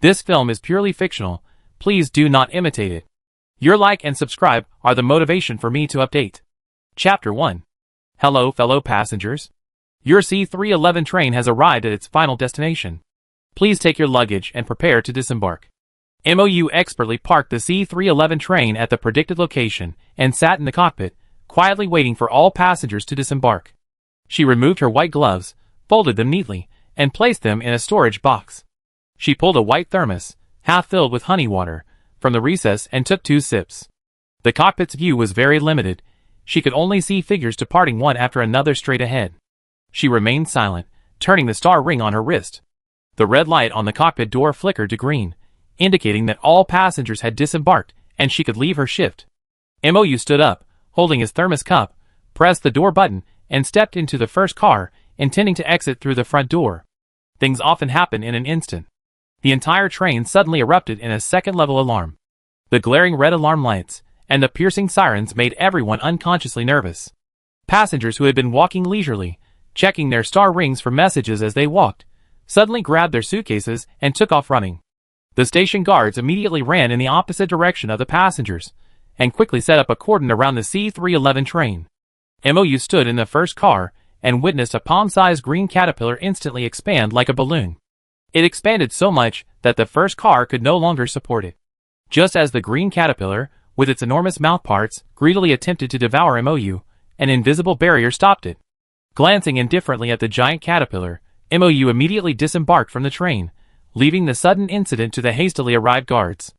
This film is purely fictional. Please do not imitate it. Your like and subscribe are the motivation for me to update. Chapter 1. Hello, fellow passengers. Your C311 train has arrived at its final destination. Please take your luggage and prepare to disembark. MOU expertly parked the C311 train at the predicted location and sat in the cockpit, quietly waiting for all passengers to disembark. She removed her white gloves, folded them neatly, and placed them in a storage box. She pulled a white thermos, half filled with honey water, from the recess and took 2 sips. The cockpit's view was very limited. She could only see figures departing one after another straight ahead. She remained silent, turning the star ring on her wrist. The red light on the cockpit door flickered to green, indicating that all passengers had disembarked and she could leave her shift. MOU stood up, holding his thermos cup, pressed the door button, and stepped into the first car, intending to exit through the front door. Things often happen in an instant. The entire train suddenly erupted in a second-level alarm. The glaring red alarm lights and the piercing sirens made everyone unconsciously nervous. Passengers who had been walking leisurely, checking their star rings for messages as they walked, suddenly grabbed their suitcases and took off running. The station guards immediately ran in the opposite direction of the passengers, and quickly set up a cordon around the C311 train. MOU stood in the first car, and witnessed a palm-sized green caterpillar instantly expand like a balloon. It expanded so much that the first car could no longer support it. Just as the green caterpillar, with its enormous mouthparts, greedily attempted to devour MOU, an invisible barrier stopped it. Glancing indifferently at the giant caterpillar, MOU immediately disembarked from the train, leaving the sudden incident to the hastily arrived guards.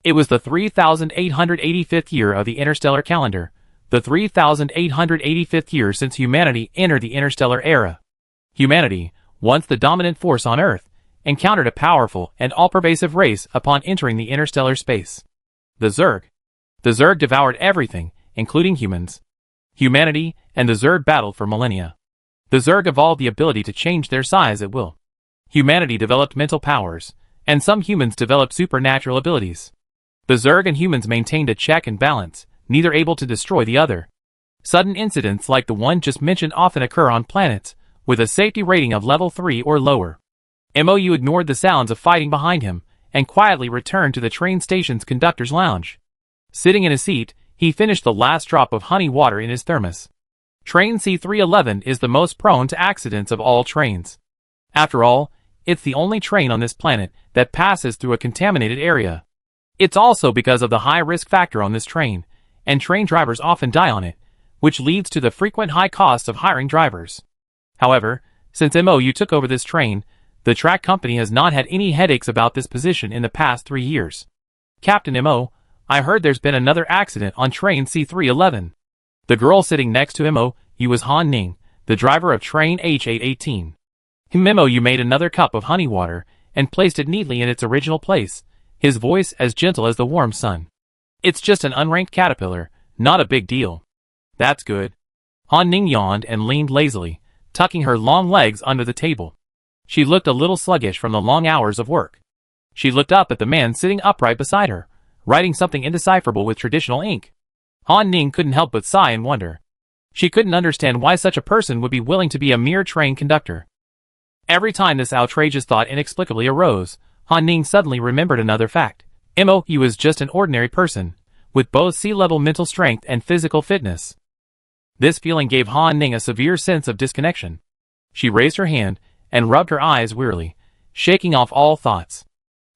It was the 3,885th year of the interstellar calendar, the 3,885th year since humanity entered the interstellar era. Humanity, once the dominant force on Earth, encountered a powerful and all-pervasive race upon entering the interstellar space. The Zerg. The Zerg devoured everything, including humans. Humanity and the Zerg battled for millennia. The Zerg evolved the ability to change their size at will. Humanity developed mental powers, and some humans developed supernatural abilities. The Zerg and humans maintained a check and balance, neither able to destroy the other. Sudden incidents like the one just mentioned often occur on planets with a safety rating of level 3 or lower. MOU ignored the sounds of fighting behind him and quietly returned to the train station's conductor's lounge. Sitting in his seat, he finished the last drop of honey water in his thermos. Train C311 is the most prone to accidents of all trains. After all, it's the only train on this planet that passes through a contaminated area. It's also because of the high risk factor on this train, and train drivers often die on it, which leads to the frequent high costs of hiring drivers. However, since MOU took over this train, the track company has not had any headaches about this position in the past 3 years. Captain MO, I heard there's been another accident on train C311. The girl sitting next to MOU was Han Ning, the driver of train H818. MOU made another cup of honey water and placed it neatly in its original place, his voice as gentle as the warm sun. It's just an unranked caterpillar, not a big deal. That's good. Han Ning yawned and leaned lazily, tucking her long legs under the table. She looked a little sluggish from the long hours of work. She looked up at the man sitting upright beside her, writing something indecipherable with traditional ink. Han Ning couldn't help but sigh in wonder. She couldn't understand why such a person would be willing to be a mere train conductor. Every time this outrageous thought inexplicably arose, Han Ning suddenly remembered another fact. MOU was just an ordinary person, with both sea-level mental strength and physical fitness. This feeling gave Han Ning a severe sense of disconnection. She raised her hand and rubbed her eyes wearily, shaking off all thoughts.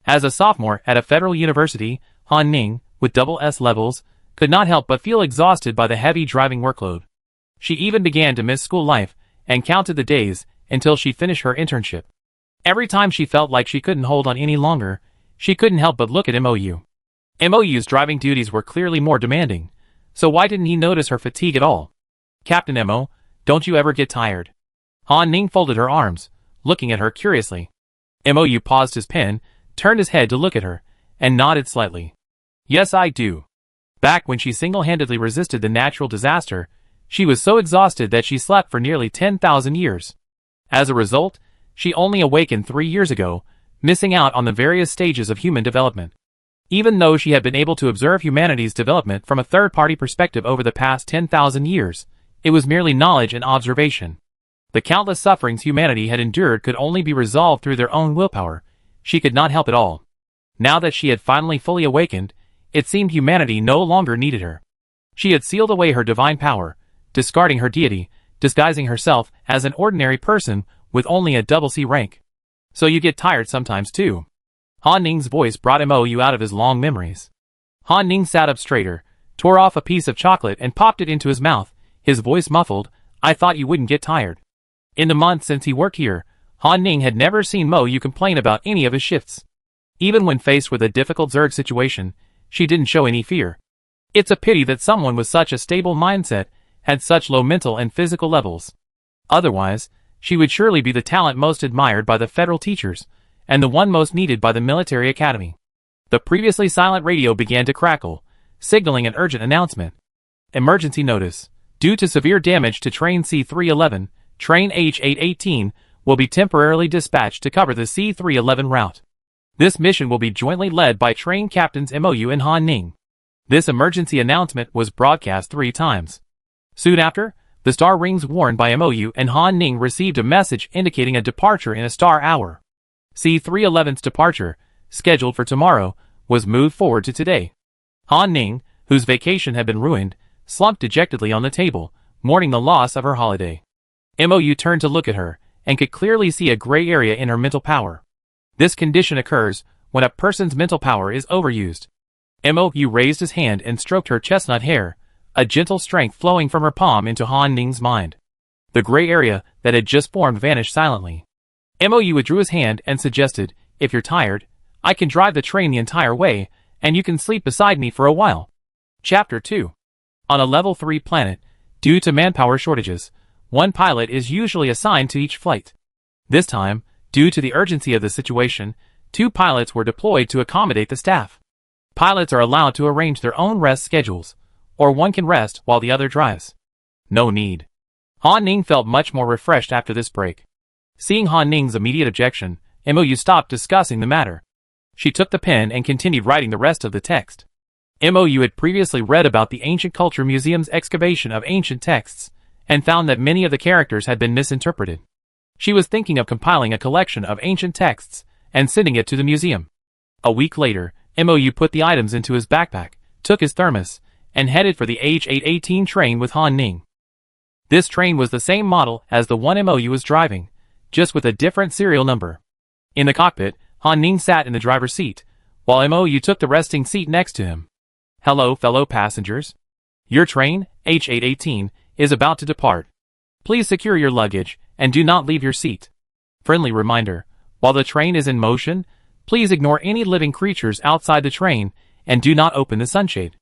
As a sophomore at a federal university, Han Ning, with double S levels, could not help but feel exhausted by the heavy driving workload. She even began to miss school life and counted the days until she finished her internship. Every time she felt like she couldn't hold on any longer, she couldn't help but look at MOU. MOU's driving duties were clearly more demanding, so why didn't he notice her fatigue at all? Captain MO, don't you ever get tired? Han Ning folded her arms, looking at her curiously. MOU paused his pen, turned his head to look at her, and nodded slightly. Yes, I do. Back when she single-handedly resisted the natural disaster, she was so exhausted that she slept for nearly 10,000 years. As a result, she only awakened 3 years ago, missing out on the various stages of human development. Even though she had been able to observe humanity's development from a third-party perspective over the past 10,000 years, it was merely knowledge and observation. The countless sufferings humanity had endured could only be resolved through their own willpower. She could not help at all. Now that she had finally fully awakened, it seemed humanity no longer needed her. She had sealed away her divine power, discarding her deity, disguising herself as an ordinary person with only a double C rank. So you get tired sometimes too. Han Ning's voice brought Mo out of his long memories. Han Ning sat up straighter, tore off a piece of chocolate and popped it into his mouth, his voice muffled. I thought you wouldn't get tired. In the months since he worked here, Han Ning had never seen Mo complain about any of his shifts. Even when faced with a difficult Zerg situation, she didn't show any fear. It's a pity that someone with such a stable mindset had such low mental and physical levels. Otherwise, she would surely be the talent most admired by the federal teachers, and the one most needed by the military academy. The previously silent radio began to crackle, signaling an urgent announcement. Emergency notice. Due to severe damage to Train C311, Train H818 will be temporarily dispatched to cover the C311 route. This mission will be jointly led by train captains Mo and Han Ning. This emergency announcement was broadcast 3 times. Soon after, the star rings worn by Mo and Han Ning received a message indicating a departure in a star hour. C311's departure, scheduled for tomorrow, was moved forward to today. Han Ning, whose vacation had been ruined, slumped dejectedly on the table, mourning the loss of her holiday. Mo turned to look at her, and could clearly see a gray area in her mental power. This condition occurs when a person's mental power is overused. Mo raised his hand and stroked her chestnut hair, a gentle strength flowing from her palm into Han Ning's mind. The gray area that had just formed vanished silently. Mo withdrew his hand and suggested, if you're tired, I can drive the train the entire way, and you can sleep beside me for a while. Chapter 2. On a level 3 planet, due to manpower shortages, one pilot is usually assigned to each flight. This time, due to the urgency of the situation, 2 pilots were deployed to accommodate the staff. Pilots are allowed to arrange their own rest schedules, or one can rest while the other drives. No need. Han Ning felt much more refreshed after this break. Seeing Han Ning's immediate objection, Mo stopped discussing the matter. She took the pen and continued writing the rest of the text. Mo had previously read about the Ancient Culture Museum's excavation of ancient texts, and found that many of the characters had been misinterpreted. She was thinking of compiling a collection of ancient texts and sending it to the museum. A week later, Mo put the items into his backpack, took his thermos, and headed for the H818 train with Han Ning. This train was the same model as the one Mo was driving, just with a different serial number. In the cockpit, Han Ning sat in the driver's seat, while Mo took the resting seat next to him. Hello, fellow passengers. Your train, H818, is about to depart. Please secure your luggage, and do not leave your seat. Friendly reminder, while the train is in motion, please ignore any living creatures outside the train, and do not open the sunshade.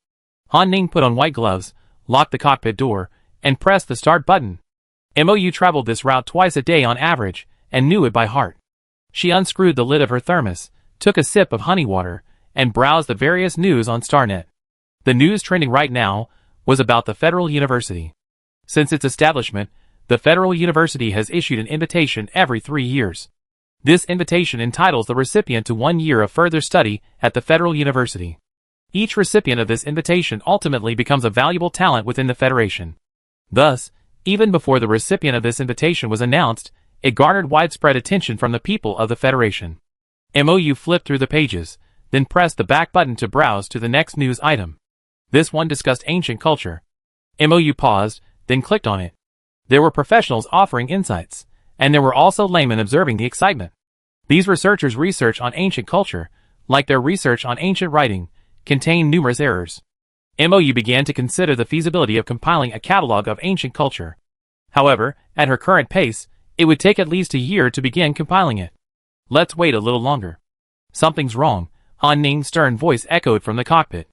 Han Ning put on white gloves, locked the cockpit door, and pressed the start button. Mo traveled this route twice a day on average, and knew it by heart. She unscrewed the lid of her thermos, took a sip of honey water, and browsed the various news on StarNet. The news trending right now was about the Federal University. Since its establishment, the Federal University has issued an invitation every 3 years. This invitation entitles the recipient to 1 year of further study at the Federal University. Each recipient of this invitation ultimately becomes a valuable talent within the Federation. Thus, even before the recipient of this invitation was announced, it garnered widespread attention from the people of the Federation. Mo flipped through the pages, then pressed the back button to browse to the next news item. This one discussed ancient culture. Mo paused, then clicked on it. There were professionals offering insights, and there were also laymen observing the excitement. These researchers' research on ancient culture, like their research on ancient writing, contained numerous errors. Mo began to consider the feasibility of compiling a catalog of ancient culture. However, at her current pace, it would take at least a year to begin compiling it. Let's wait a little longer. Something's wrong, Han Ning's stern voice echoed from the cockpit.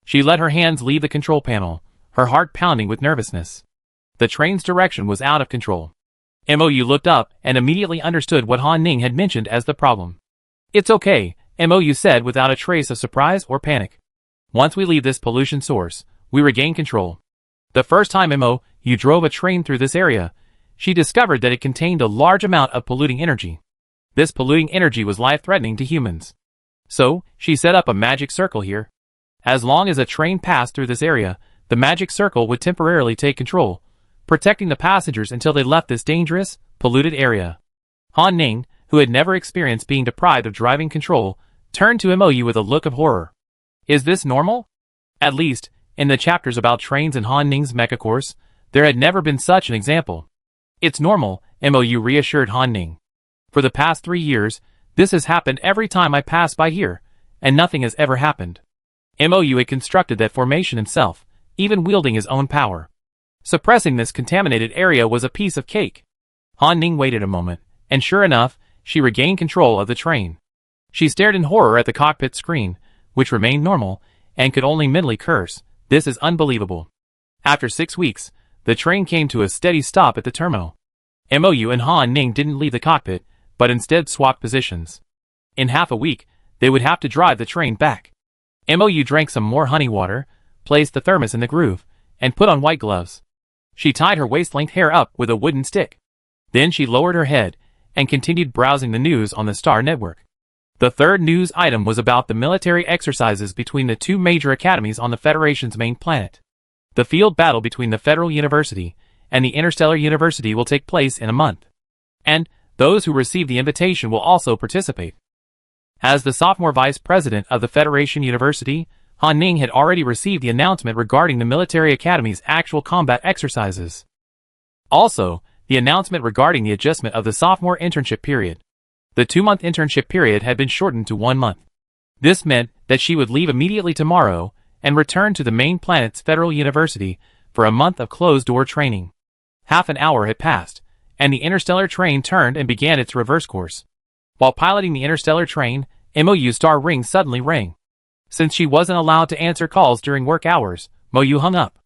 She let her hands leave the control panel, her heart pounding with nervousness. The train's direction was out of control. Mo looked up and immediately understood what Han Ning had mentioned as the problem. It's okay, Mo said without a trace of surprise or panic. Once we leave this pollution source, we regain control. The first time Mo drove a train through this area, she discovered that it contained a large amount of polluting energy. This polluting energy was life-threatening to humans. So, she set up a magic circle here. As long as a train passed through this area, the magic circle would temporarily take control, protecting the passengers until they left this dangerous, polluted area. Han Ning, who had never experienced being deprived of driving control, turned to MOU with a look of horror. Is this normal? At least, in the chapters about trains in Han Ning's mecha course, there had never been such an example. It's normal, MOU reassured Han Ning. For the past 3 years, this has happened every time I pass by here, and nothing has ever happened. MOU had constructed that formation himself, even wielding his own power. Suppressing this contaminated area was a piece of cake. Han Ning waited a moment, and sure enough, she regained control of the train. She stared in horror at the cockpit screen, which remained normal, and could only mentally curse, "This is unbelievable." After 6 weeks, the train came to a steady stop at the terminal. MOU and Han Ning didn't leave the cockpit, but instead swapped positions. In half a week, they would have to drive the train back. MOU drank some more honey water, placed the thermos in the groove, and put on white gloves. She tied her waist-length hair up with a wooden stick. Then she lowered her head, and continued browsing the news on the Star Network. The third news item was about the military exercises between the 2 major academies on the Federation's main planet. The field battle between the Federal University and the Interstellar University will take place in a month. And those who receive the invitation will also participate. As the sophomore vice president of the Federation University, Han Ning had already received the announcement regarding the military academy's actual combat exercises. Also, the announcement regarding the adjustment of the sophomore internship period. The 2-month internship period had been shortened to 1 month. This meant that she would leave immediately tomorrow and return to the main planet's Federal University for a month of closed-door training. Half an hour had passed, and the interstellar train turned and began its reverse course. While piloting the interstellar train, MOU's star ring suddenly rang. Since she wasn't allowed to answer calls during work hours, MOU hung up.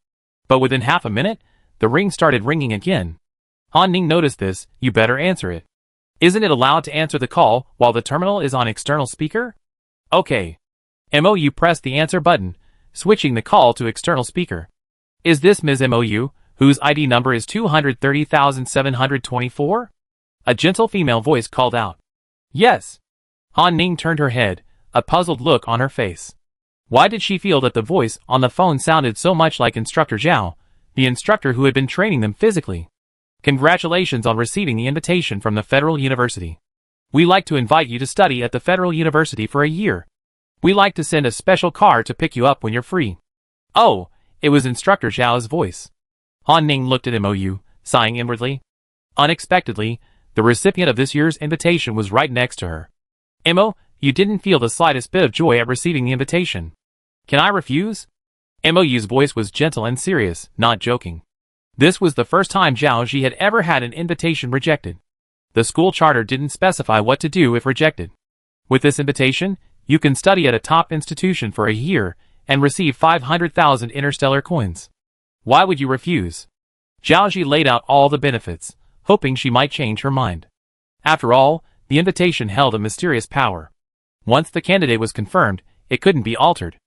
But within half a minute, the ring started ringing again. Han Ning noticed this. "You better answer it. Isn't it allowed to answer the call while the terminal is on external speaker?" "Okay." MOU pressed the answer button, switching the call to external speaker. "Is this Ms. MOU, whose ID number is 230,724? A gentle female voice called out. "Yes." Han Ning turned her head, a puzzled look on her face. Why did she feel that the voice on the phone sounded so much like Instructor Zhao, the instructor who had been training them physically? "Congratulations on receiving the invitation from the Federal University. We like to invite you to study at the Federal University for a year. We like to send a special car to pick you up when you're free." Oh, it was Instructor Zhao's voice. Han Ning looked at MOU, sighing inwardly. Unexpectedly, the recipient of this year's invitation was right next to her. "You didn't feel the slightest bit of joy at receiving the invitation. Can I refuse?" MOU's voice was gentle and serious, not joking. This was the first time Zhao Ji had ever had an invitation rejected. The school charter didn't specify what to do if rejected. With this invitation, you can study at a top institution for a year and receive 500,000 interstellar coins. Why would you refuse? Zhao Ji laid out all the benefits, hoping she might change her mind. After all, the invitation held a mysterious power. Once the candidate was confirmed, it couldn't be altered.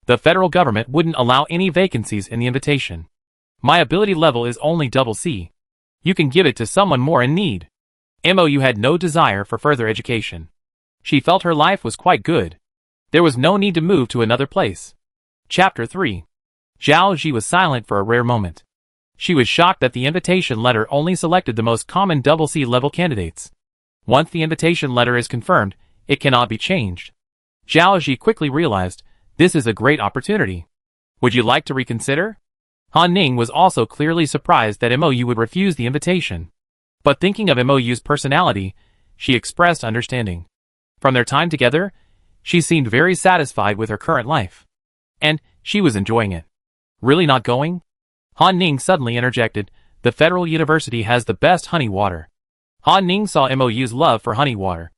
The federal government wouldn't allow any vacancies in the invitation. "My ability level is only C. You can give it to someone more in need." MOU had no desire for further education. She felt her life was quite good. There was no need to move to another place. Chapter 3. Zhao Ji was silent for a rare moment. She was shocked that the invitation letter only selected the most common C level candidates. Once the invitation letter is confirmed, it cannot be changed. Zhao Ji quickly realized, this is a great opportunity. Would you like to reconsider? Han Ning was also clearly surprised that MOU would refuse the invitation. But thinking of MOU's personality, she expressed understanding. From their time together, she seemed very satisfied with her current life. And she was enjoying it. Really not going? Han Ning suddenly interjected, "The Federal University has the best honey water." Han Ning saw MOU's love for honey water.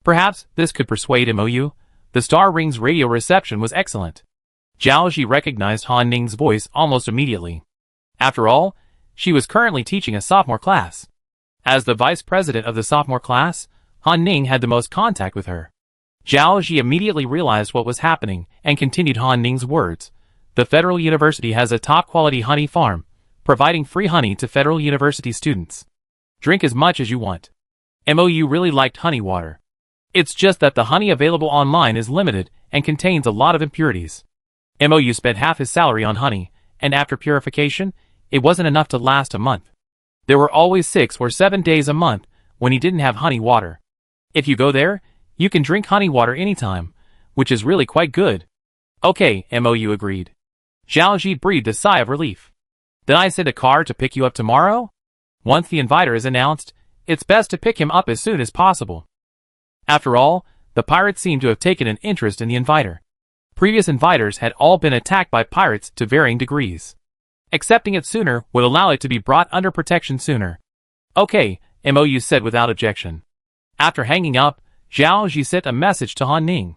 Perhaps this could persuade MOU. The Star Ring's radio reception was excellent. Zhao Ji recognized Han Ning's voice almost immediately. After all, she was currently teaching a sophomore class. As the vice president of the sophomore class, Han Ning had the most contact with her. Zhao Ji immediately realized what was happening and continued Han Ning's words. "The Federal University has a top-quality honey farm, providing free honey to Federal University students. Drink as much as you want." MOU really liked honey water. It's just that the honey available online is limited and contains a lot of impurities. MOU spent half his salary on honey, and after purification, it wasn't enough to last a month. There were always 6 or 7 days a month when he didn't have honey water. If you go there, you can drink honey water anytime, which is really quite good. Okay, MOU agreed. Zhao Ji breathed a sigh of relief. Then I send a car to pick you up tomorrow? Once the inviter is announced, it's best to pick him up as soon as possible. After all, the pirates seem to have taken an interest in the inviter. Previous inviters had all been attacked by pirates to varying degrees. Accepting it sooner would allow it to be brought under protection sooner. Okay, MOU said without objection. After hanging up, Zhao Ji sent a message to Han Ning,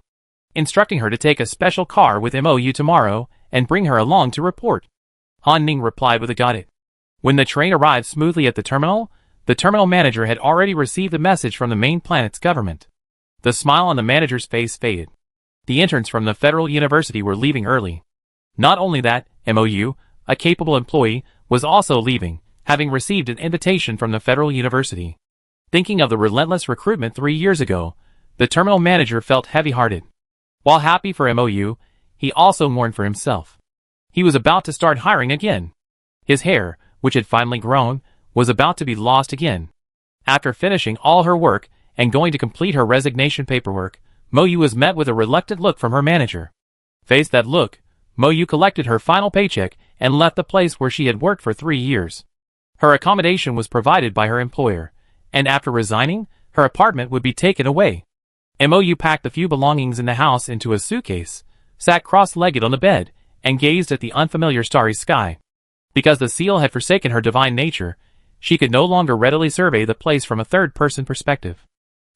instructing her to take a special car with MOU tomorrow and bring her along to report. Han Ning replied with a got it. When the train arrived smoothly at the terminal manager had already received a message from the main planet's government. The smile on the manager's face faded. The interns from the Federal University were leaving early. Not only that, MOU, a capable employee, was also leaving, having received an invitation from the Federal University. Thinking of the relentless recruitment 3 years ago, the terminal manager felt heavy-hearted. While happy for MOU, he also mourned for himself. He was about to start hiring again. His hair, which had finally grown, was about to be lost again. After finishing all her work and going to complete her resignation paperwork, MOU was met with a reluctant look from her manager. Faced that look, MOU collected her final paycheck and left the place where she had worked for 3 years. Her accommodation was provided by her employer, and after resigning, her apartment would be taken away. MOU packed a few belongings in the house into a suitcase, sat cross-legged on the bed, and gazed at the unfamiliar starry sky. Because the seal had forsaken her divine nature, she could no longer readily survey the place from a third-person perspective.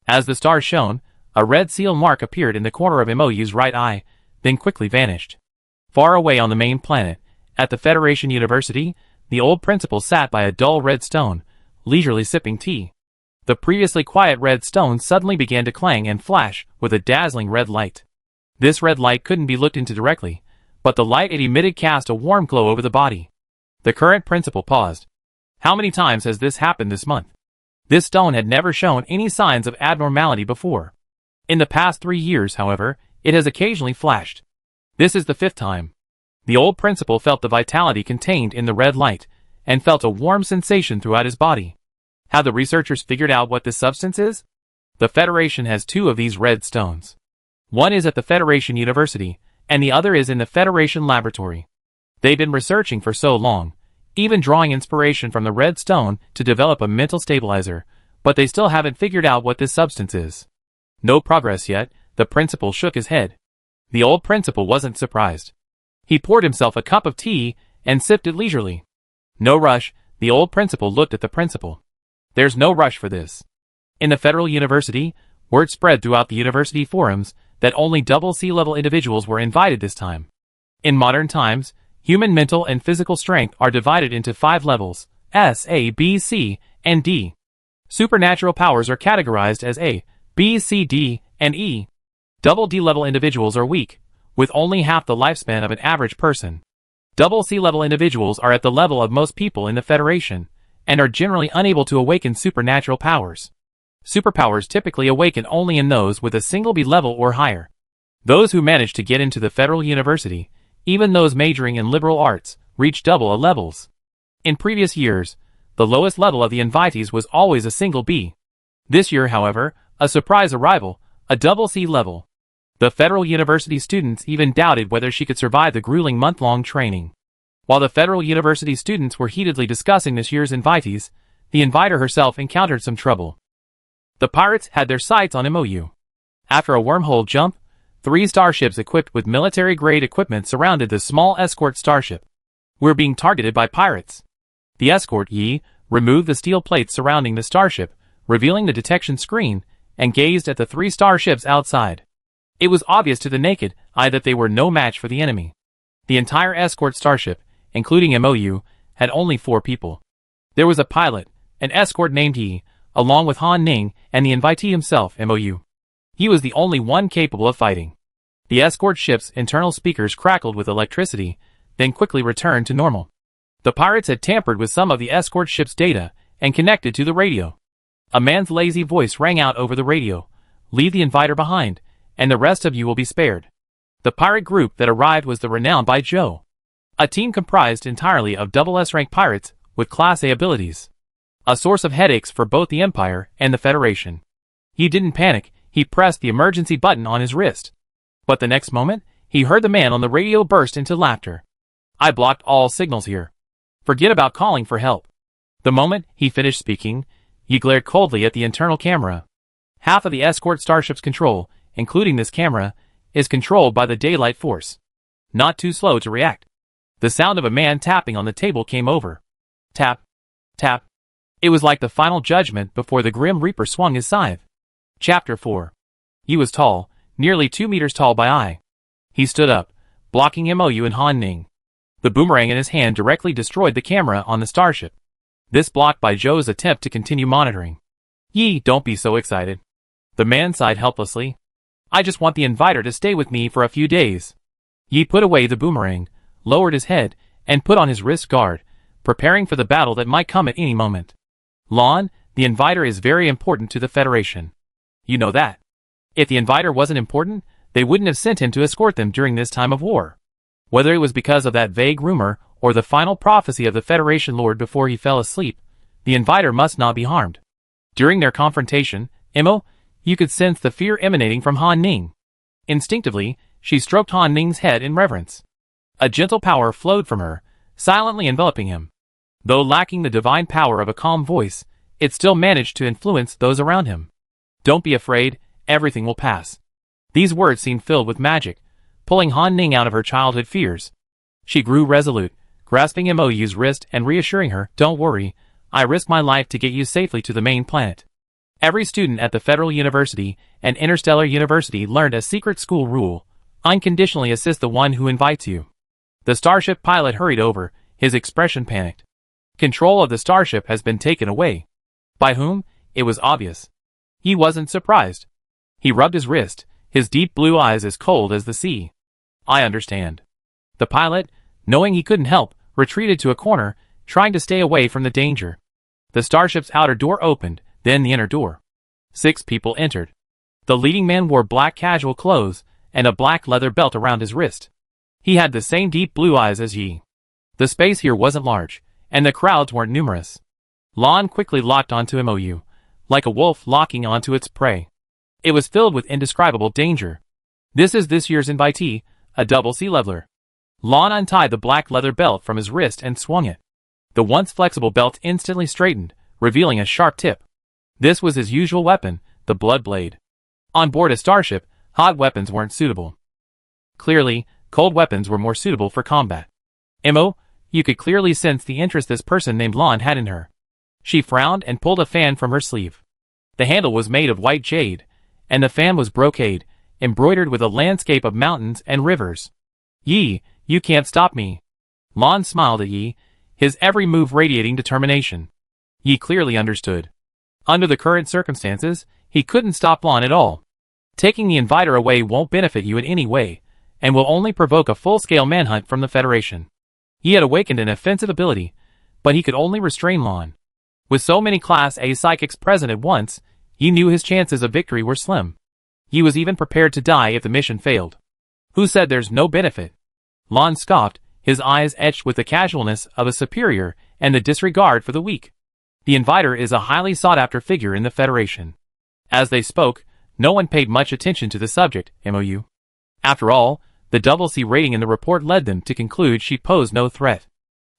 As the stars shone, a red seal mark appeared in the corner of MOU's right eye, then quickly vanished. Far away on the main planet, at the Federation University, the old principal sat by a dull red stone, leisurely sipping tea. The previously quiet red stone suddenly began to clang and flash with a dazzling red light. This red light couldn't be looked into directly, but the light it emitted cast a warm glow over the body. The current principal paused. How many times has this happened this month? This stone had never shown any signs of abnormality before. In the past 3 years, however, it has occasionally flashed. This is the 5th time. The old principal felt the vitality contained in the red light, and felt a warm sensation throughout his body. Have the researchers figured out what this substance is? The Federation has 2 of these red stones. One is at the Federation University, and the other is in the Federation Laboratory. They've been researching for so long, even drawing inspiration from the red stone to develop a mental stabilizer, but they still haven't figured out what this substance is. No progress yet, the principal shook his head. The old principal wasn't surprised. He poured himself a cup of tea and sipped it leisurely. No rush, the old principal looked at the principal. There's no rush for this. In the Federal University, word spread throughout the university forums that only double C-level individuals were invited this time. In modern times, human mental and physical strength are divided into 5 levels, S, A, B, C, and D. Supernatural powers are categorized as A, B, C, D, and E. Double D-level individuals are weak, with only half the lifespan of an average person. Double C-level individuals are at the level of most people in the Federation, and are generally unable to awaken supernatural powers. Superpowers typically awaken only in those with a single B level or higher. Those who manage to get into the Federal University, even those majoring in liberal arts, reach double A levels. In previous years, the lowest level of the invitees was always a single B. This year, however, a surprise arrival, a double C level. The Federal University students even doubted whether she could survive the grueling month-long training. While the Federal University students were heatedly discussing this year's invitees, the inviter herself encountered some trouble. The pirates had their sights on MOU. After a wormhole jump, 3 starships equipped with military-grade equipment surrounded the small escort starship. We're being targeted by pirates. The escort Yi removed the steel plates surrounding the starship, revealing the detection screen, and gazed at the 3 starships outside. It was obvious to the naked eye that they were no match for the enemy. The entire escort starship, including MOU, had only 4 people. There was a pilot, an escort named Yi, along with Han Ning and the invitee himself, MOU. He was the only one capable of fighting. The escort ship's internal speakers crackled with electricity, then quickly returned to normal. The pirates had tampered with some of the escort ship's data and connected to the radio. A man's lazy voice rang out over the radio. Leave the inviter behind, and the rest of you will be spared. The pirate group that arrived was the renowned Bai Zhou, a team comprised entirely of double S-rank pirates with Class A abilities. A source of headaches for both the Empire and the Federation. He didn't panic, he pressed the emergency button on his wrist. But the next moment, he heard the man on the radio burst into laughter. I blocked all signals here. Forget about calling for help. The moment he finished speaking, he glared coldly at the internal camera. Half of the escort starship's control, including this camera, is controlled by the daylight force. Not too slow to react. The sound of a man tapping on the table came over. Tap. Tap. It was like the final judgment before the Grim Reaper swung his scythe. Chapter 4. He was tall, nearly 2 meters tall by eye. He stood up, blocking Mou and Han Ning. The boomerang in his hand directly destroyed the camera on the starship. This blocked by Zhou's attempt to continue monitoring. Yi, don't be so excited. The man sighed helplessly. I just want the inviter to stay with me for a few days. Yi put away the boomerang, lowered his head, and put on his wrist guard, preparing for the battle that might come at any moment. Lon, the inviter is very important to the Federation. You know that. If the inviter wasn't important, they wouldn't have sent him to escort them during this time of war. Whether it was because of that vague rumor, or the final prophecy of the Federation Lord before he fell asleep, the inviter must not be harmed. During their confrontation, Imo, you could sense the fear emanating from Han Ning. Instinctively, she stroked Han Ning's head in reverence. A gentle power flowed from her, silently enveloping him. Though lacking the divine power of a calm voice, it still managed to influence those around him. Don't be afraid, everything will pass. These words seemed filled with magic, pulling Han Ning out of her childhood fears. She grew resolute, grasping Mou's wrist and reassuring her, don't worry, I risk my life to get you safely to the main planet. Every student at the Federal University and Interstellar University learned a secret school rule: unconditionally assist the one who invites you. The starship pilot hurried over, his expression panicked. Control of the starship has been taken away. By whom? It was obvious. He wasn't surprised. He rubbed his wrist, his deep blue eyes as cold as the sea. I understand. The pilot, knowing he couldn't help, retreated to a corner, trying to stay away from the danger. The starship's outer door opened, then the inner door. 6 people entered. The leading man wore black casual clothes and a black leather belt around his wrist. He had the same deep blue eyes as Yi. The space here wasn't large, and the crowds weren't numerous. Lon quickly locked onto Mou, like a wolf locking onto its prey. It was filled with indescribable danger. This is this year's invitee, a double sea-leveler. Lon untied the black leather belt from his wrist and swung it. The once flexible belt instantly straightened, revealing a sharp tip. This was his usual weapon, the blood blade. On board a starship, hot weapons weren't suitable. Clearly, cold weapons were more suitable for combat. Imo, you could clearly sense the interest this person named Lon had in her. She frowned and pulled a fan from her sleeve. The handle was made of white jade, and the fan was brocade, embroidered with a landscape of mountains and rivers. Yi, you can't stop me. Lon smiled at Yi, his every move radiating determination. Yi clearly understood. Under the current circumstances, he couldn't stop Lon at all. Taking the inviter away won't benefit you in any way, and will only provoke a full-scale manhunt from the Federation. He had awakened an offensive ability, but he could only restrain Lon. With so many Class A psychics present at once, he knew his chances of victory were slim. He was even prepared to die if the mission failed. Who said there's no benefit? Lon scoffed, his eyes etched with the casualness of a superior and the disregard for the weak. The inviter is a highly sought-after figure in the Federation. As they spoke, no one paid much attention to the subject, Mou. After all, the double C rating in the report led them to conclude she posed no threat.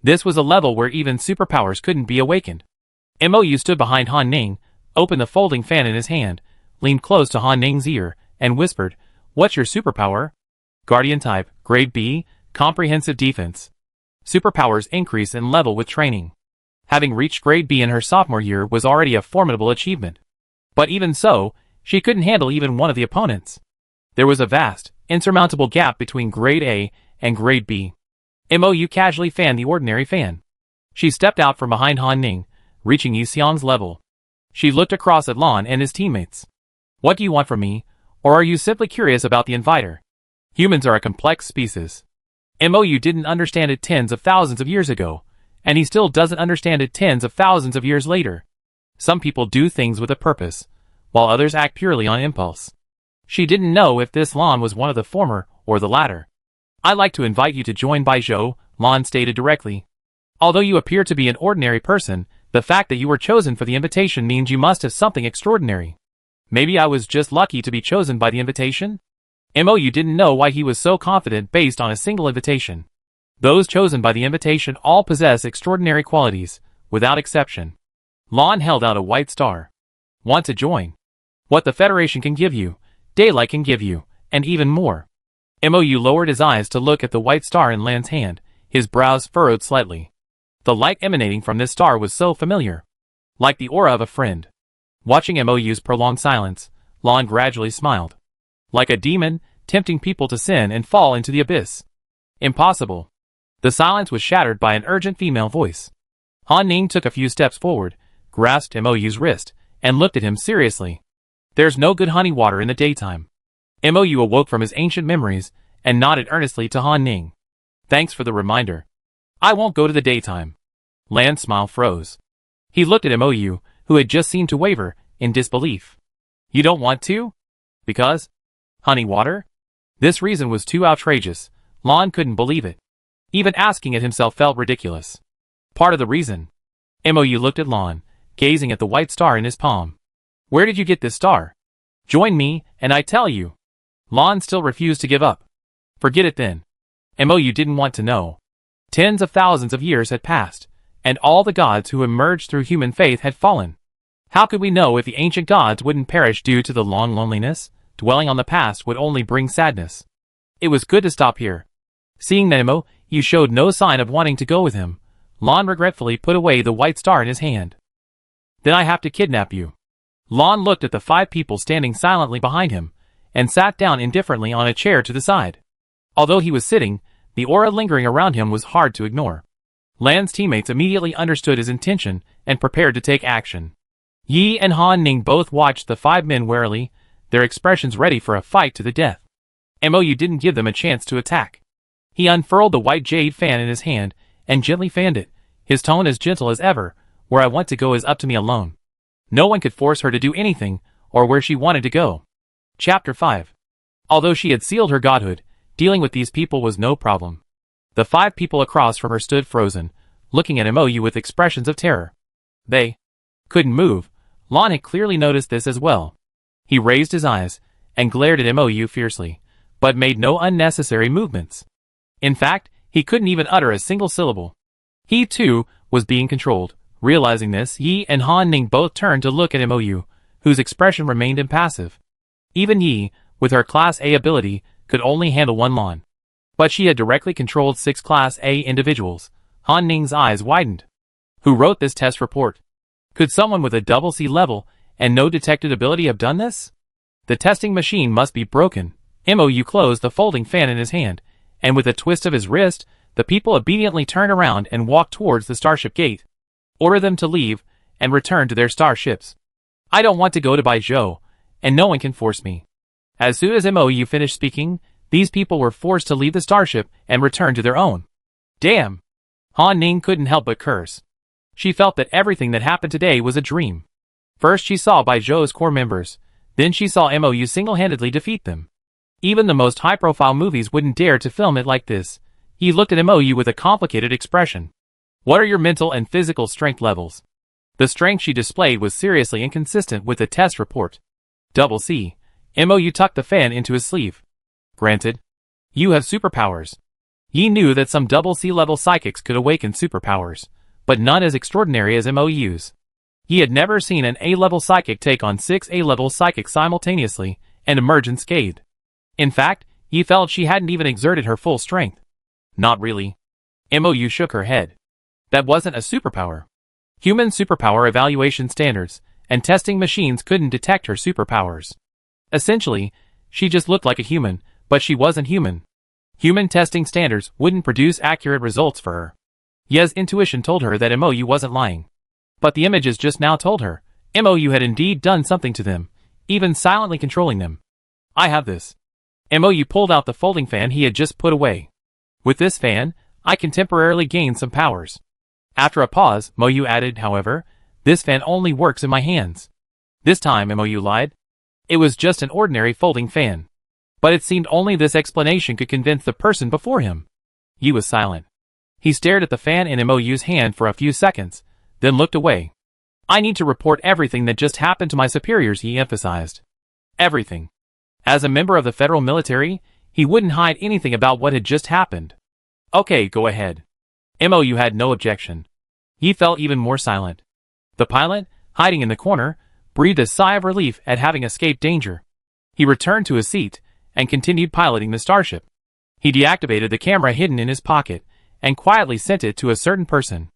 This was a level where even superpowers couldn't be awakened. Mou stood behind Han Ning, opened the folding fan in his hand, leaned close to Han Ning's ear, and whispered, "What's your superpower?" Guardian type, grade B, comprehensive defense. Superpowers increase in level with training. Having reached grade B in her sophomore year was already a formidable achievement. But even so, she couldn't handle even one of the opponents. There was a vast, insurmountable gap between grade A and grade B. Mou casually fanned the ordinary fan. She stepped out from behind Han Ning, reaching Yi Xiang's level. She looked across at Lon and his teammates. What do you want from me, or are you simply curious about the inviter? Humans are a complex species. Mou didn't understand it tens of thousands of years ago, and he still doesn't understand it tens of thousands of years later. Some people do things with a purpose, while others act purely on impulse. She didn't know if this Lon was one of the former or the latter. I'd like to invite you to join Baizhou, Lon stated directly. Although you appear to be an ordinary person, the fact that you were chosen for the invitation means you must have something extraordinary. Maybe I was just lucky to be chosen by the invitation? MOU didn't know why he was so confident based on a single invitation. Those chosen by the invitation all possess extraordinary qualities, without exception. Lon held out a white star. Want to join? What the Federation can give you, daylight can give you, and even more. MOU lowered his eyes to look at the white star in Lan's hand, his brows furrowed slightly. The light emanating from this star was so familiar. Like the aura of a friend. Watching MOU's prolonged silence, Lon gradually smiled. Like a demon, tempting people to sin and fall into the abyss. Impossible. The silence was shattered by an urgent female voice. Han Ning took a few steps forward, grasped MOU's wrist, and looked at him seriously. There's no good honey water in the daytime. MOU awoke from his ancient memories, and nodded earnestly to Han Ning. Thanks for the reminder. I won't go to the daytime. Lan's smile froze. He looked at MOU, who had just seemed to waver, in disbelief. You don't want to? Because? Honey water? This reason was too outrageous. Lon couldn't believe it. Even asking it himself felt ridiculous. Part of the reason. MOU looked at Lon, gazing at the white star in his palm. Where did you get this star? Join me, and I tell you. Lon still refused to give up. Forget it then. MOU didn't want to know. Tens of thousands of years had passed, and all the gods who emerged through human faith had fallen. How could we know if the ancient gods wouldn't perish due to the long loneliness? Dwelling on the past would only bring sadness. It was good to stop here. Seeing that MOU showed no sign of wanting to go with him, Lon regretfully put away the white star in his hand. Then I have to kidnap you. Lon looked at the 5 people standing silently behind him, and sat down indifferently on a chair to the side. Although he was sitting, the aura lingering around him was hard to ignore. Lan's teammates immediately understood his intention and prepared to take action. Yi and Han Ning both watched the 5 men warily, their expressions ready for a fight to the death. MOU didn't give them a chance to attack. He unfurled the white jade fan in his hand and gently fanned it, his tone as gentle as ever. Where I want to go is up to me alone. No one could force her to do anything, or where she wanted to go. Chapter 5. Although she had sealed her godhood, dealing with these people was no problem. The 5 people across from her stood frozen, looking at MOU with expressions of terror. They couldn't move. Lon had clearly noticed this as well. He raised his eyes, and glared at MOU fiercely, but made no unnecessary movements. In fact, he couldn't even utter a single syllable. He, too, was being controlled. Realizing this, Yi and Han Ning both turned to look at MOU, whose expression remained impassive. Even Yi, with her Class A ability, could only handle 1 Lon. But she had directly controlled 6 Class A individuals. Han Ning's eyes widened. Who wrote this test report? Could someone with a double C level and no detected ability have done this? The testing machine must be broken. MOU closed the folding fan in his hand, and with a twist of his wrist, the people obediently turned around and walked towards the starship gate. Order them to leave, and return to their starships. I don't want to go to Baizhou, and no one can force me. As soon as MOU finished speaking, these people were forced to leave the starship and return to their own. Damn! Han Ning couldn't help but curse. She felt that everything that happened today was a dream. First she saw Baizhou's core members, then she saw MOU single-handedly defeat them. Even the most high-profile movies wouldn't dare to film it like this. He looked at MOU with a complicated expression. What are your mental and physical strength levels? The strength she displayed was seriously inconsistent with the test report. Double C. MOU tucked the fan into his sleeve. Granted. You have superpowers. Yi knew that some double C level psychics could awaken superpowers, but none as extraordinary as MOU's. He had never seen an A-level psychic take on 6 A-level psychics simultaneously and emerge unscathed. In fact, he felt she hadn't even exerted her full strength. Not really. MOU shook her head. That wasn't a superpower. Human superpower evaluation standards and testing machines couldn't detect her superpowers. Essentially, she just looked like a human, but she wasn't human. Human testing standards wouldn't produce accurate results for her. Ye's intuition told her that MOU wasn't lying. But the images just now told her, MOU had indeed done something to them, even silently controlling them. I have this. MOU pulled out the folding fan he had just put away. With this fan, I can temporarily gain some powers. After a pause, MOU added, however, this fan only works in my hands. This time MOU lied. It was just an ordinary folding fan. But it seemed only this explanation could convince the person before him. Yi was silent. He stared at the fan in MOU's hand for a few seconds, then looked away. I need to report everything that just happened to my superiors, he emphasized. Everything. As a member of the federal military, he wouldn't hide anything about what had just happened. Okay, go ahead. MOU had no objection. He felt even more silent. The pilot, hiding in the corner, breathed a sigh of relief at having escaped danger. He returned to his seat and continued piloting the starship. He deactivated the camera hidden in his pocket and quietly sent it to a certain person.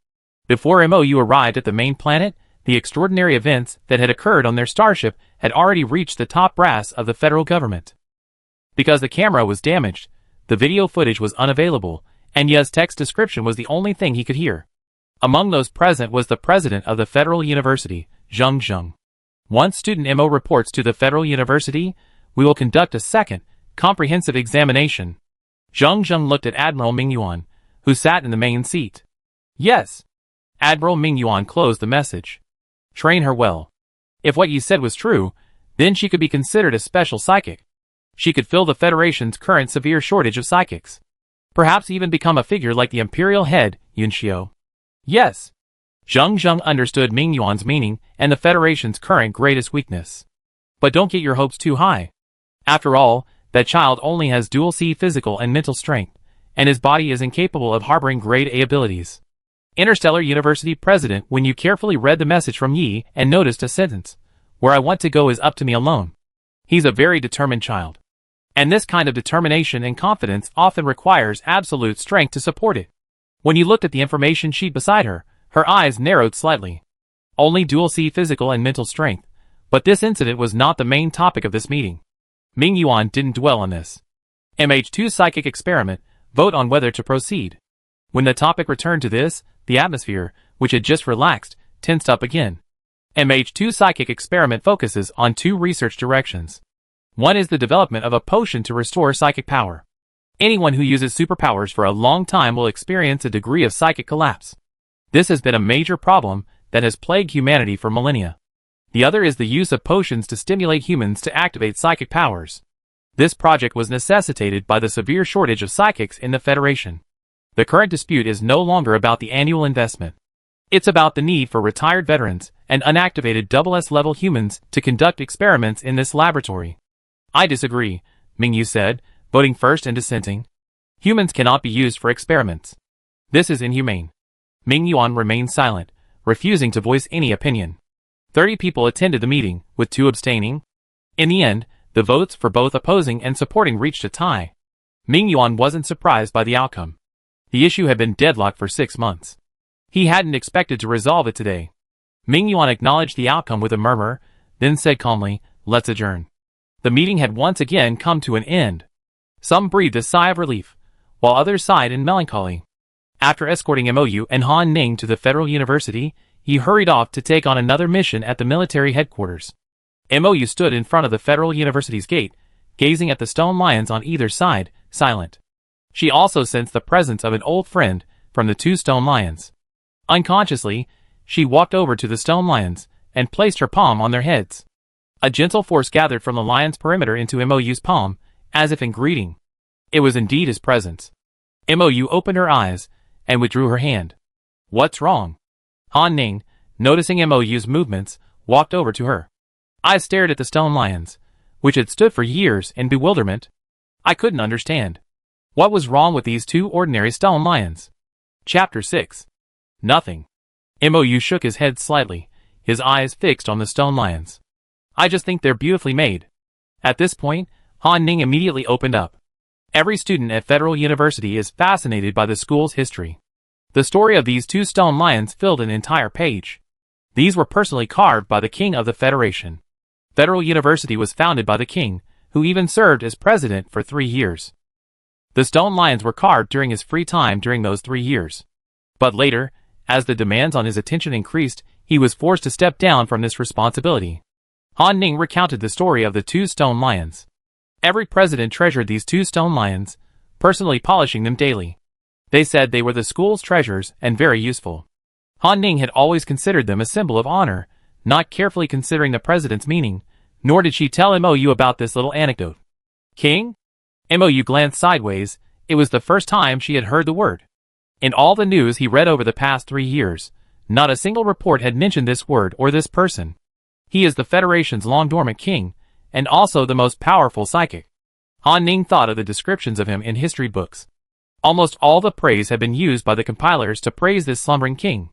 Before MOU arrived at the main planet, the extraordinary events that had occurred on their starship had already reached the top brass of the federal government. Because the camera was damaged, the video footage was unavailable, and Ye's text description was the only thing he could hear. Among those present was the president of the Federal University, Zheng Zheng. Once student MO reports to the Federal University, we will conduct a second, comprehensive examination. Zheng Zheng looked at Admiral Mingyuan, who sat in the main seat. Yes. Admiral Mingyuan closed the message. Train her well. If what Yi said was true, then she could be considered a special psychic. She could fill the Federation's current severe shortage of psychics. Perhaps even become a figure like the Imperial Head, Yunxiu. Yes. Zheng Zheng understood Mingyuan's meaning and the Federation's current greatest weakness. But don't get your hopes too high. After all, that child only has dual C physical and mental strength, and his body is incapable of harboring grade A abilities. Interstellar University President, when you carefully read the message from Yi and noticed a sentence, "Where I want to go is up to me alone." He's a very determined child. And this kind of determination and confidence often requires absolute strength to support it. When you looked at the information sheet beside her, her eyes narrowed slightly. Only dual C physical and mental strength, but this incident was not the main topic of this meeting. Mingyuan didn't dwell on this. MH2 psychic experiment, vote on whether to proceed. When the topic returned to this, the atmosphere, which had just relaxed, tensed up again. MH2 psychic experiment focuses on two research directions. One is the development of a potion to restore psychic power. Anyone who uses superpowers for a long time will experience a degree of psychic collapse. This has been a major problem that has plagued humanity for millennia. The other is the use of potions to stimulate humans to activate psychic powers. This project was necessitated by the severe shortage of psychics in the Federation. The current dispute is no longer about the annual investment. It's about the need for retired veterans and unactivated SS-level humans to conduct experiments in this laboratory. I disagree, Mingyu said, voting first and dissenting. Humans cannot be used for experiments. This is inhumane. Mingyuan remained silent, refusing to voice any opinion. 30 people attended the meeting, with 2 abstaining. In the end, the votes for both opposing and supporting reached a tie. Mingyuan wasn't surprised by the outcome. The issue had been deadlocked for 6 months. He hadn't expected to resolve it today. Mingyuan acknowledged the outcome with a murmur, then said calmly, "Let's adjourn." The meeting had once again come to an end. Some breathed a sigh of relief, while others sighed in melancholy. After escorting MOU and Han Ning to the Federal University, he hurried off to take on another mission at the military headquarters. MOU stood in front of the Federal University's gate, gazing at the stone lions on either side, silent. She also sensed the presence of an old friend from the 2 stone lions. Unconsciously, she walked over to the stone lions and placed her palm on their heads. A gentle force gathered from the lion's perimeter into MOU's palm, as if in greeting. It was indeed his presence. MOU opened her eyes and withdrew her hand. "What's wrong?" Han Ning, noticing MOU's movements, walked over to her. I stared at the stone lions, which had stood for years in bewilderment. I couldn't understand. What was wrong with these 2 ordinary stone lions? Chapter 6. Nothing. MOU shook his head slightly, his eyes fixed on the stone lions. "I just think they're beautifully made." At this point, Han Ning immediately opened up. Every student at Federal University is fascinated by the school's history. The story of these 2 stone lions filled an entire page. These were personally carved by the King of the Federation. Federal University was founded by the King, who even served as president for 3 years. The stone lions were carved during his free time during those 3 years. But later, as the demands on his attention increased, he was forced to step down from this responsibility. Han Ning recounted the story of the 2 stone lions. Every president treasured these 2 stone lions, personally polishing them daily. They said they were the school's treasures and very useful. Han Ning had always considered them a symbol of honor, not carefully considering the president's meaning, nor did she tell MOU about this little anecdote. King? MOU glanced sideways. It was the first time she had heard the word. In all the news he read over the past 3 years, not a single report had mentioned this word or this person. He is the Federation's long-dormant king, and also the most powerful psychic. Han Ning thought of the descriptions of him in history books. Almost all the praise had been used by the compilers to praise this slumbering king.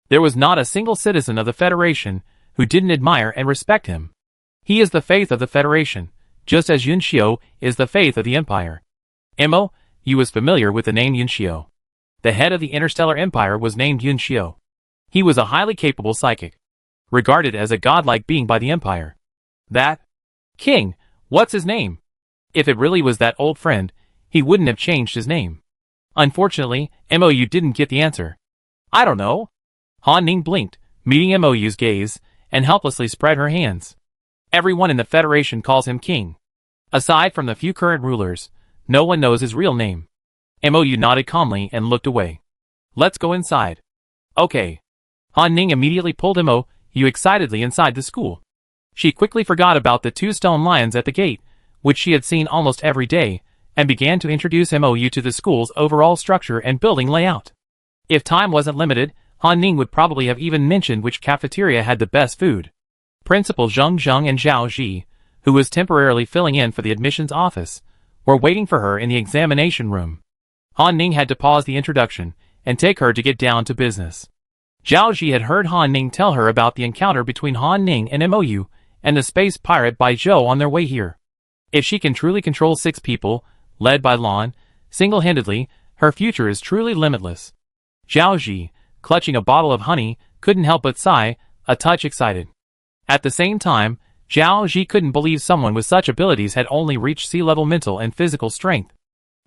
There was not a single citizen of the Federation who didn't admire and respect him. He is the faith of the Federation, just as Yun Xiu is the faith of the Empire. Mo, you was familiar with the name Yun Xiu. The head of the Interstellar Empire was named Yun Xiu. He was a highly capable psychic, regarded as a godlike being by the Empire. That king, what's his name? If it really was that old friend, he wouldn't have changed his name. Unfortunately, MOU didn't get the answer. I don't know. Han Ning blinked, meeting MOU's gaze, and helplessly spread her hands. Everyone in the Federation calls him king. Aside from the few current rulers, no one knows his real name. MOU nodded calmly and looked away. Let's go inside. Okay. Han Ning immediately pulled MOU excitedly inside the school. She quickly forgot about the 2 stone lions at the gate, which she had seen almost every day, and began to introduce MOU to the school's overall structure and building layout. If time wasn't limited, Han Ning would probably have even mentioned which cafeteria had the best food. Principal Zheng Zheng and Zhao Ji, who was temporarily filling in for the admissions office, were waiting for her in the examination room. Han Ning had to pause the introduction and take her to get down to business. Zhao Ji had heard Han Ning tell her about the encounter between Han Ning and MOU and the space pirate Bai Zhou on their way here. If she can truly control 6 people, led by Lan, single-handedly, her future is truly limitless. Zhao Ji, clutching a bottle of honey, couldn't help but sigh, a touch excited. At the same time, Zhao Ji couldn't believe someone with such abilities had only reached sea-level mental and physical strength.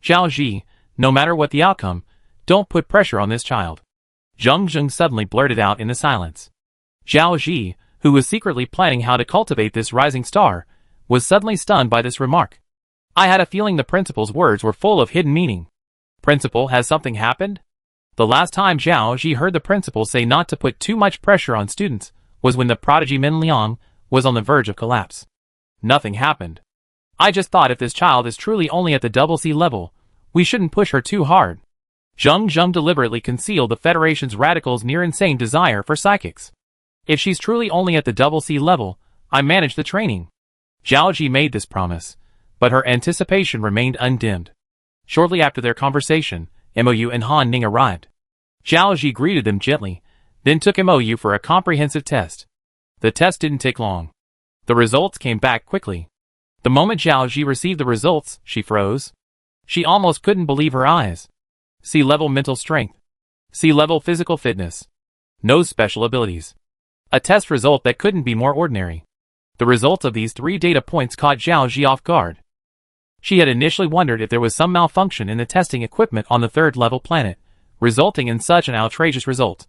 Zhao Ji, no matter what the outcome, don't put pressure on this child. Zheng Zheng suddenly blurted out in the silence. Zhao Ji, who was secretly planning how to cultivate this rising star, was suddenly stunned by this remark. I had a feeling the principal's words were full of hidden meaning. Principal, has something happened? The last time Zhao Ji heard the principal say not to put too much pressure on students was when the prodigy Min Liang was on the verge of collapse. Nothing happened. I just thought if this child is truly only at the double C level, we shouldn't push her too hard. Zheng Zheng deliberately concealed the Federation's radicals' near-insane desire for psychics. If she's truly only at the double C level, I manage the training. Zhao Ji made this promise, but her anticipation remained undimmed. Shortly after their conversation, MOU and Han Ning arrived. Zhao Ji greeted them gently, then took MOU for a comprehensive test. The test didn't take long. The results came back quickly. The moment Zhao Ji received the results, she froze. She almost couldn't believe her eyes. C-level mental strength. C-level physical fitness. No special abilities. A test result that couldn't be more ordinary. The results of these 3 data points caught Zhao Ji off guard. She had initially wondered if there was some malfunction in the testing equipment on the 3rd-level planet, resulting in such an outrageous result.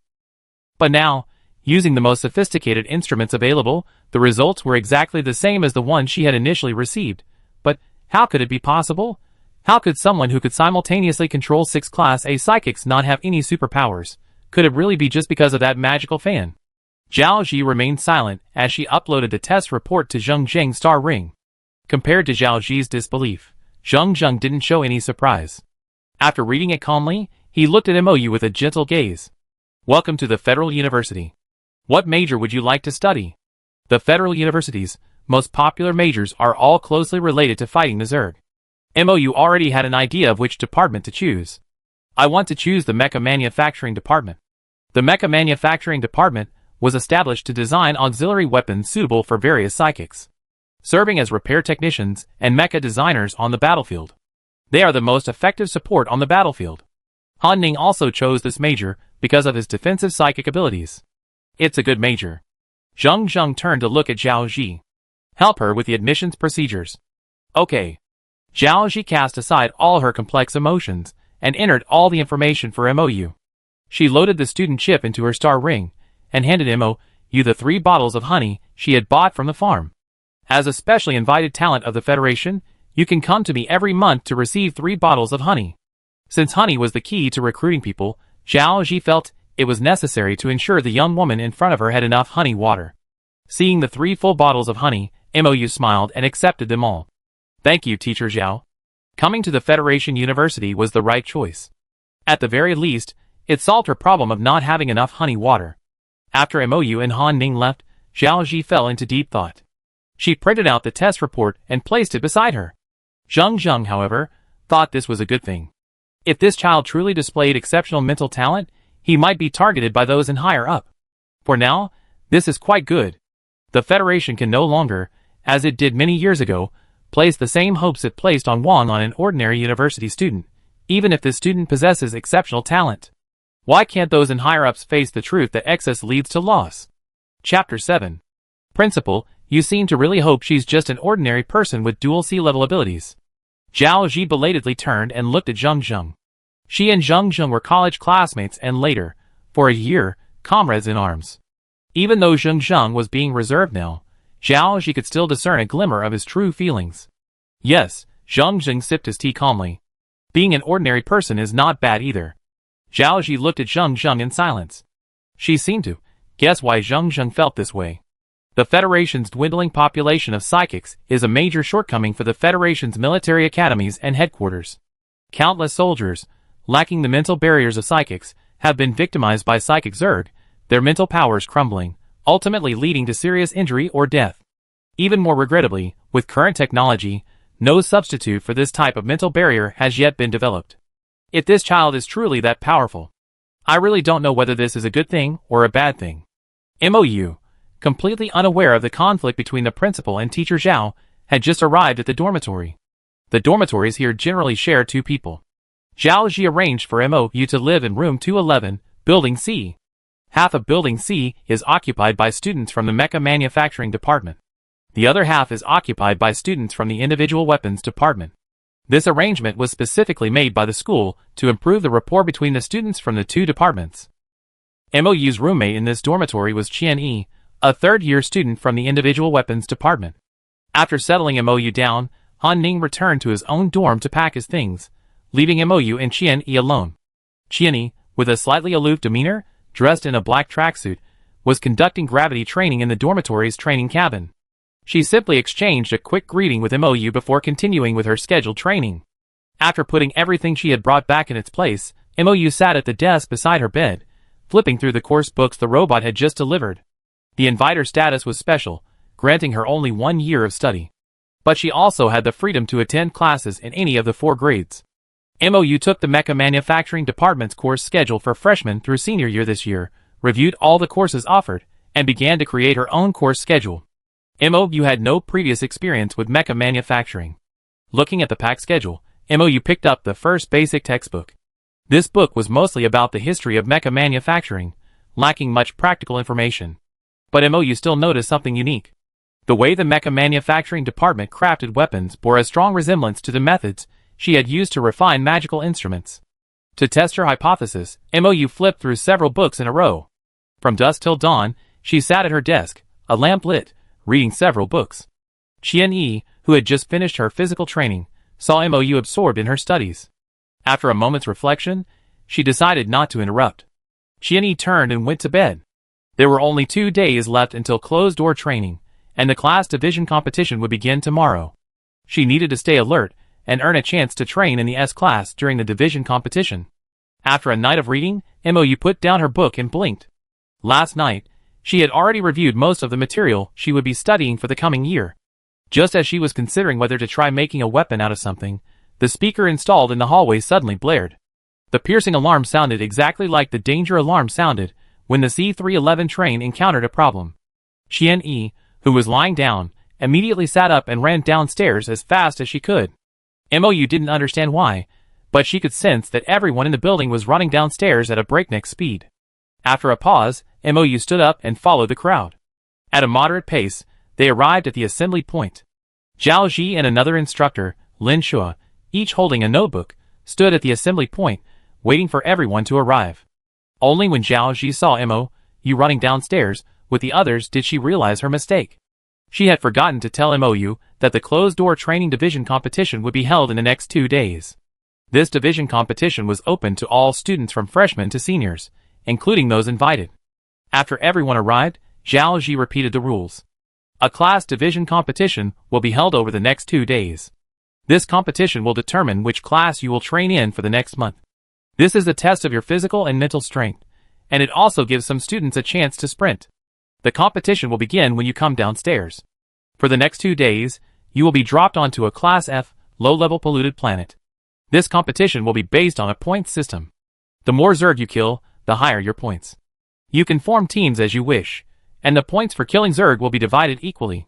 But now, using the most sophisticated instruments available, the results were exactly the same as the ones she had initially received. But how could it be possible? How could someone who could simultaneously control 6 Class A psychics not have any superpowers? Could it really be just because of that magical fan? Zhao Ji remained silent as she uploaded the test report to Zheng Zheng's star ring. Compared to Zhao Ji's disbelief, Zheng Zheng didn't show any surprise. After reading it calmly, he looked at MOU with a gentle gaze. Welcome to the Federal University. What major would you like to study? The Federal University's most popular majors are all closely related to fighting the Zerg. MOU already had an idea of which department to choose. I want to choose the Mecha Manufacturing Department. The Mecha Manufacturing Department was established to design auxiliary weapons suitable for various psychics, serving as repair technicians and mecha designers on the battlefield. They are the most effective support on the battlefield. Han Ning also chose this major because of his defensive psychic abilities. It's a good major. Zheng Zheng turned to look at Zhao Ji. Help her with the admissions procedures. Okay. Zhao Ji cast aside all her complex emotions and entered all the information for MOU. She loaded the student chip into her star ring and handed MOU the 3 bottles of honey she had bought from the farm. As a specially invited talent of the Federation, you can come to me every month to receive 3 bottles of honey. Since honey was the key to recruiting people, Zhao Ji felt it was necessary to ensure the young woman in front of her had enough honey water. Seeing the 3 full bottles of honey, MOU smiled and accepted them all. Thank you, Teacher Zhao. Coming to the Federation University was the right choice. At the very least, it solved her problem of not having enough honey water. After MOU and Han Ning left, Zhao Ji fell into deep thought. She printed out the test report and placed it beside her. Zheng Zheng, however, thought this was a good thing. If this child truly displayed exceptional mental talent, he might be targeted by those in higher up. For now, this is quite good. The Federation can no longer, as it did many years ago, place the same hopes it placed on Wang on an ordinary university student, even if this student possesses exceptional talent. Why can't those in higher-ups face the truth that excess leads to loss? Chapter 7. Principal, you seem to really hope she's just an ordinary person with dual C-level abilities. Zhao Ji belatedly turned and looked at Zheng Zheng. She and Zheng Zheng were college classmates and later, for a year, comrades in arms. Even though Zheng Zheng was being reserved now, Zhao Ji could still discern a glimmer of his true feelings. Yes, Zheng Zheng sipped his tea calmly. Being an ordinary person is not bad either. Zhao Ji looked at Zheng Zheng in silence. She seemed to guess why Zheng Zheng felt this way. The Federation's dwindling population of psychics is a major shortcoming for the Federation's military academies and headquarters. Countless soldiers, lacking the mental barriers of psychics, have been victimized by psychic Zerg, their mental powers crumbling, ultimately leading to serious injury or death. Even more regrettably, with current technology, no substitute for this type of mental barrier has yet been developed. If this child is truly that powerful, I really don't know whether this is a good thing or a bad thing. MOU, completely unaware of the conflict between the principal and teacher Zhao, had just arrived at the dormitory. The dormitories here generally share two people. Zhao Ji arranged for MOU to live in room 211, Building C. Half of Building C is occupied by students from the Mecha Manufacturing Department. The other half is occupied by students from the Individual Weapons Department. This arrangement was specifically made by the school to improve the rapport between the students from the two departments. MOU's roommate in this dormitory was Qian Yi, a third-year student from the Individual Weapons Department. After settling MOU down, Han Ning returned to his own dorm to pack his things, leaving MOU and Qian Yi alone. Qian Yi, with a slightly aloof demeanor, dressed in a black tracksuit, was conducting gravity training in the dormitory's training cabin. She simply exchanged a quick greeting with MOU before continuing with her scheduled training. After putting everything she had brought back in its place, MOU sat at the desk beside her bed, flipping through the course books the robot had just delivered. The inviter status was special, granting her only 1 year of study. But she also had the freedom to attend classes in any of the 4 grades. MOU took the Mecha Manufacturing Department's course schedule for freshman through senior year this year, reviewed all the courses offered, and began to create her own course schedule. MOU had no previous experience with mecha manufacturing. Looking at the pack schedule, MOU picked up the first basic textbook. This book was mostly about the history of mecha manufacturing, lacking much practical information. But MOU still noticed something unique. The way the Mecha Manufacturing Department crafted weapons bore a strong resemblance to the methods she had used to refine magical instruments. To test her hypothesis, MOU flipped through several books in a row. From dusk till dawn, she sat at her desk, a lamp lit, reading several books. Qian Yi, who had just finished her physical training, saw MOU absorbed in her studies. After a moment's reflection, she decided not to interrupt. Qian Yi turned and went to bed. There were only 2 days left until closed-door training, and the class division competition would begin tomorrow. She needed to stay alert and earn a chance to train in the S-class during the division competition. After a night of reading, MOU put down her book and blinked. Last night, she had already reviewed most of the material she would be studying for the coming year. Just as she was considering whether to try making a weapon out of something, the speaker installed in the hallway suddenly blared. The piercing alarm sounded exactly like the danger alarm sounded when the C-311 train encountered a problem. Qian Yi, who was lying down, immediately sat up and ran downstairs as fast as she could. MOU didn't understand why, but she could sense that everyone in the building was running downstairs at a breakneck speed. After a pause, MOU stood up and followed the crowd. At a moderate pace, they arrived at the assembly point. Zhao Ji and another instructor, Lin Shua, each holding a notebook, stood at the assembly point, waiting for everyone to arrive. Only when Zhao Ji saw MOU running downstairs with the others did she realize her mistake. She had forgotten to tell MOU that the closed-door training division competition would be held in the next 2 days. This division competition was open to all students from freshmen to seniors, including those invited. After everyone arrived, Zhao Ji repeated the rules. A class division competition will be held over the next 2 days. This competition will determine which class you will train in for the next month. This is a test of your physical and mental strength, and it also gives some students a chance to sprint. The competition will begin when you come downstairs. For the next 2 days, you will be dropped onto a Class F, low-level polluted planet. This competition will be based on a points system. The more Zerg you kill, the higher your points. You can form teams as you wish, and the points for killing Zerg will be divided equally.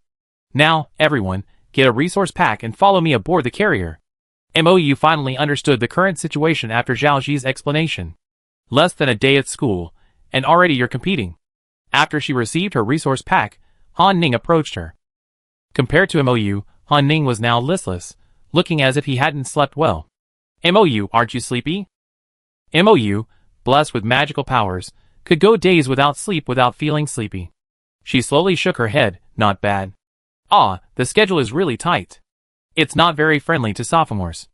Now, everyone, get a resource pack and follow me aboard the carrier. MOU finally understood the current situation after Zhao Zi's explanation. Less than a day at school, and already you're competing. After she received her resource pack, Han Ning approached her. Compared to MOU, Han Ning was now listless, looking as if he hadn't slept well. MOU, aren't you sleepy? MOU, blessed with magical powers, could go days without sleep without feeling sleepy. She slowly shook her head, not bad. Ah, the schedule is really tight. It's not very friendly to sophomores.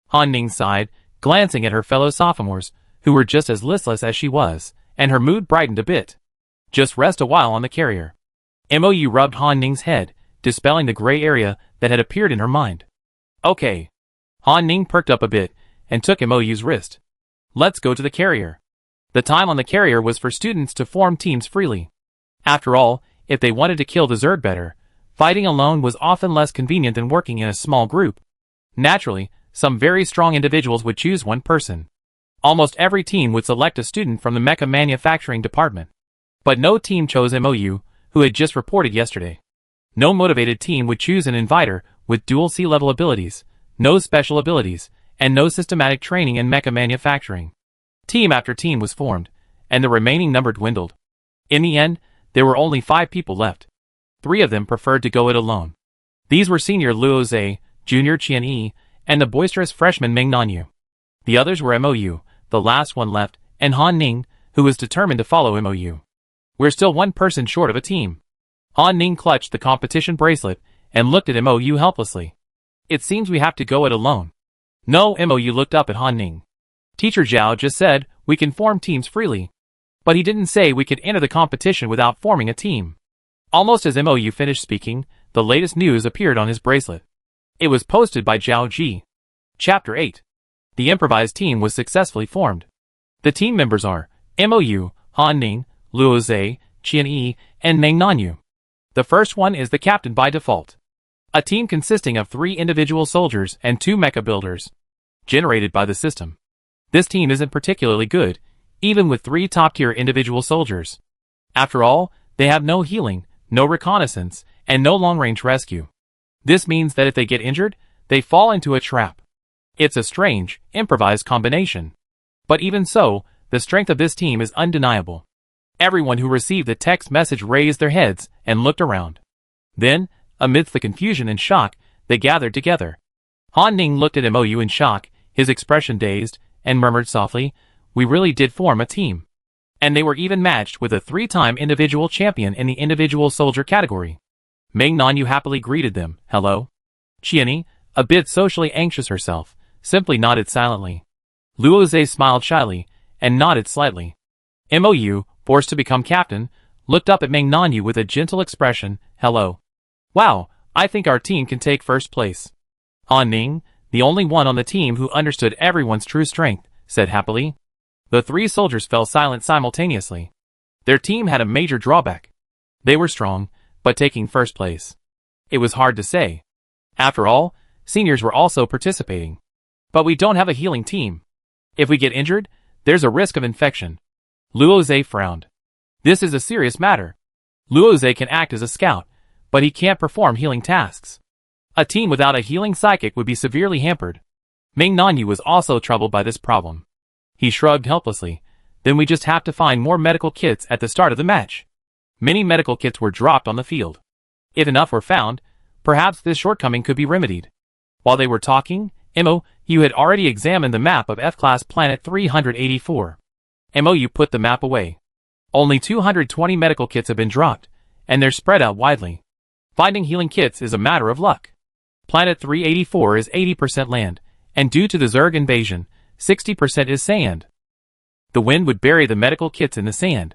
Han Ning sighed, glancing at her fellow sophomores, who were just as listless as she was, and her mood brightened a bit. Just rest a while on the carrier. MOU rubbed Han Ning's head, dispelling the gray area that had appeared in her mind. Okay. Han Ning perked up a bit, and took MOU's wrist. Let's go to the carrier. The time on the carrier was for students to form teams freely. After all, if they wanted to kill the Zerg better, fighting alone was often less convenient than working in a small group. Naturally, some very strong individuals would choose one person. Almost every team would select a student from the mecha manufacturing department. But no team chose MOU, who had just reported yesterday. No motivated team would choose an inviter with dual C-level abilities, no special abilities, and no systematic training in mecha manufacturing. Team after team was formed, and the remaining number dwindled. In the end, there were only 5 people left. 3 of them preferred to go it alone. These were senior Luo Zhe, junior Qian Yi, and the boisterous freshman Ming Nanyu. The others were MOU, the last one left, and Han Ning, who was determined to follow MOU. We're still one person short of a team. Han Ning clutched the competition bracelet and looked at MOU helplessly. It seems we have to go it alone. No, MOU looked up at Han Ning. Teacher Zhao just said we can form teams freely. But he didn't say we could enter the competition without forming a team. Almost as MOU finished speaking, the latest news appeared on his bracelet. It was posted by Zhao Ji. Chapter 8. The improvised team was successfully formed. The team members are MOU, Han Ning, Luo Zhe, Qian Yi, and Ming Nanyu. The first one is the captain by default. A team consisting of 3 individual soldiers and 2 mecha builders. Generated by the system. This team isn't particularly good, even with 3 top-tier individual soldiers. After all, they have no healing, no reconnaissance, and no long-range rescue. This means that if they get injured, they fall into a trap. It's a strange, improvised combination. But even so, the strength of this team is undeniable. Everyone who received the text message raised their heads and looked around. Then, amidst the confusion and shock, they gathered together. Han Ning looked at MOU in shock, his expression dazed, and murmured softly, "We really did form a team." And they were even matched with a 3-time individual champion in the individual soldier category. Ming Nanyu happily greeted them, "Hello." Qianyi, a bit socially anxious herself, simply nodded silently. Luo Zhe smiled shyly, and nodded slightly. MOU, forced to become captain, looked up at Ming Nanyu with a gentle expression, "Hello." "Wow, I think our team can take first place." Han Ning, the only one on the team who understood everyone's true strength, said happily. The 3 soldiers fell silent simultaneously. Their team had a major drawback. They were strong, but taking first place. It was hard to say. After all, seniors were also participating. But we don't have a healing team. If we get injured, there's a risk of infection. Luo Zhe frowned. This is a serious matter. Luo Zhe can act as a scout, but he can't perform healing tasks. A team without a healing psychic would be severely hampered. Ming Nanyu was also troubled by this problem. He shrugged helplessly. Then we just have to find more medical kits at the start of the match. Many medical kits were dropped on the field. If enough were found, perhaps this shortcoming could be remedied. While they were talking, MOU had already examined the map of F-Class Planet 384. MOU put the map away. Only 220 medical kits have been dropped, and they're spread out widely. Finding healing kits is a matter of luck. Planet 384 is 80% land, and due to the Zerg invasion, 60% is sand. The wind would bury the medical kits in the sand.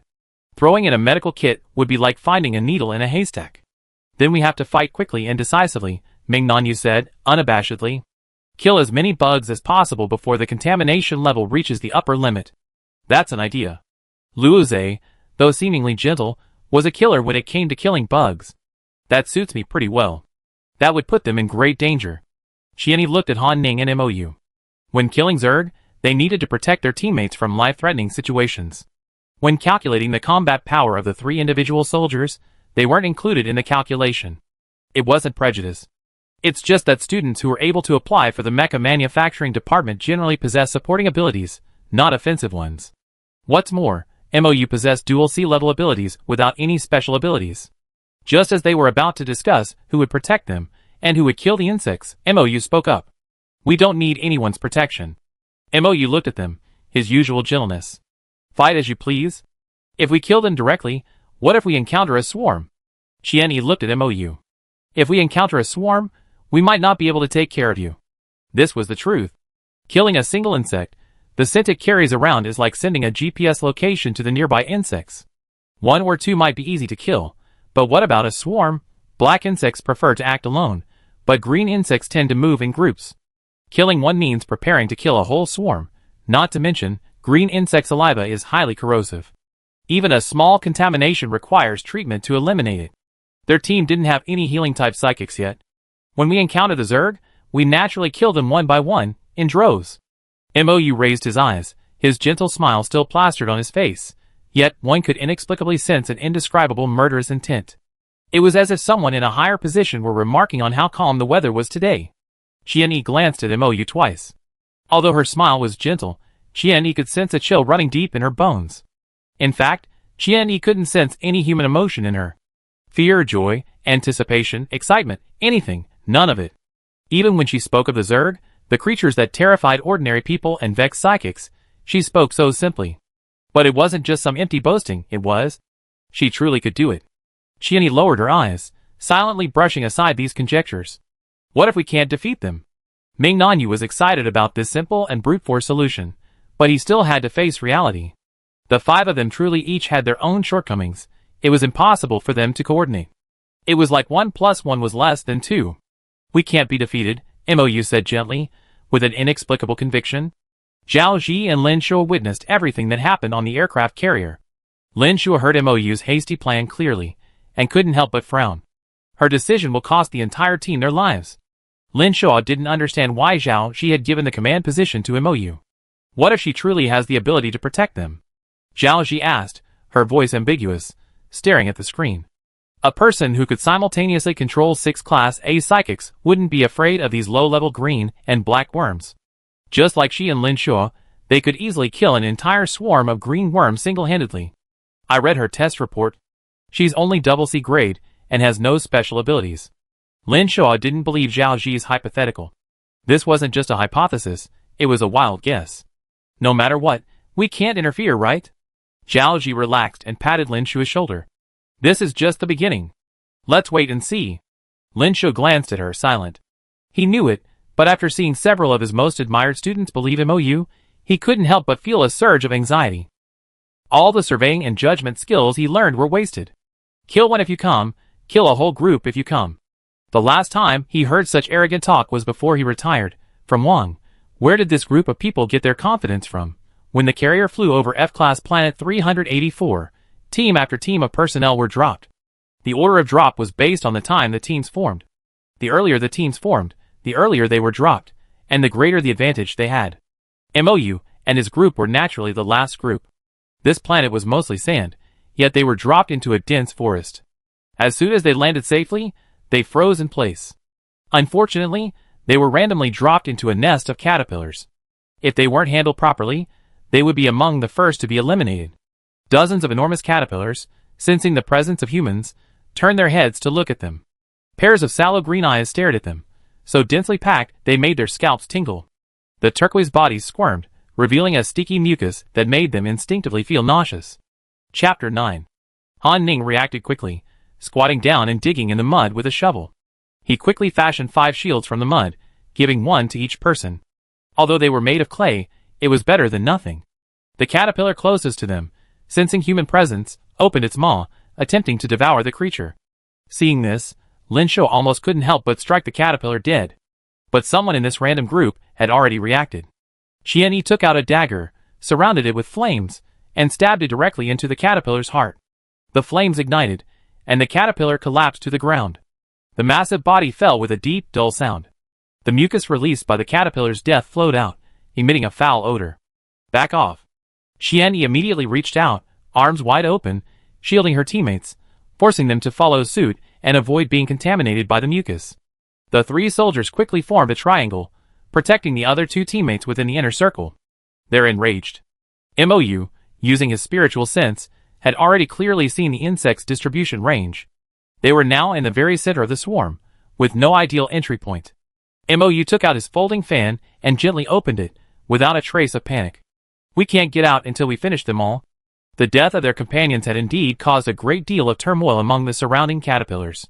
Throwing in a medical kit would be like finding a needle in a haystack. Then we have to fight quickly and decisively, Ming Nanyu said, unabashedly. Kill as many bugs as possible before the contamination level reaches the upper limit. That's an idea. Luo Zhe, though seemingly gentle, was a killer when it came to killing bugs. That suits me pretty well. That would put them in great danger. Qianni looked at Han Ning and Mou. When killing Zerg, they needed to protect their teammates from life-threatening situations. When calculating the combat power of the 3 individual soldiers, they weren't included in the calculation. It wasn't prejudice. It's just that students who were able to apply for the mecha manufacturing department generally possess supporting abilities, not offensive ones. What's more, Mou possessed dual C-level abilities without any special abilities. Just as they were about to discuss who would protect them, and who would kill the insects, Mou spoke up. We don't need anyone's protection. Mou looked at them, his usual gentleness. Fight as you please. If we kill them directly, what if we encounter a swarm? Qianni looked at Mou. If we encounter a swarm, we might not be able to take care of you. This was the truth. Killing a single insect, the scent it carries around is like sending a GPS location to the nearby insects. 1 or 2 might be easy to kill, but what about a swarm? Black insects prefer to act alone, but green insects tend to move in groups. Killing one means preparing to kill a whole swarm, not to mention, green insect saliva is highly corrosive. Even a small contamination requires treatment to eliminate it. Their team didn't have any healing-type psychics yet. When we encounter the Zerg, we naturally kill them one by one, in droves. Mou raised his eyes, his gentle smile still plastered on his face, yet one could inexplicably sense an indescribable murderous intent. It was as if someone in a higher position were remarking on how calm the weather was today. Qianni glanced at Mou twice. Although her smile was gentle, Qianni could sense a chill running deep in her bones. In fact, Qianni couldn't sense any human emotion in her. Fear, joy, anticipation, excitement, anything, none of it. Even when she spoke of the Zerg, the creatures that terrified ordinary people and vexed psychics, she spoke so simply. But it wasn't just some empty boasting, it was. She truly could do it. Qianni lowered her eyes, silently brushing aside these conjectures. What if we can't defeat them? Ming Nanyu was excited about this simple and brute force solution, but he still had to face reality. The 5 of them truly each had their own shortcomings. It was impossible for them to coordinate. It was like 1 + 1 was less than 2. We can't be defeated, Mou said gently, with an inexplicable conviction. Zhao Ji and Lin Shuo witnessed everything that happened on the aircraft carrier. Lin Shuo heard Mou's hasty plan clearly, and couldn't help but frown. Her decision will cost the entire team their lives. Lin Shuo didn't understand why Zhao Ji had given the command position to Mou. What if she truly has the ability to protect them? Zhao Ji asked, her voice ambiguous, staring at the screen. A person who could simultaneously control 6 Class A psychics wouldn't be afraid of these low-level green and black worms. Just like she and Lin Shuo, they could easily kill an entire swarm of green worms single-handedly. I read her test report. She's only double-C grade and has no special abilities. Lin Shuo didn't believe Zhao Ji's hypothetical. This wasn't just a hypothesis, it was a wild guess. No matter what, we can't interfere, right? Zhao Ji relaxed and patted Lin Shuo's shoulder. This is just the beginning. Let's wait and see. Lin Shuo glanced at her, silent. He knew it, but after seeing several of his most admired students believe in Mou, he couldn't help but feel a surge of anxiety. All the surveying and judgment skills he learned were wasted. Kill one if you come, kill a whole group if you come. The last time he heard such arrogant talk was before he retired, from Wang. Where did this group of people get their confidence from? When the carrier flew over F-class planet 384, team after team of personnel were dropped. The order of drop was based on the time the teams formed. The earlier the teams formed, the earlier they were dropped, and the greater the advantage they had. Mou and his group were naturally the last group. This planet was mostly sand, yet they were dropped into a dense forest. As soon as they landed safely, they froze in place. Unfortunately, they were randomly dropped into a nest of caterpillars. If they weren't handled properly, they would be among the first to be eliminated. Dozens of enormous caterpillars, sensing the presence of humans, turned their heads to look at them. Pairs of sallow green eyes stared at them, so densely packed they made their scalps tingle. The turquoise bodies squirmed, revealing a sticky mucus that made them instinctively feel nauseous. Chapter 9. Han Ning reacted quickly, squatting down and digging in the mud with a shovel. He quickly fashioned 5 shields from the mud, giving 1 to each person. Although they were made of clay, it was better than nothing. The caterpillar closest to them, sensing human presence, opened its maw, attempting to devour the creature. Seeing this, Lin Shuo almost couldn't help but strike the caterpillar dead. But someone in this random group had already reacted. Qianni took out a dagger, surrounded it with flames, and stabbed it directly into the caterpillar's heart. The flames ignited, and the caterpillar collapsed to the ground. The massive body fell with a deep, dull sound. The mucus released by the caterpillar's death flowed out, emitting a foul odor. Back off. Qian immediately reached out, arms wide open, shielding her teammates, forcing them to follow suit and avoid being contaminated by the mucus. The 3 soldiers quickly formed a triangle, protecting the other 2 teammates within the inner circle. They're enraged. Mou, using his spiritual sense, had already clearly seen the insect's distribution range. They were now in the very center of the swarm, with no ideal entry point. Mou took out his folding fan and gently opened it, without a trace of panic. We can't get out until we finish them all. The death of their companions had indeed caused a great deal of turmoil among the surrounding caterpillars.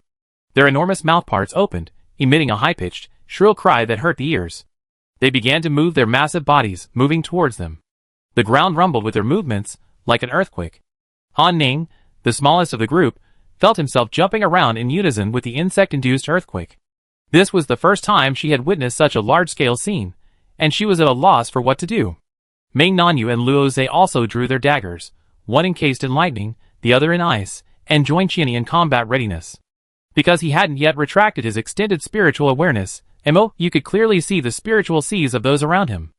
Their enormous mouthparts opened, emitting a high-pitched, shrill cry that hurt the ears. They began to move their massive bodies, moving towards them. The ground rumbled with their movements, like an earthquake. Han Ning, the smallest of the group, felt himself jumping around in unison with the insect-induced earthquake. This was the first time she had witnessed such a large-scale scene, and she was at a loss for what to do. Meng Nanyu and Luo Zhe also drew their daggers, one encased in lightning, the other in ice, and joined Qian in combat readiness. Because he hadn't yet retracted his extended spiritual awareness, you could clearly see the spiritual seas of those around him.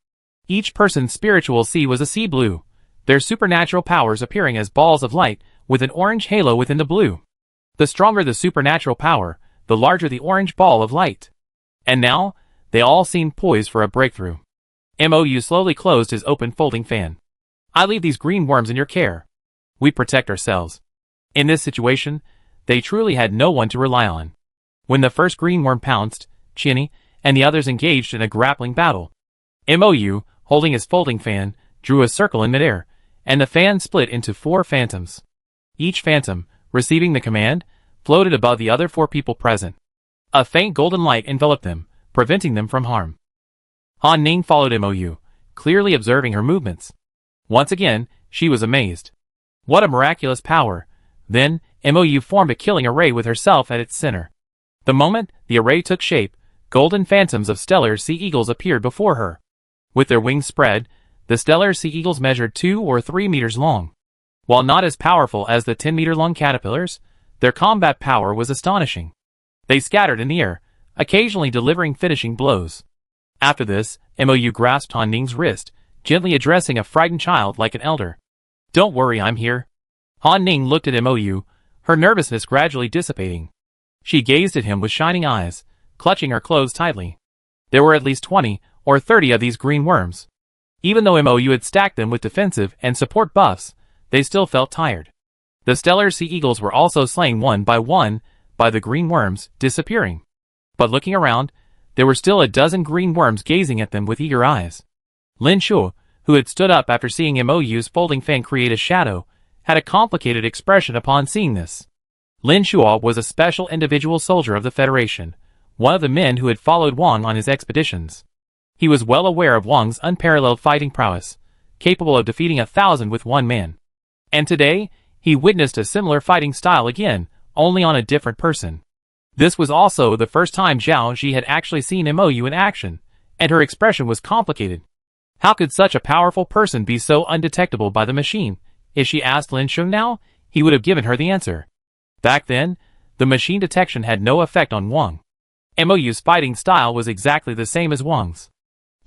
Each person's spiritual sea was a sea blue, their supernatural powers appearing as balls of light with an orange halo within the blue. The stronger the supernatural power, the larger the orange ball of light. And now, they all seemed poised for a breakthrough. Mou slowly closed his open folding fan. I leave these green worms in your care. We protect ourselves. In this situation, they truly had no one to rely on. When the first green worm pounced, Qian and the others engaged in a grappling battle. Mou, holding his folding fan, drew a circle in midair, and the fan split into 4 phantoms. Each phantom, receiving the command, floated above the other 4 people present. A faint golden light enveloped them, preventing them from harm. Han Ning followed Mou, clearly observing her movements. Once again, she was amazed. What a miraculous power! Then, Mou formed a killing array with herself at its center. The moment the array took shape, golden phantoms of stellar sea eagles appeared before her. With their wings spread, the stellar sea eagles measured 2 or 3 meters long. While not as powerful as the 10-meter-long caterpillars, their combat power was astonishing. They scattered in the air, occasionally delivering finishing blows. After this, Mou grasped Han Ning's wrist, gently addressing a frightened child like an elder. Don't worry, I'm here. Han Ning looked at Mou, her nervousness gradually dissipating. She gazed at him with shining eyes, clutching her clothes tightly. There were at least 20 or 30 of these green worms. Even though Mou had stacked them with defensive and support buffs, they still felt tired. The stellar sea eagles were also slain one by the green worms, disappearing. But looking around, there were still a dozen green worms gazing at them with eager eyes. Lin Shuo, who had stood up after seeing Mou's folding fan create a shadow, had a complicated expression upon seeing this. Lin Shuo was a special individual soldier of the Federation, one of the men who had followed Wang on his expeditions. He was well aware of Wang's unparalleled fighting prowess, capable of defeating 1,000 with one man. And today, he witnessed a similar fighting style again, only on a different person. This was also the first time Zhao Ji had actually seen Mou in action, and her expression was complicated. How could such a powerful person be so undetectable by the machine? If she asked Lin Sheng now, he would have given her the answer. Back then, the machine detection had no effect on Wang. Mou's fighting style was exactly the same as Wang's.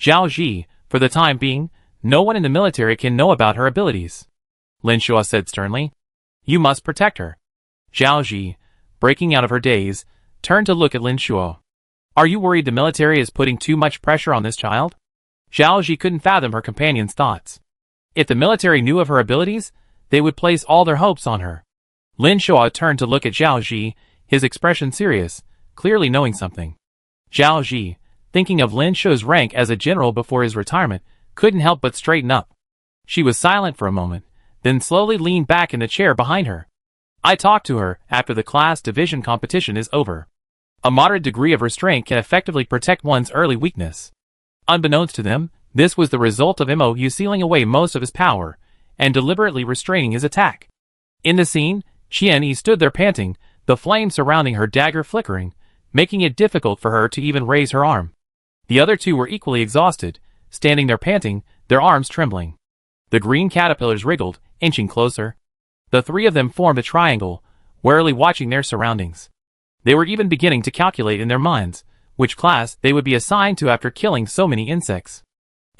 Zhao Ji, for the time being, no one in the military can know about her abilities. Lin Shuo said sternly. You must protect her. Zhao Ji, breaking out of her daze, turned to look at Lin Shuo. Are you worried the military is putting too much pressure on this child? Zhao Ji couldn't fathom her companion's thoughts. If the military knew of her abilities, they would place all their hopes on her. Lin Shuo turned to look at Zhao Ji, his expression serious, clearly knowing something. Zhao Ji, thinking of Lin Shuo's rank as a general before his retirement, couldn't help but straighten up. She was silent for a moment, then slowly leaned back in the chair behind her. I talked to her after the class division competition is over. A moderate degree of restraint can effectively protect one's early weakness. Unbeknownst to them, this was the result of Mou sealing away most of his power, and deliberately restraining his attack. In the scene, Qian stood there panting, the flame surrounding her dagger flickering, making it difficult for her to even raise her arm. The other 2 were equally exhausted, standing there panting, their arms trembling. The green caterpillars wriggled, inching closer. The 3 of them formed a triangle, warily watching their surroundings. They were even beginning to calculate in their minds which class they would be assigned to after killing so many insects.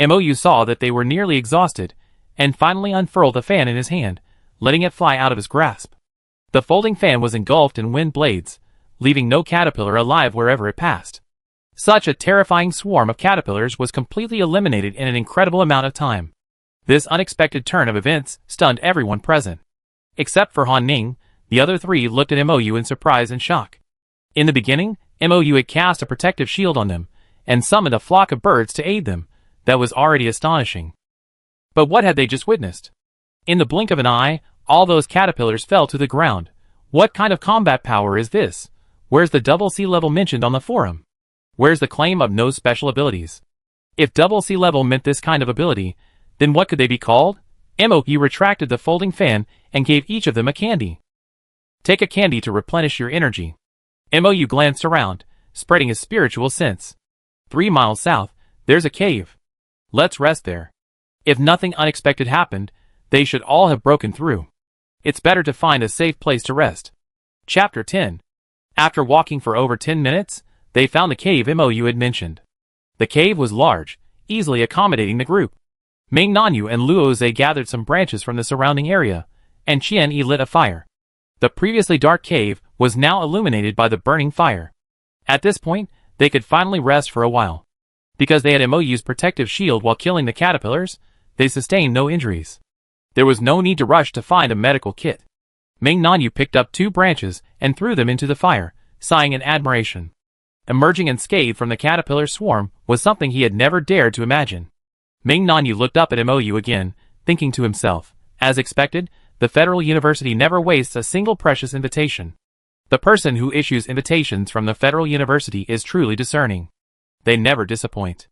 Mou saw that they were nearly exhausted, and finally unfurled the fan in his hand, letting it fly out of his grasp. The folding fan was engulfed in wind blades, leaving no caterpillar alive wherever it passed. Such a terrifying swarm of caterpillars was completely eliminated in an incredible amount of time. This unexpected turn of events stunned everyone present. Except for Han Ning, the other three looked at Mou in surprise and shock. In the beginning, Mou had cast a protective shield on them, and summoned a flock of birds to aid them. That was already astonishing. But what had they just witnessed? In the blink of an eye, all those caterpillars fell to the ground. What kind of combat power is this? Where's the double C level mentioned on the forum? Where's the claim of no special abilities? If double C level meant this kind of ability, then what could they be called? Mou retracted the folding fan and gave each of them a candy. Take a candy to replenish your energy. Mou glanced around, spreading his spiritual sense. 3 miles south, there's a cave. Let's rest there. If nothing unexpected happened, they should all have broken through. It's better to find a safe place to rest. Chapter 10. After walking for over 10 minutes, they found the cave Mou had mentioned. The cave was large, easily accommodating the group. Ming Nanyu and Luo Zhe gathered some branches from the surrounding area, and Qian Yi lit a fire. The previously dark cave was now illuminated by the burning fire. At this point, they could finally rest for a while. Because they had Mou's protective shield while killing the caterpillars, they sustained no injuries. There was no need to rush to find a medical kit. Ming Nanyu picked up 2 branches and threw them into the fire, sighing in admiration. Emerging unscathed from the caterpillar swarm was something he had never dared to imagine. Ming Nanyu looked up at Mou again, thinking to himself, as expected, the Federal University never wastes a single precious invitation. The person who issues invitations from the Federal University is truly discerning. They never disappoint.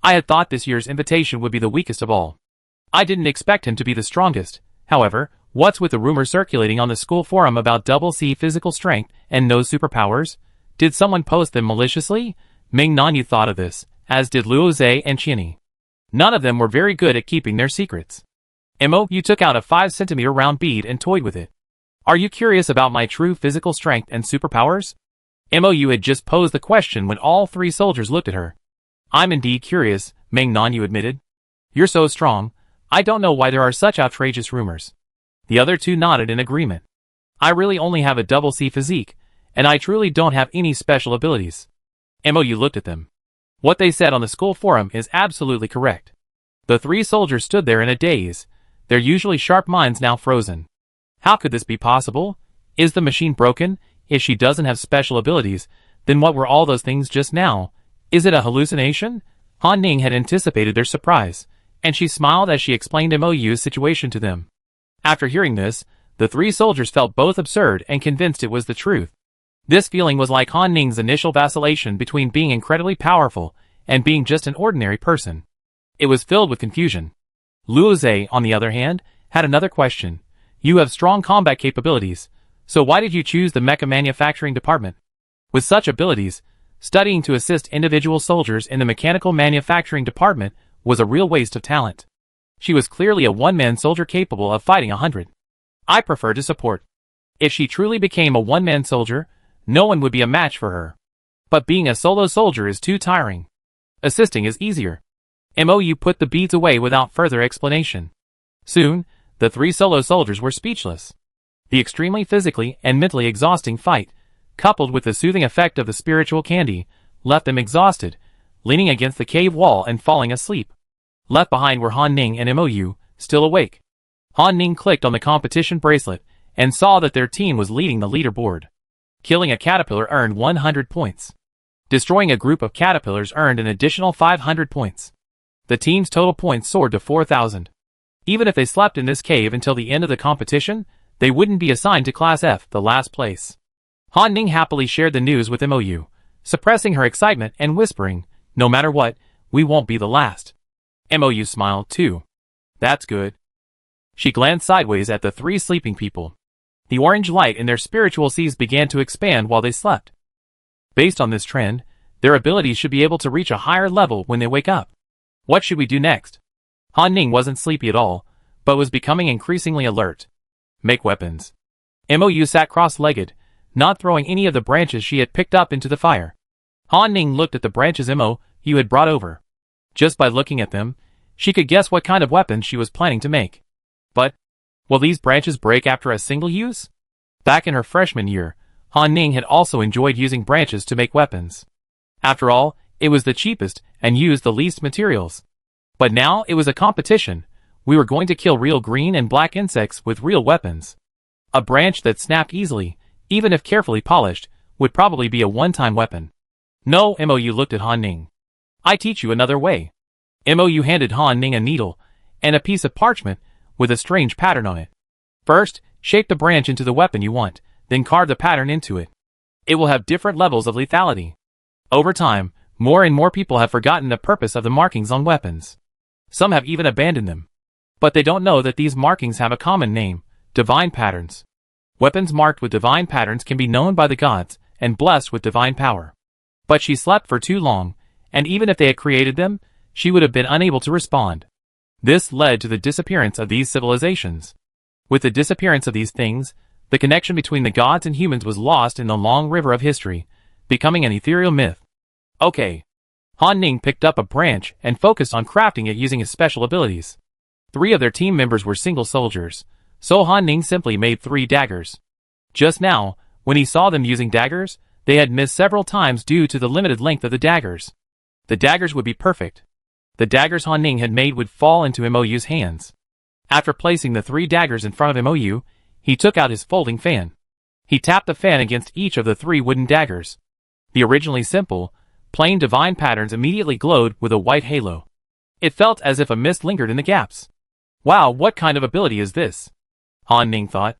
I had thought this year's invitation would be the weakest of all. I didn't expect him to be the strongest. However, what's with the rumor circulating on the school forum about double C physical strength and no superpowers? Did someone post them maliciously? Ming Nanyu thought of this, as did Luo Zhe and Qian Yi. None of them were very good at keeping their secrets. Mou took out a 5-centimeter round bead and toyed with it. Are you curious about my true physical strength and superpowers? Mou had just posed the question when all 3 soldiers looked at her. I'm indeed curious, Ming Nanyu admitted. You're so strong, I don't know why there are such outrageous rumors. The other 2 nodded in agreement. I really only have a double C physique, and I truly don't have any special abilities. Mou looked at them. What they said on the school forum is absolutely correct. The 3 soldiers stood there in a daze, their usually sharp minds now frozen. How could this be possible? Is the machine broken? If she doesn't have special abilities, then what were all those things just now? Is it a hallucination? Han Ning had anticipated their surprise, and she smiled as she explained Mou's situation to them. After hearing this, the 3 soldiers felt both absurd and convinced it was the truth. This feeling was like Han Ning's initial vacillation between being incredibly powerful and being just an ordinary person. It was filled with confusion. Luo Zhe, on the other hand, had another question. You have strong combat capabilities, so why did you choose the mecha manufacturing department? With such abilities, studying to assist individual soldiers in the mechanical manufacturing department was a real waste of talent. She was clearly a one-man soldier capable of fighting 100. I prefer to support. If she truly became a one-man soldier, no one would be a match for her. But being a solo soldier is too tiring. Assisting is easier. Mou put the beads away without further explanation. Soon, the 3 solo soldiers were speechless. The extremely physically and mentally exhausting fight, coupled with the soothing effect of the spiritual candy, left them exhausted, leaning against the cave wall and falling asleep. Left behind were Han Ning and Mou, still awake. Han Ning clicked on the competition bracelet and saw that their team was leading the leaderboard. Killing a caterpillar earned 100 points. Destroying a group of caterpillars earned an additional 500 points. The team's total points soared to 4,000. Even if they slept in this cave until the end of the competition, they wouldn't be assigned to Class F, the last place. Han Ning happily shared the news with Mou, suppressing her excitement and whispering, no matter what, we won't be the last. Mou smiled too. That's good. She glanced sideways at the 3 sleeping people. The orange light in their spiritual seas began to expand while they slept. Based on this trend, their abilities should be able to reach a higher level when they wake up. What should we do next? Han Ning wasn't sleepy at all, but was becoming increasingly alert. Make weapons. Mou sat cross-legged, not throwing any of the branches she had picked up into the fire. Han Ning looked at the branches Mou had brought over. Just by looking at them, she could guess what kind of weapons she was planning to make. But, will these branches break after a single use? Back in her freshman year, Han Ning had also enjoyed using branches to make weapons. After all, it was the cheapest and used the least materials. But now it was a competition. We were going to kill real green and black insects with real weapons. A branch that snapped easily, even if carefully polished, would probably be a one-time weapon. No, Mou looked at Han Ning. I teach you another way. Mou handed Han Ning a needle and a piece of parchment with a strange pattern on it. First, shape the branch into the weapon you want, then carve the pattern into it. It will have different levels of lethality. Over time, more and more people have forgotten the purpose of the markings on weapons. Some have even abandoned them. But they don't know that these markings have a common name: divine patterns. Weapons marked with divine patterns can be known by the gods and blessed with divine power. But she slept for too long, and even if they had created them, she would have been unable to respond. This led to the disappearance of these civilizations. With the disappearance of these things, the connection between the gods and humans was lost in the long river of history, becoming an ethereal myth. Okay. Han Ning picked up a branch and focused on crafting it using his special abilities. 3 of their team members were single soldiers, so Han Ning simply made 3 daggers. Just now, when he saw them using daggers, they had missed several times due to the limited length of the daggers. The daggers would be perfect. The daggers Han Ning had made would fall into Mou's hands. After placing the 3 daggers in front of Mou, he took out his folding fan. He tapped the fan against each of the 3 wooden daggers. The originally simple, plain divine patterns immediately glowed with a white halo. It felt as if a mist lingered in the gaps. Wow, what kind of ability is this? Han Ning thought.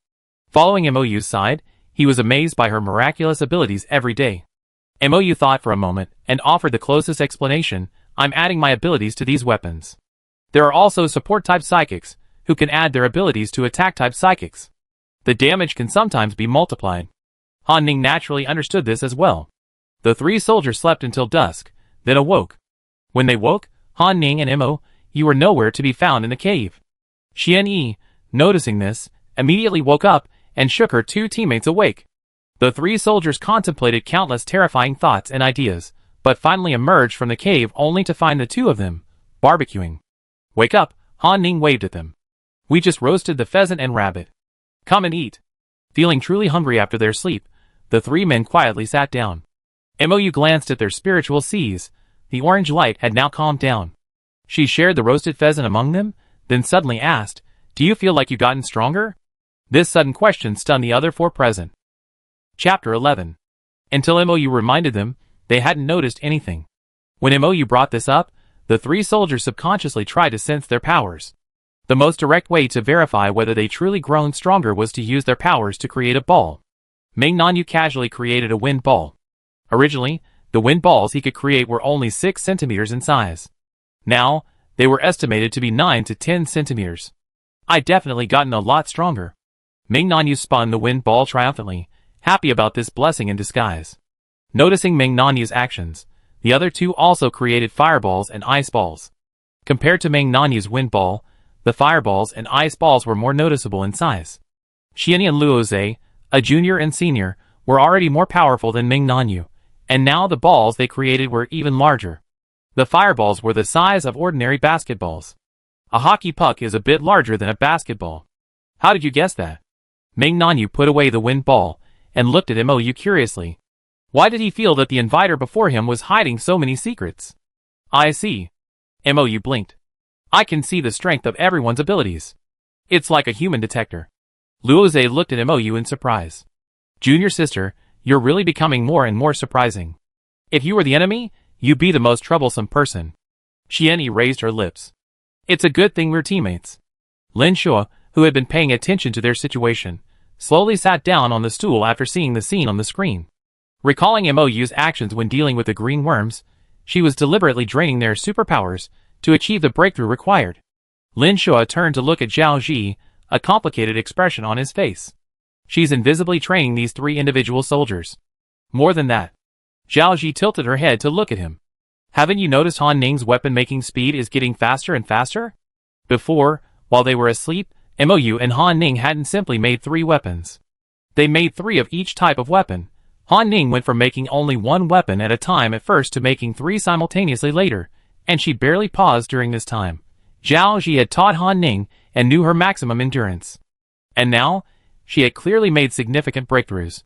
Following Mou's side, he was amazed by her miraculous abilities every day. Mou thought for a moment and offered the closest explanation: I'm adding my abilities to these weapons. There are also support-type psychics, who can add their abilities to attack-type psychics. The damage can sometimes be multiplied. Han Ning naturally understood this as well. The 3 soldiers slept until dusk, then awoke. When they woke, Han Ning and Mou were nowhere to be found in the cave. Xian, noticing this, immediately woke up and shook her 2 teammates awake. The 3 soldiers contemplated countless terrifying thoughts and ideas, but finally emerged from the cave only to find the 2 of them barbecuing. Wake up, Han Ning waved at them. We just roasted the pheasant and rabbit. Come and eat. Feeling truly hungry after their sleep, the 3 men quietly sat down. Mou glanced at their spiritual seas. The orange light had now calmed down. She shared the roasted pheasant among them, then suddenly asked, Do you feel like you've gotten stronger? This sudden question stunned the other 4 present. Chapter 11. Until Mou reminded them, they hadn't noticed anything. When Mou brought this up, the 3 soldiers subconsciously tried to sense their powers. The most direct way to verify whether they truly grown stronger was to use their powers to create a ball. Ming Nanyu casually created a wind ball. Originally, the wind balls he could create were only 6 centimeters in size. Now, they were estimated to be 9 to 10 centimeters. I'd definitely gotten a lot stronger. Ming Nanyu spun the wind ball triumphantly, happy about this blessing in disguise. Noticing Ming Nanyu's actions, the other 2 also created fireballs and ice balls. Compared to Ming Nanyu's wind ball, the fireballs and ice balls were more noticeable in size. Xian and Luoze, a junior and senior, were already more powerful than Ming Nanyu, and now the balls they created were even larger. The fireballs were the size of ordinary basketballs. A hockey puck is a bit larger than a basketball. How did you guess that? Ming Nanyu put away the wind ball and looked at Mou curiously. Why did he feel that the inviter before him was hiding so many secrets? I see. Mou blinked. I can see the strength of everyone's abilities. It's like a human detector. Luoze looked at Mou in surprise. Junior sister, you're really becoming more and more surprising. If you were the enemy, you'd be the most troublesome person. Xian raised her lips. It's a good thing we're teammates. Lin Shua, who had been paying attention to their situation, slowly sat down on the stool after seeing the scene on the screen. Recalling Mou's actions when dealing with the green worms, she was deliberately draining their superpowers to achieve the breakthrough required. Lin Shua turned to look at Zhao Ji, a complicated expression on his face. She's invisibly training these 3 individual soldiers. More than that. Zhao Ji tilted her head to look at him. Haven't you noticed Han Ning's weapon-making speed is getting faster and faster? Before, while they were asleep, Mou and Han Ning hadn't simply made 3 weapons. They made 3 of each type of weapon. Han Ning went from making only 1 weapon at a time at first to making 3 simultaneously later, and she barely paused during this time. Zhao Ji had taught Han Ning and knew her maximum endurance. And now, she had clearly made significant breakthroughs.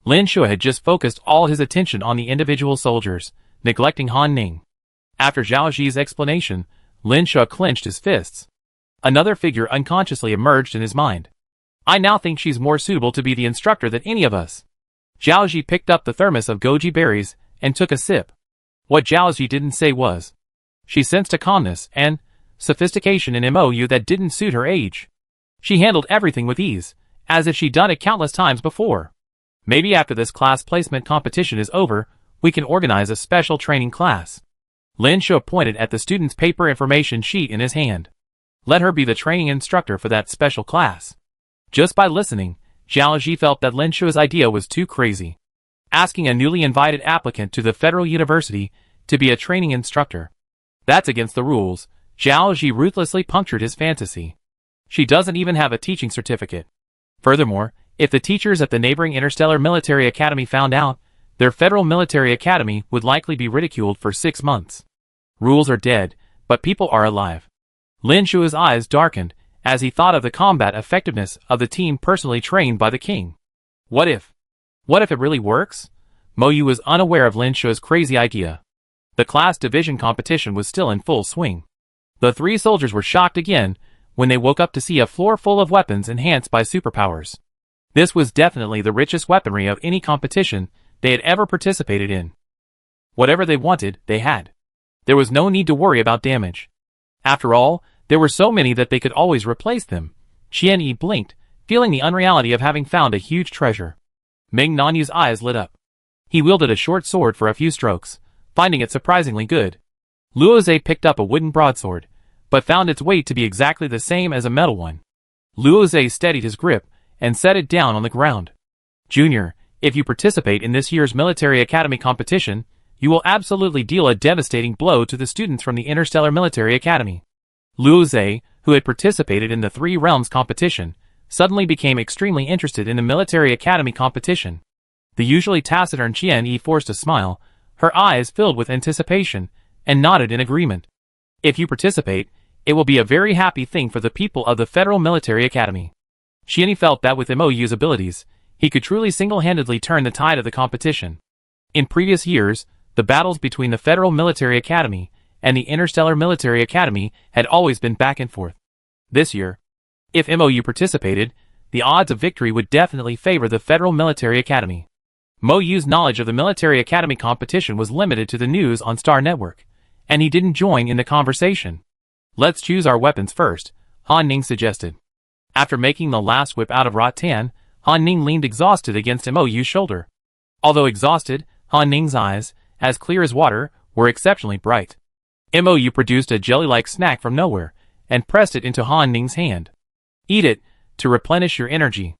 Lin Shuo had just focused all his attention on the individual soldiers, neglecting Han Ning. After Zhao Ji's explanation, Lin Shuo clenched his fists. Another figure unconsciously emerged in his mind. I now think she's more suitable to be the instructor than any of us. Zhao Ji picked up the thermos of goji berries and took a sip. What Zhao Ji didn't say was, she sensed a calmness and sophistication in MOU that didn't suit her age. She handled everything with ease, as if she'd done it countless times before. Maybe after this class placement competition is over, we can organize a special training class. Lin Shuo pointed at the student's paper information sheet in his hand. Let her be the training instructor for that special class. Just by listening, Zhao Ji felt that Lin Shuo's idea was too crazy. Asking a newly invited applicant to the Federal University to be a training instructor. That's against the rules. Zhao Ji ruthlessly punctured his fantasy. She doesn't even have a teaching certificate. Furthermore, if the teachers at the neighboring Interstellar Military Academy found out, their Federal Military Academy would likely be ridiculed for 6 months. Rules are dead, but people are alive. Lin Shuo's eyes darkened as he thought of the combat effectiveness of the team personally trained by the king. What if it really works? Mo Yu was unaware of Lin Shuo's crazy idea. The class division competition was still in full swing. The 3 soldiers were shocked again when they woke up to see a floor full of weapons enhanced by superpowers. This was definitely the richest weaponry of any competition they had ever participated in. Whatever they wanted, they had. There was no need to worry about damage. After all, there were so many that they could always replace them. Qian Yi blinked, feeling the unreality of having found a huge treasure. Ming Nanyu's eyes lit up. He wielded a short sword for a few strokes, finding it surprisingly good. Luo Zhe picked up a wooden broadsword, but found its weight to be exactly the same as a metal one. Luo Zhe steadied his grip and set it down on the ground. Junior, if you participate in this year's Military Academy competition, you will absolutely deal a devastating blow to the students from the Interstellar Military Academy. Luo Zhe, who had participated in the 3 Realms competition, suddenly became extremely interested in the Military Academy competition. The usually taciturn Qian Yi forced a smile, her eyes filled with anticipation, and nodded in agreement. If you participate, it will be a very happy thing for the people of the Federal Military Academy. Qian Yi felt that with MOU's abilities, he could truly single-handedly turn the tide of the competition. In previous years, the battles between the Federal Military Academy and the Interstellar Military Academy had always been back and forth. This year, if MOU participated, the odds of victory would definitely favor the Federal Military Academy. Mo Yu's knowledge of the Military Academy competition was limited to the news on Star Network, and he didn't join in the conversation. Let's choose our weapons first, Han Ning suggested. After making the last whip out of rattan, Han Ning leaned exhausted against Mo Yu's shoulder. Although exhausted, Han Ning's eyes, as clear as water, were exceptionally bright. Mo Yu produced a jelly-like snack from nowhere, and pressed it into Han Ning's hand. Eat it, to replenish your energy.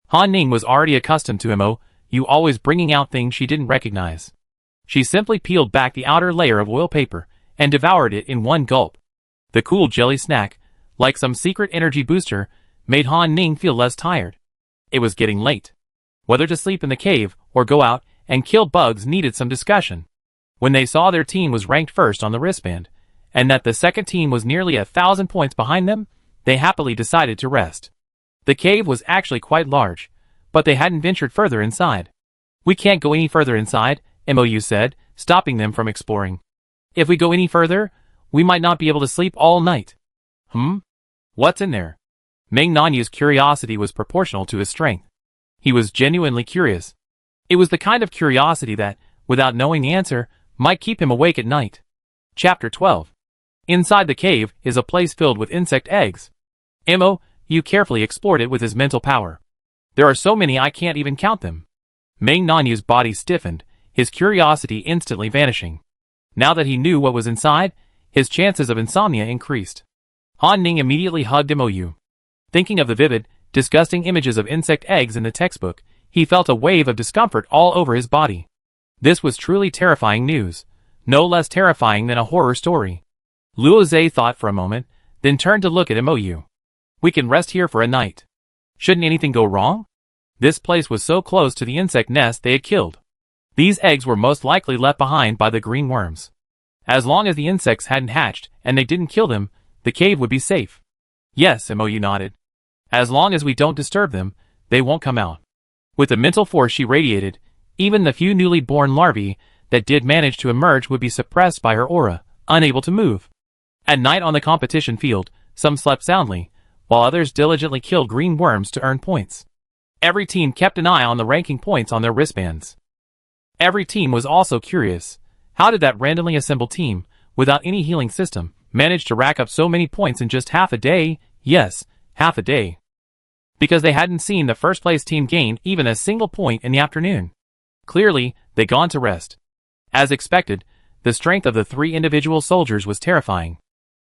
Han Ning was already accustomed to Mo Yu always bringing out things she didn't recognize. She simply peeled back the outer layer of oil paper, and devoured it in one gulp. The cool jelly snack, like some secret energy booster, made Han Ning feel less tired. It was getting late. Whether to sleep in the cave, or go out and kill bugs needed some discussion. When they saw their team was ranked first on the wristband, and that the second team was nearly 1,000 points behind them, they happily decided to rest. The cave was actually quite large, but they hadn't ventured further inside. We can't go any further inside, MOU said, stopping them from exploring. If we go any further, we might not be able to sleep all night. What's in there? Ming Nanyu's curiosity was proportional to his strength. He was genuinely curious. It was the kind of curiosity that, without knowing the answer, might keep him awake at night. Chapter 12. Inside the cave is a place filled with insect eggs. MOU carefully explored it with his mental power. There are so many I can't even count them. Ming Nanyu's body stiffened, his curiosity instantly vanishing. Now that he knew what was inside, his chances of insomnia increased. Han Ning immediately hugged MOU. Thinking of the vivid, disgusting images of insect eggs in the textbook, he felt a wave of discomfort all over his body. This was truly terrifying news, no less terrifying than a horror story. Luo Zhe thought for a moment, then turned to look at MOU. We can rest here for a night. Shouldn't anything go wrong? This place was so close to the insect nest they had killed. These eggs were most likely left behind by the green worms. As long as the insects hadn't hatched and they didn't kill them, the cave would be safe. Yes, MOU nodded. As long as we don't disturb them, they won't come out. With the mental force she radiated, even the few newly born larvae that did manage to emerge would be suppressed by her aura, unable to move. At night on the competition field, some slept soundly, while others diligently killed green worms to earn points. Every team kept an eye on the ranking points on their wristbands. Every team was also curious. How did that randomly assembled team, without any healing system, manage to rack up so many points in just half a day? Yes, half a day. Because they hadn't seen the first place team gain even a single point in the afternoon. Clearly, they'd gone to rest. As expected, the strength of the 3 individual soldiers was terrifying.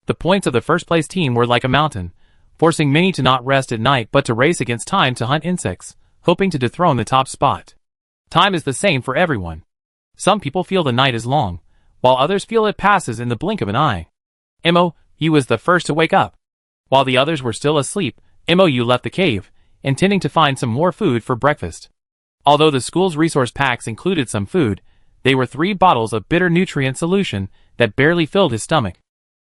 The points of the first place team were like a mountain, forcing many to not rest at night but to race against time to hunt insects, hoping to dethrone the top spot. Time is the same for everyone. Some people feel the night is long, while others feel it passes in the blink of an eye. MOU was the first to wake up. While the others were still asleep, MOU left the cave, intending to find some more food for breakfast. Although the school's resource packs included some food, they were 3 bottles of bitter nutrient solution that barely filled his stomach.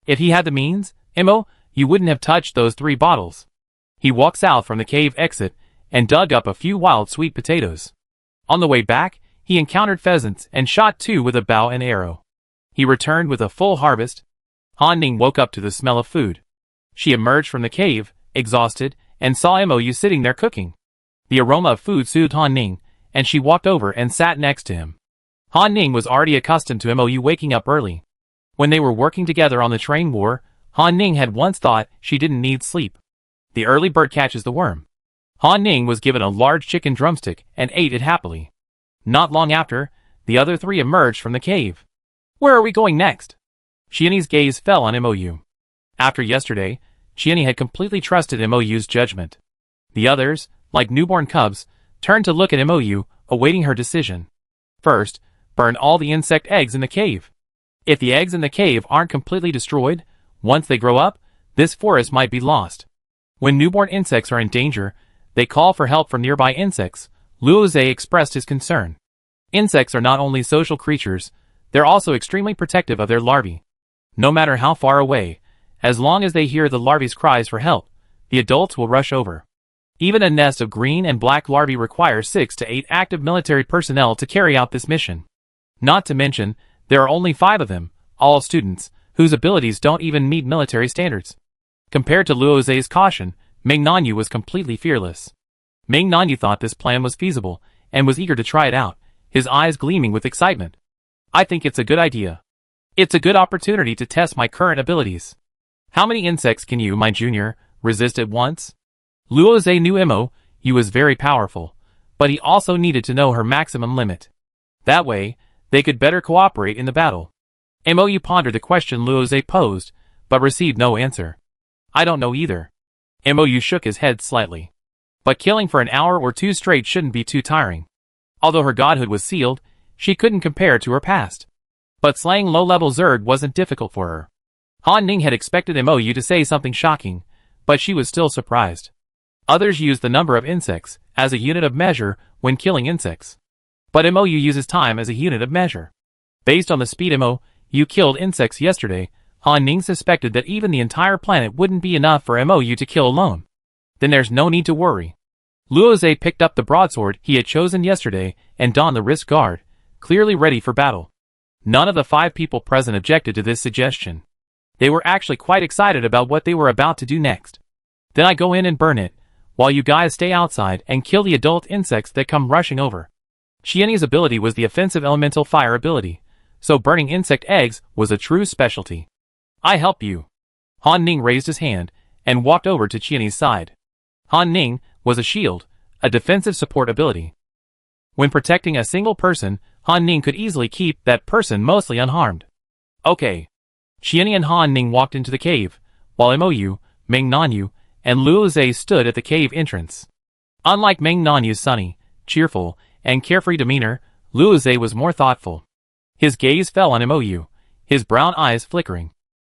If he had the means, MOU wouldn't have touched those 3 bottles. He walked south from the cave exit and dug up a few wild sweet potatoes. On the way back, he encountered pheasants and shot 2 with a bow and arrow. He returned with a full harvest. Han Ning woke up to the smell of food. She emerged from the cave, exhausted, and saw MOU sitting there cooking. The aroma of food soothed Han Ning, and she walked over and sat next to him. Han Ning was already accustomed to MOU waking up early. When they were working together on the train war, Han Ning had once thought she didn't need sleep. The early bird catches the worm. Han Ning was given a large chicken drumstick and ate it happily. Not long after, the other 3 emerged from the cave. Where are we going next? Qianni's gaze fell on MOU. After yesterday, Qianni had completely trusted MOU's judgment. The others, like newborn cubs, turned to look at MOU, awaiting her decision. First, burn all the insect eggs in the cave. If the eggs in the cave aren't completely destroyed, once they grow up, this forest might be lost. When newborn insects are in danger, they call for help from nearby insects. Luo Zhe expressed his concern. Insects are not only social creatures, they're also extremely protective of their larvae. No matter how far away, as long as they hear the larvae's cries for help, the adults will rush over. Even a nest of green and black larvae requires 6 to 8 active military personnel to carry out this mission. Not to mention, there are only 5 of them, all students, whose abilities don't even meet military standards. Compared to Luo Zhe's caution, Ming Nanyu was completely fearless. Ming Nanyu thought this plan was feasible, and was eager to try it out, his eyes gleaming with excitement. I think it's a good idea. It's a good opportunity to test my current abilities. How many insects can you, my junior, resist at once? Luo Zhe knew MOU was very powerful, but he also needed to know her maximum limit. That way, they could better cooperate in the battle. MOU pondered the question Luo Zhe posed, but received no answer. I don't know either. MOU shook his head slightly. But killing for an hour or 2 straight shouldn't be too tiring. Although her godhood was sealed, she couldn't compare to her past. But slaying low-level Zerg wasn't difficult for her. Han Ning had expected MOU to say something shocking, but she was still surprised. Others use the number of insects as a unit of measure when killing insects. But MOU uses time as a unit of measure. Based on the speed MOU killed insects yesterday, Han Ning suspected that even the entire planet wouldn't be enough for MOU to kill alone. Then there's no need to worry. Luo Zhe picked up the broadsword he had chosen yesterday and donned the wrist guard, clearly ready for battle. None of the 5 people present objected to this suggestion. They were actually quite excited about what they were about to do next. Then I go in and burn it, while you guys stay outside and kill the adult insects that come rushing over. Qianni's ability was the offensive elemental fire ability, so burning insect eggs was a true specialty. I help you. Han Ning raised his hand and walked over to Qianni's side. Han Ning was a shield, a defensive support ability. When protecting a single person, Han Ning could easily keep that person mostly unharmed. Okay. Qianni and Han Ning walked into the cave, while MOU, Ming Nanyu, and Luo Zhe stood at the cave entrance. Unlike Ming Nanyu's sunny, cheerful, and carefree demeanor, Luo Zhe was more thoughtful. His gaze fell on MOU, his brown eyes flickering.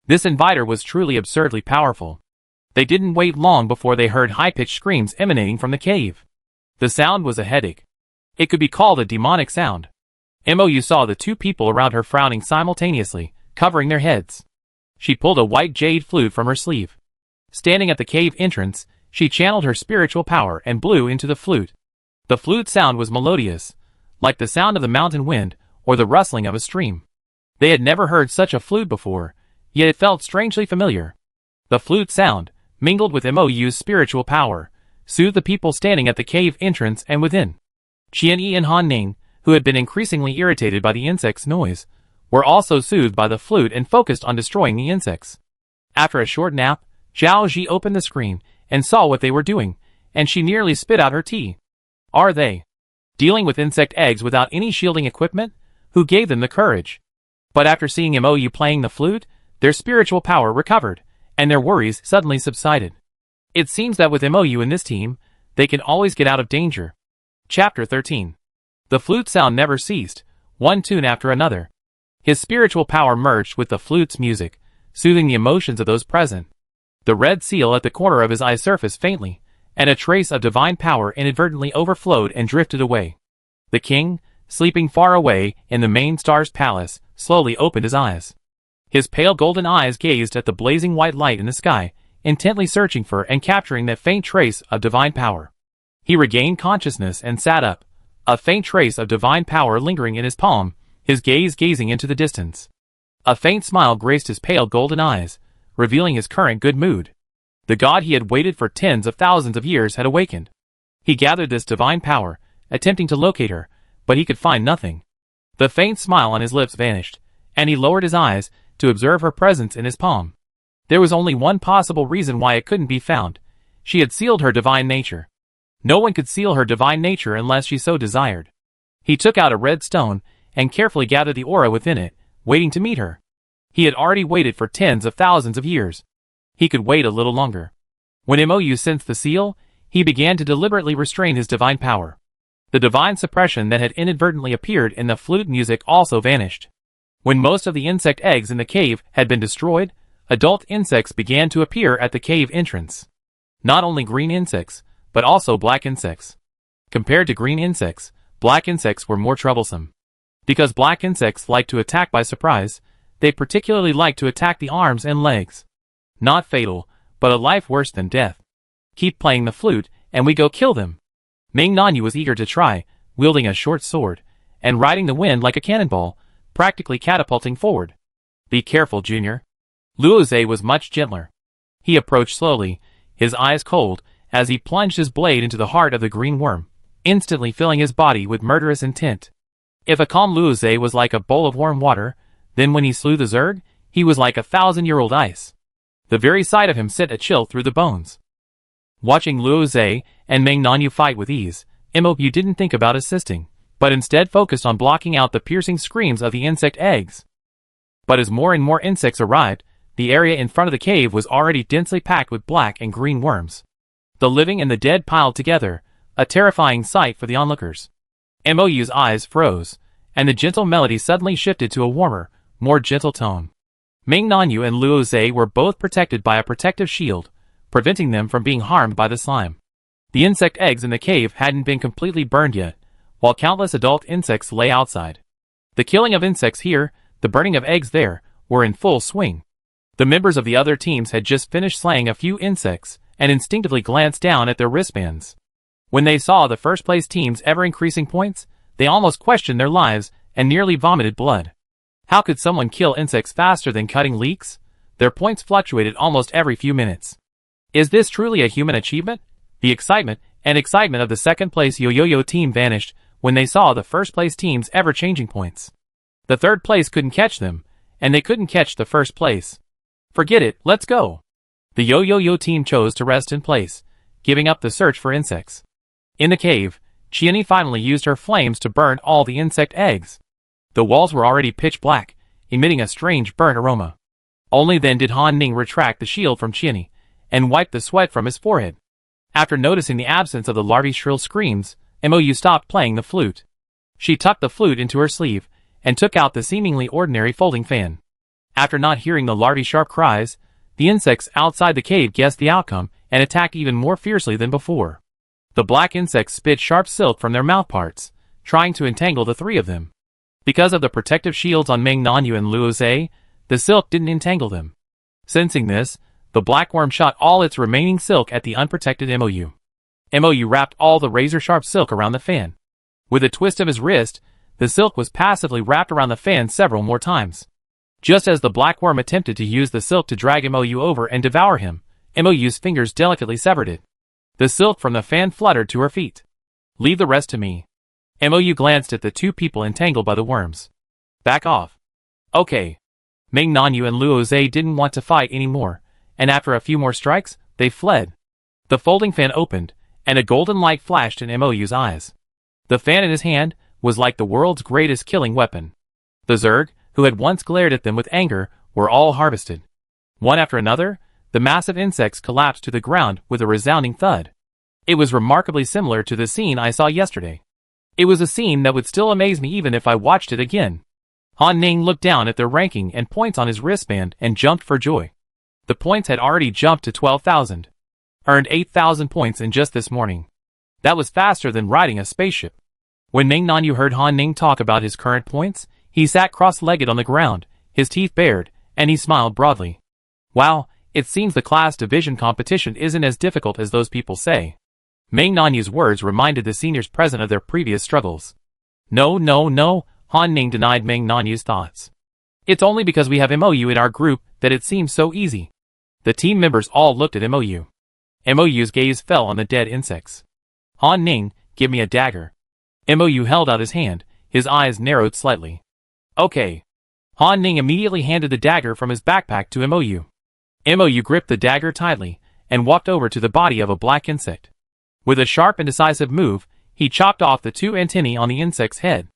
This inviter was truly absurdly powerful. They didn't wait long before they heard high-pitched screams emanating from the cave. The sound was a headache. It could be called a demonic sound. Mou saw the two people around her frowning simultaneously, covering their heads. She pulled a white jade flute from her sleeve. Standing at the cave entrance, she channeled her spiritual power and blew into the flute. The flute sound was melodious, like the sound of the mountain wind or the rustling of a stream. They had never heard such a flute before, yet it felt strangely familiar. The flute sound, mingled with Mou's spiritual power, soothed the people standing at the cave entrance and within. Qianyi and Han Ning, who had been increasingly irritated by the insect's noise, were also soothed by the flute and focused on destroying the insects. After a short nap, Zhao Ji opened the screen and saw what they were doing, and she nearly spit out her tea. Are they dealing with insect eggs without any shielding equipment? Who gave them the courage? But after seeing Mou playing the flute, their spiritual power recovered, and their worries suddenly subsided. It seems that with Mou in this team, they can always get out of danger. Chapter 13. The flute sound never ceased, one tune after another. His spiritual power merged with the flute's music, soothing the emotions of those present. The red seal at the corner of his eye surfaced faintly, and a trace of divine power inadvertently overflowed and drifted away. The king, sleeping far away in the main star's palace, slowly opened his eyes. His pale golden eyes gazed at the blazing white light in the sky, intently searching for and capturing that faint trace of divine power. He regained consciousness and sat up, a faint trace of divine power lingering in his palm, his gaze gazing into the distance. A faint smile graced his pale golden eyes, revealing his current good mood. The god he had waited for tens of thousands of years had awakened. He gathered this divine power, attempting to locate her, but he could find nothing. The faint smile on his lips vanished, and he lowered his eyes to observe her presence in his palm. There was only one possible reason why it couldn't be found. She had sealed her divine nature. No one could seal her divine nature unless she so desired. He took out a red stone and carefully gathered the aura within it, waiting to meet her. He had already waited for tens of thousands of years. He could wait a little longer. When Mou sensed the seal, he began to deliberately restrain his divine power. The divine suppression that had inadvertently appeared in the flute music also vanished. When most of the insect eggs in the cave had been destroyed, adult insects began to appear at the cave entrance. Not only green insects, but also black insects. Compared to green insects, black insects were more troublesome. Because black insects like to attack by surprise, they particularly like to attack the arms and legs. Not fatal, but a life worse than death. Keep playing the flute, and we go kill them. Ming Nanyu was eager to try, wielding a short sword, and riding the wind like a cannonball, practically catapulting forward. Be careful, Junior. Luoze was much gentler. He approached slowly, his eyes cold, as he plunged his blade into the heart of the green worm, instantly filling his body with murderous intent. If a calm Luoze was like a bowl of warm water, then when he slew the Zerg, he was like 1,000-year-old ice. The very sight of him sent a chill through the bones. Watching Luoze and Ming Nanyu fight with ease, Mou didn't think about assisting, but instead focused on blocking out the piercing screams of the insect eggs. But as more and more insects arrived, the area in front of the cave was already densely packed with black and green worms. The living and the dead piled together, a terrifying sight for the onlookers. Mou's eyes froze, and the gentle melody suddenly shifted to a warmer, more gentle tone. Ming Nanyu and Luoze were both protected by a protective shield, preventing them from being harmed by the slime. The insect eggs in the cave hadn't been completely burned yet, while countless adult insects lay outside. The killing of insects here, the burning of eggs there, were in full swing. The members of the other teams had just finished slaying a few insects, and instinctively glanced down at their wristbands. When they saw the first-place team's ever-increasing points, they almost questioned their lives and nearly vomited blood. How could someone kill insects faster than cutting leeks? Their points fluctuated almost every few minutes. Is this truly a human achievement? The excitement of the second-place Yo-Yo-Yo team vanished when they saw the first-place team's ever-changing points. The third place couldn't catch them, and they couldn't catch the first place. Forget it, let's go. The Yo-Yo-Yo team chose to rest in place, giving up the search for insects. In the cave, Qianyi finally used her flames to burn all the insect eggs. The walls were already pitch black, emitting a strange burnt aroma. Only then did Han Ning retract the shield from Qianyi, and wipe the sweat from his forehead. After noticing the absence of the larvae's shrill screams, Mou stopped playing the flute. She tucked the flute into her sleeve, and took out the seemingly ordinary folding fan. After not hearing the larvae's sharp cries, the insects outside the cave guessed the outcome and attacked even more fiercely than before. The black insects spit sharp silk from their mouthparts, trying to entangle the three of them. Because of the protective shields on Ming Nanyu and Luo Zhe, the silk didn't entangle them. Sensing this, the black worm shot all its remaining silk at the unprotected MOU. MOU wrapped all the razor-sharp silk around the fan. With a twist of his wrist, the silk was passively wrapped around the fan several more times. Just as the black worm attempted to use the silk to drag MOU over and devour him, MOU's fingers delicately severed it. The silk from the fan fluttered to her feet. "Leave the rest to me." MOU glanced at the two people entangled by the worms. "Back off." "Okay." Ming Nanyu and Luo Zhe didn't want to fight anymore, and after a few more strikes, they fled. The folding fan opened, and a golden light flashed in MOU's eyes. The fan in his hand was like the world's greatest killing weapon. The Zerg, who had once glared at them with anger, were all harvested. One after another, the massive insects collapsed to the ground with a resounding thud. It was remarkably similar to the scene I saw yesterday. It was a scene that would still amaze me even if I watched it again. Han Ning looked down at their ranking and points on his wristband and jumped for joy. The points had already jumped to 12,000. Earned 8,000 points in just this morning. That was faster than riding a spaceship. When Ming Nanyu heard Han Ning talk about his current points, he sat cross-legged on the ground, his teeth bared, and he smiled broadly. "Wow, it seems the class division competition isn't as difficult as those people say." Ming Nanyu's words reminded the seniors present of their previous struggles. No, Han Ning denied Ming Nanyu's thoughts. "It's only because we have MOU in our group that it seems so easy." The team members all looked at MOU. MOU's gaze fell on the dead insects. "Han Ning, give me a dagger." MOU held out his hand, his eyes narrowed slightly. "Okay." Han Ning immediately handed the dagger from his backpack to MOU. MOU gripped the dagger tightly, and walked over to the body of a black insect. With a sharp and decisive move, he chopped off the two antennae on the insect's head.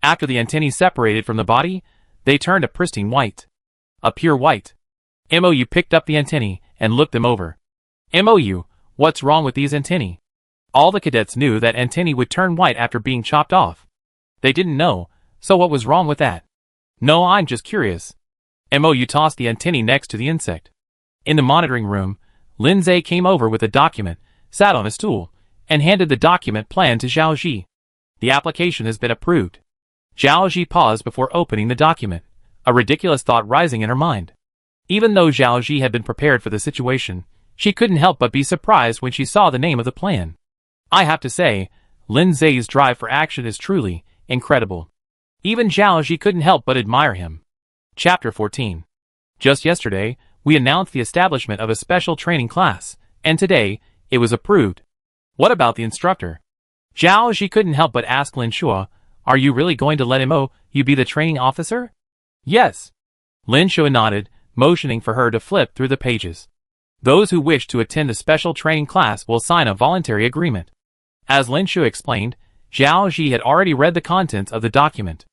After the antennae separated from the body, they turned a pristine white. A pure white. MOU picked up the antennae and looked them over. "MOU, what's wrong with these antennae?" All the cadets knew that antennae would turn white after being chopped off. They didn't know, so what was wrong with that? "No, I'm just curious." MOU tossed the antennae next to the insect. In the monitoring room, Lin Zhe came over with a document, sat on a stool, and handed the document plan to Zhao Ji. "The application has been approved." Zhao Ji paused before opening the document, a ridiculous thought rising in her mind. Even though Zhao Ji had been prepared for the situation, she couldn't help but be surprised when she saw the name of the plan. I have to say, Lin Zhe's drive for action is truly incredible. Even Zhao Ji couldn't help but admire him. Chapter 14. Just yesterday, we announced the establishment of a special training class, and today, it was approved. What about the instructor? Zhao Ji couldn't help but ask Lin Shua, "Are you really going to let you be the training officer?" "Yes." Lin Shua nodded, motioning for her to flip through the pages. Those who wish to attend the special training class will sign a voluntary agreement. As Lin Shua explained, Zhao Ji had already read the contents of the document.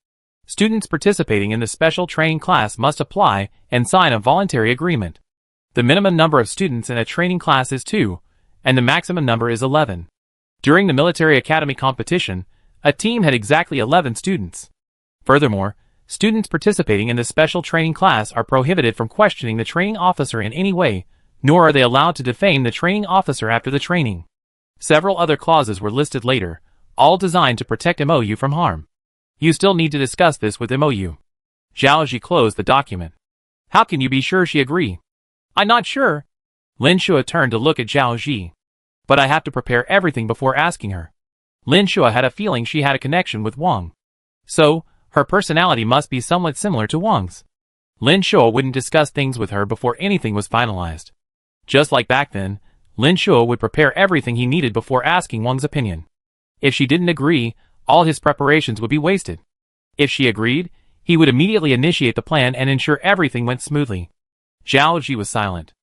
Students participating in the special training class must apply and sign a voluntary agreement. The minimum number of students in a training class is 2, and the maximum number is 11. During the military academy competition, a team had exactly 11 students. Furthermore, students participating in the special training class are prohibited from questioning the training officer in any way, nor are they allowed to defame the training officer after the training. Several other clauses were listed later, all designed to protect MOU from harm. You still need to discuss this with MOU. Zhao Ji closed the document. How can you be sure she agree? I'm not sure. Lin Shua turned to look at Zhao Ji. But I have to prepare everything before asking her. Lin Shua had a feeling she had a connection with Wang. So, her personality must be somewhat similar to Wang's. Lin Shua wouldn't discuss things with her before anything was finalized. Just like back then, Lin Shua would prepare everything he needed before asking Wang's opinion. If she didn't agree, all his preparations would be wasted. If she agreed, he would immediately initiate the plan and ensure everything went smoothly. Zhao Ji was silent.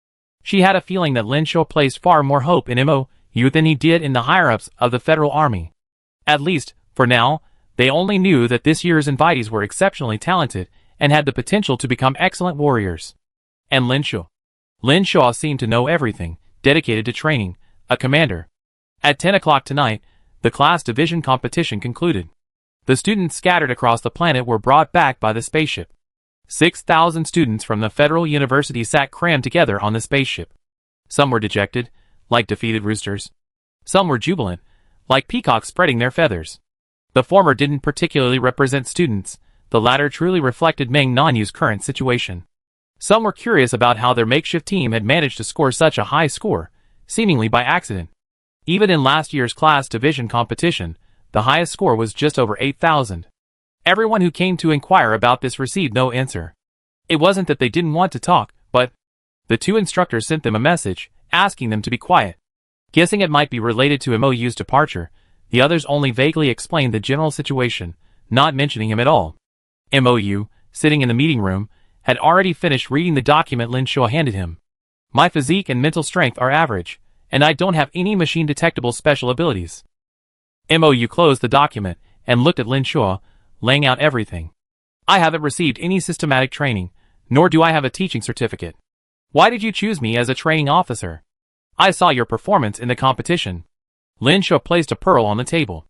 She had a feeling that Lin Shua placed far more hope in MOU than he did in the higher-ups of the Federal Army. At least, for now, they only knew that this year's invitees were exceptionally talented and had the potential to become excellent warriors. And Lin Shua. Lin Shua seemed to know everything, dedicated to training, a commander. At 10 o'clock tonight, the class division competition concluded. The students scattered across the planet were brought back by the spaceship. 6,000 students from the Federal University sat crammed together on the spaceship. Some were dejected, like defeated roosters. Some were jubilant, like peacocks spreading their feathers. The former didn't particularly represent students, the latter truly reflected Meng Nanyu's current situation. Some were curious about how their makeshift team had managed to score such a high score, seemingly by accident. Even in last year's class division competition, the highest score was just over 8,000. Everyone who came to inquire about this received no answer. It wasn't that they didn't want to talk, but the two instructors sent them a message, asking them to be quiet. Guessing it might be related to MOU's departure, the others only vaguely explained the general situation, not mentioning him at all. MOU, sitting in the meeting room, had already finished reading the document Lin Shuo handed him. My physique and mental strength are average, and I don't have any machine-detectable special abilities. MOU closed the document and looked at Lin Shuo, laying out everything. I haven't received any systematic training, nor do I have a teaching certificate. Why did you choose me as a training officer? I saw your performance in the competition. Lin Shuo placed a pearl on the table.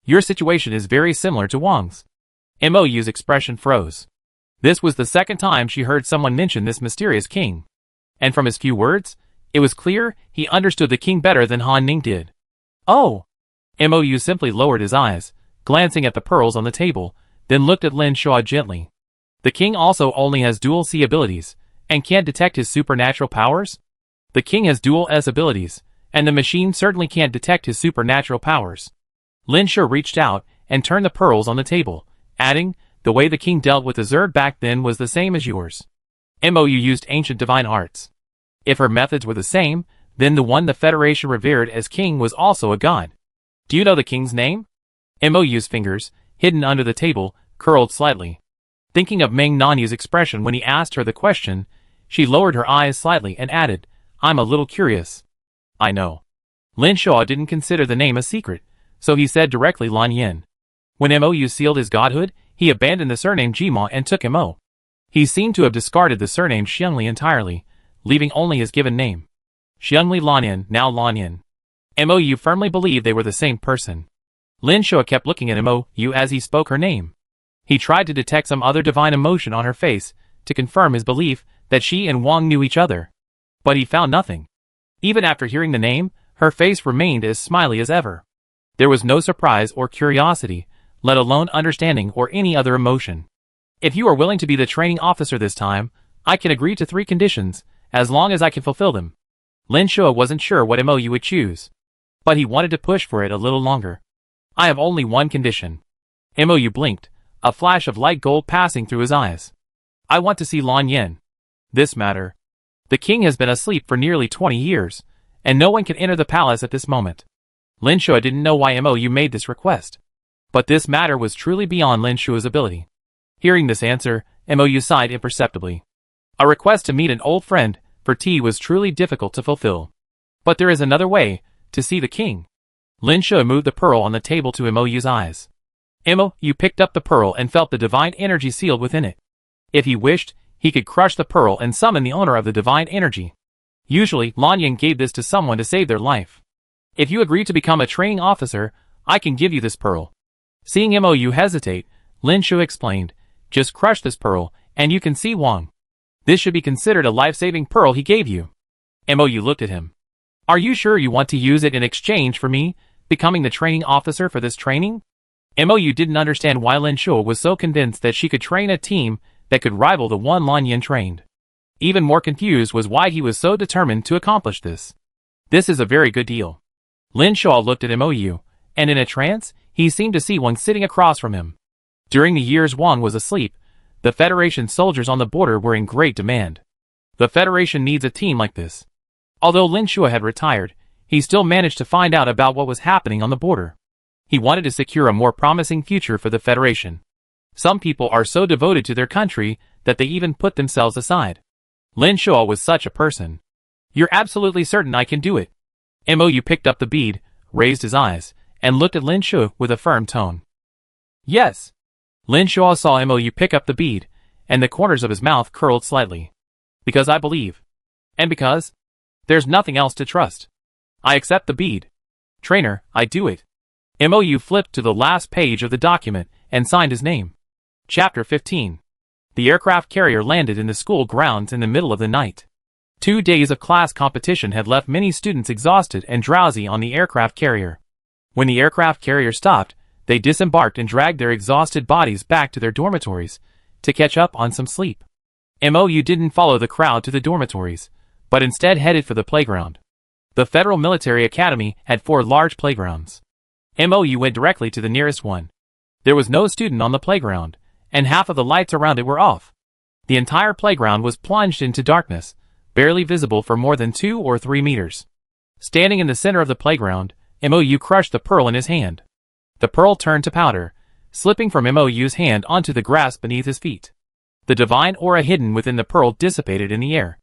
Your situation is very similar to Wang's. MOU's expression froze. This was the second time she heard someone mention this mysterious king. And from his few words, it was clear he understood the king better than Han Ning did. Oh! MOU simply lowered his eyes, glancing at the pearls on the table, then looked at Lin Shuo gently. The king also only has dual C abilities, and can't detect his supernatural powers? The king has dual S abilities, and the machine certainly can't detect his supernatural powers. Lin Shuo reached out and turned the pearls on the table, adding, the way the king dealt with the Zerg back then was the same as yours. MOU used ancient divine arts. If her methods were the same, then the one the Federation revered as king was also a god. Do you know the king's name? MOU's fingers, hidden under the table, curled slightly. Thinking of Meng Nanyu's expression when he asked her the question, she lowered her eyes slightly and added, I'm a little curious. I know. Lin Shuo didn't consider the name a secret, so he said directly Lan Yin. When MOU sealed his godhood, he abandoned the surname Jima and took Mo. He seemed to have discarded the surname Xiangli entirely, leaving only his given name. Xiangli Lanyan, now Lan Yin. MOU firmly believed they were the same person. Lin Shuo kept looking at MOU as he spoke her name. He tried to detect some other divine emotion on her face, to confirm his belief that she and Wang knew each other. But he found nothing. Even after hearing the name, her face remained as smiley as ever. There was no surprise or curiosity, let alone understanding or any other emotion. If you are willing to be the training officer this time, I can agree to 3 conditions, as long as I can fulfill them. Lin Shuo wasn't sure what MOU would choose, but he wanted to push for it a little longer. I have only one condition. MOU blinked, a flash of light gold passing through his eyes. I want to see Lan Yin. This matter. The king has been asleep for nearly 20 years, and no one can enter the palace at this moment. Lin Shuo didn't know why MOU made this request. But this matter was truly beyond Lin Shuo's ability. Hearing this answer, MOU sighed imperceptibly. A request to meet an old friend for tea was truly difficult to fulfill. But there is another way, to see the king. Lin Shuo moved the pearl on the table to MOU's eyes. MOU picked up the pearl and felt the divine energy sealed within it. If he wished, he could crush the pearl and summon the owner of the divine energy. Usually, Lan Yin gave this to someone to save their life. If you agree to become a training officer, I can give you this pearl. Seeing MOU hesitate, Lin Shuo explained, just crush this pearl, and you can see Wang. This should be considered a life-saving pearl he gave you. MOU looked at him. Are you sure you want to use it in exchange for me becoming the training officer for this training? MOU didn't understand why Lin Shuo was so convinced that she could train a team that could rival the one Lan Yin trained. Even more confused was why he was so determined to accomplish this. This is a very good deal. Lin Shuo looked at MOU, and in a trance, he seemed to see Wang sitting across from him. During the years Wang was asleep, the Federation soldiers on the border were in great demand. The Federation needs a team like this. Although Lin Shuo had retired, he still managed to find out about what was happening on the border. He wanted to secure a more promising future for the Federation. Some people are so devoted to their country that they even put themselves aside. Lin Shuo was such a person. You're absolutely certain I can do it. MOU picked up the bead, raised his eyes, and looked at Lin Shuo with a firm tone. Yes. Lin Shuo saw MOU pick up the bead, and the corners of his mouth curled slightly. Because I believe. And because there's nothing else to trust. I accept the bead. Trainer, I do it. MOU flipped to the last page of the document and signed his name. Chapter 15. The aircraft carrier landed in the school grounds in the middle of the night. 2 days of class competition had left many students exhausted and drowsy on the aircraft carrier. When the aircraft carrier stopped, they disembarked and dragged their exhausted bodies back to their dormitories to catch up on some sleep. MOU didn't follow the crowd to the dormitories, but instead headed for the playground. The Federal Military Academy had 4 large playgrounds. MOU went directly to the nearest one. There was no student on the playground, and half of the lights around it were off. The entire playground was plunged into darkness, barely visible for more than 2 or 3 meters. Standing in the center of the playground, MOU crushed the pearl in his hand. The pearl turned to powder, slipping from MOU's hand onto the grass beneath his feet. The divine aura hidden within the pearl dissipated in the air.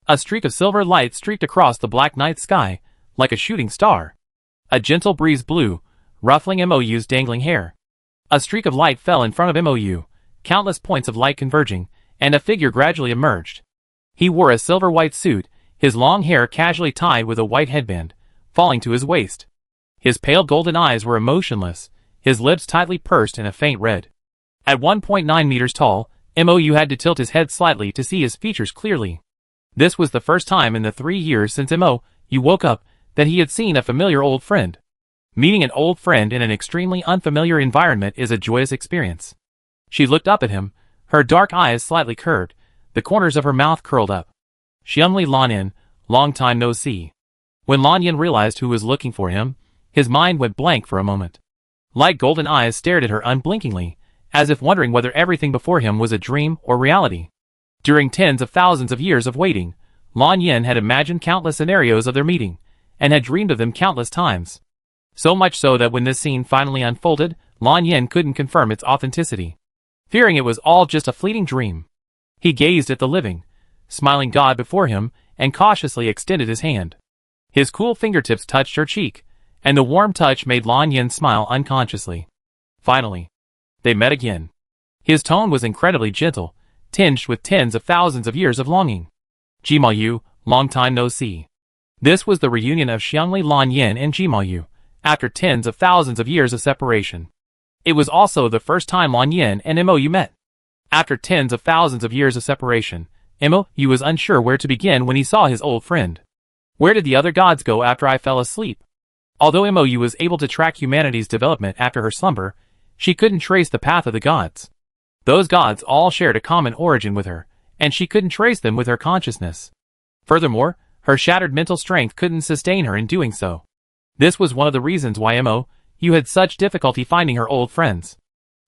A streak of silver light streaked across the black night sky, like a shooting star. A gentle breeze blew, ruffling MOU's dangling hair. A streak of light fell in front of MOU, countless points of light converging, and a figure gradually emerged. He wore a silver-white suit, his long hair casually tied with a white headband, falling to his waist. His pale golden eyes were emotionless, his lips tightly pursed in a faint red. At 1.9 meters tall, MOU had to tilt his head slightly to see his features clearly. This was the first time in the 3 years since MOU woke up that he had seen a familiar old friend. Meeting an old friend in an extremely unfamiliar environment is a joyous experience. She looked up at him, her dark eyes slightly curved, the corners of her mouth curled up. Xiangli Lanyan, long time no see. When Lanyan realized who was looking for him, his mind went blank for a moment. Light golden eyes stared at her unblinkingly, as if wondering whether everything before him was a dream or reality. During tens of thousands of years of waiting, Lanyan had imagined countless scenarios of their meeting, and had dreamed of them countless times. So much so that when this scene finally unfolded, Lanyan couldn't confirm its authenticity, fearing it was all just a fleeting dream. He gazed at the living, smiling God before him, and cautiously extended his hand. His cool fingertips touched her cheek, and the warm touch made Lanyan smile unconsciously. Finally, they met again. His tone was incredibly gentle, tinged with tens of thousands of years of longing. Jimayu, long time no see. This was the reunion of Xiangli Lanyan and Jimayu, after tens of thousands of years of separation. It was also the first time Lanyan and MOU met. After tens of thousands of years of separation, MOU was unsure where to begin when he saw his old friend. Where did the other gods go after I fell asleep? Although MOU was able to track humanity's development after her slumber, she couldn't trace the path of the gods. Those gods all shared a common origin with her, and she couldn't trace them with her consciousness. Furthermore, her shattered mental strength couldn't sustain her in doing so. This was one of the reasons why MOU had such difficulty finding her old friends.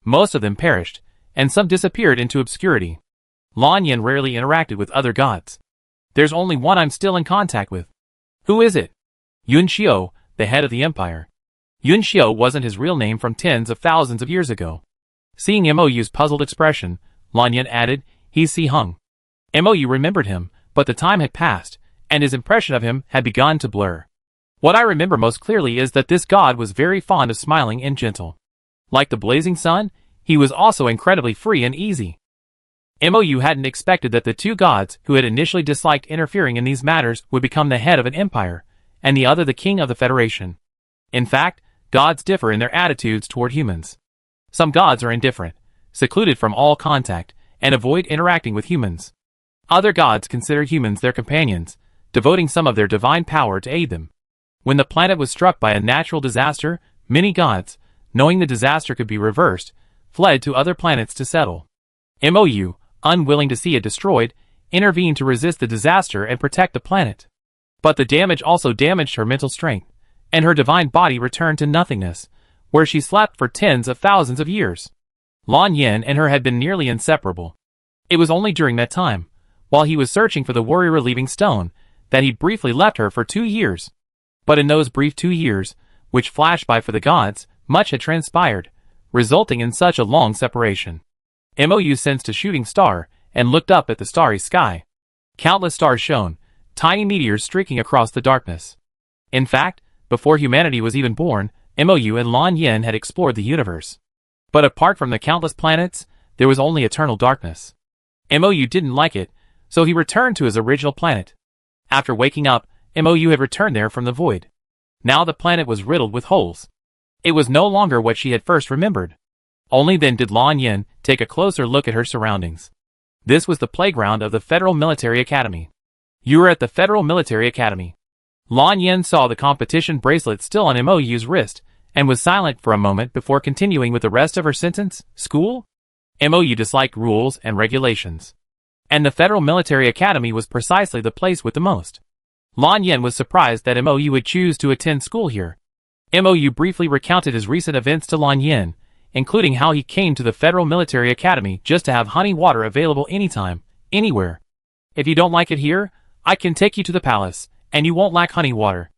Most of them perished, and some disappeared into obscurity. Lanyan rarely interacted with other gods. There's only one I'm still in contact with. Who is it? Yunxiu, the head of the empire. Yunxiu wasn't his real name from tens of thousands of years ago. Seeing MOU's puzzled expression, Lanyan added, he's Si Hung. MOU remembered him, but the time had passed, and his impression of him had begun to blur. What I remember most clearly is that this god was very fond of smiling and gentle. Like the blazing sun, he was also incredibly free and easy. MOU hadn't expected that the two gods who had initially disliked interfering in these matters would become the head of an empire, and the other the king of the Federation. In fact, gods differ in their attitudes toward humans. Some gods are indifferent, secluded from all contact, and avoid interacting with humans. Other gods consider humans their companions, devoting some of their divine power to aid them. When the planet was struck by a natural disaster, many gods, knowing the disaster could be reversed, fled to other planets to settle. MOU, unwilling to see it destroyed, intervened to resist the disaster and protect the planet. But the damage also damaged her mental strength, and her divine body returned to nothingness, where she slept for tens of thousands of years. Lanyan and her had been nearly inseparable. It was only during that time, while he was searching for the worry-relieving stone, that he briefly left her for 2 years. But in those brief 2 years, which flashed by for the gods, much had transpired, resulting in such a long separation. MOU sensed a shooting star, and looked up at the starry sky. Countless stars shone, tiny meteors streaking across the darkness. In fact, before humanity was even born, MOU and Lanyan had explored the universe. But apart from the countless planets, there was only eternal darkness. MOU didn't like it, so he returned to his original planet. After waking up, MOU had returned there from the void. Now the planet was riddled with holes. It was no longer what she had first remembered. Only then did Lanyan take a closer look at her surroundings. This was the playground of the Federal Military Academy. You were at the Federal Military Academy. Lan Yen saw the competition bracelet still on Mo's wrist, and was silent for a moment before continuing with the rest of her sentence. School? Mo disliked rules and regulations. And the Federal Military Academy was precisely the place with the most. Lan Yen was surprised that Mo would choose to attend school here. Mo briefly recounted his recent events to Lan Yen, including how he came to the Federal Military Academy just to have honey water available anytime, anywhere. If you don't like it here, I can take you to the palace, and you won't lack honey water.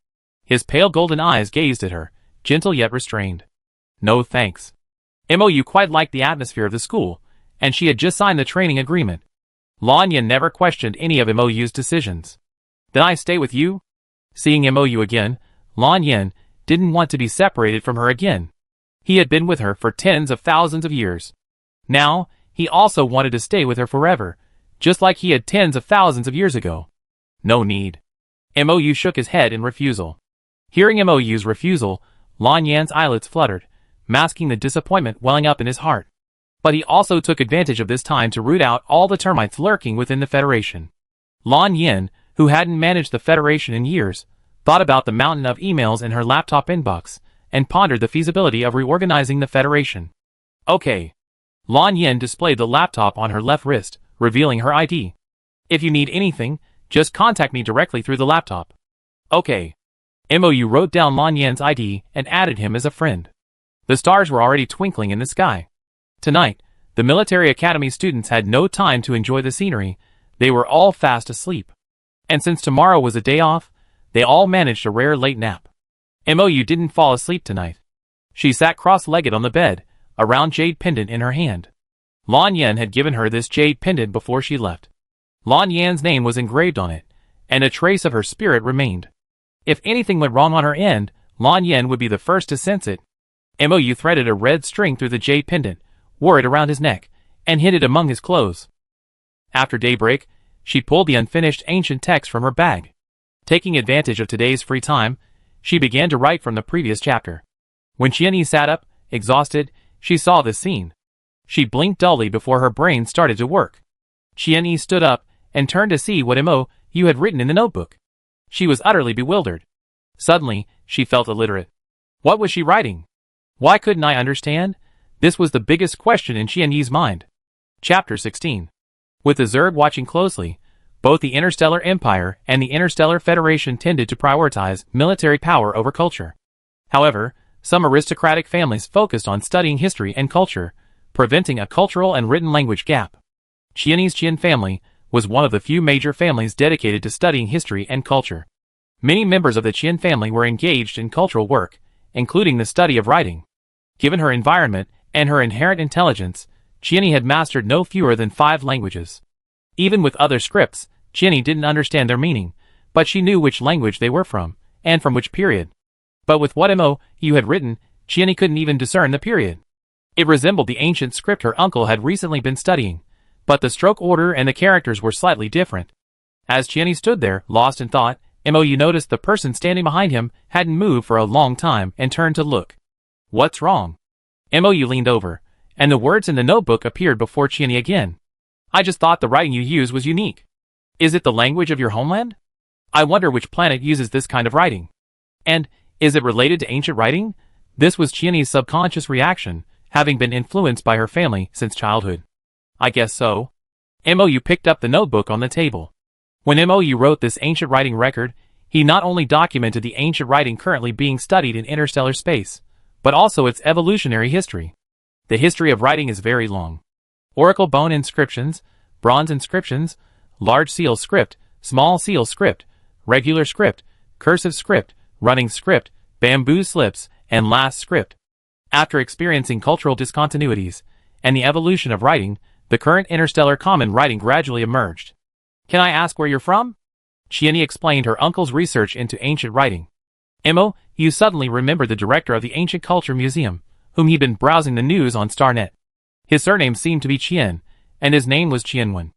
His pale golden eyes gazed at her, gentle yet restrained. No thanks. Mo quite liked the atmosphere of the school, and she had just signed the training agreement. Lan Yen never questioned any of Mo's decisions. Then I stay with you? Seeing Mo again, Lan Yen didn't want to be separated from her again. He had been with her for tens of thousands of years. Now, he also wanted to stay with her forever, just like he had tens of thousands of years ago. No need. Mo shook his head in refusal. Hearing Mo's refusal, Lan Yan's eyelids fluttered, masking the disappointment welling up in his heart. But he also took advantage of this time to root out all the termites lurking within the Federation. Lan Yen, who hadn't managed the Federation in years, thought about the mountain of emails in her laptop inbox, and pondered the feasibility of reorganizing the Federation. Okay. Lan Yen displayed the laptop on her left wrist, revealing her ID. If you need anything, just contact me directly through the laptop. Okay. Mo wrote down Lan Yan's ID and added him as a friend. The stars were already twinkling in the sky. Tonight, the Military Academy students had no time to enjoy the scenery. They were all fast asleep. And since tomorrow was a day off, they all managed a rare late nap. Mo didn't fall asleep tonight. She sat cross-legged on the bed, a round jade pendant in her hand. Lan Yen had given her this jade pendant before she left. Lan Yan's name was engraved on it, and a trace of her spirit remained. If anything went wrong on her end, Lan Yen would be the first to sense it. Mo threaded a red string through the jade pendant, wore it around his neck, and hid it among his clothes. After daybreak, she pulled the unfinished ancient text from her bag. Taking advantage of today's free time, she began to write from the previous chapter. When Qianyi sat up, exhausted, she saw this scene. She blinked dully before her brain started to work. Qianyi stood up and turned to see what Mo had written in the notebook. She was utterly bewildered. Suddenly, she felt illiterate. What was she writing? Why couldn't I understand? This was the biggest question in Qianyi's mind. Chapter 16. With the Zerg watching closely, both the Interstellar Empire and the Interstellar Federation tended to prioritize military power over culture. However, some aristocratic families focused on studying history and culture, preventing a cultural and written language gap. Qianyi's Qian family was one of the few major families dedicated to studying history and culture. Many members of the Qian family were engaged in cultural work, including the study of writing. Given her environment and her inherent intelligence, Qianyi had mastered no fewer than 5 languages. Even with other scripts, Qianyi didn't understand their meaning, but she knew which language they were from, and from which period. But with what Mo had written, Qianyi couldn't even discern the period. It resembled the ancient script her uncle had recently been studying, but the stroke order and the characters were slightly different. As Qianyi stood there, lost in thought, Mo noticed the person standing behind him hadn't moved for a long time and turned to look. What's wrong? Mo leaned over, and the words in the notebook appeared before Qianyi again. I just thought the writing you use was unique. Is it the language of your homeland? I wonder which planet uses this kind of writing. And, is it related to ancient writing? This was Qianyi's subconscious reaction, having been influenced by her family since childhood. I guess so. Mo picked up the notebook on the table. When Mo wrote this ancient writing record, he not only documented the ancient writing currently being studied in interstellar space, but also its evolutionary history. The history of writing is very long. Oracle bone inscriptions, bronze inscriptions, large seal script, small seal script, regular script, cursive script, running script, bamboo slips, and last script. After experiencing cultural discontinuities and the evolution of writing, the current interstellar common writing gradually emerged. Can I ask where you're from? Qianyi explained her uncle's research into ancient writing. Mo, you suddenly remembered the director of the Ancient Culture Museum, whom he'd been browsing the news on Starnet. His surname seemed to be Qian, and his name was EN1.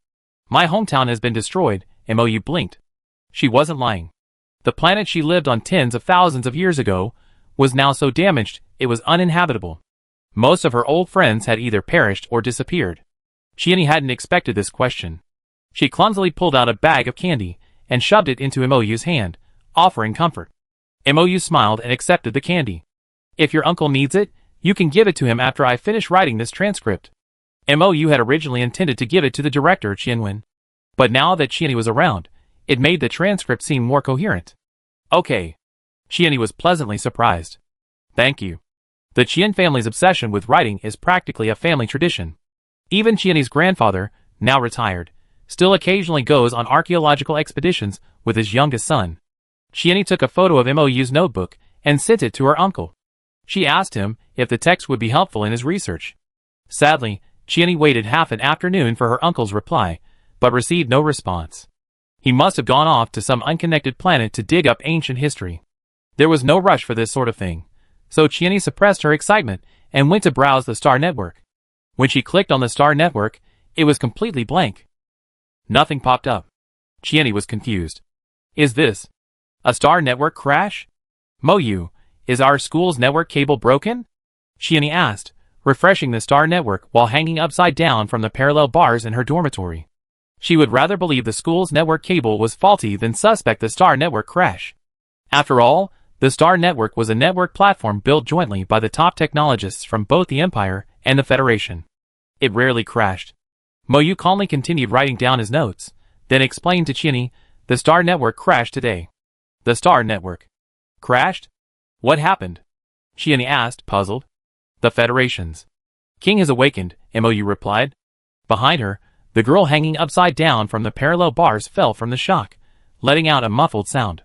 My hometown has been destroyed, Mo blinked. She wasn't lying. The planet she lived on tens of thousands of years ago was now so damaged it was uninhabitable. Most of her old friends had either perished or disappeared. Qianyi hadn't expected this question. She clumsily pulled out a bag of candy and shoved it into Moyu's hand, offering comfort. Moyu smiled and accepted the candy. If your uncle needs it, you can give it to him after I finish writing this transcript. Moyu had originally intended to give it to the director, EN1. But now that Qianni was around, it made the transcript seem more coherent. Okay. Qianni was pleasantly surprised. Thank you. The Qian family's obsession with writing is practically a family tradition. Even Qianni's grandfather, now retired, still occasionally goes on archaeological expeditions with his youngest son. Qianni took a photo of Moyu's notebook and sent it to her uncle. She asked him if the text would be helpful in his research. Sadly, Qianni waited half an afternoon for her uncle's reply, but received no response. He must have gone off to some unconnected planet to dig up ancient history. There was no rush for this sort of thing, so Qianni suppressed her excitement and went to browse the star network. When she clicked on the star network, it was completely blank. Nothing popped up. Qianni was confused. Is this a star network crash? Moyu, is our school's network cable broken? Qianni asked, refreshing the star network while hanging upside down from the parallel bars in her dormitory. She would rather believe the school's network cable was faulty than suspect the star network crash. After all, the star network was a network platform built jointly by the top technologists from both the Empire and the Federation. It rarely crashed. Moyu calmly continued writing down his notes, then explained to Qianni, the star network crashed today. The star network crashed? What happened? Qianni asked, puzzled. The Federation's king has awakened, Moyu replied. Behind her, the girl hanging upside down from the parallel bars fell from the shock, letting out a muffled sound.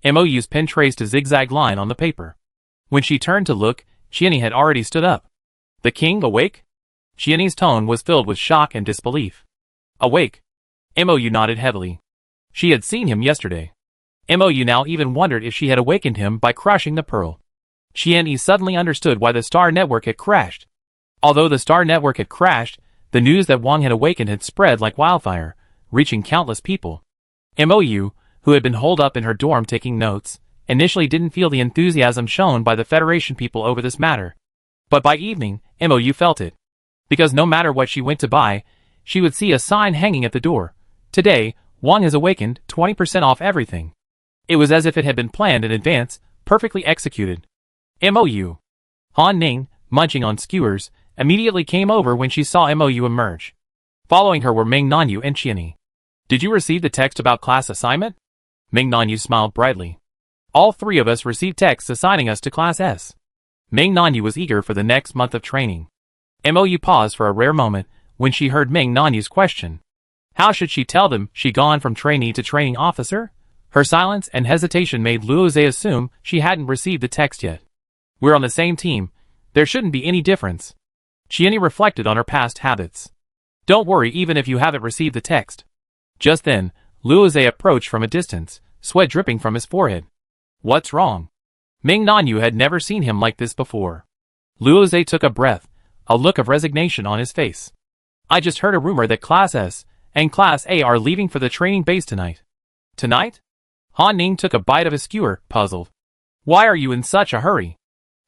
Moyu's pen traced a zigzag line on the paper. When she turned to look, Qianni had already stood up. The king awake? Qianni's tone was filled with shock and disbelief. Awake? Moyu nodded heavily. She had seen him yesterday. Moyu now even wondered if she had awakened him by crushing the pearl. Qianni suddenly understood why the star network had crashed. Although the star network had crashed, the news that Wang had awakened had spread like wildfire, reaching countless people. Moyu, who had been holed up in her dorm taking notes, initially didn't feel the enthusiasm shown by the Federation people over this matter. But by evening, Moyu felt it. Because no matter what she went to buy, she would see a sign hanging at the door. Today, Wang has awakened, 20% off everything. It was as if it had been planned in advance, perfectly executed. Moyu. Han Ning, munching on skewers, immediately came over when she saw Moyu emerge. Following her were Ming Nanyu and Qianni. Did you receive the text about class assignment? Ming Nanyu smiled brightly. All three of us received texts assigning us to Class S. Ming Nanyu was eager for the next month of training. Moyu paused for a rare moment when she heard Ming Nanyu's question. How should she tell them she'd gone from trainee to training officer? Her silence and hesitation made Luoze assume she hadn't received the text yet. We're on the same team. There shouldn't be any difference. Qianni reflected on her past habits. Don't worry even if you haven't received the text. Just then, Luoze approached from a distance, sweat dripping from his forehead. What's wrong? Ming Nanyu had never seen him like this before. Luoze took a breath, a look of resignation on his face. I just heard a rumor that Class S and Class A are leaving for the training base tonight. Tonight? Han Ning took a bite of his skewer, puzzled. Why are you in such a hurry?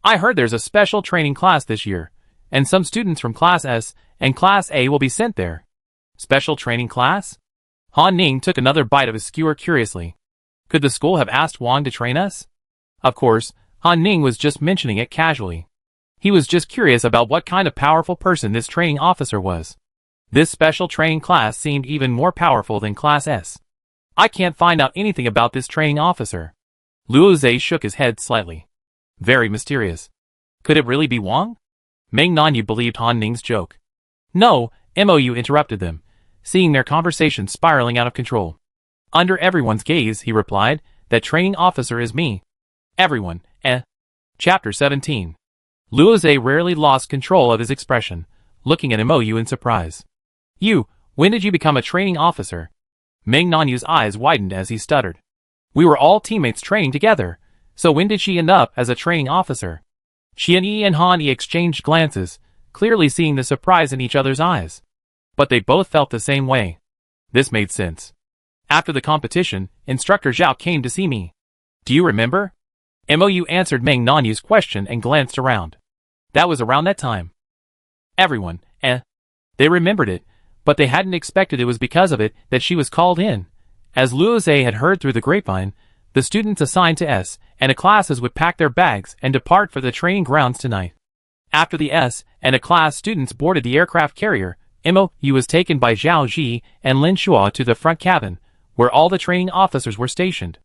I heard there's a special training class this year, and some students from Class S and Class A will be sent there. Special training class? Han Ning took another bite of his skewer curiously. Could the school have asked Wang to train us? Of course, Han Ning was just mentioning it casually. He was just curious about what kind of powerful person this training officer was. This special training class seemed even more powerful than Class S. I can't find out anything about this training officer. Luoze shook his head slightly. Very mysterious. Could it really be Wang? Ming Nanyu believed Han Ning's joke. No, Moyu interrupted them, seeing their conversation spiraling out of control. Under everyone's gaze, he replied, that training officer is me. Everyone, Chapter 17. Luoze rarely lost control of his expression, looking at Moyu in surprise. When did you become a training officer? Ming Nanyu's eyes widened as he stuttered. We were all teammates training together, so when did she end up as a training officer? Qianni and Han Yi exchanged glances, clearly seeing the surprise in each other's eyes. But they both felt the same way. This made sense. After the competition, Instructor Zhao came to see me. Do you remember? Moyu answered Ming Nanyu's question and glanced around. That was around that time. Everyone, They remembered it, but they hadn't expected it was because of it that she was called in, As Luoze had heard through the grapevine, the students assigned to S and A classes would pack their bags and depart for the training grounds tonight. After the S and A class students boarded the aircraft carrier, MOU was taken by Zhao Ji and Lin Shuo to the front cabin, where all the training officers were stationed.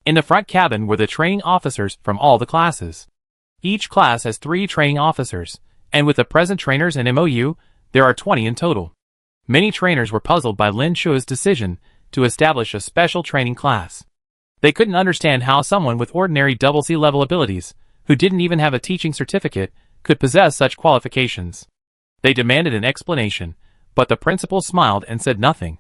In the front cabin were the training officers from all the classes. Each class has 3 training officers, and with the present trainers and MOU, there are 20 in total. Many trainers were puzzled by Lin Shuo's decision to establish a special training class. They couldn't understand how someone with ordinary double-C level abilities, who didn't even have a teaching certificate, could possess such qualifications. They demanded an explanation, but the principal smiled and said nothing.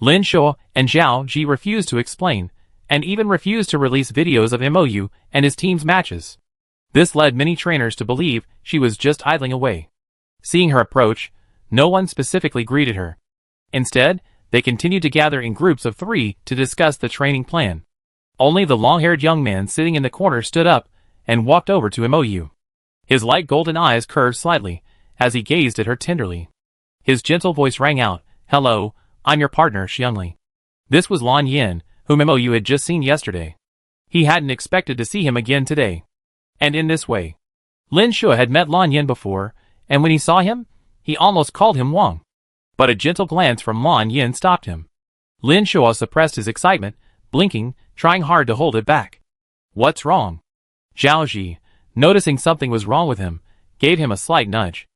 Lin Shuo and Zhao Ji refused to explain, and even refused to release videos of MOU and his team's matches. This led many trainers to believe she was just idling away. Seeing her approach, no one specifically greeted her. Instead, they continued to gather in groups of 3 to discuss the training plan. Only the long-haired young man sitting in the corner stood up and walked over to MOU. His light golden eyes curved slightly as he gazed at her tenderly. His gentle voice rang out, "Hello, I'm your partner, Xiangli." This was Lan Yin, whom MOU had just seen yesterday. He hadn't expected to see him again today. And in this way. Lin Shuo had met Lan Yin before, and when he saw him, he almost called him Wang. But a gentle glance from Lan Yin stopped him. Lin Shuo suppressed his excitement, blinking, trying hard to hold it back. "What's wrong?" Zhao Ji, noticing something was wrong with him, gave him a slight nudge.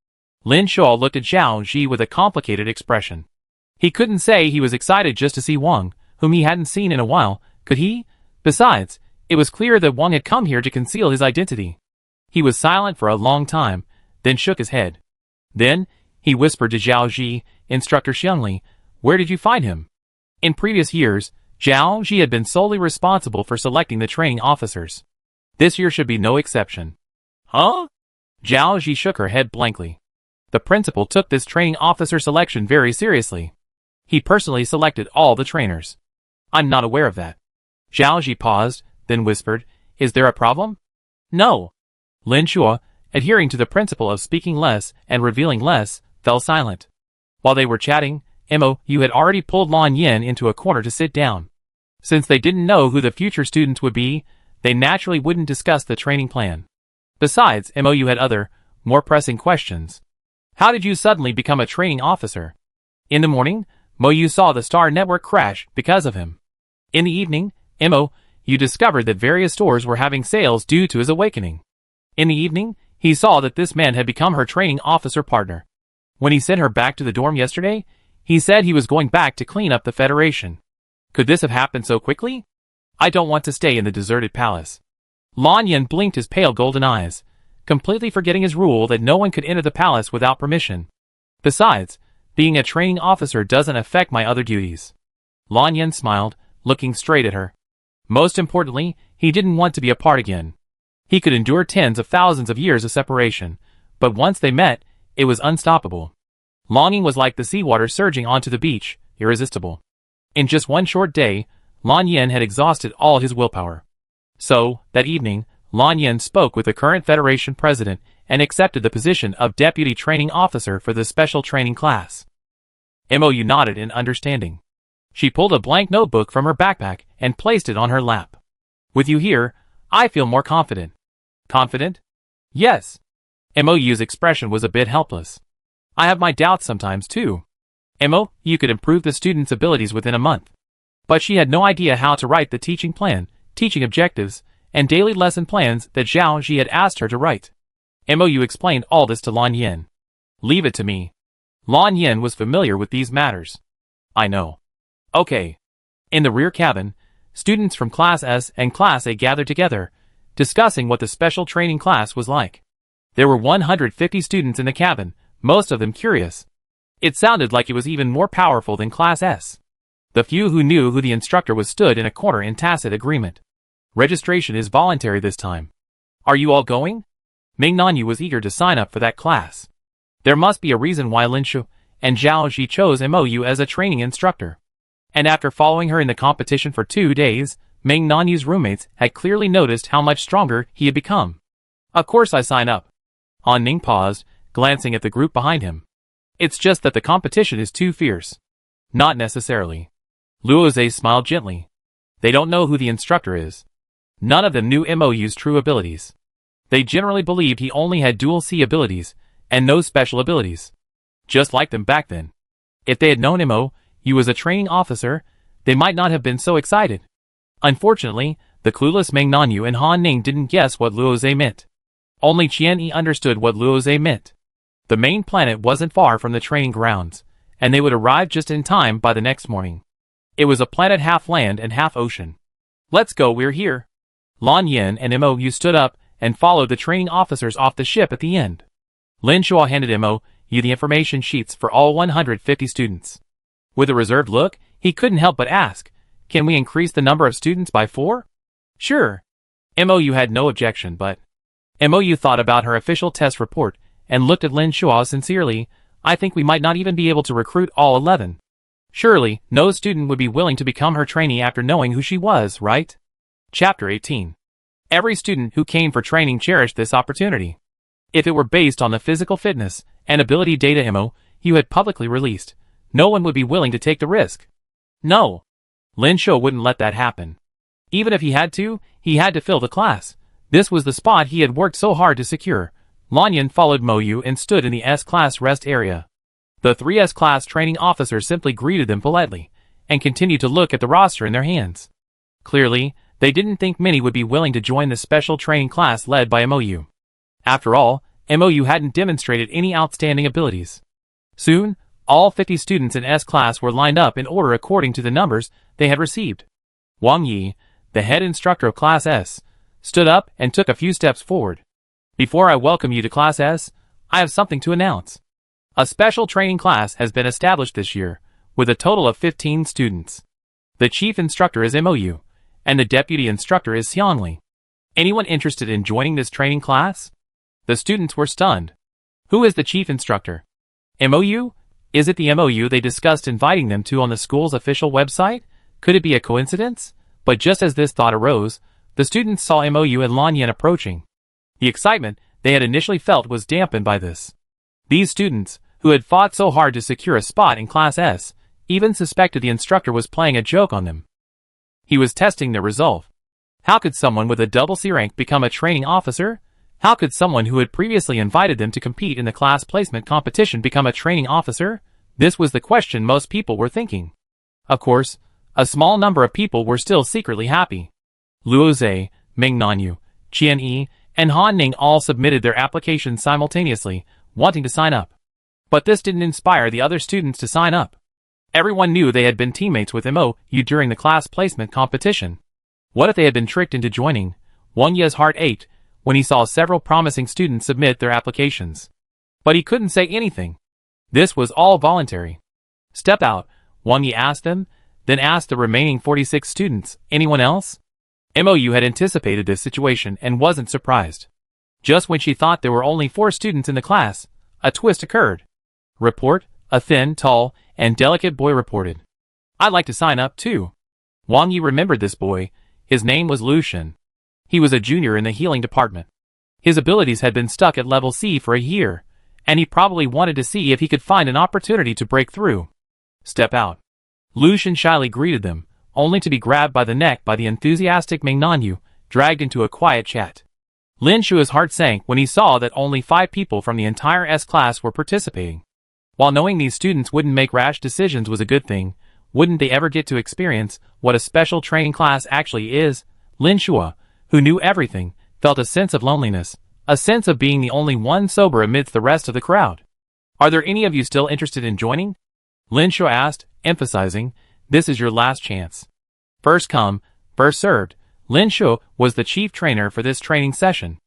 Lin Shuo looked at Zhao Ji with a complicated expression. He couldn't say he was excited just to see Wang, whom he hadn't seen in a while, could he? Besides, it was clear that Wang had come here to conceal his identity. He was silent for a long time, then shook his head. Then, he whispered to Zhao Ji, "Instructor Xiangli, where did you find him?" In previous years, Zhao Ji had been solely responsible for selecting the training officers. This year should be no exception. "Huh?" Zhao Ji shook her head blankly. The principal took this training officer selection very seriously. He personally selected all the trainers. "I'm not aware of that." Zhao Ji paused, then whispered, "Is there a problem?" "No." Lin Shuo, adhering to the principle of speaking less and revealing less, fell silent. While they were chatting, MOU had already pulled Lan Yin into a corner to sit down. Since they didn't know who the future students would be, they naturally wouldn't discuss the training plan. Besides, MOU had other, more pressing questions. "How did you suddenly become a training officer?" In the morning, MOU saw the Star Network crash because of him. In the evening, MOU discovered that various stores were having sales due to his awakening. In the evening, he saw that this man had become her training officer partner. When he sent her back to the dorm yesterday, he said he was going back to clean up the Federation. Could this have happened so quickly? I don't want to stay in the deserted palace. Lan Yin blinked his pale golden eyes, completely forgetting his rule that no one could enter the palace without permission. Besides, being a training officer doesn't affect my other duties. Lan Yin smiled, looking straight at her. Most importantly, he didn't want to be apart again. He could endure tens of thousands of years of separation, but once they met, it was unstoppable. Longing was like the seawater surging onto the beach, irresistible. In just one short day, Lan Yin had exhausted all his willpower. So, that evening, Lan Yin spoke with the current Federation president and accepted the position of deputy training officer for the special training class. MOU nodded in understanding. She pulled a blank notebook from her backpack and placed it on her lap. "With you here, I feel more confident." "Confident?" "Yes." MOU's expression was a bit helpless. "I have my doubts sometimes too." MOU could improve the student's abilities within a month. But she had no idea how to write the teaching plan, teaching objectives, and daily lesson plans that Zhao Ji had asked her to write. MOU explained all this to Lan Yin. "Leave it to me." Lan Yin was familiar with these matters. "I know." "Okay." In the rear cabin, students from Class S and Class A gathered together, discussing what the special training class was like. There were 150 students in the cabin, most of them curious. It sounded like it was even more powerful than Class S. The few who knew who the instructor was stood in a corner in tacit agreement. "Registration is voluntary this time. Are you all going?" Ming Nanyu was eager to sign up for that class. There must be a reason why Lin Shu and Zhao Ji chose MOU as a training instructor. And after following her in the competition for 2 days, Ming Nanyu's roommates had clearly noticed how much stronger he had become. "Of course I sign up." Han Ning paused, glancing at the group behind him. "It's just that the competition is too fierce." "Not necessarily." Luoze smiled gently. They don't know who the instructor is. None of them knew MOU's true abilities. They generally believed he only had dual C abilities, and no special abilities. Just like them back then. If they had known MOU was a training officer, they might not have been so excited. Unfortunately, the clueless Meng Nanyu and Han Ning didn't guess what Luoze meant. Only Qian Yi understood what Luoze meant. The main planet wasn't far from the training grounds, and they would arrive just in time by the next morning. It was a planet half land and half ocean. Let's go, we're here. Lan Yin and MOU stood up and followed the training officers off the ship at the end. Lin Shua handed MOU the information sheets for all 150 students. With a reserved look, he couldn't help but ask, "Can we increase the number of students by 4? Sure. MOU had no objection, but MOU thought about her official test report and looked at Lin Shua sincerely. I think we might not even be able to recruit all 11. Surely, no student would be willing to become her trainee after knowing who she was, right? Chapter 18. Every student who came for training cherished this opportunity. If it were based on the physical fitness and ability data MOU had publicly released, no one would be willing to take the risk. No. Lin Shou wouldn't let that happen. Even if he had to fill the class. This was the spot he had worked so hard to secure. Lanyan followed MOU and stood in the S-Class rest area. The 3 S-Class training officers simply greeted them politely, and continued to look at the roster in their hands. Clearly, they didn't think many would be willing to join the special training class led by MOU. After all, MOU hadn't demonstrated any outstanding abilities. Soon, all 50 students in S-Class were lined up in order according to the numbers they had received. Wang Yi, the head instructor of Class S, stood up and took a few steps forward. Before I welcome you to Class S, I have something to announce. A special training class has been established this year, with a total of 15 students. The chief instructor is MOU, and the deputy instructor is Xiangli. Anyone interested in joining this training class? The students were stunned. Who is the chief instructor? MOU? Is it the MOU they discussed inviting them to on the school's official website? Could it be a coincidence? But just as this thought arose, the students saw MOU and Lanyan approaching. The excitement they had initially felt was dampened by this. These students, who had fought so hard to secure a spot in Class S, even suspected the instructor was playing a joke on them. He was testing their resolve. How could someone with a double C rank become a training officer? How could someone who had previously invited them to compete in the class placement competition become a training officer? This was the question most people were thinking. Of course, a small number of people were still secretly happy. Luo Zhe, Ming Nanyu, Qian Yi, and Han Ning all submitted their applications simultaneously, wanting to sign up. But this didn't inspire the other students to sign up. Everyone knew they had been teammates with MOU during the class placement competition. What if they had been tricked into joining? Wang Ye's heart ached when he saw several promising students submit their applications. But he couldn't say anything. This was all voluntary. Step out, Wang Yi asked them, then asked the remaining 46 students, anyone else? MOU had anticipated this situation and wasn't surprised. Just when she thought there were only 4 students in the class, a twist occurred. Report, a thin, tall, and delicate boy reported. I'd like to sign up too. Wang Yi remembered this boy. His name was Lucian. He was a junior in the healing department. His abilities had been stuck at level C for a year, and he probably wanted to see if he could find an opportunity to break through. Step out. Lucian shyly greeted them, only to be grabbed by the neck by the enthusiastic Ming Nanyu, dragged into a quiet chat. Lin Shua's heart sank when he saw that only 5 people from the entire S-Class were participating. While knowing these students wouldn't make rash decisions was a good thing, wouldn't they ever get to experience what a special training class actually is? Lin Shua, who knew everything, felt a sense of loneliness, a sense of being the only one sober amidst the rest of the crowd. Are there any of you still interested in joining? Lin Shua asked, emphasizing, this is your last chance. First come, first served. Lin Shua was the chief trainer for this training session.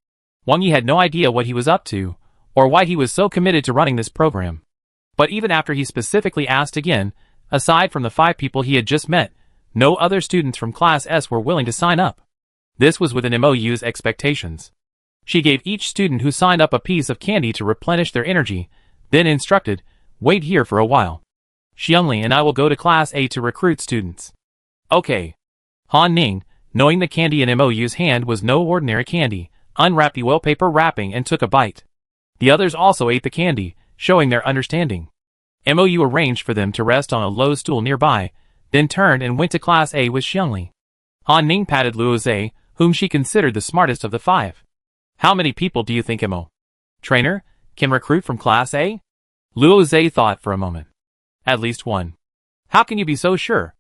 Wang Yi had no idea what he was up to, or why he was so committed to running this program. But even after he specifically asked again, aside from the 5 people he had just met, no other students from Class S were willing to sign up. This was within MOU's expectations. She gave each student who signed up a piece of candy to replenish their energy, then instructed, wait here for a while. Xiangli and I will go to Class A to recruit students. Okay. Han Ning, knowing the candy in MOU's hand was no ordinary candy, unwrapped the wallpaper wrapping and took a bite. The others also ate the candy, showing their understanding. MOU arranged for them to rest on a low stool nearby, then turned and went to Class A with Xiangli. Han Ning patted Luo Zhe, whom she considered the smartest of the five. How many people do you think Mo, trainer, can recruit from Class A? Luo Zhe thought for a moment. At least one. How can you be so sure?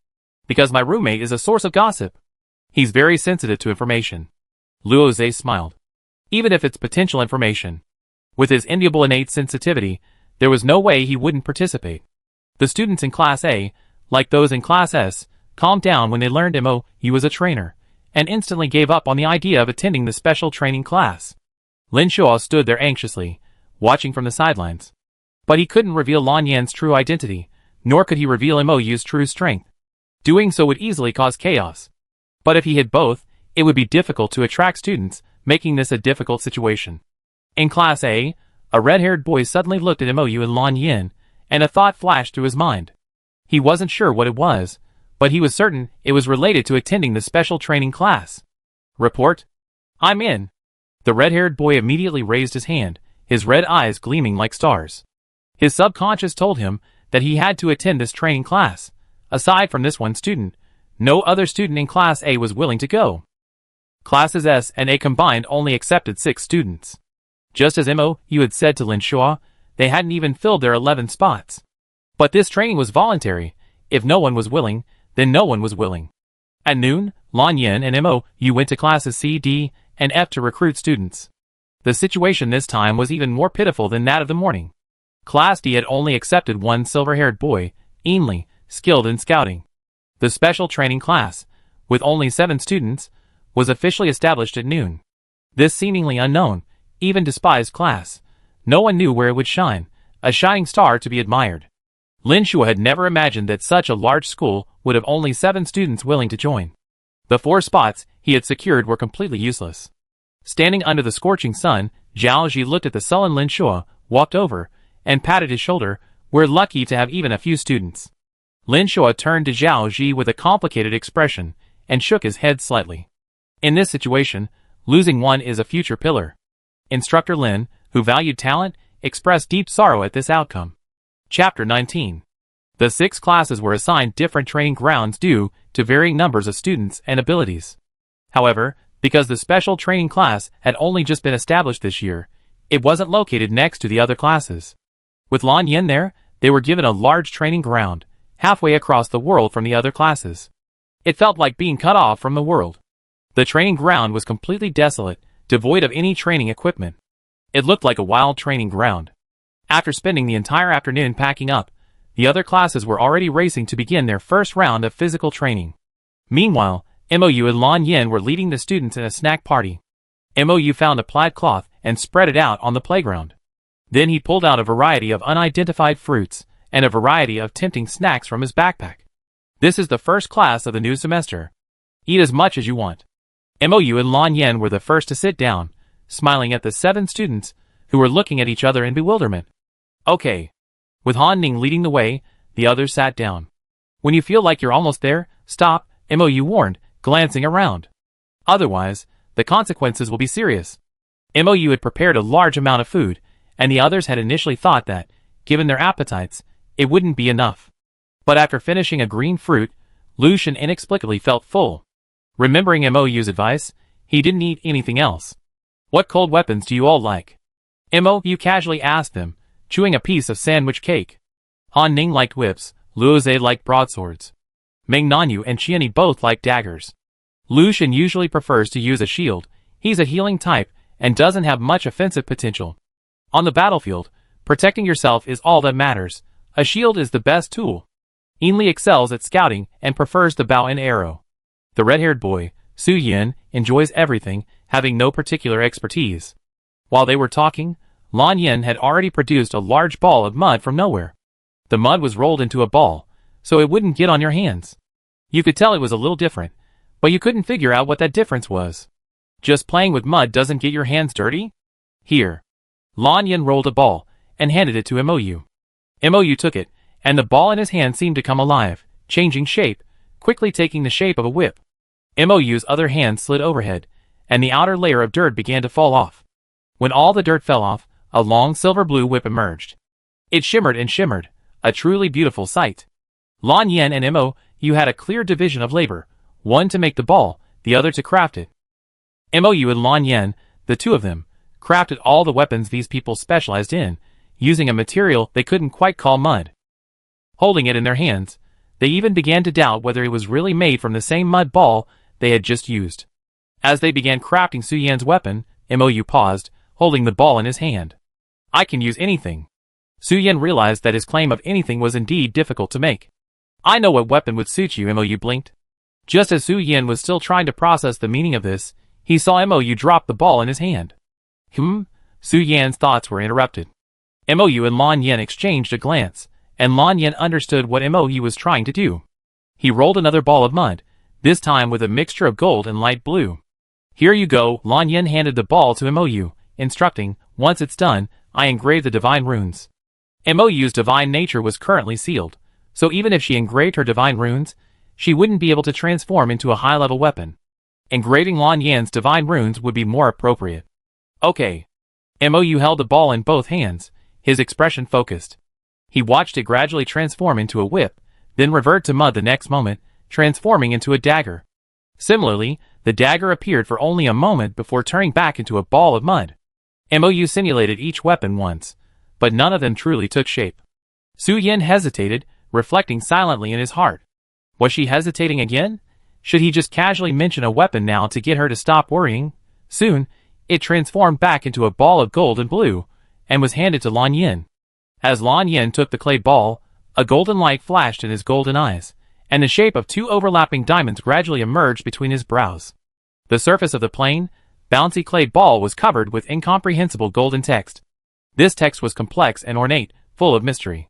Because my roommate is a source of gossip. He's very sensitive to information. Luo Zhe smiled. Even if it's potential information. With his enviable innate sensitivity, there was no way he wouldn't participate. The students in Class A, like those in Class S, calmed down when they learned Mo was a trainer, and instantly gave up on the idea of attending the special training class. Lin Shuo stood there anxiously, watching from the sidelines. But he couldn't reveal Lan Yan's true identity, nor could he reveal Mo's true strength. Doing so would easily cause chaos. But if he hid both, it would be difficult to attract students, making this a difficult situation. In Class A, a red-haired boy suddenly looked at Mo and Lan Yan, and a thought flashed through his mind. He wasn't sure what it was, but he was certain it was related to attending the special training class. Report? I'm in. The red-haired boy immediately raised his hand, his red eyes gleaming like stars. His subconscious told him that he had to attend this training class. Aside from this one student, no other student in Class A was willing to go. Classes S and A combined only accepted 6 students. Just as Mo had said to Lin Shuo, they hadn't even filled their 11 spots. But this training was voluntary. If no one was willing, then no one was willing. At noon, Lan Yan and Mo went to classes C, D, and F to recruit students. The situation this time was even more pitiful than that of the morning. Class D had only accepted one silver-haired boy, Ainley, skilled in scouting. The special training class, with only 7 students, was officially established at noon. This seemingly unknown, even despised class, no one knew where it would shine, a shining star to be admired. Lin Shuo had never imagined that such a large school would have only 7 students willing to join. The 4 spots he had secured were completely useless. Standing under the scorching sun, Zhao Ji looked at the sullen Lin Shuo, walked over, and patted his shoulder. We're lucky to have even a few students. Lin Shuo turned to Zhao Ji with a complicated expression, and shook his head slightly. In this situation, losing one is a future pillar. Instructor Lin, who valued talent, expressed deep sorrow at this outcome. Chapter 19. The 6 classes were assigned different training grounds due to varying numbers of students and abilities. However, because the special training class had only just been established this year, it wasn't located next to the other classes. With Lan Yan there, they were given a large training ground, halfway across the world from the other classes. It felt like being cut off from the world. The training ground was completely desolate, devoid of any training equipment. It looked like a wild training ground. After spending the entire afternoon packing up, the other classes were already racing to begin their first round of physical training. Meanwhile, Mo and Lan Yan were leading the students in a snack party. Mo found a plaid cloth and spread it out on the playground. Then he pulled out a variety of unidentified fruits and a variety of tempting snacks from his backpack. This is the first class of the new semester. Eat as much as you want. Mo and Lan Yan were the first to sit down, smiling at the 7 students, who were looking at each other in bewilderment. Okay. With Han Ning leading the way, the others sat down. When you feel like you're almost there, stop, Mo warned, glancing around. Otherwise, the consequences will be serious. Mo had prepared a large amount of food, and the others had initially thought that, given their appetites, it wouldn't be enough. But after finishing a green fruit, Lucian inexplicably felt full. Remembering Mo's advice, he didn't eat anything else. What cold weapons do you all like? Mo casually asked them, chewing a piece of sandwich cake. Han Ning liked whips, Luo Zhe liked broadswords. Meng Nanyu and Qianni both liked daggers. Lucian usually prefers to use a shield. He's a healing type and doesn't have much offensive potential. On the battlefield, protecting yourself is all that matters. A shield is the best tool. Ainley excels at scouting and prefers the bow and arrow. The red-haired boy, Su Yin, enjoys everything, having no particular expertise. While they were talking, Lan Yan had already produced a large ball of mud from nowhere. The mud was rolled into a ball, so it wouldn't get on your hands. You could tell it was a little different, but you couldn't figure out what that difference was. Just playing with mud doesn't get your hands dirty? Here. Lan Yan rolled a ball and handed it to Mo. Mo took it, and the ball in his hand seemed to come alive, changing shape, quickly taking the shape of a whip. Mo's other hand slid overhead, and the outer layer of dirt began to fall off. When all the dirt fell off, a long silver-blue whip emerged. It shimmered and shimmered, a truly beautiful sight. Lan Yan and Mo MOU had a clear division of labor, one to make the ball, the other to craft it. MOU and Lan Yen, the two of them, crafted all the weapons these people specialized in, using a material they couldn't quite call mud. Holding it in their hands, they even began to doubt whether it was really made from the same mud ball they had just used. As they began crafting Su Yan's weapon, MOU paused, holding the ball in his hand. I can use anything. Su Yan realized that his claim of anything was indeed difficult to make. I know what weapon would suit you, MOU blinked. Just as Su Yan was still trying to process the meaning of this, he saw MOU drop the ball in his hand. Su Yan's thoughts were interrupted. MOU and Lan Yen exchanged a glance, and Lan Yen understood what MOU was trying to do. He rolled another ball of mud, this time with a mixture of gold and light blue. Here you go, Lan Yen handed the ball to MOU, instructing, once it's done, I engrave the divine runes. MOU's divine nature was currently sealed, so even if she engraved her divine runes, she wouldn't be able to transform into a high-level weapon. Engraving Lan Yan's divine runes would be more appropriate. Okay. MOU held the ball in both hands, his expression focused. He watched it gradually transform into a whip, then revert to mud the next moment, transforming into a dagger. Similarly, the dagger appeared for only a moment before turning back into a ball of mud. MOU simulated each weapon once, but none of them truly took shape. Su Yan hesitated, reflecting silently in his heart. Was she hesitating again? Should he just casually mention a weapon now to get her to stop worrying? Soon, it transformed back into a ball of gold and blue, and was handed to Lan Yen. As Lan Yen took the clay ball, a golden light flashed in his golden eyes, and the shape of two overlapping diamonds gradually emerged between his brows. The surface of the plain, bouncy clay ball was covered with incomprehensible golden text. This text was complex and ornate, full of mystery.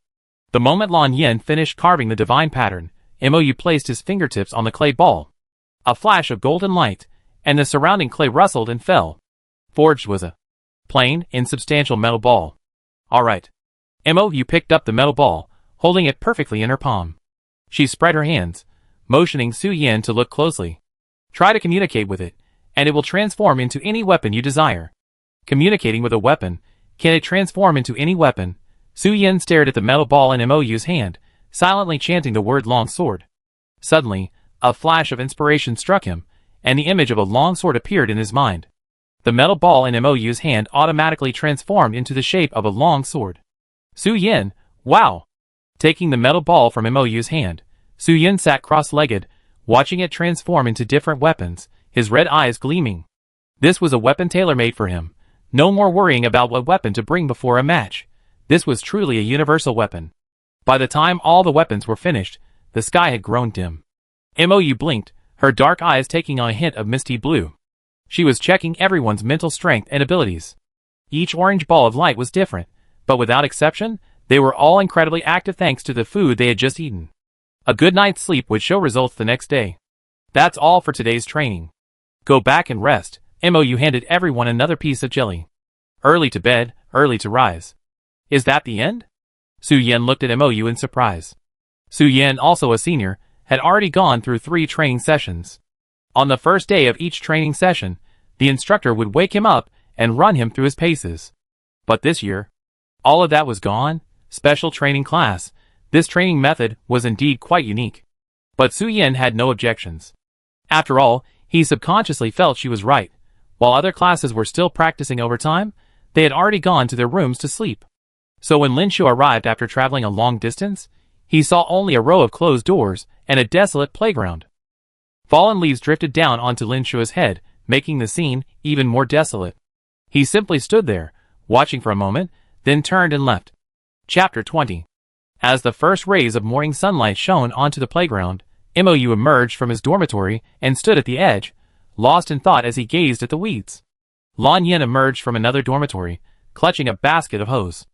The moment Lan Yen finished carving the divine pattern, MOU placed his fingertips on the clay ball. A flash of golden light, and the surrounding clay rustled and fell. Forged was a plain, insubstantial metal ball. All right. MOU picked up the metal ball, holding it perfectly in her palm. She spread her hands, motioning Su Yan to look closely. Try to communicate with it, and it will transform into any weapon you desire. Communicating with a weapon, can it transform into any weapon? Su Yan stared at the metal ball in MOU's hand, silently chanting the word long sword. Suddenly, a flash of inspiration struck him, and the image of a long sword appeared in his mind. The metal ball in MOU's hand automatically transformed into the shape of a long sword. Su Yan, wow! Taking the metal ball from MOU's hand, Su Yan sat cross-legged, watching it transform into different weapons, his red eyes gleaming. This was a weapon tailor-made for him. No more worrying about what weapon to bring before a match. This was truly a universal weapon. By the time all the weapons were finished, the sky had grown dim. MOU blinked, her dark eyes taking on a hint of misty blue. She was checking everyone's mental strength and abilities. Each orange ball of light was different, but without exception, they were all incredibly active thanks to the food they had just eaten. A good night's sleep would show results the next day. That's all for today's training. Go back and rest. MOU handed everyone another piece of jelly. Early to bed, early to rise. Is that the end? Su Yan looked at MOU in surprise. Su Yan, also a senior, had already gone through 3 training sessions. On the first day of each training session, the instructor would wake him up and run him through his paces. But this year, all of that was gone. Special training class. This training method was indeed quite unique. But Su Yan had no objections. After all, he subconsciously felt she was right. While other classes were still practicing overtime, they had already gone to their rooms to sleep. So when Lin Shu arrived after traveling a long distance, he saw only a row of closed doors and a desolate playground. Fallen leaves drifted down onto Lin Shu's head, making the scene even more desolate. He simply stood there, watching for a moment, then turned and left. Chapter 20. As the first rays of morning sunlight shone onto the playground, MOU emerged from his dormitory and stood at the edge, lost in thought as he gazed at the weeds. Lan Yen emerged from another dormitory, clutching a basket of hose.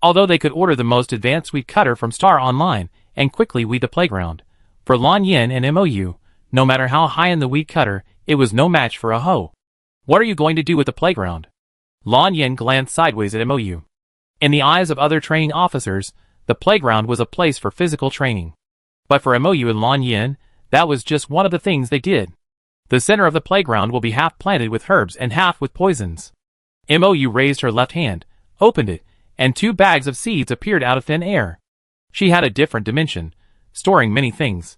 Although they could order the most advanced weed cutter from Star Online and quickly weed the playground, for Lan Yen and MOU, no matter how high in the weed cutter, it was no match for a hoe. What are you going to do with the playground? Lan Yen glanced sideways at MOU. In the eyes of other training officers, the playground was a place for physical training. But for MOU and Lan Yen, that was just one of the things they did. The center of the playground will be half planted with herbs and half with poisons. MOU raised her left hand, opened it, and 2 bags of seeds appeared out of thin air. She had a different dimension, storing many things.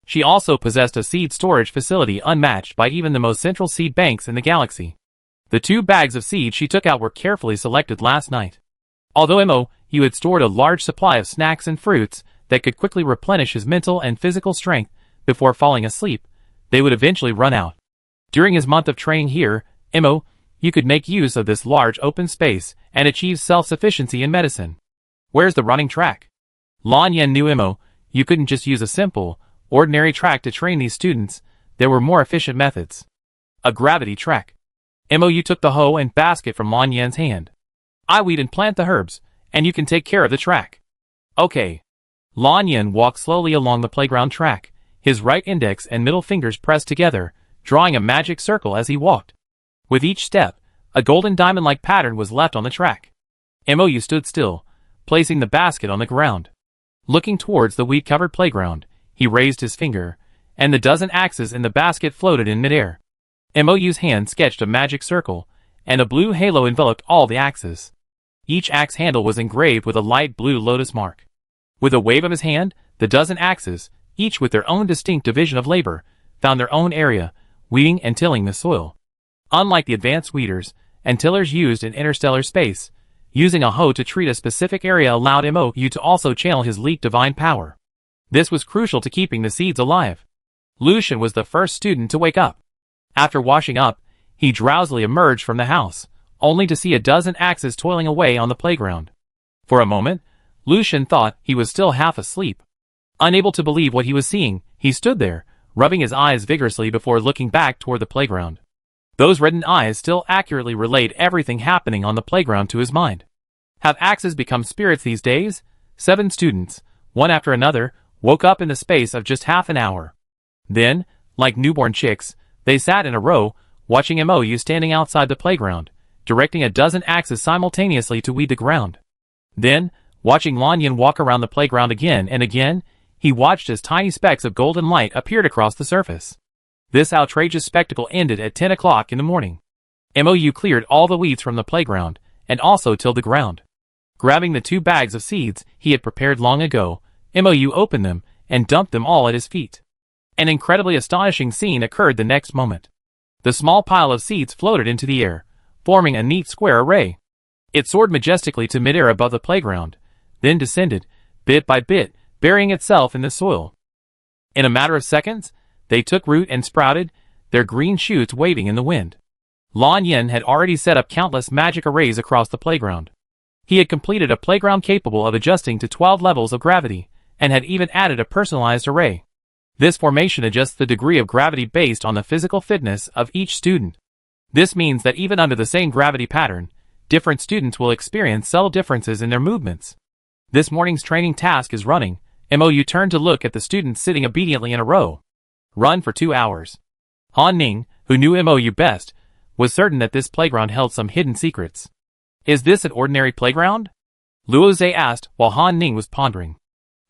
She also possessed a seed storage facility unmatched by even the most central seed banks in the galaxy. The 2 bags of seeds she took out were carefully selected last night. Although Mo-yu had stored a large supply of snacks and fruits that could quickly replenish his mental and physical strength before falling asleep, they would eventually run out. During his month of training here, Mo-yu could make use of this large open space and achieve self-sufficiency in medicine. Where's the running track? Lan Yen knew Mo-yu couldn't just use a simple, ordinary track to train these students. There were more efficient methods. A gravity track. Mo-yu took the hoe and basket from Lan Yen's hand. I weed and plant the herbs, and you can take care of the track. Okay. Lan Yen walked slowly along the playground track, his right index and middle fingers pressed together, drawing a magic circle as he walked. With each step, a golden diamond-like pattern was left on the track. Mo-yu stood still, placing the basket on the ground. Looking towards the weed-covered playground, he raised his finger, and the dozen axes in the basket floated in midair. Mo-yu's hand sketched a magic circle, and a blue halo enveloped all the axes. Each axe handle was engraved with a light blue lotus mark. With a wave of his hand, the dozen axes, each with their own distinct division of labor, found their own area, weeding and tilling the soil. Unlike the advanced weeders and tillers used in interstellar space, using a hoe to treat a specific area allowed Mo-yu to also channel his leaked divine power. This was crucial to keeping the seeds alive. Lucian was the first student to wake up. After washing up, he drowsily emerged from the house, only to see a dozen axes toiling away on the playground. For a moment, Lucian thought he was still half asleep. Unable to believe what he was seeing, he stood there, rubbing his eyes vigorously before looking back toward the playground. Those reddened eyes still accurately relayed everything happening on the playground to his mind. Have axes become spirits these days? 7 students, one after another, woke up in the space of just half an hour. Then, like newborn chicks, they sat in a row, watching Mo-yu standing outside the playground, directing a dozen axes simultaneously to weed the ground. Then, watching Lan Yen walk around the playground again and again, he watched as tiny specks of golden light appeared across the surface. This outrageous spectacle ended at 10 o'clock in the morning. Mo-yu cleared all the weeds from the playground, and also tilled the ground. Grabbing the 2 bags of seeds he had prepared long ago, Mo-yu opened them and dumped them all at his feet. An incredibly astonishing scene occurred the next moment. The small pile of seeds floated into the air, forming a neat square array. It soared majestically to midair above the playground, then descended, bit by bit, burying itself in the soil. In a matter of seconds, they took root and sprouted, their green shoots waving in the wind. Lan Yen had already set up countless magic arrays across the playground. He had completed a playground capable of adjusting to 12 levels of gravity, and had even added a personalized array. This formation adjusts the degree of gravity based on the physical fitness of each student. This means that even under the same gravity pattern, different students will experience subtle differences in their movements. This morning's training task is running. Mo-yu turned to look at the students sitting obediently in a row. Run for 2 hours. Han Ning, who knew Mo-yu best, was certain that this playground held some hidden secrets. Is this an ordinary playground? Luo Zhe asked while Han Ning was pondering.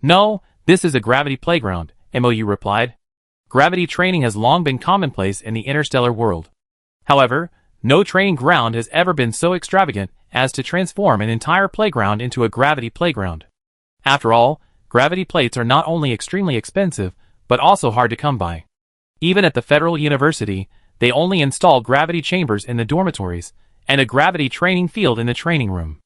No, this is a gravity playground, Mo-yu replied. Gravity training has long been commonplace in the interstellar world. However, no training ground has ever been so extravagant as to transform an entire playground into a gravity playground. After all, gravity plates are not only extremely expensive, but also hard to come by. Even at the Federal University, they only install gravity chambers in the dormitories, and a gravity training field in the training room.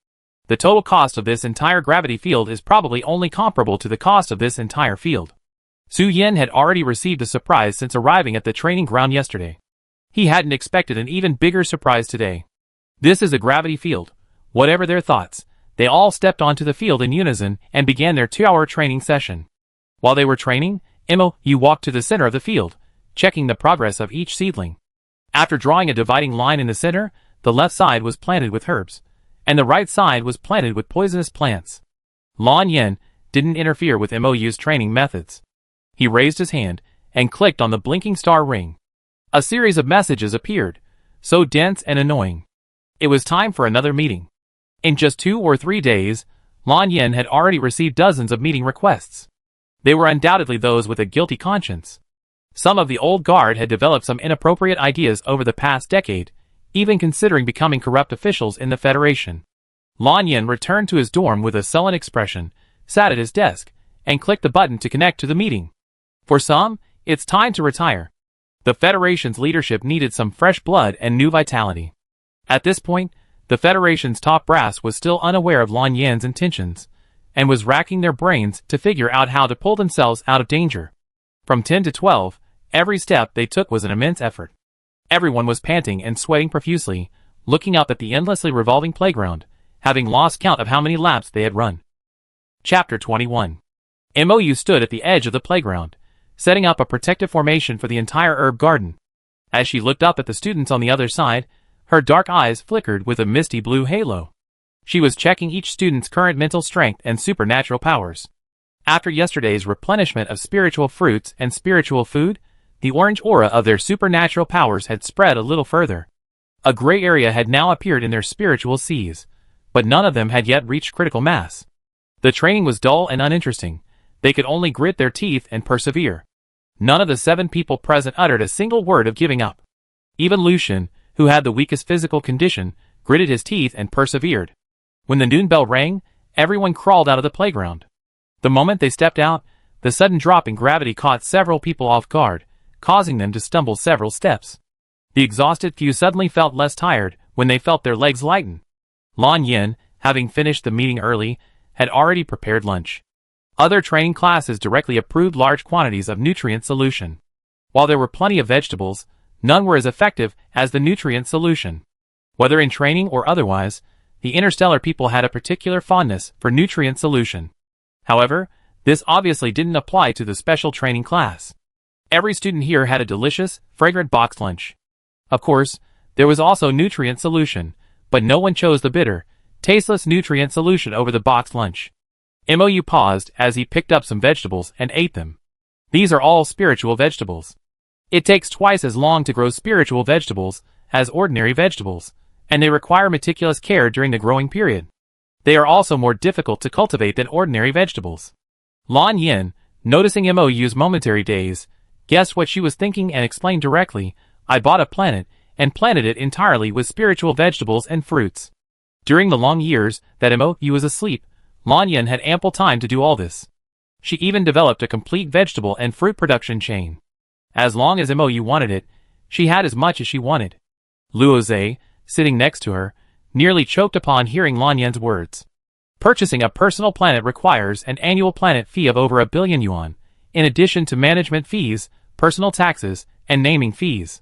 The total cost of this entire gravity field is probably only comparable to the cost of this entire field. Su Yen had already received a surprise since arriving at the training ground yesterday. He hadn't expected an even bigger surprise today. This is a gravity field. Whatever their thoughts, they all stepped onto the field in unison and began their 2-hour training session. While they were training, Mo-yu walked to the center of the field, checking the progress of each seedling. After drawing a dividing line in the center, the left side was planted with herbs, and the right side was planted with poisonous plants. Lan Yen didn't interfere with Mo-yu's training methods. He raised his hand and clicked on the blinking star ring. A series of messages appeared, so dense and annoying. It was time for another meeting. In just 2 or 3 days, Lan Yen had already received dozens of meeting requests. They were undoubtedly those with a guilty conscience. Some of the old guard had developed some inappropriate ideas over the past decade, even considering becoming corrupt officials in the Federation. Lan Yen returned to his dorm with a sullen expression, sat at his desk, and clicked the button to connect to the meeting. For some, it's time to retire. The Federation's leadership needed some fresh blood and new vitality. At this point, the Federation's top brass was still unaware of Lan Yan's intentions, and was racking their brains to figure out how to pull themselves out of danger. From 10 to 12, every step they took was an immense effort. Everyone was panting and sweating profusely, looking up at the endlessly revolving playground, having lost count of how many laps they had run. Chapter 21. Mou stood at the edge of the playground, setting up a protective formation for the entire herb garden. As she looked up at the students on the other side, her dark eyes flickered with a misty blue halo. She was checking each student's current mental strength and supernatural powers. After yesterday's replenishment of spiritual fruits and spiritual food, the orange aura of their supernatural powers had spread a little further. A gray area had now appeared in their spiritual seas, but none of them had yet reached critical mass. The training was dull and uninteresting. They could only grit their teeth and persevere. None of the 7 people present uttered a single word of giving up. Even Lucian, who had the weakest physical condition, gritted his teeth and persevered. When the noon bell rang, everyone crawled out of the playground. The moment they stepped out, the sudden drop in gravity caught several people off guard, causing them to stumble several steps. The exhausted few suddenly felt less tired when they felt their legs lighten. Lan Yan, having finished the meeting early, had already prepared lunch. Other training classes directly approved large quantities of nutrient solution. While there were plenty of vegetables, none were as effective as the nutrient solution. Whether in training or otherwise, the Interstellar people had a particular fondness for nutrient solution. However, this obviously didn't apply to the special training class. Every student here had a delicious, fragrant boxed lunch. Of course, there was also nutrient solution, but no one chose the bitter, tasteless nutrient solution over the boxed lunch. Mou paused as he picked up some vegetables and ate them. These are all spiritual vegetables. It takes twice as long to grow spiritual vegetables as ordinary vegetables, and they require meticulous care during the growing period. They are also more difficult to cultivate than ordinary vegetables. Lan Yan, noticing Mou's momentary daze, guessed what she was thinking and explained directly, "I bought a planet and planted it entirely with spiritual vegetables and fruits." During the long years that Mou was asleep, Lan Yan had ample time to do all this. She even developed a complete vegetable and fruit production chain. As long as Mou wanted it, she had as much as she wanted. Luoze, sitting next to her, nearly choked upon hearing Lan Yan's words. Purchasing a personal planet requires an annual planet fee of over 1 billion yuan, in addition to management fees, personal taxes, and naming fees.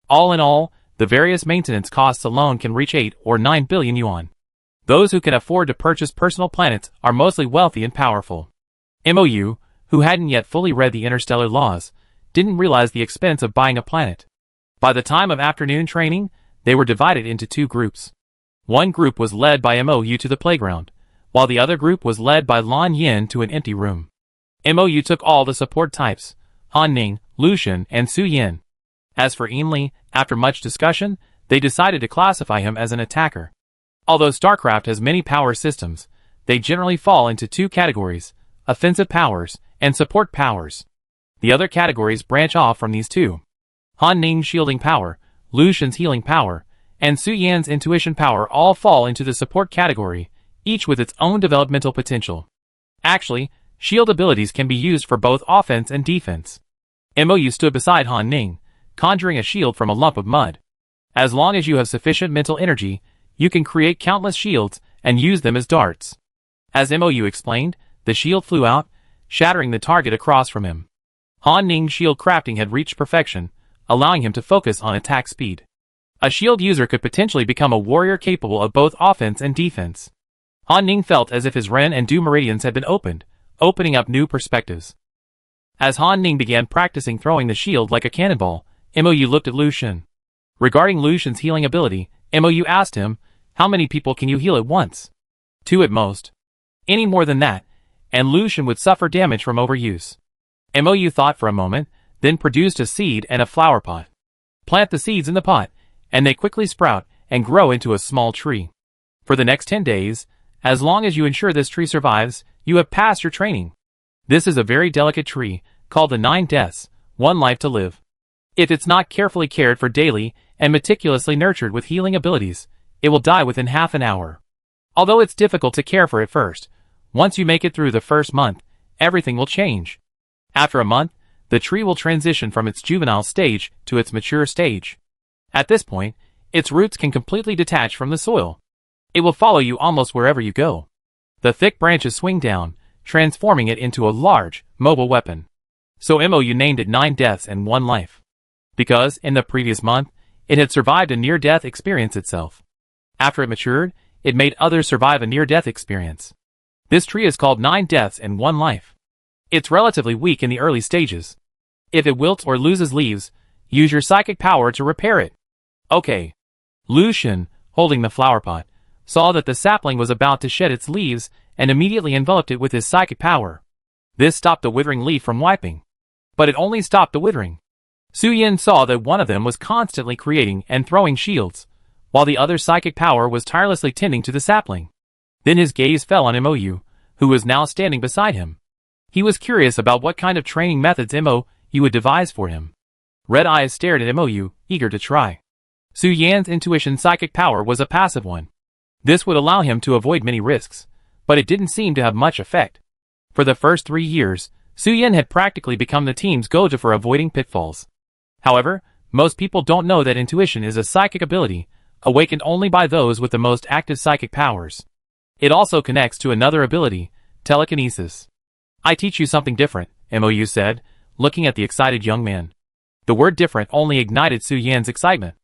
All in all, the various maintenance costs alone can reach 8 or 9 billion yuan. Those who can afford to purchase personal planets are mostly wealthy and powerful. Mou, who hadn't yet fully read the interstellar laws, didn't realize the expense of buying a planet. By the time of afternoon training, they were divided into 2 groups. One group was led by Mou to the playground, while the other group was led by Lan Yan to an empty room. Mou took all the support types, Han Ning, Lucian, and Su Yin. As for Enli, after much discussion, they decided to classify him as an attacker. Although StarCraft has many power systems, they generally fall into 2 categories, offensive powers and support powers. The other categories branch off from these 2. Han Ning's shielding power, Lucian's healing power, and Su Yan's intuition power all fall into the support category, each with its own developmental potential. Actually, shield abilities can be used for both offense and defense. Mou stood beside Han Ning, conjuring a shield from a lump of mud. As long as you have sufficient mental energy, you can create countless shields and use them as darts. As Mou explained, the shield flew out, shattering the target across from him. Han Ning's shield crafting had reached perfection, allowing him to focus on attack speed. A shield user could potentially become a warrior capable of both offense and defense. Han Ning felt as if his Ren and Du meridians had been opened, opening up new perspectives. As Han Ning began practicing throwing the shield like a cannonball, Mou looked at Lucian. Regarding Lucian's healing ability, Mou asked him, "How many people can you heal at once?" 2 at most. Any more than that, and Lucian would suffer damage from overuse. Mou thought for a moment, then produced a seed and a flower pot. Plant the seeds in the pot, and they quickly sprout and grow into a small tree. For the next 10 days, as long as you ensure this tree survives, you have passed your training. This is a very delicate tree, called the 9 Deaths, 1 life to live. If it's not carefully cared for daily and meticulously nurtured with healing abilities, it will die within half an hour. Although it's difficult to care for at first, once you make it through the first month, everything will change. After a month, the tree will transition from its juvenile stage to its mature stage. At this point, its roots can completely detach from the soil. It will follow you almost wherever you go. The thick branches swing down, transforming it into a large, mobile weapon. So MOU named it 9 Deaths and 1 Life. Because, in the previous month, it had survived a near-death experience itself. After it matured, it made others survive a near-death experience. This tree is called 9 Deaths and 1 Life. It's relatively weak in the early stages. If it wilts or loses leaves, use your psychic power to repair it. Okay. Lucian, holding the flower pot, saw that the sapling was about to shed its leaves and immediately enveloped it with his psychic power. This stopped the withering leaf from wiping. But it only stopped the withering. Su Yin saw that one of them was constantly creating and throwing shields, while the other's psychic power was tirelessly tending to the sapling. Then his gaze fell on MOU, who was now standing beside him. He was curious about what kind of training methods MOU would devise for him. Red eyes stared at MOU, eager to try. Su Yan's intuition psychic power was a passive one. This would allow him to avoid many risks, but it didn't seem to have much effect. For the first 3 years, Su Yan had practically become the team's go-to for avoiding pitfalls. However, most people don't know that intuition is a psychic ability, awakened only by those with the most active psychic powers. It also connects to another ability, telekinesis. I teach you something different, MOU said, looking at the excited young man. The word different only ignited Su Yan's excitement.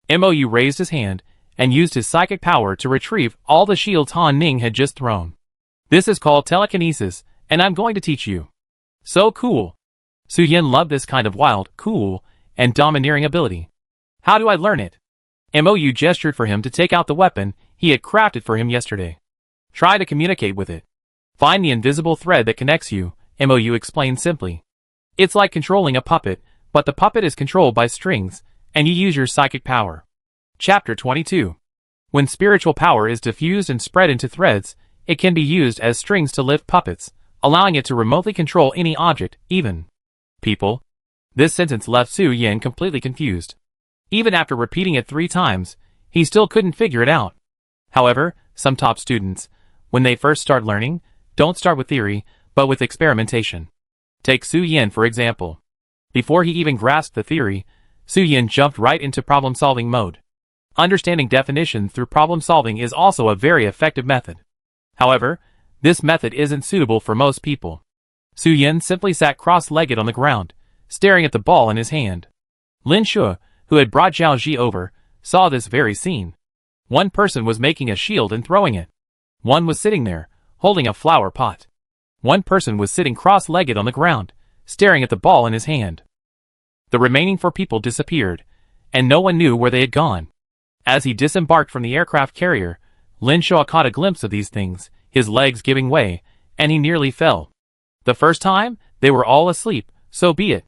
MOU raised his hand and used his psychic power to retrieve all the shields Han Ning had just thrown. This is called telekinesis, and I'm going to teach you. So cool. Su Yan loved this kind of wild, cool, and domineering ability. How do I learn it? MOU gestured for him to take out the weapon he had crafted for him yesterday. Try to communicate with it. Find the invisible thread that connects you, MOU explained simply. It's like controlling a puppet, but the puppet is controlled by strings, and you use your psychic power. Chapter 22. When spiritual power is diffused and spread into threads, it can be used as strings to lift puppets, allowing it to remotely control any object, even people. This sentence left Su Yan completely confused. Even after repeating it 3 times, he still couldn't figure it out. However, some top students, when they first start learning, don't start with theory, but with experimentation. Take Su Yan for example. Before he even grasped the theory, Su Yan jumped right into problem-solving mode. Understanding definitions through problem-solving is also a very effective method. However, this method isn't suitable for most people. Su Yan simply sat cross-legged on the ground, staring at the ball in his hand. Lin Shu, who had brought Zhao Ji over, saw this very scene. One person was making a shield and throwing it. One was sitting there, holding a flower pot. One person was sitting cross-legged on the ground, staring at the ball in his hand. The remaining 4 people disappeared, and no one knew where they had gone. As he disembarked from the aircraft carrier, Lin Shu caught a glimpse of these things, his legs giving way, and he nearly fell. The first time, they were all asleep, so be it.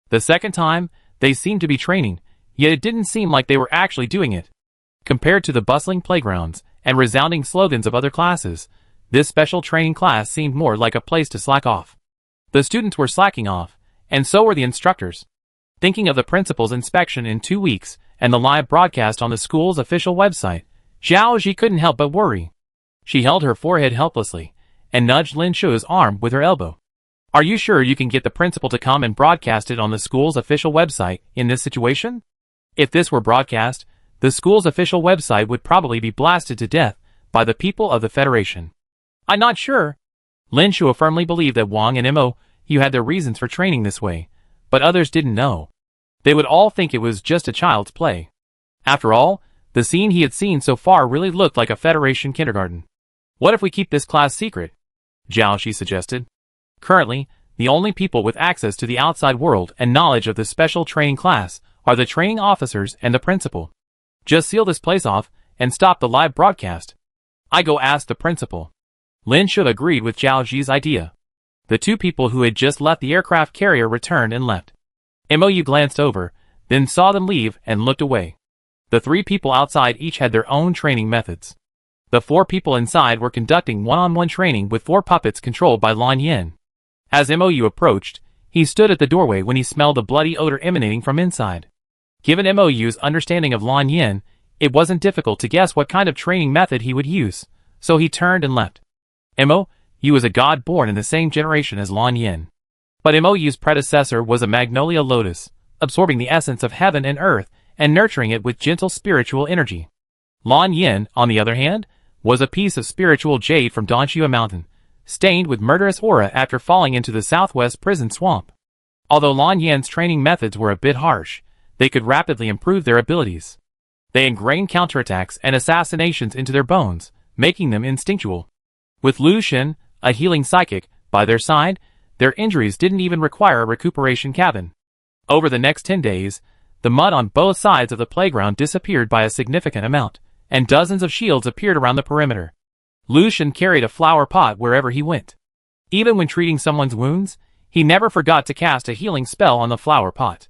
The second time, they seemed to be training, yet it didn't seem like they were actually doing it. Compared to the bustling playgrounds and resounding slogans of other classes, this special training class seemed more like a place to slack off. The students were slacking off, and so were the instructors. Thinking of the principal's inspection in 2 weeks and the live broadcast on the school's official website, Zhao Ji couldn't help but worry. She held her forehead helplessly and nudged Lin Shu's arm with her elbow. Are you sure you can get the principal to come and broadcast it on the school's official website in this situation? If this were broadcast, the school's official website would probably be blasted to death by the people of the Federation. I'm not sure. Lin Shu firmly believed that Wang and MOU had their reasons for training this way, but others didn't know. They would all think it was just a child's play. After all, the scene he had seen so far really looked like a Federation kindergarten. What if we keep this class secret? Zhao Shi suggested. Currently, the only people with access to the outside world and knowledge of this special training class are the training officers and the principal. Just seal this place off and stop the live broadcast. I go ask the principal. Lin Shu agreed with Zhao Ji's idea. The 2 people who had just left the aircraft carrier returned and left. MOU glanced over, then saw them leave and looked away. The 3 people outside each had their own training methods. The 4 people inside were conducting one-on-one training with 4 puppets controlled by Lan Yin. As MOU approached, he stood at the doorway when he smelled the bloody odor emanating from inside. Given MOU's understanding of Lan Yin, it wasn't difficult to guess what kind of training method he would use, so he turned and left. MOU was a god born in the same generation as Lan Yin. But MOU's predecessor was a magnolia lotus, absorbing the essence of heaven and earth and nurturing it with gentle spiritual energy. Lan Yin, on the other hand, was a piece of spiritual jade from Donshua Mountain, stained with murderous aura after falling into the southwest prison swamp. Although Lan Yin's training methods were a bit harsh, they could rapidly improve their abilities. They ingrained counterattacks and assassinations into their bones, making them instinctual. With Lu Shen, a healing psychic, by their side, their injuries didn't even require a recuperation cabin. Over the next 10 days, the mud on both sides of the playground disappeared by a significant amount, and dozens of shields appeared around the perimeter. Lu Shen carried a flower pot wherever he went. Even when treating someone's wounds, he never forgot to cast a healing spell on the flower pot.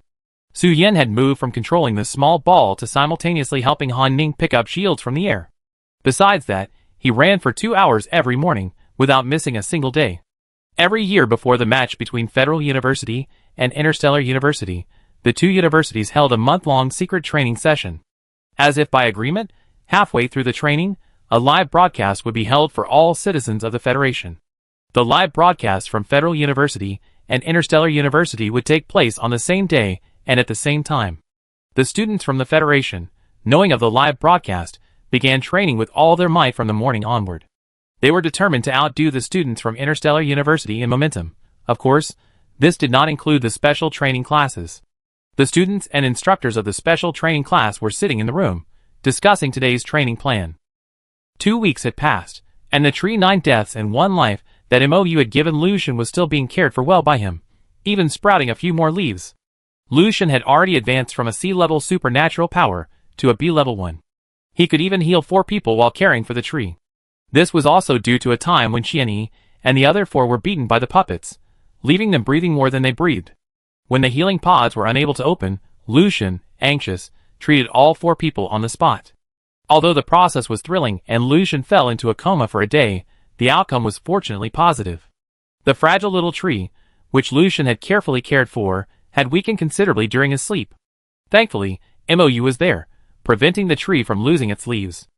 Su Yin had moved from controlling the small ball to simultaneously helping Han Ning pick up shields from the air. Besides that, he ran for 2 hours every morning, without missing a single day. Every year before the match between Federal University and Interstellar University, the two universities held a month-long secret training session. As if by agreement, halfway through the training, a live broadcast would be held for all citizens of the Federation. The live broadcast from Federal University and Interstellar University would take place on the same day and at the same time. The students from the Federation, knowing of the live broadcast, began training with all their might from the morning onward. They were determined to outdo the students from Interstellar University in momentum. Of course, this did not include the special training classes. The students and instructors of the special training class were sitting in the room, discussing today's training plan. 2 weeks had passed, and the 9 deaths and 1 life that MOU had given Lu Shen was still being cared for well by him, even sprouting a few more leaves. Lu Shen had already advanced from a C-level supernatural power to a B-level one. He could even heal 4 people while caring for the tree. This was also due to a time when Qianyi and the other 4 were beaten by the puppets, leaving them breathing more than they breathed. When the healing pods were unable to open, Lu Shen, anxious, treated all 4 people on the spot. Although the process was thrilling and Lu Shen fell into a coma for a day, the outcome was fortunately positive. The fragile little tree, which Lu Shen had carefully cared for, had weakened considerably during his sleep. Thankfully, MOU was there, preventing the tree from losing its leaves.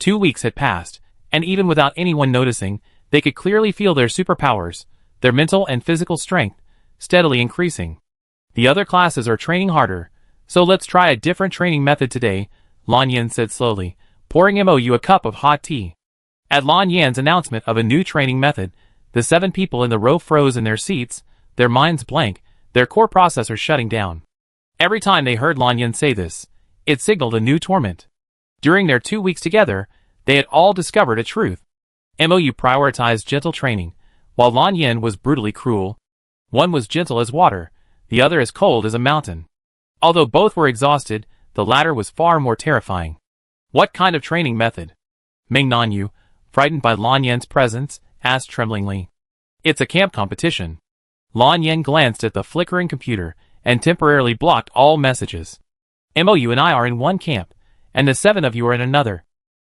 2 weeks had passed, and even without anyone noticing, they could clearly feel their superpowers, their mental and physical strength, steadily increasing. The other classes are training harder, so let's try a different training method today, Lan Yin said slowly, pouring MOU a cup of hot tea. At Lan Yan's announcement of a new training method, the 7 people in the row froze in their seats, their minds blank, their core processors shutting down. Every time they heard Lan Yin say this, it signaled a new torment. During their 2 weeks together, they had all discovered a truth. MOU prioritized gentle training, while Lan Yin was brutally cruel. One was gentle as water, the other as cold as a mountain. Although both were exhausted, the latter was far more terrifying. What kind of training method? Ming Nanyu, frightened by Lan Yan's presence, asked tremblingly. It's a camp competition. Lan Yan glanced at the flickering computer and temporarily blocked all messages. MOU and I are in one camp, and the 7 of you are in another.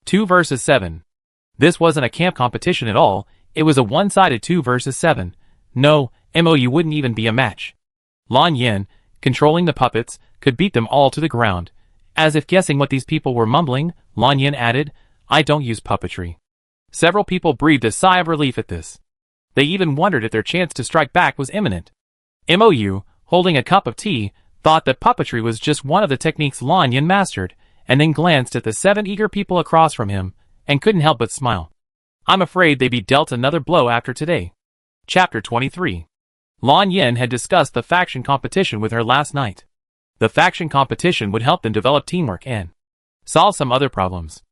2 versus 7. This wasn't a camp competition at all, it was a one-sided 2 versus 7. No, MOU wouldn't even be a match. Lan Yan, controlling the puppets, could beat them all to the ground. As if guessing what these people were mumbling, Lan Yan added, I don't use puppetry. Several people breathed a sigh of relief at this. They even wondered if their chance to strike back was imminent. MOU, holding a cup of tea, thought that puppetry was just one of the techniques Lan Yan mastered, and then glanced at the 7 eager people across from him, and couldn't help but smile. I'm afraid they'd be dealt another blow after today. Chapter 23. Lan Yan had discussed the faction competition with her last night. The faction competition would help them develop teamwork and solve some other problems.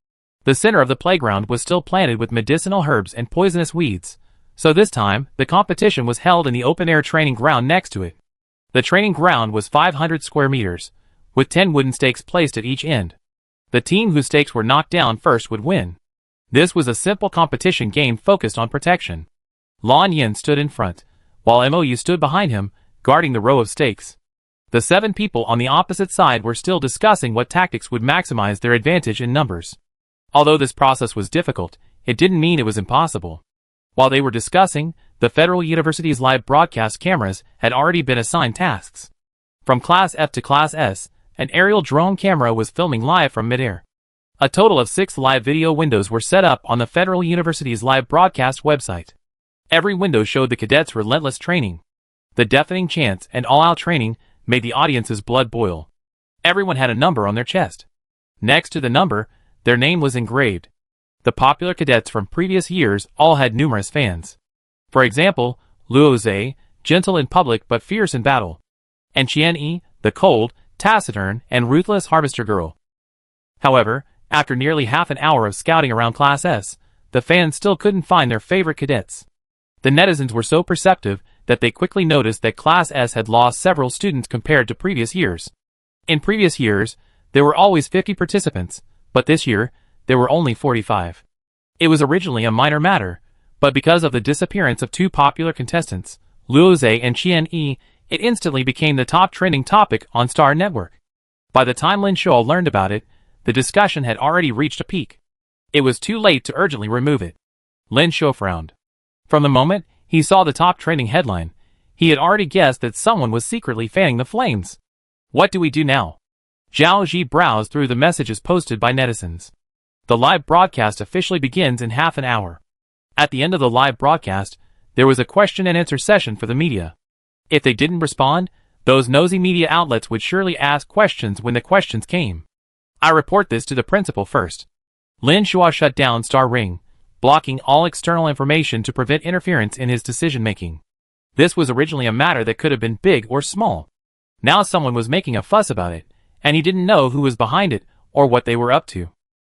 The center of the playground was still planted with medicinal herbs and poisonous weeds, so this time, the competition was held in the open-air training ground next to it. The training ground was 500 square meters, with 10 wooden stakes placed at each end. The team whose stakes were knocked down first would win. This was a simple competition game focused on protection. Lan Yan stood in front, while MOU stood behind him, guarding the row of stakes. The 7 people on the opposite side were still discussing what tactics would maximize their advantage in numbers. Although this process was difficult, it didn't mean it was impossible. While they were discussing, the Federal University's live broadcast cameras had already been assigned tasks. From Class F to Class S, an aerial drone camera was filming live from midair. A total of 6 live video windows were set up on the Federal University's live broadcast website. Every window showed the cadets' relentless training. The deafening chants and all-out training made the audience's blood boil. Everyone had a number on their chest. Next to the number, their name was engraved. The popular cadets from previous years all had numerous fans. For example, Luo Zhe, gentle in public but fierce in battle, and Qian Yi, the cold, taciturn, and ruthless harvester girl. However, after nearly half an hour of scouting around Class S, the fans still couldn't find their favorite cadets. The netizens were so perceptive that they quickly noticed that Class S had lost several students compared to previous years. In previous years, there were always 50 participants, but this year, there were only 45. It was originally a minor matter, but because of the disappearance of two popular contestants, Luo Zhe and Qian Yi, it instantly became the top trending topic on Star Network. By the time Lin Shuo learned about it, the discussion had already reached a peak. It was too late to urgently remove it. Lin Shuo frowned. From the moment he saw the top trending headline, he had already guessed that someone was secretly fanning the flames. What do we do now? Zhao Ji browsed through the messages posted by netizens. The live broadcast officially begins in half an hour. At the end of the live broadcast, there was a question and answer session for the media. If they didn't respond, those nosy media outlets would surely ask questions when the questions came. I report this to the principal first. Lin Shuo shut down Star Ring, blocking all external information to prevent interference in his decision-making. This was originally a matter that could have been big or small. Now someone was making a fuss about it, and he didn't know who was behind it or what they were up to.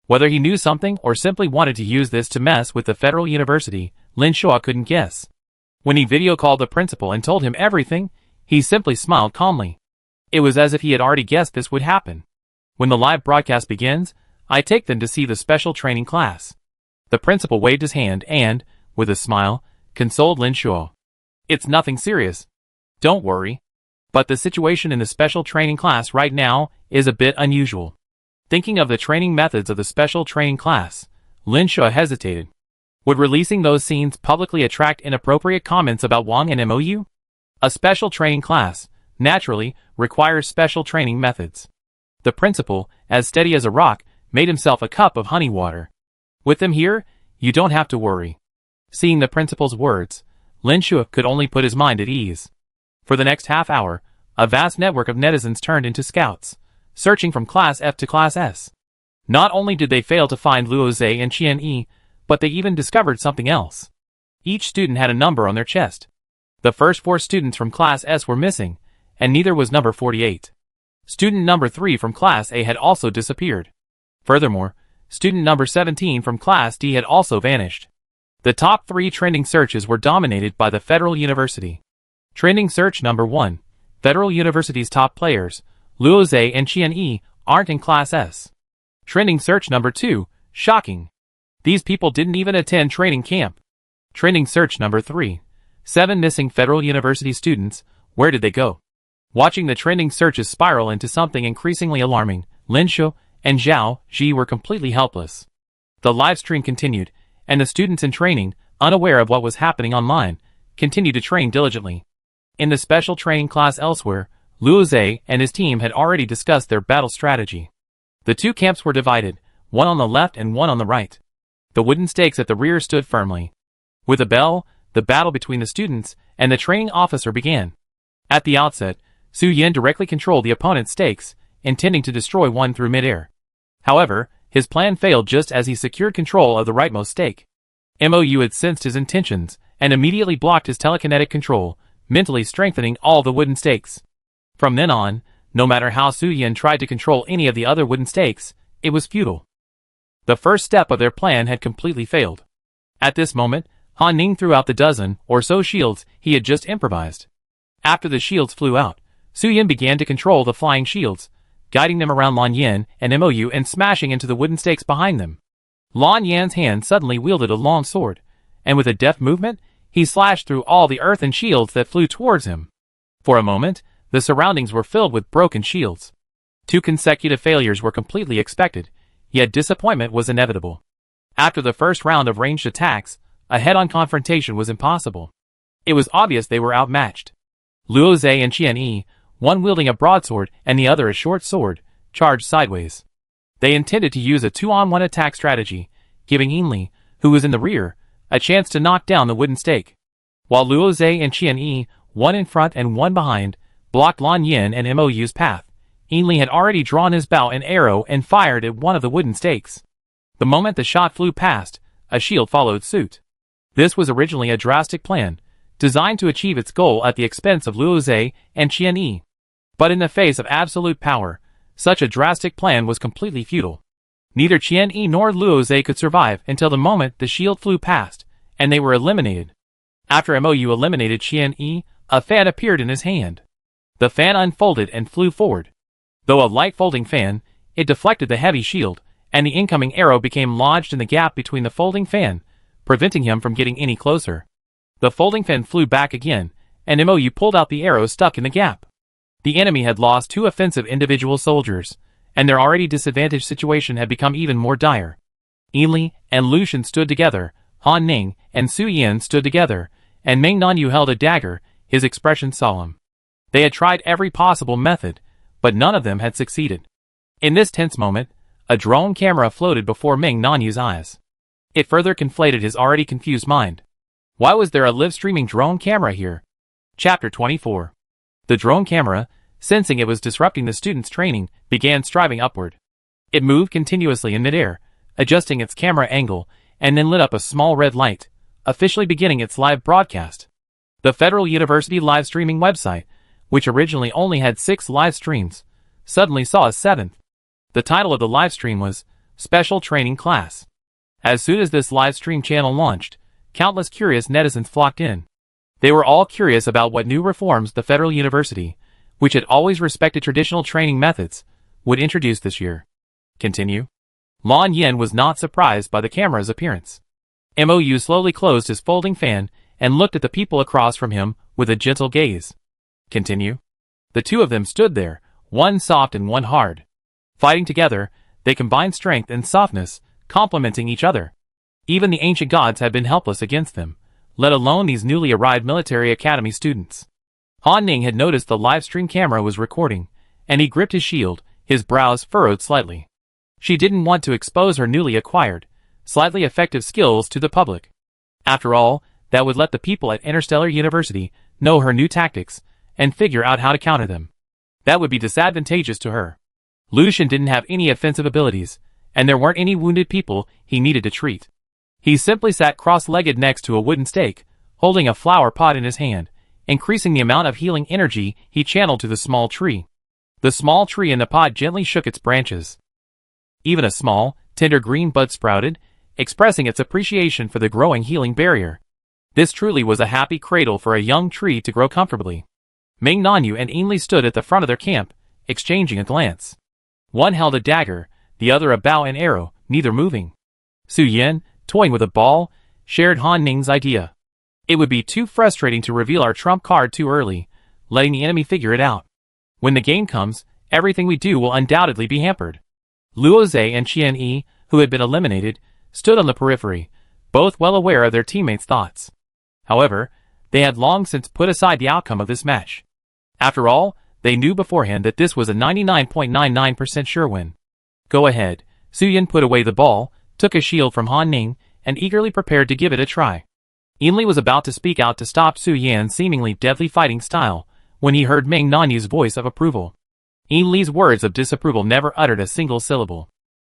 Whether he knew something or simply wanted to use this to mess with the Federal University, Lin Shuo couldn't guess. When he video called the principal and told him everything, he simply smiled calmly. It was as if he had already guessed this would happen. When the live broadcast begins, I take them to see the special training class. The principal waved his hand and, with a smile, consoled Lin Shuo. It's nothing serious. Don't worry. But the situation in the special training class right now is a bit unusual. Thinking of the training methods of the special training class, Lin Shuo hesitated. Would releasing those scenes publicly attract inappropriate comments about Wang and MOU? A special training class, naturally, requires special training methods. The principal, as steady as a rock, made himself a cup of honey water. With them here, you don't have to worry. Seeing the principal's words, Lin Shuo could only put his mind at ease. For the next half hour, a vast network of netizens turned into scouts, searching from Class F to Class S. Not only did they fail to find Luo Zhe and Qian Yi, but they even discovered something else. Each student had a number on their chest. The first 4 students from Class S were missing, and neither was number 48. Student number 3 from Class A had also disappeared. Furthermore, student number 17 from Class D had also vanished. The top 3 trending searches were dominated by the Federal University. Trending search number 1, Federal University's top players, Luo Zhe and Qian Yi, aren't in Class S. Trending search number 2, shocking. These people didn't even attend training camp. Trending search number 3, 7 missing Federal University students, where did they go? Watching the trending searches spiral into something increasingly alarming, Lin Shuo and Zhao Ji were completely helpless. The live stream continued, and the students in training, unaware of what was happening online, continued to train diligently. In the special training class elsewhere, Luo Zhe and his team had already discussed their battle strategy. The 2 camps were divided, one on the left and one on the right. The wooden stakes at the rear stood firmly. With a bell, the battle between the students and the training officer began. At the outset, Su Yin directly controlled the opponent's stakes, intending to destroy one through midair. However, his plan failed just as he secured control of the rightmost stake. MOU had sensed his intentions and immediately blocked his telekinetic control, mentally strengthening all the wooden stakes. From then on, no matter how Su Yin tried to control any of the other wooden stakes, it was futile. The first step of their plan had completely failed. At this moment, Han Ning threw out the dozen or so shields he had just improvised. After the shields flew out, Su Yin began to control the flying shields, guiding them around Lan Yan and MOU and smashing into the wooden stakes behind them. Lan Yan's hand suddenly wielded a long sword, and with a deft movement, he slashed through all the earthen shields that flew towards him. For a moment, the surroundings were filled with broken shields. 2 consecutive failures were completely expected, yet disappointment was inevitable. After the first round of ranged attacks, a head-on confrontation was impossible. It was obvious they were outmatched. Luo Zhe and Qian Yi, one wielding a broadsword and the other a short sword, charged sideways. They intended to use a 2-on-1 attack strategy, giving Yinli, who was in the rear, a chance to knock down the wooden stake. While Luo Zhe and Qian Yi one in front and one behind, blocked Lan Yin and Mou's path. EN1 had already drawn his bow and arrow and fired at one of the wooden stakes. The moment the shot flew past, a shield followed suit. This was originally a drastic plan, designed to achieve its goal at the expense of Luo Zhe and Qian Yi. But in the face of absolute power, such a drastic plan was completely futile. Neither Qian Yi nor Luo Zhe could survive until the moment the shield flew past, and they were eliminated. After Mou eliminated Qian Yi, a fan appeared in his hand. The fan unfolded and flew forward. Though a light folding fan, it deflected the heavy shield, and the incoming arrow became lodged in the gap between the folding fan, preventing him from getting any closer. The folding fan flew back again, and Mou pulled out the arrow stuck in the gap. The enemy had lost 2 offensive individual soldiers, and their already disadvantaged situation had become even more dire. EN1 and Lucian stood together, Han Ning and Su Yan stood together, and Ming Nanyu held a dagger, his expression solemn. They had tried every possible method, but none of them had succeeded. In this tense moment, a drone camera floated before Ming Nanyu's eyes. It further conflated his already confused mind. Why was there a live-streaming drone camera here? Chapter 24. The drone camera, sensing it was disrupting the students' training, began striving upward. It moved continuously in midair, adjusting its camera angle, and then lit up a small red light, officially beginning its live broadcast. The Federal University live streaming website, which originally only had 6 live streams, suddenly saw a 7th. The title of the live stream was Special Training Class. As soon as this live stream channel launched, countless curious netizens flocked in. They were all curious about what new reforms the Federal University, which had always respected traditional training methods, would introduce this year. Continue. Lan Yin was not surprised by the camera's appearance. Mou slowly closed his folding fan and looked at the people across from him with a gentle gaze. Continue. The 2 of them stood there, one soft and one hard. Fighting together, they combined strength and softness, complementing each other. Even the ancient gods had been helpless against them, let alone these newly arrived military academy students. Han Ning had noticed the live stream camera was recording, and he gripped his shield, his brows furrowed slightly. She didn't want to expose her newly acquired, slightly effective skills to the public. After all, that would let the people at Interstellar University know her new tactics, and figure out how to counter them. That would be disadvantageous to her. Lucian didn't have any offensive abilities, and there weren't any wounded people he needed to treat. He simply sat cross-legged next to a wooden stake, holding a flower pot in his hand, increasing the amount of healing energy he channeled to the small tree. The small tree in the pot gently shook its branches. Even a small, tender green bud sprouted, expressing its appreciation for the growing healing barrier. This truly was a happy cradle for a young tree to grow comfortably. Ming Nanyu and EN1 stood at the front of their camp, exchanging a glance. One held a dagger, the other a bow and arrow, neither moving. Su Yan, toying with a ball, shared Han Ning's idea. It would be too frustrating to reveal our trump card too early, letting the enemy figure it out. When the game comes, everything we do will undoubtedly be hampered. Luo Zhe and Qian Yi, who had been eliminated, stood on the periphery, both well aware of their teammates' thoughts. However, they had long since put aside the outcome of this match. After all, they knew beforehand that this was a 99.99% sure win. Go ahead. Su Yan put away the ball, took a shield from Han Ning, and eagerly prepared to give it a try. EN1 was about to speak out to stop Su Yan's seemingly deadly fighting style, when he heard Ming Nanyu's voice of approval. EN1's words of disapproval never uttered a single syllable.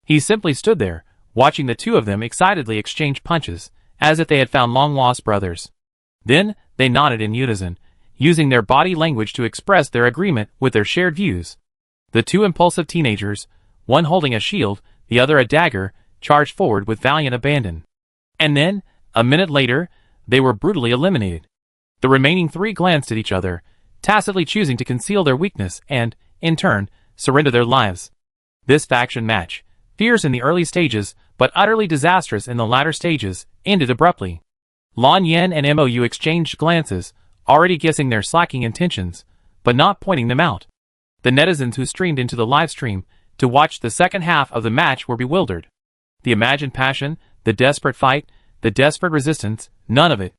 He simply stood there, watching the 2 of them excitedly exchange punches, as if they had found long-lost brothers. Then, they nodded in unison, using their body language to express their agreement with their shared views. The 2 impulsive teenagers, one holding a shield, the other a dagger, charged forward with valiant abandon. And then, a minute later, they were brutally eliminated. The remaining 3 glanced at each other, tacitly choosing to conceal their weakness and, in turn, surrender their lives. This faction match, fierce in the early stages but utterly disastrous in the latter stages, ended abruptly. Lan Yin and Mou exchanged glances, already guessing their slacking intentions, but not pointing them out. The netizens who streamed into the live stream to watch the second half of the match were bewildered. The imagined passion, the desperate fight, the desperate resistance, none of it.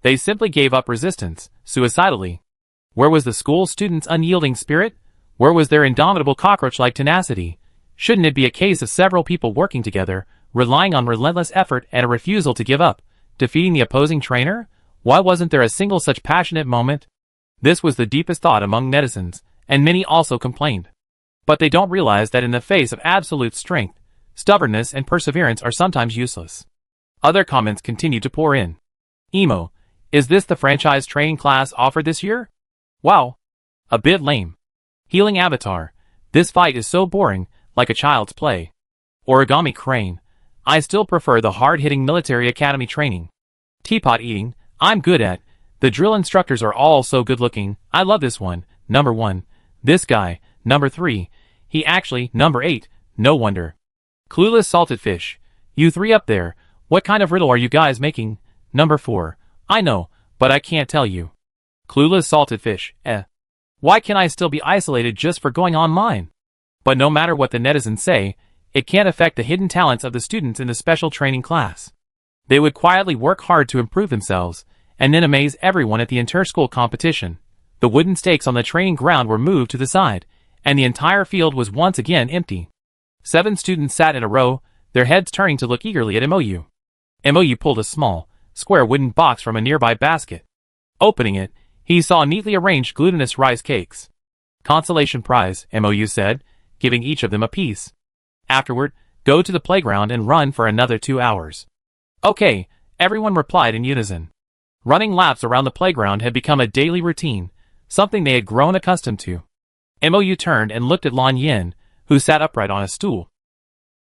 They simply gave up resistance, suicidally. Where was the school students' unyielding spirit? Where was their indomitable cockroach-like tenacity? Shouldn't it be a case of several people working together, relying on relentless effort and a refusal to give up, defeating the opposing trainer? Why wasn't there a single such passionate moment? This was the deepest thought among netizens, and many also complained. But they don't realize that in the face of absolute strength, stubbornness and perseverance are sometimes useless. Other comments continued to pour in. Emo, is this the franchise training class offered this year? Wow. A bit lame. Healing Avatar, this fight is so boring, like a child's play. Origami Crane, I still prefer the hard-hitting military academy training. Teapot Eating, I'm good at. The drill instructors are all so good-looking. I love this one. Number 1. This guy. Number 3. He actually. Number 8. No wonder. Clueless Salted Fish. You three up there. What kind of riddle are you guys making? Number 4. I know, but I can't tell you. Clueless Salted Fish. Why can I still be isolated just for going online? But no matter what the netizens say, it can't affect the hidden talents of the students in the special training class. They would quietly work hard to improve themselves, and then amaze everyone at the inter-school competition. The wooden stakes on the training ground were moved to the side, and the entire field was once again empty. 7 students sat in a row, their heads turning to look eagerly at MOU. MOU pulled a small, square wooden box from a nearby basket. Opening it, he saw neatly arranged glutinous rice cakes. Consolation prize, MOU said, giving each of them a piece. Afterward, go to the playground and run for another 2 hours. Okay, everyone replied in unison. Running laps around the playground had become a daily routine, something they had grown accustomed to. MOU turned and looked at Lan Yin, who sat upright on a stool.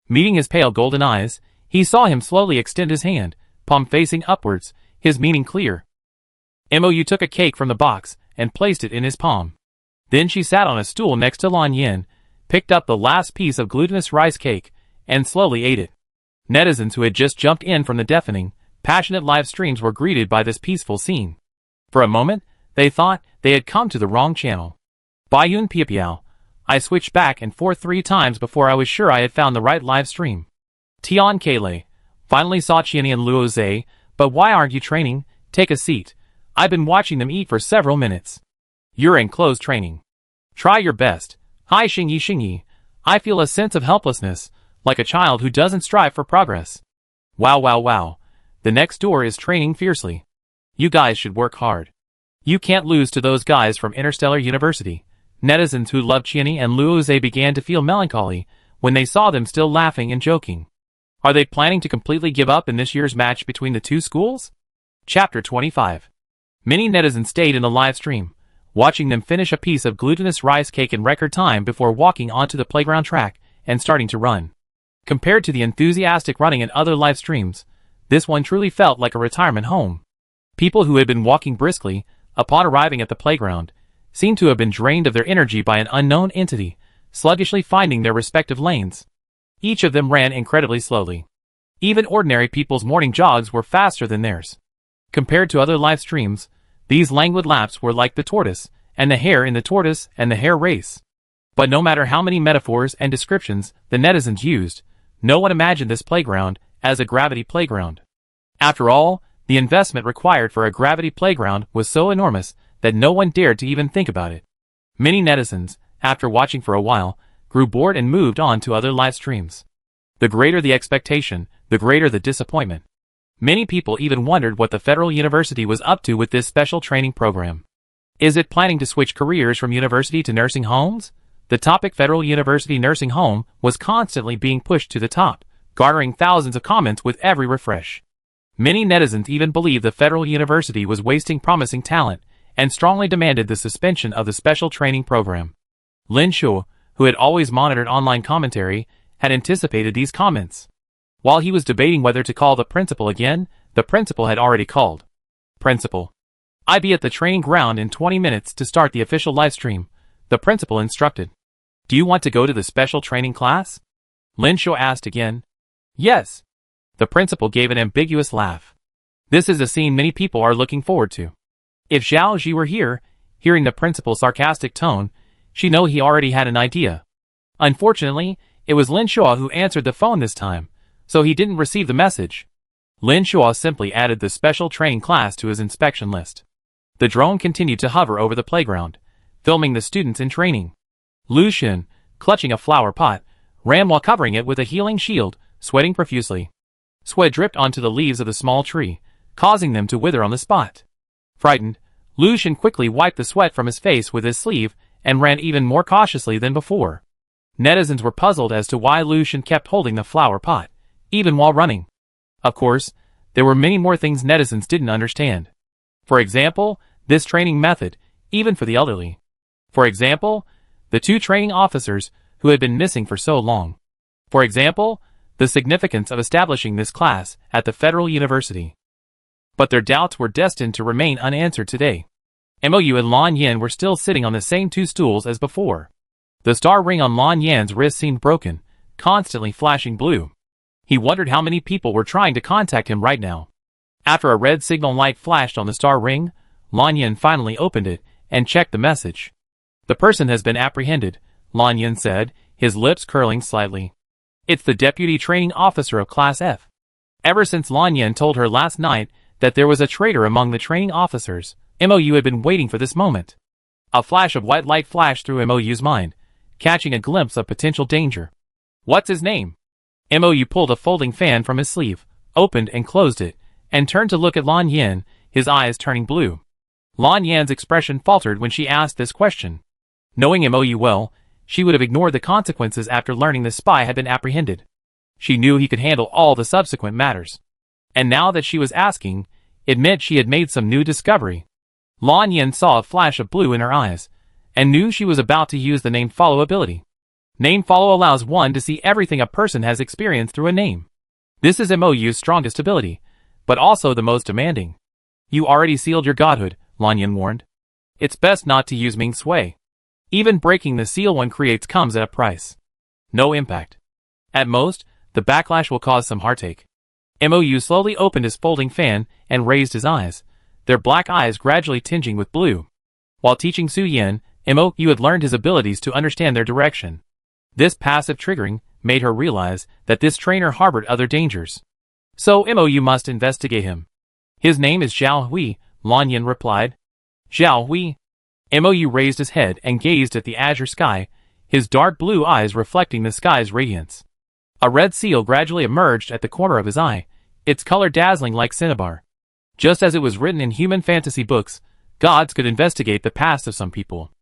Meeting his pale golden eyes, he saw him slowly extend his hand, palm facing upwards, his meaning clear. MOU took a cake from the box and placed it in his palm. Then she sat on a stool next to Lan Yin, picked up the last piece of glutinous rice cake, and slowly ate it. Netizens who had just jumped in from the deafening, passionate live streams were greeted by this peaceful scene. For a moment, they thought they had come to the wrong channel. Baiyun Piapiao. I switched back and forth 3 times before I was sure I had found the right live stream. Tian Kele. Finally saw Qianni and Luo Zhe, but why aren't you training? Take a seat. I've been watching them eat for several minutes. You're in closed training. Try your best. Hi Xingyi. I feel a sense of helplessness, like a child who doesn't strive for progress. Wow. The next door is training fiercely. You guys should work hard. You can't lose to those guys from Interstellar University. Netizens who loved Qianni and Luo Zhe began to feel melancholy when they saw them still laughing and joking. Are they planning to completely give up in this year's match between the 2 schools? Chapter 25. Many netizens stayed in the live stream, watching them finish a piece of glutinous rice cake in record time before walking onto the playground track and starting to run. Compared to the enthusiastic running in other live streams, this one truly felt like a retirement home. People who had been walking briskly, upon arriving at the playground, seemed to have been drained of their energy by an unknown entity, sluggishly finding their respective lanes. Each of them ran incredibly slowly. Even ordinary people's morning jogs were faster than theirs. Compared to other live streams, these languid laps were like the tortoise, and the hare in the tortoise and the hare race. But no matter how many metaphors and descriptions the netizens used, no one imagined this playground as a gravity playground. After all, the investment required for a gravity playground was so enormous that no one dared to even think about it. Many netizens, after watching for a while, grew bored and moved on to other live streams. The greater the expectation, the greater the disappointment. Many people even wondered what the Federal University was up to with this special training program. Is it planning to switch careers from university to nursing homes? The topic Federal University Nursing Home was constantly being pushed to the top, garnering thousands of comments with every refresh. Many netizens even believed the Federal University was wasting promising talent, and strongly demanded the suspension of the special training program. Lin Shuo, who had always monitored online commentary, had anticipated these comments. While he was debating whether to call the principal again, the principal had already called. Principal. I'll be at the training ground in 20 minutes to start the official livestream, the principal instructed. Do you want to go to the special training class? Lin Shuo asked again. Yes. The principal gave an ambiguous laugh. This is a scene many people are looking forward to. If Zhao Ji were here, hearing the principal's sarcastic tone, she'd know he already had an idea. Unfortunately, it was Lin Shuo who answered the phone this time, so he didn't receive the message. Lin Shuo simply added the special training class to his inspection list. The drone continued to hover over the playground, filming the students in training. Lu Xun, clutching a flower pot, ran while covering it with a healing shield, sweating profusely. Sweat dripped onto the leaves of the small tree, causing them to wither on the spot. Frightened, Lucian quickly wiped the sweat from his face with his sleeve and ran even more cautiously than before. Netizens were puzzled as to why Lucian kept holding the flower pot, even while running. Of course, there were many more things netizens didn't understand. For example, this training method, even for the elderly. For example, the 2 training officers who had been missing for so long. For example, the significance of establishing this class at the Federal University. But their doubts were destined to remain unanswered today. Mou and Lan Yan were still sitting on the same 2 stools as before. The star ring on Lan Yan's wrist seemed broken, constantly flashing blue. He wondered how many people were trying to contact him right now. After a red signal light flashed on the star ring, Lan Yan finally opened it and checked the message. "The person has been apprehended," Lan Yan said, his lips curling slightly. "It's the deputy training officer of Class F." Ever since Lan Yan told her last night that there was a traitor among the training officers, Mou had been waiting for this moment. A flash of white light flashed through Mou's mind, catching a glimpse of potential danger. "What's his name?" Mou pulled a folding fan from his sleeve, opened and closed it, and turned to look at Lan Yan, his eyes turning blue. Lan Yan's expression faltered when she asked this question. Knowing Mou well, she would have ignored the consequences after learning the spy had been apprehended. She knew he could handle all the subsequent matters. And now that she was asking, it meant she had made some new discovery. Lan Yan saw a flash of blue in her eyes, and knew she was about to use the name follow ability. Name follow allows one to see everything a person has experienced through a name. This is Mou's strongest ability, but also the most demanding. "You already sealed your godhood," Lan Yan warned. "It's best not to use Ming Sui. Even breaking the seal one creates comes at a price. No impact. At most, the backlash will cause some heartache." Mou slowly opened his folding fan and raised his eyes, their black eyes gradually tinging with blue. While teaching Su Yan, Mou had learned his abilities to understand their direction. This passive triggering made her realize that this trainer harbored other dangers. So Mou must investigate him. "His name is Zhao Hui," Lan Yan replied. "Zhao Hui?" Mou raised his head and gazed at the azure sky, his dark blue eyes reflecting the sky's radiance. A red seal gradually emerged at the corner of his eye, its color dazzling like cinnabar. Just as it was written in human fantasy books, gods could investigate the past of some people.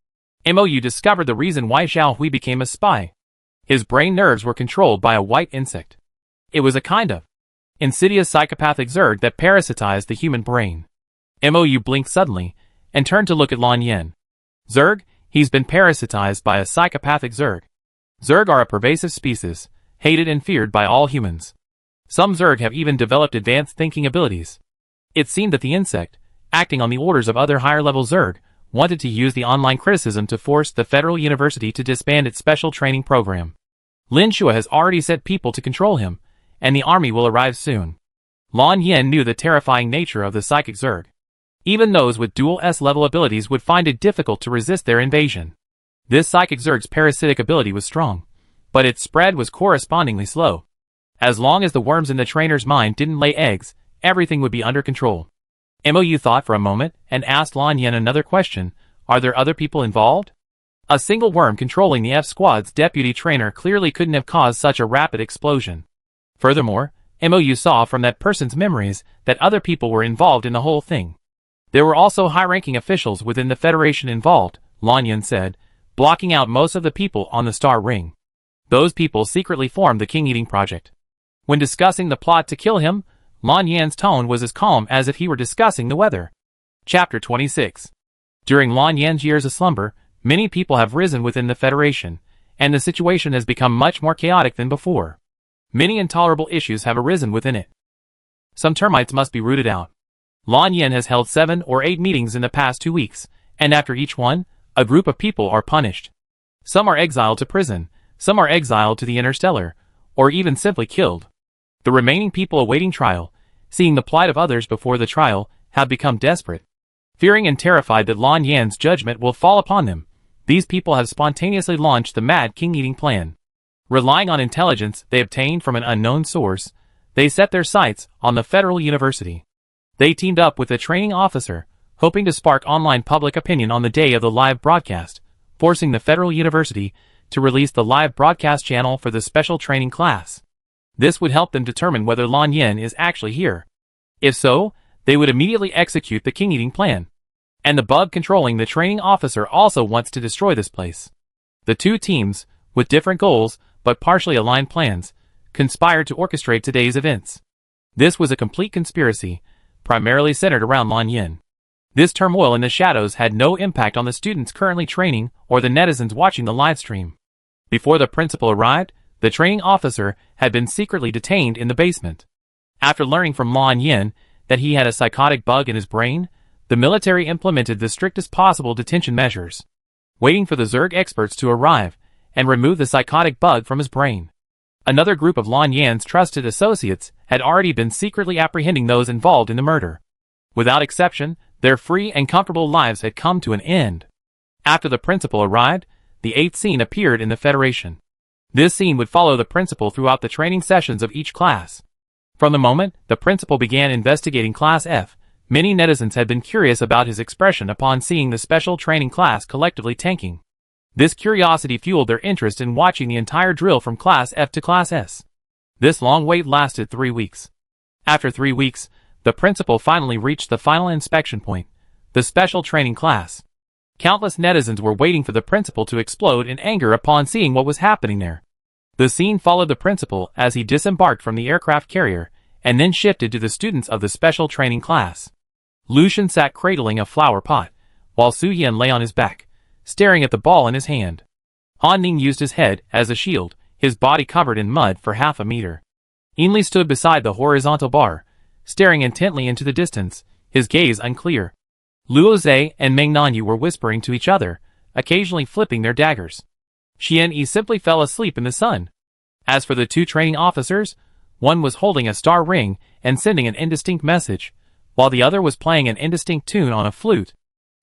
Mou discovered the reason why Zhao Hui became a spy. His brain nerves were controlled by a white insect. It was a kind of insidious psychopathic zerg that parasitized the human brain. Mou blinked suddenly, and turned to look at Lan Yan. "Zerg? He's been parasitized by a psychopathic zerg. Zerg are a pervasive species, hated and feared by all humans. Some Zerg have even developed advanced thinking abilities." It seemed that the insect, acting on the orders of other higher-level Zerg, wanted to use the online criticism to force the Federal University to disband its special training program. Lin Shua has already sent people to control him, and the army will arrive soon. Lan Yan knew the terrifying nature of the psychic Zerg. Even those with dual S-level abilities would find it difficult to resist their invasion. This psychic Zerg's parasitic ability was strong, but its spread was correspondingly slow. As long as the worms in the trainer's mind didn't lay eggs, everything would be under control. Mou thought for a moment and asked Lan Yan another question: "Are there other people involved?" A single worm controlling the F Squad's deputy trainer clearly couldn't have caused such a rapid explosion. Furthermore, Mou saw from that person's memories that other people were involved in the whole thing. There were also high-ranking officials within the Federation involved, Lan Yan said, blocking out most of the people on the Star Ring. Those people secretly formed the King-Eating Project. When discussing the plot to kill him, Lan Yan's tone was as calm as if he were discussing the weather. Chapter 26. During Lan Yan's years of slumber, many people have risen within the Federation, and the situation has become much more chaotic than before. Many intolerable issues have arisen within it. Some termites must be rooted out. Lan Yan has held 7 or 8 meetings in the past 2 weeks, and after each one, a group of people are punished. Some are exiled to prison, some are exiled to the Interstellar, or even simply killed. The remaining people awaiting trial, seeing the plight of others before the trial, have become desperate. Fearing and terrified that Lan Yan's judgment will fall upon them, these people have spontaneously launched the Mad King-Eating Plan. Relying on intelligence they obtained from an unknown source, they set their sights on the Federal University. They teamed up with a training officer, hoping to spark online public opinion on the day of the live broadcast, forcing the Federal University to release the live broadcast channel for the special training class. This would help them determine whether Lan Yan is actually here. If so, they would immediately execute the King-Eating Plan. And the bug controlling the training officer also wants to destroy this place. The two teams, with different goals but partially aligned plans, conspired to orchestrate today's events. This was a complete conspiracy, primarily centered around Lan Yin. This turmoil in the shadows had no impact on the students currently training or the netizens watching the live stream. Before the principal arrived, the training officer had been secretly detained in the basement. After learning from Lan Yin that he had a psychotic bug in his brain, the military implemented the strictest possible detention measures, waiting for the Zerg experts to arrive and remove the psychotic bug from his brain. Another group of Lan Yin's trusted associates had already been secretly apprehending those involved in the murder. Without exception, their free and comfortable lives had come to an end. After the principal arrived, the 8th scene appeared in the Federation. This scene would follow the principal throughout the training sessions of each class. From the moment the principal began investigating Class F, many netizens had been curious about his expression upon seeing the special training class collectively tanking. This curiosity fueled their interest in watching the entire drill from Class F to Class S. This long wait lasted 3 weeks. After 3 weeks, the principal finally reached the final inspection point, the special training class. Countless netizens were waiting for the principal to explode in anger upon seeing what was happening there. The scene followed the principal as he disembarked from the aircraft carrier and then shifted to the students of the special training class. Lucian sat cradling a flower pot, while Su Yan lay on his back, staring at the ball in his hand. Han Ning used his head as a shield, his body covered in mud for half a meter. Ainli stood beside the horizontal bar, staring intently into the distance, his gaze unclear. Luo Zhe and Meng Nanyu were whispering to each other, occasionally flipping their daggers. Xian Yi simply fell asleep in the sun. As for the two training officers, one was holding a star ring and sending an indistinct message, while the other was playing an indistinct tune on a flute.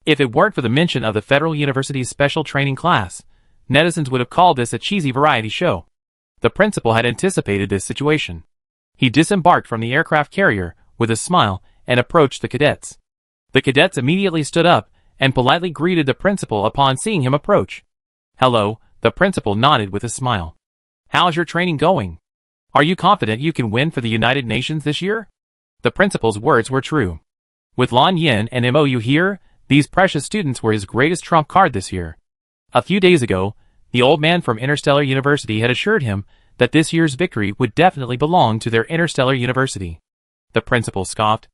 If it weren't for the mention of the Federal University's special training class, netizens would have called this a cheesy variety show. The principal had anticipated this situation. He disembarked from the aircraft carrier with a smile and approached the cadets. The cadets immediately stood up and politely greeted the principal upon seeing him approach. "Hello," the principal nodded with a smile. "How's your training going? Are you confident you can win for the United Nations this year?" The principal's words were true. With Lan Yin and MOU here, these precious students were his greatest trump card this year. A few days ago, the old man from Interstellar University had assured him that this year's victory would definitely belong to their Interstellar University. The principal scoffed.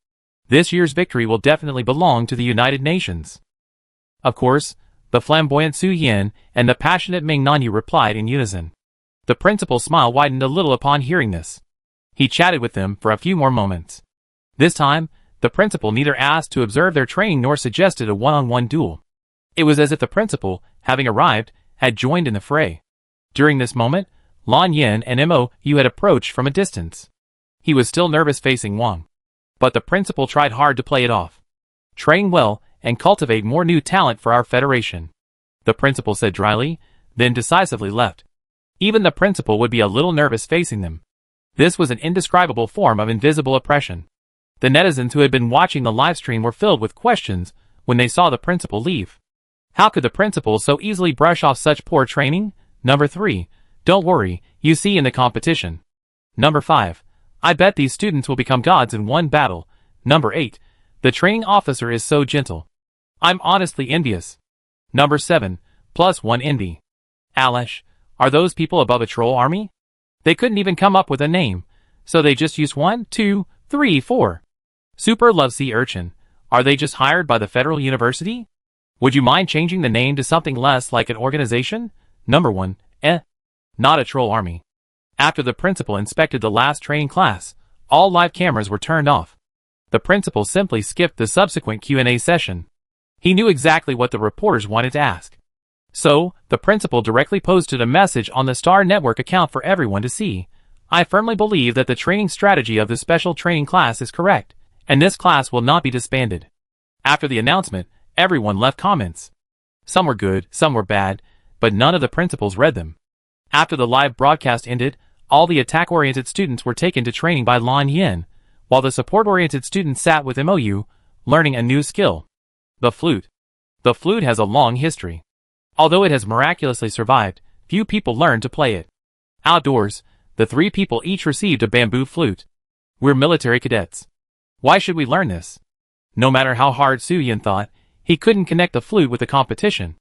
"This year's victory will definitely belong to the United Nations." Of course, the flamboyant Su Yan and the passionate Meng Nanyu replied in unison. The principal's smile widened a little upon hearing this. He chatted with them for a few more moments. This time, the principal neither asked to observe their training nor suggested a one-on-one duel. It was as if the principal, having arrived, had joined in the fray. During this moment, Lan Yin and MOU had approached from a distance. He was still nervous facing Wang. But the principal tried hard to play it off. "Train well and cultivate more new talent for our federation," the principal said dryly, then decisively left. Even the principal would be a little nervous facing them. This was an indescribable form of invisible oppression. The netizens who had been watching the livestream were filled with questions when they saw the principal leave. How could the principal so easily brush off such poor training? Number 3. Don't worry, you see in the competition. Number 5. I bet these students will become gods in one battle. Number 8. The training officer is so gentle. I'm honestly envious. Number 7. +1 envy. Alesh, are those people above a troll army? They couldn't even come up with a name, so they just used 1, 2, 3, 4. Super Love Sea Urchin, are they just hired by the Federal University? Would you mind changing the name to something less like an organization? Number 1, not a troll army. After the principal inspected the last training class, all live cameras were turned off. The principal simply skipped the subsequent Q&A session. He knew exactly what the reporters wanted to ask. So, the principal directly posted a message on the Star Network account for everyone to see. I firmly believe that the training strategy of the special training class is correct, and this class will not be disbanded. After the announcement, everyone left comments. Some were good, some were bad, but none of the principals read them. After the live broadcast ended, all the attack-oriented students were taken to training by Lan Yin, while the support-oriented students sat with MOU, learning a new skill. The flute. The flute has a long history. Although it has miraculously survived, few people learned to play it. Outdoors, the 3 people each received a bamboo flute. We're military cadets. Why should we learn this? No matter how hard Su Yan thought, He couldn't connect the flute with the competition.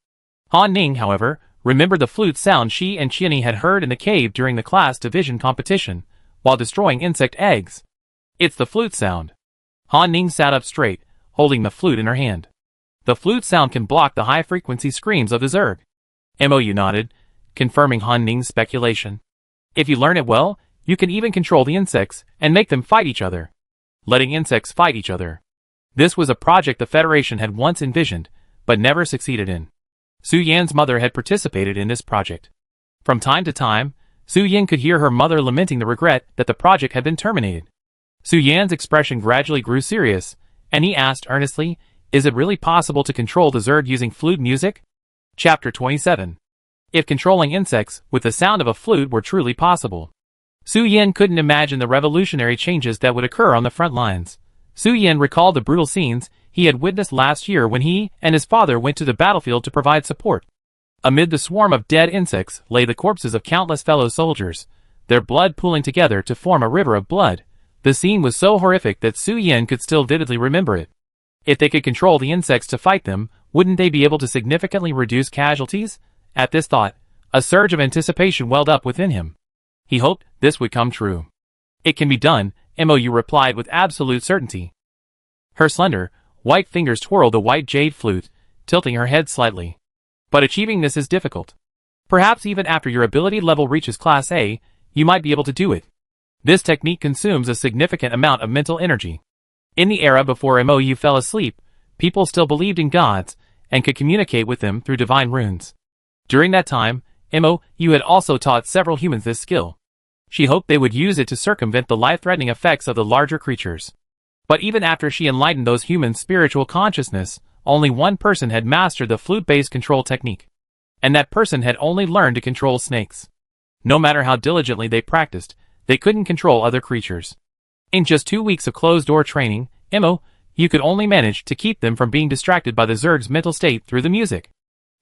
Han Ning, however, remembered the flute sound she and Qianni had heard in the cave during the class division competition, while destroying insect eggs. It's the flute sound. Han Ning sat up straight, holding the flute in her hand. The flute sound can block the high-frequency screams of the Zerg. Mou nodded, confirming Han Ning's speculation. If you learn it well, you can even control the insects and make them fight each other. Letting insects fight each other. This was a project the Federation had once envisioned, but never succeeded in. Su Yan's mother had participated in this project. From time to time, Su Yan could hear her mother lamenting the regret that the project had been terminated. Su Yan's expression gradually grew serious, and he asked earnestly, "Is it really possible to control the Zerg using flute music?" Chapter 27. If controlling insects with the sound of a flute were truly possible. Su Yan couldn't imagine the revolutionary changes that would occur on the front lines. Su Yan recalled the brutal scenes he had witnessed last year when he and his father went to the battlefield to provide support. Amid the swarm of dead insects lay the corpses of countless fellow soldiers, their blood pooling together to form a river of blood. The scene was so horrific that Su Yan could still vividly remember it. If they could control the insects to fight them, wouldn't they be able to significantly reduce casualties? At this thought, a surge of anticipation welled up within him. He hoped this would come true. "It can be done," Mou replied with absolute certainty. Her slender, white fingers twirled the white jade flute, tilting her head slightly. "But achieving this is difficult. Perhaps even after your ability level reaches Class A, you might be able to do it. This technique consumes a significant amount of mental energy." In the era before Mou fell asleep, people still believed in gods and could communicate with them through divine runes. During that time, Mou had also taught several humans this skill. She hoped they would use it to circumvent the life-threatening effects of the larger creatures. But even after she enlightened those humans' spiritual consciousness, only one person had mastered the flute-based control technique. And that person had only learned to control snakes. No matter how diligently they practiced, they couldn't control other creatures. In just 2 weeks of closed-door training, Mou could only manage to keep them from being distracted by the Zerg's mental state through the music.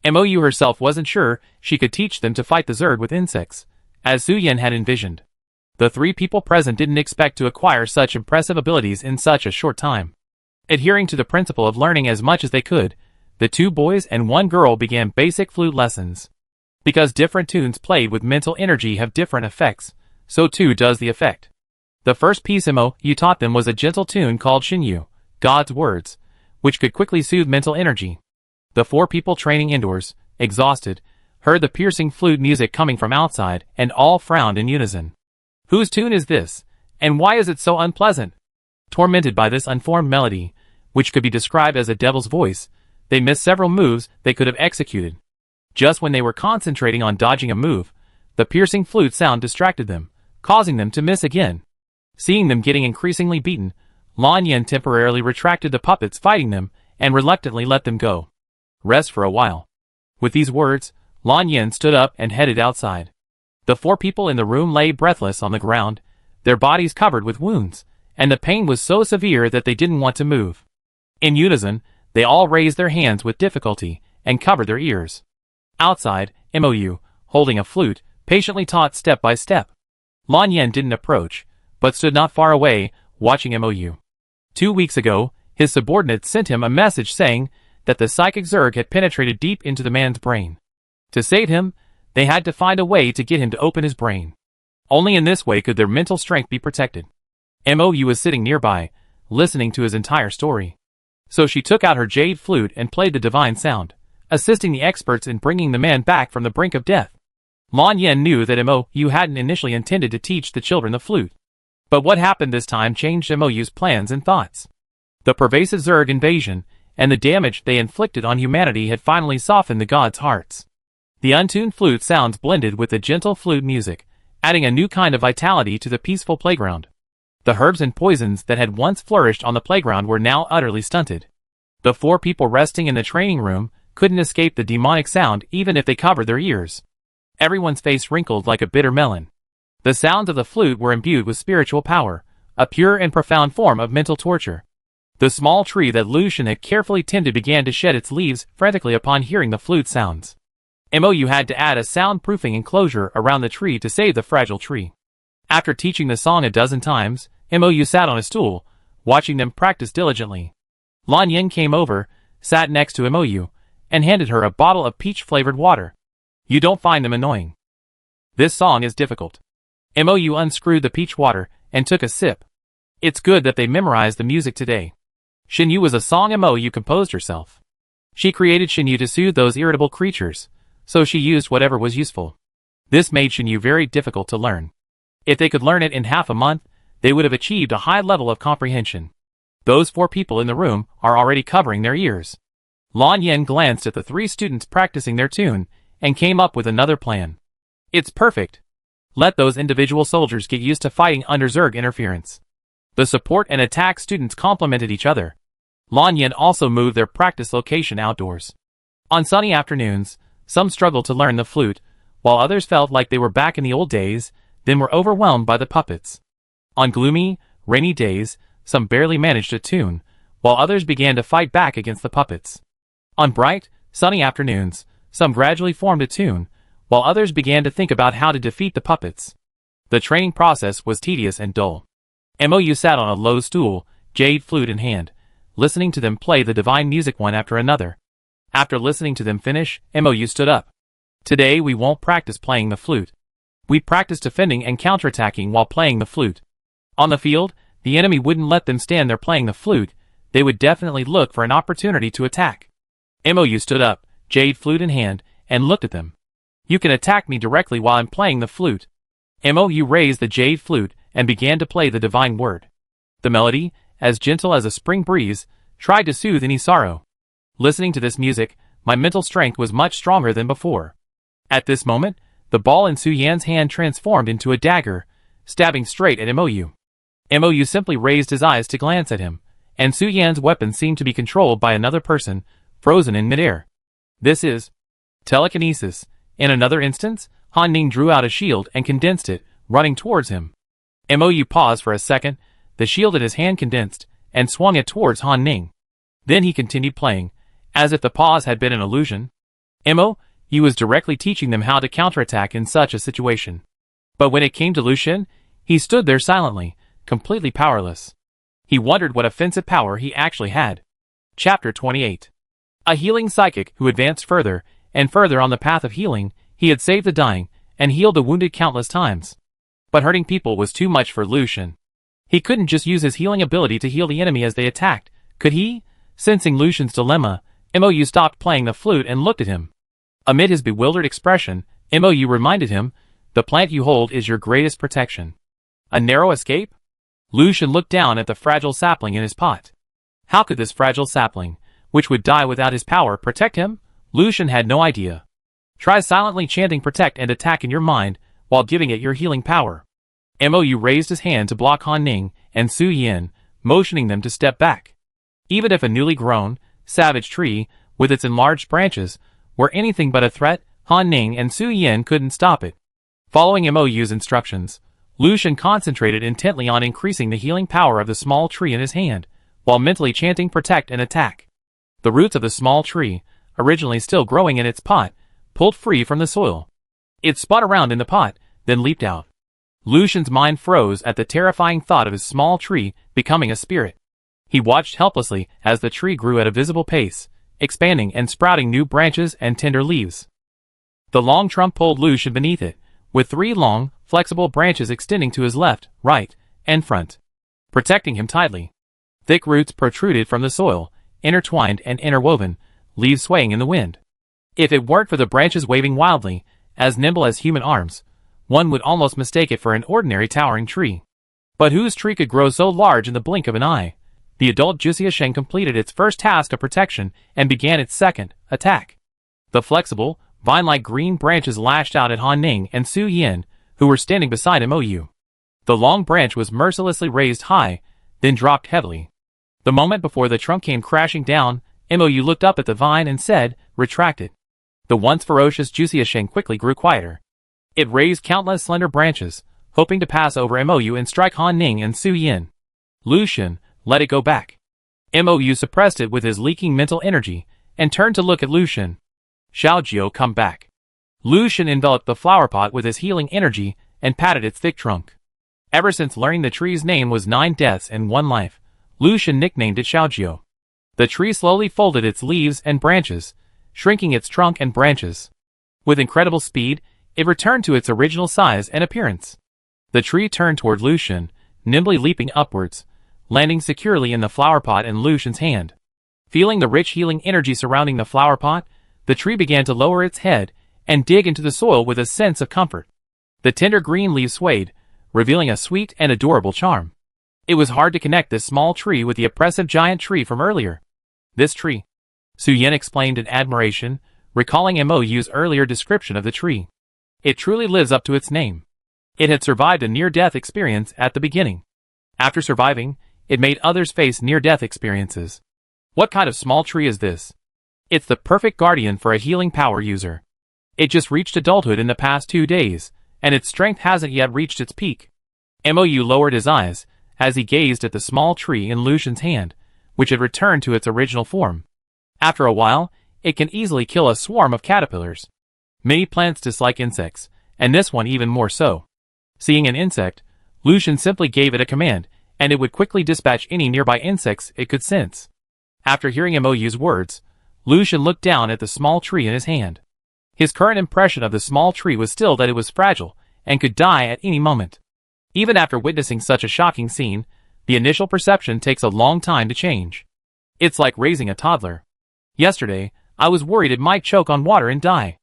Mou herself wasn't sure she could teach them to fight the Zerg with insects, as Su Yan had envisioned. The 3 people present didn't expect to acquire such impressive abilities in such a short time. Adhering to the principle of learning as much as they could, the 2 boys and 1 girl began basic flute lessons. Because different tunes played with mental energy have different effects, so too does the effect. The first piece Mou taught them was a gentle tune called Xinyu, God's Words, which could quickly soothe mental energy. The 4 people training indoors, exhausted, heard the piercing flute music coming from outside and all frowned in unison. Whose tune is this, and why is it so unpleasant? Tormented by this unformed melody, which could be described as a devil's voice, they missed several moves they could have executed. Just when they were concentrating on dodging a move, the piercing flute sound distracted them, causing them to miss again. Seeing them getting increasingly beaten, Lan Yan temporarily retracted the puppets fighting them and reluctantly let them go. "Rest for a while." With these words, Lan Yan stood up and headed outside. The 4 people in the room lay breathless on the ground, their bodies covered with wounds, and the pain was so severe that they didn't want to move. In unison, they all raised their hands with difficulty and covered their ears. Outside, Mou, holding a flute, patiently taught step by step. Lan Yan didn't approach, but stood not far away, watching Mou. 2 weeks ago, his subordinate sent him a message saying that the psychic Zerg had penetrated deep into the man's brain. To save him, they had to find a way to get him to open his brain. Only in this way could their mental strength be protected. Mou was sitting nearby, listening to his entire story. So she took out her jade flute and played the divine sound, assisting the experts in bringing the man back from the brink of death. Lan Yan knew that Mou hadn't initially intended to teach the children the flute. But what happened this time changed Mou's plans and thoughts. The pervasive Zerg invasion and the damage they inflicted on humanity had finally softened the gods' hearts. The untuned flute sounds blended with the gentle flute music, adding a new kind of vitality to the peaceful playground. The herbs and poisons that had once flourished on the playground were now utterly stunted. The 4 people resting in the training room couldn't escape the demonic sound even if they covered their ears. Everyone's face wrinkled like a bitter melon. The sounds of the flute were imbued with spiritual power, a pure and profound form of mental torture. The small tree that Lucian had carefully tended began to shed its leaves frantically upon hearing the flute sounds. Mou had to add a soundproofing enclosure around the tree to save the fragile tree. After teaching the song a dozen times, Mou sat on a stool, watching them practice diligently. Lan Yan came over, sat next to Mou, and handed her a bottle of peach-flavored water. You don't find them annoying? This song is difficult. Mou unscrewed the peach water and took a sip. It's good that they memorized the music today. Xinyu was a song Mou composed herself. She created Xinyu to soothe those irritable creatures, so she used whatever was useful. This made Xinyu very difficult to learn. If they could learn it in half a month, they would have achieved a high level of comprehension. Those 4 people in the room are already covering their ears. Lan Yen glanced at the 3 students practicing their tune and came up with another plan. It's perfect. Let those individual soldiers get used to fighting under Zerg interference. The support and attack students complemented each other. Lan Yen also moved their practice location outdoors. On sunny afternoons, some struggled to learn the flute, while others felt like they were back in the old days, then were overwhelmed by the puppets. On gloomy, rainy days, some barely managed a tune, while others began to fight back against the puppets. On bright, sunny afternoons, some gradually formed a tune, while others began to think about how to defeat the puppets. The training process was tedious and dull. Mou sat on a low stool, jade flute in hand, listening to them play the divine music one after another. After listening to them finish, Mou stood up. Today we won't practice playing the flute. We practice defending and counterattacking while playing the flute. On the field, the enemy wouldn't let them stand there playing the flute, they would definitely look for an opportunity to attack. Mou stood up, jade flute in hand, and looked at them. You can attack me directly while I'm playing the flute. Mou raised the jade flute and began to play the divine word. The melody, as gentle as a spring breeze, tried to soothe any sorrow. Listening to this music, my mental strength was much stronger than before. At this moment, the ball in Su Yan's hand transformed into a dagger, stabbing straight at Mou. Mou simply raised his eyes to glance at him, and Su Yan's weapon seemed to be controlled by another person, frozen in midair. This is telekinesis. In another instance, Han Ning drew out a shield and condensed it, running towards him. Mou paused for a second, the shield in his hand condensed, and swung it towards Han Ning. Then he continued playing, as if the pause had been an illusion. Mou was directly teaching them how to counterattack in such a situation. But when it came to Lu Xun, he stood there silently, completely powerless. He wondered what offensive power he actually had. Chapter 28. A healing psychic who advanced further and further on the path of healing, he had saved the dying and healed the wounded countless times. But hurting people was too much for Lu Xun. He couldn't just use his healing ability to heal the enemy as they attacked, could he? Sensing Lu Xun's dilemma, Mou stopped playing the flute and looked at him. Amid his bewildered expression, Mou reminded him, the plant you hold is your greatest protection. A narrow escape? Lu Xun looked down at the fragile sapling in his pot. How could this fragile sapling, which would die without his power, protect him? Lu Xun had no idea. Try silently chanting protect and attack in your mind, while giving it your healing power. Mou raised his hand to block Han Ning and Su Yan, motioning them to step back. Even if a newly grown, savage tree, with its enlarged branches, were anything but a threat, Han Ning and Su Yan couldn't stop it. Following Mou's instructions, Lu Xun concentrated intently on increasing the healing power of the small tree in his hand, while mentally chanting protect and attack. The roots of the small tree, originally still growing in its pot, pulled free from the soil. It spun around in the pot, then leaped out. Lu Xun's mind froze at the terrifying thought of his small tree becoming a spirit. He watched helplessly as the tree grew at a visible pace, expanding and sprouting new branches and tender leaves. The long trunk pulled Lu Xun beneath it, with 3 long, flexible branches extending to his left, right, and front, protecting him tightly. Thick roots protruded from the soil, intertwined and interwoven, leaves swaying in the wind. If it weren't for the branches waving wildly, as nimble as human arms, one would almost mistake it for an ordinary towering tree. But whose tree could grow so large in the blink of an eye? The adult Juxiasheng completed its first task of protection and began its second, attack. The flexible, vine-like green branches lashed out at Han Ning and Su Yan, who were standing beside Mou. The long branch was mercilessly raised high, then dropped heavily. The moment before the trunk came crashing down, Mou looked up at the vine and said, retract it. The once ferocious Juxiasheng quickly grew quieter. It raised countless slender branches, hoping to pass over Mou and strike Han Ning and Su Yan. Lu Xun, let it go back. Mou suppressed it with his leaking mental energy, and turned to look at Lu Xun. Xiaojiu, come back. Lu Xun enveloped the flower pot with his healing energy, and patted its thick trunk. Ever since learning the tree's name was 9 deaths and 1 life, Lu Xun nicknamed it Xiaojiu. The tree slowly folded its leaves and branches, shrinking its trunk and branches. With incredible speed, it returned to its original size and appearance. The tree turned toward Lucian, nimbly leaping upwards, landing securely in the flower pot in Lucian's hand. Feeling the rich healing energy surrounding the flower pot, the tree began to lower its head and dig into the soil with a sense of comfort. The tender green leaves swayed, revealing a sweet and adorable charm. It was hard to connect this small tree with the oppressive giant tree from earlier. This tree, Su Yen explained in admiration, recalling Mou's earlier description of the tree. It truly lives up to its name. It had survived a near-death experience at the beginning. After surviving, it made others face near-death experiences. What kind of small tree is this? It's the perfect guardian for a healing power user. It just reached adulthood in the past 2 days, and its strength hasn't yet reached its peak. Mou lowered his eyes as he gazed at the small tree in Lucian's hand, which had returned to its original form. After a while, it can easily kill a swarm of caterpillars. Many plants dislike insects, and this one even more so. Seeing an insect, Lucian simply gave it a command, and it would quickly dispatch any nearby insects it could sense. After hearing Mou's words, Lucian looked down at the small tree in his hand. His current impression of the small tree was still that it was fragile and could die at any moment. Even after witnessing such a shocking scene, the initial perception takes a long time to change. It's like raising a toddler. Yesterday, I was worried it might choke on water and die.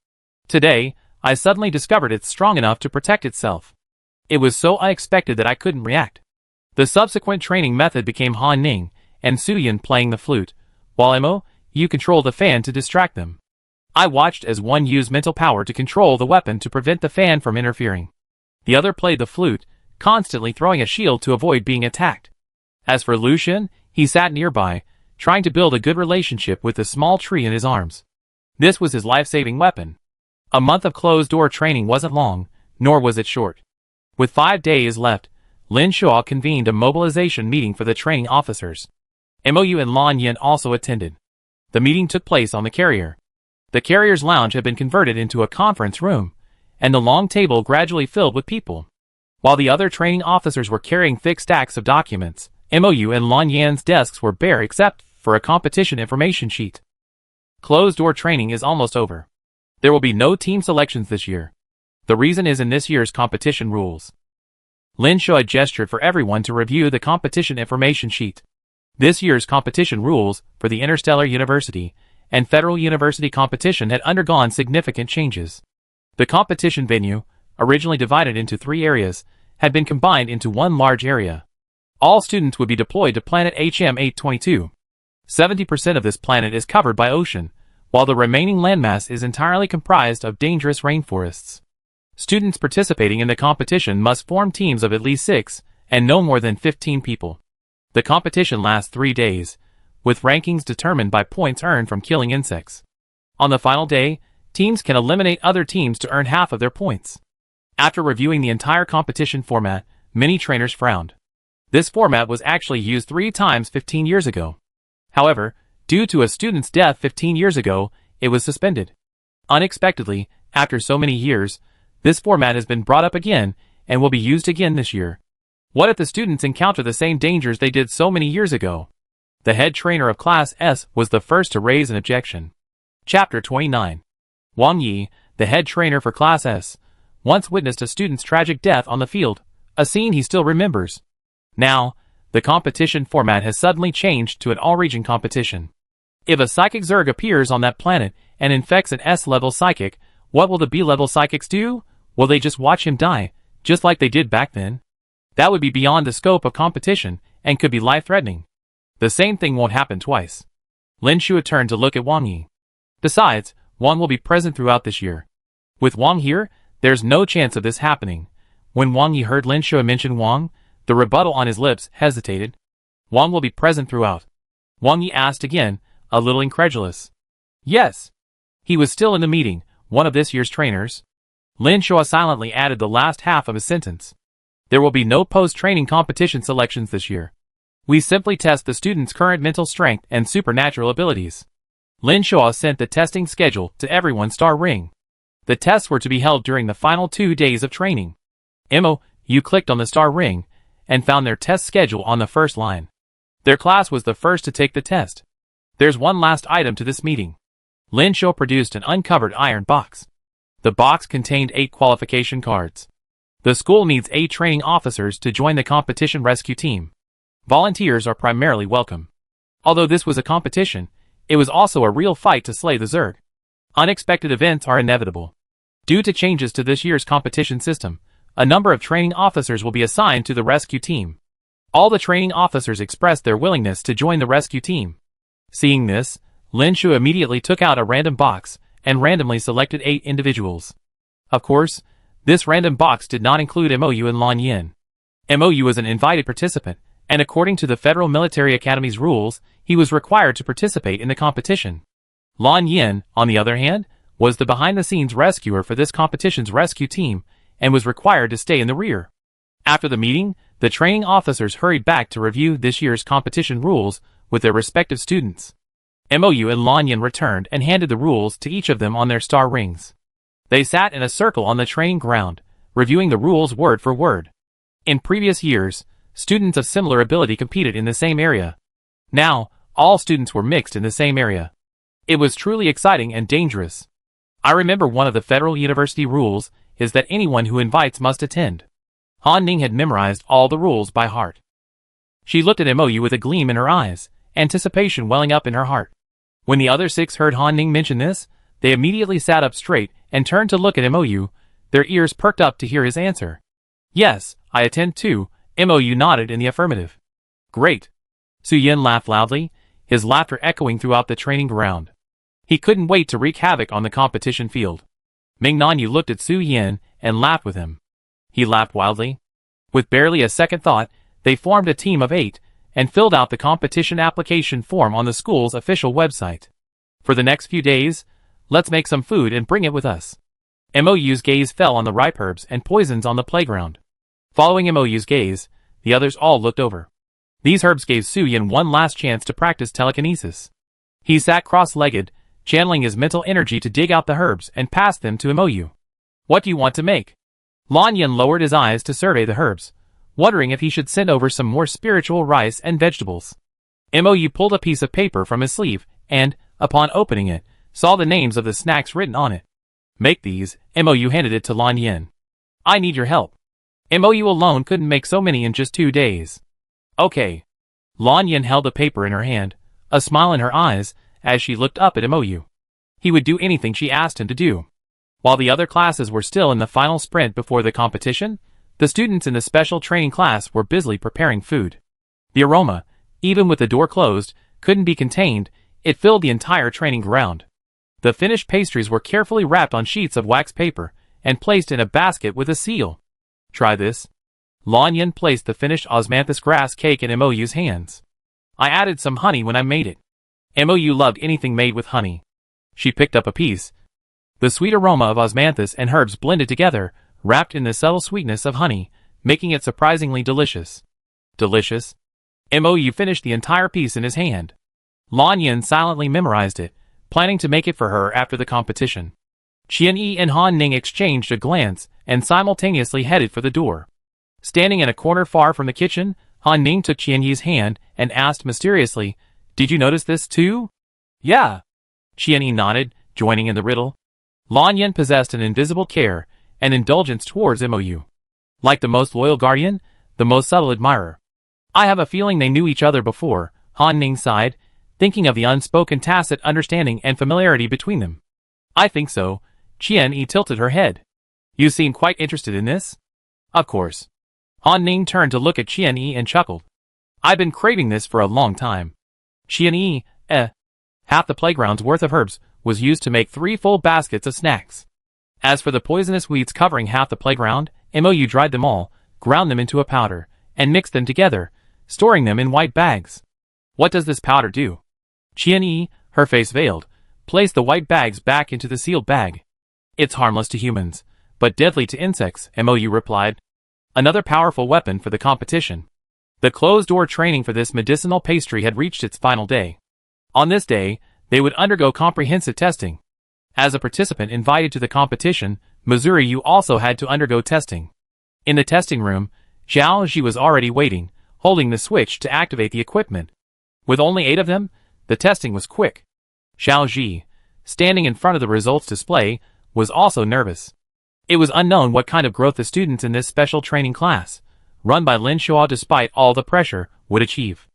Today, I suddenly discovered it's strong enough to protect itself. It was so unexpected that I couldn't react. The subsequent training method became Han Ning and Su Yen playing the flute, while Mou controlled the fan to distract them. I watched as one used mental power to control the weapon to prevent the fan from interfering. The other played the flute, constantly throwing a shield to avoid being attacked. As for Lucian, he sat nearby, trying to build a good relationship with the small tree in his arms. This was his life-saving weapon. A month of closed-door training wasn't long, nor was it short. With 5 days left, Lin Shuo convened a mobilization meeting for the training officers. Mou and Lan Yin also attended. The meeting took place on the carrier. The carrier's lounge had been converted into a conference room, and the long table gradually filled with people. While the other training officers were carrying thick stacks of documents, Mou and Lan Yin's desks were bare except for a competition information sheet. Closed-door training is almost over. There will be no team selections this year. The reason is in this year's competition rules. Lin Shuo gestured for everyone to review the competition information sheet. This year's competition rules for the Interstellar University and Federal University competition had undergone significant changes. The competition venue, originally divided into 3 areas, had been combined into one large area. All students would be deployed to planet HM822. 70% of this planet is covered by ocean, while the remaining landmass is entirely comprised of dangerous rainforests. Students participating in the competition must form teams of at least 6 and no more than 15 people. The competition lasts 3 days, with rankings determined by points earned from killing insects. On the final day, teams can eliminate other teams to earn half of their points. After reviewing the entire competition format, many trainers frowned. This format was actually used 3 times 15 years ago. However, due to a student's death 15 years ago, it was suspended. Unexpectedly, after so many years, this format has been brought up again and will be used again this year. What if the students encounter the same dangers they did so many years ago? The head trainer of Class S was the first to raise an objection. Chapter 29. Wang Yi, the head trainer for Class S, once witnessed a student's tragic death on the field, a scene he still remembers. Now, the competition format has suddenly changed to an all-region competition. If a psychic Zerg appears on that planet and infects an S-level psychic, what will the B-level psychics do? Will they just watch him die, just like they did back then? That would be beyond the scope of competition and could be life-threatening. The same thing won't happen twice. Lin Shuo turned to look at Wang Yi. Besides, Wang will be present throughout this year. With Wang here, there's no chance of this happening. When Wang Yi heard Lin Shuo mention Wang, the rebuttal on his lips hesitated. Wang will be present throughout. Wang Yi asked again, a little incredulous. Yes. He was still in the meeting, one of this year's trainers. Lin Shuo silently added the last half of his sentence. There will be no post-training competition selections this year. We simply test the students' current mental strength and supernatural abilities. Lin Shuo sent the testing schedule to everyone's star ring. The tests were to be held during the final 2 days of training. Mou clicked on the star ring and found their test schedule on the first line. Their class was the first to take the test. There's one last item to this meeting. Lin Shou produced an uncovered iron box. The box contained 8 qualification cards. The school needs 8 training officers to join the competition rescue team. Volunteers are primarily welcome. Although this was a competition, it was also a real fight to slay the Zerg. Unexpected events are inevitable. Due to changes to this year's competition system, a number of training officers will be assigned to the rescue team. All the training officers expressed their willingness to join the rescue team. Seeing this, Lin Shou immediately took out a random box and randomly selected 8 individuals. Of course, this random box did not include Mou and Lan Yin. Mou was an invited participant, and according to the Federal Military Academy's rules, he was required to participate in the competition. Lan Yin, on the other hand, was the behind-the-scenes rescuer for this competition's rescue team and was required to stay in the rear. After the meeting, the training officers hurried back to review this year's competition rules with their respective students. Mou and Lan Yin returned and handed the rules to each of them on their star rings. They sat in a circle on the training ground, reviewing the rules word for word. In previous years, students of similar ability competed in the same area. Now, all students were mixed in the same area. It was truly exciting and dangerous. I remember one of the Federal University rules is that anyone who invites must attend. Han Ning had memorized all the rules by heart. She looked at Mou with a gleam in her eyes, anticipation welling up in her heart. When the other 6 heard Han Ning mention this, they immediately sat up straight and turned to look at Mou, their ears perked up to hear his answer. Yes, I attend too. Mou nodded in the affirmative. Great. Su Yin laughed loudly, his laughter echoing throughout the training ground. He couldn't wait to wreak havoc on the competition field. Ming Nanyu looked at Su Yin and laughed with him. He laughed wildly. With barely a second thought, they formed a team of 8 and filled out the competition application form on the school's official website. For the next few days, let's make some food and bring it with us. Mou's gaze fell on the ripe herbs and poisons on the playground. Following Mou's gaze, the others all looked over. These herbs gave Su Yin one last chance to practice telekinesis. He sat cross-legged, channeling his mental energy to dig out the herbs and pass them to Mou. What do you want to make? Lan Yin lowered his eyes to survey the herbs, wondering if he should send over some more spiritual rice and vegetables. Mou pulled a piece of paper from his sleeve and, upon opening it, saw the names of the snacks written on it. Make these. Mou handed it to Lan Yin. I need your help. Mou alone couldn't make so many in just 2 days. Okay. Lan Yin held the paper in her hand, a smile in her eyes, as she looked up at Mou. He would do anything she asked him to do. While the other classes were still in the final sprint before the competition, the students in the special training class were busily preparing food. The aroma, even with the door closed, couldn't be contained. It filled the entire training ground. The finished pastries were carefully wrapped on sheets of wax paper and placed in a basket with a seal. Try this. Lan Yin placed the finished osmanthus grass cake in Mou's hands. I added some honey when I made it. Mou loved anything made with honey. She picked up a piece. The sweet aroma of osmanthus and herbs blended together, wrapped in the subtle sweetness of honey, making it surprisingly delicious. Delicious? Mou finished the entire piece in his hand. Lan Yin silently memorized it, planning to make it for her after the competition. Qianyi and Han Ning exchanged a glance and simultaneously headed for the door. Standing in a corner far from the kitchen, Han Ning took Qianyi's hand and asked mysteriously, "Did you notice this too?" "Yeah." Qianyi nodded, joining in the riddle. Lan Yin possessed an invisible care and indulgence towards Mou. Like the most loyal guardian, the most subtle admirer. I have a feeling they knew each other before, Han Ning sighed, thinking of the unspoken tacit understanding and familiarity between them. I think so. Qianyi tilted her head. You seem quite interested in this? Of course. Han Ning turned to look at Qianyi and chuckled. I've been craving this for a long time. Qianyi, half the playground's worth of herbs was used to make 3 full baskets of snacks. As for the poisonous weeds covering half the playground, Mou dried them all, ground them into a powder, and mixed them together, storing them in white bags. What does this powder do? Qianyi, her face veiled, placed the white bags back into the sealed bag. It's harmless to humans, but deadly to insects, Mou replied. Another powerful weapon for the competition. The closed-door training for this medicinal pastry had reached its final day. On this day, they would undergo comprehensive testing. As a participant invited to the competition, Missouri U also had to undergo testing. In the testing room, Zhao Ji was already waiting, holding the switch to activate the equipment. With only 8 of them, The testing was quick. Xiao Ji, standing in front of the results display, was also nervous. It was unknown what kind of growth the students in this special training class, run by Lin Shuo despite all the pressure, would achieve.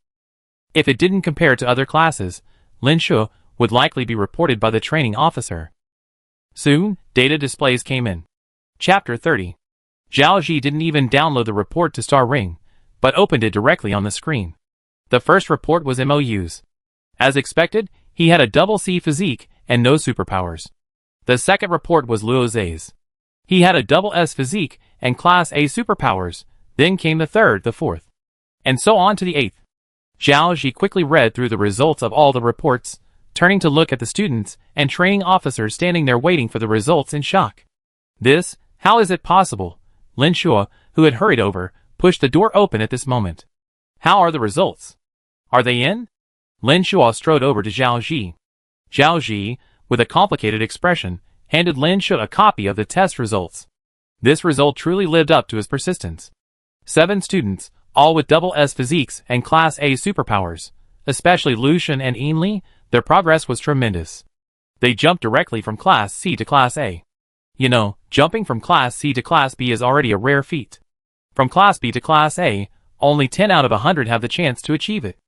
If it didn't compare to other classes, Lin Shuo would likely be reported by the training officer. Soon, data displays came in. Chapter 30. Zhao Ji didn't even download the report to Star Ring, but opened it directly on the screen. The first report was MOU's. As expected, he had a double C physique and no superpowers. The second report was Luo Zhe's. He had a double S physique and Class A superpowers, then came the third, the fourth, and so on to the eighth. Zhao Ji quickly read through the results of all the reports, turning to look at the students and training officers standing there waiting for the results in shock. This, how is it possible? Lin Shuo, who had hurried over, pushed the door open at this moment. How are the results? Are they in? Lin Shuo strode over to Zhao Ji. Zhao Ji, with a complicated expression, handed Lin Shuo a copy of the test results. This result truly lived up to his persistence. 7 students, all with double S physiques and Class A superpowers, especially Lucian and EN1, their progress was tremendous. They jumped directly from Class C to Class A. You know, jumping from Class C to Class B is already a rare feat. From Class B to Class A, only 10 out of 100 have the chance to achieve it.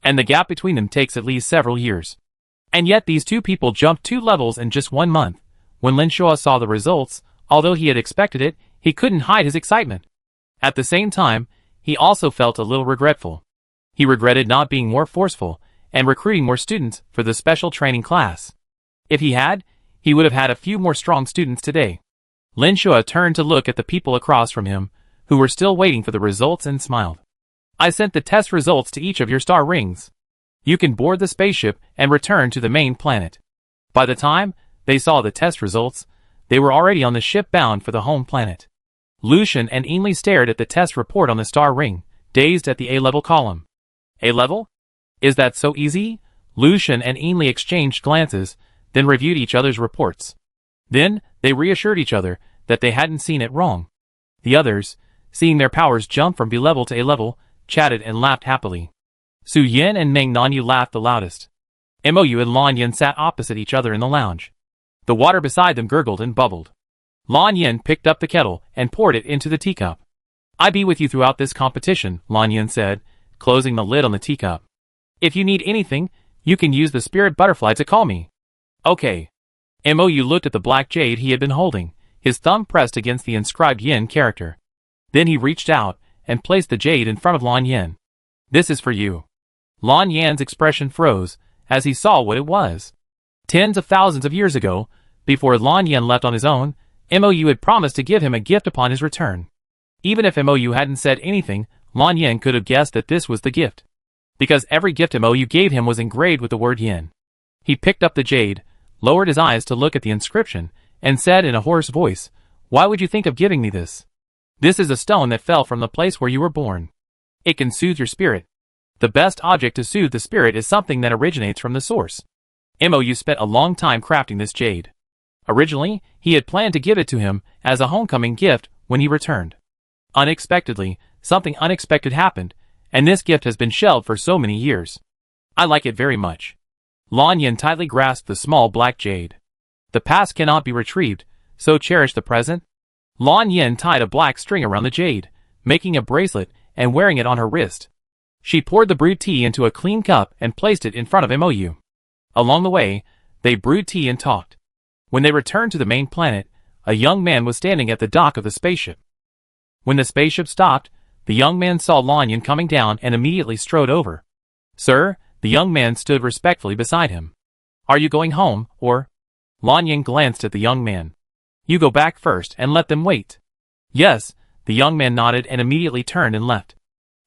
And the gap between them takes at least several years. And yet these 2 people jumped 2 levels in just 1 month. When Lin Shuo saw the results, although he had expected it, he couldn't hide his excitement. At the same time, he also felt a little regretful. He regretted not being more forceful and recruiting more students for the special training class. If he had, he would have had a few more strong students today. Lin Shuo turned to look at the people across from him, who were still waiting for the results, and smiled. I sent the test results to each of your star rings. You can board the spaceship and return to the main planet. By the time they saw the test results, they were already on the ship bound for the home planet. Lucian and EN1 stared at the test report on the star ring, dazed at the A-level column. A-level? Is that so easy? Lucian and EN1 exchanged glances, then reviewed each other's reports. Then, they reassured each other that they hadn't seen it wrong. The others, seeing their powers jump from B-level to A-level, chatted and laughed happily. Su Yin and Meng Nanyu laughed the loudest. Mou and Lan Yin sat opposite each other in the lounge. The water beside them gurgled and bubbled. Lan Yin picked up the kettle and poured it into the teacup. "I'll be with you throughout this competition," Lan Yin said, closing the lid on the teacup. "If you need anything, you can use the spirit butterfly to call me." "Okay." Mou looked at the black jade he had been holding, his thumb pressed against the inscribed Yin character. Then he reached out and placed the jade in front of Lan Yin. "This is for you." Lan Yan's expression froze as he saw what it was. Tens of thousands of years ago, before Lan Yin left on his own, Mou had promised to give him a gift upon his return. Even if Mou hadn't said anything, Lan Yin could have guessed that this was the gift. Because every gift Mou gave him was engraved with the word Yin. He picked up the jade, lowered his eyes to look at the inscription, and said in a hoarse voice, "Why would you think of giving me this? This is a stone that fell from the place where you were born. It can soothe your spirit. The best object to soothe the spirit is something that originates from the source." Mou spent a long time crafting this jade. Originally, he had planned to give it to him as a homecoming gift when he returned. Unexpectedly, something unexpected happened, and this gift has been shelved for so many years. I like it very much. Lan Yin tightly grasped the small black jade. The past cannot be retrieved, so cherish the present. Lan Yin tied a black string around the jade, making a bracelet and wearing it on her wrist. She poured the brewed tea into a clean cup and placed it in front of Mou. Along the way, they brewed tea and talked. When they returned to the main planet, a young man was standing at the dock of the spaceship. When the spaceship stopped, the young man saw Lan Yin coming down and immediately strode over. "Sir," the young man stood respectfully beside him. "Are you going home, or?" Lan Yin glanced at the young man. "You go back first and let them wait." "Yes," the young man nodded and immediately turned and left.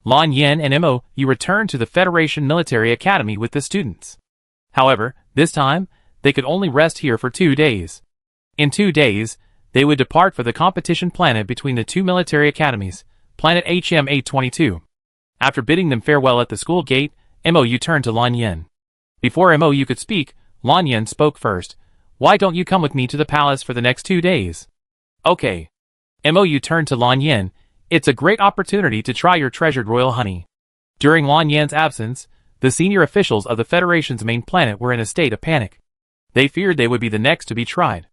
Lan Yin and Mou returned to the Federation Military Academy with the students. However, this time, they could only rest here for 2 days. In 2 days, they would depart for the competition planet between the 2 military academies, planet HM-822. After bidding them farewell at the school gate, Mou turned to Lan Yin. Before Mou could speak, Lan Yin spoke first. "Why don't you come with me to the palace for the next 2 days?" "Okay." Mou turned to Lan Yin. "It's a great opportunity to try your treasured royal honey." During Lan Yin's absence, The senior officials of the Federation's main planet were in a state of panic. They feared they would be the next to be tried.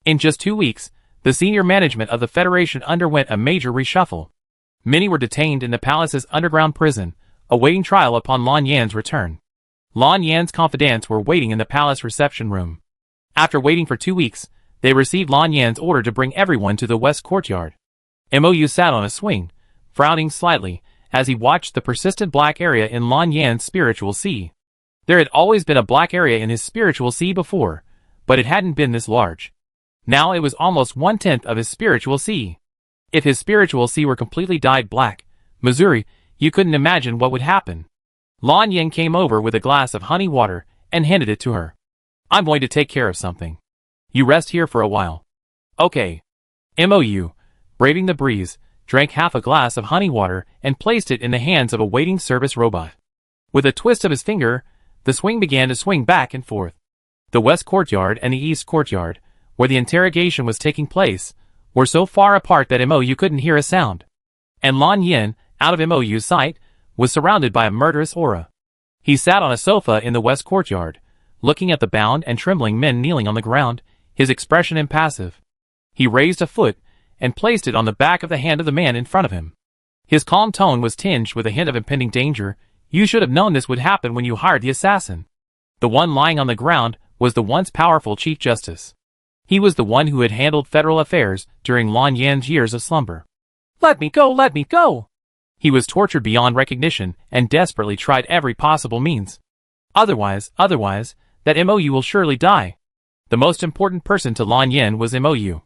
In just 2 weeks, the senior management of the Federation underwent a major reshuffle. Many were detained in the palace's underground prison, awaiting trial upon Lan Yan's return. Lan Yan's confidants were waiting in the palace reception room. After waiting for 2 weeks, they received Lan Yan's order to bring everyone to the west courtyard. Mou sat on a swing, frowning slightly, as he watched the persistent black area in Lan Yan's spiritual sea. There had always been a black area in his spiritual sea before, but it hadn't been this large. Now it was almost 1/10 of his spiritual sea. If his spiritual sea were completely dyed black, Missouri, you couldn't imagine what would happen. Lan Yan came over with a glass of honey water and handed it to her. I'm going to take care of something. You rest here for a while. Okay. Mou, braving the breeze, drank half a glass of honey water and placed it in the hands of a waiting service robot. With a twist of his finger, the swing began to swing back and forth. The west courtyard and the east courtyard, where the interrogation was taking place, were so far apart that Mou couldn't hear a sound. And Lan Yan, out of Mou's sight, was surrounded by a murderous aura. He sat on a sofa in the west courtyard, looking at the bound and trembling men kneeling on the ground, his expression impassive. He raised a foot and placed it on the back of the hand of the man in front of him. His calm tone was tinged with a hint of impending danger. You should have known this would happen when you hired the assassin. The one lying on the ground was the once powerful Chief Justice. He was the one who had handled federal affairs during Lan Yan's years of slumber. Let me go, let me go! He was tortured beyond recognition and desperately tried every possible means. Otherwise, that Mou will surely die. The most important person to Lan Yan was Mou.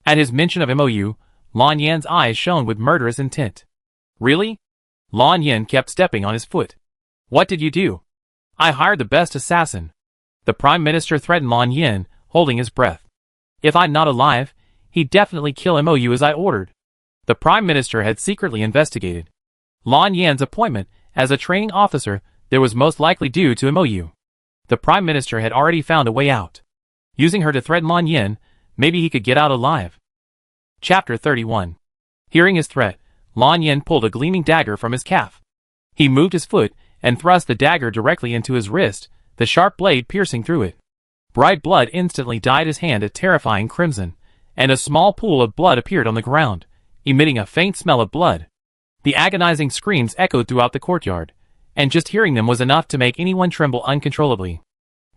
At his mention of Mou, Lan Yan's eyes shone with murderous intent. Really? Lan Yan kept stepping on his foot. What did you do? I hired the best assassin. The Prime Minister threatened Lan Yan, holding his breath. If I'm not alive, he'd definitely kill Mou as I ordered. The Prime Minister had secretly investigated. Lan Yan's appointment as a training officer there was most likely due to Mou. The Prime Minister had already found a way out. Using her to threaten Lan Yan, maybe he could get out alive. Chapter 31. Hearing his threat, Lan Yan pulled a gleaming dagger from his calf. He moved his foot and thrust the dagger directly into his wrist, the sharp blade piercing through it. Bright blood instantly dyed his hand a terrifying crimson, and a small pool of blood appeared on the ground, emitting a faint smell of blood. The agonizing screams echoed throughout the courtyard, and just hearing them was enough to make anyone tremble uncontrollably.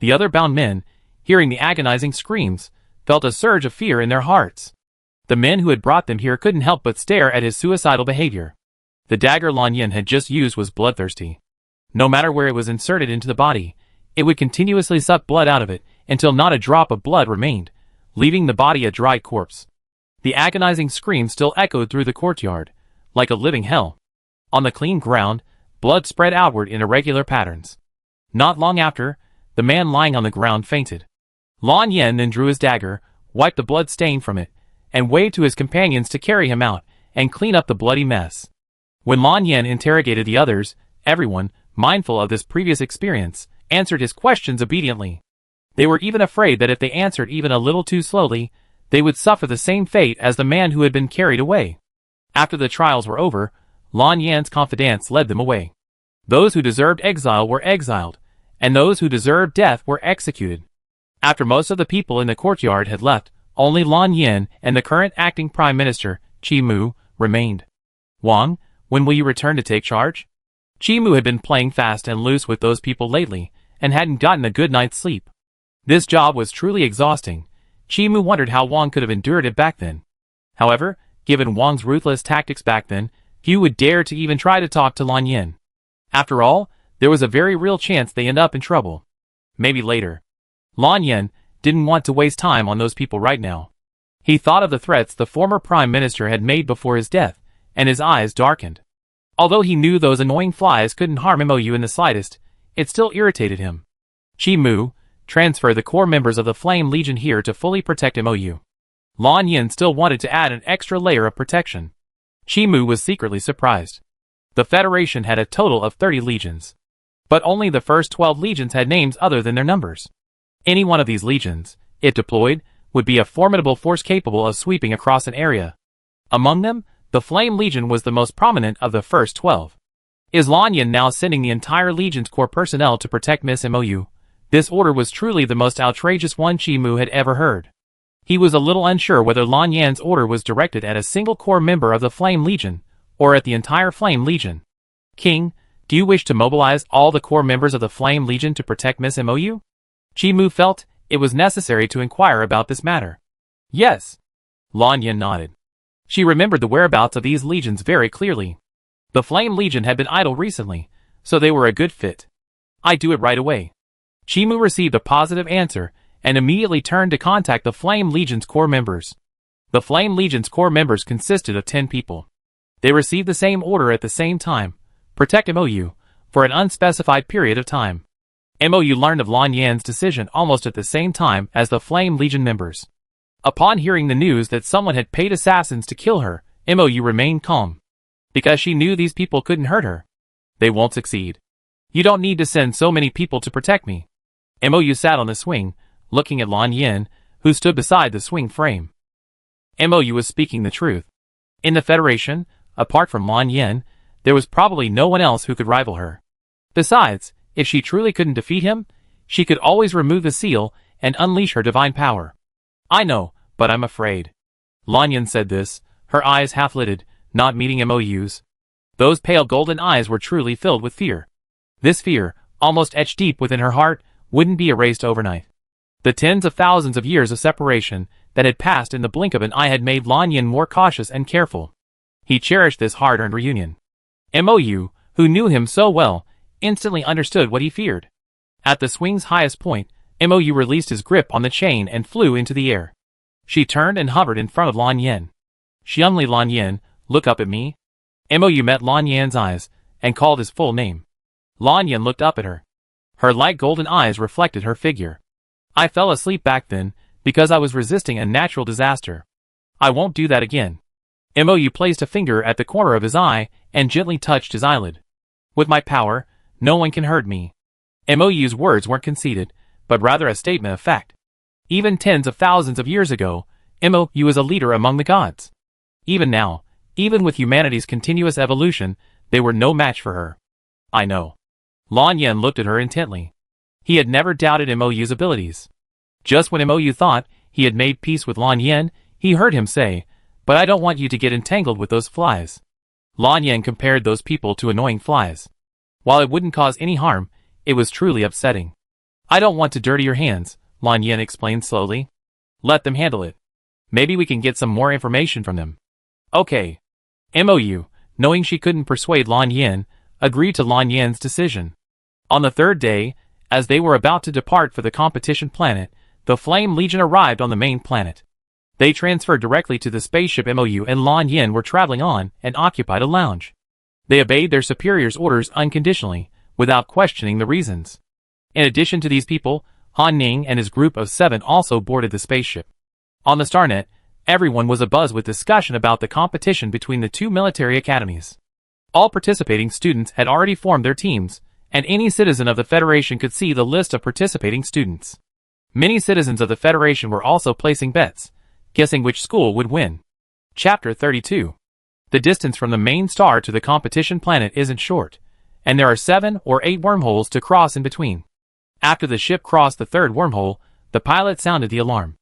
The other bound men, hearing the agonizing screams, felt a surge of fear in their hearts. The men who had brought them here couldn't help but stare at his suicidal behavior. The dagger Lan Yan had just used was bloodthirsty. No matter where it was inserted into the body, it would continuously suck blood out of it until not a drop of blood remained, leaving the body a dry corpse. The agonizing screams still echoed through the courtyard, like a living hell. On the clean ground, blood spread outward in irregular patterns. Not long after, the man lying on the ground fainted. Lan Yan then drew his dagger, wiped the blood stain from it, and waved to his companions to carry him out and clean up the bloody mess. When Lan Yan interrogated the others, everyone, mindful of this previous experience, answered his questions obediently. They were even afraid that if they answered even a little too slowly, they would suffer the same fate as the man who had been carried away. After the trials were over, Lan Yan's confidants led them away. Those who deserved exile were exiled, and those who deserved death were executed. After most of the people in the courtyard had left, only Lan Yan and the current acting Prime Minister, Chi Mu, remained. Wang, when will you return to take charge? Chi Mu had been playing fast and loose with those people lately, and hadn't gotten a good night's sleep. This job was truly exhausting. Chi Mu wondered how Wang could have endured it back then. However, given Wang's ruthless tactics back then, few would dare to even try to talk to Lan Yan. After all, there was a very real chance they end up in trouble. Maybe later. Lan Yan didn't want to waste time on those people right now. He thought of the threats the former Prime Minister had made before his death, and his eyes darkened. Although he knew those annoying flies couldn't harm Mou in the slightest, it still irritated him. Chi Mu, transfer the core members of the Flame Legion here to fully protect Mou. Lan Yan still wanted to add an extra layer of protection. Chi Mu was secretly surprised. The Federation had a total of 30 legions. But only the first 12 legions had names other than their numbers. Any one of these legions, if deployed, would be a formidable force capable of sweeping across an area. Among them, the Flame Legion was the most prominent of the first 12. Is Lan Yin now sending the entire Legion's core personnel to protect Miss Mou? This order was truly the most outrageous one Chi Mu had ever heard. He was a little unsure whether Lan Yan's order was directed at a single core member of the Flame Legion, or at the entire Flame Legion. King, do you wish to mobilize all the core members of the Flame Legion to protect Miss Mou? Chi Mu felt it was necessary to inquire about this matter. Yes. Lan Yan nodded. She remembered the whereabouts of these legions very clearly. The Flame Legion had been idle recently, so they were a good fit. I'd do it right away. Chi Mu received a positive answer and immediately turned to contact the Flame Legion's core members. The Flame Legion's core members consisted of 10 people. They received the same order at the same time: protect Mou for an unspecified period of time. Mou learned of Lan Yan's decision almost at the same time as the Flame Legion members. Upon hearing the news that someone had paid assassins to kill her, Mou remained calm. Because she knew these people couldn't hurt her. They won't succeed. You don't need to send so many people to protect me. Mou sat on the swing, looking at Lan Yan, who stood beside the swing frame. Mou was speaking the truth. In the Federation, apart from Lan Yan, there was probably no one else who could rival her. Besides, if she truly couldn't defeat him, she could always remove the seal and unleash her divine power. I know, but I'm afraid. Lan Yan said this, her eyes half-lidded, not meeting Mou's. Those pale golden eyes were truly filled with fear. This fear, almost etched deep within her heart, wouldn't be erased overnight. The tens of thousands of years of separation that had passed in the blink of an eye had made Lan Yan more cautious and careful. He cherished this hard-earned reunion. Mou, who knew him so well, instantly understood what he feared. At the swing's highest point, Mou released his grip on the chain and flew into the air. She turned and hovered in front of Lan Yan. Xianli Lan Yan, look up at me. Mou met Lan Yan's eyes, and called his full name. Lan Yan looked up at her. Her light golden eyes reflected her figure. I fell asleep back then, because I was resisting a natural disaster. I won't do that again. Mou placed a finger at the corner of his eye, and gently touched his eyelid. With my power, no one can hurt me. Mou's words weren't conceited, but rather a statement of fact. Even tens of thousands of years ago, Mou was a leader among the gods. Even now, even with humanity's continuous evolution, they were no match for her. I know. Lan Yan looked at her intently. He had never doubted Mou's abilities. Just when Mou thought he had made peace with Lan Yan, he heard him say, "But I don't want you to get entangled with those flies." Lan Yan compared those people to annoying flies. While it wouldn't cause any harm, it was truly upsetting. I don't want to dirty your hands, Lan Yan explained slowly. Let them handle it. Maybe we can get some more information from them. Okay. Mou, knowing she couldn't persuade Lan Yan, agreed to Lan Yan's decision. On the third day, as they were about to depart for the competition planet, the Flame Legion arrived on the main planet. They transferred directly to the spaceship Mou and Lan Yan were traveling on and occupied a lounge. They obeyed their superior's orders unconditionally, without questioning the reasons. In addition to these people, Han Ning and his group of 7 also boarded the spaceship. On the StarNet, everyone was abuzz with discussion about the competition between the 2 military academies. All participating students had already formed their teams, and any citizen of the Federation could see the list of participating students. Many citizens of the Federation were also placing bets, guessing which school would win. Chapter 32. The distance from the main star to the competition planet isn't short, and there are 7 or 8 wormholes to cross in between. After the ship crossed the 3rd wormhole, the pilot sounded the alarm.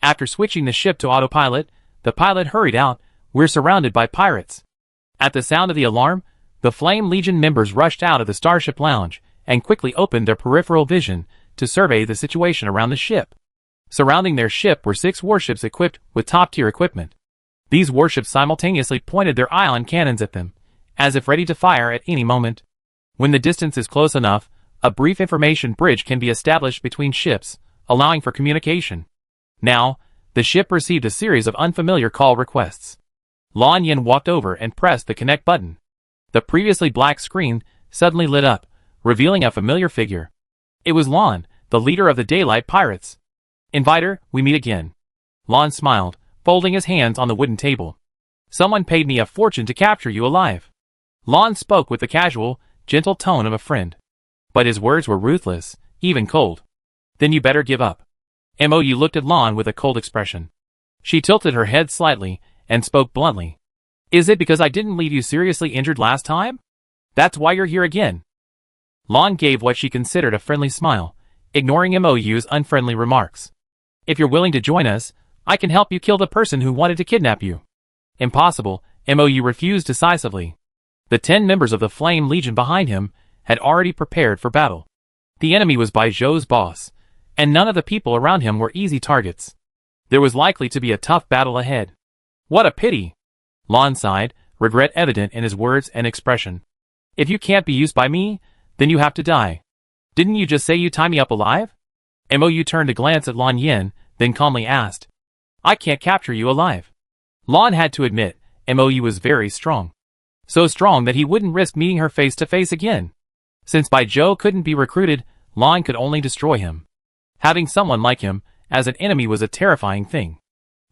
After switching the ship to autopilot, the pilot hurried out. We're surrounded by pirates. At the sound of the alarm, the Flame Legion members rushed out of the Starship Lounge and quickly opened their peripheral vision to survey the situation around the ship. Surrounding their ship were 6 warships equipped with top-tier equipment. These warships simultaneously pointed their ion cannons at them, as if ready to fire at any moment. When the distance is close enough, a brief information bridge can be established between ships, allowing for communication. Now, the ship received a series of unfamiliar call requests. Lan Yan walked over and pressed the connect button. The previously black screen suddenly lit up, revealing a familiar figure. It was Lan, the leader of the Daylight Pirates. Inviter, we meet again. Lan smiled, folding his hands on the wooden table. Someone paid me a fortune to capture you alive. Lan spoke with the casual, gentle tone of a friend. But his words were ruthless, even cold. Then you better give up. Mou looked at Lan with a cold expression. She tilted her head slightly and spoke bluntly. Is it because I didn't leave you seriously injured last time? That's why you're here again. Lon gave what she considered a friendly smile, ignoring MOU's unfriendly remarks. If you're willing to join us, I can help you kill the person who wanted to kidnap you. Impossible, MOU refused decisively. The 10 members of the Flame Legion behind him had already prepared for battle. The enemy was Bai Zhou's boss, and none of the people around him were easy targets. There was likely to be a tough battle ahead. What a pity! Lon sighed, regret evident in his words and expression. If you can't be used by me, then you have to die. Didn't you just say you'd tie me up alive? MOU turned to glance at Lon Yin, then calmly asked. I can't capture you alive. Lon had to admit, MOU was very strong. So strong that he wouldn't risk meeting her face to face again. Since Bai Zhou couldn't be recruited, Lon could only destroy him. Having someone like him as an enemy was a terrifying thing.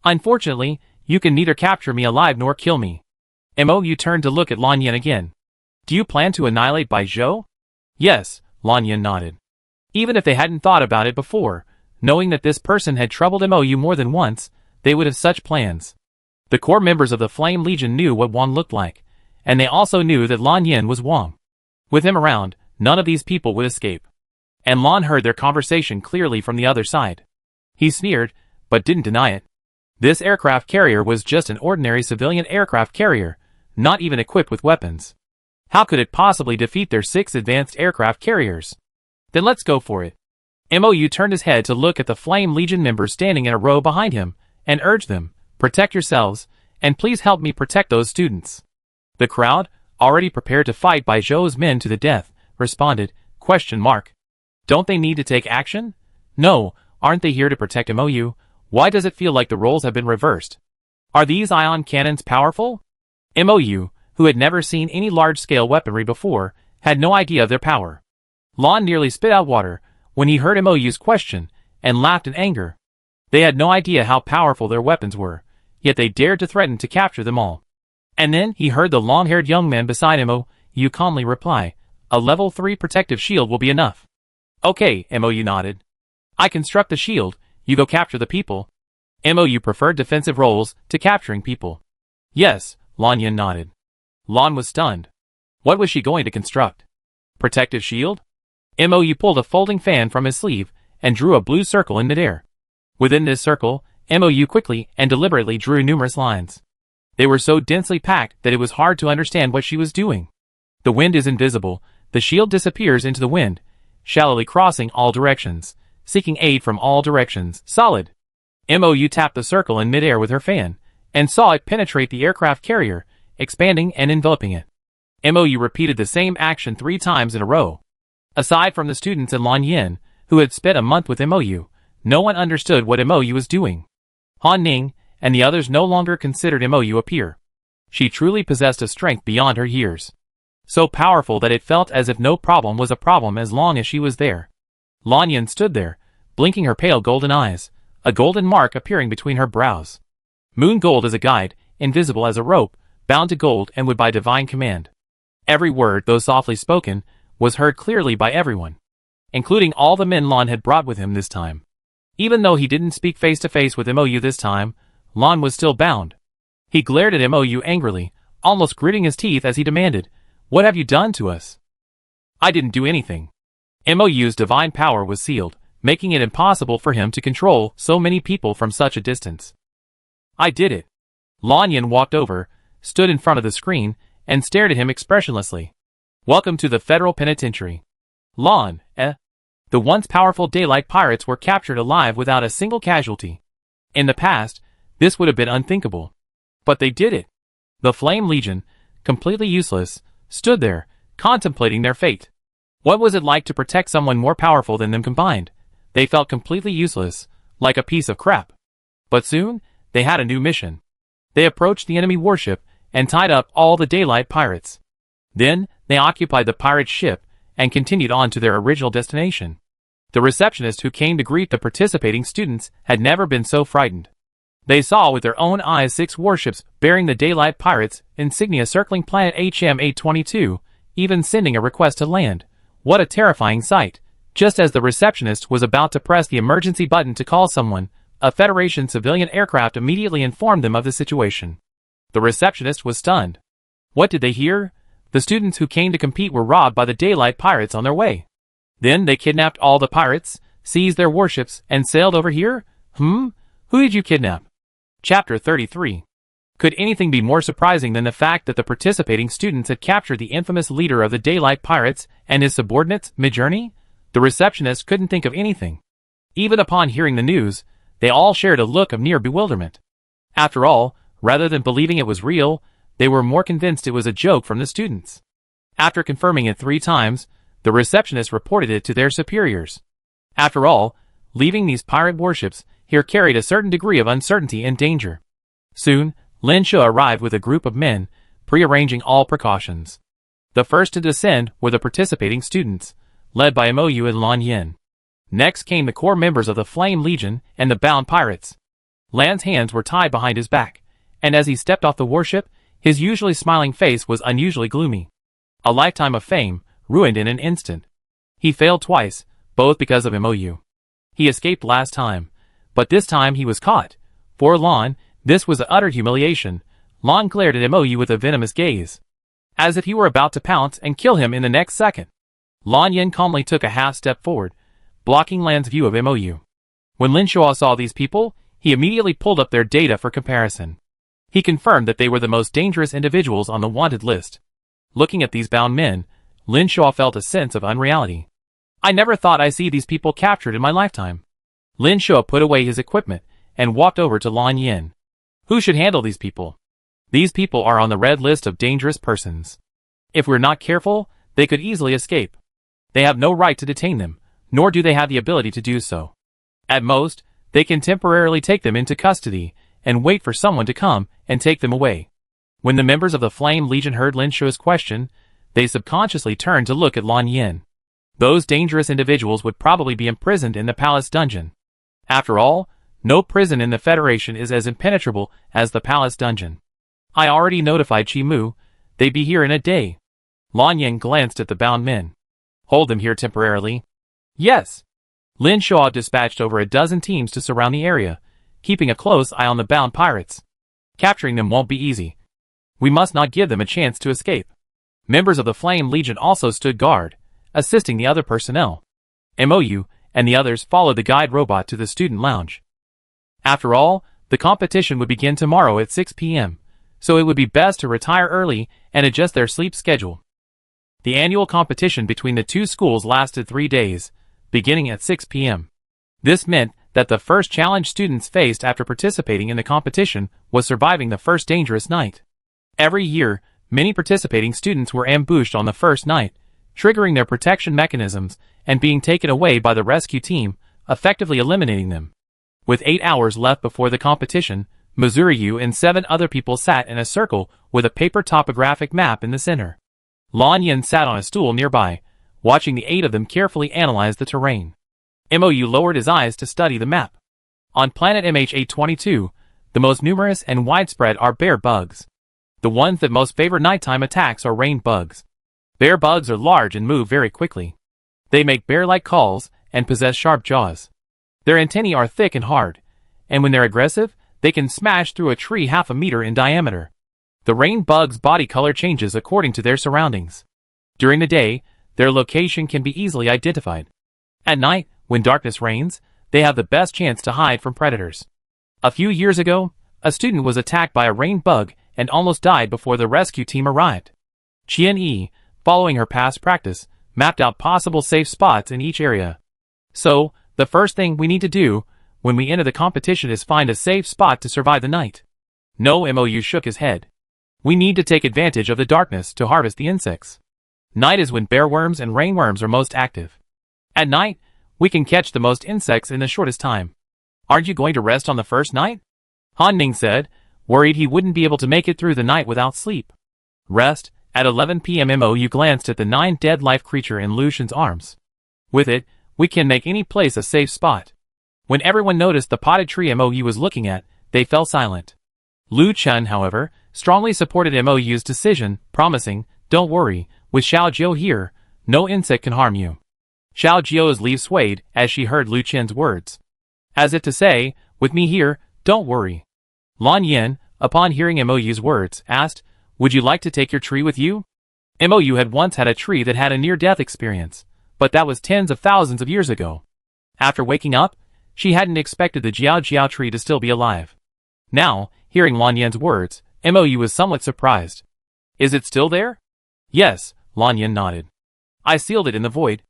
Unfortunately, you can neither capture me alive nor kill me. MOU turned to look at Lon Yin again. Do you plan to annihilate Bai Zhou? Yes, Lon Yin nodded. Even if they hadn't thought about it before, knowing that this person had troubled MOU more than once, they would have such plans. The core members of the Flame Legion knew what Wang looked like, and they also knew that Lon Yin was Wang. With him around, none of these people would escape. And Lon heard their conversation clearly from the other side. He sneered, but didn't deny it. This aircraft carrier was just an ordinary civilian aircraft carrier, not even equipped with weapons. How could it possibly defeat their 6 advanced aircraft carriers? Then let's go for it. MOU turned his head to look at the Flame Legion members standing in a row behind him, and urged them, protect yourselves, and please help me protect those students. The crowd, already prepared to fight Bai Zhou's men to the death, responded, ? Don't they need to take action? No, aren't they here to protect MOU? Why does it feel like the roles have been reversed? Are these ion cannons powerful? MOU, who had never seen any large-scale weaponry before, had no idea of their power. Lon nearly spit out water when he heard MOU's question, and laughed in anger. They had no idea how powerful their weapons were, yet they dared to threaten to capture them all. And then he heard the long-haired young man beside MOU calmly reply, a level 3 protective shield will be enough. Okay, MOU nodded. I construct the shield, you go capture the people. MOU preferred defensive roles to capturing people. Yes, Lon Yin nodded. Lon was stunned. What was she going to construct? Protective shield? MOU pulled a folding fan from his sleeve and drew a blue circle in midair. Within this circle, MOU quickly and deliberately drew numerous lines. They were so densely packed that it was hard to understand what she was doing. The wind is invisible, the shield disappears into the wind, shallowly crossing all directions, seeking aid from all directions, solid. MOU tapped the circle in midair with her fan, and saw it penetrate the aircraft carrier, expanding and enveloping it. MOU repeated the same action 3 times in a row. Aside from the students and Lon Yin, who had spent a month with MOU, no one understood what MOU was doing. Han Ning and the others no longer considered MOU a peer. She truly possessed a strength beyond her years. So powerful that it felt as if no problem was a problem as long as she was there. Lon Yin stood there, blinking her pale golden eyes, a golden mark appearing between her brows. Moon gold as a guide, invisible as a rope, bound to gold and would by divine command. Every word, though softly spoken, was heard clearly by everyone, including all the men Lon had brought with him this time. Even though he didn't speak face to face with MOU this time, Lon was still bound. He glared at MOU angrily, almost gritting his teeth as he demanded, what have you done to us? I didn't do anything. MOU's divine power was sealed, making it impossible for him to control so many people from such a distance. I did it. Lon Yin walked over, stood in front of the screen, and stared at him expressionlessly. Welcome to the Federal Penitentiary. Lon, The once powerful daylight pirates were captured alive without a single casualty. In the past, this would have been unthinkable. But they did it. The Flame Legion, completely useless, stood there, contemplating their fate. What was it like to protect someone more powerful than them combined? They felt completely useless, like a piece of crap. But soon, they had a new mission. They approached the enemy warship and tied up all the daylight pirates. Then, they occupied the pirate ship and continued on to their original destination. The receptionist who came to greet the participating students had never been so frightened. They saw with their own eyes 6 warships bearing the daylight pirates' insignia circling planet HM-822, even sending a request to land. What a terrifying sight! Just as the receptionist was about to press the emergency button to call someone, a Federation civilian aircraft immediately informed them of the situation. The receptionist was stunned. What did they hear? The students who came to compete were robbed by the daylight pirates on their way. Then they kidnapped all the pirates, seized their warships, and sailed over here? Who did you kidnap? Chapter 33. Could anything be more surprising than the fact that the participating students had captured the infamous leader of the daylight pirates and his subordinates, Midjourney? The receptionist couldn't think of anything. Even upon hearing the news, they all shared a look of near bewilderment. After all, rather than believing it was real, they were more convinced it was a joke from the students. After confirming it 3 times, the receptionist reported it to their superiors. After all, leaving these pirate warships here carried a certain degree of uncertainty and danger. Soon, Lin Shu arrived with a group of men, prearranging all precautions. The first to descend were the participating students, led by Mou and Lan Yin. Next came the core members of the Flame Legion and the bound pirates. Lan's hands were tied behind his back, and as he stepped off the warship, his usually smiling face was unusually gloomy. A lifetime of fame, ruined in an instant. He failed twice, both because of Mou. He escaped last time, but this time he was caught. For Lan, this was utter humiliation. Lan glared at Mou with a venomous gaze, as if he were about to pounce and kill him in the next second. Lan Yin calmly took a half step forward, blocking Lan's view of Mou. When Lin Shu saw these people, he immediately pulled up their data for comparison. He confirmed that they were the most dangerous individuals on the wanted list. Looking at these bound men, Lin Shu felt a sense of unreality. I never thought I'd see these people captured in my lifetime. Lin Shu put away his equipment and walked over to Lan Yin. Who should handle these people? These people are on the red list of dangerous persons. If we're not careful, they could easily escape. They have no right to detain them, nor do they have the ability to do so. At most, they can temporarily take them into custody and wait for someone to come and take them away. When the members of the Flame Legion heard Lin Shu's question, they subconsciously turned to look at Lan Yin. Those dangerous individuals would probably be imprisoned in the palace dungeon. After all, no prison in the Federation is as impenetrable as the palace dungeon. I already notified Chi Mu. They'd be here in a day. Lan Yin glanced at the bound men. Hold them here temporarily. Yes. Lin Shu dispatched over a dozen teams to surround the area, keeping a close eye on the bound pirates. Capturing them won't be easy. We must not give them a chance to escape. Members of the Flame Legion also stood guard, assisting the other personnel. Mou and the others followed the guide robot to the student lounge. After all, the competition would begin tomorrow at 6 p.m., so it would be best to retire early and adjust their sleep schedule. The annual competition between the two schools lasted 3 days, beginning at 6 p.m. This meant that the first challenge students faced after participating in the competition was surviving the first dangerous night. Every year, many participating students were ambushed on the first night, triggering their protection mechanisms and being taken away by the rescue team, effectively eliminating them. With 8 hours left before the competition, Mizuryu and 7 other people sat in a circle with a paper topographic map in the center. Lan Yin sat on a stool nearby, watching the 8 of them carefully analyze the terrain. Mou lowered his eyes to study the map. On planet MH822, the most numerous and widespread are bear bugs. The ones that most favor nighttime attacks are rain bugs. Bear bugs are large and move very quickly. They make bear-like calls and possess sharp jaws. Their antennae are thick and hard, and when they're aggressive, they can smash through a tree half a meter in diameter. The rain bug's body color changes according to their surroundings. During the day, their location can be easily identified. At night, when darkness reigns, they have the best chance to hide from predators. A few years ago, a student was attacked by a rain bug and almost died before the rescue team arrived. Qian, following her past practice, mapped out possible safe spots in each area. So, the first thing we need to do when we enter the competition is find a safe spot to survive the night. No, Mou shook his head. We need to take advantage of the darkness to harvest the insects. Night is when bear worms and rainworms are most active. At night, we can catch the most insects in the shortest time. Aren't you going to rest on the first night? Han Ning said, worried he wouldn't be able to make it through the night without sleep. Rest. At 11 p.m. Mou glanced at the 9 dead life creature in Lu Shen's arms. With it, we can make any place a safe spot. When everyone noticed the potted tree Mou was looking at, they fell silent. Lu Chen, however, strongly supported Mou's decision, promising, don't worry, with Xiao Jiu here, no insect can harm you. Xiao Jiu's leaves swayed as she heard Lu Chen's words. As if to say, with me here, don't worry. Lan Yin, upon hearing Mou's words, asked, would you like to take your tree with you? MOU had once had a tree that had a near-death experience, but that was tens of thousands of years ago. After waking up, she hadn't expected the Jiao Jiao tree to still be alive. Now, hearing Lan Yan's words, MOU was somewhat surprised. Is it still there? Yes, Lan Yan nodded. I sealed it in the void.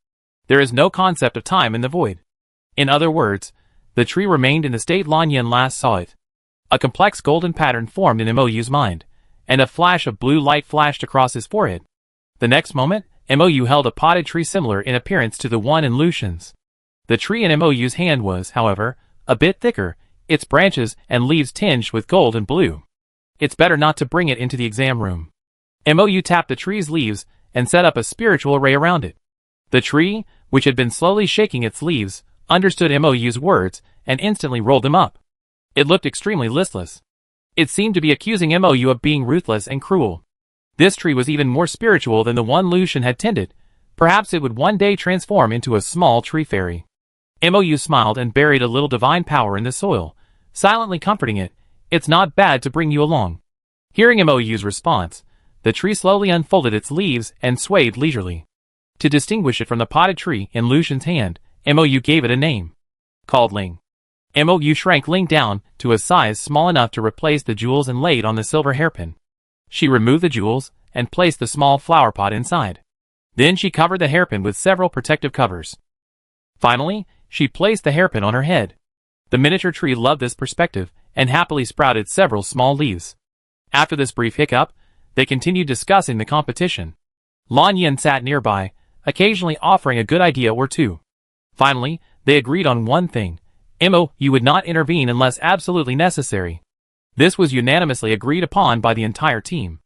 There is no concept of time in the void. In other words, the tree remained in the state Lan Yan last saw it. A complex golden pattern formed in MOU's mind, and a flash of blue light flashed across his forehead. The next moment, MOU held a potted tree similar in appearance to the one in Lucian's. The tree in MOU's hand was, however, a bit thicker, its branches and leaves tinged with gold and blue. It's better not to bring it into the exam room. MOU tapped the tree's leaves and set up a spiritual array around it. The tree, which had been slowly shaking its leaves, understood MOU's words and instantly rolled them up. It looked extremely listless. It seemed to be accusing MOU of being ruthless and cruel. This tree was even more spiritual than the one Lucian had tended. Perhaps it would one day transform into a small tree fairy. MOU smiled and buried a little divine power in the soil, silently comforting it. It's not bad to bring you along. Hearing MOU's response, the tree slowly unfolded its leaves and swayed leisurely. To distinguish it from the potted tree in Lucian's hand, MOU gave it a name. Called Ling. MOU shrank Ling down to a size small enough to replace the jewels and laid on the silver hairpin. She removed the jewels and placed the small flower pot inside. Then she covered the hairpin with several protective covers. Finally, she placed the hairpin on her head. The miniature tree loved this perspective and happily sprouted several small leaves. After this brief hiccup, they continued discussing the competition. Lan Yan sat nearby, occasionally offering a good idea or two. Finally, they agreed on one thing. MOU would not intervene unless absolutely necessary. This was unanimously agreed upon by the entire team.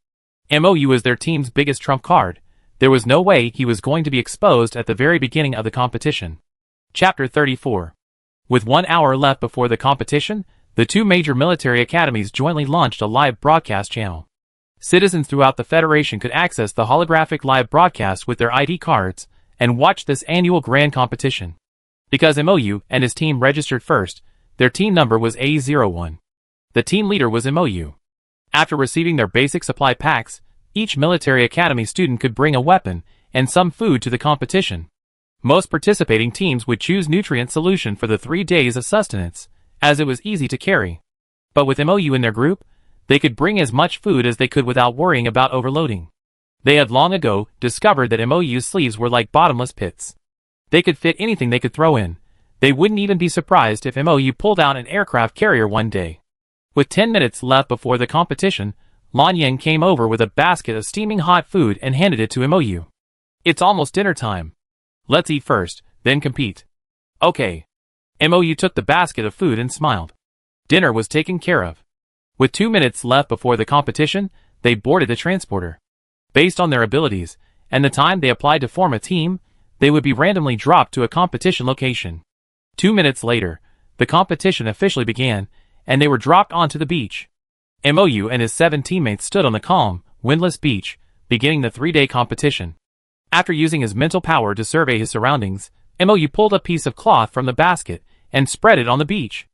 MOU was their team's biggest trump card. There was no way he was going to be exposed at the very beginning of the competition. Chapter 34. With 1 hour left before the competition, the two major military academies jointly launched a live broadcast channel. Citizens throughout the Federation could access the holographic live broadcast with their ID cards and watch this annual grand competition. Because MOU and his team registered first, their team number was A01. The team leader was MOU. After receiving their basic supply packs, each military academy student could bring a weapon and some food to the competition. Most participating teams would choose nutrient solution for the 3 days of sustenance, as it was easy to carry. But with MOU in their group, they could bring as much food as they could without worrying about overloading. They had long ago discovered that MOU's sleeves were like bottomless pits. They could fit anything they could throw in. They wouldn't even be surprised if MOU pulled out an aircraft carrier one day. With 10 minutes left before the competition, Lan Yan came over with a basket of steaming hot food and handed it to MOU. It's almost dinner time. Let's eat first, then compete. Okay. MOU took the basket of food and smiled. Dinner was taken care of. With 2 minutes left before the competition, they boarded the transporter. Based on their abilities, and the time they applied to form a team, they would be randomly dropped to a competition location. 2 minutes later, the competition officially began, and they were dropped onto the beach. MOU and his 7 teammates stood on the calm, windless beach, beginning the 3-day competition. After using his mental power to survey his surroundings, MOU pulled a piece of cloth from the basket and spread it on the beach.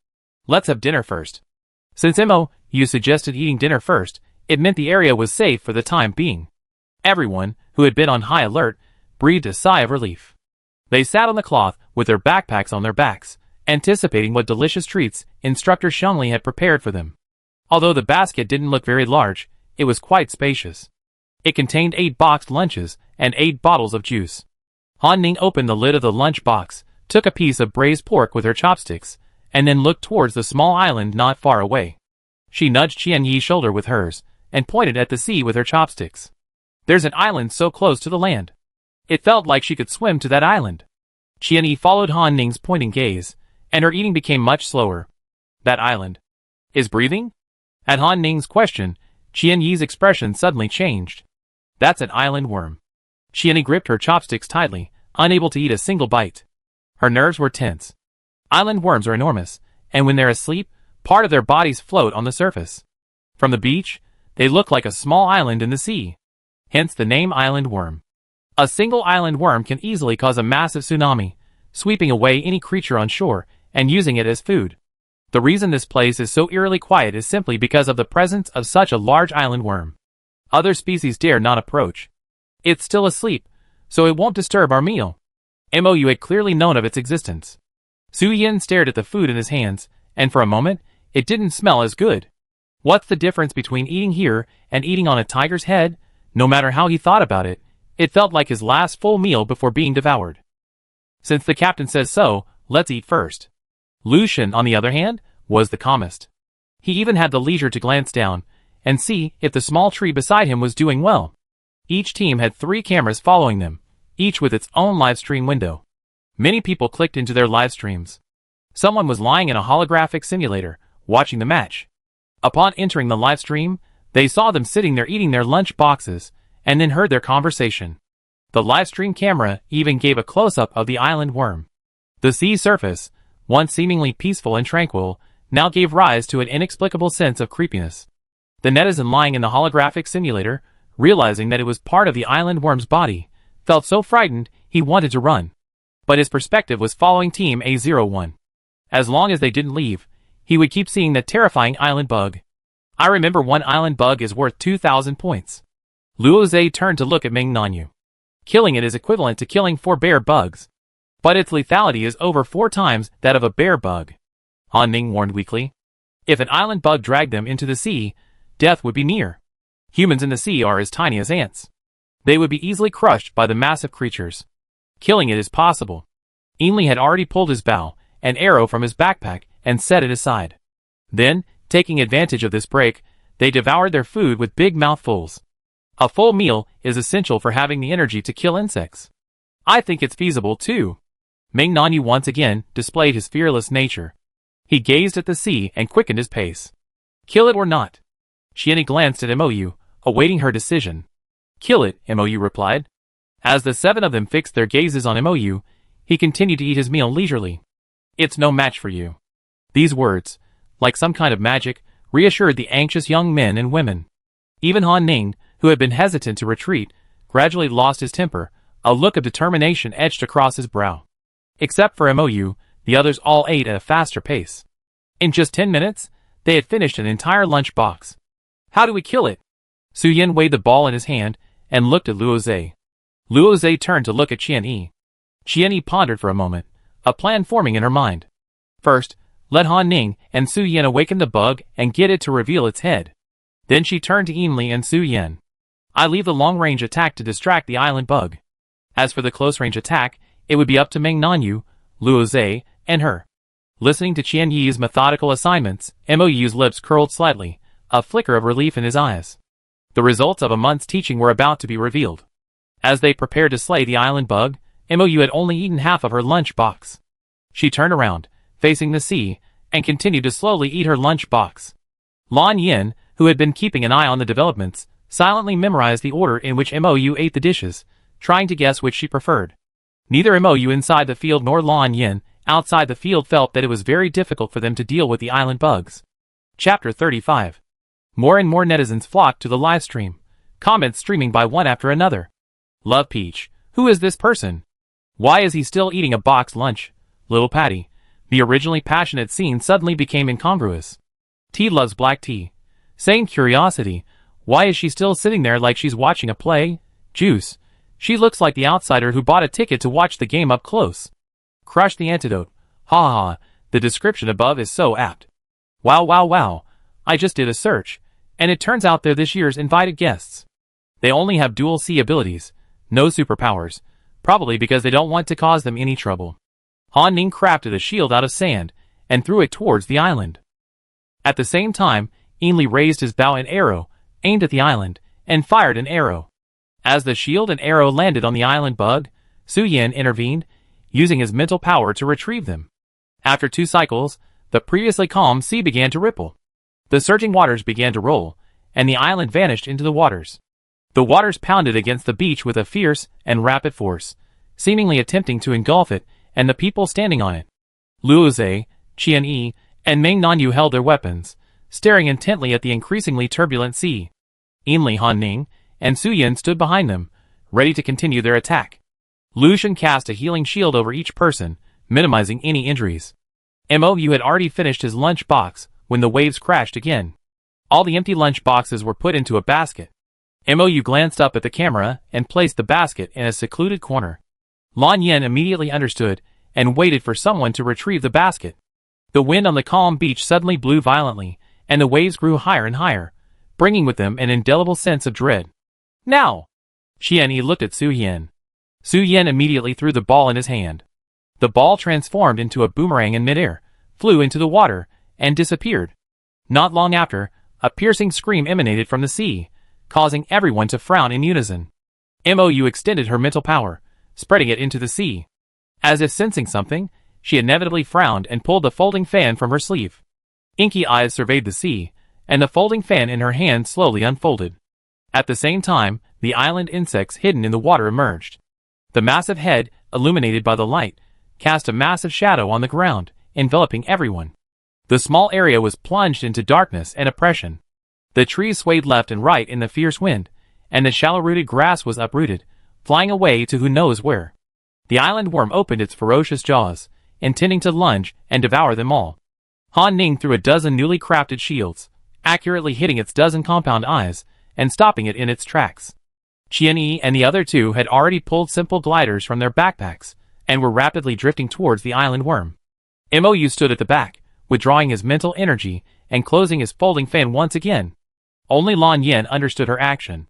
Let's have dinner first. Since MOU suggested eating dinner first, it meant the area was safe for the time being. Everyone, who had been on high alert, breathed a sigh of relief. They sat on the cloth with their backpacks on their backs, anticipating what delicious treats Instructor Xiangli had prepared for them. Although the basket didn't look very large, it was quite spacious. It contained 8 boxed lunches and 8 bottles of juice. Han Ning opened the lid of the lunch box, took a piece of braised pork with her chopsticks, and then looked towards the small island not far away. She nudged Qian Yi's shoulder with hers, and pointed at the sea with her chopsticks. There's an island so close to the land. It felt like she could swim to that island. Qian Yi followed Han Ning's pointing gaze, and her eating became much slower. That island is breathing? At Han Ning's question, Qian Yi's expression suddenly changed. That's an island worm. Qian Yi gripped her chopsticks tightly, unable to eat a single bite. Her nerves were tense. Island worms are enormous, and when they're asleep, part of their bodies float on the surface. From the beach, they look like a small island in the sea. Hence the name island worm. A single island worm can easily cause a massive tsunami, sweeping away any creature on shore and using it as food. The reason this place is so eerily quiet is simply because of the presence of such a large island worm. Other species dare not approach. It's still asleep, so it won't disturb our meal. Mou had clearly known of its existence. Su Yin stared at the food in his hands, and for a moment, it didn't smell as good. What's the difference between eating here and eating on a tiger's head? No matter how he thought about it, it felt like his last full meal before being devoured. Since the captain says so, let's eat first. Lucian, on the other hand, was the calmest. He even had the leisure to glance down and see if the small tree beside him was doing well. Each team had 3 cameras following them, each with its own live stream window. Many people clicked into their live streams. Someone was lying in a holographic simulator, watching the match. Upon entering the live stream, they saw them sitting there eating their lunch boxes, and then heard their conversation. The live stream camera even gave a close-up of the island worm. The sea surface, once seemingly peaceful and tranquil, now gave rise to an inexplicable sense of creepiness. The netizen lying in the holographic simulator, realizing that it was part of the island worm's body, felt so frightened he wanted to run. But his perspective was following Team A01. As long as they didn't leave, he would keep seeing that terrifying island bug. I remember one island bug is worth 2,000 points. Luo Zhe turned to look at Ming Nanyu. Killing it is equivalent to killing 4 bear bugs. But its lethality is over 4 times that of a bear bug. Han Ning warned weakly. If an island bug dragged them into the sea, death would be near. Humans in the sea are as tiny as ants. They would be easily crushed by the massive creatures. Killing it is possible. Ainley had already pulled his bow and arrow from his backpack and set it aside. Then, taking advantage of this break, they devoured their food with big mouthfuls. A full meal is essential for having the energy to kill insects. I think it's feasible too. Ming Nanyu once again displayed his fearless nature. He gazed at the sea and quickened his pace. Kill it or not? Xianyi glanced at Mou, awaiting her decision. Kill it, Mou replied. As the 7 of them fixed their gazes on Mou, he continued to eat his meal leisurely. It's no match for you. These words, like some kind of magic, reassured the anxious young men and women. Even Han Ning, who had been hesitant to retreat, gradually lost his temper. A look of determination etched across his brow. Except for Mou, the others all ate at a faster pace. In just 10 minutes, they had finished an entire lunch box. How do we kill it? Su Yin weighed the ball in his hand and looked at Luo Zhe. Luo Zhe turned to look at Qianyi. Qianyi pondered for a moment, a plan forming in her mind. First, let Han Ning and Su Yin awaken the bug and get it to reveal its head. Then she turned to Ainley and Su Yin. I leave the long-range attack to distract the island bug. As for the close-range attack, it would be up to Ming Nanyu, Luo Zhe, and her. Listening to Qianyi's methodical assignments, Mou's lips curled slightly, a flicker of relief in his eyes. The results of a month's teaching were about to be revealed. As they prepared to slay the island bug, Mou had only eaten half of her lunch box. She turned around, facing the sea, and continued to slowly eat her lunch box. Lan Yin, who had been keeping an eye on the developments, silently memorized the order in which Mou ate the dishes, trying to guess which she preferred. Neither Mou inside the field nor Lan Yin outside the field felt that it was very difficult for them to deal with the island bugs. Chapter 35. More and more netizens flocked to the live stream, comments streaming by one after another. Love Peach, who is this person? Why is he still eating a boxed lunch? Little Patty. The originally passionate scene suddenly became incongruous. Tea loves black tea. Same curiosity. Why is she still sitting there like she's watching a play? Juice. She looks like the outsider who bought a ticket to watch the game up close. Crush the antidote. Ha ha ha, the description above is so apt. Wow wow wow, I just did a search, and it turns out they're this year's invited guests. They only have dual C abilities, no superpowers, probably because they don't want to cause them any trouble. Han Ning crafted a shield out of sand, and threw it towards the island. At the same time, Ainley raised his bow and arrow, aimed at the island, and fired an arrow. As the shield and arrow landed on the island bug, Su Yin intervened, using his mental power to retrieve them. After 2 cycles, the previously calm sea began to ripple. The surging waters began to roll, and the island vanished into the waters. The waters pounded against the beach with a fierce and rapid force, seemingly attempting to engulf it and the people standing on it. Luo Zhe, Qianyi, and Ming Nanyu held their weapons, staring intently at the increasingly turbulent sea. Ainley, Han Ning, and Su Yin stood behind them, ready to continue their attack. Lucian cast a healing shield over each person, minimizing any injuries. Mou had already finished his lunch box when the waves crashed again. All the empty lunch boxes were put into a basket. Mou glanced up at the camera and placed the basket in a secluded corner. Lan Yan immediately understood and waited for someone to retrieve the basket. The wind on the calm beach suddenly blew violently, and the waves grew higher and higher, bringing with them an indelible sense of dread. Now! Qianyi looked at Su Yan. Su Yan immediately threw the ball in his hand. The ball transformed into a boomerang in midair, flew into the water, and disappeared. Not long after, a piercing scream emanated from the sea, causing everyone to frown in unison. Mou extended her mental power, spreading it into the sea. As if sensing something, she inevitably frowned and pulled the folding fan from her sleeve. Inky eyes surveyed the sea, and the folding fan in her hand slowly unfolded. At the same time, the island insects hidden in the water emerged. The massive head, illuminated by the light, cast a massive shadow on the ground, enveloping everyone. The small area was plunged into darkness and oppression. The trees swayed left and right in the fierce wind, and the shallow-rooted grass was uprooted, flying away to who knows where. The island worm opened its ferocious jaws, intending to lunge and devour them all. Han Ning threw a dozen newly crafted shields, accurately hitting its dozen compound eyes, and stopping it in its tracks. Qianyi and the other two had already pulled simple gliders from their backpacks, and were rapidly drifting towards the island worm. Mou stood at the back, withdrawing his mental energy and closing his folding fan once again. Only Lan Yan understood her action.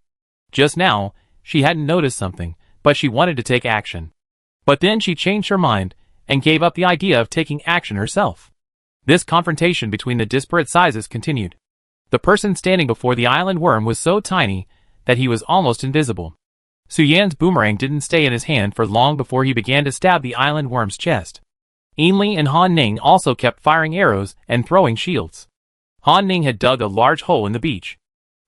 Just now, she hadn't noticed something, but she wanted to take action. But then she changed her mind, and gave up the idea of taking action herself. This confrontation between the disparate sizes continued. The person standing before the island worm was so tiny that he was almost invisible. Su Yan's boomerang didn't stay in his hand for long before he began to stab the island worm's chest. Ainli and Han Ning also kept firing arrows and throwing shields. Han Ning had dug a large hole in the beach.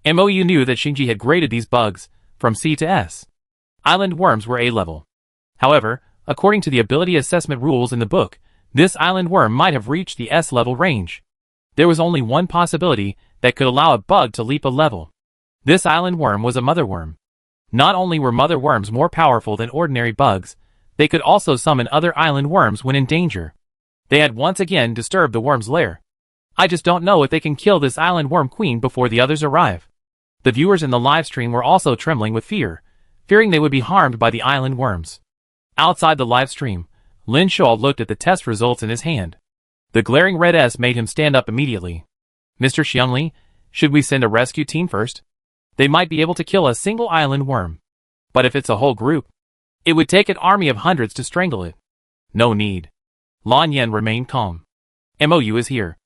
Mou knew that Xingji had graded these bugs from C to S. Island worms were A-level. However, according to the ability assessment rules in the book, this island worm might have reached the S-level range. There was only one possibility that could allow a bug to leap a level. This island worm was a mother worm. Not only were mother worms more powerful than ordinary bugs, they could also summon other island worms when in danger. They had once again disturbed the worm's lair. I just don't know if they can kill this island worm queen before the others arrive. The viewers in the live stream were also trembling with fear, fearing they would be harmed by the island worms. Outside the live stream, Lin Shuo looked at the test results in his hand. The glaring red S made him stand up immediately. Mr. Xiangli, should we send a rescue team first? They might be able to kill a single island worm. But if it's a whole group, it would take an army of hundreds to strangle it. No need. Lan Yan remained calm. Mou is here.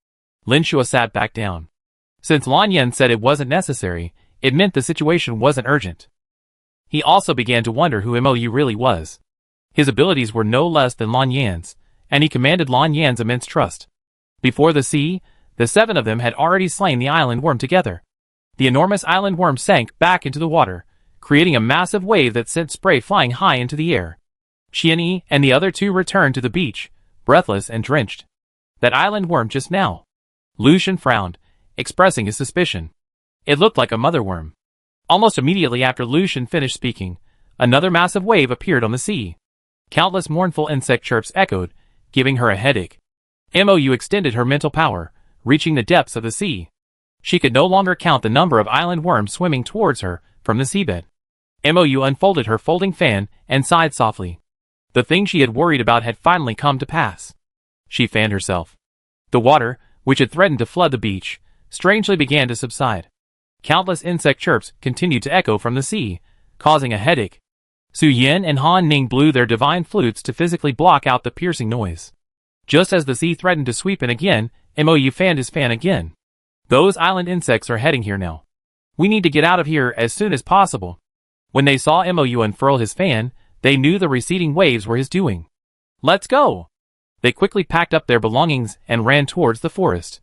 Lin Shuo sat back down. Since Lan Yan said it wasn't necessary, it meant the situation wasn't urgent. He also began to wonder who Mou really was. His abilities were no less than Lan Yan's, and he commanded Lan Yan's immense trust. Before the sea, the 7 of them had already slain the island worm together. The enormous island worm sank back into the water, creating a massive wave that sent spray flying high into the air. Qianyi and the other two returned to the beach, breathless and drenched. That island worm just now. Lucian frowned, expressing his suspicion. It looked like a mother worm. Almost immediately after Lucian finished speaking, another massive wave appeared on the sea. Countless mournful insect chirps echoed, giving her a headache. Mou extended her mental power, reaching the depths of the sea. She could no longer count the number of island worms swimming towards her from the seabed. Mou unfolded her folding fan and sighed softly. The thing she had worried about had finally come to pass. She fanned herself. The water, which had threatened to flood the beach, strangely began to subside. Countless insect chirps continued to echo from the sea, causing a headache. Su Yan and Han Ning blew their divine flutes to physically block out the piercing noise. Just as the sea threatened to sweep in again, Mou fanned his fan again. Those island insects are heading here now. We need to get out of here as soon as possible. When they saw Mou unfurl his fan, they knew the receding waves were his doing. Let's go! They quickly packed up their belongings and ran towards the forest.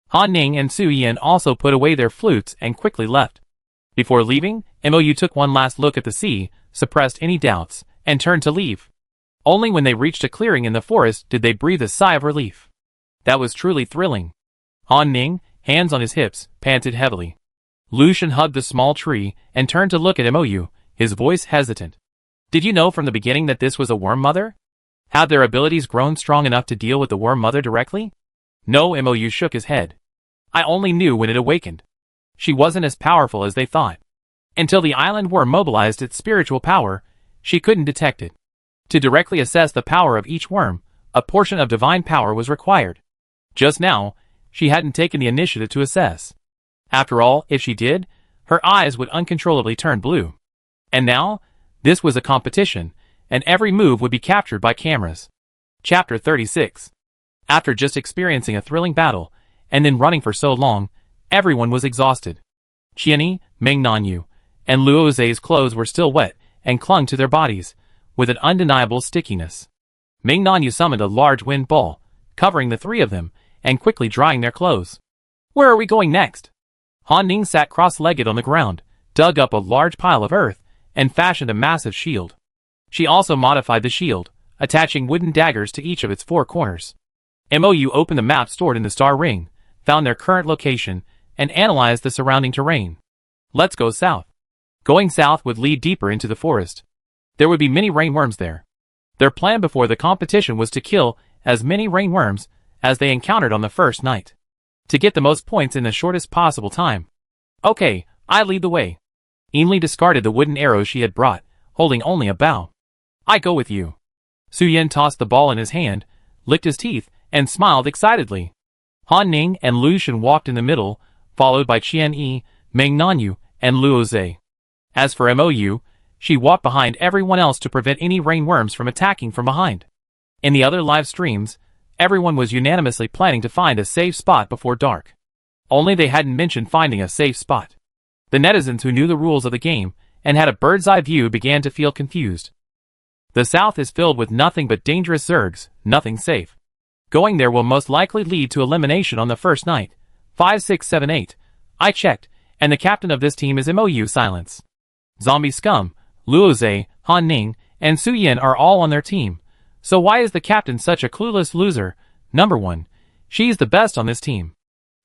Han Ning and Su Yan also put away their flutes and quickly left. Before leaving, Mou took one last look at the sea, suppressed any doubts, and turned to leave. Only when they reached a clearing in the forest did they breathe a sigh of relief. That was truly thrilling. Han Ning, hands on his hips, panted heavily. Lucian hugged the small tree and turned to look at Mou, his voice hesitant. Did you know from the beginning that this was a worm mother? Had their abilities grown strong enough to deal with the worm mother directly? No, Mou shook his head. I only knew when it awakened. She wasn't as powerful as they thought. Until the island worm mobilized its spiritual power, she couldn't detect it. To directly assess the power of each worm, a portion of divine power was required. Just now, she hadn't taken the initiative to assess. After all, if she did, her eyes would uncontrollably turn blue. And now, this was a competition, and every move would be captured by cameras. Chapter 36. After just experiencing a thrilling battle, and then running for so long, everyone was exhausted. Qianyi, Mingnan, and Luo Zhe's clothes were still wet and clung to their bodies, with an undeniable stickiness. Mingnan summoned a large wind ball, covering the three of them, and quickly drying their clothes. Where are we going next? Han Ning sat cross-legged on the ground, dug up a large pile of earth, and fashioned a massive shield. She also modified the shield, attaching wooden daggers to each of its four corners. Mou opened the map stored in the star ring, found their current location, and analyzed the surrounding terrain. Let's go south. Going south would lead deeper into the forest. There would be many rainworms there. Their plan before the competition was to kill as many rainworms as they encountered on the first night, to get the most points in the shortest possible time. Okay, I lead the way. Ainli discarded the wooden arrows she had brought, holding only a bow. I go with you. Su Yin tossed the ball in his hand, licked his teeth, and smiled excitedly. Han Ning and Lu Shen walked in the middle, followed by Qianyi, Mingnan, and Luo Zhe. As for Mou, she walked behind everyone else to prevent any rainworms from attacking from behind. In the other live streams, everyone was unanimously planning to find a safe spot before dark. Only they hadn't mentioned finding a safe spot. The netizens who knew the rules of the game and had a bird's-eye view began to feel confused. The south is filled with nothing but dangerous zergs, nothing safe. Going there will most likely lead to elimination on the first night. 5, 6, 7, 8. I checked, and the captain of this team is Mou. Silence. Zombie scum, Luo Zhe, Han Ning, and Su Yin are all on their team. So why is the captain such a clueless loser? Number 1. She's the best on this team.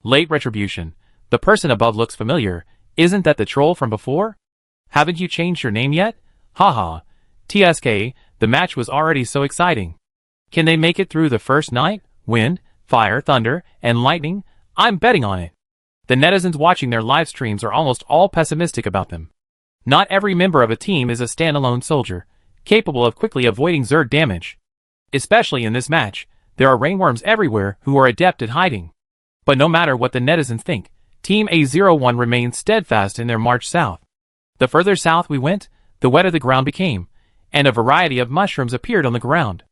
Late retribution. The person above looks familiar. Isn't that the troll from before? Haven't you changed your name yet? Haha. TSK, the match was already so exciting. Can they make it through the first night? Wind, fire, thunder, and lightning? I'm betting on it. The netizens watching their live streams are almost all pessimistic about them. Not every member of a team is a standalone soldier, capable of quickly avoiding zerg damage. Especially in this match, there are rainworms everywhere who are adept at hiding. But no matter what the netizens think, Team A01 remained steadfast in their march south. The further south we went, the wetter the ground became, and a variety of mushrooms appeared on the ground.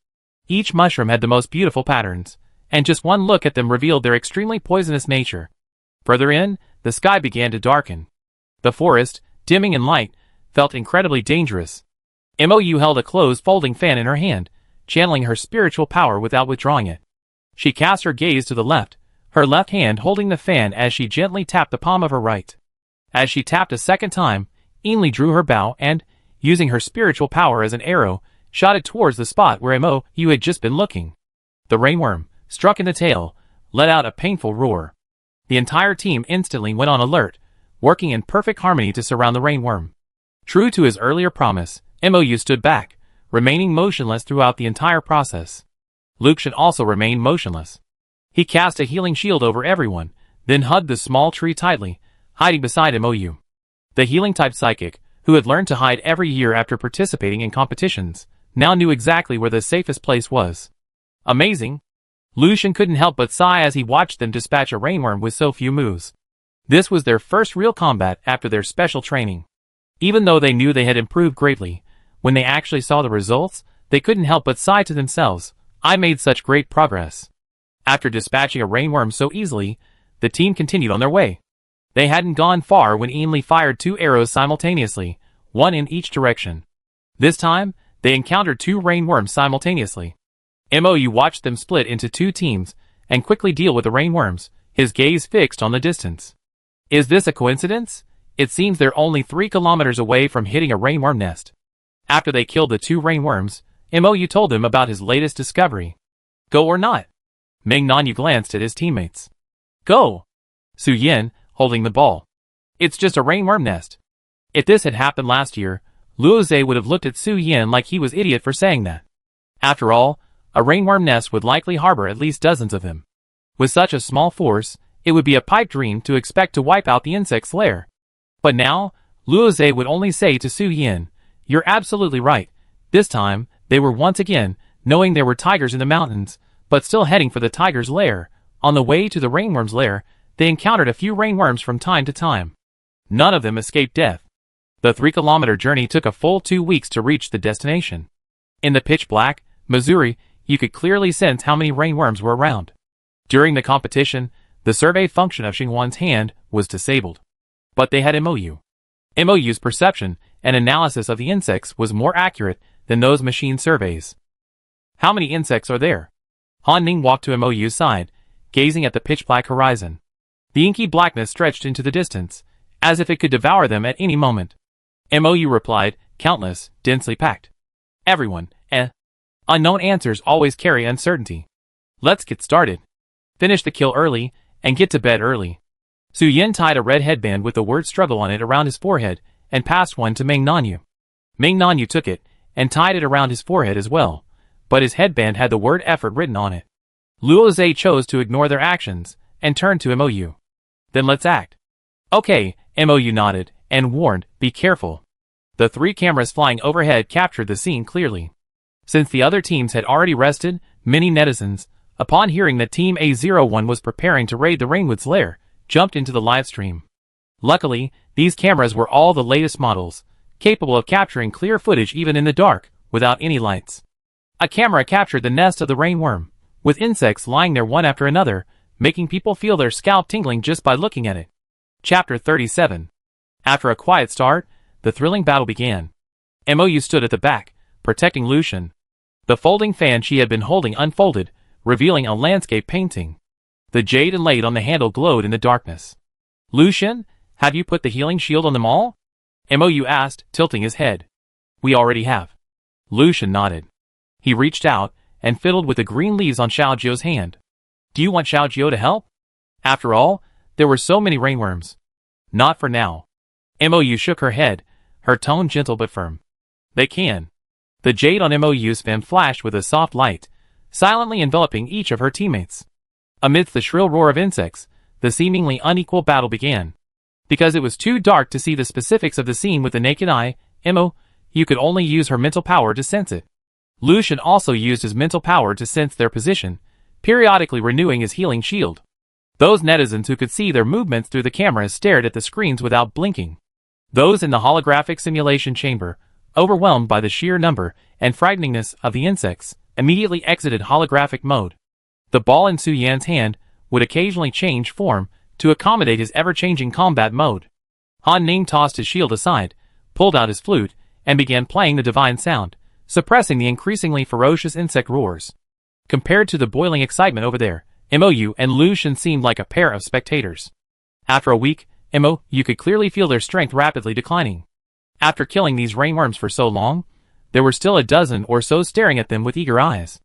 Each mushroom had the most beautiful patterns, and just one look at them revealed their extremely poisonous nature. Further in, the sky began to darken. The forest, dimming in light, felt incredibly dangerous. Mou held a closed folding fan in her hand, channeling her spiritual power without withdrawing it. She cast her gaze to the left, her left hand holding the fan as she gently tapped the palm of her right. As she tapped a second time, Ainli drew her bow and, using her spiritual power as an arrow, shot it towards the spot where Mou had just been looking. The rainworm, struck in the tail, let out a painful roar. The entire team instantly went on alert, working in perfect harmony to surround the rainworm. True to his earlier promise, Mou stood back, remaining motionless throughout the entire process. Lu Shen also remained motionless. He cast a healing shield over everyone, then hugged the small tree tightly, hiding beside Mou. The healing-type psychic, who had learned to hide every year after participating in competitions, now knew exactly where the safest place was. Amazing! Lu Shen couldn't help but sigh as he watched them dispatch a rainworm with so few moves. This was their first real combat after their special training. Even though they knew they had improved greatly, when they actually saw the results, they couldn't help but sigh to themselves, I made such great progress. After dispatching a rainworm so easily, the team continued on their way. They hadn't gone far when Ainli fired 2 arrows simultaneously, one in each direction. This time, they encountered 2 rainworms simultaneously. Mou watched them split into 2 teams, and quickly deal with the rainworms, his gaze fixed on the distance. Is this a coincidence? It seems they're only 3 kilometers away from hitting a rainworm nest. After they killed the 2 rainworms, Mou told them about his latest discovery. Go or not? Mingnan glanced at his teammates. Go! Su Yin, holding the ball. It's just a rainworm nest. If this had happened last year, Luo Zhe would have looked at Su Yin like he was idiot for saying that. After all, a rainworm nest would likely harbor at least dozens of them. With such a small force, it would be a pipe dream to expect to wipe out the insect's lair. But now, Luoze would only say to Su Yin, "You're absolutely right." This time, they were once again, knowing there were tigers in the mountains, but still heading for the tiger's lair. On the way to the rainworm's lair, they encountered a few rainworms from time to time. None of them escaped death. The 3-kilometer journey took a full 2 weeks to reach the destination. In the pitch black, Missouri, you could clearly sense how many rainworms were around. During the competition, the survey function of Xingwan's hand was disabled. But they had MOU. MOU's perception and analysis of the insects was more accurate than those machine surveys. "How many insects are there?" Han Ning walked to MOU's side, gazing at the pitch-black horizon. The inky blackness stretched into the distance, as if it could devour them at any moment. MOU replied, "Countless, densely packed." "Everyone, eh?" Unknown answers always carry uncertainty. "Let's get started. Finish the kill early, and get to bed early." Su Yin tied a red headband with the word struggle on it around his forehead, and passed one to Meng Nanyu. Meng Nanyu took it, and tied it around his forehead as well, but his headband had the word effort written on it. Luoze chose to ignore their actions, and turned to MOU. "Then let's act." "Okay," MOU nodded, and warned, "Be careful." The 3 cameras flying overhead captured the scene clearly. Since the other teams had already rested, many netizens, upon hearing that Team A01 was preparing to raid the Rainwood's lair, jumped into the live stream. Luckily, these cameras were all the latest models, capable of capturing clear footage even in the dark, without any lights. A camera captured the nest of the rainworm, with insects lying there one after another, making people feel their scalp tingling just by looking at it. Chapter 37. After a quiet start, the thrilling battle began. MOU stood at the back, protecting Lucian. The folding fan she had been holding unfolded, revealing a landscape painting. The jade inlaid on the handle glowed in the darkness. "Lucian, have you put the healing shield on them all?" MOU asked, tilting his head. "We already have." Lucian nodded. He reached out, and fiddled with the green leaves on Xiaojio's hand. "Do you want Xiaojio to help?" After all, there were so many rainworms. "Not for now." MOU shook her head, her tone gentle but firm. "They can." The jade on MOU's fan flashed with a soft light, silently enveloping each of her teammates. Amidst the shrill roar of insects, the seemingly unequal battle began. Because it was too dark to see the specifics of the scene with the naked eye, MOU could only use her mental power to sense it. Lucian also used his mental power to sense their position, periodically renewing his healing shield. Those netizens who could see their movements through the cameras stared at the screens without blinking. Those in the holographic simulation chamber, overwhelmed by the sheer number and frighteningness of the insects, immediately exited holographic mode. The ball in Su Yan's hand would occasionally change form to accommodate his ever-changing combat mode. Han Ning tossed his shield aside, pulled out his flute, and began playing the divine sound, suppressing the increasingly ferocious insect roars. Compared to the boiling excitement over there, MOU and Lucian seemed like a pair of spectators. After a week, MOU could clearly feel their strength rapidly declining. After killing these rainworms for so long, there were still a dozen or so staring at them with eager eyes.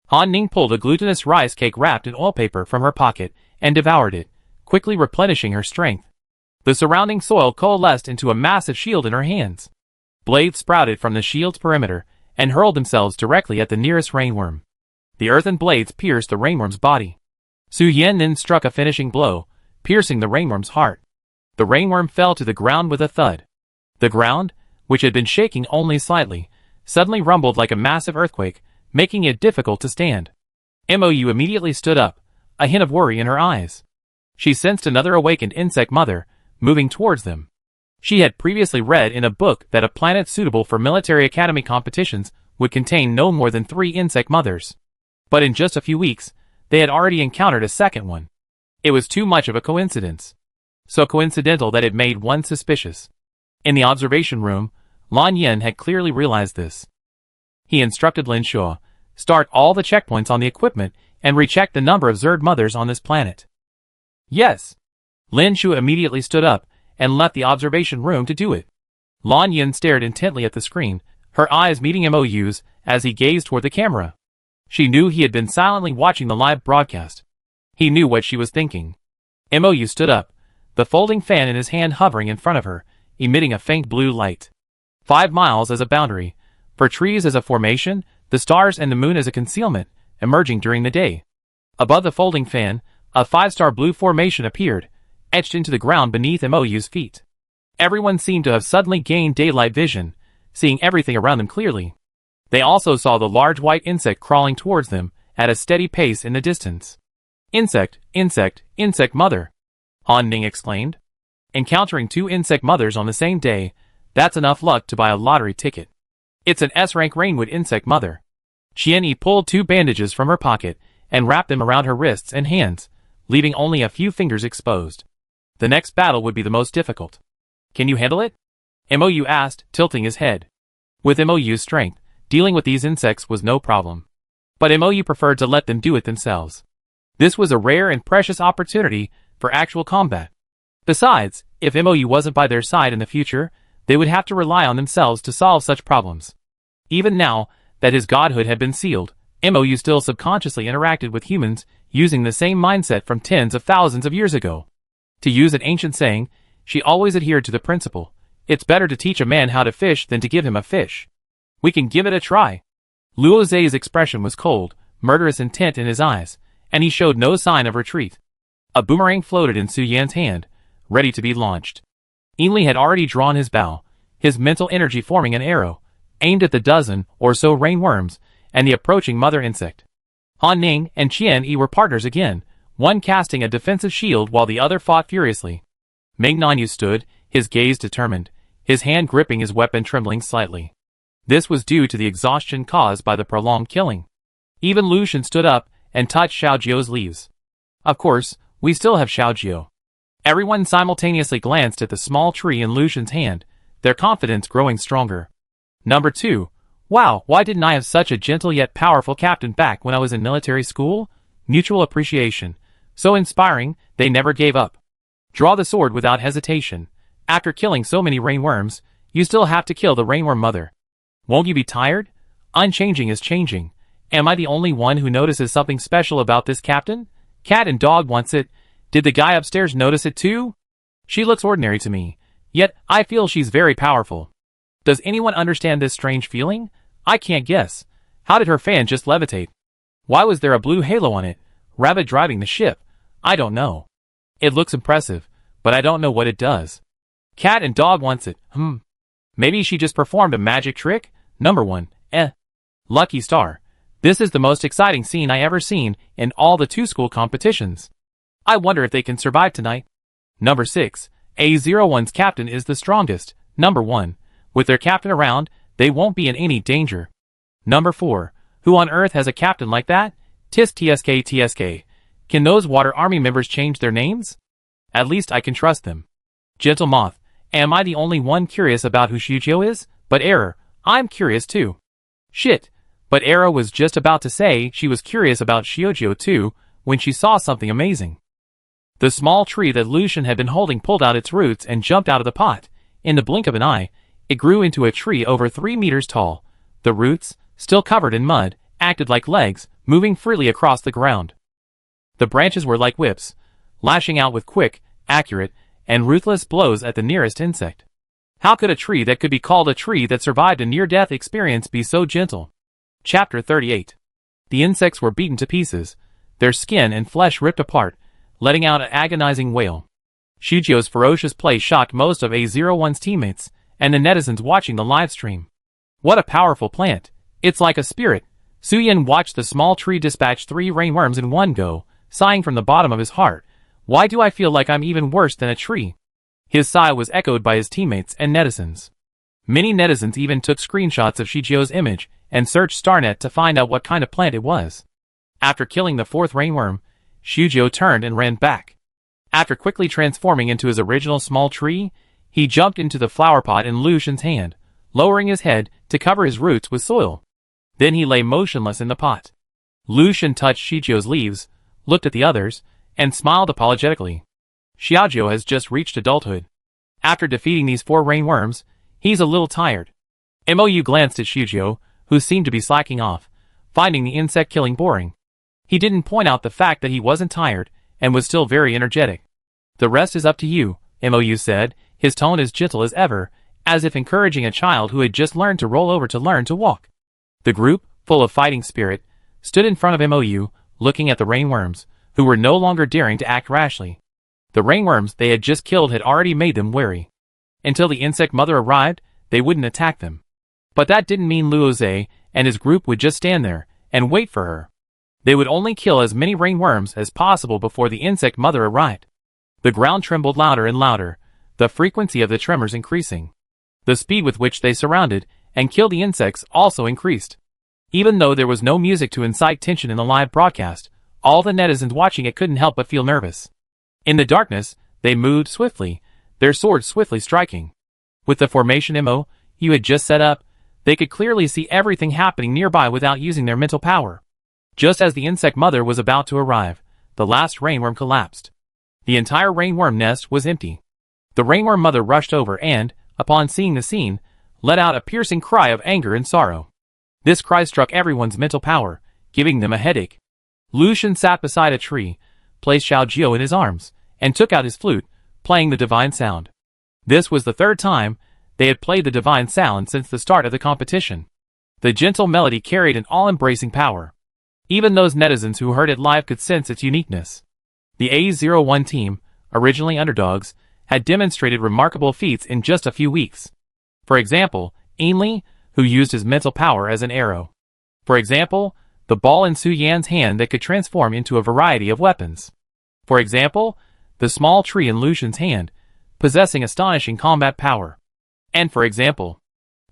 Han Ning pulled a glutinous rice cake wrapped in oil paper from her pocket and devoured it, quickly replenishing her strength. The surrounding soil coalesced into a massive shield in her hands. Blades sprouted from the shield's perimeter and hurled themselves directly at the nearest rainworm. The earthen blades pierced the rainworm's body. Su Yan then struck a finishing blow, piercing the rainworm's heart. The rainworm fell to the ground with a thud. The ground, which had been shaking only slightly, suddenly rumbled like a massive earthquake, making it difficult to stand. MOU immediately stood up, a hint of worry in her eyes. She sensed another awakened insect mother, moving towards them. She had previously read in a book that a planet suitable for military academy competitions would contain no more than 3 insect mothers. But in just a few weeks, they had already encountered a second one. It was too much of a coincidence. So coincidental that it made one suspicious. In the observation room, Lan Yin had clearly realized this. He instructed Lin Shuo, start all the checkpoints on the equipment and recheck the number of Zerd mothers on this planet. Yes. Lin Shuo immediately stood up and left the observation room to do it. Lan Yin stared intently at the screen, her eyes meeting MOU's as he gazed toward the camera. She knew he had been silently watching the live broadcast. He knew what she was thinking. MOU stood up, the folding fan in his hand hovering in front of her, emitting a faint blue light. 5 miles as a boundary, for trees as a formation, the stars and the moon as a concealment, emerging during the day. Above the folding fan, a 5-star blue formation appeared, etched into the ground beneath MOU's feet. Everyone seemed to have suddenly gained daylight vision, seeing everything around them clearly. They also saw the large white insect crawling towards them at a steady pace in the distance. Insect, insect, insect mother, Han Ning exclaimed. Encountering 2 insect mothers on the same day, that's enough luck to buy a lottery ticket. It's an S-rank Rainwood insect mother. Qian-Yi pulled 2 bandages from her pocket and wrapped them around her wrists and hands, leaving only a few fingers exposed. The next battle would be the most difficult. Can you handle it? Mou asked, tilting his head. With Mou's strength, dealing with these insects was no problem. But Mou preferred to let them do it themselves. This was a rare and precious opportunity for actual combat. Besides, if Mou wasn't by their side in the future, they would have to rely on themselves to solve such problems. Even now that his godhood had been sealed, Mou still subconsciously interacted with humans using the same mindset from tens of thousands of years ago. To use an ancient saying, she always adhered to the principle, it's better to teach a man how to fish than to give him a fish. We can give it a try. Luo Zhe's expression was cold, murderous intent in his eyes, and he showed no sign of retreat. A boomerang floated in Su Yan's hand, ready to be launched. Ainli had already drawn his bow, his mental energy forming an arrow, aimed at the dozen or so rainworms and the approaching mother insect. Han Ning and Qian-Yi were partners again, one casting a defensive shield while the other fought furiously. Ming Nanyu stood, his gaze determined, his hand gripping his weapon trembling slightly. This was due to the exhaustion caused by the prolonged killing. Even Lucian stood up and touched Xiaojiu's leaves. Of course, we still have Xiaojiu. Everyone simultaneously glanced at the small tree in Lucian's hand, their confidence growing stronger. Number 2. Wow, why didn't I have such a gentle yet powerful captain back when I was in military school? Mutual appreciation. So inspiring, they never gave up. Draw the sword without hesitation. After killing so many rainworms, you still have to kill the rainworm mother. Won't you be tired? Unchanging is changing. Am I the only one who notices something special about this captain? Cat and dog wants it. Did the guy upstairs notice it too? She looks ordinary to me, yet I feel she's very powerful. Does anyone understand this strange feeling? I can't guess. How did her fan just levitate? Why was there a blue halo on it? Rabbit driving the ship? I don't know. It looks impressive, but I don't know what it does. Cat and dog wants it. Maybe she just performed a magic trick? Number 1. Lucky star. This is the most exciting scene I ever seen in all the 2 school competitions. I wonder if they can survive tonight. Number 6. A01's captain is the strongest. Number 1. With their captain around, they won't be in any danger. Number 4. Who on earth has a captain like that? TSK. Can those water army members change their names? At least I can trust them. Gentle Moth. Am I the only one curious about who Xiujiu is? But error. I'm curious too. Shit. But Era was just about to say she was curious about Xiujiu too, when she saw something amazing. The small tree that Lucian had been holding pulled out its roots and jumped out of the pot. In the blink of an eye, it grew into a tree over 3 meters tall. The roots, still covered in mud, acted like legs, moving freely across the ground. The branches were like whips, lashing out with quick, accurate, and ruthless blows at the nearest insect. How could a tree that could be called a tree that survived a near-death experience be so gentle? Chapter 38. The insects were beaten to pieces, their skin and flesh ripped apart, letting out an agonizing wail. Xiujiu's ferocious play shocked most of A01's teammates, and the netizens watching the live stream. What a powerful plant. It's like a spirit. Su Yan watched the small tree dispatch 3 rainworms in one go, sighing from the bottom of his heart. Why do I feel like I'm even worse than a tree? His sigh was echoed by his teammates and netizens. Many netizens even took screenshots of Xiujiu's image and searched Starnet to find out what kind of plant it was. After killing the 4th rainworm, Xiujiu turned and ran back. After quickly transforming into his original small tree, he jumped into the flower pot in Lucian's hand, lowering his head to cover his roots with soil. Then he lay motionless in the pot. Lucian touched Xiujiu's leaves, looked at the others, and smiled apologetically. Xiaojiu has just reached adulthood. After defeating these 4 rainworms, he's a little tired. Mou glanced at Xiujiu, who seemed to be slacking off, finding the insect killing boring. He didn't point out the fact that he wasn't tired, and was still very energetic. The rest is up to you, Mou said, his tone as gentle as ever, as if encouraging a child who had just learned to roll over to learn to walk. The group, full of fighting spirit, stood in front of Mou, looking at the rainworms, who were no longer daring to act rashly. The rainworms they had just killed had already made them wary. Until the insect mother arrived, they wouldn't attack them. But that didn't mean Luoze and his group would just stand there and wait for her. They would only kill as many ringworms as possible before the insect mother arrived. The ground trembled louder and louder, the frequency of the tremors increasing. The speed with which they surrounded and killed the insects also increased. Even though there was no music to incite tension in the live broadcast, all the netizens watching it couldn't help but feel nervous. In the darkness, they moved swiftly, their swords swiftly striking. With the formation MO had just set up, they could clearly see everything happening nearby without using their mental power. Just as the insect mother was about to arrive, the last rainworm collapsed. The entire rainworm nest was empty. The rainworm mother rushed over and, upon seeing the scene, let out a piercing cry of anger and sorrow. This cry struck everyone's mental power, giving them a headache. Lucian sat beside a tree, placed Xiaojiu in his arms, and took out his flute, playing the divine sound. This was the third time they had played the divine sound since the start of the competition. The gentle melody carried an all-embracing power. Even those netizens who heard it live could sense its uniqueness. The EN1 team, originally underdogs, had demonstrated remarkable feats in just a few weeks. For example, Ainli, who used his mental power as an arrow. For example, the ball in Su Yan's hand that could transform into a variety of weapons. For example, the small tree in Lucian's hand, possessing astonishing combat power. And for example,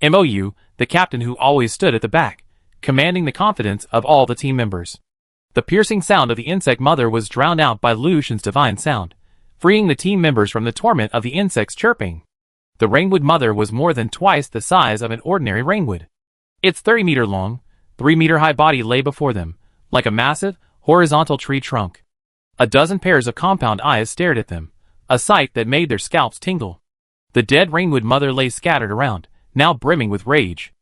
Mou, the captain who always stood at the back, commanding the confidence of all the team members. The piercing sound of the insect mother was drowned out by Lucian's divine sound, freeing the team members from the torment of the insects chirping. The rainwood mother was more than twice the size of an ordinary rainwood. Its 30-meter long, 3-meter high body lay before them, like a massive, horizontal tree trunk. A dozen pairs of compound eyes stared at them, a sight that made their scalps tingle. The dead rainwood mother lay scattered around, now brimming with rage.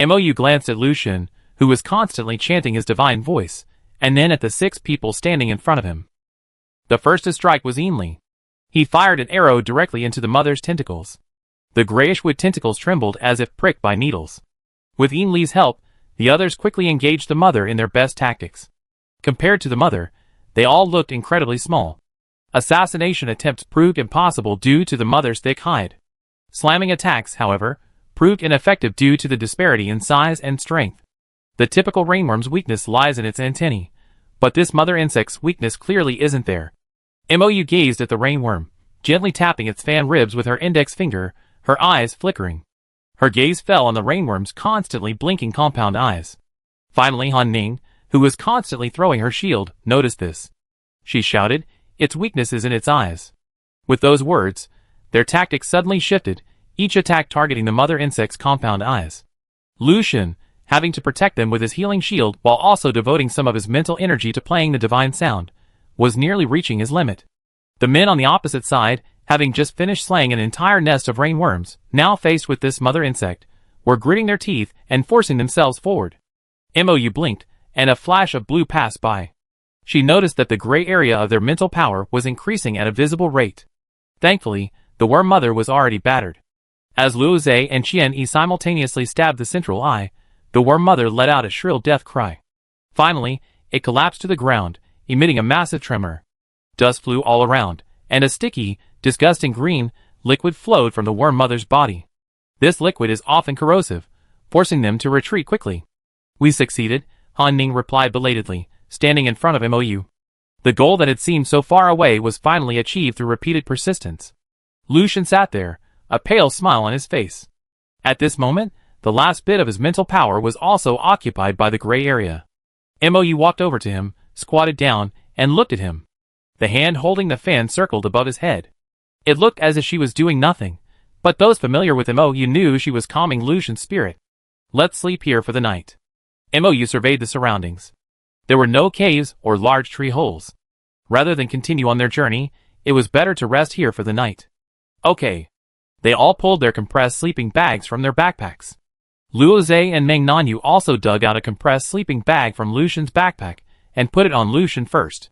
Mou glanced at Lucian, who was constantly chanting his divine voice, and then at the 6 people standing in front of him. The first to strike was Ainli. He fired an arrow directly into the mother's tentacles. The grayish-wood tentacles trembled as if pricked by needles. With Ainli's help, the others quickly engaged the mother in their best tactics. Compared to the mother, they all looked incredibly small. Assassination attempts proved impossible due to the mother's thick hide. Slamming attacks, however, proved ineffective due to the disparity in size and strength. The typical rainworm's weakness lies in its antennae, but this mother insect's weakness clearly isn't there. Mou gazed at the rainworm, gently tapping its fan ribs with her index finger, her eyes flickering. Her gaze fell on the rainworm's constantly blinking compound eyes. Finally Han Ning, who was constantly throwing her shield, noticed this. She shouted, "Its weakness is in its eyes." With those words, their tactics suddenly shifted, each attack targeting the mother insect's compound eyes. Lucian, having to protect them with his healing shield while also devoting some of his mental energy to playing the divine sound, was nearly reaching his limit. The men on the opposite side, having just finished slaying an entire nest of rainworms, now faced with this mother insect, were gritting their teeth and forcing themselves forward. Mou blinked, and a flash of blue passed by. She noticed that the gray area of their mental power was increasing at a visible rate. Thankfully, the worm mother was already battered. As Luoze and Qian simultaneously stabbed the central eye, the worm mother let out a shrill death cry. Finally, it collapsed to the ground, emitting a massive tremor. Dust flew all around, and a sticky, disgusting green liquid flowed from the worm mother's body. This liquid is often corrosive, forcing them to retreat quickly. "We succeeded," Han Ning replied belatedly, standing in front of Mou. The goal that had seemed so far away was finally achieved through repeated persistence. Lucian sat there, a pale smile on his face. At this moment, the last bit of his mental power was also occupied by the gray area. Mou walked over to him, squatted down, and looked at him. The hand holding the fan circled above his head. It looked as if she was doing nothing, but those familiar with Mou knew she was calming Lucian's spirit. "Let's sleep here for the night." Mou surveyed the surroundings. There were no caves or large tree holes. Rather than continue on their journey, it was better to rest here for the night. Okay. They all pulled their compressed sleeping bags from their backpacks. Luoze and Meng Nanyu also dug out a compressed sleeping bag from Lucian's backpack and put it on Lucian first.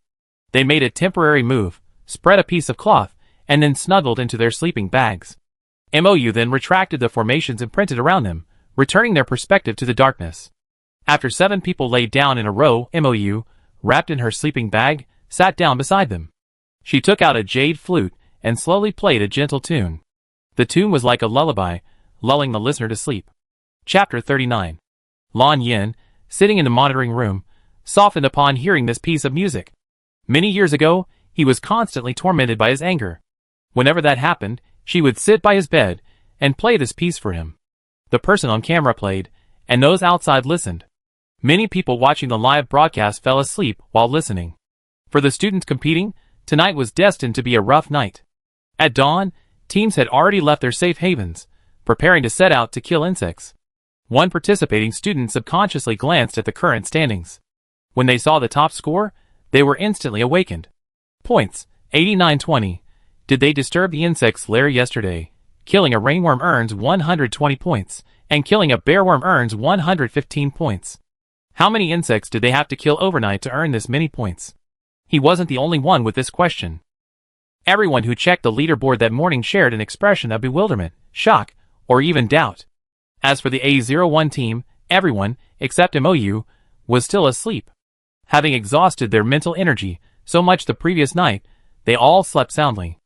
They made a temporary move, spread a piece of cloth, and then snuggled into their sleeping bags. Mou then retracted the formations imprinted around them, returning their perspective to the darkness. After 7 people laid down in a row, Mou, wrapped in her sleeping bag, sat down beside them. She took out a jade flute and slowly played a gentle tune. The tune was like a lullaby, lulling the listener to sleep. Chapter 39. Lan Yin, sitting in the monitoring room, softened upon hearing this piece of music. Many years ago, he was constantly tormented by his anger. Whenever that happened, she would sit by his bed and play this piece for him. The person on camera played, and those outside listened. Many people watching the live broadcast fell asleep while listening. For the students competing, tonight was destined to be a rough night. At dawn, teams had already left their safe havens, preparing to set out to kill insects. One participating student subconsciously glanced at the current standings. When they saw the top score, they were instantly awakened. Points, 89-20. Did they disturb the insect's lair yesterday? Killing a rainworm earns 120 points, and killing a bearworm earns 115 points. How many insects did they have to kill overnight to earn this many points? He wasn't the only one with this question. Everyone who checked the leaderboard that morning shared an expression of bewilderment, shock, or even doubt. As for the A01 team, everyone, except MOU, was still asleep. Having exhausted their mental energy so much the previous night, they all slept soundly.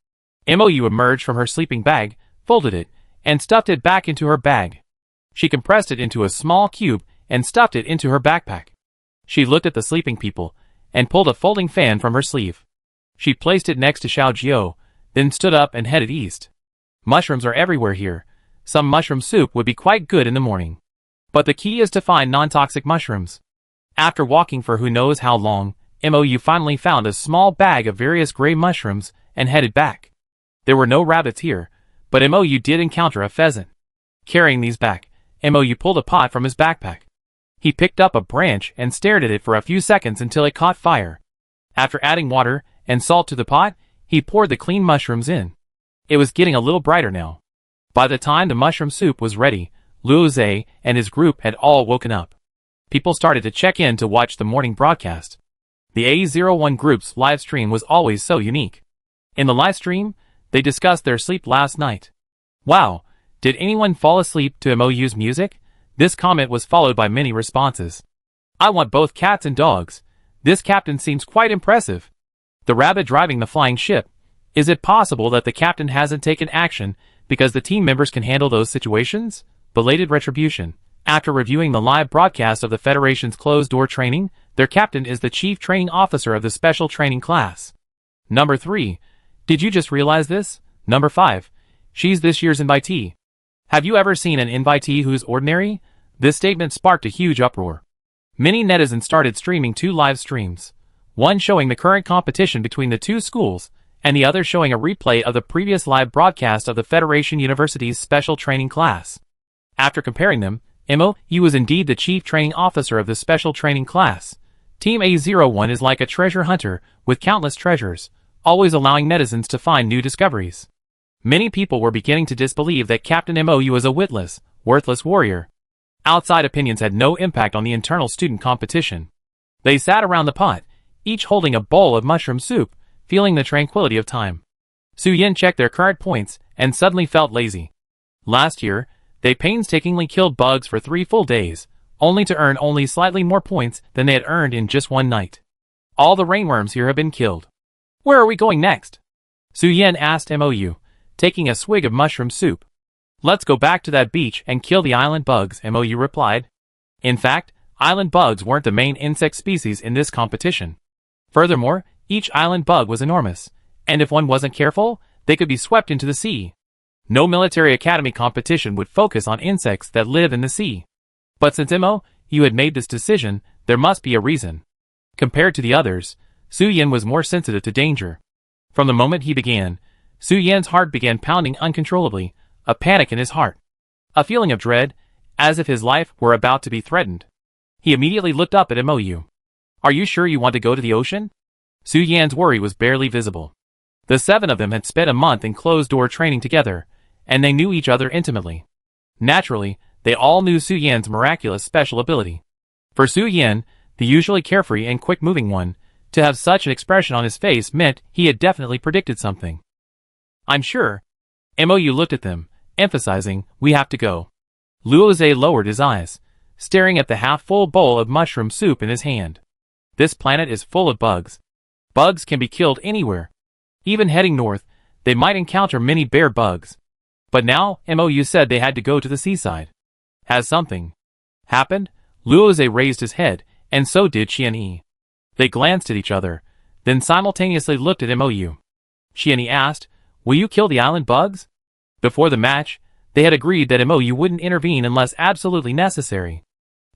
MOU emerged from her sleeping bag, folded it, and stuffed it back into her bag. She compressed it into a small cube and stuffed it into her backpack. She looked at the sleeping people and pulled a folding fan from her sleeve. She placed it next to Xiao Jiao, then stood up and headed east. Mushrooms are everywhere here. Some mushroom soup would be quite good in the morning. But the key is to find non-toxic mushrooms. After walking for who knows how long, MOU finally found a small bag of various gray mushrooms and headed back. There were no rabbits here, but MOU did encounter a pheasant. Carrying these back, MOU pulled a pot from his backpack. He picked up a branch and stared at it for a few seconds until it caught fire. After adding water and salt to the pot, he poured the clean mushrooms in. It was getting a little brighter now. By the time the mushroom soup was ready, Luo Zhe and his group had all woken up. People started to check in to watch the morning broadcast. The A01 group's live stream was always so unique. In the live stream, they discussed their sleep last night. Wow, did anyone fall asleep to MOU's music? This comment was followed by many responses. I want both cats and dogs. This captain seems quite impressive. The rabbit driving the flying ship. Is it possible that the captain hasn't taken action because the team members can handle those situations? Belated retribution. After reviewing the live broadcast of the Federation's closed-door training, their captain is the chief training officer of the special training class. Number 3. Did you just realize this? Number 5. She's this year's invitee. Have you ever seen an invitee who's ordinary? This statement sparked a huge uproar. Many netizens started streaming 2 live streams, one showing the current competition between the 2 schools, and the other showing a replay of the previous live broadcast of the Federation University's special training class. After comparing them, MOU was indeed the chief training officer of the special training class. Team A01 is like a treasure hunter with countless treasures, always allowing netizens to find new discoveries. Many people were beginning to disbelieve that Captain MOU was a witless, worthless warrior. Outside opinions had no impact on the internal student competition. They sat around the pot, each holding a bowl of mushroom soup, feeling the tranquility of time. Su Yin checked their current points and suddenly felt lazy. Last year, they painstakingly killed bugs for 3 full days, only to earn only slightly more points than they had earned in just one night. All the rainworms here have been killed. Where are we going next? Su Yin asked MOU, taking a swig of mushroom soup. Let's go back to that beach and kill the island bugs, MOU replied. In fact, island bugs weren't the main insect species in this competition. Furthermore, each island bug was enormous, and if one wasn't careful, they could be swept into the sea. No military academy competition would focus on insects that live in the sea. But since MOU had made this decision, there must be a reason. Compared to the others, Su Yin was more sensitive to danger. From the moment he began, Su Yin's heart began pounding uncontrollably, a panic in his heart. A feeling of dread, as if his life were about to be threatened. He immediately looked up at MOU. Are you sure you want to go to the ocean? Su Yan's worry was barely visible. The 7 of them had spent a month in closed-door training together, and they knew each other intimately. Naturally, they all knew Su Yan's miraculous special ability. For Su Yan, the usually carefree and quick-moving one, to have such an expression on his face meant he had definitely predicted something. I'm sure. MOU looked at them, emphasizing, we have to go. Luo Zhe lowered his eyes, staring at the half-full bowl of mushroom soup in his hand. This planet is full of bugs. Bugs can be killed anywhere. Even heading north, they might encounter many bear bugs. But now, Mou said they had to go to the seaside. Has something happened? Luoze raised his head, and so did Qianyi. They glanced at each other, then simultaneously looked at Mou. Qianyi asked, "Will you kill the island bugs?" Before the match, they had agreed that Mou wouldn't intervene unless absolutely necessary.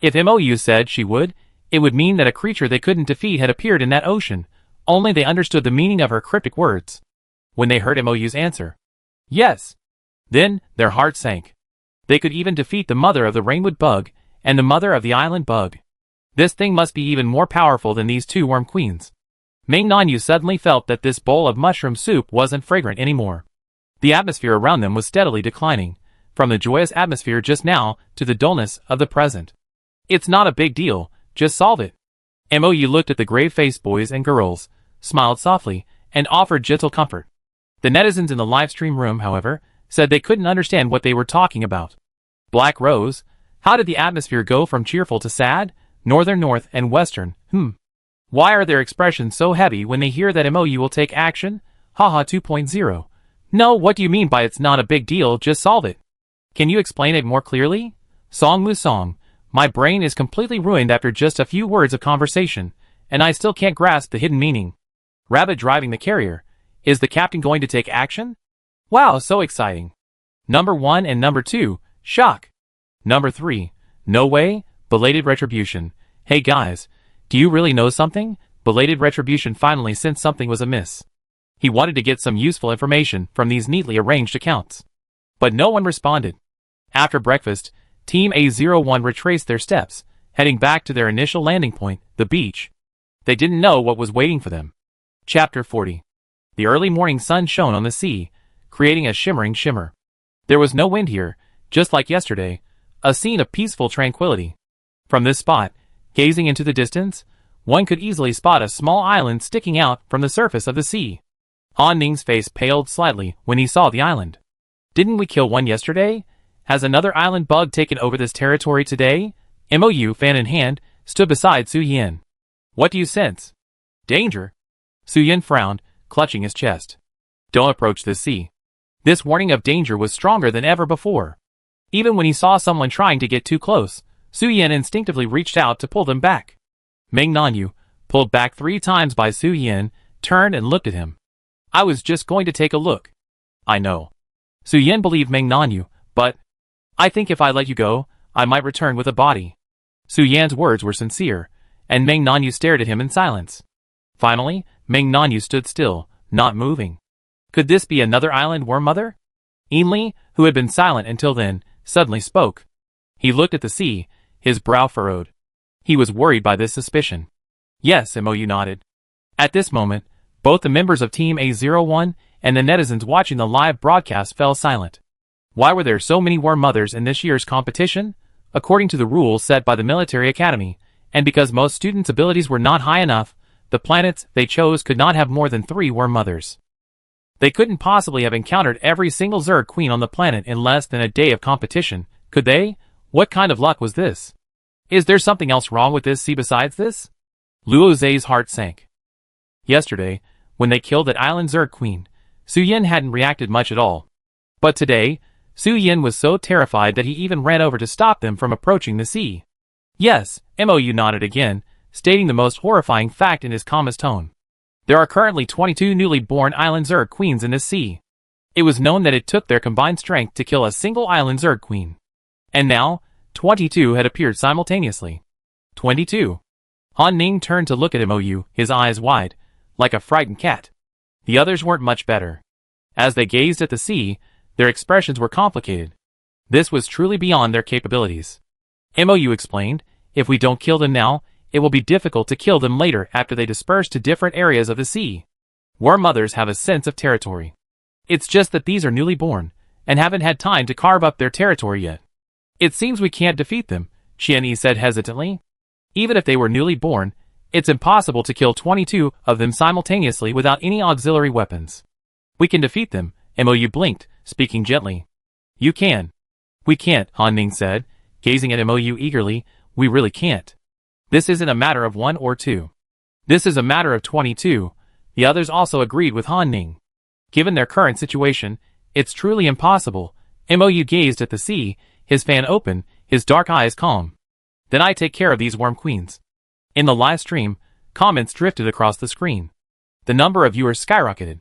If Mou said she would, it would mean that a creature they couldn't defeat had appeared in that ocean, only they understood the meaning of her cryptic words. When they heard Mou's answer, "Yes," then their hearts sank. They could even defeat the mother of the rainwood bug and the mother of the island bug. This thing must be even more powerful than these two worm queens. Ming Nanyu suddenly felt that this bowl of mushroom soup wasn't fragrant anymore. The atmosphere around them was steadily declining, from the joyous atmosphere just now to the dullness of the present. "It's not a big deal, just solve it." Mou looked at the grave-faced boys and girls, smiled softly, and offered gentle comfort. The netizens in the livestream room, however, said they couldn't understand what they were talking about. Black Rose, how did the atmosphere go from cheerful to sad? Northern, North, and Western, Why are their expressions so heavy when they hear that Mou will take action? Haha 2.0. No, what do you mean by it's not a big deal, just solve it? Can you explain it more clearly? Song Musong, my brain is completely ruined after just a few words of conversation, and I still can't grasp the hidden meaning. Rabbit driving the carrier. Is the captain going to take action? Wow, so exciting. Number 1 and number 2, shock. Number 3, no way, belated retribution. Hey guys, do you really know something? Belated retribution finally sensed something was amiss. He wanted to get some useful information from these neatly arranged accounts. But no one responded. After breakfast, Team A01 retraced their steps, heading back to their initial landing point, the beach. They didn't know what was waiting for them. Chapter 40. The early morning sun shone on the sea, creating a shimmering shimmer. There was no wind here, just like yesterday, a scene of peaceful tranquility. From this spot, gazing into the distance, one could easily spot a small island sticking out from the surface of the sea. Han Ning's face paled slightly when he saw the island. Didn't we kill one yesterday? Has another island bug taken over this territory today? Mou, fan in hand, stood beside Su Yin. What do you sense? Danger. Su Yin frowned, clutching his chest. Don't approach this sea. This warning of danger was stronger than ever before. Even when he saw someone trying to get too close, Su Yin instinctively reached out to pull them back. Ming Nanyu, pulled back 3 times by Su Yin, turned and looked at him. I was just going to take a look. I know. Su Yin believed Ming Nanyu, but I think if I let you go, I might return with a body. Su Yan's words were sincere, and Ming Nanyu stared at him in silence. Finally, Ming Nanyu stood still, not moving. Could this be another island worm mother? Ainli, who had been silent until then, suddenly spoke. He looked at the sea, his brow furrowed. He was worried by this suspicion. Yes, Mou nodded. At this moment, both the members of Team A01 and the netizens watching the live broadcast fell silent. Why were there so many worm mothers in this year's competition? According to the rules set by the military academy, and because most students' abilities were not high enough, the planets they chose could not have more than 3 worm mothers. They couldn't possibly have encountered every single Zerg queen on the planet in less than a day of competition, could they? What kind of luck was this? Is there something else wrong with this sea besides this? Luo Zhe's heart sank. Yesterday, when they killed that island Zerg queen, Su Yin hadn't reacted much at all. But today, Su Yin was so terrified that he even ran over to stop them from approaching the sea. Yes, Mou nodded again, stating the most horrifying fact in his calmest tone. There are currently 22 newly born island Zerg queens in this sea. It was known that it took their combined strength to kill a single island Zerg queen. And now, 22 had appeared simultaneously. 22. Han Ning turned to look at Mou, his eyes wide, like a frightened cat. The others weren't much better. As they gazed at the sea, their expressions were complicated. This was truly beyond their capabilities. Mou explained, if we don't kill them now, it will be difficult to kill them later after they disperse to different areas of the sea. Worm mothers have a sense of territory. It's just that these are newly born, and haven't had time to carve up their territory yet. It seems we can't defeat them, Qianyi said hesitantly. Even if they were newly born, it's impossible to kill 22 of them simultaneously without any auxiliary weapons. We can defeat them, Mou blinked, speaking gently. You can. We can't, Han Ning said, gazing at Mou eagerly. We really can't. This isn't a matter of 1 or 2. This is a matter of 22. The others also agreed with Han Ning. Given their current situation, it's truly impossible, Mou gazed at the sea, his fan open, his dark eyes calm. Then I take care of these worm queens. In the live stream, comments drifted across the screen. The number of viewers skyrocketed.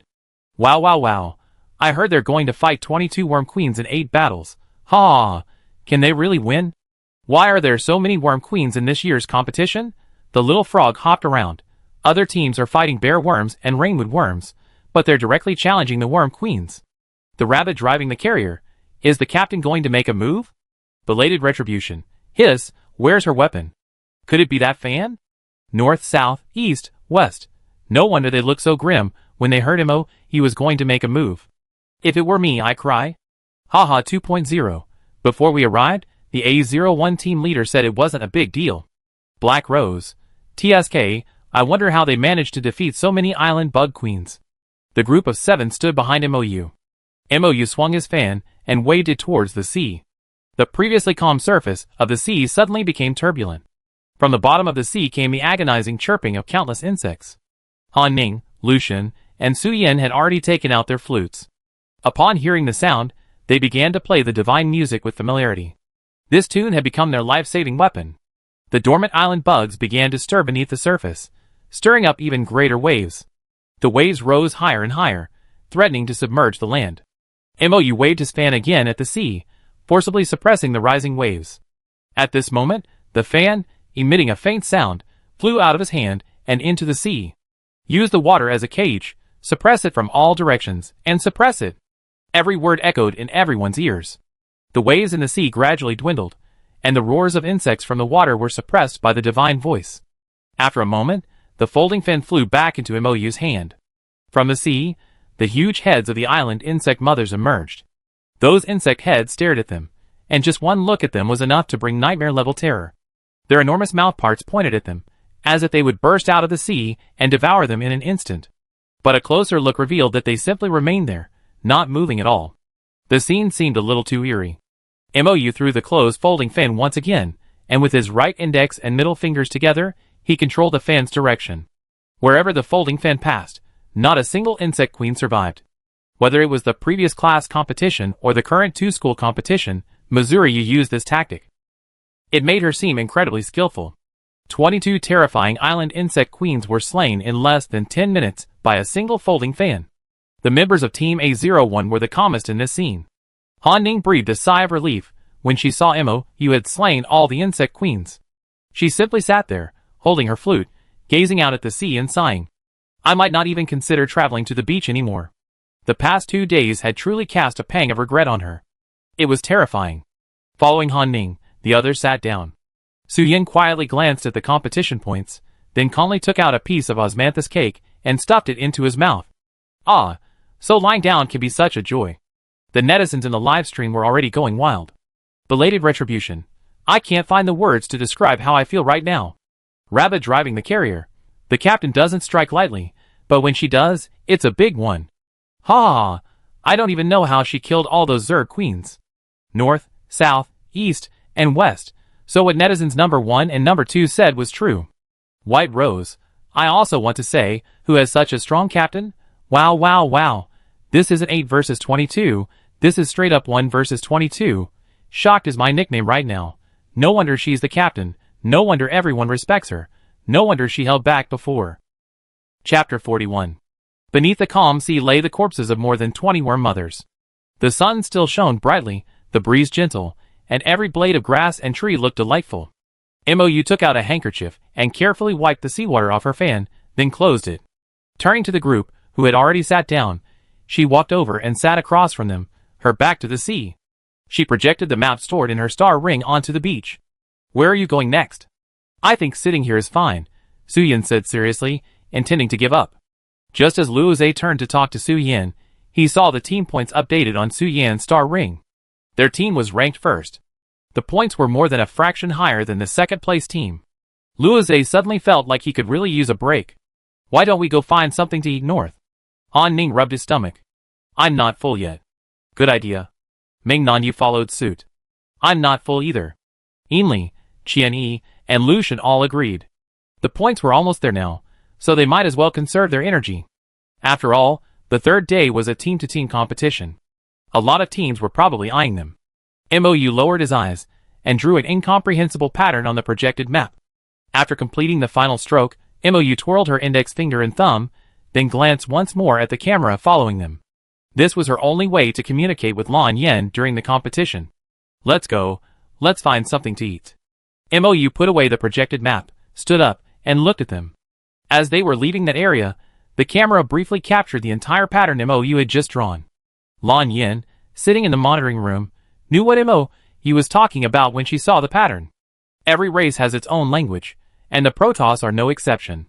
Wow wow wow. I heard they're going to fight 22 worm queens in 8 battles. Ha! Can they really win? Why are there so many worm queens in this year's competition? The little frog hopped around. Other teams are fighting bear worms and rainwood worms, but they're directly challenging the worm queens. The rabbit driving the carrier. Is the captain going to make a move? Belated retribution. Hiss, where's her weapon? Could it be that fan? North, south, east, west. No wonder they looked so grim when they heard Mo he was going to make a move. If it were me, I cry. Haha 2.0. Before we arrived, the A01 team leader said it wasn't a big deal. Black Rose. TSK, I wonder how they managed to defeat so many island bug queens. The group of 7 stood behind Mou. Mou swung his fan and waved it towards the sea. The previously calm surface of the sea suddenly became turbulent. From the bottom of the sea came the agonizing chirping of countless insects. Han Ning, Lucian, and Su Yin had already taken out their flutes. Upon hearing the sound, they began to play the divine music with familiarity. This tune had become their life-saving weapon. The dormant island bugs began to stir beneath the surface, stirring up even greater waves. The waves rose higher and higher, threatening to submerge the land. Mou waved his fan again at the sea, forcibly suppressing the rising waves. At this moment, the fan, emitting a faint sound, flew out of his hand and into the sea. Use the water as a cage, suppress it from all directions, and suppress it. Every word echoed in everyone's ears. The waves in the sea gradually dwindled, and the roars of insects from the water were suppressed by the divine voice. After a moment, the folding fin flew back into Mou's hand. From the sea, the huge heads of the island insect mothers emerged. Those insect heads stared at them, and just one look at them was enough to bring nightmare-level terror. Their enormous mouthparts pointed at them, as if they would burst out of the sea and devour them in an instant. But a closer look revealed that they simply remained there, not moving at all. The scene seemed a little too eerie. Mou threw the closed folding fan once again, and with his right index and middle fingers together, he controlled the fan's direction. Wherever the folding fan passed, not a single insect queen survived. Whether it was the previous class competition or the current 2-school competition, Missouri used this tactic. It made her seem incredibly skillful. 22 terrifying island insect queens were slain in less than 10 minutes by a single folding fan. The members of Team A01 were the calmest in this scene. Han Ning breathed a sigh of relief when she saw Mou had slain all the insect queens. She simply sat there, holding her flute, gazing out at the sea and sighing. I might not even consider traveling to the beach anymore. The past 2 days had truly cast a pang of regret on her. It was terrifying. Following Han Ning, the others sat down. Su Yin quietly glanced at the competition points, then calmly took out a piece of osmanthus cake and stuffed it into his mouth. Ah, so lying down can be such a joy. The netizens in the live stream were already going wild. Belated retribution. I can't find the words to describe how I feel right now. Rabbit driving the carrier. The captain doesn't strike lightly, but when she does, it's a big one. Ha! I don't even know how she killed all those Zerg queens. North, south, east, and west. So what netizens number 1 and number 2 said was true. White Rose. I also want to say, who has such a strong captain? Wow wow wow. This isn't 8 versus 22, this is straight up 1 versus 22. Shocked is my nickname right now. No wonder she's the captain, no wonder everyone respects her, no wonder she held back before. Chapter 41. Beneath the calm sea lay the corpses of more than 20 worm mothers. The sun still shone brightly, the breeze gentle, and every blade of grass and tree looked delightful. Mou took out a handkerchief and carefully wiped the seawater off her fan, then closed it. Turning to the group, who had already sat down, she walked over and sat across from them, her back to the sea. She projected the map stored in her star ring onto the beach. Where are you going next? I think sitting here is fine, Su Yin said seriously, intending to give up. Just as Luo Zhe turned to talk to Su Yin, he saw the team points updated on Su Yin's star ring. Their team was ranked first. The points were more than a fraction higher than the second-place team. Luo Zhe suddenly felt like he could really use a break. Why don't we go find something to eat north? Han Ning rubbed his stomach. I'm not full yet. Good idea. Ming Nanyu followed suit. I'm not full either. Ainli, Qian Yi, and Lucian all agreed. The points were almost there now, so they might as well conserve their energy. After all, the third day was a team-to-team competition. A lot of teams were probably eyeing them. MOU lowered his eyes and drew an incomprehensible pattern on the projected map. After completing the final stroke, MOU twirled her index finger and thumb, then glanced once more at the camera following them. This was her only way to communicate with Lan Yen during the competition. Let's go. Let's find something to eat. MOU put away the projected map, stood up, and looked at them. As they were leaving that area, the camera briefly captured the entire pattern MOU had just drawn. Lan Yen, sitting in the monitoring room, knew what MOU was talking about when she saw the pattern. Every race has its own language, and the Protoss are no exception.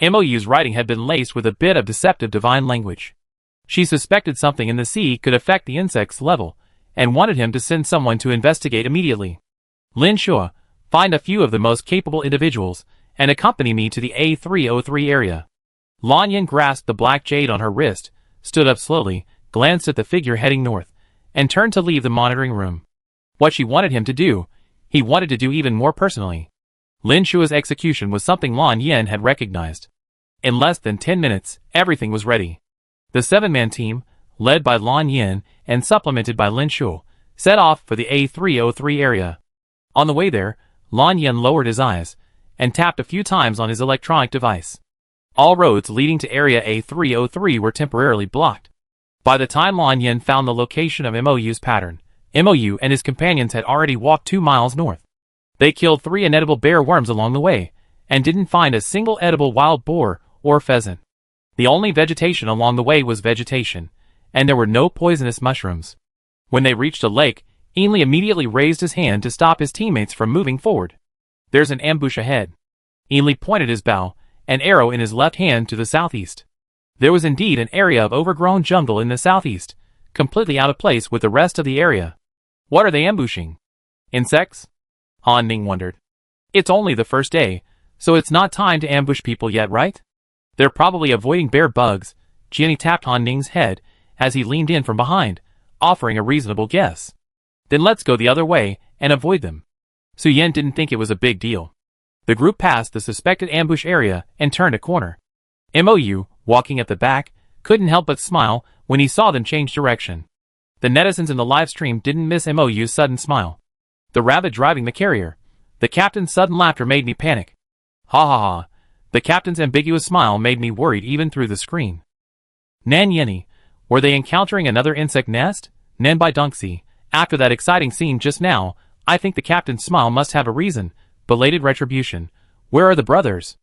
MOU's writing had been laced with a bit of deceptive divine language. She suspected something in the sea could affect the insect's level, and wanted him to send someone to investigate immediately. Lin Shua, find a few of the most capable individuals, and accompany me to the A303 area. Lan Yen grasped the black jade on her wrist, stood up slowly, glanced at the figure heading north, and turned to leave the monitoring room. What she wanted him to do, he wanted to do even more personally. Lin Shua's execution was something Lan Yen had recognized. In less than 10 minutes, everything was ready. The 7-man team, led by Lan Yen and supplemented by Lin Shua, set off for the A303 area. On the way there, Lan Yen lowered his eyes and tapped a few times on his electronic device. All roads leading to Area A303 were temporarily blocked. By the time Lan Yen found the location of MOU's pattern, MOU and his companions had already walked 2 miles north. They killed 3 inedible bear worms along the way, and didn't find a single edible wild boar or pheasant. The only vegetation along the way was vegetation, and there were no poisonous mushrooms. When they reached a lake, Ainley immediately raised his hand to stop his teammates from moving forward. There's an ambush ahead. Ainley pointed his bow, an arrow in his left hand, to the southeast. There was indeed an area of overgrown jungle in the southeast, completely out of place with the rest of the area. What are they ambushing? Insects? Han Ning wondered. It's only the first day, so it's not time to ambush people yet, right? They're probably avoiding bear bugs. Jenny tapped Han Ning's head as he leaned in from behind, offering a reasonable guess. Then let's go the other way and avoid them. Su Yen didn't think it was a big deal. The group passed the suspected ambush area and turned a corner. MOU, walking at the back, couldn't help but smile when he saw them change direction. The netizens in the live stream didn't miss MOU's sudden smile. The rabbit driving the carrier. The captain's sudden laughter made me panic. Ha ha ha. The captain's ambiguous smile made me worried even through the screen. Nan Yenny, were they encountering another insect nest? Nan Bai Dunxi, after that exciting scene just now, I think the captain's smile must have a reason. Belated retribution. Where are the brothers?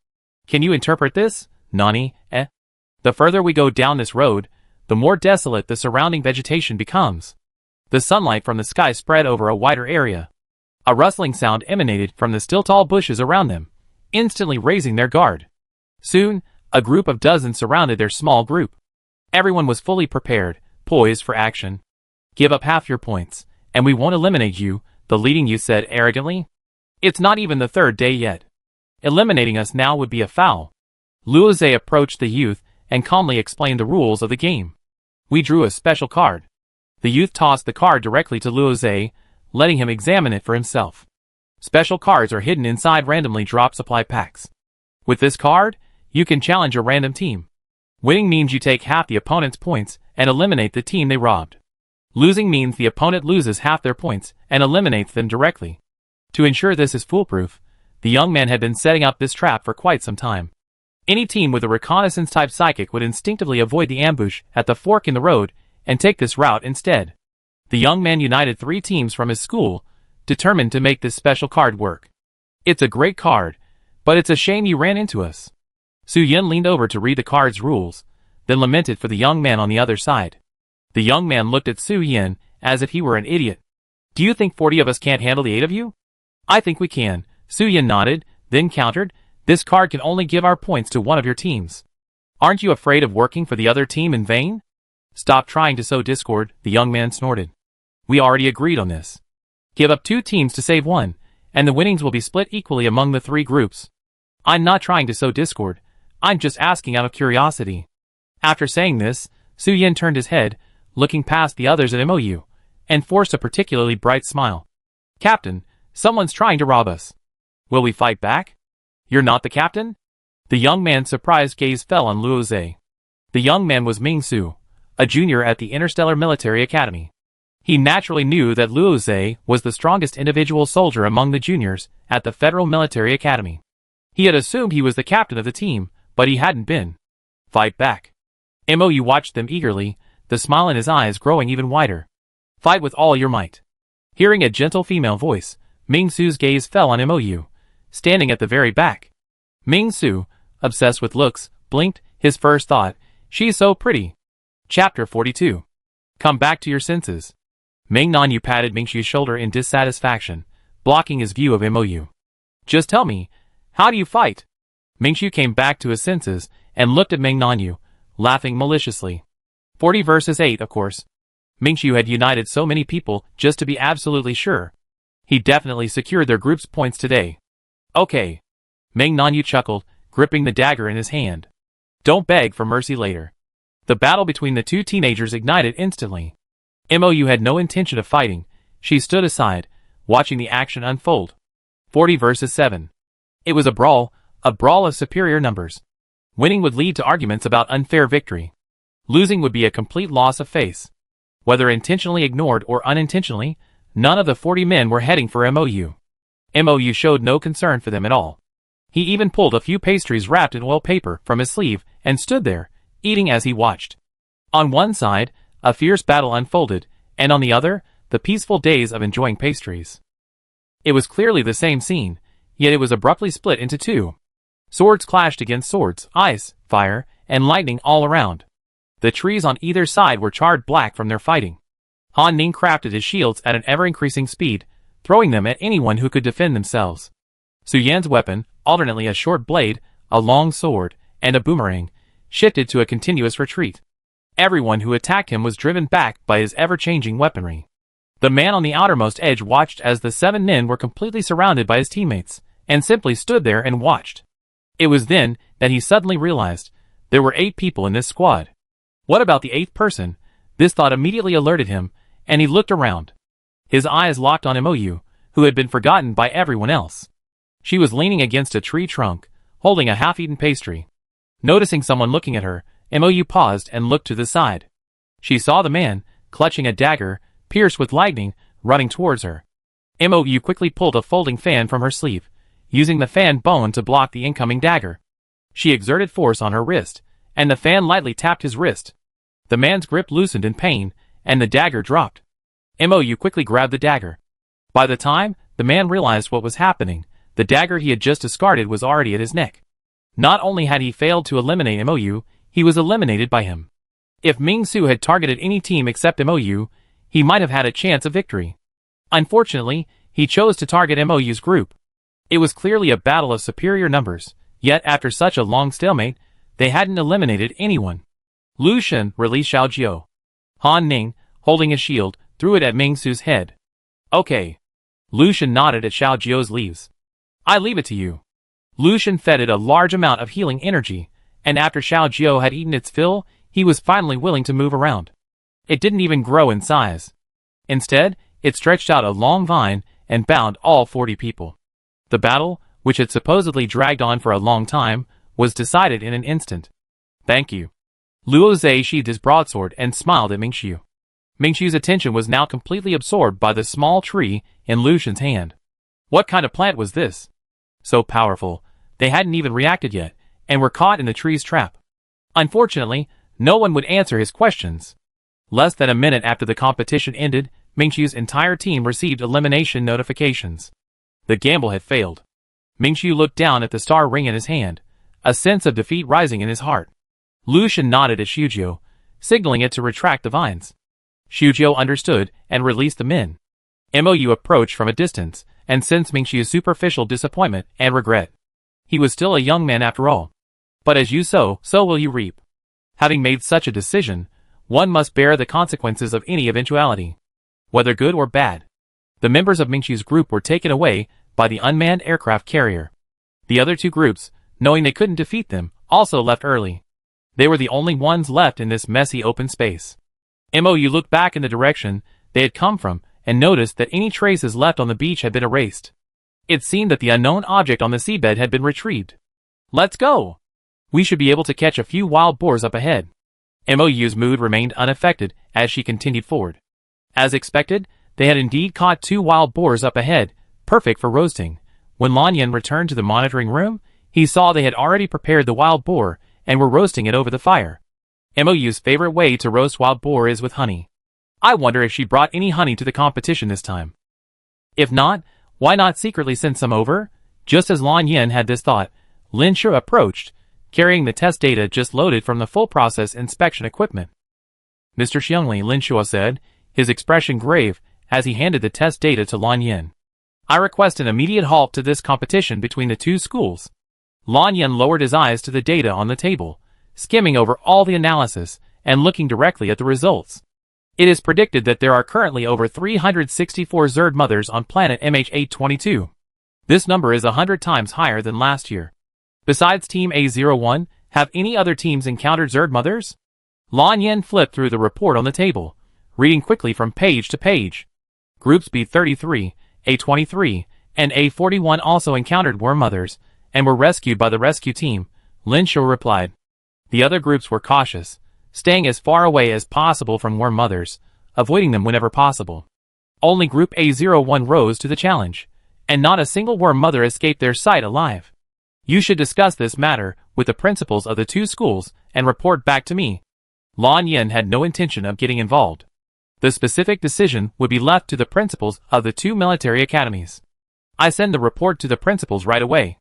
Can you interpret this? Nani, eh? The further we go down this road, the more desolate the surrounding vegetation becomes. The sunlight from the sky spread over a wider area. A rustling sound emanated from the still tall bushes around them, instantly raising their guard. Soon, a group of dozens surrounded their small group. Everyone was fully prepared, poised for action. Give up half your points, and we won't eliminate you, the leading youth said arrogantly. It's not even the 3rd day yet. Eliminating us now would be a foul. Luo Zhe approached the youth and calmly explained the rules of the game. We drew a special card. The youth tossed the card directly to Luo Zhe, letting him examine it for himself. Special cards are hidden inside randomly dropped supply packs. With this card, you can challenge a random team. Winning means you take half the opponent's points and eliminate the team they robbed. Losing means the opponent loses half their points and eliminates them directly. To ensure this is foolproof, the young man had been setting up this trap for quite some time. Any team with a reconnaissance-type psychic would instinctively avoid the ambush at the fork in the road and take this route instead. The young man united 3 teams from his school, determined to make this special card work. It's a great card, but it's a shame you ran into us. Su Yen leaned over to read the card's rules, then lamented for the young man on the other side. The young man looked at Su Yen as if he were an idiot. Do you think 40 of us can't handle the 8 of you? I think we can. Su Yen nodded, then countered, this card can only give our points to one of your teams. Aren't you afraid of working for the other team in vain? Stop trying to sow discord, the young man snorted. We already agreed on this. Give up 2 teams to save 1, and the winnings will be split equally among the 3 groups. I'm not trying to sow discord, I'm just asking out of curiosity. After saying this, Su Yen turned his head, looking past the others at MOU, and forced a particularly bright smile. Captain, someone's trying to rob us. Will we fight back? You're not the captain? The young man's surprised gaze fell on Luo Zhe. The young man was Ming Su, a junior at the Interstellar Military Academy. He naturally knew that Luo Zhe was the strongest individual soldier among the juniors at the Federal Military Academy. He had assumed he was the captain of the team, but he hadn't been. Fight back. Mou watched them eagerly, the smile in his eyes growing even wider. Fight with all your might. Hearing a gentle female voice, Ming-Su's gaze fell on Mou, standing at the very back. Ming-Su, obsessed with looks, blinked, his first thought, she's so pretty. Chapter 42. Come back to your senses. Ming-Nanyu patted Ming-Xu's shoulder in dissatisfaction, blocking his view of Mou. Just tell me, how do you fight? Ming-Xu came back to his senses and looked at Ming-Nanyu, laughing maliciously. 40 versus 8, of course. Ming-Xu had united so many people just to be absolutely sure. He definitely secured their group's points today. Okay. Ming-Nanyu chuckled, gripping the dagger in his hand. Don't beg for mercy later. The battle between the two teenagers ignited instantly. Mou had no intention of fighting. She stood aside, watching the action unfold. 40 versus 7. It was a brawl of superior numbers. Winning would lead to arguments about unfair victory. Losing would be a complete loss of face. Whether intentionally ignored or unintentionally, none of the 40 men were heading for Mou. Mou showed no concern for them at all. He even pulled a few pastries wrapped in oil paper from his sleeve and stood there, eating as he watched. On one side, a fierce battle unfolded, and on the other, the peaceful days of enjoying pastries. It was clearly the same scene, yet it was abruptly split into two. Swords clashed against swords, ice, fire, and lightning all around. The trees on either side were charred black from their fighting. Han Ning crafted his shields at an ever-increasing speed, throwing them at anyone who could defend themselves. Su Yan's weapon, alternately a short blade, a long sword, and a boomerang, shifted to a continuous retreat. Everyone who attacked him was driven back by his ever-changing weaponry. The man on the outermost edge watched as the 7 men were completely surrounded by his teammates, and simply stood there and watched. It was then that he suddenly realized there were 8 people in this squad. What about the 8th person? This thought immediately alerted him, and he looked around. His eyes locked on Mou, who had been forgotten by everyone else. She was leaning against a tree trunk, holding a half-eaten pastry. Noticing someone looking at her, Mou paused and looked to the side. She saw the man, clutching a dagger, pierced with lightning, running towards her. Mou quickly pulled a folding fan from her sleeve, using the fan bone to block the incoming dagger. She exerted force on her wrist, and the fan lightly tapped his wrist. The man's grip loosened in pain, and the dagger dropped. Mou quickly grabbed the dagger. By the time the man realized what was happening, the dagger he had just discarded was already at his neck. Not only had he failed to eliminate Mou, he was eliminated by him. If Ming-Su had targeted any team except Mou, he might have had a chance of victory. Unfortunately, he chose to target Mou's group. It was clearly a battle of superior numbers, yet after such a long stalemate, they hadn't eliminated anyone. Lu Shen released Xiao Jiao. Han Ning, holding his shield, threw it at Ming-Su's head. Okay. Lu Shen nodded at Xiao Jiao's leaves. I leave it to you. Lu Shen fed it a large amount of healing energy, and after Xiao Jiao had eaten its fill, he was finally willing to move around. It didn't even grow in size. Instead, it stretched out a long vine and bound all 40 people. The battle, which had supposedly dragged on for a long time, was decided in an instant. Thank you. Luo Zhe sheathed his broadsword and smiled at Ming-Xu. Ming-Xu's attention was now completely absorbed by the small tree in Lu Shen's hand. What kind of plant was this? So powerful, they hadn't even reacted yet, and were caught in the tree's trap. Unfortunately, no one would answer his questions. Less than a minute after the competition ended, Ming-Xu's entire team received elimination notifications. The gamble had failed. Ming-Xu looked down at the star ring in his hand, a sense of defeat rising in his heart. Lu Shen nodded at Xiujiu, signaling it to retract the vines. Xiujiu understood and released the men. Mou approached from a distance and sensed Ming-Xu's superficial disappointment and regret. He was still a young man after all. But as you sow, so will you reap. Having made such a decision, one must bear the consequences of any eventuality, whether good or bad. The members of Ming-Xu's group were taken away by the unmanned aircraft carrier. The other 2 groups, knowing they couldn't defeat them, also left early. They were the only ones left in this messy open space. Mou looked back in the direction they had come from and noticed that any traces left on the beach had been erased. It seemed that the unknown object on the seabed had been retrieved. Let's go! We should be able to catch a few wild boars up ahead. Mou's mood remained unaffected as she continued forward. As expected, they had indeed caught 2 wild boars up ahead, perfect for roasting. When Lan Yin returned to the monitoring room, he saw they had already prepared the wild boar and were roasting it over the fire. MOU's favorite way to roast wild boar is with honey. I wonder if she brought any honey to the competition this time. If not, why not secretly send some over? Just as Lan Yin had this thought, Lin Shu approached, carrying the test data just loaded from the full process inspection equipment. Mr. Xiangli, Lin Shu said, his expression grave, as he handed the test data to Lan Yin. I request an immediate halt to this competition between the 2 schools. Lan Yin lowered his eyes to the data on the table, skimming over all the analysis and looking directly at the results. It is predicted that there are currently over 364 Zerd mothers on planet MH822. This number is 100 times higher than last year. Besides Team A01, have any other teams encountered Zerd mothers? Lan Yin flipped through the report on the table, reading quickly from page to page. Groups B33, A23, and A41 also encountered worm mothers, and were rescued by the rescue team, Lin Shu replied. The other groups were cautious, staying as far away as possible from worm mothers, avoiding them whenever possible. Only Group A01 rose to the challenge, and not a single worm mother escaped their sight alive. You should discuss this matter with the principals of the 2 schools and report back to me. Lan Yin had no intention of getting involved. The specific decision would be left to the principals of the 2 military academies. I send the report to the principals right away.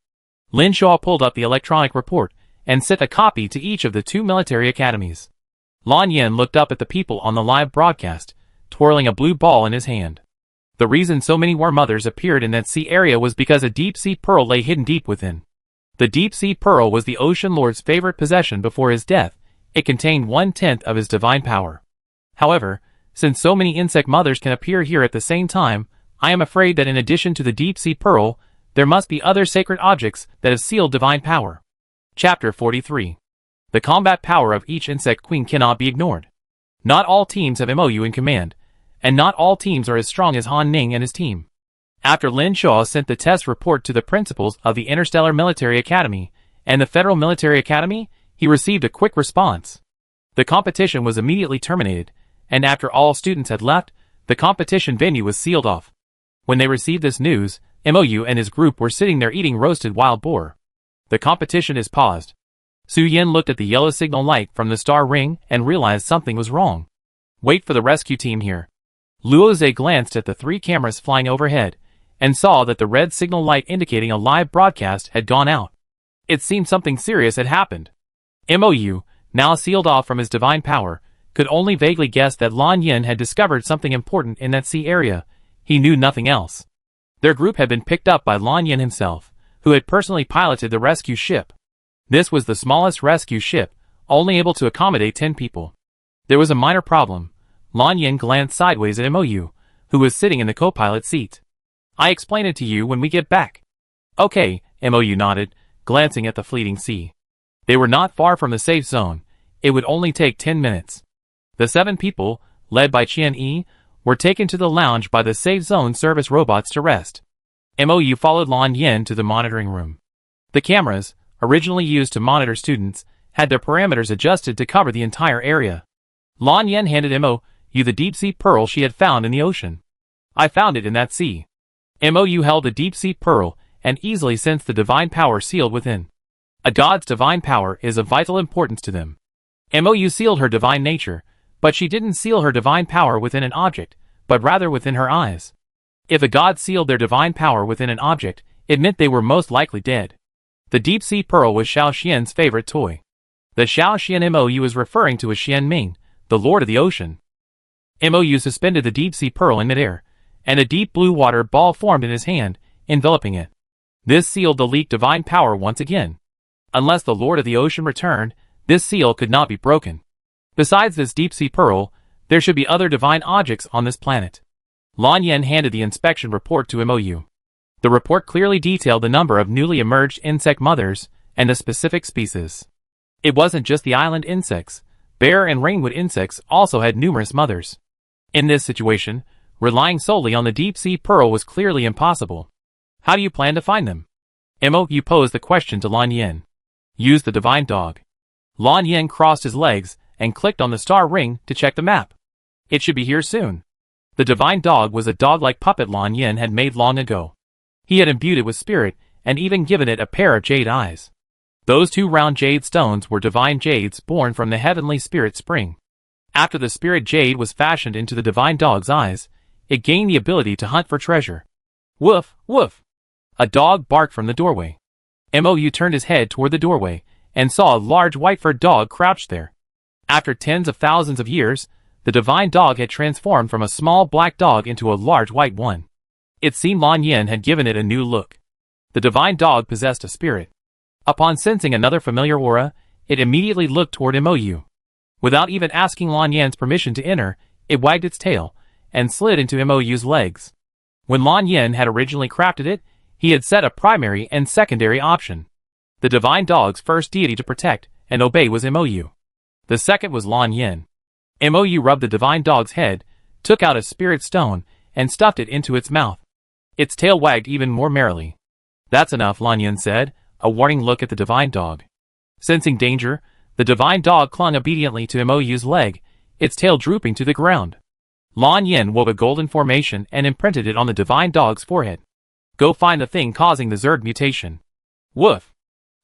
Lin Shu pulled up the electronic report and sent a copy to each of the 2 military academies. Lan Yin looked up at the people on the live broadcast, twirling a blue ball in his hand. The reason so many worm mothers appeared in that sea area was because a deep-sea pearl lay hidden deep within. The deep-sea pearl was the Ocean Lord's favorite possession before his death. It contained 1/10 of his divine power. However, since so many insect mothers can appear here at the same time, I am afraid that in addition to the deep-sea pearl, there must be other sacred objects that have sealed divine power. Chapter 43. The combat power of each insect queen cannot be ignored. Not all teams have MOU in command, and not all teams are as strong as Han Ning and his team. After Lin Shu sent the test report to the principals of the Interstellar Military Academy and the Federal Military Academy, he received a quick response. The competition was immediately terminated, and after all students had left, the competition venue was sealed off. When they received this news, MOU and his group were sitting there eating roasted wild boar. The competition is paused. Su Yin looked at the yellow signal light from the star ring and realized something was wrong. Wait for the rescue team here. Luo Zhe glanced at the 3 cameras flying overhead, and saw that the red signal light indicating a live broadcast had gone out. It seemed something serious had happened. MOU, now sealed off from his divine power, could only vaguely guess that Lan Yin had discovered something important in that sea area. He knew nothing else. Their group had been picked up by Lan Yin himself, who had personally piloted the rescue ship. This was the smallest rescue ship, only able to accommodate 10 people. There was a minor problem. Lan Yin glanced sideways at MOU, who was sitting in the co-pilot seat. I explain it to you when we get back. Okay, MOU nodded, glancing at the fleeting sea. They were not far from the safe zone. It would only take 10 minutes. The 7 people, led by Qian Yi, were taken to the lounge by the safe zone service robots to rest. MOU followed Lan Yin to the monitoring room. The cameras, originally used to monitor students, had their parameters adjusted to cover the entire area. Lan Yin handed MOU the deep-sea pearl she had found in the ocean. I found it in that sea. MOU held the deep-sea pearl and easily sensed the divine power sealed within. A god's divine power is of vital importance to them. MOU sealed her divine nature, but she didn't seal her divine power within an object, but rather within her eyes. If a god sealed their divine power within an object, it meant they were most likely dead. The deep-sea pearl was Xiao Xian's favorite toy. The Xiao Xian MOU is referring to as Xian Ming, the Lord of the Ocean. MOU suspended the deep-sea pearl in midair, and a deep blue water ball formed in his hand, enveloping it. This sealed the leaked divine power once again. Unless the Lord of the Ocean returned, this seal could not be broken. Besides this deep-sea pearl, there should be other divine objects on this planet. Lan Yin handed the inspection report to MOU. The report clearly detailed the number of newly emerged insect mothers and the specific species. It wasn't just the island insects. Bear and rainwood insects also had numerous mothers. In this situation, relying solely on the deep-sea pearl was clearly impossible. How do you plan to find them? MOU posed the question to Lan Yin. Use the divine dog. Lan Yin crossed his legs and clicked on the star ring to check the map. It should be here soon. The divine dog was a dog-like puppet Lan Yin had made long ago. He had imbued it with spirit, and even given it a pair of jade eyes. Those 2 round jade stones were divine jades born from the heavenly spirit spring. After the spirit jade was fashioned into the divine dog's eyes, it gained the ability to hunt for treasure. Woof, woof! A dog barked from the doorway. Mou turned his head toward the doorway, and saw a large white-furred dog crouched there. After tens of thousands of years, the divine dog had transformed from a small black dog into a large white one. It seemed Lan Yin had given it a new look. The divine dog possessed a spirit. Upon sensing another familiar aura, it immediately looked toward Mou. Without even asking Lan Yin's permission to enter, it wagged its tail, and slid into Mou's legs. When Lan Yin had originally crafted it, he had set a primary and secondary option. The divine dog's first deity to protect and obey was Mou. The second was Lan Yin. Mou rubbed the divine dog's head, took out a spirit stone, and stuffed it into its mouth. Its tail wagged even more merrily. "That's enough," Lan Yin said, a warning look at the divine dog. Sensing danger, the divine dog clung obediently to Mou's leg, its tail drooping to the ground. Lan Yin wove a golden formation and imprinted it on the divine dog's forehead. "Go find the thing causing the Zerg mutation." Woof!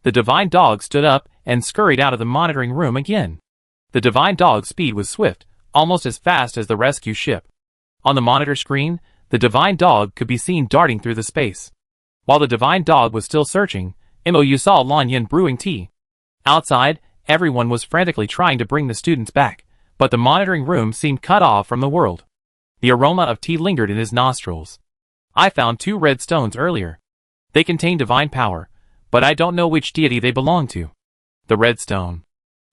The divine dog stood up and scurried out of the monitoring room again. The divine dog's speed was swift, almost as fast as the rescue ship. On the monitor screen, the divine dog could be seen darting through the space. While the divine dog was still searching, Mou saw Lan Yin brewing tea. Outside, everyone was frantically trying to bring the students back, but the monitoring room seemed cut off from the world. The aroma of tea lingered in his nostrils. "I found 2 red stones earlier. They contain divine power, but I don't know which deity they belong to." The red stone.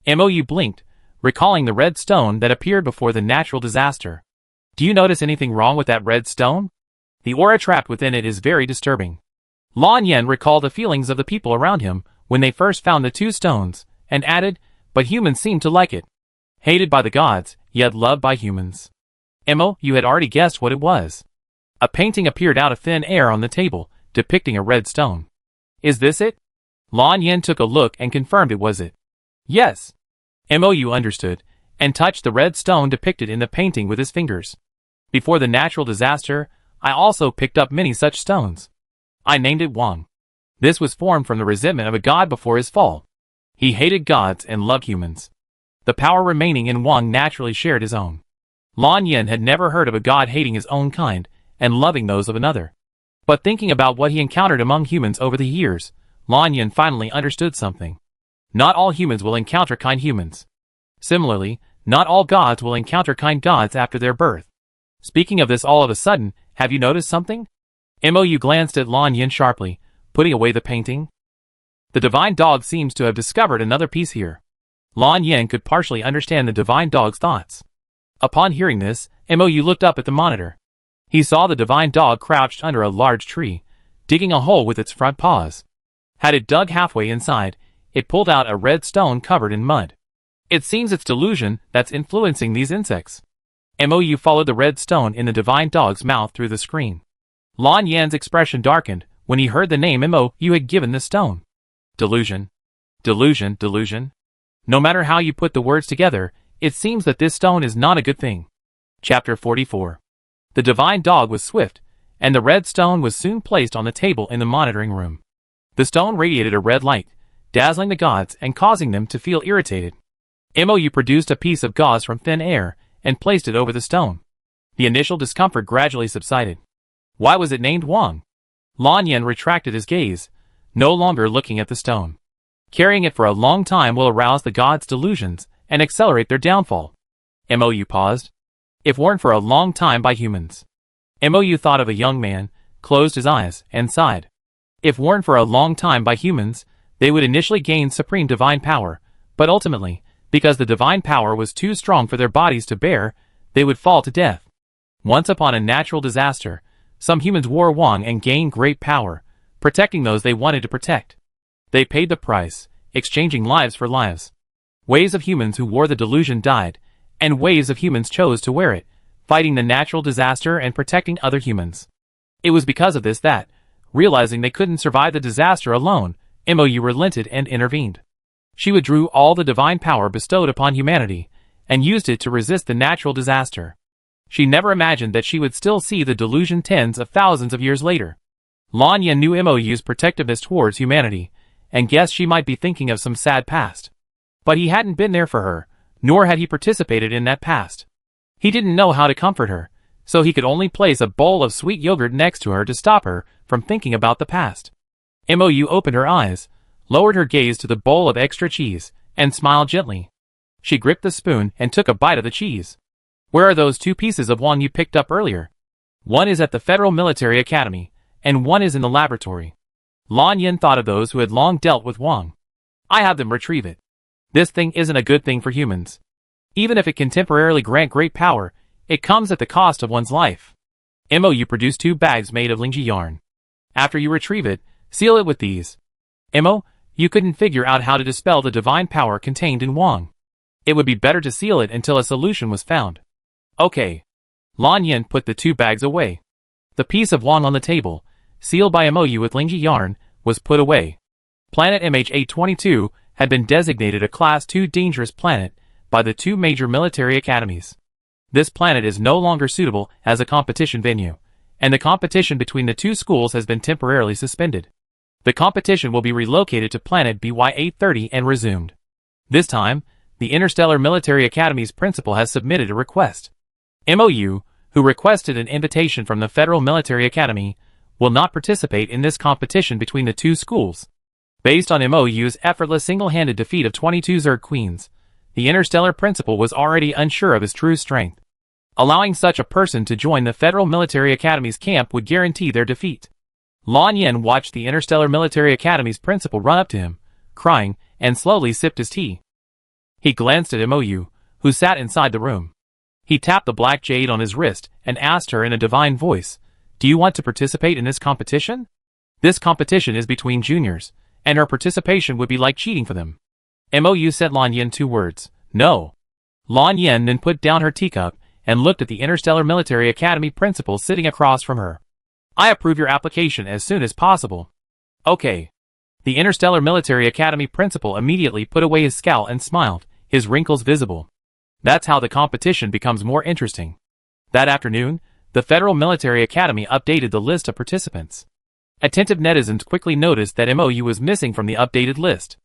Mou blinked, recalling the red stone that appeared before the natural disaster. "Do you notice anything wrong with that red stone? The aura trapped within it is very disturbing." Lan Yin recalled the feelings of the people around him when they first found the 2 stones, and added, "But humans seemed to like it. Hated by the gods, yet loved by humans." Mou had already guessed what it was. A painting appeared out of thin air on the table, depicting a red stone. "Is this it?" Lan Yin took a look and confirmed it was it. "Yes." Mou understood, and touched the red stone depicted in the painting with his fingers. "Before the natural disaster, I also picked up many such stones. I named it Wang. This was formed from the resentment of a god before his fall. He hated gods and loved humans. The power remaining in Wang naturally shared his own." Lan Yin had never heard of a god hating his own kind and loving those of another. But thinking about what he encountered among humans over the years, Lan Yin finally understood something. Not all humans will encounter kind humans. Similarly, not all gods will encounter kind gods after their birth. Speaking of this all of a sudden, have you noticed something? Mou glanced at Lan Yin sharply, putting away the painting. The divine dog seems to have discovered another piece here. Lan Yin could partially understand the divine dog's thoughts. Upon hearing this, Mou looked up at the monitor. He saw the divine dog crouched under a large tree, digging a hole with its front paws. Had it dug halfway inside, it pulled out a red stone covered in mud. It seems it's delusion that's influencing these insects. Mou followed the red stone in the divine dog's mouth through the screen. Lan Yin's expression darkened when he heard the name Mou had given the stone. Delusion. Delusion, delusion. No matter how you put the words together, it seems that this stone is not a good thing. Chapter 44. The divine dog was swift, and the red stone was soon placed on the table in the monitoring room. The stone radiated a red light, dazzling the gods and causing them to feel irritated. Mou produced a piece of gauze from thin air and placed it over the stone. The initial discomfort gradually subsided. Why was it named Wang? Lan Yin retracted his gaze, no longer looking at the stone. Carrying it for a long time will arouse the gods' delusions and accelerate their downfall. Mou paused. If worn for a long time by humans. Mou thought of a young man, closed his eyes, and sighed. If worn for a long time by humans, they would initially gain supreme divine power, but ultimately, because the divine power was too strong for their bodies to bear, they would fall to death. Once upon a natural disaster, some humans wore Wang and gained great power, protecting those they wanted to protect. They paid the price, exchanging lives for lives. Waves of humans who wore the delusion died, and waves of humans chose to wear it, fighting the natural disaster and protecting other humans. It was because of this that, realizing they couldn't survive the disaster alone, Mou relented and intervened. She withdrew all the divine power bestowed upon humanity, and used it to resist the natural disaster. She never imagined that she would still see the delusion tens of thousands of years later. Lan Yin knew MOU's protectiveness towards humanity, and guessed she might be thinking of some sad past. But he hadn't been there for her, nor had he participated in that past. He didn't know how to comfort her, so he could only place a bowl of sweet yogurt next to her to stop her from thinking about the past. MOU opened her eyes, lowered her gaze to the bowl of extra cheese, and smiled gently. She gripped the spoon and took a bite of the cheese. Where are those 2 pieces of Wang you picked up earlier? One is at the Federal Military Academy, and one is in the laboratory. Lan Yin thought of those who had long dealt with Wang. I have them retrieve it. This thing isn't a good thing for humans. Even if it can temporarily grant great power, it comes at the cost of one's life. MOU produced 2 bags made of Lingji yarn. After you retrieve it, seal it with these. You couldn't figure out how to dispel the divine power contained in Wang. It would be better to seal it until a solution was found. Okay. Lan Yin put the 2 bags away. The piece of Wang on the table, sealed by MOU with Lingji yarn, was put away. Planet MH822 had been designated a Class 2 dangerous planet by the 2 major military academies. This planet is no longer suitable as a competition venue, and the competition between the 2 schools has been temporarily suspended. The competition will be relocated to planet BY830 and resumed. This time, the Interstellar Military Academy's principal has submitted a request. MOU, who requested an invitation from the Federal Military Academy, will not participate in this competition between the 2 schools. Based on MOU's effortless single-handed defeat of 22 Zerg Queens, the Interstellar principal was already unsure of his true strength. Allowing such a person to join the Federal Military Academy's camp would guarantee their defeat. Lan Yin watched the Interstellar Military Academy's principal run up to him, crying, and slowly sipped his tea. He glanced at MOU, who sat inside the room. He tapped the black jade on his wrist and asked her in a divine voice, "Do you want to participate in this competition? This competition is between juniors, and her participation would be like cheating for them." MOU sent Lan Yin 2 words, "No." Lan Yin then put down her teacup and looked at the Interstellar Military Academy principal sitting across from her. "I approve your application as soon as possible." "Okay." The Interstellar Military Academy principal immediately put away his scowl and smiled, his wrinkles visible. That's how the competition becomes more interesting. That afternoon, the Federal Military Academy updated the list of participants. Attentive netizens quickly noticed that MOU was missing from the updated list.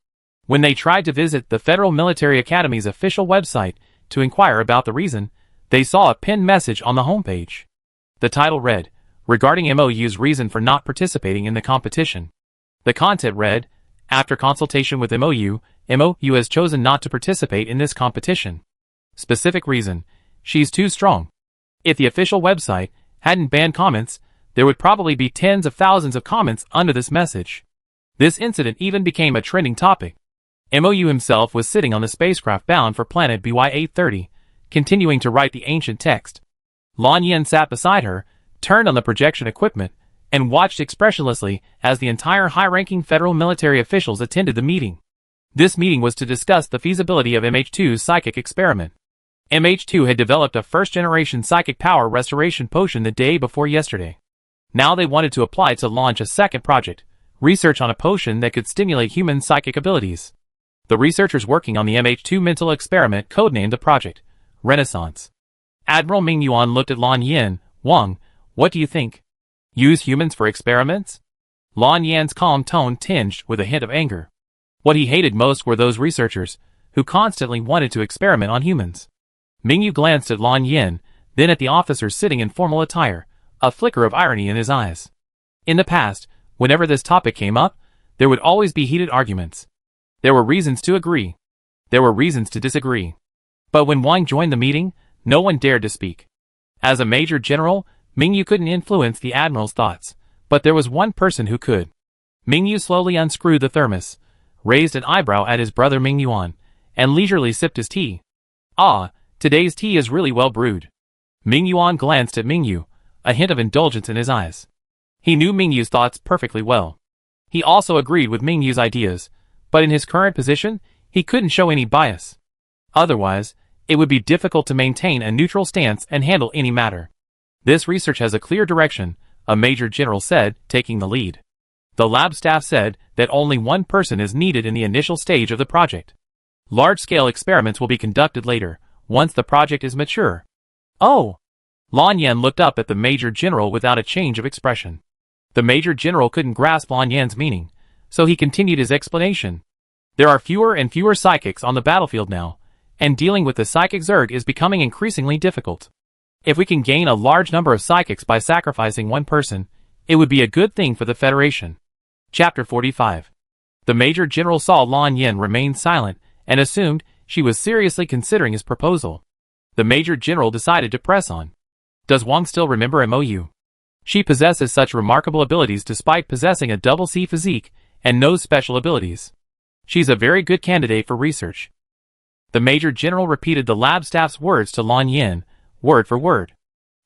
When they tried to visit the Federal Military Academy's official website to inquire about the reason, they saw a pinned message on the homepage. The title read, regarding MOU's reason for not participating in the competition. The content read, after consultation with MOU has chosen not to participate in this competition. Specific reason, she's too strong. If the official website hadn't banned comments, there would probably be tens of thousands of comments under this message. This incident even became a trending topic. MOU himself was sitting on the spacecraft bound for planet BY830, continuing to write the ancient text. Lan Yin sat beside her, turned on the projection equipment, and watched expressionlessly as the entire high-ranking federal military officials attended the meeting. This meeting was to discuss the feasibility of MH2's psychic experiment. MH2 had developed a first-generation psychic power restoration potion the day before yesterday. Now they wanted to apply to launch a second project, research on a potion that could stimulate human psychic abilities. The researchers working on the MH2 mental experiment codenamed the project Renaissance. Admiral Ming Yuan looked at Lan Yin. "Wang, what do you think? Use humans for experiments?" Lan Yan's calm tone tinged with a hint of anger. What he hated most were those researchers who constantly wanted to experiment on humans. Mingyu glanced at Lan Yin, then at the officers sitting in formal attire, a flicker of irony in his eyes. In the past, whenever this topic came up, there would always be heated arguments. There were reasons to agree. There were reasons to disagree. But when Wang joined the meeting, no one dared to speak. As a major general, Mingyu couldn't influence the admiral's thoughts, but there was one person who could. Mingyu slowly unscrewed the thermos, raised an eyebrow at his brother Ming Yuan, and leisurely sipped his tea. "Ah, today's tea is really well brewed." Ming Yuan glanced at Mingyu, a hint of indulgence in his eyes. He knew Mingyu's thoughts perfectly well. He also agreed with Mingyu's ideas, but in his current position, he couldn't show any bias. Otherwise, it would be difficult to maintain a neutral stance and handle any matter. "This research has a clear direction," a major general said, taking the lead. The lab staff said that only one person is needed in the initial stage of the project. Large-scale experiments will be conducted later, once the project is mature. "Oh!" Lan Yan looked up at the Major General without a change of expression. The Major General couldn't grasp Lan Yan's meaning, so he continued his explanation. There are fewer and fewer psychics on the battlefield now, and dealing with the psychic Zerg is becoming increasingly difficult. If we can gain a large number of psychics by sacrificing one person, it would be a good thing for the Federation. Chapter 45. The Major General saw Lan Yan remain silent and assumed she was seriously considering his proposal. The Major General decided to press on. Does Wang still remember MOU? She possesses such remarkable abilities despite possessing a double C physique and no special abilities. She's a very good candidate for research. The Major General repeated the lab staff's words to Lan Yan, word for word.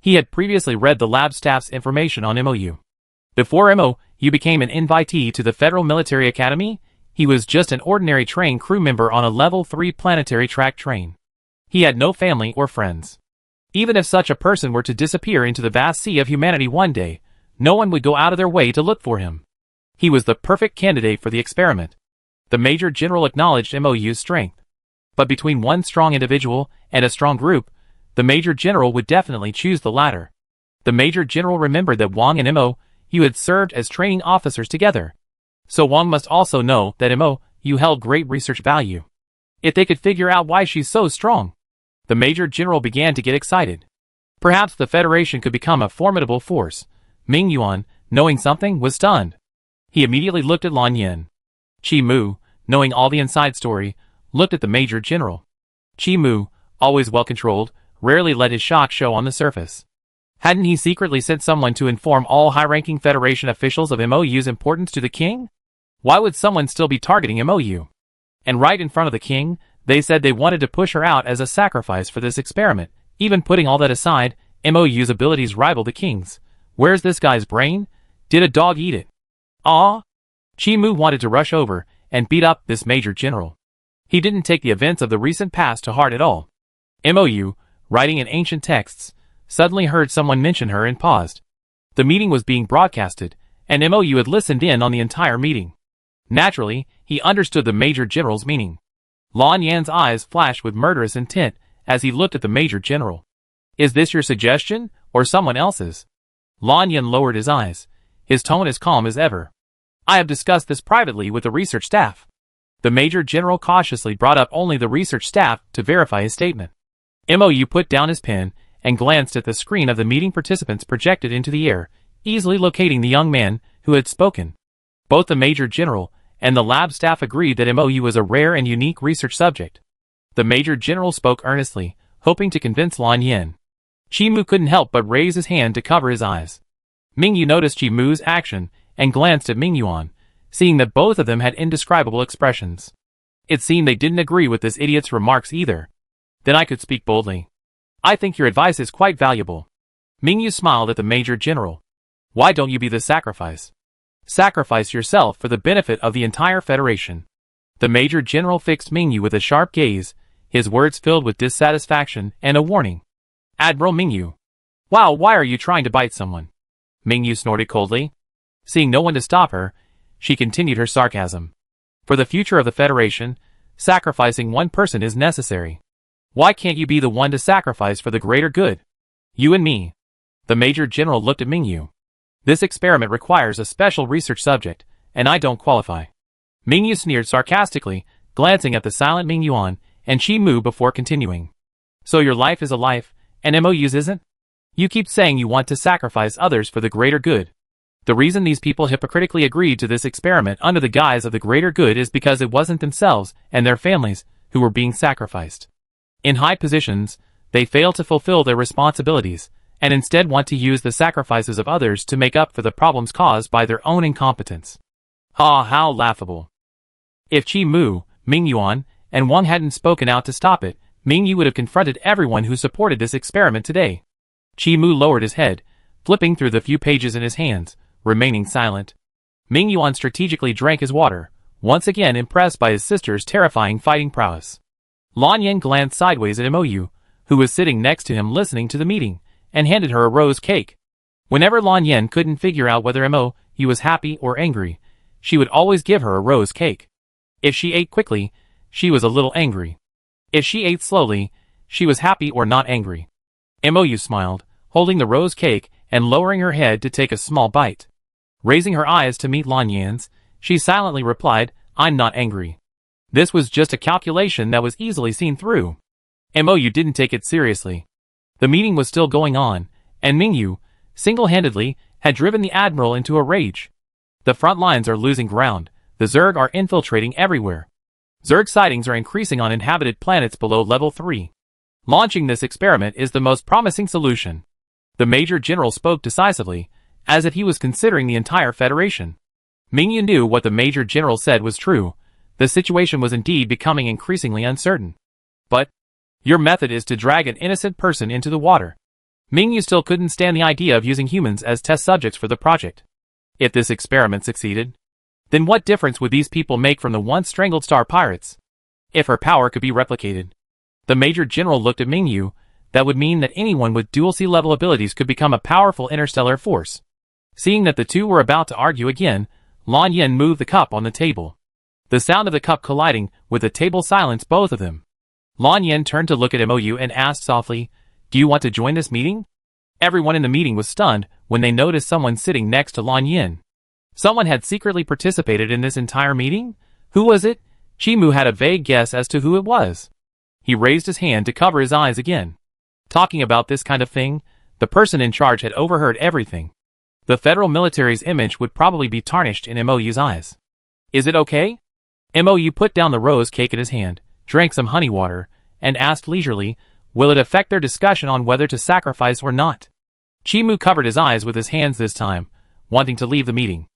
He had previously read the lab staff's information on MOU. Before MOU became an invitee to the Federal Military Academy, he was just an ordinary train crew member on a level 3 planetary track train. He had no family or friends. Even if such a person were to disappear into the vast sea of humanity one day, no one would go out of their way to look for him. He was the perfect candidate for the experiment. The Major General acknowledged MOU's strength. But between one strong individual and a strong group, the Major General would definitely choose the latter. The Major General remembered that Wang and MOU had served as training officers together. So Wang must also know that MOU held great research value. If they could figure out why she's so strong. The Major General began to get excited. Perhaps the Federation could become a formidable force. Ming Yuan, knowing something, was stunned. He immediately looked at Lan Yan. Qi Mu, knowing all the inside story, looked at the Major General. Qi Mu, always well-controlled, rarely let his shock show on the surface. Hadn't he secretly sent someone to inform all high-ranking Federation officials of MOU's importance to the king? Why would someone still be targeting MOU? And right in front of the king, they said they wanted to push her out as a sacrifice for this experiment. Even putting all that aside, MOU's abilities rival the king's. Where's this guy's brain? Did a dog eat it? Ah! Qi Mu wanted to rush over and beat up this Major General. He didn't take the events of the recent past to heart at all. MOU, writing in ancient texts, suddenly heard someone mention her and paused. The meeting was being broadcasted, and MOU had listened in on the entire meeting. Naturally, he understood the Major General's meaning. Lan Yan's eyes flashed with murderous intent as he looked at the Major General. Is this your suggestion, or someone else's? Lan Yan lowered his eyes, his tone as calm as ever. I have discussed this privately with the research staff. The Major General cautiously brought up only the research staff to verify his statement. MOU put down his pen and glanced at the screen of the meeting participants projected into the air, easily locating the young man who had spoken. Both the Major General and the lab staff agreed that MOU was a rare and unique research subject. The Major General spoke earnestly, hoping to convince Lan Yan. Qi Mu couldn't help but raise his hand to cover his eyes. Ming Yu noticed Qi Mu's action and glanced at Ming Yuan, seeing that both of them had indescribable expressions. It seemed they didn't agree with this idiot's remarks either. Then I could speak boldly. I think your advice is quite valuable. Ming Yu smiled at the Major General. Why don't you be the sacrifice? Sacrifice yourself for the benefit of the entire Federation. The Major General fixed Ming Yu with a sharp gaze, his words filled with dissatisfaction and a warning. Admiral Ming Yu. Wow, why are you trying to bite someone? Ming Yu snorted coldly. Seeing no one to stop her, she continued her sarcasm. For the future of the Federation, sacrificing one person is necessary. Why can't you be the one to sacrifice for the greater good? You and me. The Major General looked at Ming Yu. This experiment requires a special research subject, and I don't qualify. Ming Yu sneered sarcastically, glancing at the silent Ming Yuan and Qi Mu before continuing. So your life is a life, and MOU's isn't? You keep saying you want to sacrifice others for the greater good. The reason these people hypocritically agreed to this experiment under the guise of the greater good is because it wasn't themselves and their families who were being sacrificed. In high positions, they fail to fulfill their responsibilities, and instead want to use the sacrifices of others to make up for the problems caused by their own incompetence. Ah, how laughable. If Qi Mu, Ming Yuan, and Wang hadn't spoken out to stop it, Ming Yu would have confronted everyone who supported this experiment today. Qi Mu lowered his head, flipping through the few pages in his hands, remaining silent. Ming Yuan strategically drank his water, once again impressed by his sister's terrifying fighting prowess. Lan Yan glanced sideways at MOU, who was sitting next to him listening to the meeting, and handed her a rose cake. Whenever Lan Yan couldn't figure out whether MOU was happy or angry, she would always give her a rose cake. If she ate quickly, she was a little angry. If she ate slowly, she was happy or not angry. MOU smiled, holding the rose cake and lowering her head to take a small bite. Raising her eyes to meet Lan Yan's, she silently replied, "I'm not angry." This was just a calculation that was easily seen through. Mou didn't take it seriously. The meeting was still going on, and Mingyu, single-handedly, had driven the admiral into a rage. The front lines are losing ground. The Zerg are infiltrating everywhere. Zerg sightings are increasing on inhabited planets below level 3. Launching this experiment is the most promising solution. The Major General spoke decisively, as if he was considering the entire Federation. Mingyu knew what the Major General said was true. The situation was indeed becoming increasingly uncertain. But your method is to drag an innocent person into the water. Mingyu still couldn't stand the idea of using humans as test subjects for the project. If this experiment succeeded, then what difference would these people make from the once strangled star pirates? If her power could be replicated. The Major General looked at Mingyu. That would mean that anyone with dual sea-level abilities could become a powerful interstellar force. Seeing that the two were about to argue again, Lan Yan moved the cup on the table. The sound of the cup colliding with the table silenced both of them. Lan Yan turned to look at Mou and asked softly, "Do you want to join this meeting?" Everyone in the meeting was stunned when they noticed someone sitting next to Lan Yan. Someone had secretly participated in this entire meeting? Who was it? Chimu had a vague guess as to who it was. He raised his hand to cover his eyes again. Talking about this kind of thing, the person in charge had overheard everything. The federal military's image would probably be tarnished in Mou's eyes. "Is it okay?" Mou put down the rose cake in his hand, drank some honey water, and asked leisurely, "Will it affect their discussion on whether to sacrifice or not?" Chimu covered his eyes with his hands this time, wanting to leave the meeting.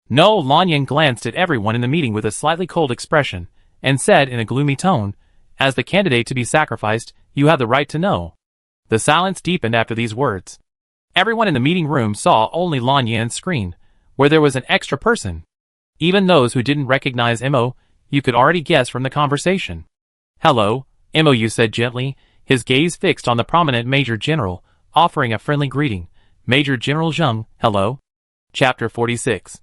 No. Lan Yan glanced at everyone in the meeting with a slightly cold expression, and said in a gloomy tone, "As the candidate to be sacrificed, you have the right to know." The silence deepened after these words. Everyone in the meeting room saw only Lan Yan's screen, where there was an extra person. Even those who didn't recognize Mou, you could already guess from the conversation. "Hello," Mou said gently, his gaze fixed on the prominent Major General, offering a friendly greeting. "Major General Zheng, hello." Chapter 46.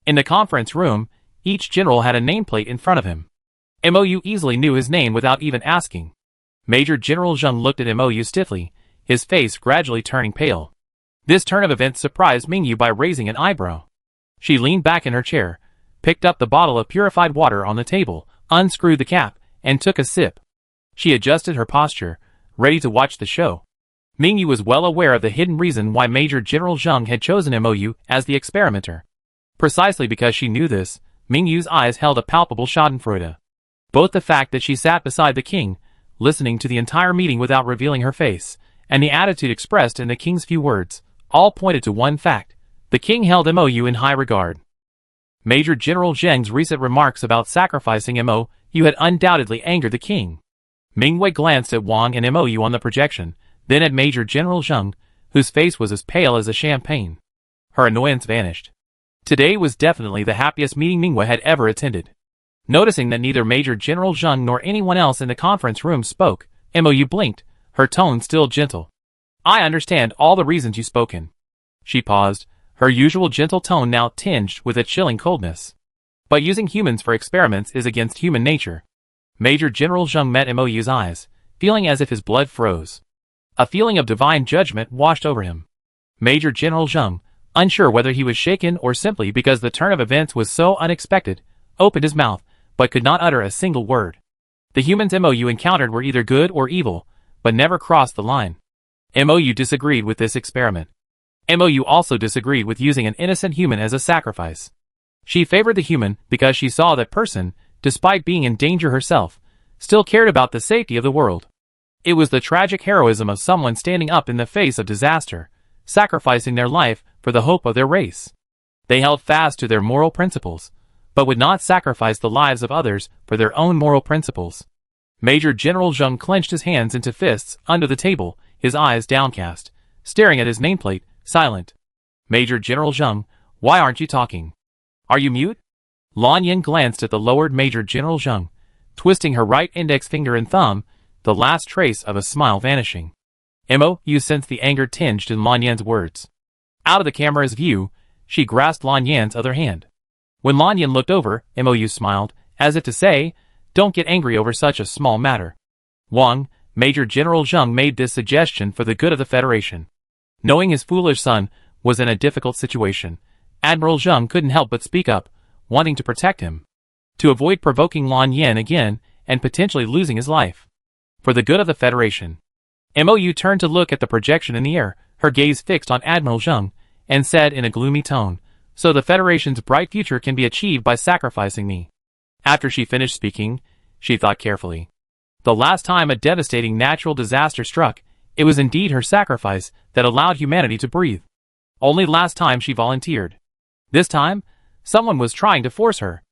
In the conference room, each general had a nameplate in front of him. Mou easily knew his name without even asking. Major General Zheng looked at Mou stiffly, his face gradually turning pale. This turn of events surprised Mingyu by raising an eyebrow. She leaned back in her chair, picked up the bottle of purified water on the table, unscrewed the cap, and took a sip. She adjusted her posture, ready to watch the show. Mingyu was well aware of the hidden reason why Major General Zheng had chosen Mou as the experimenter. Precisely because she knew this, Mingyu's eyes held a palpable schadenfreude. Both the fact that she sat beside the king, listening to the entire meeting without revealing her face, and the attitude expressed in the king's few words, all pointed to one fact: the king held Mou in high regard. Major General Zheng's recent remarks about sacrificing Mou had undoubtedly angered the king. Mingwei glanced at Wang and Mou on the projection, then at Major General Zheng, whose face was as pale as a champagne. Her annoyance vanished. Today was definitely the happiest meeting Mingwei had ever attended. Noticing that neither Major General Zheng nor anyone else in the conference room spoke, Mou blinked, her tone still gentle. "I understand all the reasons you spoke in." She paused, her usual gentle tone now tinged with a chilling coldness. "But using humans for experiments is against human nature." Major General Zheng met Mou's eyes, feeling as if his blood froze. A feeling of divine judgment washed over him. Major General Zheng, unsure whether he was shaken or simply because the turn of events was so unexpected, opened his mouth, but could not utter a single word. The humans Mou encountered were either good or evil, but never crossed the line. Mou disagreed with this experiment. Mou also disagreed with using an innocent human as a sacrifice. She favored the human because she saw that person, despite being in danger herself, still cared about the safety of the world. It was the tragic heroism of someone standing up in the face of disaster, sacrificing their life for the hope of their race. They held fast to their moral principles, but would not sacrifice the lives of others for their own moral principles. Major General Zheng clenched his hands into fists under the table, his eyes downcast, staring at his nameplate, silent. "Major General Zheng, why aren't you talking? Are you mute?" Lan Yan glanced at the lowered Major General Zheng, twisting her right index finger and thumb, the last trace of a smile vanishing. Mou sensed the anger tinged in Lan Yan's words. Out of the camera's view, she grasped Lan Yan's other hand. When Lan Yan looked over, Mou smiled, as if to say, "Don't get angry over such a small matter." Wang, Major General Zheng made this suggestion for the good of the Federation. Knowing his foolish son was in a difficult situation, Admiral Zheng couldn't help but speak up, wanting to protect him. To avoid provoking Lan Yan again and potentially losing his life. For the good of the Federation. Mou turned to look at the projection in the air, her gaze fixed on Admiral Zheng, and said in a gloomy tone, "So the Federation's bright future can be achieved by sacrificing me." After she finished speaking, she thought carefully. The last time a devastating natural disaster struck, it was indeed her sacrifice that allowed humanity to breathe. Only last time she volunteered. This time, someone was trying to force her.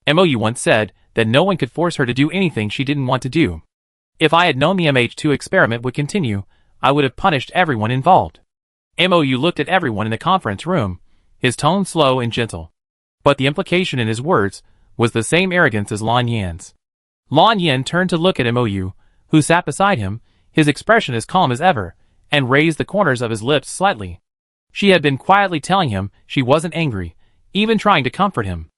Mou once said that no one could force her to do anything she didn't want to do. If I had known the MH2 experiment would continue, I would have punished everyone involved. Mou looked at everyone in the conference room, his tone slow and gentle. But the implication in his words was the same arrogance as Lan Yan's. Lan Yan turned to look at Mou, who sat beside him, his expression as calm as ever, and raised the corners of his lips slightly. She had been quietly telling him she wasn't angry, even trying to comfort him.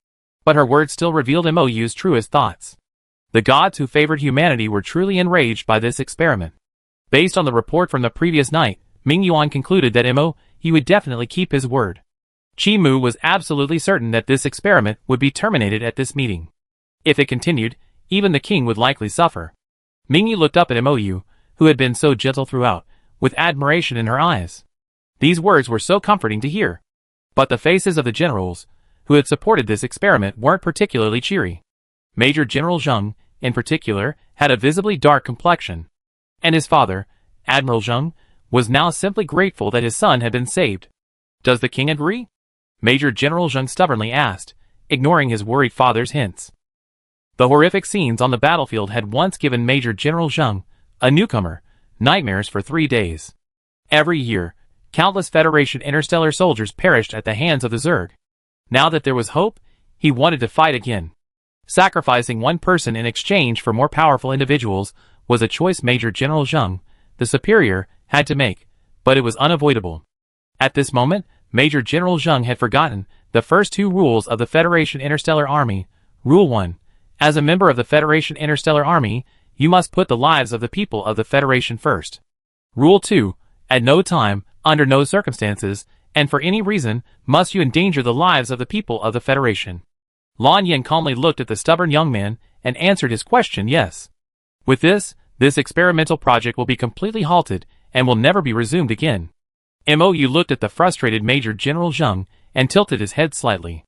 But her words still revealed Mou's truest thoughts. The gods who favored humanity were truly enraged by this experiment. Based on the report from the previous night, Ming Yuan concluded that he would definitely keep his word. Qi Mu was absolutely certain that this experiment would be terminated at this meeting. If it continued, even the king would likely suffer. Ming Yu looked up at Mou, who had been so gentle throughout, with admiration in her eyes. These words were so comforting to hear. But the faces of the generals, who had supported this experiment, weren't particularly cheery. Major General Zheng, in particular, had a visibly dark complexion. And his father, Admiral Zheng, was now simply grateful that his son had been saved. "Does the king agree?" Major General Zheng stubbornly asked, ignoring his worried father's hints. The horrific scenes on the battlefield had once given Major General Zheng, a newcomer, nightmares for 3 days. Every year, countless Federation interstellar soldiers perished at the hands of the Zerg. Now that there was hope, he wanted to fight again. Sacrificing one person in exchange for more powerful individuals was a choice Major General Zheng, the superior, had to make, but it was unavoidable. At this moment, Major General Zheng had forgotten the first 2 rules of the Federation Interstellar Army. Rule 1. As a member of the Federation Interstellar Army, you must put the lives of the people of the Federation first. Rule 2. At no time, under no circumstances, and for any reason, must you endanger the lives of the people of the Federation. Lan Yan calmly looked at the stubborn young man and answered his question yes. With this experimental project will be completely halted and will never be resumed again. Mou looked at the frustrated Major General Zheng and tilted his head slightly.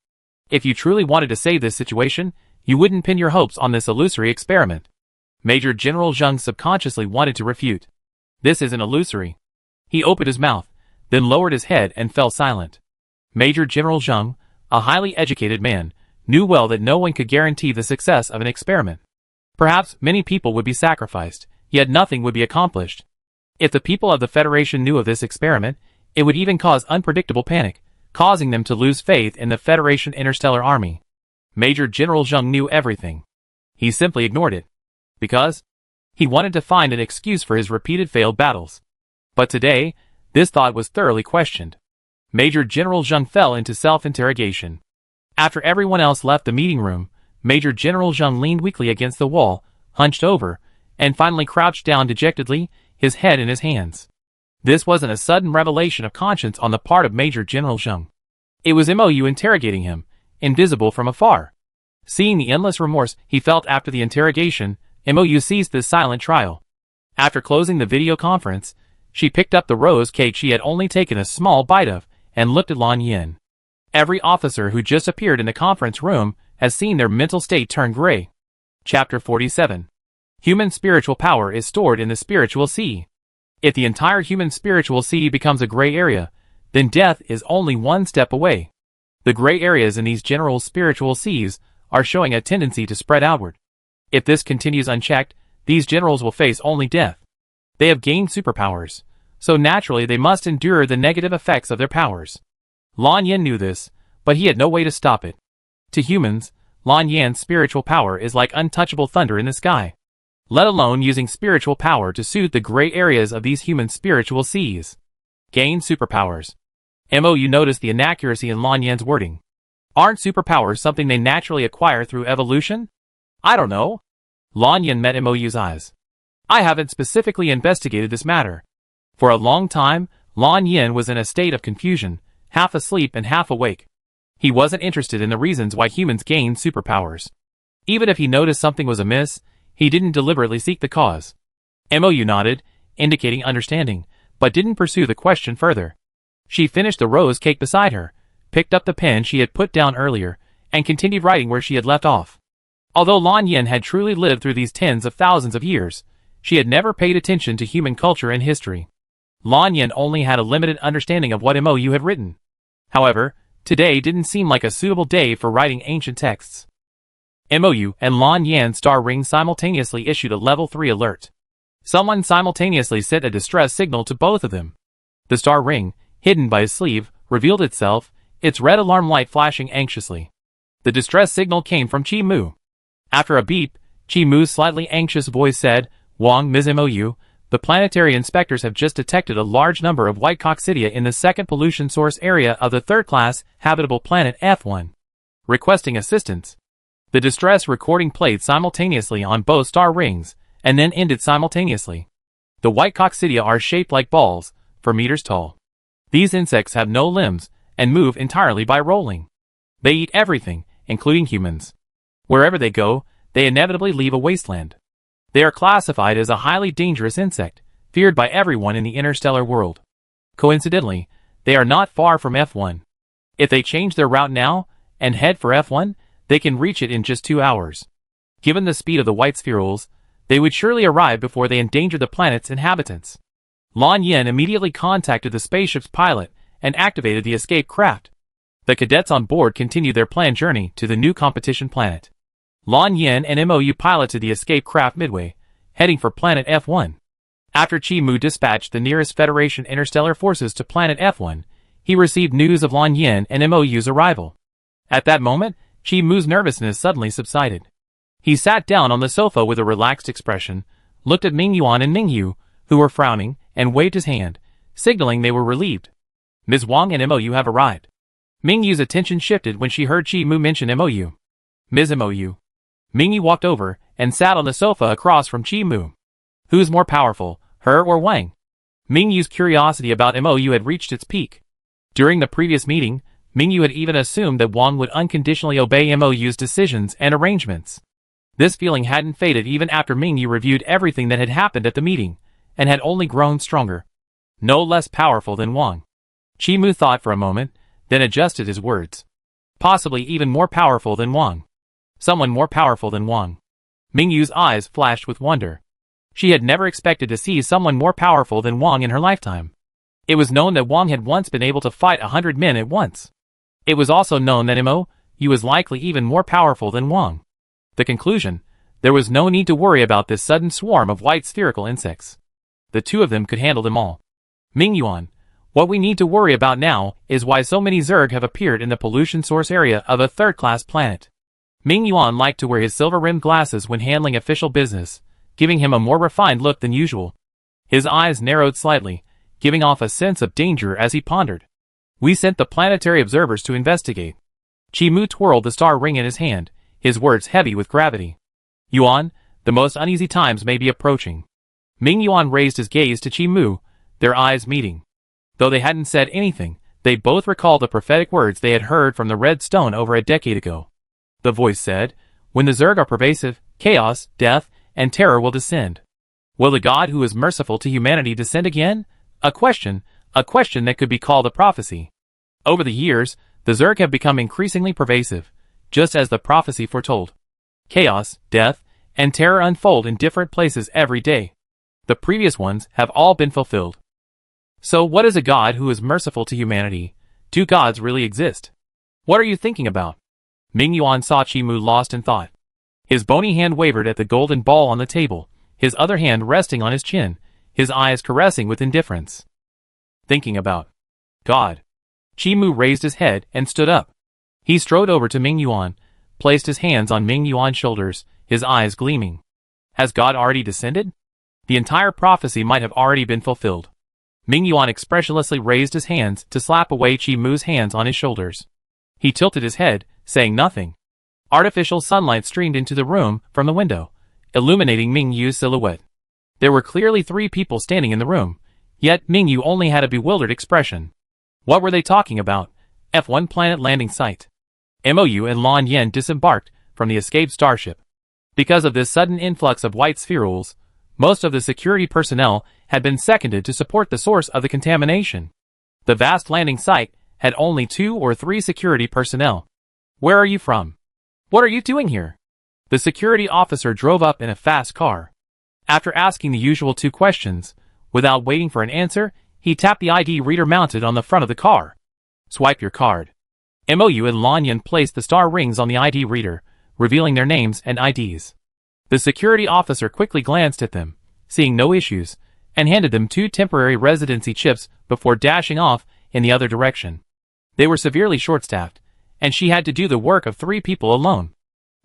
If you truly wanted to save this situation, you wouldn't pin your hopes on this illusory experiment. Major General Zheng subconsciously wanted to refute. This isn't illusory. He opened his mouth, then lowered his head and fell silent. Major General Zheng, a highly educated man, knew well that no one could guarantee the success of an experiment. Perhaps many people would be sacrificed, yet nothing would be accomplished. If the people of the Federation knew of this experiment, it would even cause unpredictable panic, causing them to lose faith in the Federation Interstellar Army. Major General Zheng knew everything. He simply ignored it. Because he wanted to find an excuse for his repeated failed battles. But today, this thought was thoroughly questioned. Major General Zheng fell into self-interrogation. After everyone else left the meeting room, Major General Zheng leaned weakly against the wall, hunched over, and finally crouched down dejectedly, his head in his hands. This wasn't a sudden revelation of conscience on the part of Major General Zheng. It was Mou interrogating him, invisible from afar. Seeing the endless remorse he felt after the interrogation, Mou seized this silent trial. After closing the video conference, she picked up the rose cake she had only taken a small bite of, and looked at Lan Yan. Every officer who just appeared in the conference room has seen their mental state turn gray. Chapter 47. Human spiritual power is stored in the spiritual sea. If the entire human spiritual sea becomes a gray area, then death is only one step away. The gray areas in these general spiritual seas are showing a tendency to spread outward. If this continues unchecked, these generals will face only death. They have gained superpowers, so naturally they must endure the negative effects of their powers. Lan Yan knew this, but he had no way to stop it. To humans, Lan Yan's spiritual power is like untouchable thunder in the sky. Let alone using spiritual power to soothe the gray areas of these human spiritual seas. Gain superpowers. Mou noticed the inaccuracy in Lan Yan's wording. Aren't superpowers something they naturally acquire through evolution? I don't know. Lan Yan met Mou's eyes. I haven't specifically investigated this matter. For a long time, Lan Yin was in a state of confusion, half asleep and half awake. He wasn't interested in the reasons why humans gain superpowers. Even if he noticed something was amiss, he didn't deliberately seek the cause. Mou nodded, indicating understanding, but didn't pursue the question further. She finished the rose cake beside her, picked up the pen she had put down earlier, and continued writing where she had left off. Although Lan Yin had truly lived through these tens of thousands of years, she had never paid attention to human culture and history. Lan Yin only had a limited understanding of what Mou had written. However, today didn't seem like a suitable day for writing ancient texts. Mou and Lan Yan's star ring simultaneously issued a level 3 alert. Someone simultaneously sent a distress signal to both of them. The star ring, hidden by his sleeve, revealed itself, its red alarm light flashing anxiously. The distress signal came from Chi Mu. After a beep, Chi Mu's slightly anxious voice said, "Wang, Ms. Mou, the planetary inspectors have just detected a large number of white coccidia in the second pollution source area of the third-class habitable planet F1. Requesting assistance." The distress recording played simultaneously on both star rings, and then ended simultaneously. The white coccidia are shaped like balls, 4 meters tall. These insects have no limbs, and move entirely by rolling. They eat everything, including humans. Wherever they go, they inevitably leave a wasteland. They are classified as a highly dangerous insect, feared by everyone in the interstellar world. Coincidentally, they are not far from F1. If they change their route now, and head for F1, they can reach it in just 2 hours. Given the speed of the white spherules, they would surely arrive before they endanger the planet's inhabitants. Lan Yin immediately contacted the spaceship's pilot and activated the escape craft. The cadets on board continued their planned journey to the new competition planet. Lan Yin and Mou piloted the escape craft midway, heading for planet F1. After Chi Mu dispatched the nearest Federation interstellar forces to planet F1, he received news of Lan Yin and Mou's arrival. At that moment, Chi Mu's nervousness suddenly subsided. He sat down on the sofa with a relaxed expression, looked at Ming Yuan and Ming Yu, who were frowning, and waved his hand, signaling they were relieved. "Ms. Wang and Mou have arrived." Ming Yu's attention shifted when she heard Chi Mu mention Mou. "Ms. Mou." Ming Yu walked over and sat on the sofa across from Chi Mu. Who's more powerful, her or Wang? Ming Yu's curiosity about Mou had reached its peak. During the previous meeting, Ming Yu had even assumed that Wang would unconditionally obey Mou's decisions and arrangements. This feeling hadn't faded even after Ming Yu reviewed everything that had happened at the meeting, and had only grown stronger. No less powerful than Wang. Chi Mu thought for a moment, then adjusted his words. Possibly even more powerful than Wang. Someone more powerful than Wang. Ming Yu's eyes flashed with wonder. She had never expected to see someone more powerful than Wang in her lifetime. It was known that Wang had once been able to fight 100 men at once. It was also known that Mou was likely even more powerful than Wang. The conclusion: there was no need to worry about this sudden swarm of white spherical insects. The two of them could handle them all. Ming Yuan, what we need to worry about now is why so many Zerg have appeared in the pollution source area of a third-class planet. Ming Yuan liked to wear his silver-rimmed glasses when handling official business, giving him a more refined look than usual. His eyes narrowed slightly, giving off a sense of danger as he pondered. "We sent the planetary observers to investigate." Chi Mu twirled the star ring in his hand, his words heavy with gravity. "Yuan, the most uneasy times may be approaching." Ming Yuan raised his gaze to Chi Mu, their eyes meeting. Though they hadn't said anything, they both recalled the prophetic words they had heard from the Red Stone over a decade ago. The voice said, "When the Zerg are pervasive, chaos, death, and terror will descend." Will the God who is merciful to humanity descend again? A question that could be called a prophecy. Over the years, the Zerg have become increasingly pervasive, just as the prophecy foretold. Chaos, death, and terror unfold in different places every day. The previous ones have all been fulfilled. So what is a God who is merciful to humanity? Do gods really exist? What are you thinking about? Ming Yuan saw Chi Mu lost in thought. His bony hand wavered at the golden ball on the table, his other hand resting on his chin, his eyes caressing with indifference. Thinking about God. Chi Mu raised his head and stood up. He strode over to Ming Yuan, placed his hands on Ming Yuan's shoulders, his eyes gleaming. Has God already descended? The entire prophecy might have already been fulfilled. Ming Yuan expressionlessly raised his hands to slap away Chi Mu's hands on his shoulders. He tilted his head, saying nothing. Artificial sunlight streamed into the room from the window, illuminating Ming Yu's silhouette. There were clearly 3 people standing in the room, Yet Mingyu only had a bewildered expression. What were they talking about? F1 planet landing site. Mou and Lan Yen disembarked from the escaped starship. Because of this sudden influx of white spherules, most of the security personnel had been seconded to support the source of the contamination. The vast landing site had only 2 or 3 security personnel. Where are you from? What are you doing here? The security officer drove up in a fast car. After asking the usual 2 questions, without waiting for an answer, he tapped the ID reader mounted on the front of the car. Swipe your card. Mou and Lan Yen placed the star rings on the ID reader, revealing their names and IDs. The security officer quickly glanced at them, seeing no issues, and handed them 2 temporary residency chips before dashing off in the other direction. They were severely short-staffed, and she had to do the work of 3 people alone.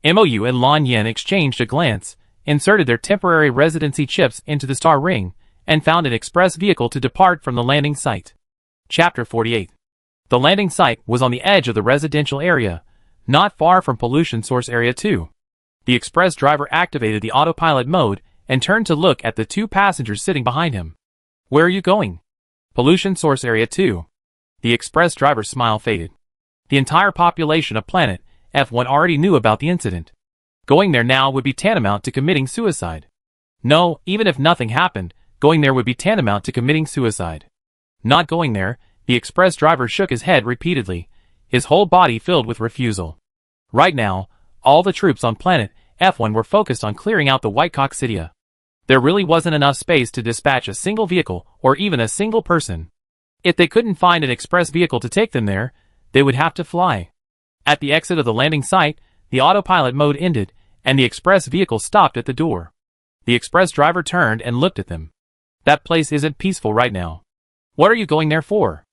Mou and Lan Yen exchanged a glance, inserted their temporary residency chips into the star ring, and found an express vehicle to depart from the landing site. Chapter 48. The landing site was on the edge of the residential area, not far from Pollution Source Area 2. The express driver activated the autopilot mode and turned to look at the 2 passengers sitting behind him. Where are you going? Pollution Source Area 2. The express driver's smile faded. The entire population of planet F1 already knew about the incident. Going there now would be tantamount to committing suicide. No, even if nothing happened, going there would be tantamount to committing suicide. Not going there, the express driver shook his head repeatedly, his whole body filled with refusal. Right now, all the troops on planet F1 were focused on clearing out the White Coccidia. There really wasn't enough space to dispatch a single vehicle or even a single person. If they couldn't find an express vehicle to take them there, they would have to fly. At the exit of the landing site, the autopilot mode ended, and the express vehicle stopped at the door. The express driver turned and looked at them. That place isn't peaceful right now. What are you going there for?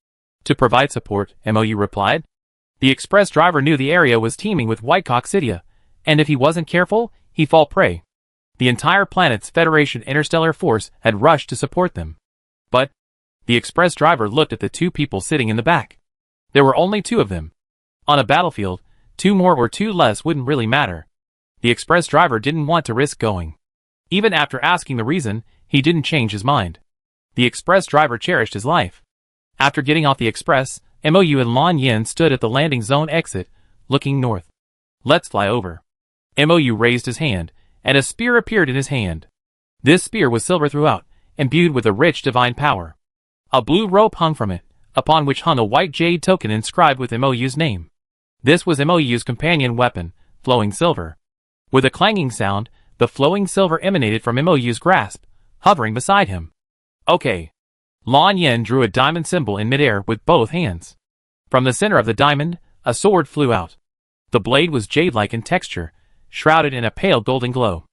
To provide support, Mou replied. The express driver knew the area was teeming with White Coccidia, and if he wasn't careful, he'd fall prey. The entire planet's Federation Interstellar Force had rushed to support them. But the express driver looked at the 2 people sitting in the back. There were only 2 of them. On a battlefield, 2 more or 2 less wouldn't really matter. The express driver didn't want to risk going. Even after asking the reason, he didn't change his mind. The express driver cherished his life. After getting off the express, Mou and Lan Yen stood at the landing zone exit, looking north. Let's fly over. Mou raised his hand, and a spear appeared in his hand. This spear was silver throughout, imbued with a rich divine power. A blue rope hung from it, upon which hung a white jade token inscribed with Mou's name. This was Mou's companion weapon, flowing silver. With a clanging sound, the flowing silver emanated from Mou's grasp, hovering beside him. Okay. Lan Yen drew a diamond symbol in midair with both hands. From the center of the diamond, a sword flew out. The blade was jade-like in texture, shrouded in a pale golden glow.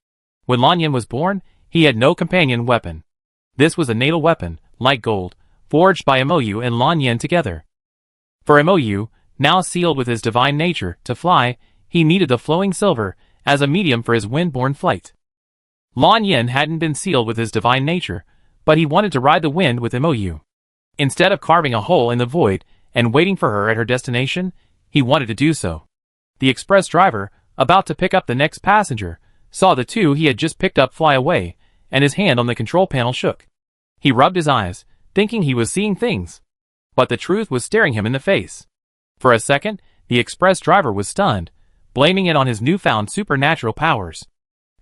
When Lan Yen was born, he had no companion weapon. This was a natal weapon, like gold, forged by Mou and Lan Yen together. For Mou, now sealed with his divine nature, to fly, he needed the flowing silver as a medium for his wind-borne flight. Lan Yen hadn't been sealed with his divine nature, but he wanted to ride the wind with Mou. Instead of carving a hole in the void and waiting for her at her destination, he wanted to do so. The express driver, about to pick up the next passenger, saw the 2 he had just picked up fly away, and his hand on the control panel shook. He rubbed his eyes, thinking he was seeing things. But the truth was staring him in the face. For a second, the express driver was stunned, blaming it on his newfound supernatural powers.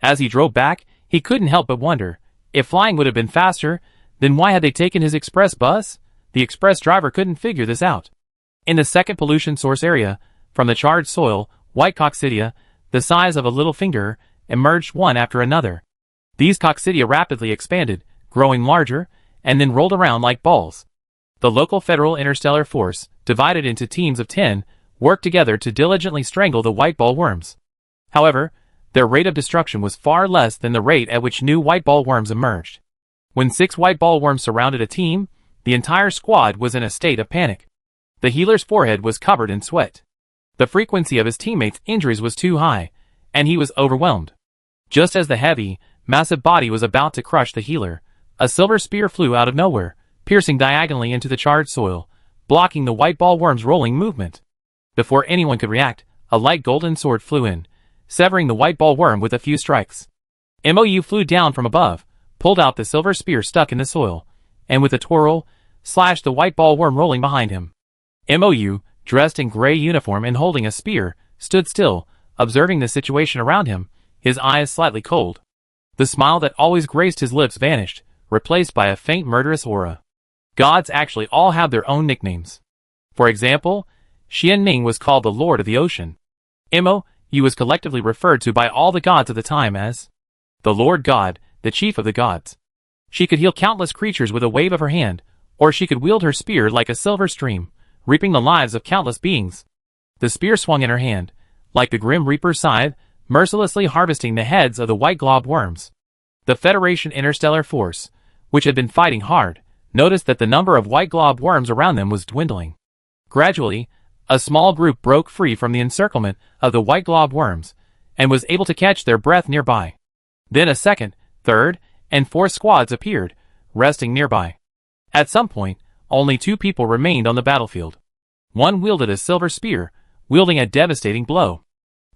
As he drove back, he couldn't help but wonder, if flying would have been faster, then why had they taken his express bus? The express driver couldn't figure this out. In the second pollution source area, from the charged soil, White Coccidia, the size of a little finger, emerged one after another. These coccidia rapidly expanded, growing larger, and then rolled around like balls. The local Federal Interstellar Force, divided into teams of 10, worked together to diligently strangle the white ball worms. However, their rate of destruction was far less than the rate at which new white ball worms emerged. When 6 white ball worms surrounded a team, the entire squad was in a state of panic. The healer's forehead was covered in sweat. The frequency of his teammates' injuries was too high, and he was overwhelmed. Just as the heavy, massive body was about to crush the healer, a silver spear flew out of nowhere, piercing diagonally into the charred soil, blocking the white ball worm's rolling movement. Before anyone could react, a light golden sword flew in, severing the white ball worm with a few strikes. Mou flew down from above, pulled out the silver spear stuck in the soil, and with a twirl, slashed the white ball worm rolling behind him. MOU, dressed in gray uniform and holding a spear, stood still, observing the situation around him, his eyes slightly cold. The smile that always graced his lips vanished, replaced by a faint murderous aura. Gods actually all have their own nicknames. For example, Xian Ming was called the Lord of the Ocean. MOU was collectively referred to by all the gods of the time as the Lord God, the Chief of the Gods. She could heal countless creatures with a wave of her hand, or she could wield her spear like a silver stream, reaping the lives of countless beings. The spear swung in her hand, like the Grim Reaper's scythe, mercilessly harvesting the heads of the white glob worms. The Federation Interstellar Force, which had been fighting hard, noticed that the number of white glob worms around them was dwindling. Gradually, a small group broke free from the encirclement of the white glob worms, and was able to catch their breath nearby. Then a second, third, and fourth squads appeared, resting nearby. At some point, only 2 people remained on the battlefield. One wielded a silver spear, wielding a devastating blow.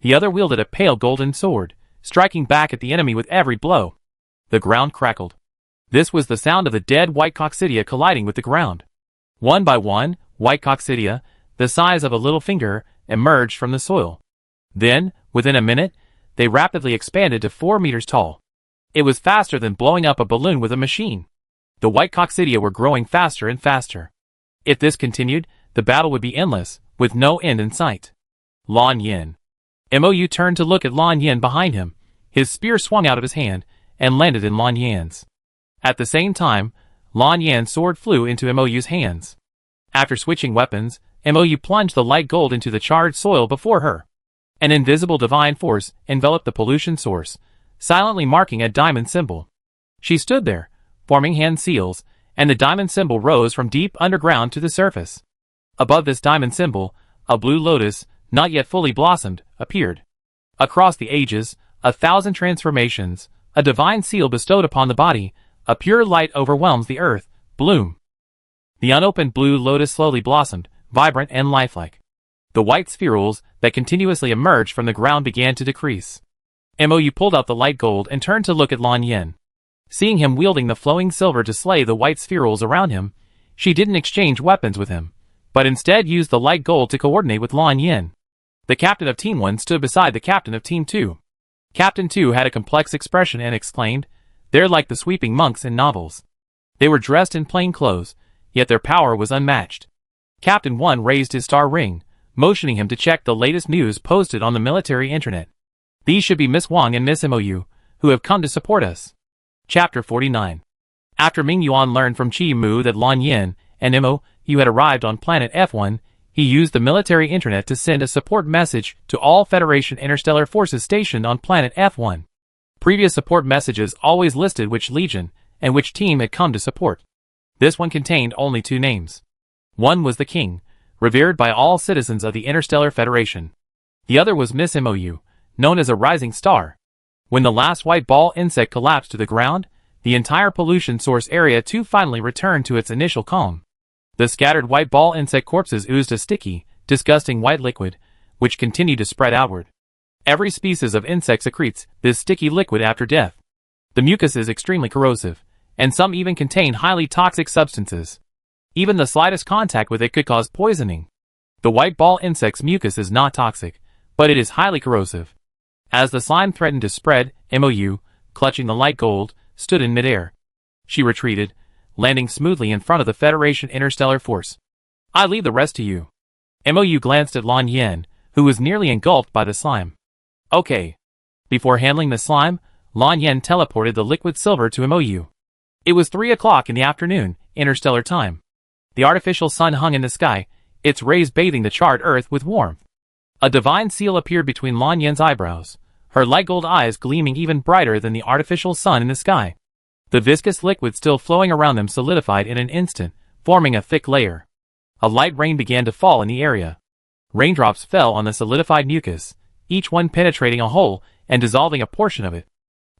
The other wielded a pale golden sword, striking back at the enemy with every blow. The ground crackled. This was the sound of the dead white coccidia colliding with the ground. One by one, white coccidia, the size of a little finger, emerged from the soil. Then, within a minute, they rapidly expanded to 4 meters tall. It was faster than blowing up a balloon with a machine. The white coccidia were growing faster and faster. If this continued, the battle would be endless, with no end in sight. Lan Yin. MOU turned to look at Lan Yin behind him. His spear swung out of his hand, and landed in Lan Yan's. At the same time, Lan Yan's sword flew into MOU's hands. After switching weapons, MOU plunged the light gold into the charred soil before her. An invisible divine force enveloped the pollution source, silently marking a diamond symbol. She stood there, forming hand seals, and the diamond symbol rose from deep underground to the surface. Above this diamond symbol, a blue lotus, not yet fully blossomed, appeared. Across the ages, 1,000 transformations, a divine seal bestowed upon the body, a pure light overwhelms the earth, bloom. The unopened blue lotus slowly blossomed, vibrant and lifelike. The white spherules that continuously emerged from the ground began to decrease. MOU pulled out the light gold and turned to look at Lan Yin. Seeing him wielding the flowing silver to slay the white spherules around him, she didn't exchange weapons with him, but instead used the light gold to coordinate with Lan Yin. The captain of Team 1 stood beside the captain of Team 2. Captain 2 had a complex expression and exclaimed, "They're like the sweeping monks in novels." They were dressed in plain clothes, yet their power was unmatched. Captain 1 raised his star ring, motioning him to check the latest news posted on the military internet. These should be Miss Wang and Miss MOU, who have come to support us. Chapter 49. After Ming Yuan learned from Qi Mu that Lan Yin and MOU had arrived on planet F1, he used the military internet to send a support message to all Federation interstellar forces stationed on planet F1. Previous support messages always listed which legion and which team had come to support. This one contained only 2 names. One was the King, revered by all citizens of the Interstellar Federation. The other was Miss MOU, known as a rising star. When the last white ball insect collapsed to the ground, the entire pollution source area too finally returned to its initial calm. The scattered white ball insect corpses oozed a sticky, disgusting white liquid, which continued to spread outward. Every species of insect secretes this sticky liquid after death. The mucus is extremely corrosive, and some even contain highly toxic substances. Even the slightest contact with it could cause poisoning. The white ball insect's mucus is not toxic, but it is highly corrosive. As the slime threatened to spread, MOU, clutching the light gold, stood in midair. She retreated, landing smoothly in front of the Federation Interstellar Force. "I leave the rest to you." MOU glanced at Lan Yin, who was nearly engulfed by the slime. "Okay." Before handling the slime, Lan Yin teleported the liquid silver to MOU. It was 3 o'clock in the afternoon, interstellar time. The artificial sun hung in the sky, its rays bathing the charred earth with warmth. A divine seal appeared between Lan Yin's eyebrows, her light gold eyes gleaming even brighter than the artificial sun in the sky. The viscous liquid still flowing around them solidified in an instant, forming a thick layer. A light rain began to fall in the area. Raindrops fell on the solidified mucus, each one penetrating a hole and dissolving a portion of it.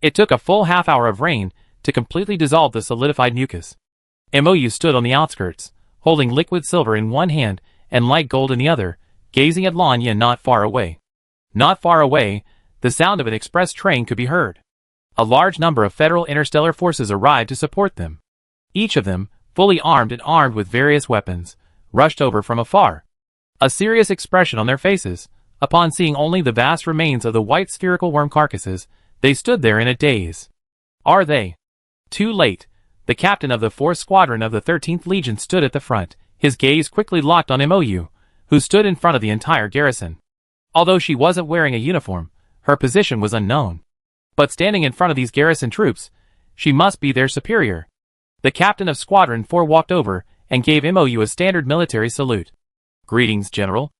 It took a full half hour of rain to completely dissolve the solidified mucus. MOU stood on the outskirts, holding liquid silver in one hand and light gold in the other, gazing at Lan Yin not far away. Not far away, the sound of an express train could be heard. A large number of Federal Interstellar forces arrived to support them. Each of them, fully armed and armed with various weapons, rushed over from afar. A serious expression on their faces. Upon seeing only the vast remains of the white spherical worm carcasses, they stood there in a daze. Are they? Too late. The captain of the 4th Squadron of the 13th Legion stood at the front, his gaze quickly locked on Mou, who stood in front of the entire garrison. Although she wasn't wearing a uniform, her position was unknown. But standing in front of these garrison troops, she must be their superior. The captain of Squadron 4 walked over and gave Mou a standard military salute. Greetings, General.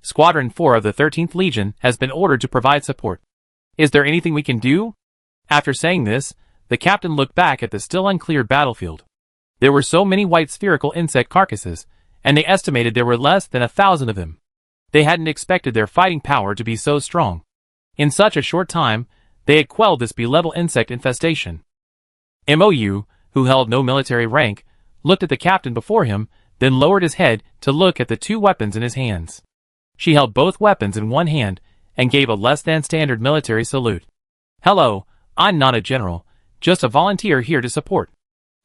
Squadron 4 of the 13th Legion has been ordered to provide support. Is there anything we can do? After saying this, the captain looked back at the still uncleared battlefield. There were so many white spherical insect carcasses, and they estimated there were less than 1,000 of them. They hadn't expected their fighting power to be so strong. In such a short time, they had quelled this B-level insect infestation. Mou, who held no military rank, looked at the captain before him, then lowered his head to look at the 2 weapons in his hands. She held both weapons in one hand and gave a less-than-standard military salute. Hello, I'm not a general, just a volunteer here to support.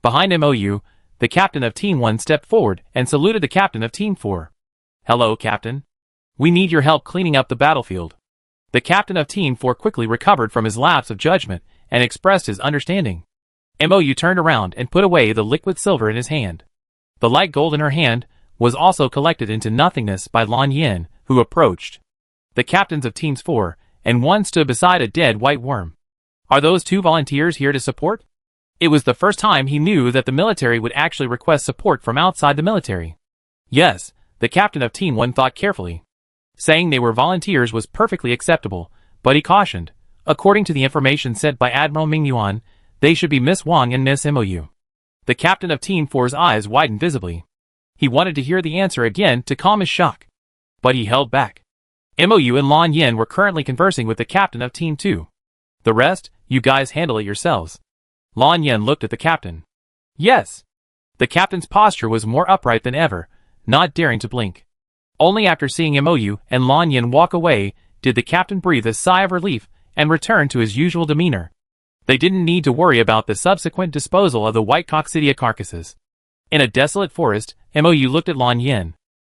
Behind Mou, the captain of Team 1 stepped forward and saluted the captain of Team 4. Hello, Captain. We need your help cleaning up the battlefield. The captain of Team 4 quickly recovered from his lapse of judgment and expressed his understanding. Mou turned around and put away the liquid silver in his hand. The light gold in her hand was also collected into nothingness by Lan Yin, who approached. The captains of Teams 4 and 1 stood beside a dead white worm. Are those 2 volunteers here to support? It was the first time he knew that the military would actually request support from outside the military. Yes, the captain of Team 1 thought carefully. Saying they were volunteers was perfectly acceptable, but he cautioned, according to the information sent by Admiral Ming Yuan, they should be Miss Wang and Miss Mou. The captain of Team 4's eyes widened visibly. He wanted to hear the answer again to calm his shock. But he held back. Mou and Lan Yin were currently conversing with the captain of Team 2. The rest, you guys handle it yourselves. Lan Yin looked at the captain. Yes. The captain's posture was more upright than ever, not daring to blink. Only after seeing Mou and Lan Yin walk away did the captain breathe a sigh of relief and return to his usual demeanor. They didn't need to worry about the subsequent disposal of the white coccidia carcasses. In a desolate forest, Mou looked at Lan Yin.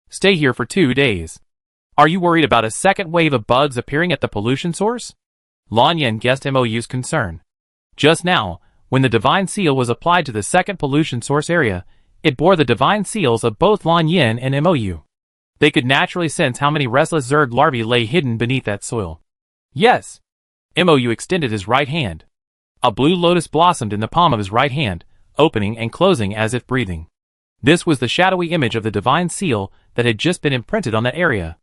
Stay here for 2 days. Are you worried about a second wave of bugs appearing at the pollution source? Lan Yin guessed Mou's concern. Just now, when the divine seal was applied to the second pollution source area, it bore the divine seals of both Lan Yin and Mou. They could naturally sense how many restless Zerg larvae lay hidden beneath that soil. Yes. Mou extended his right hand. A blue lotus blossomed in the palm of his right hand, opening and closing as if breathing. This was the shadowy image of the divine seal that had just been imprinted on that area.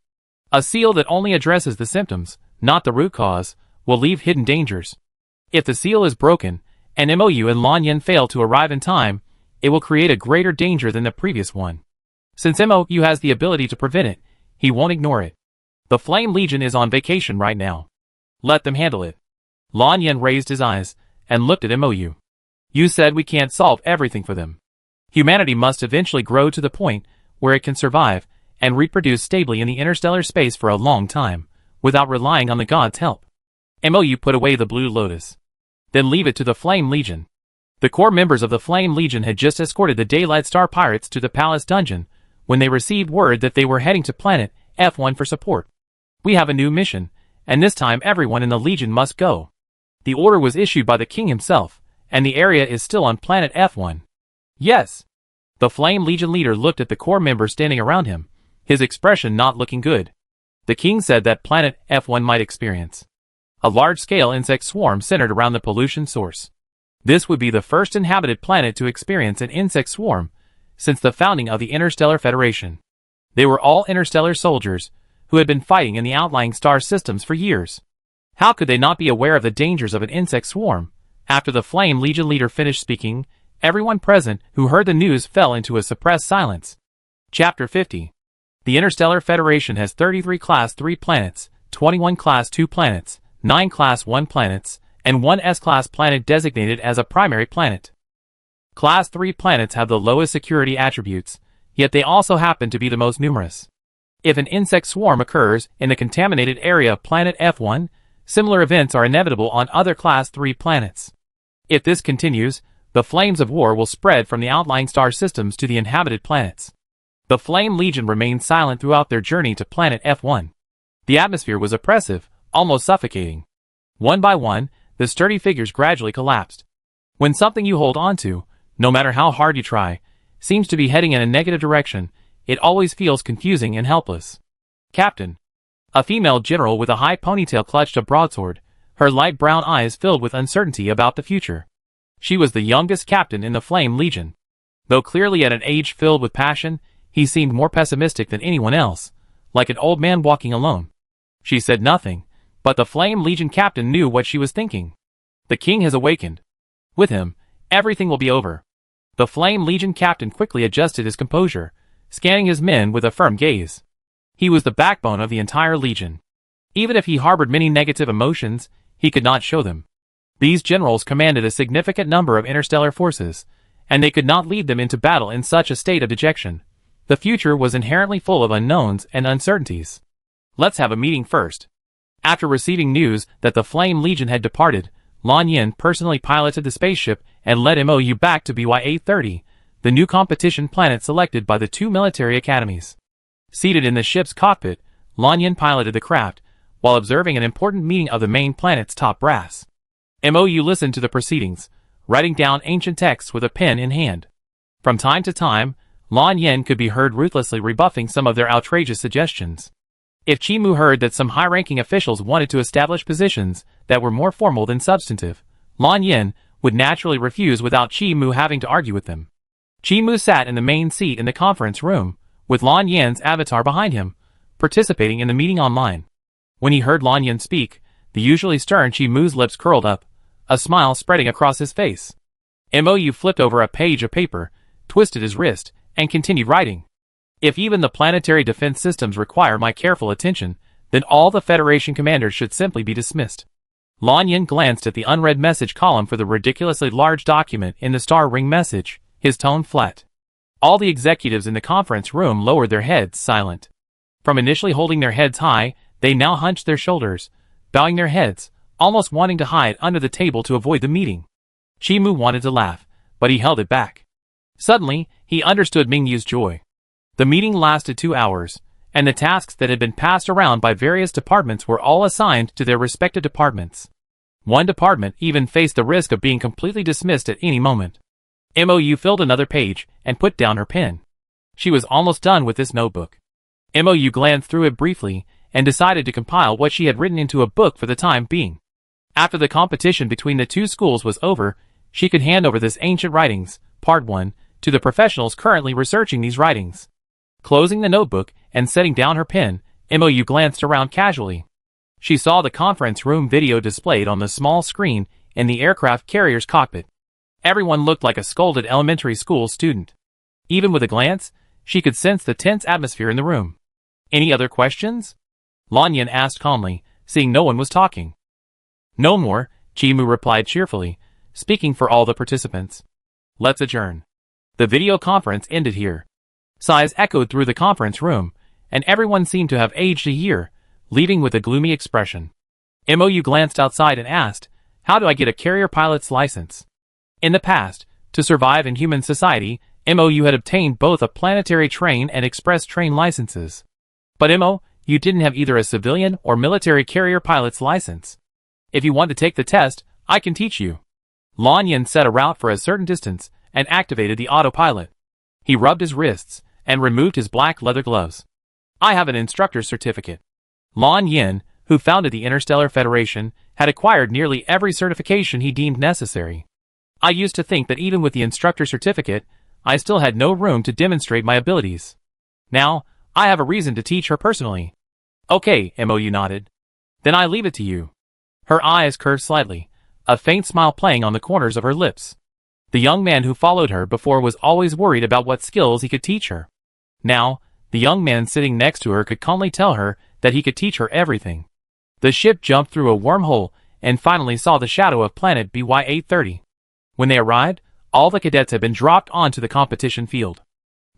A seal that only addresses the symptoms, not the root cause, will leave hidden dangers. If the seal is broken, and Mou and Lan Yin fail to arrive in time, it will create a greater danger than the previous one. Since Mou has the ability to prevent it, he won't ignore it. The Flame Legion is on vacation right now. Let them handle it. Lan Yin raised his eyes and looked at Mou. You said we can't solve everything for them. Humanity must eventually grow to the point where it can survive and reproduce stably in the interstellar space for a long time, without relying on the gods' help. Mou put away the blue lotus. Then leave it to the Flame Legion. The core members of the Flame Legion had just escorted the Daylight Star Pirates to the palace dungeon when they received word that they were heading to planet F1 for support. We have a new mission, and this time everyone in the Legion must go. The order was issued by the king himself, and the area is still on planet F1. Yes. The Flame Legion leader looked at the core members standing around him, his expression not looking good. The king said that planet F1 might experience a large-scale insect swarm centered around the pollution source. This would be the first inhabited planet to experience an insect swarm since the founding of the Interstellar Federation. They were all interstellar soldiers who had been fighting in the outlying star systems for years. How could they not be aware of the dangers of an insect swarm? After the Flame Legion leader finished speaking, everyone present who heard the news fell into a suppressed silence. Chapter 50. The Interstellar Federation has 33 Class 3 planets, 21 Class 2 planets, 9 Class 1 planets, and 1 S-Class planet designated as a primary planet. Class 3 planets have the lowest security attributes, yet they also happen to be the most numerous. If an insect swarm occurs in the contaminated area of planet F1, similar events are inevitable on other Class 3 planets. If this continues, the flames of war will spread from the outlying star systems to the inhabited planets. The Flame Legion remained silent throughout their journey to planet F1. The atmosphere was oppressive, almost suffocating. One by one, the sturdy figures gradually collapsed. When something you hold onto, no matter how hard you try, seems to be heading in a negative direction, it always feels confusing and helpless. Captain. A female general with a high ponytail clutched a broadsword, her light brown eyes filled with uncertainty about the future. She was the youngest captain in the Flame Legion. Though clearly at an age filled with passion, he seemed more pessimistic than anyone else, like an old man walking alone. She said nothing, but the Flame Legion captain knew what she was thinking. The king has awakened. With him, everything will be over. The Flame Legion captain quickly adjusted his composure, scanning his men with a firm gaze. He was the backbone of the entire legion. Even if he harbored many negative emotions, he could not show them. These generals commanded a significant number of interstellar forces, and they could not lead them into battle in such a state of dejection. The future was inherently full of unknowns and uncertainties. Let's have a meeting first. After receiving news that the Flame Legion had departed, Lan Yin personally piloted the spaceship and led MOU back to BY-830, the new competition planet selected by the two military academies. Seated in the ship's cockpit, Lan Yin piloted the craft, while observing an important meeting of the main planet's top brass. MOU listened to the proceedings, writing down ancient texts with a pen in hand. From time to time, Lan Yin could be heard ruthlessly rebuffing some of their outrageous suggestions. If Chimu heard that some high-ranking officials wanted to establish positions that were more formal than substantive, Lan Yin would naturally refuse without Chimu having to argue with them. Chimu sat in the main seat in the conference room, with Lan Yin's avatar behind him, participating in the meeting online. When he heard Lan Yin speak, the usually stern Chimu's lips curled up, a smile spreading across his face. MOU flipped over a page of paper, twisted his wrist, and continued writing. If even the planetary defense systems require my careful attention, then all the Federation commanders should simply be dismissed. Lan Yin glanced at the unread message column for the ridiculously large document in the star ring message, his tone flat. All the executives in the conference room lowered their heads, silent. From initially holding their heads high, they now hunched their shoulders, bowing their heads, almost wanting to hide under the table to avoid the meeting. Chimu wanted to laugh, but he held it back. Suddenly, he understood Mingyu's joy. The meeting lasted 2 hours, and the tasks that had been passed around by various departments were all assigned to their respective departments. One department even faced the risk of being completely dismissed at any moment. MOU filled another page and put down her pen. She was almost done with this notebook. MOU glanced through it briefly and decided to compile what she had written into a book for the time being. After the competition between the two schools was over, she could hand over this ancient writings, Part 1, to the professionals currently researching these writings. Closing the notebook and setting down her pen, MOU glanced around casually. She saw the conference room video displayed on the small screen in the aircraft carrier's cockpit. Everyone looked like a scolded elementary school student. Even with a glance, she could sense the tense atmosphere in the room. Any other questions? Lan Yin asked calmly, seeing no one was talking. No more, Chimu replied cheerfully, speaking for all the participants. Let's adjourn. The video conference ended here. Sighs echoed through the conference room, and everyone seemed to have aged a year, leaving with a gloomy expression. MOU glanced outside and asked, "How do I get a carrier pilot's license?" In the past, to survive in human society, MOU had obtained both a planetary train and express train licenses. But MOU didn't have either a civilian or military carrier pilot's license. If you want to take the test, I can teach you. Lan Yin set a route for a certain distance and activated the autopilot. He rubbed his wrists and removed his black leather gloves. I have an instructor's certificate. Lan Yin, who founded the Interstellar Federation, had acquired nearly every certification he deemed necessary. I used to think that even with the instructor certificate, I still had no room to demonstrate my abilities. Now, I have a reason to teach her personally. Okay, MOU nodded. Then I leave it to you. Her eyes curved slightly, a faint smile playing on the corners of her lips. The young man who followed her before was always worried about what skills he could teach her. Now, the young man sitting next to her could calmly tell her that he could teach her everything. The ship jumped through a wormhole and finally saw the shadow of planet BY-830. When they arrived, all the cadets had been dropped onto the competition field.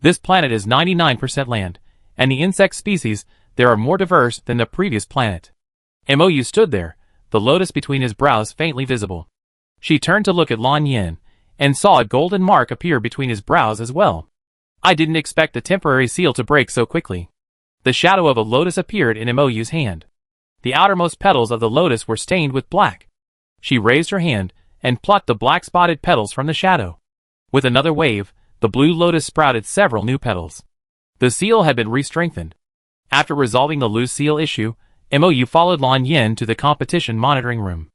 This planet is 99% land, and the insect species there are more diverse than the previous planet. MOU stood there, the lotus between his brows faintly visible. She turned to look at Lan Yin, and saw a golden mark appear between his brows as well. I didn't expect the temporary seal to break so quickly. The shadow of a lotus appeared in Mo's hand. The outermost petals of the lotus were stained with black. She raised her hand and plucked the black spotted petals from the shadow. With another wave, the blue lotus sprouted several new petals. The seal had been re-strengthened. After resolving the loose seal issue, Mo followed Lan Yin to the competition monitoring room.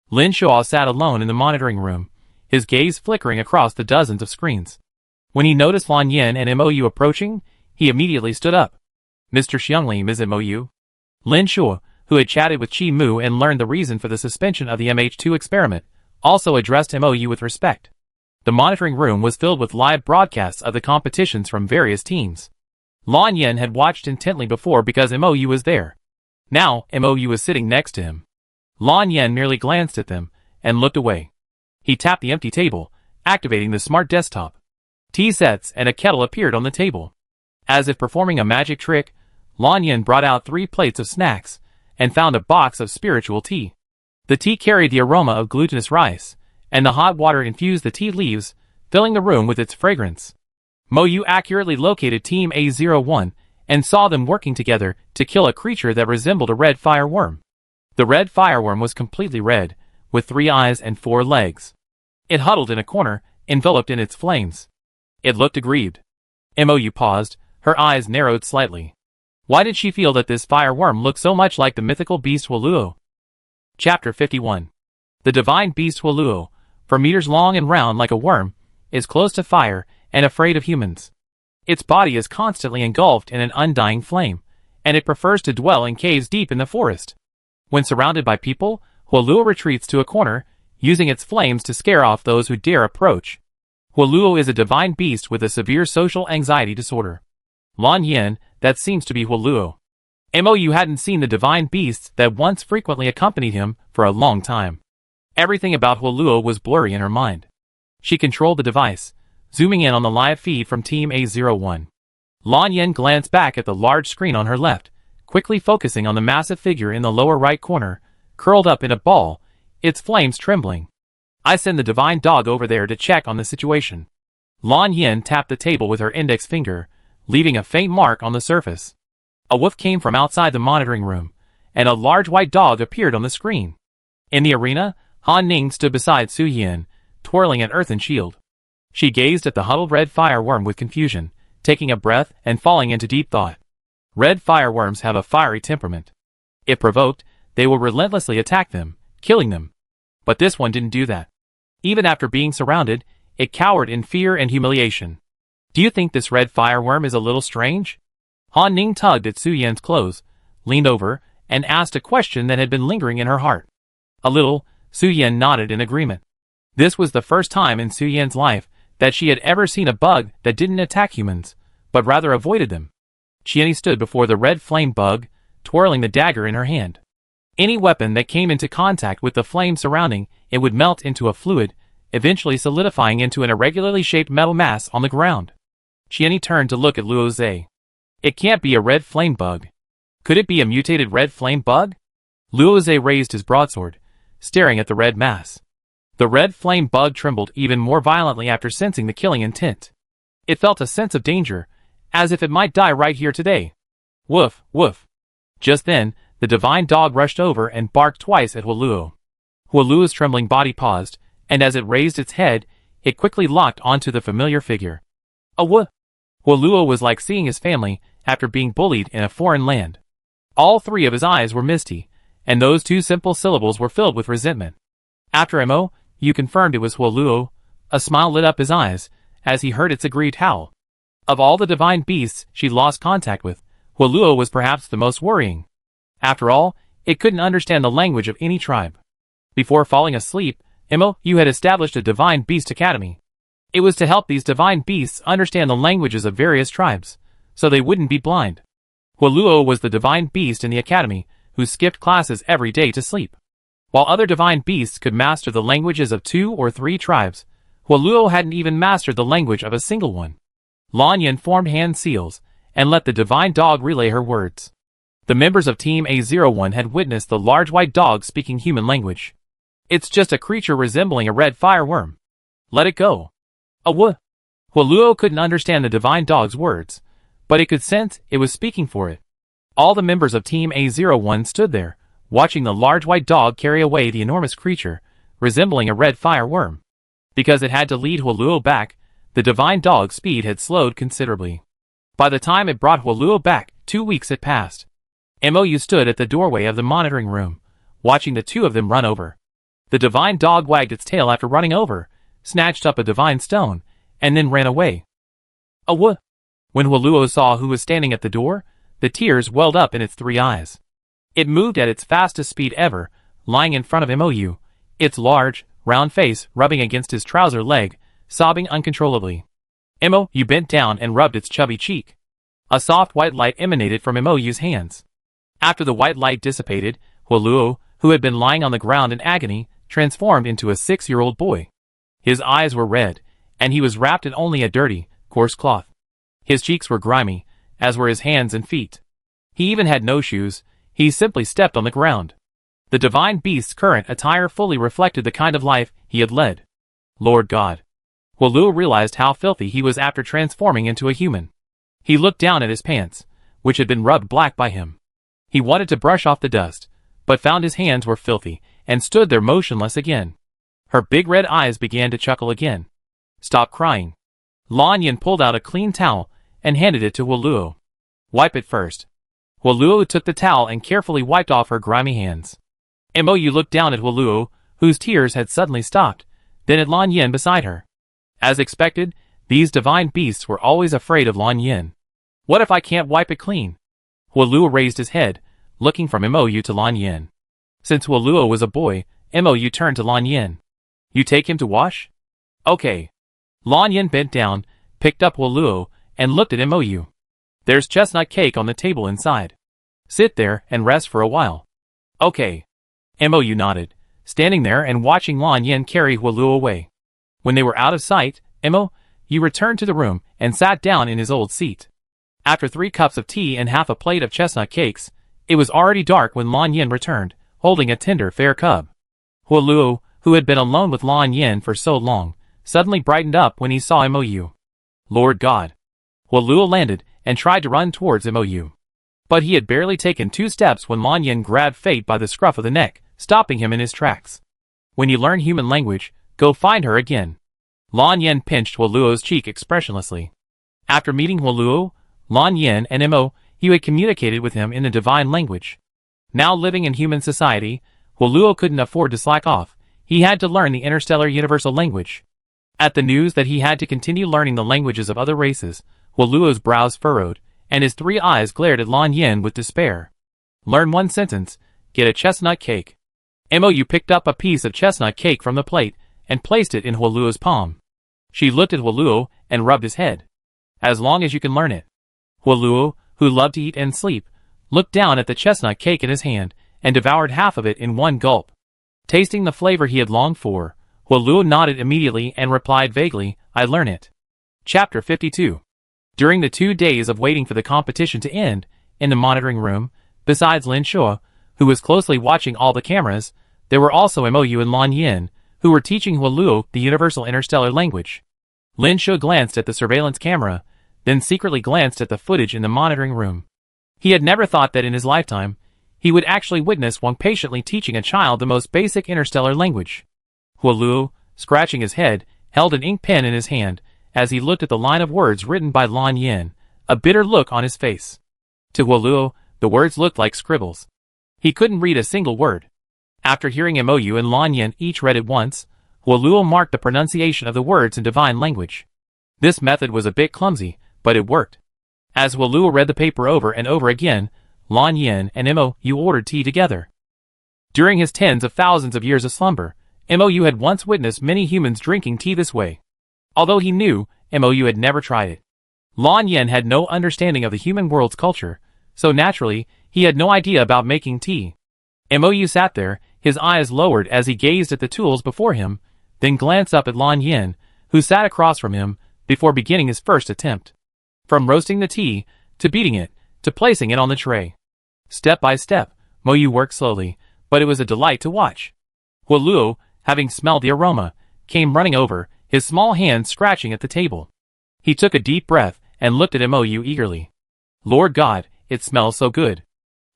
Lin Shuo sat alone in the monitoring room, his gaze flickering across the dozens of screens. When he noticed Lan Yin and Mo approaching, he immediately stood up. "Mr. Xiangli, is it Mo?" Lin Shuo, who had chatted with Qi Mu and learned the reason for the suspension of the MH2 experiment, also addressed Mo with respect. The monitoring room was filled with live broadcasts of the competitions from various teams. Lan Yin had watched intently before because Mo was there. Now, Mo was sitting next to him. Lan Yin merely glanced at them and looked away. He tapped the empty table, activating the smart desktop. Tea sets and a kettle appeared on the table. As if performing a magic trick, Lan Yin brought out 3 plates of snacks and found a box of spiritual tea. The tea carried the aroma of glutinous rice, and the hot water infused the tea leaves, filling the room with its fragrance. Mo accurately located Team A01 and saw them working together to kill a creature that resembled a red fireworm. The red fireworm was completely red, with 3 eyes and 4 legs. It huddled in a corner, enveloped in its flames. It looked aggrieved. Mo paused, her eyes narrowed slightly. Why did she feel that this fireworm looked so much like the mythical beast Huoluo? Chapter 51. The divine beast Huoluo, for meters long and round like a worm, is close to fire and afraid of humans. Its body is constantly engulfed in an undying flame, and it prefers to dwell in caves deep in the forest. When surrounded by people, Huoluo retreats to a corner, using its flames to scare off those who dare approach. Huoluo is a divine beast with a severe social anxiety disorder. Lan Yin, that seems to be Huoluo. Mo hadn't seen the divine beasts that once frequently accompanied him for a long time. Everything about Huoluo was blurry in her mind. She controlled the device, zooming in on the live feed from Team A01. Lan Yin glanced back at the large screen on her left, quickly focusing on the massive figure in the lower right corner, curled up in a ball, its flames trembling. "I send the divine dog over there to check on the situation." Lan Yin tapped the table with her index finger, leaving a faint mark on the surface. A woof came from outside the monitoring room, and a large white dog appeared on the screen. In the arena, Han Ning stood beside Su Yin, twirling an earthen shield. She gazed at the huddled red fireworm with confusion, taking a breath and falling into deep thought. Red fireworms have a fiery temperament. If provoked, they will relentlessly attack them, killing them. But this one didn't do that. Even after being surrounded, it cowered in fear and humiliation. "Do you think this red fireworm is a little strange?" Han Ning tugged at Su Yin's clothes, leaned over, and asked a question that had been lingering in her heart. A little, Su Yin nodded in agreement. This was the first time in Su Yin's life that she had ever seen a bug that didn't attack humans, but rather avoided them. Qiani stood before the red flame bug, twirling the dagger in her hand. Any weapon that came into contact with the flame surrounding it would melt into a fluid, eventually solidifying into an irregularly shaped metal mass on the ground. Qiani turned to look at Luo Zhe. It can't be a red flame bug. Could it be a mutated red flame bug? Luo Zhe raised his broadsword, staring at the red mass. The red flame bug trembled even more violently after sensing the killing intent. It felt a sense of danger, as if it might die right here today. Woof, woof. Just then, the divine dog rushed over and barked twice at Huoluo. Huoluo's trembling body paused, and as it raised its head, it quickly locked onto the familiar figure. A woof. Huoluo was like seeing his family after being bullied in a foreign land. All 3 of his eyes were misty, and those 2 simple syllables were filled with resentment. After Mo confirmed it was Huoluo, a smile lit up his eyes as he heard its aggrieved howl. Of all the divine beasts she lost contact with, Huoluo was perhaps the most worrying. After all, it couldn't understand the language of any tribe. Before falling asleep, Mo had established a divine beast academy. It was to help these divine beasts understand the languages of various tribes, so they wouldn't be blind. Huoluo was the divine beast in the academy, who skipped classes every day to sleep. While other divine beasts could master the languages of 2 or 3 tribes, Huoluo hadn't even mastered the language of a single one. Lan Yin formed hand seals, and let the divine dog relay her words. The members of Team A01 had witnessed the large white dog speaking human language. "It's just a creature resembling a red fireworm." Let it go. Awuh. Huoluo couldn't understand the divine dog's words, but it could sense it was speaking for it. All the members of Team A01 stood there, watching the large white dog carry away the enormous creature, resembling a red fireworm. Because it had to lead Huoluo back, the divine dog's speed had slowed considerably. By the time it brought Huoluo back, 2 weeks had passed. Mou stood at the doorway of the monitoring room, watching the two of them run over. The divine dog wagged its tail after running over, snatched up a divine stone, and then ran away. Awuh! When Huoluo saw who was standing at the door, the tears welled up in its 3 eyes. It moved at its fastest speed ever, lying in front of Mou, its large, round face rubbing against his trouser leg, sobbing uncontrollably. Mou bent down and rubbed its chubby cheek. A soft white light emanated from Mou's hands. After the white light dissipated, Huoluo, who had been lying on the ground in agony, transformed into a 6-year-old boy. His eyes were red, and he was wrapped in only a dirty, coarse cloth. His cheeks were grimy, as were his hands and feet. He even had no shoes, he simply stepped on the ground. The divine beast's current attire fully reflected the kind of life he had led. Lord God. Huoluo realized how filthy he was after transforming into a human. He looked down at his pants, which had been rubbed black by him. He wanted to brush off the dust, but found his hands were filthy, and stood there motionless again. Her big red eyes began to chuckle again. Stop crying. Lan Yin pulled out a clean towel, and handed it to Huoluo. Wipe it first. Huoluo took the towel and carefully wiped off her grimy hands. Mou looked down at Huoluo, whose tears had suddenly stopped, then at Lan Yin beside her. As expected, these divine beasts were always afraid of Lan Yin. What if I can't wipe it clean? Huoluo raised his head, looking from Mou to Lan Yin. Since Huoluo was a boy, Mou turned to Lan Yin. You take him to wash? Okay. Lan Yin bent down, picked up Huoluo, and looked at Mou. There's chestnut cake on the table inside. Sit there and rest for a while. Okay. Mou nodded, standing there and watching Lan Yin carry Huoluo away. When they were out of sight, Mou returned to the room and sat down in his old seat. After 3 cups of tea and half a plate of chestnut cakes, it was already dark when Lan Yin returned, holding a tender fair cub. Huoluo, who had been alone with Lan Yin for so long, suddenly brightened up when he saw Mou. Lord God. Huoluo landed and tried to run towards Mou. But he had barely taken 2 steps when Lan Yin grabbed Fate by the scruff of the neck, stopping him in his tracks. When you learn human language, go find her again. Lan Yin pinched Huoluo's cheek expressionlessly. After meeting Huoluo, Lan Yin and Mou had communicated with him in the divine language. Now living in human society, Huoluo couldn't afford to slack off. He had to learn the interstellar universal language. At the news that he had to continue learning the languages of other races, Huoluo's brows furrowed, and his 3 eyes glared at Lan Yin with despair. Learn 1 sentence, get a chestnut cake. Mou picked up a piece of chestnut cake from the plate, and placed it in Huoluo's palm. She looked at Huoluo and rubbed his head. As long as you can learn it. Huoluo, who loved to eat and sleep, looked down at the chestnut cake in his hand, and devoured half of it in 1 gulp. Tasting the flavor he had longed for, Huoluo nodded immediately and replied vaguely, I learn it. Chapter 52. During the 2 days of waiting for the competition to end, in the monitoring room, besides Lin Shuo, who was closely watching all the cameras, there were also Mou and Lan Yin, who were teaching Huoluo the universal interstellar language. Lin Shuo glanced at the surveillance camera, then secretly glanced at the footage in the monitoring room. He had never thought that in his lifetime, he would actually witness one patiently teaching a child the most basic interstellar language. Huoluo, scratching his head, held an ink pen in his hand, as he looked at the line of words written by Lan Yin, a bitter look on his face. To Huoluo, the words looked like scribbles. He couldn't read a single word. After hearing Mou and Lan Yin each read it once, Huoluo marked the pronunciation of the words in divine language. This method was a bit clumsy, but it worked. As Huoluo read the paper over and over again, Lan Yin and Mou ordered tea together. During his tens of thousands of years of slumber, Mou had once witnessed many humans drinking tea this way. Although he knew, Mou had never tried it. Lan Yin had no understanding of the human world's culture, so naturally, he had no idea about making tea. Mou sat there, his eyes lowered as he gazed at the tools before him, then glanced up at Lan Yin, who sat across from him, before beginning his first attempt. From roasting the tea, to beating it, to placing it on the tray. Step by step, Mou worked slowly, but it was a delight to watch. Huoluo, having smelled the aroma, came running over, his small hand scratching at the table. He took a deep breath and looked at Mou eagerly. Lord God, it smells so good.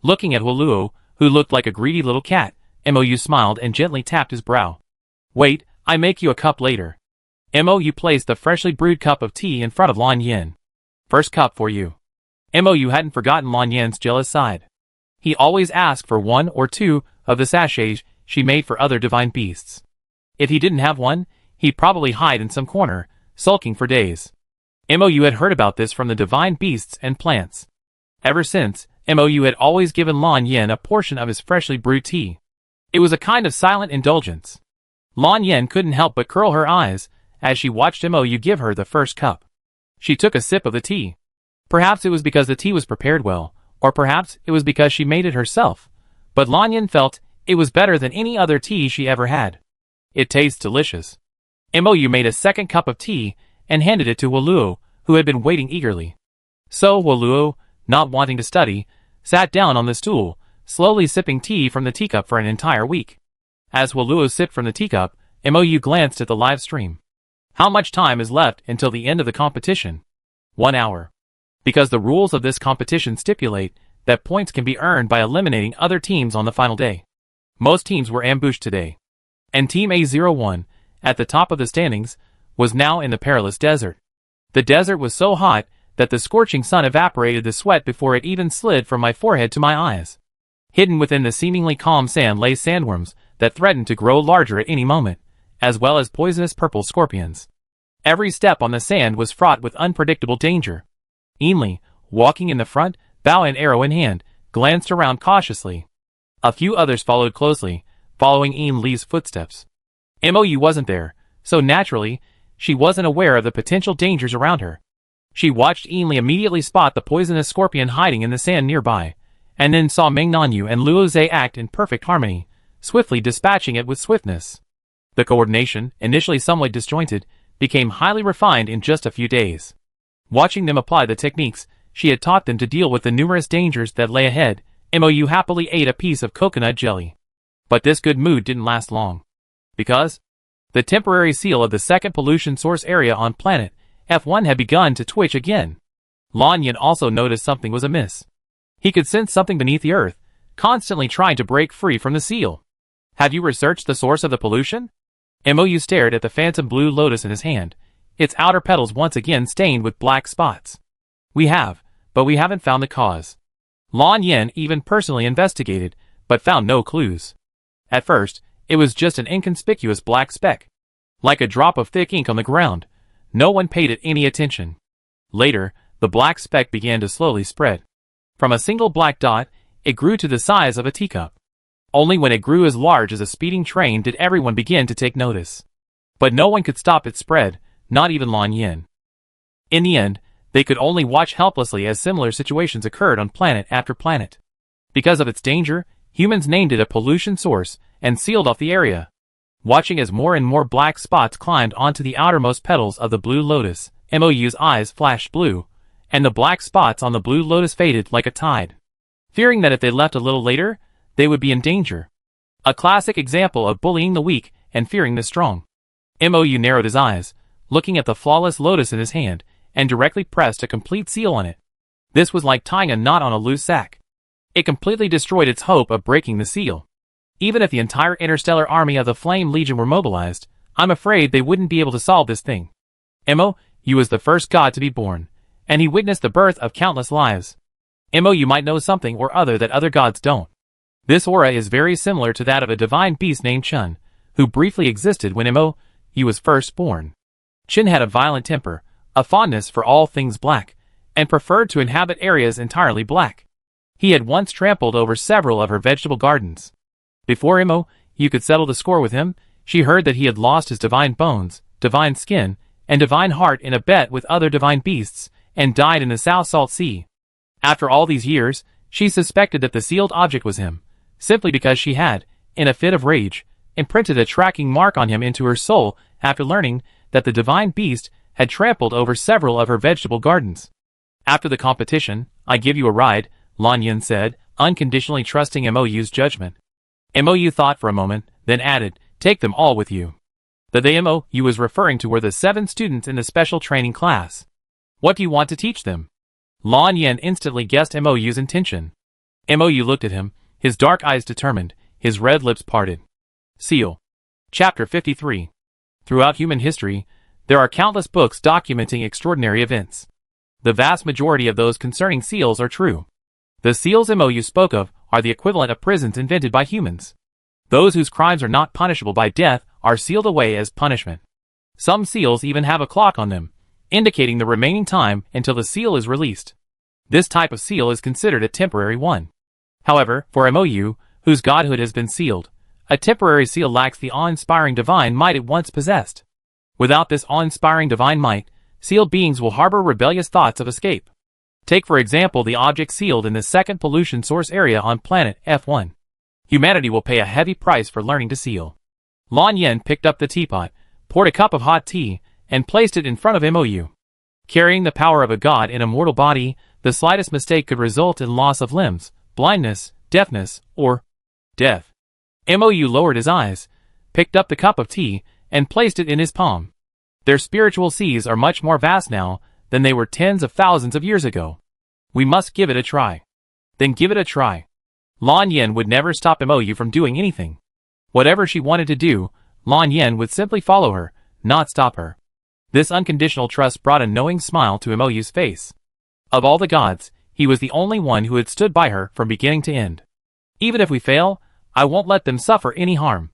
Looking at Huoluo, who looked like a greedy little cat, Mou smiled and gently tapped his brow. Wait, I make you a cup later. Mou placed the freshly brewed cup of tea in front of Lan Yin. First cup for you. Mou hadn't forgotten Lan Yin's jealous side. He always asked for one or two of the sachets she made for other divine beasts. If he didn't have one, he'd probably hide in some corner, sulking for days. Mou had heard about this from the divine beasts and plants. Ever since, Mou had always given Lan Yin a portion of his freshly brewed tea. It was a kind of silent indulgence. Lan Yin couldn't help but curl her eyes as she watched Mou give her the first cup. She took a sip of the tea. Perhaps it was because the tea was prepared well, or perhaps it was because she made it herself, but Lan Yin felt it was better than any other tea she ever had. It tastes delicious. Mou made a second cup of tea and handed it to Huoluo, who had been waiting eagerly. So Huoluo, not wanting to study, sat down on the stool, slowly sipping tea from the teacup for an entire week. As Huoluo sipped from the teacup, Mou glanced at the live stream. How much time is left until the end of the competition? 1 hour. Because the rules of this competition stipulate that points can be earned by eliminating other teams on the final day. Most teams were ambushed today. And Team A01, at the top of the standings, was now in the perilous desert. The desert was so hot that the scorching sun evaporated the sweat before it even slid from my forehead to my eyes. Hidden within the seemingly calm sand lay sandworms that threatened to grow larger at any moment, as well as poisonous purple scorpions. Every step on the sand was fraught with unpredictable danger. Ainli, walking in the front, bow and arrow in hand, glanced around cautiously. A few others followed closely, following Ainli's footsteps. Mou wasn't there, so naturally, she wasn't aware of the potential dangers around her. She watched Ainli immediately spot the poisonous scorpion hiding in the sand nearby, and then saw Meng Nanyu and Luo Zhe act in perfect harmony, swiftly dispatching it with swiftness. The coordination, initially somewhat disjointed, became highly refined in just a few days. Watching them apply the techniques she had taught them to deal with the numerous dangers that lay ahead, Mou happily ate a piece of coconut jelly. But this good mood didn't last long. Because the temporary seal of the second pollution source area on planet F1 had begun to twitch again. Lan Yin also noticed something was amiss. He could sense something beneath the earth, constantly trying to break free from the seal. Have you researched the source of the pollution? Mou stared at the phantom blue lotus in his hand, its outer petals once again stained with black spots. We have, but we haven't found the cause. Lan Yin even personally investigated, but found no clues. At first, it was just an inconspicuous black speck. Like a drop of thick ink on the ground, no one paid it any attention. Later, the black speck began to slowly spread. From a single black dot, it grew to the size of a teacup. Only when it grew as large as a speeding train did everyone begin to take notice. But no one could stop its spread, not even Lan Yin. In the end, they could only watch helplessly as similar situations occurred on planet after planet. Because of its danger, humans named it a pollution source and sealed off the area. Watching as more and more black spots climbed onto the outermost petals of the blue lotus, Mou's eyes flashed blue, and the black spots on the blue lotus faded like a tide. Fearing that if they left a little later, they would be in danger. A classic example of bullying the weak and fearing the strong. Mou narrowed his eyes, looking at the flawless lotus in his hand, and directly pressed a complete seal on it. This was like tying a knot on a loose sack. It completely destroyed its hope of breaking the seal. Even if the entire interstellar army of the Flame Legion were mobilized, I'm afraid they wouldn't be able to solve this thing. Mou was the first god to be born, and he witnessed the birth of countless lives. Mou might know something or other that other gods don't. This aura is very similar to that of a divine beast named Chun, who briefly existed when Mou was first born. Chun had a violent temper, a fondness for all things black, and preferred to inhabit areas entirely black. He had once trampled over several of her vegetable gardens. Before Mou could settle the score with him, she heard that he had lost his divine bones, divine skin, and divine heart in a bet with other divine beasts, and died in the South Salt Sea. After all these years, she suspected that the sealed object was him, simply because she had, in a fit of rage, imprinted a tracking mark on him into her soul after learning that the divine beast had trampled over several of her vegetable gardens. After the competition, I give you a ride, Lan Yin said, unconditionally trusting Mou's judgment. Mou thought for a moment, then added, take them all with you. The they MOU was referring to were the 7 students in the special training class. What do you want to teach them? Lan Yan instantly guessed MOU's intention. MOU looked at him, his dark eyes determined, his red lips parted. Seal. Chapter 53. Throughout human history, there are countless books documenting extraordinary events. The vast majority of those concerning seals are true. The seals MOU spoke of are the equivalent of prisons invented by humans. Those whose crimes are not punishable by death are sealed away as punishment. Some seals even have a clock on them, indicating the remaining time until the seal is released. This type of seal is considered a temporary one. However, for MOU, whose godhood has been sealed, a temporary seal lacks the awe-inspiring divine might it once possessed. Without this awe-inspiring divine might, sealed beings will harbor rebellious thoughts of escape. Take for example the object sealed in the second pollution source area on planet F1. Humanity will pay a heavy price for learning to seal. Lan Yan picked up the teapot, poured a cup of hot tea, and placed it in front of MOU. Carrying the power of a god in a mortal body, the slightest mistake could result in loss of limbs, blindness, deafness, or death. MOU lowered his eyes, picked up the cup of tea, and placed it in his palm. Their spiritual seas are much more vast now than they were tens of thousands of years ago. We must give it a try. Then give it a try. Lan Yan would never stop MOU from doing anything. Whatever she wanted to do, Lan Yan would simply follow her, not stop her. This unconditional trust brought a knowing smile to MOU's face. Of all the gods, he was the only one who had stood by her from beginning to end. Even if we fail, I won't let them suffer any harm.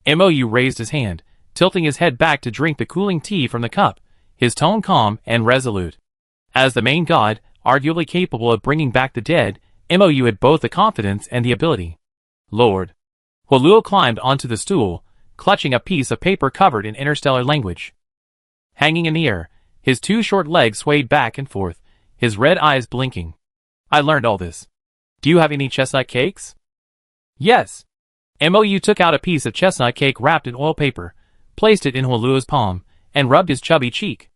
MOU raised his hand, tilting his head back to drink the cooling tea from the cup, his tone calm and resolute. As the main god, arguably capable of bringing back the dead, MOU had both the confidence and the ability. Lord. Huoluo climbed onto the stool, clutching a piece of paper covered in interstellar language. Hanging in the air, his 2 short legs swayed back and forth, his red eyes blinking. I learned all this. Do you have any chestnut cakes? Yes. MOU took out a piece of chestnut cake wrapped in oil paper, placed it in Huoluo's palm, and rubbed his chubby cheek.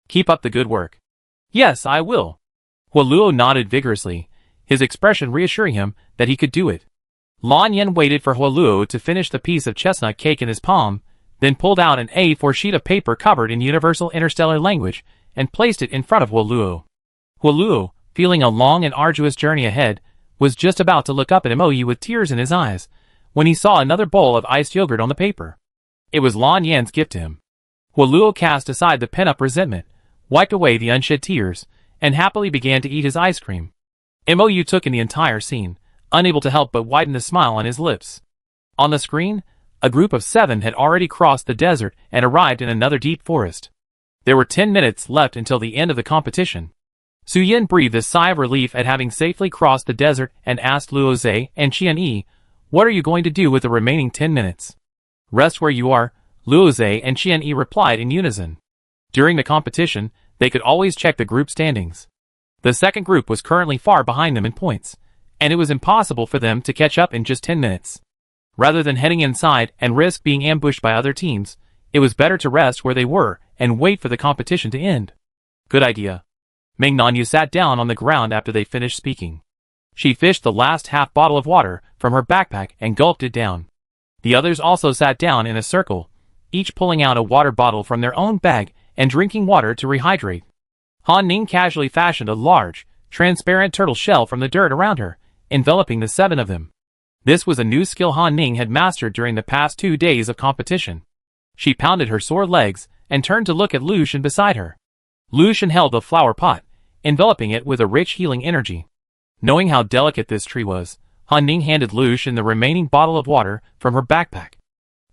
Keep up the good work. Yes, I will. Huoluo nodded vigorously, his expression reassuring him that he could do it. Lan Yan waited for Huoluo to finish the piece of chestnut cake in his palm, then pulled out an A4 sheet of paper covered in universal interstellar language and placed it in front of Huoluo. Huoluo, feeling a long and arduous journey ahead, was just about to look up at MOU with tears in his eyes when he saw another bowl of iced yogurt on the paper. It was Lan Yan's gift to him. Huoluo cast aside the pent-up resentment, wiped away the unshed tears, and happily began to eat his ice cream. MOU took in the entire scene, unable to help but widen the smile on his lips. On the screen, a group of 7 had already crossed the desert and arrived in another deep forest. There were 10 minutes left until the end of the competition. Su Yin breathed a sigh of relief at having safely crossed the desert and asked Luo Zhe and Qian Yi, "What are you going to do with the remaining 10 minutes?" "Rest where you are," Luo Zhe and Qian Yi replied in unison. During the competition, they could always check the group standings. The second group was currently far behind them in points, and it was impossible for them to catch up in just 10 minutes. Rather than heading inside and risk being ambushed by other teams, it was better to rest where they were and wait for the competition to end. Good idea. Ming Nanyu sat down on the ground after they finished speaking. She fished the last half bottle of water from her backpack and gulped it down. The others also sat down in a circle, each pulling out a water bottle from their own bag and drinking water to rehydrate. Han Ning casually fashioned a large, transparent turtle shell from the dirt around her, enveloping the 7 of them. This was a new skill Han Ning had mastered during the past 2 days of competition. She pounded her sore legs and turned to look at Lu Shen beside her. Lu Shen held the flower pot, enveloping it with a rich healing energy. Knowing how delicate this tree was, Han Ning handed Lu Shen the remaining bottle of water from her backpack.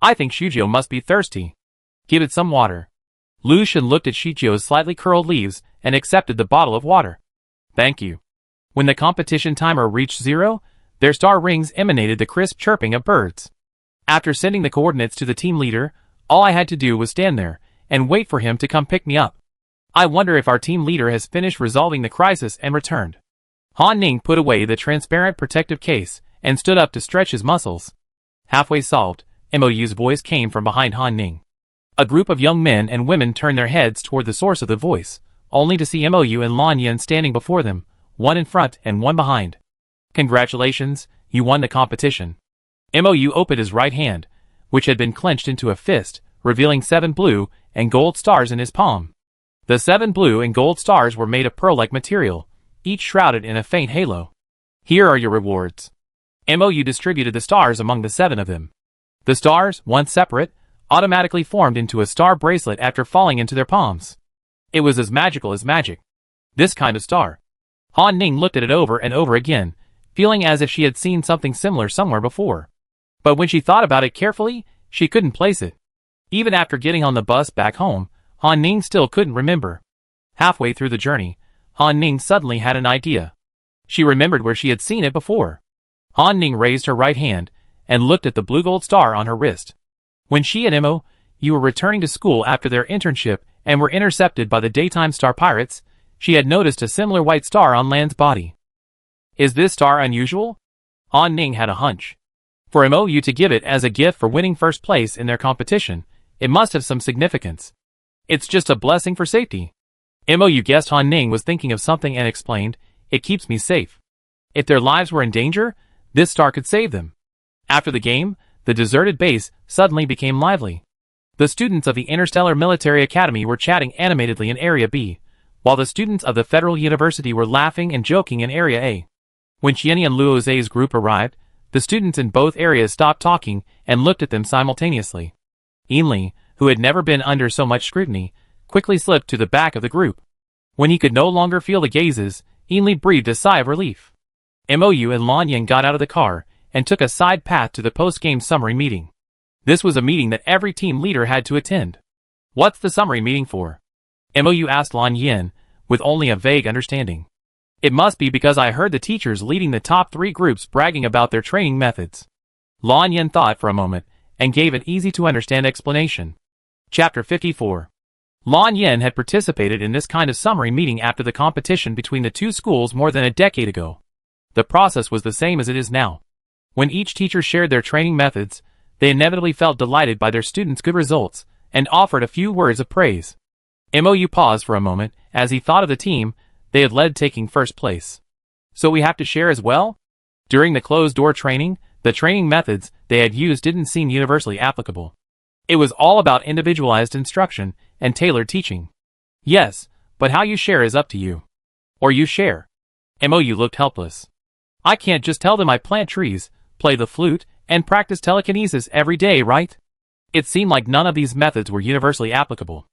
"I think Shujio must be thirsty. Give it some water." Lu Shen looked at Shujio's slightly curled leaves and accepted the bottle of water. "Thank you." When the competition timer reached 0, their star rings emanated the crisp chirping of birds. After sending the coordinates to the team leader, all I had to do was stand there and wait for him to come pick me up. I wonder if our team leader has finished resolving the crisis and returned. Han Ning put away the transparent protective case and stood up to stretch his muscles. Halfway solved, MOU's voice came from behind Han Ning. A group of young men and women turned their heads toward the source of the voice, only to see MOU and Lan Yan standing before them, one in front and one behind. "Congratulations, you won the competition." MOU opened his right hand, which had been clenched into a fist, revealing 7 blue and gold stars in his palm. The 7 blue and gold stars were made of pearl-like material, each shrouded in a faint halo. Here are your rewards. MOU distributed the stars among the 7 of them. The stars, once separate, automatically formed into a star bracelet after falling into their palms. It was as magical as magic. This kind of star. Han Ning looked at it over and over again, feeling as if she had seen something similar somewhere before. But when she thought about it carefully, she couldn't place it. Even after getting on the bus back home, Han Ning still couldn't remember. Halfway through the journey, Han Ning suddenly had an idea. She remembered where she had seen it before. Han Ning raised her right hand and looked at the blue gold star on her wrist. When she and MOU were returning to school after their internship and were intercepted by the daytime star pirates, she had noticed a similar white star on Lan's body. Is this star unusual? Han Ning had a hunch. For MOU to give it as a gift for winning first place in their competition, it must have some significance. It's just a blessing for safety. MOU guessed Han Ning was thinking of something and explained, it keeps me safe. If their lives were in danger, this star could save them. After the game, the deserted base suddenly became lively. The students of the Interstellar Military Academy were chatting animatedly in Area B, while the students of the Federal University were laughing and joking in Area A. When Qianni and Luo Zhe's group arrived, the students in both areas stopped talking and looked at them simultaneously. Ainli, who had never been under so much scrutiny, quickly slipped to the back of the group. When he could no longer feel the gazes, Ainli breathed a sigh of relief. MOU and Lan Yan got out of the car and took a side path to the post-game summary meeting. This was a meeting that every team leader had to attend. What's the summary meeting for? MOU asked Lan Yan, with only a vague understanding. It must be because I heard the teachers leading the top 3 groups bragging about their training methods. Lan Yan thought for a moment and gave an easy-to-understand explanation. Chapter 54. Lan Yan had participated in this kind of summary meeting after the competition between the 2 schools more than a decade ago. The process was the same as it is now. When each teacher shared their training methods, they inevitably felt delighted by their students' good results and offered a few words of praise. MOU paused for a moment as he thought of the team they had led taking first place. So we have to share as well? During the closed-door training, the training methods they had used didn't seem universally applicable. It was all about individualized instruction and tailored teaching. Yes, but how you share is up to you. Or you share. MOU looked helpless. I can't just tell them I plant trees, play the flute, and practice telekinesis every day, right? It seemed like none of these methods were universally applicable.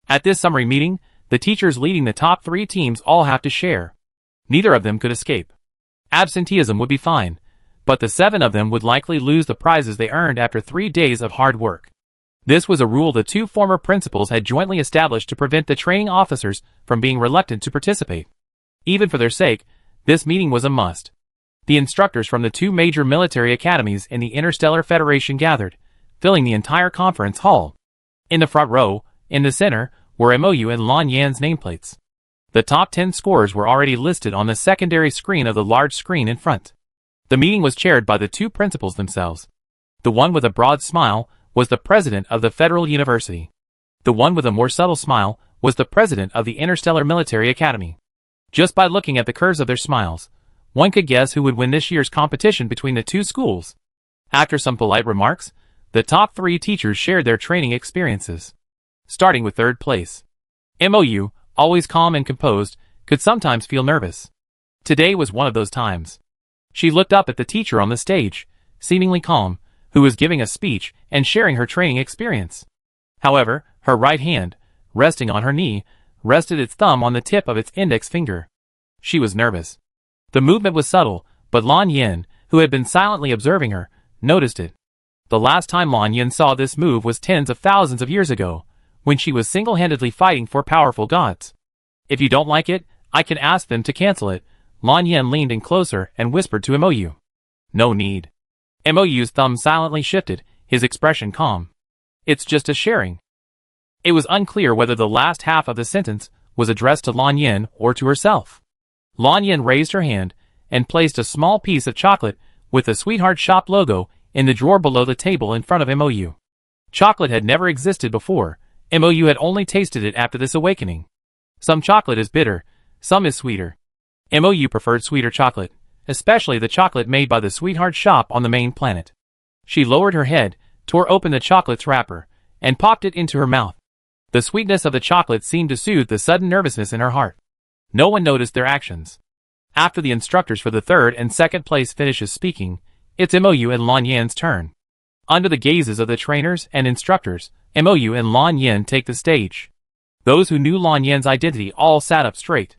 At this summary meeting, the teachers leading the top 3 teams all have to share. Neither of them could escape. Absenteeism would be fine, but the 7 of them would likely lose the prizes they earned after 3 days of hard work. This was a rule the 2 former principals had jointly established to prevent the training officers from being reluctant to participate. Even for their sake, this meeting was a must. The instructors from the 2 major military academies in the Interstellar Federation gathered, filling the entire conference hall. In the front row, in the center, were MOU and Lan Yan's nameplates. The top 10 scorers were already listed on the secondary screen of the large screen in front. The meeting was chaired by the 2 principals themselves. The one with a broad smile was the president of the Federal University. The one with a more subtle smile was the president of the Interstellar Military Academy. Just by looking at the curves of their smiles, one could guess who would win this year's competition between the 2 schools. After some polite remarks, the top 3 teachers shared their training experiences. Starting with 3rd place. MOU, always calm and composed, could sometimes feel nervous. Today was one of those times. She looked up at the teacher on the stage, seemingly calm, who was giving a speech and sharing her training experience. However, her right hand, resting on her knee, rested its thumb on the tip of its index finger. She was nervous. The movement was subtle, but Lan Yan, who had been silently observing her, noticed it. The last time Lan Yan saw this move was tens of thousands of years ago, when she was single-handedly fighting for powerful gods. If you don't like it, I can ask them to cancel it. Lan Yan leaned in closer and whispered to MOU. No need. MOU's thumb silently shifted, his expression calm. It's just a sharing. It was unclear whether the last half of the sentence was addressed to Lan Yan or to herself. Lan Yan raised her hand and placed a small piece of chocolate with the Sweetheart Shop logo in the drawer below the table in front of MOU. Chocolate had never existed before. MOU had only tasted it after this awakening. Some chocolate is bitter, some is sweeter. MOU preferred sweeter chocolate, especially the chocolate made by the Sweetheart Shop on the main planet. She lowered her head, tore open the chocolate's wrapper, and popped it into her mouth. The sweetness of the chocolate seemed to soothe the sudden nervousness in her heart. No one noticed their actions. After the instructors for the third and second place finishes speaking, it's MOU and Lan Yan's turn. Under the gazes of the trainers and instructors, MOU and Lan Yan take the stage. Those who knew Lan Yan's identity all sat up straight.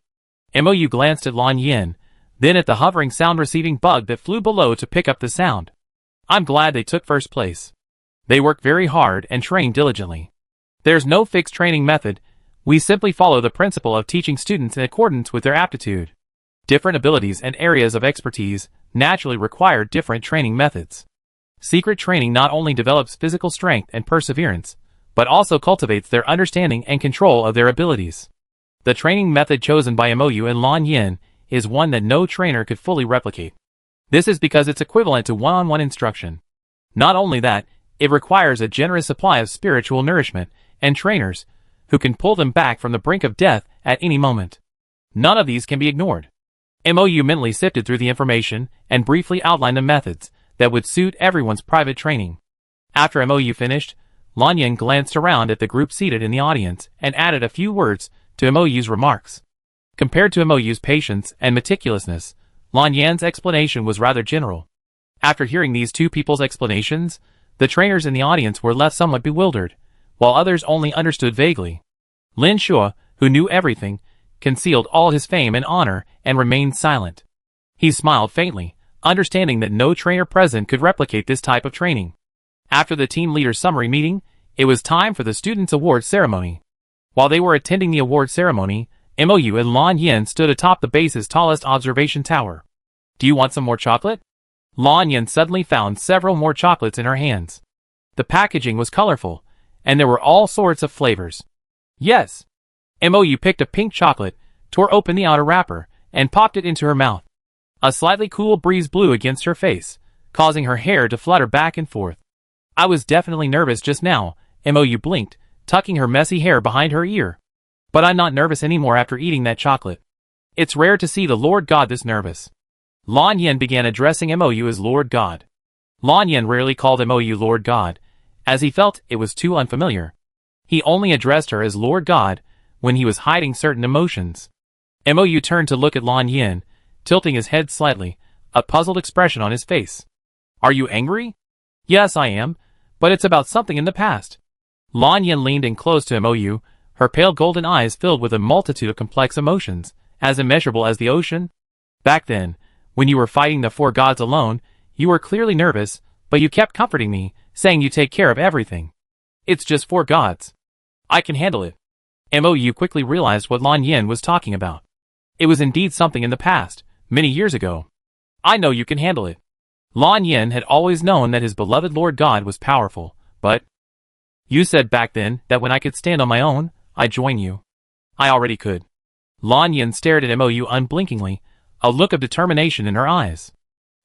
MOU glanced at Lan Yan, then at the hovering sound-receiving bug that flew below to pick up the sound. I'm glad they took first place. They worked very hard and trained diligently. There's no fixed training method. We simply follow the principle of teaching students in accordance with their aptitude. Different abilities and areas of expertise naturally require different training methods. Secret training not only develops physical strength and perseverance, but also cultivates their understanding and control of their abilities. The training method chosen by MOU and Lan Yan is one that no trainer could fully replicate. This is because it's equivalent to one-on-one instruction. Not only that, it requires a generous supply of spiritual nourishment and trainers who can pull them back from the brink of death at any moment. None of these can be ignored. MOU mentally sifted through the information and briefly outlined the methods that would suit everyone's private training. After MOU finished, Lan Yan glanced around at the group seated in the audience and added a few words to MOU's remarks. Compared to MOU's patience and meticulousness, Lan Yan's explanation was rather general. After hearing these two people's explanations, the trainers in the audience were left somewhat bewildered, while others only understood vaguely. Lin Shua, who knew everything, concealed all his fame and honor and remained silent. He smiled faintly, understanding that no trainer present could replicate this type of training. After the team leader's summary meeting, it was time for the students' award ceremony. While they were attending the award ceremony, MOU and Lan Yan stood atop the base's tallest observation tower. Do you want some more chocolate? Lan Yan suddenly found several more chocolates in her hands. The packaging was colorful, and there were all sorts of flavors. Yes. MOU picked a pink chocolate, tore open the outer wrapper, and popped it into her mouth. A slightly cool breeze blew against her face, causing her hair to flutter back and forth. I was definitely nervous just now, MOU blinked, tucking her messy hair behind her ear. But I'm not nervous anymore after eating that chocolate. It's rare to see the Lord God this nervous. Lan Yan began addressing MOU as Lord God. Lan Yan rarely called MOU Lord God, as he felt it was too unfamiliar. He only addressed her as Lord God when he was hiding certain emotions. MOU turned to look at Lan Yan, tilting his head slightly, a puzzled expression on his face. Are you angry? Yes, I am, but it's about something in the past. Lan Yan leaned in close to MOU, her pale golden eyes filled with a multitude of complex emotions, as immeasurable as the ocean. Back then, when you were fighting the four gods alone, you were clearly nervous, but you kept comforting me, saying you take care of everything. It's just four gods. I can handle it. MOU quickly realized what Lan Yan was talking about. It was indeed something in the past, many years ago. I know you can handle it. Lan Yan had always known that his beloved Lord God was powerful, but you said back then that when I could stand on my own, I'd join you. I already could. Lan Yan stared at MOU unblinkingly, a look of determination in her eyes.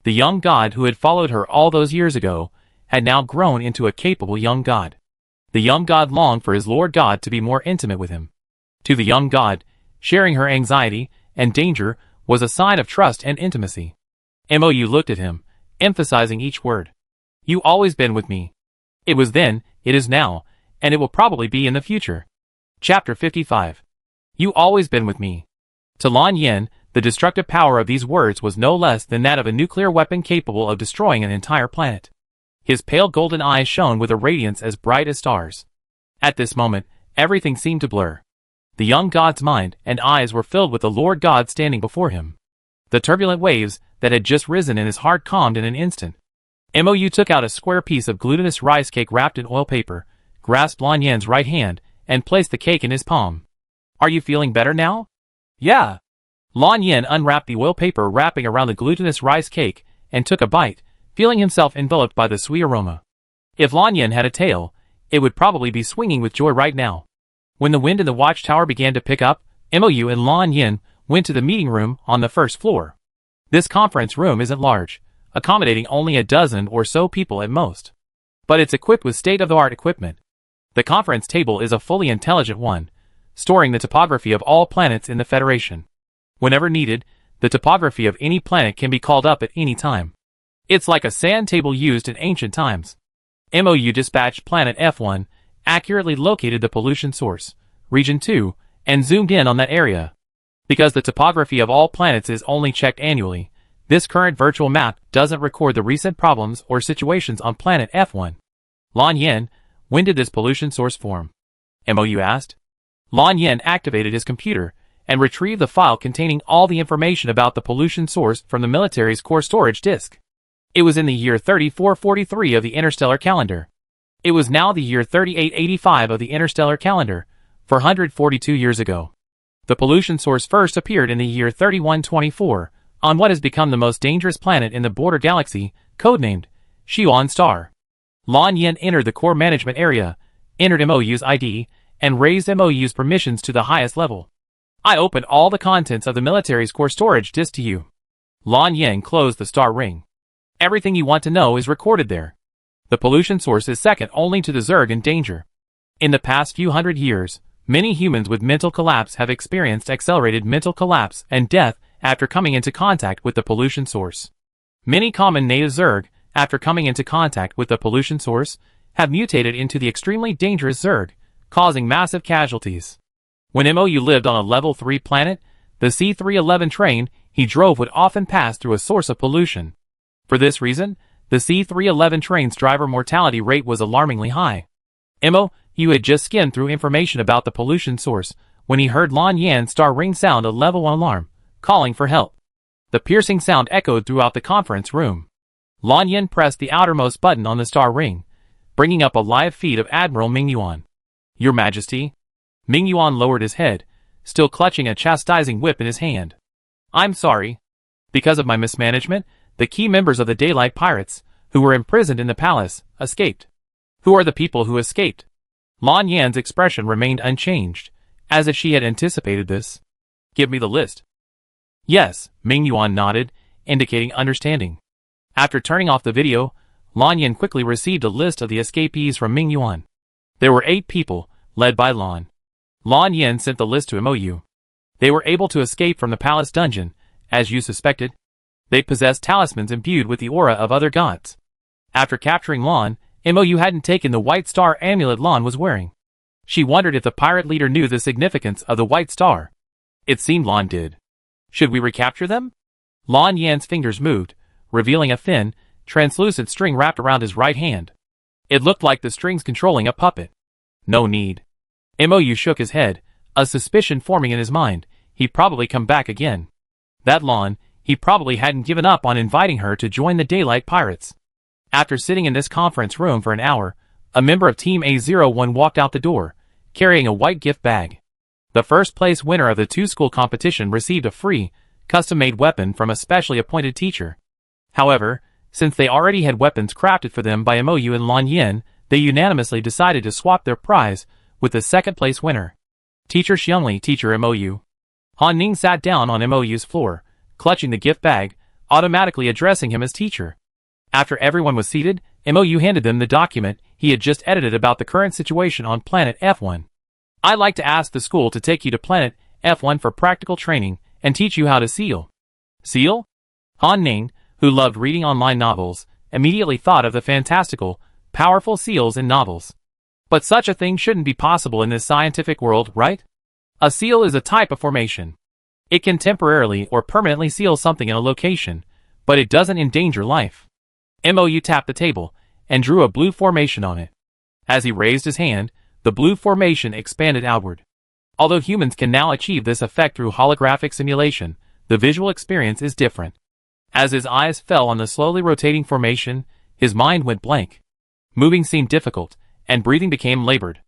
The young god who had followed her all those years ago had now grown into a capable young god. The young god longed for his Lord God to be more intimate with him. To the young god, sharing her anxiety and danger was a sign of trust and intimacy. MOU looked at him, emphasizing each word. You always been with me. It was then, it is now, and it will probably be in the future. Chapter 55. You always been with me. To Lan Yan, the destructive power of these words was no less than that of a nuclear weapon capable of destroying an entire planet. His pale golden eyes shone with a radiance as bright as stars. At this moment, everything seemed to blur. The young god's mind and eyes were filled with the Lord God standing before him. The turbulent waves that had just risen in his heart calmed in an instant. MOU took out a square piece of glutinous rice cake wrapped in oil paper, grasped Lan Yan's right hand, and placed the cake in his palm. Are you feeling better now? Yeah. Lan Yan unwrapped the oil paper wrapping around the glutinous rice cake and took a bite, feeling himself enveloped by the sweet aroma. If Lan Yan had a tail, it would probably be swinging with joy right now. When the wind in the watchtower began to pick up, MOU and Lan Yan went to the meeting room on the first floor. This conference room isn't large, accommodating only a dozen or so people at most. But it's equipped with state-of-the-art equipment. The conference table is a fully intelligent one, storing the topography of all planets in the Federation. Whenever needed, the topography of any planet can be called up at any time. It's like a sand table used in ancient times. MOU dispatched planet F1, accurately located the pollution source, Region 2, and zoomed in on that area. Because the topography of all planets is only checked annually, this current virtual map doesn't record the recent problems or situations on planet F1. Lan Yin, when did this pollution source form? MOU asked. Lan Yin activated his computer and retrieved the file containing all the information about the pollution source from the military's core storage disk. It was in the year 3443 of the Interstellar calendar. It was now the year 3885 of the Interstellar calendar, 442 years ago. The pollution source first appeared in the year 3124, on what has become the most dangerous planet in the border galaxy, codenamed Xi'an Star. Lan Yin entered the core management area, entered MOU's ID, and raised MOU's permissions to the highest level. I opened all the contents of the military's core storage disk to you. Lan Yin closed the star ring. Everything you want to know is recorded there. The pollution source is second only to the Zerg in danger. In the past few hundred years, many humans with mental collapse have experienced accelerated mental collapse and death after coming into contact with the pollution source. Many common native Zerg, after coming into contact with the pollution source, have mutated into the extremely dangerous Zerg, causing massive casualties. When MOU lived on a level 3 planet, the C-311 train he drove would often pass through a source of pollution. For this reason, the C-311 train's driver mortality rate was alarmingly high. MOU had just skimmed through information about the pollution source when he heard Lan Yan's star ring sound a level 1 alarm, calling for help. The piercing sound echoed throughout the conference room. Lan Yin pressed the outermost button on the star ring, bringing up a live feed of Admiral Ming Yuan. Your Majesty? Ming Yuan lowered his head, still clutching a chastising whip in his hand. I'm sorry. Because of my mismanagement, the key members of the Daylight Pirates, who were imprisoned in the palace, escaped. Who are the people who escaped? Lan Yan's expression remained unchanged, as if she had anticipated this. Give me the list. Yes, Ming Yuan nodded, indicating understanding. After turning off the video, Lan Yan quickly received a list of the escapees from Ming Yuan. There were 8 people, led by Lan. Lan Yan sent the list to MOU. They were able to escape from the palace dungeon, as you suspected. They possessed talismans imbued with the aura of other gods. After capturing Lan, MOU hadn't taken the white star amulet Lan was wearing. She wondered if the pirate leader knew the significance of the white star. It seemed Lan did. Should we recapture them? Lan Yan's fingers moved, revealing a thin, translucent string wrapped around his right hand. It looked like the strings controlling a puppet. No need. MOU shook his head, a suspicion forming in his mind. He'd probably come back again. That Lan, he probably hadn't given up on inviting her to join the Daylight Pirates. After sitting in this conference room for an hour, a member of Team A01 walked out the door, carrying a white gift bag. The first place winner of the 2-school competition received a free, custom-made weapon from a specially appointed teacher. However, since they already had weapons crafted for them by MOU and Lan Yin, they unanimously decided to swap their prize with the second-place winner. Teacher Xiangli, Teacher MOU. Han Ning sat down on MOU's floor, clutching the gift bag, automatically addressing him as teacher. After everyone was seated, MOU handed them the document he had just edited about the current situation on planet F1. I'd like to ask the school to take you to planet F1 for practical training and teach you how to seal. Seal? Han Ning, who loved reading online novels, immediately thought of the fantastical, powerful seals in novels. But such a thing shouldn't be possible in this scientific world, right? A seal is a type of formation. It can temporarily or permanently seal something in a location, but it doesn't endanger life. MOU tapped the table and drew a blue formation on it. As he raised his hand, the blue formation expanded outward. Although humans can now achieve this effect through holographic simulation, the visual experience is different. As his eyes fell on the slowly rotating formation, his mind went blank. Moving seemed difficult, and breathing became labored.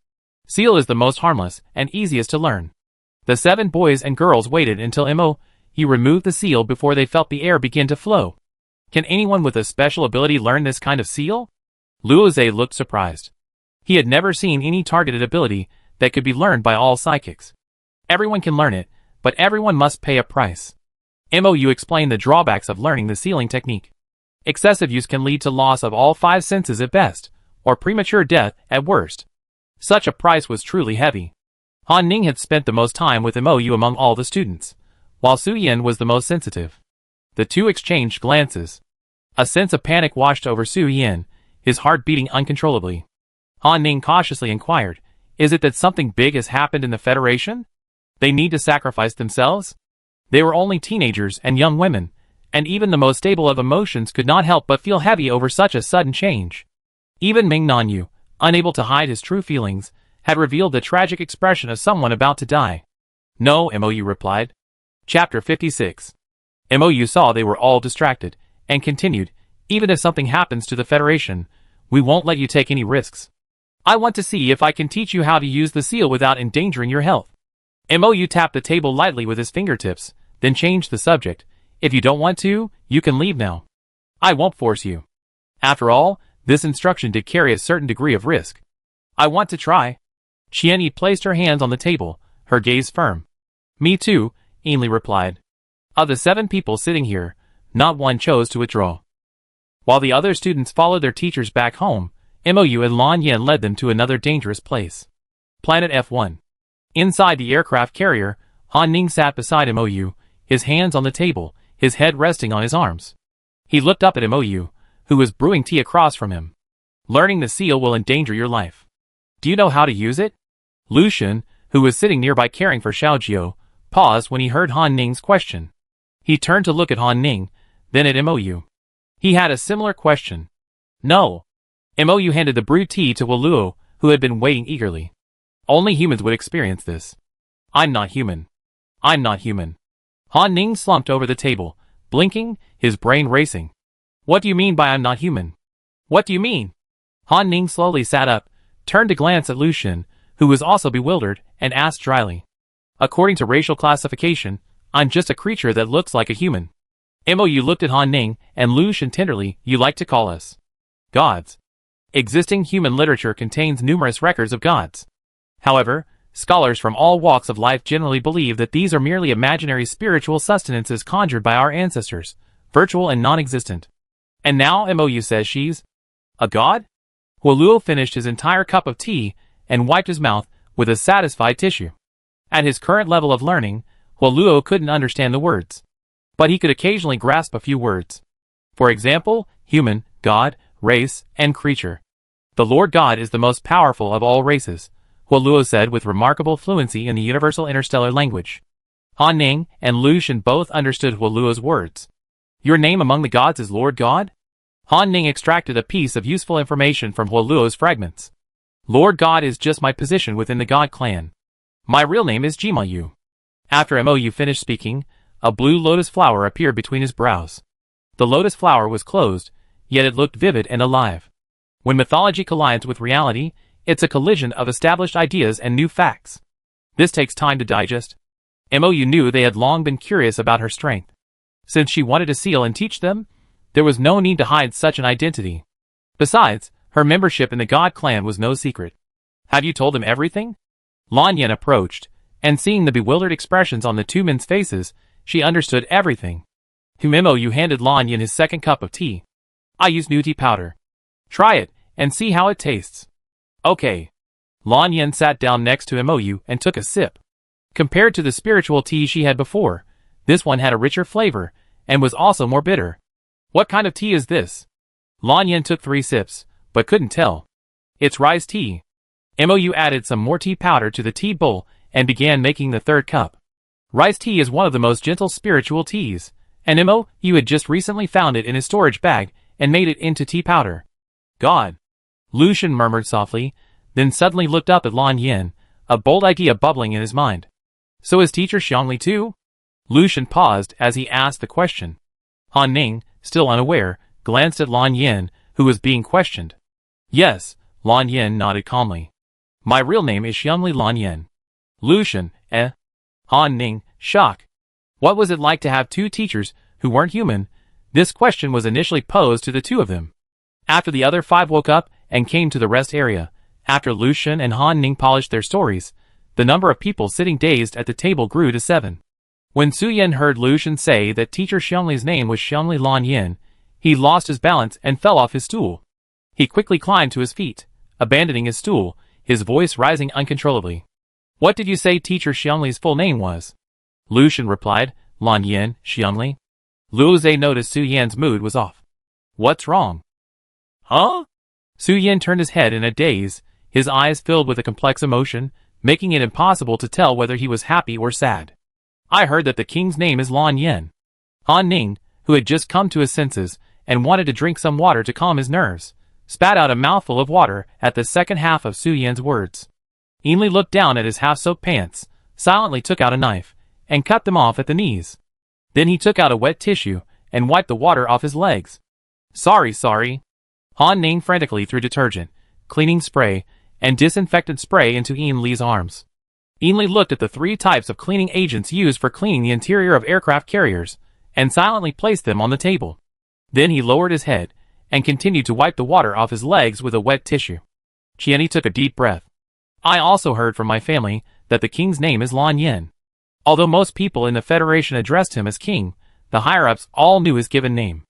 Seal is the most harmless and easiest to learn. The 7 boys and girls waited until MOU removed the seal before they felt the air begin to flow. Can anyone with a special ability learn this kind of seal? Luozhe looked surprised. He had never seen any targeted ability that could be learned by all psychics. Everyone can learn it, but everyone must pay a price. MOU explained the drawbacks of learning the sealing technique. Excessive use can lead to loss of all 5 senses at best, or premature death at worst. Such a price was truly heavy. Han Ning had spent the most time with MOU among all the students, while Su Yan was the most sensitive. The two exchanged glances. A sense of panic washed over Su Yan, his heart beating uncontrollably. Han Ning cautiously inquired. Is it that something big has happened in the Federation? They need to sacrifice themselves? They were only teenagers and young women, and even the most stable of emotions could not help but feel heavy over such a sudden change. Even Ming Nanyu, unable to hide his true feelings, had revealed the tragic expression of someone about to die. No, Mou replied. Chapter 56. Mou saw they were all distracted, and continued, even if something happens to the Federation, we won't let you take any risks. I want to see if I can teach you how to use the seal without endangering your health. Mou tapped the table lightly with his fingertips, then changed the subject. If you don't want to, you can leave now. I won't force you. After all, this instruction did carry a certain degree of risk. I want to try. Qianyi placed her hands on the table, her gaze firm. Me too, Ainley replied. Of the 7 people sitting here, not one chose to withdraw. While the other students followed their teachers back home, Mou and Lan Yin led them to another dangerous place. Planet F1. Inside the aircraft carrier, Han Ning sat beside Mou, his hands on the table, his head resting on his arms. He looked up at Mou, who was brewing tea across from him. Learning the seal will endanger your life. Do you know how to use it? Lucian, who was sitting nearby caring for Xiaojiu, paused when he heard Han Ning's question. He turned to look at Han Ning, then at Mou. He had a similar question. No. Mou handed the brewed tea to Waluo, who had been waiting eagerly. Only humans would experience this. I'm not human. I'm not human. Han Ning slumped over the table, blinking, his brain racing. What do you mean by I'm not human? What do you mean? Han Ning slowly sat up, turned to glance at Lucian, who was also bewildered, and asked dryly. According to racial classification, I'm just a creature that looks like a human. Mou looked at Han Ning and Lucian tenderly. You like to call us gods. Existing human literature contains numerous records of gods. However, scholars from all walks of life generally believe that these are merely imaginary spiritual sustenances conjured by our ancestors, virtual and non-existent. And now Mou says she's a god? Huoluo finished his entire cup of tea and wiped his mouth with a satisfied tissue. At his current level of learning, Huoluo couldn't understand the words. But he could occasionally grasp a few words. For example, human, god, race, and creature. The Lord God is the most powerful of all races, Huoluo said with remarkable fluency in the universal interstellar language. Han Ning and Lucian both understood Huoluo's words. Your name among the gods is Lord God? Han Ning extracted a piece of useful information from Huoluo's fragments. Lord God is just my position within the God clan. My real name is Jimayu. After Mou finished speaking, a blue lotus flower appeared between his brows. The lotus flower was closed, yet it looked vivid and alive. When mythology collides with reality, it's a collision of established ideas and new facts. This takes time to digest. Mou knew they had long been curious about her strength. Since she wanted to seal and teach them, there was no need to hide such an identity. Besides, her membership in the God clan was no secret. Have you told them everything? Lan Yin approached, and seeing the bewildered expressions on the 2 men's faces, she understood everything. Mou handed Lan Yin his second cup of tea. I use new tea powder. Try it, and see how it tastes. Okay. Lan Yin sat down next to Mou and took a sip. Compared to the spiritual tea she had before, this one had a richer flavor, and was also more bitter. What kind of tea is this? Lan Yin took 3 sips, but couldn't tell. It's rice tea. Mou added some more tea powder to the tea bowl, and began making the 3rd cup. Rice tea is one of the most gentle spiritual teas, and Mou had just recently found it in his storage bag, and made it into tea powder. God. Lucian murmured softly, then suddenly looked up at Lan Yin, a bold idea bubbling in his mind. So is teacher Xiangli too? Lucian paused as he asked the question. Han Ning, still unaware, glanced at Lan Yin, who was being questioned. Yes, Lan Yin nodded calmly. My real name is Xiangli Lan Yin. Lucian, Han Ning, shock. What was it like to have 2 teachers who weren't human? This question was initially posed to the 2 of them. After the other 5 woke up and came to the rest area, after Lucian and Han Ning polished their stories, the number of people sitting dazed at the table grew to 7. When Su Yen heard Lucian say that teacher Xiangli's name was Xiangli Lan Yin, he lost his balance and fell off his stool. He quickly climbed to his feet, abandoning his stool, his voice rising uncontrollably. What did you say teacher Xiangli's full name was? Lucian replied, Lan Yin, Xiangli. Luo Zhe noticed Su Yan's mood was off. What's wrong? Huh? Su Yan turned his head in a daze, his eyes filled with a complex emotion, making it impossible to tell whether he was happy or sad. I heard that the king's name is Lan Yen. Han Ning, who had just come to his senses and wanted to drink some water to calm his nerves, spat out a mouthful of water at the second half of Su Yan's words. Ainley looked down at his half-soaked pants, silently took out a knife, and cut them off at the knees. Then he took out a wet tissue and wiped the water off his legs. Sorry. Han Ning frantically threw detergent, cleaning spray, and disinfectant spray into Ainley's arms. Ainley looked at the 3 types of cleaning agents used for cleaning the interior of aircraft carriers, and silently placed them on the table. Then he lowered his head, and continued to wipe the water off his legs with a wet tissue. Qianni took a deep breath. I also heard from my family that the king's name is Lan Yen. Although most people in the Federation addressed him as king, the higher-ups all knew his given name.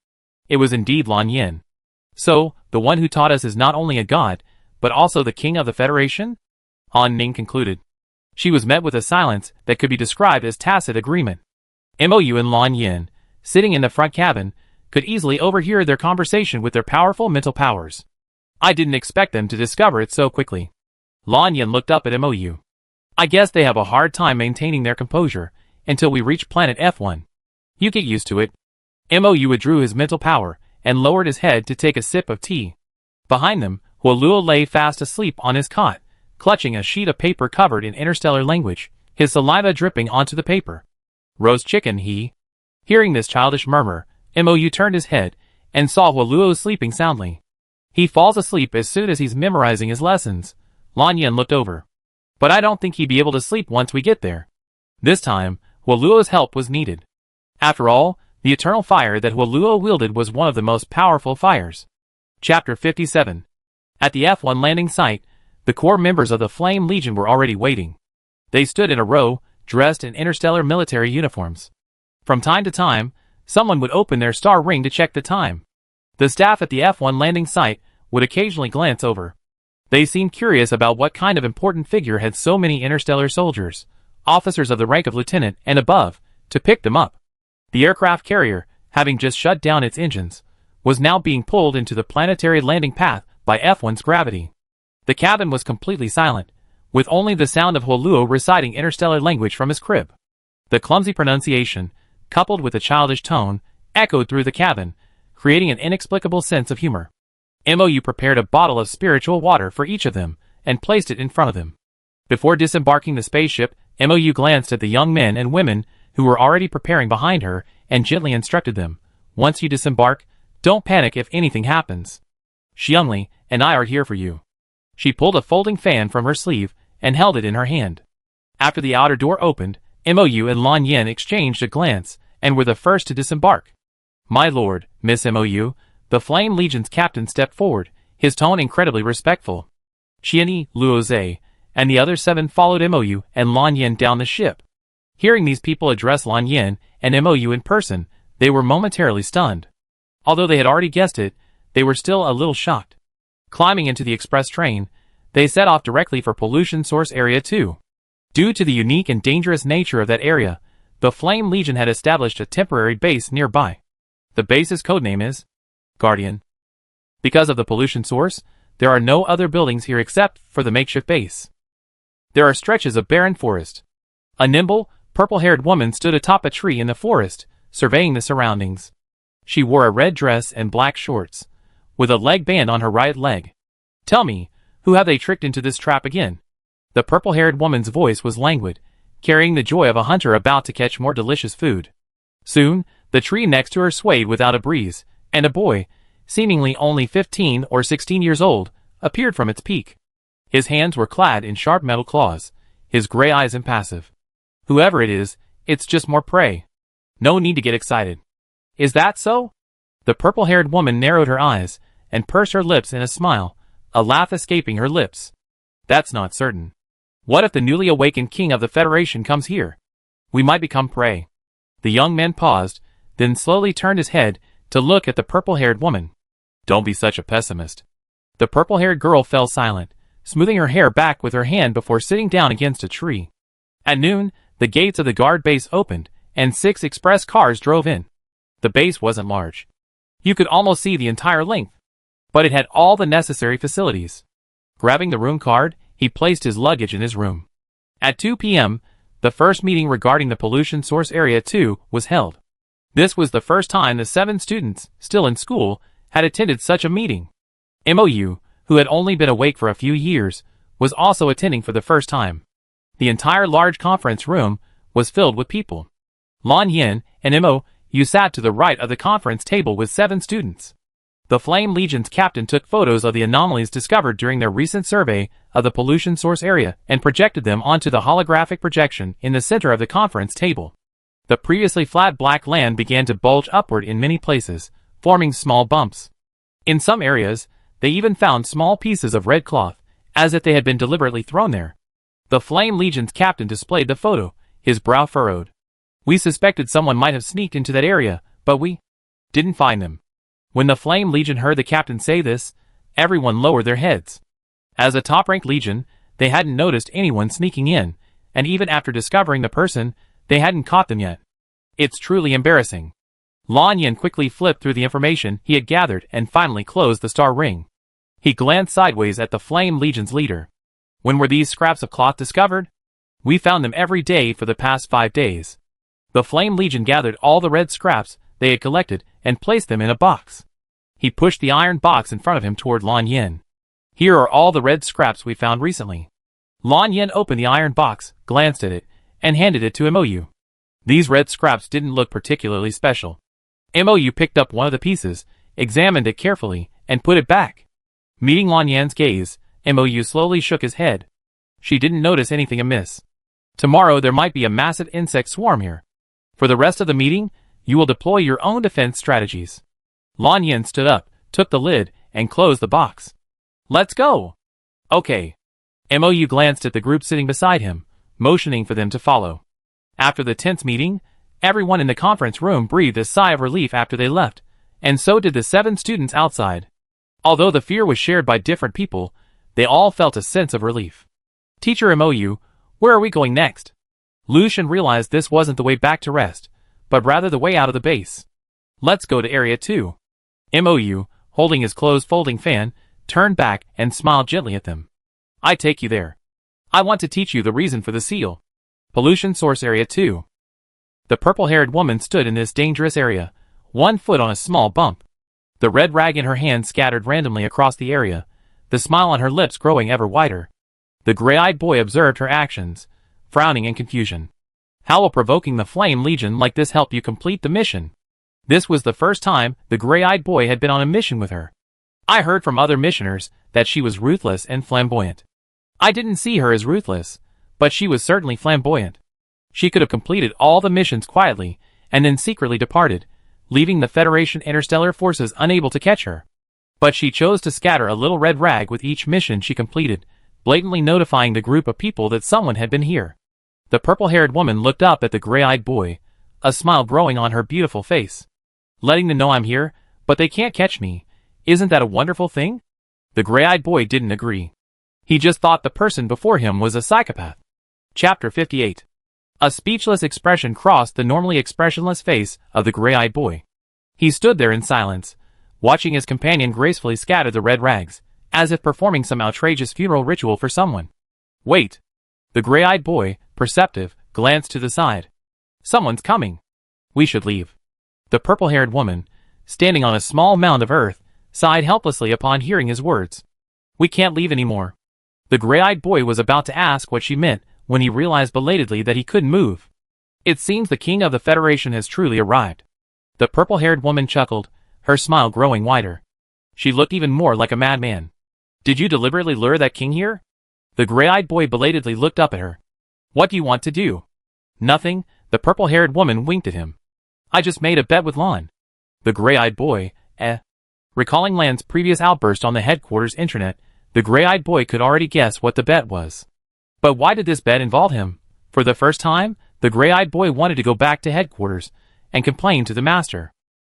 It was indeed Lan Yen. So, the one who taught us is not only a god, but also the king of the Federation? Han Ning concluded. She was met with a silence that could be described as tacit agreement. Mou and Lan Yen, sitting in the front cabin, could easily overhear their conversation with their powerful mental powers. I didn't expect them to discover it so quickly. Lan Yen looked up at Mou. I guess they have a hard time maintaining their composure until we reach planet F1. You get used to it. Mou withdrew his mental power and lowered his head to take a sip of tea. Behind them, Huoluo lay fast asleep on his cot, clutching a sheet of paper covered in interstellar language, his saliva dripping onto the paper. Roast chicken, he. Hearing this childish murmur, Mou turned his head and saw Huoluo sleeping soundly. He falls asleep as soon as he's memorizing his lessons. Lan Yen looked over. But I don't think he'd be able to sleep once we get there. This time, Huoluo's help was needed. After all, the eternal fire that Huoluo wielded was one of the most powerful fires. Chapter 57. At the F1 landing site, the core members of the Flame Legion were already waiting. They stood in a row, dressed in interstellar military uniforms. From time to time, someone would open their star ring to check the time. The staff at the F1 landing site would occasionally glance over. They seemed curious about what kind of important figure had so many interstellar soldiers, officers of the rank of lieutenant and above, to pick them up. The aircraft carrier, having just shut down its engines, was now being pulled into the planetary landing path by F1's gravity. The cabin was completely silent, with only the sound of Huoluo reciting interstellar language from his crib. The clumsy pronunciation, coupled with a childish tone, echoed through the cabin, creating an inexplicable sense of humor. Mou prepared a bottle of spiritual water for each of them, and placed it in front of them. Before disembarking the spaceship, Mou glanced at the young men and women who were already preparing behind her, and gently instructed them, once you disembark, don't panic if anything happens. Xiangli and I are here for you. She pulled a folding fan from her sleeve, and held it in her hand. After the outer door opened, Mou and Lan Yen exchanged a glance, and were the first to disembark. My lord, Miss Mou, the Flame Legion's captain stepped forward, his tone incredibly respectful. Qianni, Luoze, and the other 7 followed Mou and Lan Yen down the ship. Hearing these people address Lan Yen and Mou in person, they were momentarily stunned. Although they had already guessed it, they were still a little shocked. Climbing into the express train, they set off directly for Pollution Source Area 2. Due to the unique and dangerous nature of that area, the Flame Legion had established a temporary base nearby. The base's codename is Guardian. Because of the pollution source, there are no other buildings here except for the makeshift base. There are stretches of barren forest. A nimble, purple-haired woman stood atop a tree in the forest, surveying the surroundings. She wore a red dress and black shorts, with a leg band on her right leg. Tell me, who have they tricked into this trap again? The purple-haired woman's voice was languid, carrying the joy of a hunter about to catch more delicious food. Soon, the tree next to her swayed without a breeze, and a boy, seemingly only 15 or 16 years old, appeared from its peak. His hands were clad in sharp metal claws, his gray eyes impassive. Whoever it is, it's just more prey. No need to get excited. Is that so? The purple-haired woman narrowed her eyes, and pursed her lips in a smile, a laugh escaping her lips. That's not certain. What if the newly awakened king of the Federation comes here? We might become prey. The young man paused, then slowly turned his head to look at the purple-haired woman. Don't be such a pessimist. The purple-haired girl fell silent, smoothing her hair back with her hand before sitting down against a tree. At noon, the gates of the guard base opened, and 6 express cars drove in. The base wasn't large. You could almost see the entire length, but it had all the necessary facilities. Grabbing the room card, he placed his luggage in his room. At 2 p.m., the first meeting regarding the pollution source area 2 was held. This was the first time the 7 students, still in school, had attended such a meeting. MOU, who had only been awake for a few years, was also attending for the first time. The entire large conference room was filled with people. Lan Yin and MOU sat to the right of the conference table with 7 students. The Flame Legion's captain took photos of the anomalies discovered during their recent survey of the pollution source area and projected them onto the holographic projection in the center of the conference table. The previously flat black land began to bulge upward in many places, forming small bumps. In some areas, they even found small pieces of red cloth, as if they had been deliberately thrown there. The Flame Legion's captain displayed the photo, his brow furrowed. We suspected someone might have sneaked into that area, but we didn't find them. When the Flame Legion heard the captain say this, everyone lowered their heads. As a top-ranked legion, they hadn't noticed anyone sneaking in, and even after discovering the person, they hadn't caught them yet. It's truly embarrassing. Lan Yin quickly flipped through the information he had gathered and finally closed the star ring. He glanced sideways at the Flame Legion's leader. When were these scraps of cloth discovered? We found them every day for the past 5 days. The Flame Legion gathered all the red scraps they had collected and placed them in a box. He pushed the iron box in front of him toward Lan Yin. Here are all the red scraps we found recently. Lan Yin opened the iron box, glanced at it, and handed it to MOU. These red scraps didn't look particularly special. MOU picked up one of the pieces, examined it carefully, and put it back. Meeting Lan Yin's gaze, MOU slowly shook his head. She didn't notice anything amiss. Tomorrow there might be a massive insect swarm here. For the rest of the meeting, you will deploy your own defense strategies. Lan Yin stood up, took the lid, and closed the box. Let's go! Okay. MOU glanced at the group sitting beside him, motioning for them to follow. After the tense meeting, everyone in the conference room breathed a sigh of relief after they left, and so did the 7 students outside. Although the fear was shared by different people, they all felt a sense of relief. Teacher MOU, where are we going next? Lucian realized this wasn't the way back to rest, but rather the way out of the base. Let's go to Area 2. MOU, holding his closed folding fan, turned back and smiled gently at them. I take you there. I want to teach you the reason for the seal. Pollution Source Area 2. The purple-haired woman stood in this dangerous area, 1 foot on a small bump. The red rag in her hand scattered randomly across the area, the smile on her lips growing ever wider. The gray-eyed boy observed her actions, frowning in confusion. How will provoking the Flame Legion like this help you complete the mission? This was the first time the gray-eyed boy had been on a mission with her. I heard from other missioners that she was ruthless and flamboyant. I didn't see her as ruthless, but she was certainly flamboyant. She could have completed all the missions quietly, and then secretly departed, leaving the Federation interstellar forces unable to catch her. But she chose to scatter a little red rag with each mission she completed, blatantly notifying the group of people that someone had been here. The purple-haired woman looked up at the gray-eyed boy, a smile growing on her beautiful face. Letting them know I'm here, but they can't catch me. Isn't that a wonderful thing? The gray-eyed boy didn't agree. He just thought the person before him was a psychopath. Chapter 58. A speechless expression crossed the normally expressionless face of the gray-eyed boy. He stood there in silence, watching his companion gracefully scatter the red rags, as if performing some outrageous funeral ritual for someone. Wait. The gray-eyed boy, perceptive, glanced to the side. Someone's coming. We should leave. The purple-haired woman, standing on a small mound of earth, sighed helplessly upon hearing his words. We can't leave anymore. The gray-eyed boy was about to ask what she meant when he realized belatedly that he couldn't move. It seems the king of the Federation has truly arrived. The purple-haired woman chuckled, her smile growing wider. She looked even more like a madman. Did you deliberately lure that king here? The gray-eyed boy belatedly looked up at her. What do you want to do? Nothing, the purple-haired woman winked at him. I just made a bet with Lan. The gray-eyed boy, Recalling Lan's previous outburst on the headquarters intranet, the gray-eyed boy could already guess what the bet was. But why did this bet involve him? For the first time, the gray-eyed boy wanted to go back to headquarters and complain to the master.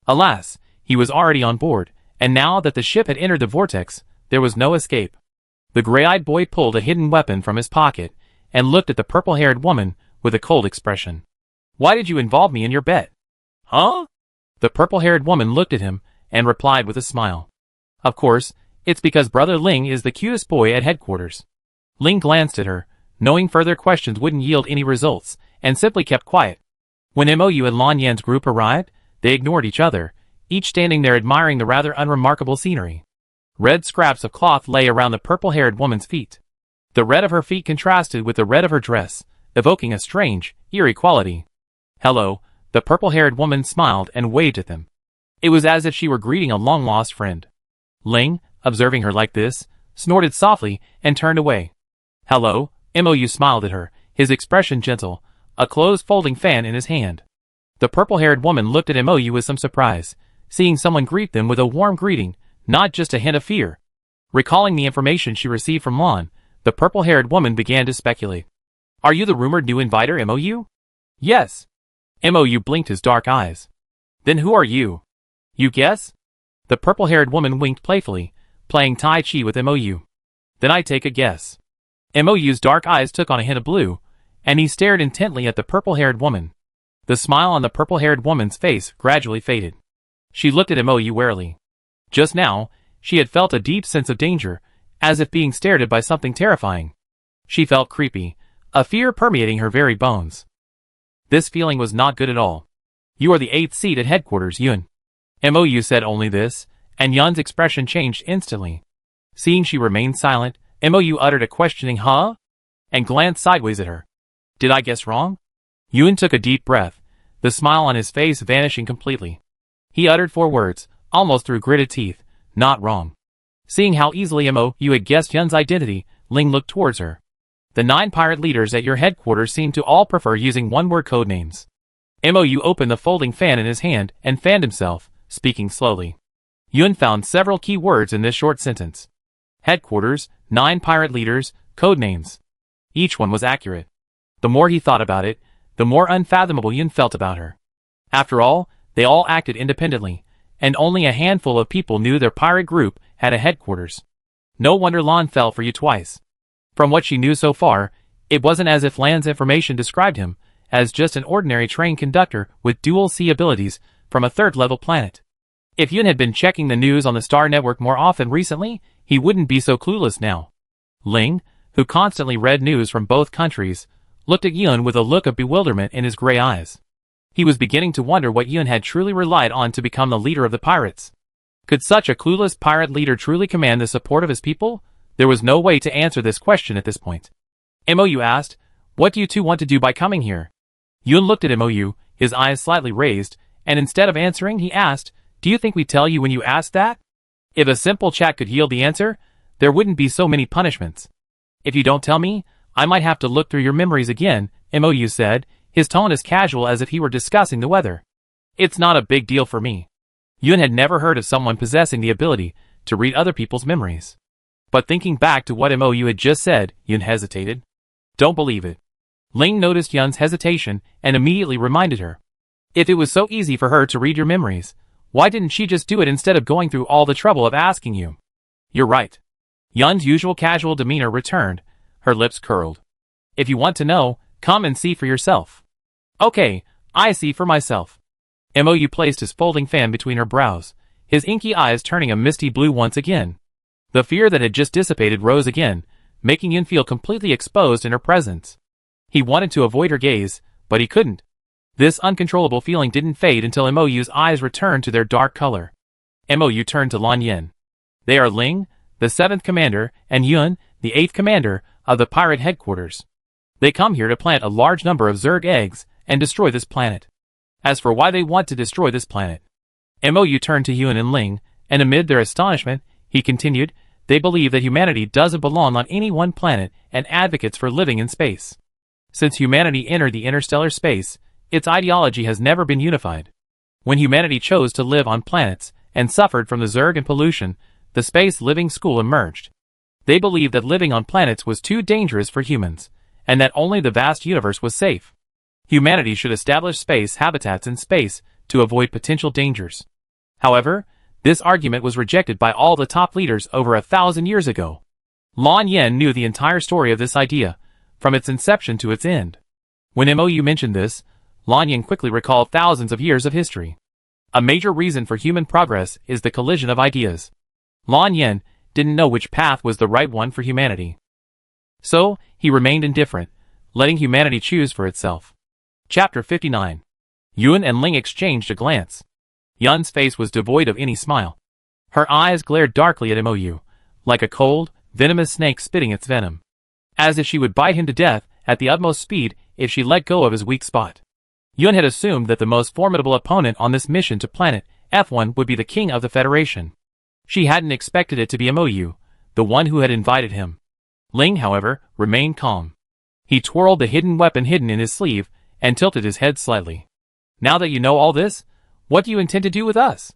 Alas, he was already on board, and now that the ship had entered the vortex, there was no escape. The gray-eyed boy pulled a hidden weapon from his pocket and looked at the purple-haired woman with a cold expression. Why did you involve me in your bet? Huh? The purple-haired woman looked at him and replied with a smile. Of course, It's because Brother Ling is the cutest boy at headquarters. Ling glanced at her, knowing further questions wouldn't yield any results, and simply kept quiet. When MOU and Lan Yan's group arrived, they ignored each other, each standing there admiring the rather unremarkable scenery. Red scraps of cloth lay around the purple-haired woman's feet. The red of her feet contrasted with the red of her dress, evoking a strange, eerie quality. "Hello," the purple-haired woman smiled and waved at them. It was as if she were greeting a long-lost friend. Ling, observing her like this, snorted softly and turned away. "Hello," MOU smiled at her, his expression gentle, a closed folding fan in his hand. The purple-haired woman looked at MOU with some surprise, seeing someone greet them with a warm greeting, not just a hint of fear. Recalling the information she received from Lan, the purple-haired woman began to speculate. "Are you the rumored new inviter, MOU?" "Yes." MOU blinked his dark eyes. "Then who are you?" "You guess?" The purple-haired woman winked playfully, playing Tai Chi with MOU. "Then I take a guess." MOU's dark eyes took on a hint of blue, and he stared intently at the purple-haired woman. The smile on the purple-haired woman's face gradually faded. She looked at MOU warily. Just now, she had felt a deep sense of danger, as if being stared at by something terrifying. She felt creepy, a fear permeating her very bones. This feeling was not good at all. "You are the 8th seat at headquarters, Yun." MOU said only this, and Yun's expression changed instantly. Seeing she remained silent, MOU uttered a questioning "huh?" and glanced sideways at her. "Did I guess wrong?" Yun took a deep breath, the smile on his face vanishing completely. He uttered 4 words, almost through gritted teeth, "Not wrong." Seeing how easily MOU had guessed Yun's identity, Ling looked towards her. "The 9 pirate leaders at your headquarters seem to all prefer using one-word code names." MOU opened the folding fan in his hand and fanned himself, speaking slowly. Yun found several key words in this short sentence. Headquarters, 9 pirate leaders, code names. Each one was accurate. The more he thought about it, the more unfathomable Yun felt about her. After all, they all acted independently, and only a handful of people knew their pirate group had a headquarters. No wonder Lan fell for you twice. From what she knew so far, it wasn't as if Lan's information described him as just an ordinary train conductor with dual C abilities from a 3rd-level planet. If Yun had been checking the news on the Star Network more often recently, he wouldn't be so clueless now. Ling, who constantly read news from both countries, looked at Yun with a look of bewilderment in his gray eyes. He was beginning to wonder what Yun had truly relied on to become the leader of the pirates. Could such a clueless pirate leader truly command the support of his people? There was no way to answer this question at this point. MOU asked, "What do you two want to do by coming here?" Yun looked at MOU, his eyes slightly raised, and instead of answering, he asked, "Do you think we tell you when you ask that? If a simple chat could yield the answer, there wouldn't be so many punishments. If you don't tell me, I might have to look through your memories again," MOU said, his tone as casual as if he were discussing the weather. "It's not a big deal for me." Yun had never heard of someone possessing the ability to read other people's memories. But thinking back to what MOU had just said, Yun hesitated. "Don't believe it." Ling noticed Yun's hesitation and immediately reminded her. "If it was so easy for her to read your memories, why didn't she just do it instead of going through all the trouble of asking you?" "You're right." Yun's usual casual demeanor returned, her lips curled. "If you want to know, come and see for yourself." "Okay, I see for myself." MOU placed his folding fan between her brows, his inky eyes turning a misty blue once again. The fear that had just dissipated rose again, making Yun feel completely exposed in her presence. He wanted to avoid her gaze, but he couldn't. This uncontrollable feeling didn't fade until MOU's eyes returned to their dark color. MOU turned to Lan Yin. "They are Ling, the 7th commander, and Yun, the 8th commander, of the pirate headquarters. They come here to plant a large number of Zerg eggs and destroy this planet. As for why they want to destroy this planet..." MOU turned to Yun and Ling, and amid their astonishment, he continued, "They believe that humanity doesn't belong on any one planet and advocates for living in space. Since humanity entered the interstellar space, its ideology has never been unified. When humanity chose to live on planets and suffered from the Zerg and pollution, the Space Living School emerged. They believed that living on planets was too dangerous for humans, and that only the vast universe was safe. Humanity should establish space habitats in space to avoid potential dangers. However, this argument was rejected by all the top leaders over 1,000 years ago. Lan Yin knew the entire story of this idea, from its inception to its end. When MOU mentioned this, Lan Yin quickly recalled thousands of years of history. A major reason for human progress is the collision of ideas. Lan Yin, didn't know which path was the right one for humanity. So, he remained indifferent, letting humanity choose for itself. Chapter 59. Yun and Ling exchanged a glance. Yun's face was devoid of any smile. Her eyes glared darkly at Mo, like a cold, venomous snake spitting its venom, as if she would bite him to death at the utmost speed if she let go of his weak spot. Yun had assumed that the most formidable opponent on this mission to planet F1 would be the king of the Federation. She hadn't expected it to be Mo, the one who had invited him. Ling, however, remained calm. He twirled the hidden weapon hidden in his sleeve and tilted his head slightly. Now that you know all this, what do you intend to do with us?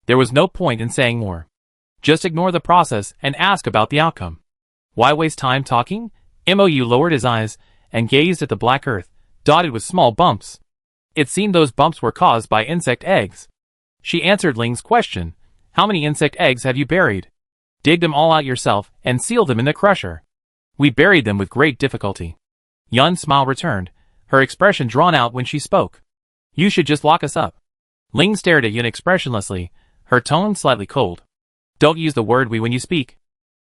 There was no point in saying more. Just ignore the process and ask about the outcome. Why waste time talking? Mo lowered his eyes and gazed at the black earth, dotted with small bumps. It seemed those bumps were caused by insect eggs. She answered Ling's question. How many insect eggs have you buried? Dig them all out yourself and seal them in the crusher. We buried them with great difficulty. Yun's smile returned, her expression drawn out when she spoke. You should just lock us up. Ling stared at Yun expressionlessly, her tone slightly cold. Don't use the word we when you speak.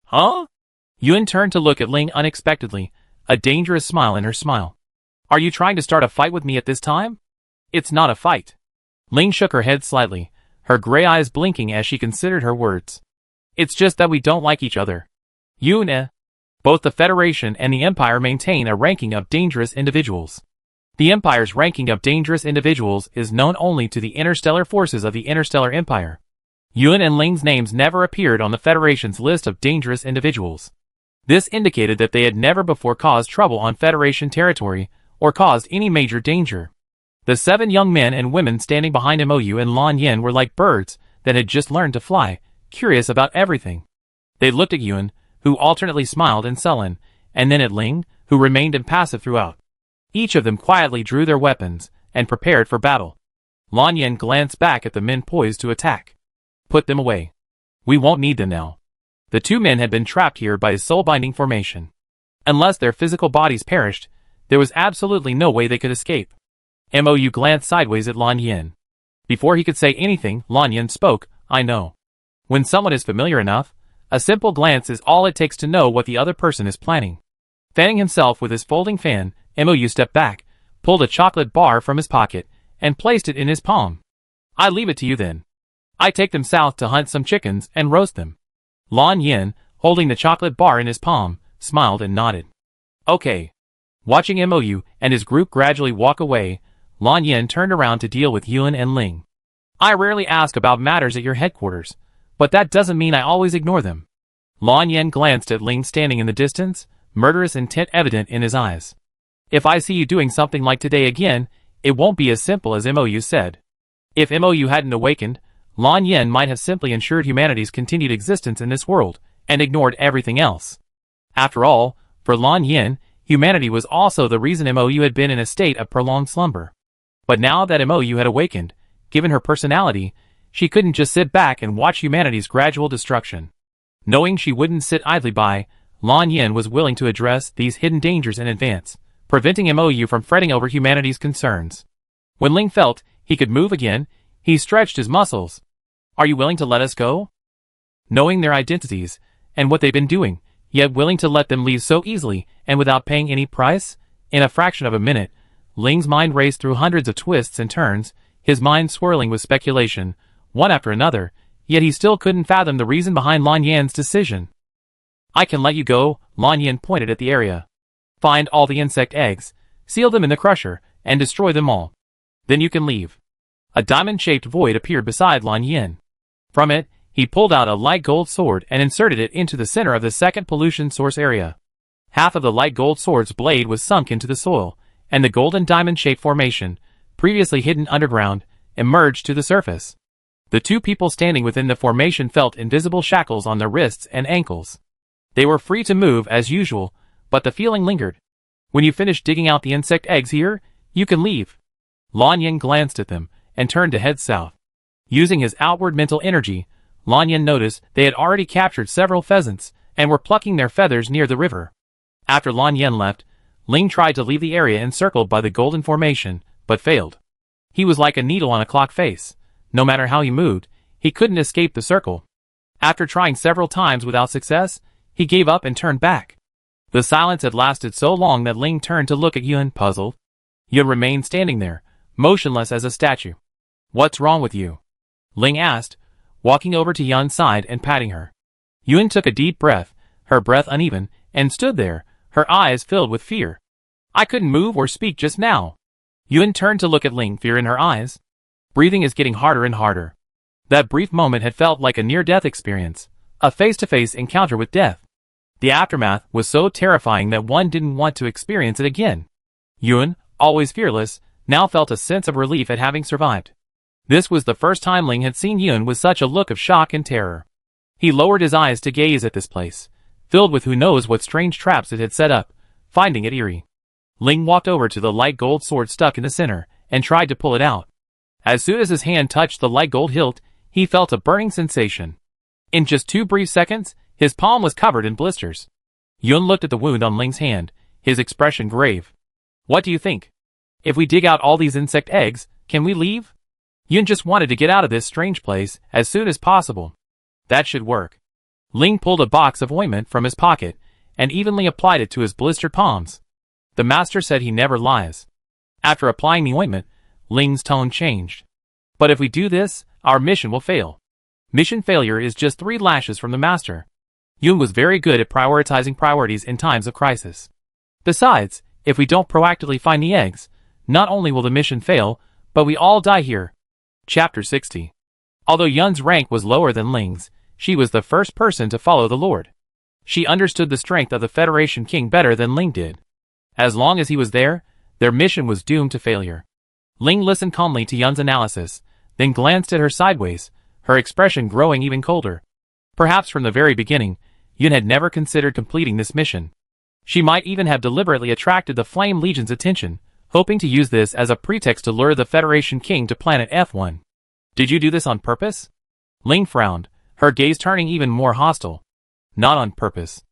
Huh? Yun turned to look at Ling unexpectedly, a dangerous smile in her smile. Are you trying to start a fight with me at this time? It's not a fight. Ling shook her head slightly, her gray eyes blinking as she considered her words. It's just that we don't like each other. Yun, Both the Federation and the Empire maintain a ranking of dangerous individuals. The Empire's ranking of dangerous individuals is known only to the interstellar forces of the Interstellar Empire. Yun and Ling's names never appeared on the Federation's list of dangerous individuals. This indicated that they had never before caused trouble on Federation territory or caused any major danger. The 7 young men and women standing behind Mo and Lan Yin were like birds that had just learned to fly, curious about everything. They looked at Yun, who alternately smiled and sullen, and then at Ling, who remained impassive throughout. Each of them quietly drew their weapons and prepared for battle. Lan Yin glanced back at the men poised to attack. Put them away. We won't need them now. The 2 men had been trapped here by a soul-binding formation. Unless their physical bodies perished, there was absolutely no way they could escape. Mo glanced sideways at Lan Yin. Before he could say anything, Lan Yin spoke. I know. When someone is familiar enough, a simple glance is all it takes to know what the other person is planning. Fanning himself with his folding fan, Mo stepped back, pulled a chocolate bar from his pocket, and placed it in his palm. I leave it to you then. I take them south to hunt some chickens and roast them. Lan Yin, holding the chocolate bar in his palm, smiled and nodded. Okay. Watching Mo and his group gradually walk away, Lan Yin turned around to deal with Yun and Ling. I rarely ask about matters at your headquarters, but that doesn't mean I always ignore them. Lan Yin glanced at Ling standing in the distance, murderous intent evident in his eyes. If I see you doing something like today again, it won't be as simple as Mo said. If Mo hadn't awakened, Lan Yin might have simply ensured humanity's continued existence in this world, and ignored everything else. After all, for Lan Yin, humanity was also the reason Mo had been in a state of prolonged slumber. But now that Mo had awakened, given her personality, she couldn't just sit back and watch humanity's gradual destruction. Knowing she wouldn't sit idly by, Lan Yin was willing to address these hidden dangers in advance, preventing Mo from fretting over humanity's concerns. When Ling felt he could move again, he stretched his muscles. Are you willing to let us go? Knowing their identities, and what they've been doing, yet willing to let them leave so easily and without paying any price? In a fraction of a minute, Ling's mind raced through hundreds of twists and turns, his mind swirling with speculation, one after another, yet he still couldn't fathom the reason behind Lan Yin's decision. I can let you go, Lan Yin pointed at the area. Find all the insect eggs, seal them in the crusher, and destroy them all. Then you can leave. A diamond-shaped void appeared beside Lan Yin. From it, he pulled out a light gold sword and inserted it into the center of the second pollution source area. Half of the light gold sword's blade was sunk into the soil, and the golden diamond-shaped formation, previously hidden underground, emerged to the surface. The 2 people standing within the formation felt invisible shackles on their wrists and ankles. They were free to move as usual, but the feeling lingered. When you finish digging out the insect eggs here, you can leave. Lan Yin glanced at them, and turned to head south. Using his outward mental energy, Lan Yin noticed they had already captured several pheasants, and were plucking their feathers near the river. After Lan Yin left, Ling tried to leave the area encircled by the golden formation, but failed. He was like a needle on a clock face. No matter how he moved, he couldn't escape the circle. After trying several times without success, he gave up and turned back. The silence had lasted so long that Ling turned to look at Yun, puzzled. Yun remained standing there, motionless as a statue. "What's wrong with you?" Ling asked, walking over to Yun's side and patting her. Yun took a deep breath, her breath uneven, and stood there, her eyes filled with fear. "I couldn't move or speak just now." Yun turned to look at Ling, fear in her eyes. Breathing is getting harder and harder. That brief moment had felt like a near-death experience, a face-to-face encounter with death. The aftermath was so terrifying that one didn't want to experience it again. Yun, always fearless, now felt a sense of relief at having survived. This was the first time Ling had seen Yun with such a look of shock and terror. He lowered his eyes to gaze at this place, filled with who knows what strange traps it had set up, finding it eerie. Ling walked over to the light gold sword stuck in the center, and tried to pull it out. As soon as his hand touched the light gold hilt, he felt a burning sensation. In just 2 brief seconds, his palm was covered in blisters. Yun looked at the wound on Ling's hand, his expression grave. "What do you think? If we dig out all these insect eggs, can we leave?" Yun just wanted to get out of this strange place as soon as possible. "That should work." Ling pulled a box of ointment from his pocket and evenly applied it to his blistered palms. "The master said he never lies." After applying the ointment, Ling's tone changed. "But if we do this, our mission will fail. Mission failure is just 3 lashes from the master." Yun was very good at prioritizing priorities in times of crisis. "Besides, if we don't proactively find the eggs, not only will the mission fail, but we all die here." Chapter 60. Although Yun's rank was lower than Ling's, she was the first person to follow the Lord. She understood the strength of the Federation King better than Ling did. As long as he was there, their mission was doomed to failure. Ling listened calmly to Yun's analysis, then glanced at her sideways, her expression growing even colder. Perhaps from the very beginning, Yun had never considered completing this mission. She might even have deliberately attracted the Flame Legion's attention, hoping to use this as a pretext to lure the Federation King to planet F1. "Did you do this on purpose?" Ling frowned, her gaze turning even more hostile. "Not on purpose."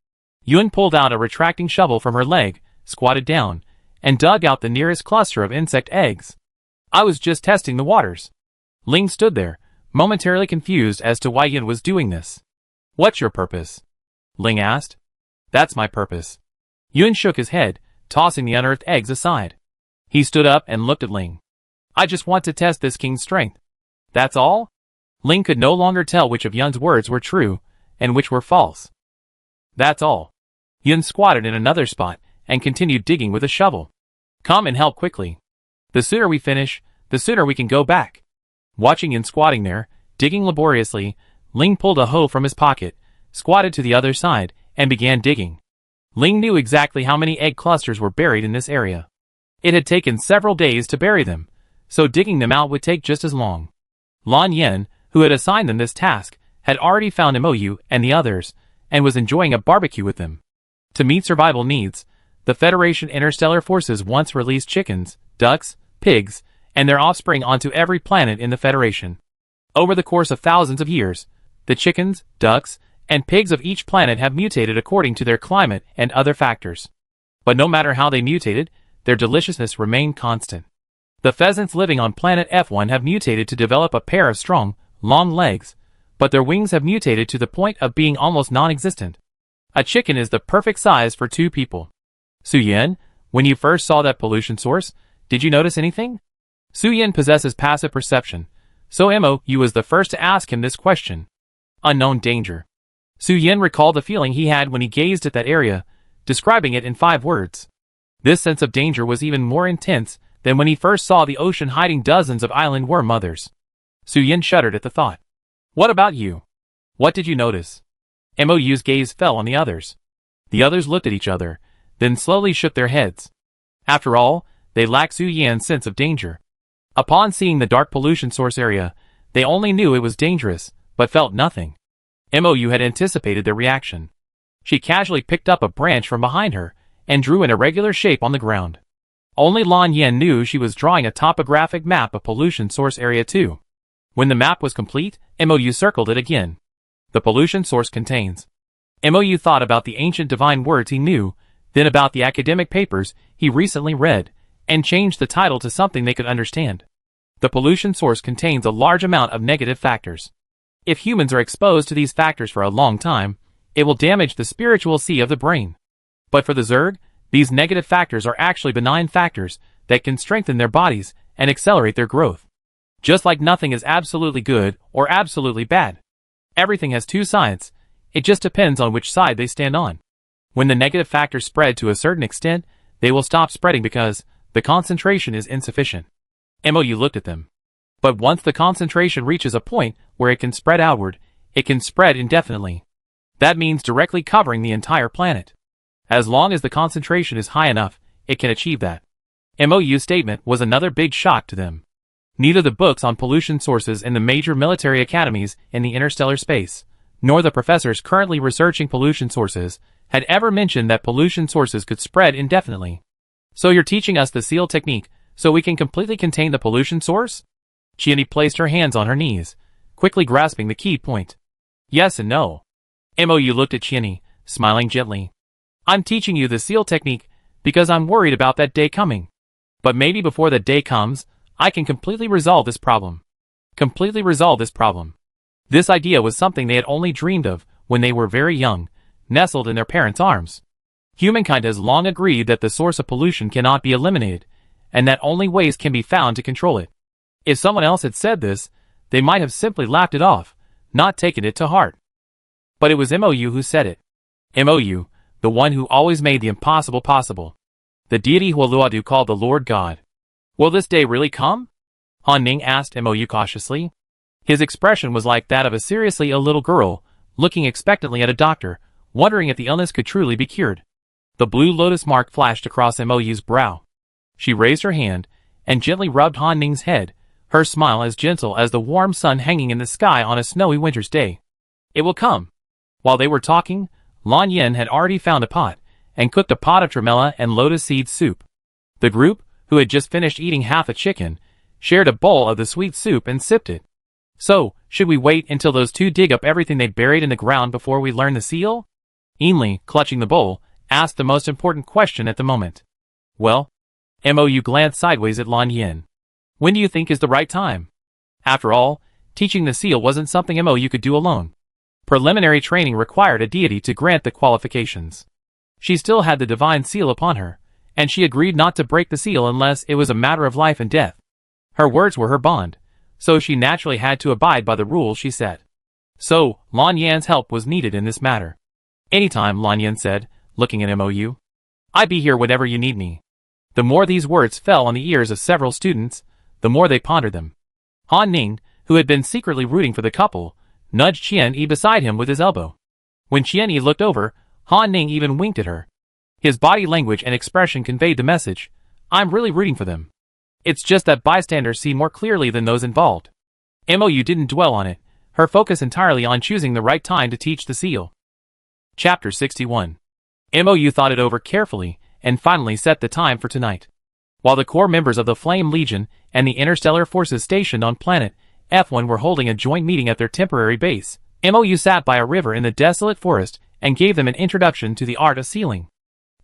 Yun pulled out a retracting shovel from her leg, squatted down, and dug out the nearest cluster of insect eggs. "I was just testing the waters." Ling stood there, momentarily confused as to why Yun was doing this. "What's your purpose?" Ling asked. "That's my purpose." Yun shook his head, tossing the unearthed eggs aside. He stood up and looked at Ling. "I just want to test this king's strength. That's all?" Ling could no longer tell which of Yun's words were true, and which were false. "That's all." Yun squatted in another spot, and continued digging with a shovel. "Come and help quickly. The sooner we finish, the sooner we can go back." Watching Yun squatting there, digging laboriously, Ling pulled a hoe from his pocket, squatted to the other side, and began digging. Ling knew exactly how many egg clusters were buried in this area. It had taken several days to bury them, so digging them out would take just as long. Lan Yen, who had assigned them this task, had already found Mou and the others, and was enjoying a barbecue with them. To meet survival needs, the Federation Interstellar Forces once released chickens, ducks, pigs, and their offspring onto every planet in the Federation. Over the course of thousands of years, the chickens, ducks, and pigs of each planet have mutated according to their climate and other factors. But no matter how they mutated, their deliciousness remained constant. The pheasants living on planet F1 have mutated to develop a pair of strong, long legs, but their wings have mutated to the point of being almost non-existent. A chicken is the perfect size for 2 people. Su Yan, when you first saw that pollution source, did you notice anything? Su Yan possesses passive perception, so Mou was the first to ask him this question. Unknown danger. Su Yan recalled the feeling he had when he gazed at that area, describing it in 5 words. This sense of danger was even more intense than when he first saw the ocean hiding dozens of island worm mothers. Su Yan shuddered at the thought. "What about you? What did you notice?" Mou's gaze fell on the others. The others looked at each other, then slowly shook their heads. After all, they lacked Su Yan's sense of danger. Upon seeing the dark pollution source area, they only knew it was dangerous, but felt nothing. Mou had anticipated their reaction. She casually picked up a branch from behind her, and drew an irregular shape on the ground. Only Lan Yen knew she was drawing a topographic map of pollution source area 2. When the map was complete, Mou circled it again. The pollution source contains. Mou thought about the ancient divine words he knew, then about the academic papers he recently read, and changed the title to something they could understand. The pollution source contains a large amount of negative factors. If humans are exposed to these factors for a long time, it will damage the spiritual sea of the brain. But for the Zerg, these negative factors are actually benign factors that can strengthen their bodies and accelerate their growth. Just like nothing is absolutely good or absolutely bad. Everything has two sides. It just depends on which side they stand on. When the negative factors spread to a certain extent, they will stop spreading because the concentration is insufficient. MOU looked at them. But once the concentration reaches a point where it can spread outward, it can spread indefinitely. That means directly covering the entire planet. As long as the concentration is high enough, it can achieve that. MOU's statement was another big shock to them. Neither the books on pollution sources in the major military academies in the interstellar space, nor the professors currently researching pollution sources, had ever mentioned that pollution sources could spread indefinitely. So you're teaching us the seal technique so we can completely contain the pollution source? Chiani placed her hands on her knees, quickly grasping the key point. Yes and no. MOU looked at Chiani, smiling gently. I'm teaching you the seal technique because I'm worried about that day coming. But maybe before that day comes, I can completely resolve this problem. Completely resolve this problem. This idea was something they had only dreamed of when they were very young, nestled in their parents' arms. Humankind has long agreed that the source of pollution cannot be eliminated, and that only ways can be found to control it. If someone else had said this, they might have simply laughed it off, not taken it to heart. But it was MOU who said it. MOU, the one who always made the impossible possible. The deity Hualuadu called the Lord God. Will this day really come? Han Ning asked MOU cautiously. His expression was like that of a seriously ill little girl, looking expectantly at a doctor, wondering if the illness could truly be cured. The blue lotus mark flashed across MOU's brow. She raised her hand and gently rubbed Han Ning's head, her smile as gentle as the warm sun hanging in the sky on a snowy winter's day. It will come. While they were talking, Lan Yin had already found a pot and cooked a pot of tremella and lotus seed soup. The group, who had just finished eating half a chicken, shared a bowl of the sweet soup and sipped it. So, should we wait until those two dig up everything they buried in the ground before we learn the seal? Ainley, clutching the bowl, asked the most important question at the moment. Well, MOU glanced sideways at Lan Yin. When do you think is the right time? After all, teaching the seal wasn't something MOU could do alone. Preliminary training required a deity to grant the qualifications. She still had the divine seal upon her, and she agreed not to break the seal unless it was a matter of life and death. Her words were her bond, so she naturally had to abide by the rules she set. So, Lan Yan's help was needed in this matter. Anytime, Lan Yan said, looking at MOU. I'd be here whenever you need me. The more these words fell on the ears of several students, the more they pondered them. Han Ning, who had been secretly rooting for the couple, nudged Qian-Yi beside him with his elbow. When Qian-Yi looked over, Han Ning even winked at her. His body language and expression conveyed the message, I'm really rooting for them. It's just that bystanders see more clearly than those involved. MOU didn't dwell on it, her focus entirely on choosing the right time to teach the seal. Chapter 61. MOU thought it over carefully, and finally set the time for tonight. While the core members of the Flame Legion and the interstellar forces stationed on planet F1 were holding a joint meeting at their temporary base, MOU sat by a river in the desolate forest and gave them an introduction to the art of sealing.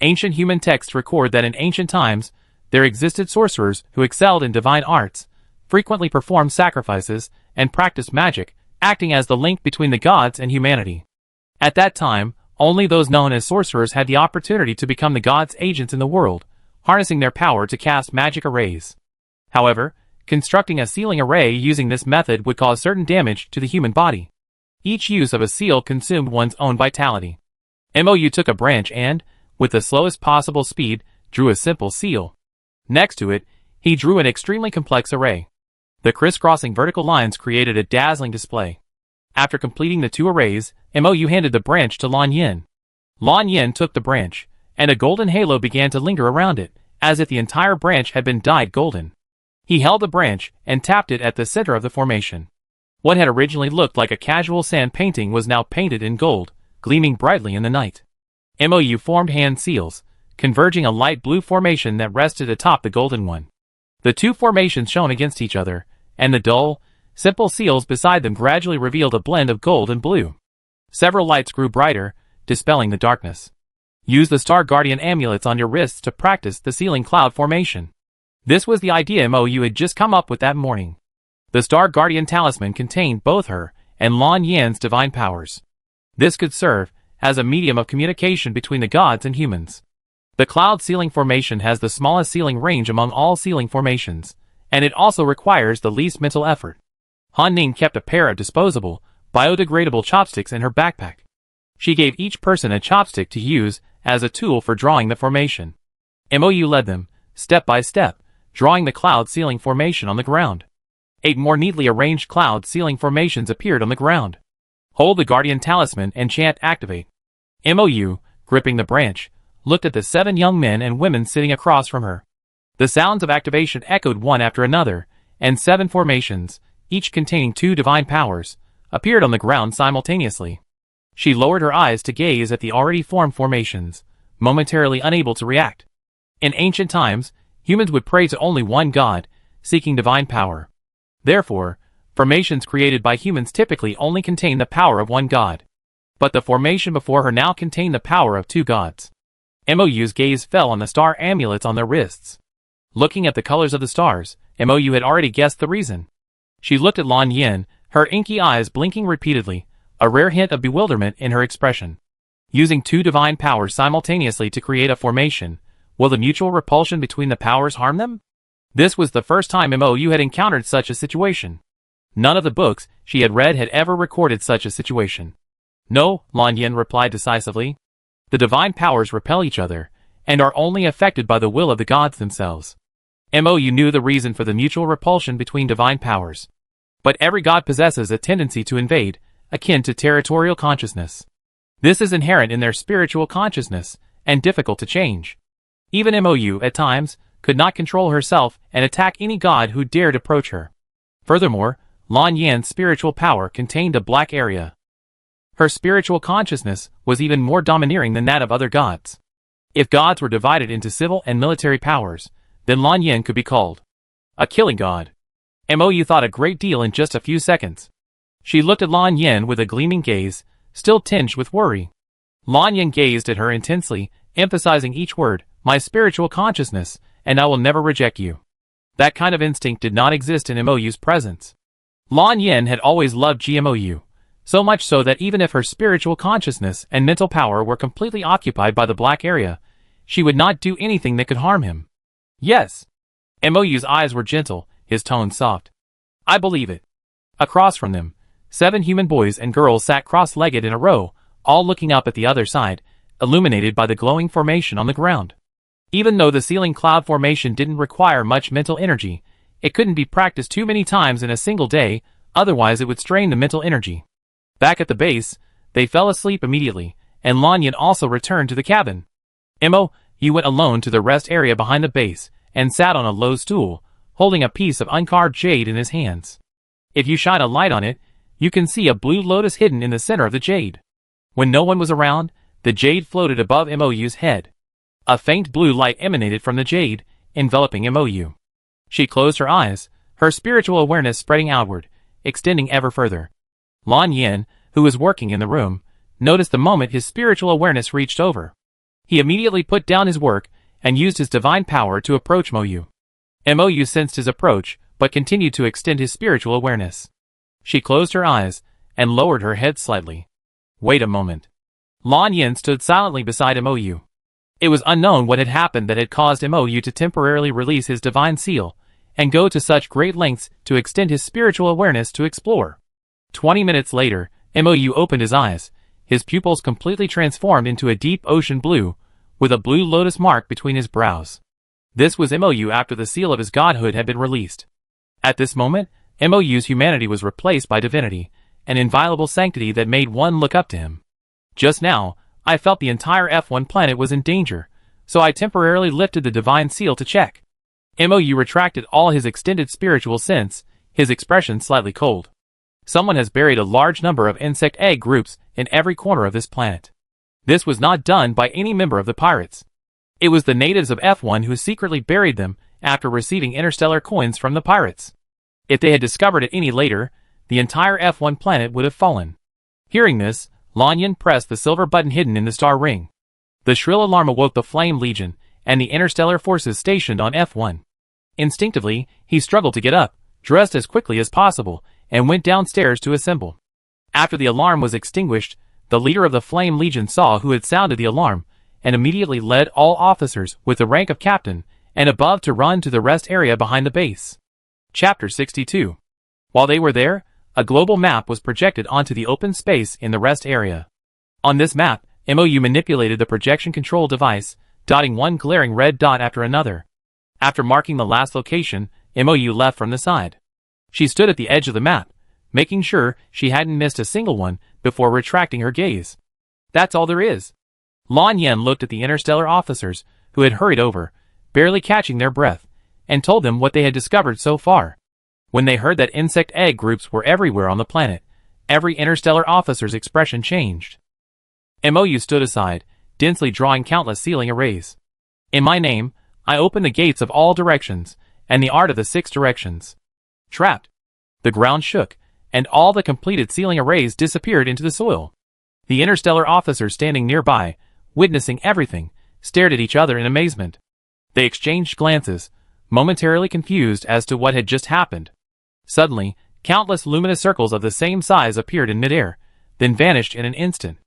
Ancient human texts record that in ancient times, there existed sorcerers who excelled in divine arts, frequently performed sacrifices, and practiced magic, acting as the link between the gods and humanity. At that time, only those known as sorcerers had the opportunity to become the gods' agents in the world, harnessing their power to cast magic arrays. However, constructing a sealing array using this method would cause certain damage to the human body. Each use of a seal consumed one's own vitality. MOU took a branch and, with the slowest possible speed, drew a simple seal. Next to it, he drew an extremely complex array. The crisscrossing vertical lines created a dazzling display. After completing the two arrays, MOU handed the branch to Lan Yin. Lan Yin took the branch, and a golden halo began to linger around it, as if the entire branch had been dyed golden. He held the branch and tapped it at the center of the formation. What had originally looked like a casual sand painting was now painted in gold, gleaming brightly in the night. MOU formed hand seals, converging a light blue formation that rested atop the golden one. The two formations shone against each other, and the dull, simple seals beside them gradually revealed a blend of gold and blue. Several lights grew brighter, dispelling the darkness. Use the Star Guardian amulets on your wrists to practice the sealing cloud formation. This was the idea MOU had just come up with that morning. The Star Guardian talisman contained both her and Lan Yan's divine powers. This could serve as a medium of communication between the gods and humans. The cloud ceiling formation has the smallest ceiling range among all ceiling formations, and it also requires the least mental effort. Han Ning kept a pair of disposable, biodegradable chopsticks in her backpack. She gave each person a chopstick to use as a tool for drawing the formation. Mou led them, step by step, drawing the cloud ceiling formation on the ground. 8 more neatly arranged cloud ceiling formations appeared on the ground. Hold the guardian talisman and chant activate. Mou, gripping the branch, looked at the 7 young men and women sitting across from her. The sounds of activation echoed one after another, and 7 formations, each containing 2 divine powers, appeared on the ground simultaneously. She lowered her eyes to gaze at the already formed formations, momentarily unable to react. In ancient times, humans would pray to only one god, seeking divine power. Therefore, formations created by humans typically only contain the power of one god. But the formation before her now contained the power of 2 gods. Mou's gaze fell on the star amulets on their wrists. Looking at the colors of the stars, Mou had already guessed the reason. She looked at Lan Yan, her inky eyes blinking repeatedly, a rare hint of bewilderment in her expression. Using 2 divine powers simultaneously to create a formation, will the mutual repulsion between the powers harm them? This was the first time Mou had encountered such a situation. None of the books she had read had ever recorded such a situation. No, Lan Yan replied decisively. The divine powers repel each other, and are only affected by the will of the gods themselves. Mou knew the reason for the mutual repulsion between divine powers. But every god possesses a tendency to invade, akin to territorial consciousness. This is inherent in their spiritual consciousness, and difficult to change. Even Mou, at times, could not control herself and attack any god who dared approach her. Furthermore, Lan Yan's spiritual power contained a black area. Her spiritual consciousness was even more domineering than that of other gods. If gods were divided into civil and military powers, then Lan Yan could be called a killing god. Mou thought a great deal in just a few seconds. She looked at Lan Yan with a gleaming gaze, still tinged with worry. Lan Yan gazed at her intensely, emphasizing each word, my spiritual consciousness, and I will never reject you. That kind of instinct did not exist in Mou's presence. Lan Yan had always loved Mou, so much so that even if her spiritual consciousness and mental power were completely occupied by the black area, she would not do anything that could harm him. Yes. Mou's eyes were gentle, his tone soft. I believe it. Across from them, 7 human boys and girls sat cross-legged in a row, all looking up at the other side, illuminated by the glowing formation on the ground. Even though the ceiling cloud formation didn't require much mental energy, it couldn't be practiced too many times in a single day, otherwise it would strain the mental energy. Back at the base, they fell asleep immediately, and Lan Yan also returned to the cabin. Mou went alone to the rest area behind the base, and sat on a low stool, holding a piece of uncarved jade in his hands. If you shine a light on it, you can see a blue lotus hidden in the center of the jade. When no one was around, the jade floated above Mou's head. A faint blue light emanated from the jade, enveloping Mou. She closed her eyes, her spiritual awareness spreading outward, extending ever further. Lan Yan, who was working in the room, noticed the moment his spiritual awareness reached over. He immediately put down his work and used his divine power to approach Mou. Mou sensed his approach, but continued to extend his spiritual awareness. She closed her eyes and lowered her head slightly. Wait a moment. Lan Yan stood silently beside Mou. It was unknown what had happened that had caused Mou to temporarily release his divine seal and go to such great lengths to extend his spiritual awareness to explore. 20 minutes later, Mou opened his eyes, his pupils completely transformed into a deep ocean blue, with a blue lotus mark between his brows. This was Mou after the seal of his godhood had been released. At this moment, Mou's humanity was replaced by divinity, an inviolable sanctity that made one look up to him. Just now, I felt the entire F1 planet was in danger, so I temporarily lifted the divine seal to check. Mou retracted all his extended spiritual sense, his expression slightly cold. Someone has buried a large number of insect egg groups in every corner of this planet. This was not done by any member of the pirates. It was the natives of F1 who secretly buried them after receiving interstellar coins from the pirates. If they had discovered it any later, the entire F1 planet would have fallen. Hearing this, Lan Yan pressed the silver button hidden in the star ring. The shrill alarm awoke the Flame Legion and the interstellar forces stationed on F1. Instinctively, he struggled to get up, dressed as quickly as possible, and went downstairs to assemble. After the alarm was extinguished, the leader of the Flame Legion saw who had sounded the alarm, and immediately led all officers with the rank of captain and above to run to the rest area behind the base. Chapter 62. While they were there, a global map was projected onto the open space in the rest area. On this map, MOU manipulated the projection control device, dotting one glaring red dot after another. After marking the last location, MOU left from the side. She stood at the edge of the map, making sure she hadn't missed a single one before retracting her gaze. That's all there is. Lan Yen looked at the Interstellar officers, who had hurried over, barely catching their breath, and told them what they had discovered so far. When they heard that insect egg groups were everywhere on the planet, every Interstellar officer's expression changed. MOU stood aside, densely drawing countless sealing arrays. In my name, I open the gates of all directions, and the art of the 6 directions. Trapped. The ground shook, and all the completed sealing arrays disappeared into the soil. The Interstellar officers standing nearby, witnessing everything, stared at each other in amazement. They exchanged glances, momentarily confused as to what had just happened. Suddenly, countless luminous circles of the same size appeared in midair, then vanished in an instant.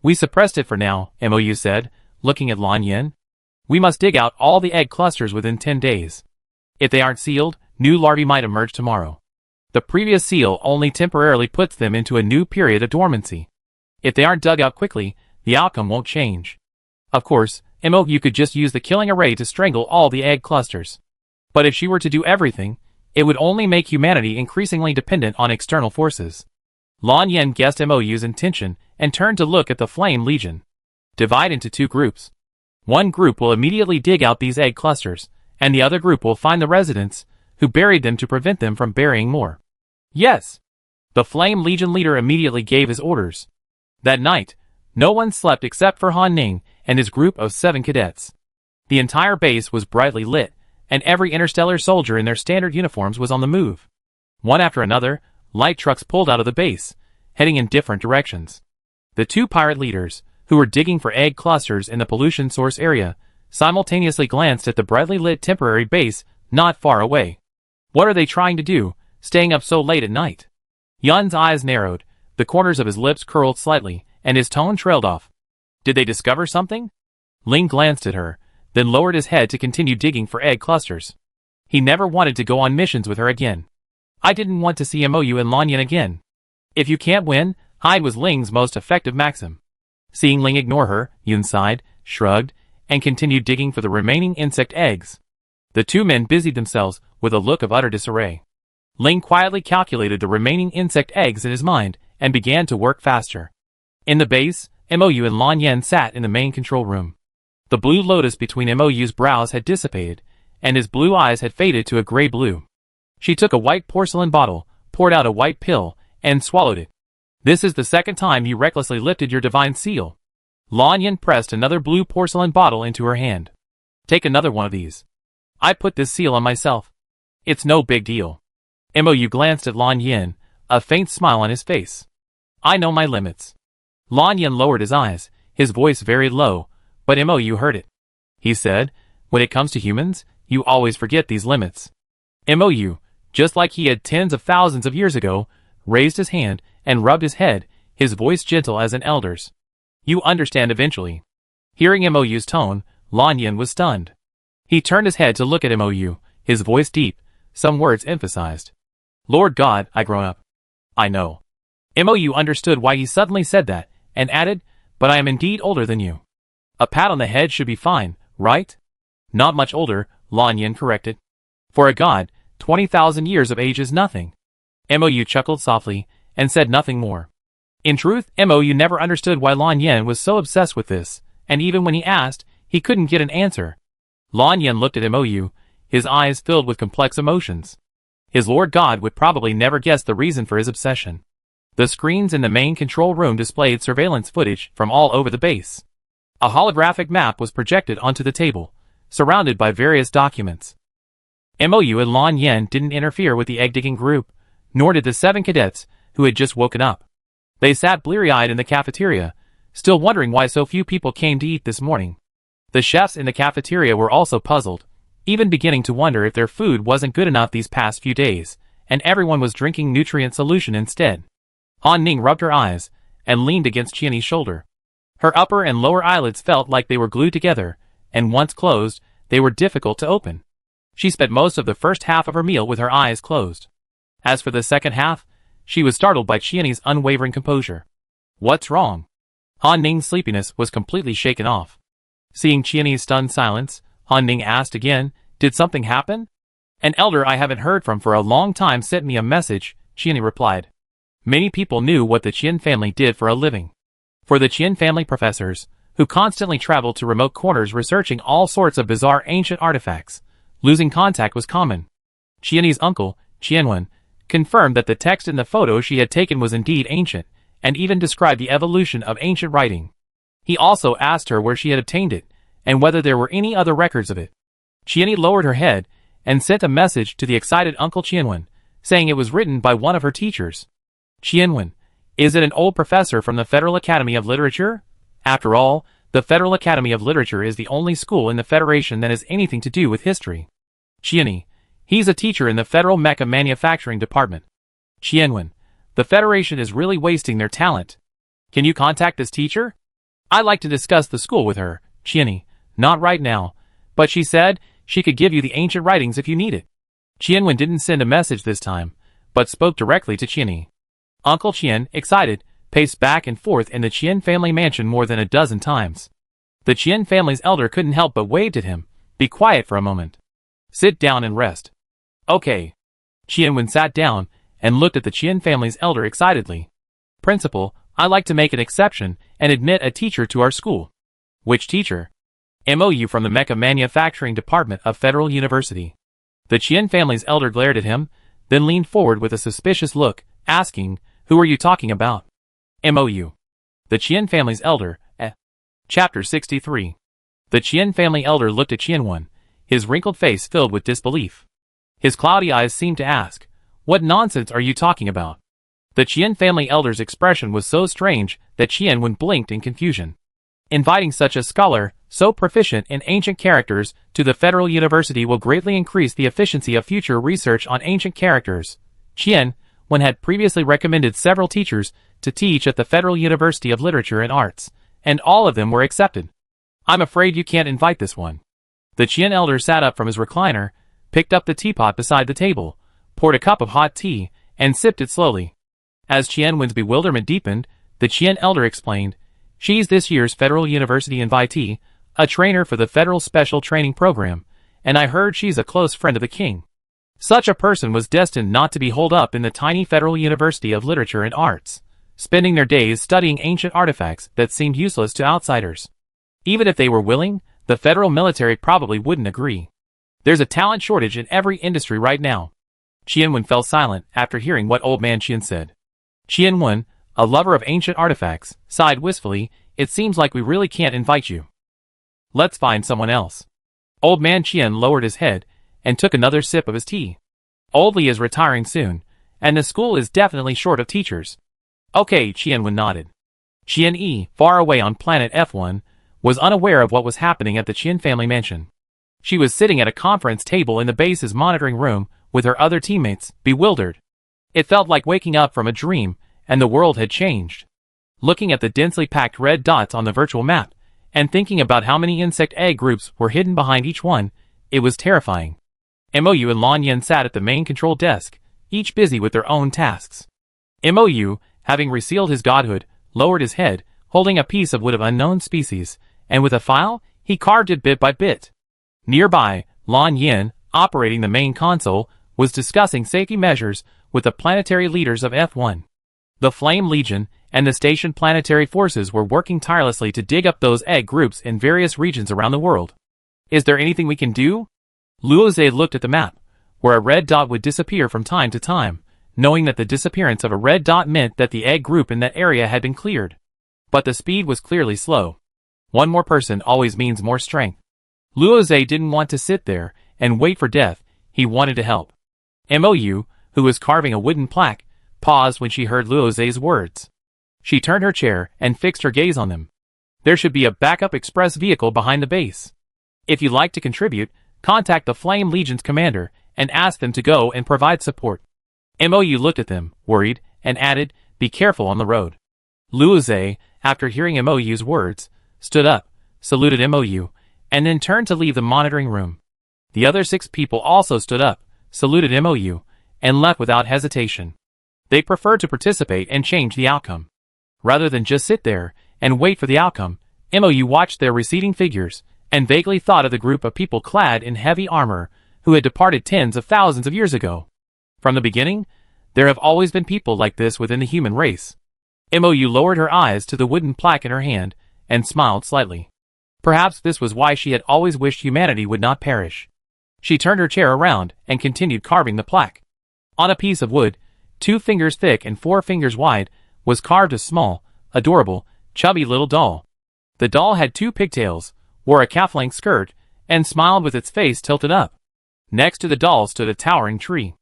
We suppressed it for now, MOU said, looking at Lan Yen. We must dig out all the egg clusters within 10 days. If they aren't sealed, new larvae might emerge tomorrow. The previous seal only temporarily puts them into a new period of dormancy. If they aren't dug out quickly, the outcome won't change. Of course, MOU could just use the killing array to strangle all the egg clusters. But if she were to do everything, it would only make humanity increasingly dependent on external forces. Lan Yen guessed MOU's intention and turned to look at the Flame Legion. Divide into 2 groups. One group will immediately dig out these egg clusters, and the other group will find the residents, who buried them to prevent them from burying more. Yes! The Flame Legion leader immediately gave his orders. That night, no one slept except for Han Ning and his group of 7 cadets. The entire base was brightly lit, and every interstellar soldier in their standard uniforms was on the move. One after another, light trucks pulled out of the base, heading in different directions. The 2 pirate leaders, who were digging for egg clusters in the pollution source area, simultaneously glanced at the brightly lit temporary base not far away. What are they trying to do, staying up so late at night? Yun's eyes narrowed, the corners of his lips curled slightly, and his tone trailed off. Did they discover something? Ling glanced at her, then lowered his head to continue digging for egg clusters. He never wanted to go on missions with her again. I didn't want to see MOU and Lan Yen again. If you can't win, hide was Ling's most effective maxim. Seeing Ling ignore her, Yun sighed, shrugged, and continued digging for the remaining insect eggs. The 2 men busied themselves with a look of utter disarray. Ling quietly calculated the remaining insect eggs in his mind and began to work faster. In the base, MOU and Lan Yen sat in the main control room. The blue lotus between MOU's brows had dissipated, and his blue eyes had faded to a gray blue. She took a white porcelain bottle, poured out a white pill, and swallowed it. This is the 2nd time you recklessly lifted your divine seal. Lan Yen pressed another blue porcelain bottle into her hand. Take another one of these. I put this seal on myself. It's no big deal. MOU glanced at Lan Yen, a faint smile on his face. I know my limits. Lan Yen lowered his eyes, his voice very low, but MOU heard it. He said, when it comes to humans, you always forget these limits. MOU, just like he had tens of thousands of years ago, raised his hand and rubbed his head, his voice gentle as an elder's. You understand eventually. Hearing MOU's tone, Lan Yen was stunned. He turned his head to look at MOU, his voice deep, some words emphasized. Lord God, I grown up. I know. MOU understood why he suddenly said that, and added, but I am indeed older than you. A pat on the head should be fine, right? Not much older, Lan Yen corrected. For a god, 20,000 years of age is nothing. MOU chuckled softly, and said nothing more. In truth, MOU never understood why Lan Yen was so obsessed with this, and even when he asked, he couldn't get an answer. Lan Yen looked at MOU, his eyes filled with complex emotions. His Lord God would probably never guess the reason for his obsession. The screens in the main control room displayed surveillance footage from all over the base. A holographic map was projected onto the table, surrounded by various documents. MOU and Lan Yen didn't interfere with the egg-digging group, nor did the 7 cadets, who had just woken up. They sat bleary-eyed in the cafeteria, still wondering why so few people came to eat this morning. The chefs in the cafeteria were also puzzled, even beginning to wonder if their food wasn't good enough these past few days, and everyone was drinking nutrient solution instead. Han Ning rubbed her eyes and leaned against Qianyi's shoulder. Her upper and lower eyelids felt like they were glued together, and once closed, they were difficult to open. She spent most of the first half of her meal with her eyes closed. As for the second half, she was startled by Qianyi's unwavering composure. What's wrong? Han Ning's sleepiness was completely shaken off. Seeing Qianyi's stunned silence, Han Ning asked again, did something happen? An elder I haven't heard from for a long time sent me a message, Qianyi replied. Many people knew what the Qian family did for a living. For the Qian family professors, who constantly traveled to remote corners researching all sorts of bizarre ancient artifacts, losing contact was common. Qianyi's uncle, EN1, confirmed that the text in the photo she had taken was indeed ancient, and even described the evolution of ancient writing. He also asked her where she had obtained it, and whether there were any other records of it. Qianyi lowered her head and sent a message to the excited Uncle EN1, saying it was written by one of her teachers. EN1, is it an old professor from the Federal Academy of Literature? After all, the Federal Academy of Literature is the only school in the Federation that has anything to do with history. Qianyi, he's a teacher in the Federal Mecha Manufacturing Department. EN1, the Federation is really wasting their talent. Can you contact this teacher? I'd like to discuss the school with her, Qianyi, not right now, but she said she could give you the ancient writings if you need it. EN1 didn't send a message this time, but spoke directly to Qianyi. Uncle Qian, excited, paced back and forth in the Qian family mansion more than a dozen times. The Qian family's elder couldn't help but waved at him. Be quiet for a moment. Sit down and rest. Okay. Qianwen sat down and looked at the Qian family's elder excitedly. Principal, I'd like to make an exception and admit a teacher to our school. Which teacher? MOU from the Mecha Manufacturing Department of Federal University. The Qian family's elder glared at him, then leaned forward with a suspicious look, asking, who are you talking about? MOU. The Qian family's elder, Chapter 63. The Qian family elder looked at EN1, his wrinkled face filled with disbelief. His cloudy eyes seemed to ask, what nonsense are you talking about? The Qian family elder's expression was so strange that EN1 blinked in confusion. Inviting such a scholar, so proficient in ancient characters, to the Federal University will greatly increase the efficiency of future research on ancient characters. EN1 had previously recommended several teachers to teach at the Federal University of Literature and Arts, and all of them were accepted. I'm afraid you can't invite this one. The Qian elder sat up from his recliner, picked up the teapot beside the table, poured a cup of hot tea, and sipped it slowly. As EN1's bewilderment deepened, the Qian elder explained, she's this year's Federal University invitee, a trainer for the Federal Special Training Program, and I heard she's a close friend of the king. Such a person was destined not to be holed up in the tiny Federal University of Literature and Arts, spending their days studying ancient artifacts that seemed useless to outsiders. Even if they were willing, the federal military probably wouldn't agree. There's a talent shortage in every industry right now. EN1 fell silent after hearing what Old Man Qian said. EN1, a lover of ancient artifacts, sighed wistfully, it seems like we really can't invite you. Let's find someone else. Old Man Qian lowered his head and took another sip of his tea. Old Li is retiring soon, and the school is definitely short of teachers. Okay, EN1 nodded. Qianyi, far away on planet F1, was unaware of what was happening at the Qian family mansion. She was sitting at a conference table in the base's monitoring room with her other teammates, bewildered. It felt like waking up from a dream, and the world had changed. Looking at the densely packed red dots on the virtual map, and thinking about how many insect egg groups were hidden behind each one, it was terrifying. MOU and Lan Yen sat at the main control desk, each busy with their own tasks. MOU, having resealed his godhood, lowered his head, holding a piece of wood of unknown species, and with a file, he carved it bit by bit. Nearby, Lan Yen, operating the main console, was discussing safety measures with the planetary leaders of F1. The Flame Legion and the station planetary forces were working tirelessly to dig up those egg groups in various regions around the world. Is there anything we can do? Luoze looked at the map, where a red dot would disappear from time to time, knowing that the disappearance of a red dot meant that the egg group in that area had been cleared. But the speed was clearly slow. One more person always means more strength. Luoze didn't want to sit there and wait for death, he wanted to help. MOU, who was carving a wooden plaque, paused when she heard Luoze's words. She turned her chair and fixed her gaze on them. There should be a backup express vehicle behind the base. If you'd like to contribute, contact the Flame Legion's commander and ask them to go and provide support. MOU looked at them, worried, and added, be careful on the road. Luoze, after hearing Mou's words, stood up, saluted Mou, and then turned to leave the monitoring room. The other 6 people also stood up, saluted Mou, and left without hesitation. They preferred to participate and change the outcome. Rather than just sit there and wait for the outcome, Mou watched their receding figures and vaguely thought of the group of people clad in heavy armor who had departed tens of thousands of years ago. From the beginning, there have always been people like this within the human race. Mou lowered her eyes to the wooden plaque in her hand and smiled slightly. Perhaps this was why she had always wished humanity would not perish. She turned her chair around and continued carving the plaque. On a piece of wood, 2 fingers thick and 4 fingers wide, was carved a small, adorable, chubby little doll. The doll had 2 pigtails, wore a calf-length skirt, and smiled with its face tilted up. Next to the doll stood a towering tree.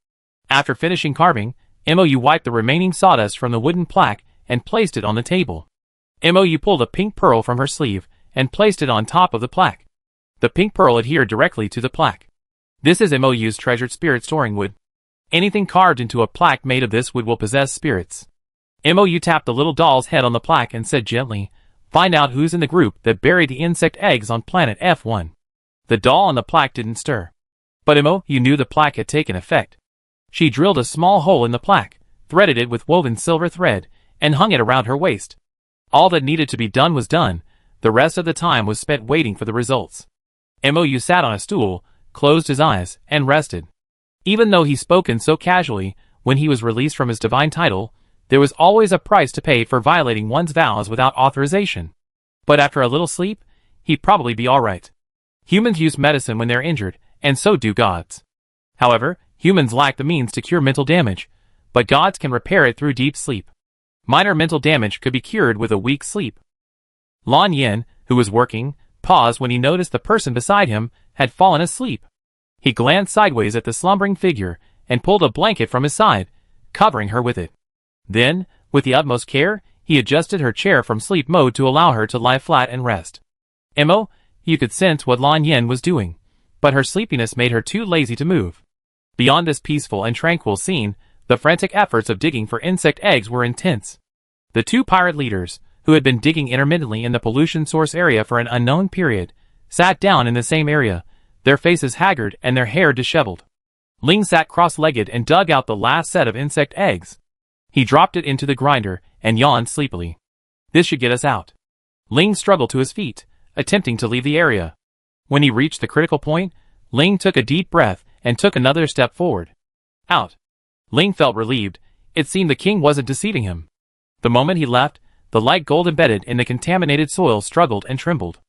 After finishing carving, Mou wiped the remaining sawdust from the wooden plaque and placed it on the table. Mou pulled a pink pearl from her sleeve and placed it on top of the plaque. The pink pearl adhered directly to the plaque. This is Mou's treasured spirit storing wood. Anything carved into a plaque made of this wood will possess spirits. Mou tapped the little doll's head on the plaque and said gently, "Find out who's in the group that buried the insect eggs on planet F1. The doll on the plaque didn't stir. But Mou knew the plaque had taken effect. She drilled a small hole in the plaque, threaded it with woven silver thread, and hung it around her waist. All that needed to be done was done. The rest of the time was spent waiting for the results. Mou sat on a stool, closed his eyes, and rested. Even though he spoken so casually, when he was released from his divine title, there was always a price to pay for violating one's vows without authorization. But after a little sleep, he'd probably be alright. Humans use medicine when they're injured, and so do gods. However, humans lack the means to cure mental damage, but gods can repair it through deep sleep. Minor mental damage could be cured with a week's sleep. Lan Yin, who was working, paused when he noticed the person beside him had fallen asleep. He glanced sideways at the slumbering figure and pulled a blanket from his side, covering her with it. Then, with the utmost care, he adjusted her chair from sleep mode to allow her to lie flat and rest. Mou, you could sense what Lan Yin was doing, but her sleepiness made her too lazy to move. Beyond this peaceful and tranquil scene, the frantic efforts of digging for insect eggs were intense. The 2 pirate leaders, who had been digging intermittently in the pollution source area for an unknown period, sat down in the same area, their faces haggard and their hair disheveled. Ling sat cross-legged and dug out the last set of insect eggs. He dropped it into the grinder and yawned sleepily. This should get us out. Ling struggled to his feet, attempting to leave the area. When he reached the critical point, Ling took a deep breath and took another step forward. Out. Ling felt relieved. It seemed the king wasn't deceiving him. The moment he left, the light gold embedded in the contaminated soil struggled and trembled.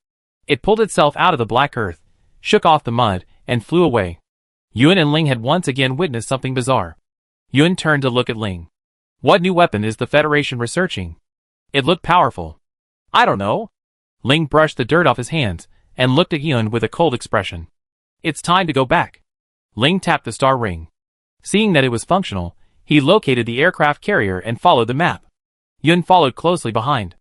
It pulled itself out of the black earth, shook off the mud, and flew away. Yuan and Ling had once again witnessed something bizarre. Yuan turned to look at Ling. What new weapon is the Federation researching? It looked powerful. I don't know. Ling brushed the dirt off his hands and looked at Yuan with a cold expression. It's time to go back. Ling tapped the star ring. Seeing that it was functional, he located the aircraft carrier and followed the map. Yuan followed closely behind.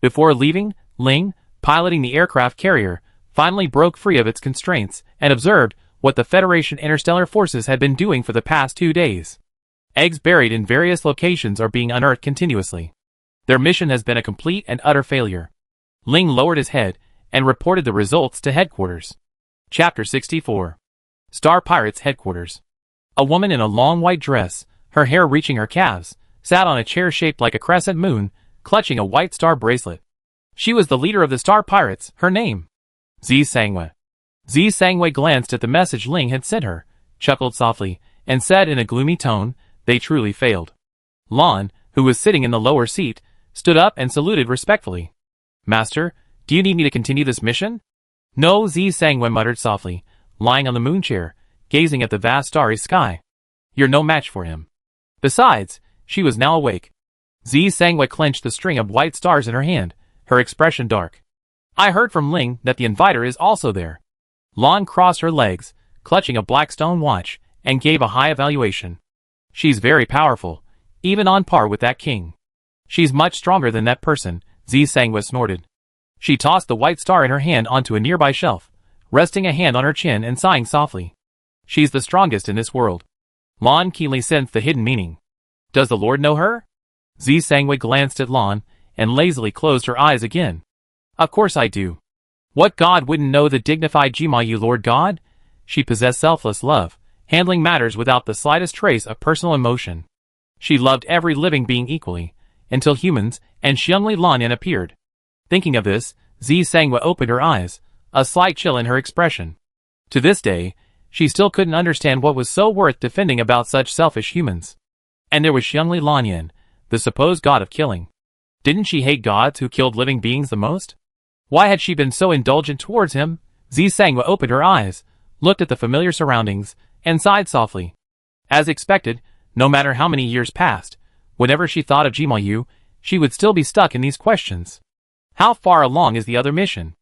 Before leaving, Ling, piloting the aircraft carrier, finally broke free of its constraints and observed what the Federation interstellar forces had been doing for the past 2 days. Eggs buried in various locations are being unearthed continuously. Their mission has been a complete and utter failure. Ling lowered his head and reported the results to headquarters. Chapter 64. Star Pirates Headquarters. A woman in a long white dress, her hair reaching her calves, sat on a chair shaped like a crescent moon, clutching a white star bracelet. She was the leader of the Star Pirates, her name. Zi Sangwei. Zi Sangwei glanced at the message Ling had sent her, chuckled softly, and said in a gloomy tone, they truly failed. Lan, who was sitting in the lower seat, stood up and saluted respectfully. Master, do you need me to continue this mission? No, Zi Sangwei muttered softly, lying on the moon chair, gazing at the vast starry sky. You're no match for him. Besides, she was now awake. Zi Sangwei clenched the string of white stars in her hand, her expression dark. I heard from Ling that the inviter is also there. Lan crossed her legs, clutching a black stone watch, and gave a high evaluation. She's very powerful, even on par with that king. She's much stronger than that person, Zi Sangwei snorted. She tossed the white star in her hand onto a nearby shelf, resting a hand on her chin and sighing softly. She's the strongest in this world. Lan keenly sensed the hidden meaning. Does the Lord know her? Zi Sangwei glanced at Lan, and lazily closed her eyes again. Of course I do. What god wouldn't know the dignified Jimayu Lord God? She possessed selfless love, handling matters without the slightest trace of personal emotion. She loved every living being equally, until humans and Xiangli Lanyan appeared. Thinking of this, Zi Sangwa opened her eyes, a slight chill in her expression. To this day, she still couldn't understand what was so worth defending about such selfish humans. And there was Xiangli Lanyan, the supposed god of killing. Didn't she hate gods who killed living beings the most? Why had she been so indulgent towards him? Zi Sangwa opened her eyes, looked at the familiar surroundings, and sighed softly. As expected, no matter how many years passed, whenever she thought of Jimayu, she would still be stuck in these questions. How far along is the other mission?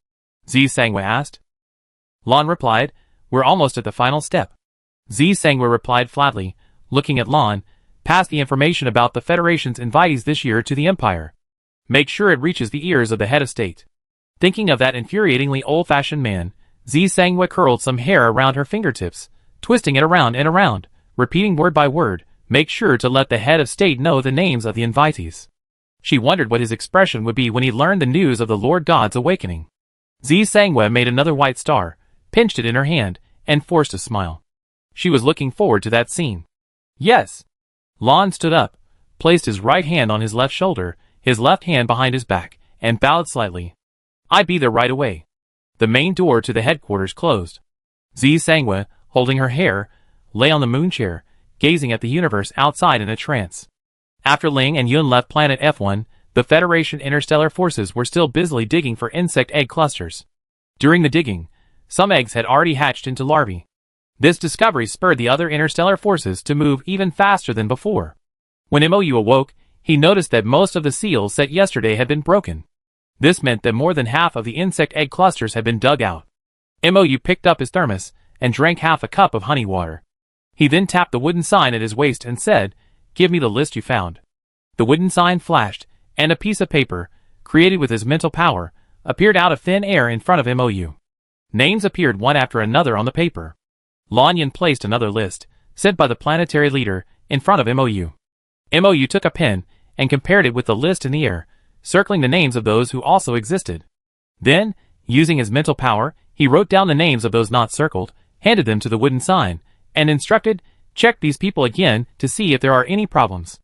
Zi Sangwa asked. Lan replied, we're almost at the final step. Zi Sangwa replied flatly, looking at Lan, pass the information about the Federation's invitees this year to the Empire. Make sure it reaches the ears of the head of state. Thinking of that infuriatingly old-fashioned man, Zi Sangwa curled some hair around her fingertips, twisting it around and around, repeating word by word, make sure to let the head of state know the names of the invitees. She wondered what his expression would be when he learned the news of the Lord God's awakening. Zi Sangwa made another white star, pinched it in her hand, and forced a smile. She was looking forward to that scene. Yes. Lan stood up, placed his right hand on his left shoulder, his left hand behind his back, and bowed slightly. I'd be there right away. The main door to the headquarters closed. Zi Sangwa, holding her hair, lay on the moon chair, gazing at the universe outside in a trance. After Ling and Yun left planet F1, the Federation interstellar forces were still busily digging for insect egg clusters. During the digging, some eggs had already hatched into larvae. This discovery spurred the other interstellar forces to move even faster than before. When Mou awoke, he noticed that most of the seals set yesterday had been broken. This meant that more than half of the insect egg clusters had been dug out. Mou picked up his thermos and drank half a cup of honey water. He then tapped the wooden sign at his waist and said, "Give me the list you found." The wooden sign flashed, and a piece of paper, created with his mental power, appeared out of thin air in front of Mou. Names appeared one after another on the paper. Lanyan placed another list, sent by the planetary leader, in front of Mou. Mou took a pen and compared it with the list in the air, circling the names of those who also existed. Then, using his mental power, he wrote down the names of those not circled, handed them to the wooden sign, and instructed, check these people again to see if there are any problems.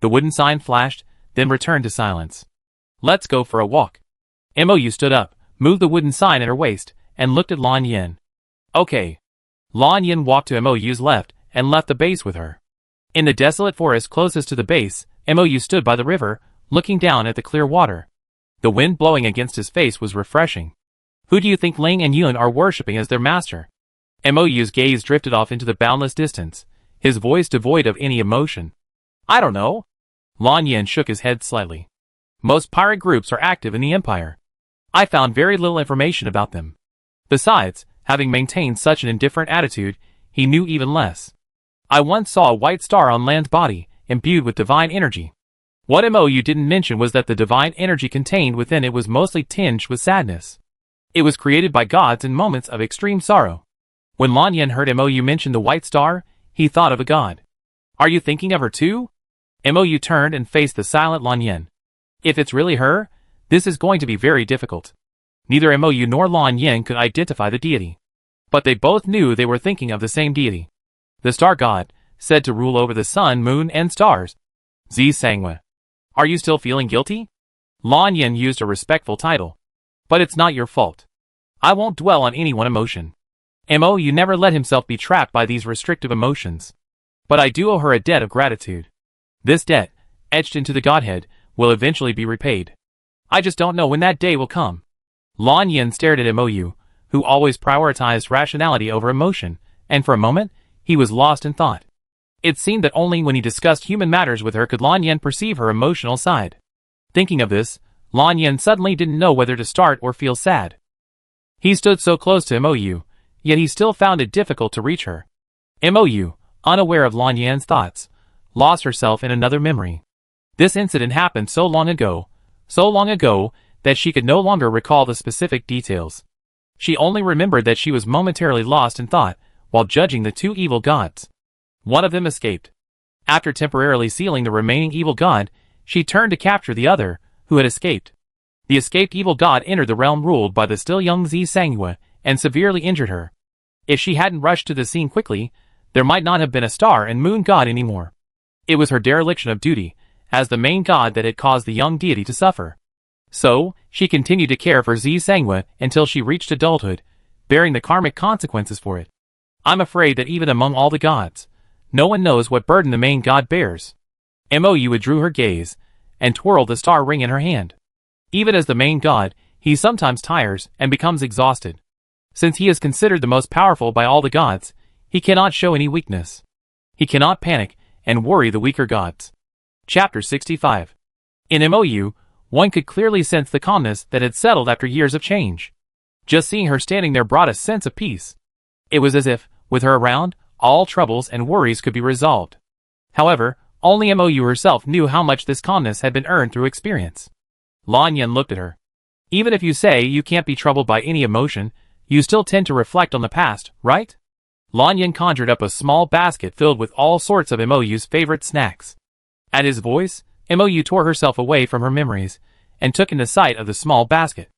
The wooden sign flashed, then returned to silence. Let's go for a walk. Mou stood up, moved the wooden sign at her waist, and looked at Lan Yin. Okay. Lan Yin walked to Mou's left, and left the base with her. In the desolate forest closest to the base, Mou stood by the river, looking down at the clear water. The wind blowing against his face was refreshing. Who do you think Ling and Yun are worshipping as their master? Mou's gaze drifted off into the boundless distance, his voice devoid of any emotion. I don't know. Lan Yin shook his head slightly. Most pirate groups are active in the Empire. I found very little information about them. Besides, having maintained such an indifferent attitude, he knew even less. I once saw a white star on Lan's body, imbued with divine energy. What Mou didn't mention was that the divine energy contained within it was mostly tinged with sadness. It was created by gods in moments of extreme sorrow. When Lan Yin heard Mou mention the white star, he thought of a god. Are you thinking of her too? Mou turned and faced the silent Lan Yin. If it's really her, this is going to be very difficult. Neither Mou nor Lan Yin could identify the deity. But they both knew they were thinking of the same deity. The star god, said to rule over the sun, moon, and stars. Zi Sangwa. Are you still feeling guilty? Lan Yin used a respectful title. But it's not your fault. I won't dwell on any one emotion. Mou never let himself be trapped by these restrictive emotions. But I do owe her a debt of gratitude. This debt, etched into the godhead, will eventually be repaid. I just don't know when that day will come. Lan Yin stared at Mou, who always prioritized rationality over emotion, and for a moment, he was lost in thought. It seemed that only when he discussed human matters with her could Lan Yin perceive her emotional side. Thinking of this, Lan Yin suddenly didn't know whether to start or feel sad. He stood so close to Mou, yet he still found it difficult to reach her. Mou, unaware of Lan Yin's thoughts, lost herself in another memory. This incident happened so long ago that she could no longer recall the specific details. She only remembered that she was momentarily lost in thought while judging the two evil gods. One of them escaped. After temporarily sealing the remaining evil god, she turned to capture the other, who had escaped. The escaped evil god entered the realm ruled by the still young Zi Sangua and severely injured her. If she hadn't rushed to the scene quickly, there might not have been a star and moon god anymore. It was her dereliction of duty, as the main god, that had caused the young deity to suffer. So, she continued to care for Zi Sangua until she reached adulthood, bearing the karmic consequences for it. I'm afraid that even among all the gods, no one knows what burden the main god bears. Mou withdrew her gaze, and twirled the star ring in her hand. Even as the main god, he sometimes tires and becomes exhausted. Since he is considered the most powerful by all the gods, he cannot show any weakness. He cannot panic and worry the weaker gods. Chapter 65. In Mou, one could clearly sense the calmness that had settled after years of change. Just seeing her standing there brought a sense of peace. It was as if, with her around, all troubles and worries could be resolved. However, only Mou herself knew how much this calmness had been earned through experience. Lan Yin looked at her. Even if you say you can't be troubled by any emotion, you still tend to reflect on the past, right? Lan Yin conjured up a small basket filled with all sorts of Mou's favorite snacks. At his voice, Mou tore herself away from her memories, and took into sight of the small basket.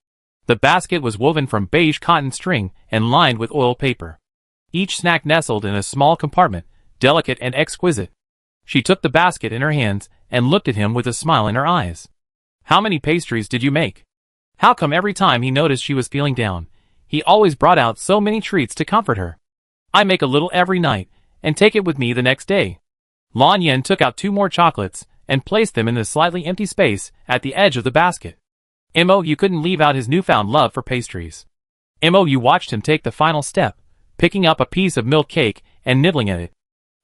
The basket was woven from beige cotton string and lined with oil paper. Each snack nestled in a small compartment, delicate and exquisite. She took the basket in her hands and looked at him with a smile in her eyes. How many pastries did you make? How come every time he noticed she was feeling down, he always brought out so many treats to comfort her? I make a little every night, and take it with me the next day. Lan Yin took out 2 more chocolates, and placed them in the slightly empty space at the edge of the basket. Mou couldn't leave out his newfound love for pastries. Mou watched him take the final step, picking up a piece of milk cake and nibbling at it.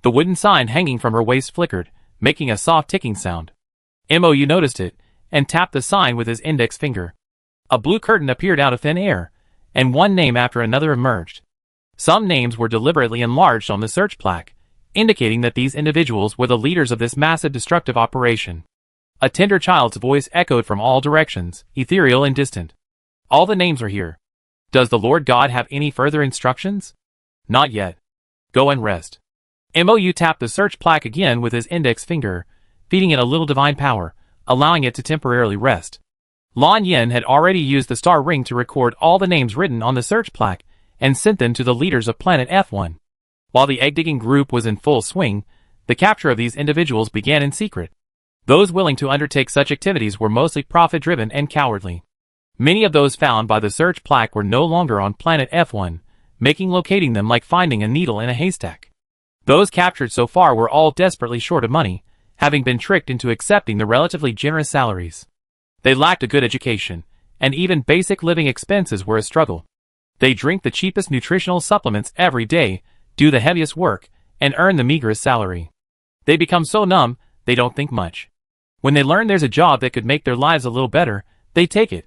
The wooden sign hanging from her waist flickered, making a soft ticking sound. Mou noticed it, and tapped the sign with his index finger. A blue curtain appeared out of thin air, and one name after another emerged. Some names were deliberately enlarged on the search plaque, indicating that these individuals were the leaders of this massive destructive operation. A tender child's voice echoed from all directions, ethereal and distant. All the names are here. Does the Lord God have any further instructions? Not yet. Go and rest. Mou tapped the search plaque again with his index finger, feeding it a little divine power, allowing it to temporarily rest. Lan Yin had already used the star ring to record all the names written on the search plaque and sent them to the leaders of planet F1. While the egg-digging group was in full swing, the capture of these individuals began in secret. Those willing to undertake such activities were mostly profit-driven and cowardly. Many of those found by the search plaque were no longer on planet F1, making locating them like finding a needle in a haystack. Those captured so far were all desperately short of money, having been tricked into accepting the relatively generous salaries. They lacked a good education, and even basic living expenses were a struggle. They drink the cheapest nutritional supplements every day, do the heaviest work, and earn the meagerest salary. They become so numb, they don't think much. When they learn there's a job that could make their lives a little better, they take it.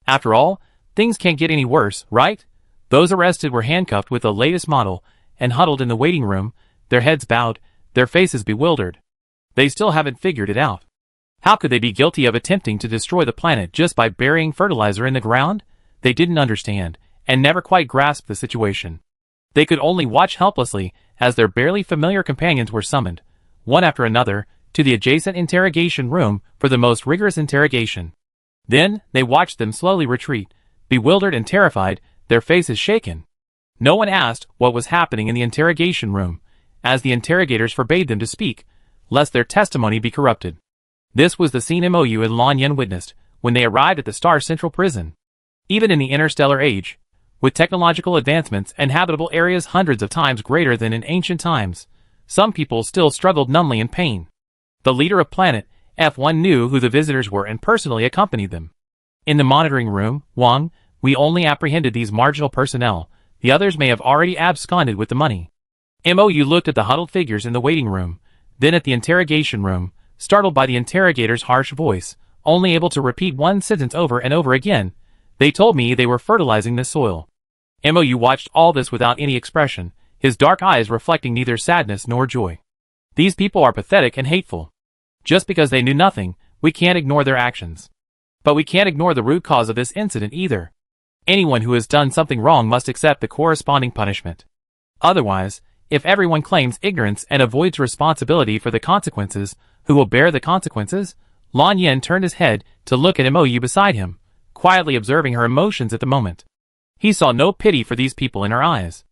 After all, things can't get any worse, right? Those arrested were handcuffed with the latest model, and huddled in the waiting room, their heads bowed, their faces bewildered. They still haven't figured it out. How could they be guilty of attempting to destroy the planet just by burying fertilizer in the ground? They didn't understand, and never quite grasped the situation. They could only watch helplessly as their barely familiar companions were summoned, one after another, to the adjacent interrogation room for the most rigorous interrogation. Then, they watched them slowly retreat, bewildered and terrified, their faces shaken. No one asked what was happening in the interrogation room, as the interrogators forbade them to speak, lest their testimony be corrupted. This was the scene Mou and Lan Yin witnessed when they arrived at the Star Central Prison. Even in the interstellar age, with technological advancements and habitable areas hundreds of times greater than in ancient times, some people still struggled numbly in pain. The leader of planet F1 knew who the visitors were and personally accompanied them. In the monitoring room, Wang, we only apprehended these marginal personnel. The others may have already absconded with the money. Mou looked at the huddled figures in the waiting room, then at the interrogation room, startled by the interrogator's harsh voice, only able to repeat one sentence over and over again. They told me they were fertilizing the soil. Mou watched all this without any expression, his dark eyes reflecting neither sadness nor joy. These people are pathetic and hateful. Just because they knew nothing, we can't ignore their actions. But we can't ignore the root cause of this incident either. Anyone who has done something wrong must accept the corresponding punishment. Otherwise, if everyone claims ignorance and avoids responsibility for the consequences, Who will bear the consequences? Lan Yen turned his head to look at Mou beside him, quietly observing her emotions at the moment. He saw no pity for these people in her eyes.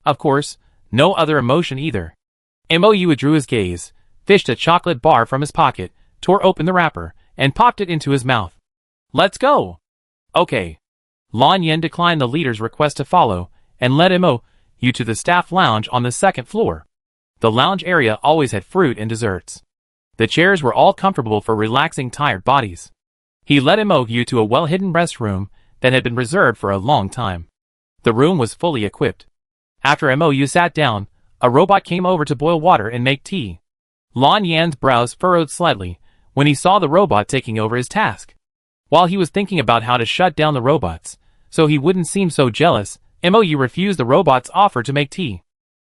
Of course, no other emotion either. Mou withdrew his gaze, fished a chocolate bar from his pocket, tore open the wrapper, and popped it into his mouth. Let's go! Okay. Lan Yen declined the leader's request to follow, and led Mou to the staff lounge on the second floor. The lounge area always had fruit and desserts. The chairs were all comfortable for relaxing tired bodies. He led Mou to a well-hidden restroom that had been reserved for a long time. The room was fully equipped. After Mou sat down, a robot came over to boil water and make tea. Lan Yan's brows furrowed slightly when he saw the robot taking over his task. While he was thinking about how to shut down the robots, so he wouldn't seem so jealous, Mou refused the robot's offer to make tea.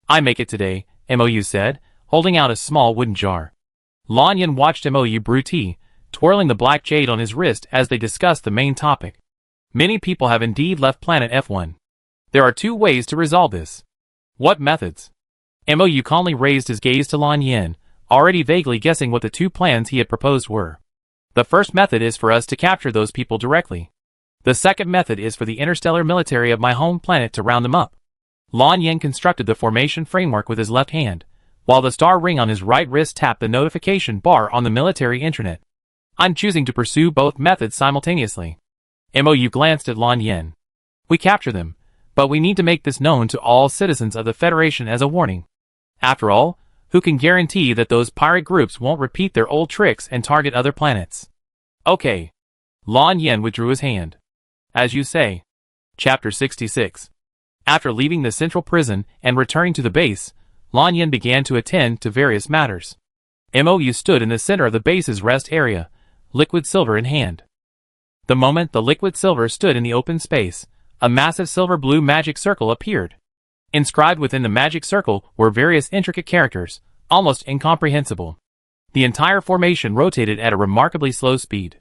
I make it today, Mou said, holding out a small wooden jar. Lan Yan watched Mou brew tea, twirling the black jade on his wrist as they discussed the main topic. Many people have indeed left planet F1. There are two ways to resolve this. What methods? Mou calmly raised his gaze to Lan Yan, already vaguely guessing what the two plans he had proposed were. The first method is for us to capture those people directly. The second method is for the interstellar military of my home planet to round them up. Lan Yan constructed the formation framework with his left hand, while the star ring on his right wrist tapped the notification bar on the military intranet. I'm choosing to pursue both methods simultaneously. Mou glanced at Lan Yan. We capture them, but we need to make this known to all citizens of the Federation as a warning. After all, who can guarantee that those pirate groups won't repeat their old tricks and target other planets? Okay. Lan Yan withdrew his hand. As you say. Chapter 66. After leaving the central prison and returning to the base, Lan Yan began to attend to various matters. Mou stood in the center of the base's rest area, liquid silver in hand. The moment the liquid silver stood in the open space, a massive silver-blue magic circle appeared. Inscribed within the magic circle were various intricate characters, almost incomprehensible. The entire formation rotated at a remarkably slow speed.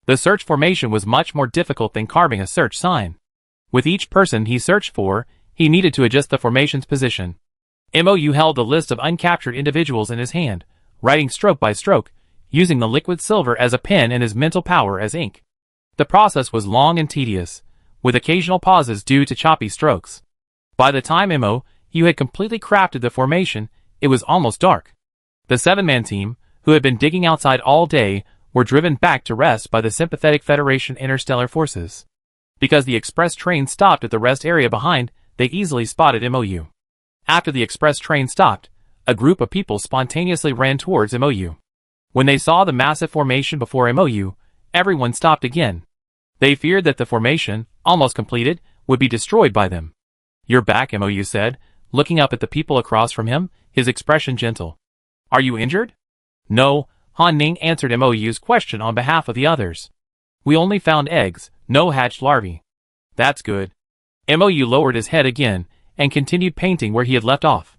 The search formation was much more difficult than carving a search sign. With each person he searched for, he needed to adjust the formation's position. Mou held the list of uncaptured individuals in his hand, writing stroke by stroke, using the liquid silver as a pen and his mental power as ink. The process was long and tedious, with occasional pauses due to choppy strokes. By the time Mou had completely crafted the formation, it was almost dark. The seven-man team, who had been digging outside all day, were driven back to rest by the sympathetic Federation interstellar forces. Because the express train stopped at the rest area behind, they easily spotted Mou. After the express train stopped, a group of people spontaneously ran towards Mou. When they saw the massive formation before Mou, everyone stopped again. They feared that the formation, almost completed, would be destroyed by them. You're back, Mou said, looking up at the people across from him, his expression gentle. Are you injured? No, Han Ning answered Mou's question on behalf of the others. We only found eggs, no hatched larvae. That's good. Mou lowered his head again, and continued painting where he had left off.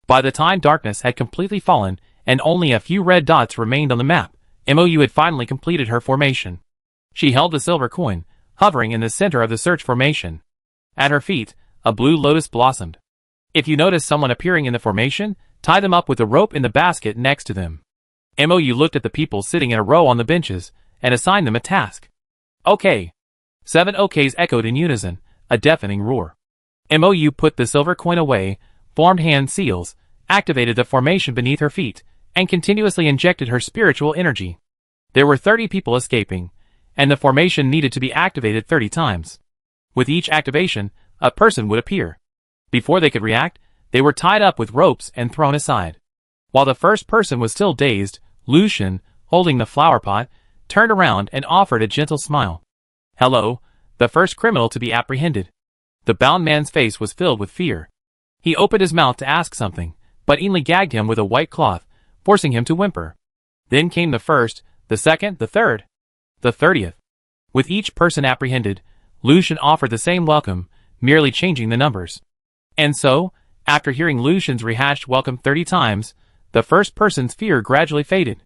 By the time darkness had completely fallen, and only a few red dots remained on the map, Mou had finally completed her formation. She held the silver coin, hovering in the center of the search formation. At her feet, a blue lotus blossomed. If you notice someone appearing in the formation, tie them up with a rope in the basket next to them. Mou looked at the people sitting in a row on the benches, and assigned them a task. Okay. 7 OKs echoed in unison, a deafening roar. Mou put the silver coin away, formed hand seals, activated the formation beneath her feet, and continuously injected her spiritual energy. There were 30 people escaping, and the formation needed to be activated 30 times. With each activation, a person would appear. Before they could react, they were tied up with ropes and thrown aside. While the first person was still dazed, Lucian, holding the flower pot, turned around and offered a gentle smile. Hello, the first criminal to be apprehended. The bound man's face was filled with fear. He opened his mouth to ask something, but Ainley gagged him with a white cloth, forcing him to whimper. Then came the first, the second, the third, the 30th. With each person apprehended, Lucian offered the same welcome, merely changing the numbers. And so, after hearing Lucian's rehashed welcome 30 times, the first person's fear gradually faded.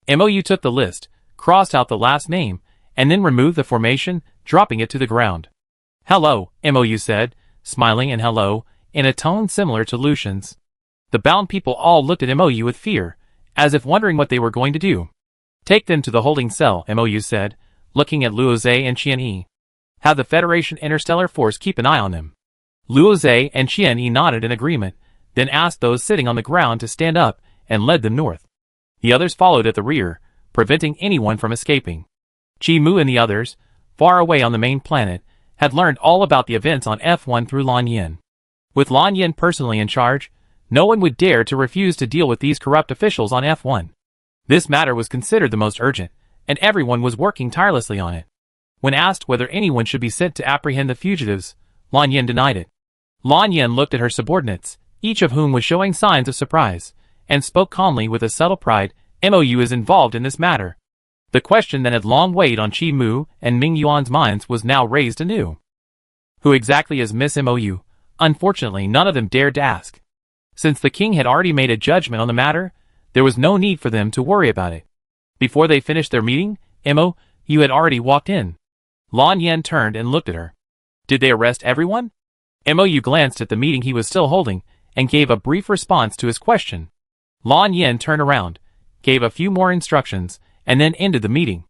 Mou took the list, crossed out the last name, and then removed the formation, dropping it to the ground. Hello, Mou said, smiling and hello, in a tone similar to Lucian's. The bound people all looked at Mou with fear, as if wondering what they were going to do. Take them to the holding cell, Mou said, looking at Luo Zhe and Qian Yi. Have the Federation Interstellar Force keep an eye on them. Luo Zhe and Qian Yi nodded in agreement, then asked those sitting on the ground to stand up and led them north. The others followed at the rear, preventing anyone from escaping. Qi Mu and the others, far away on the main planet, had learned all about the events on F1 through Lan Yin. With Lan Yin personally in charge, no one would dare to refuse to deal with these corrupt officials on F1. This matter was considered the most urgent, and everyone was working tirelessly on it. When asked whether anyone should be sent to apprehend the fugitives, Lan Yin denied it. Lan Yin looked at her subordinates, each of whom was showing signs of surprise, and spoke calmly with a subtle pride. Mou is involved in this matter. The question that had long weighed on Qi Mu and Ming Yuan's minds was now raised anew. Who exactly is Miss Mou? Unfortunately, none of them dared to ask. Since the king had already made a judgment on the matter, there was no need for them to worry about it. Before they finished their meeting, Mou had already walked in. Lan Yin turned and looked at her. Did they arrest everyone? Mou glanced at the meeting he was still holding, and gave a brief response to his question. Lan Yin turned around, gave a few more instructions, and then ended the meeting.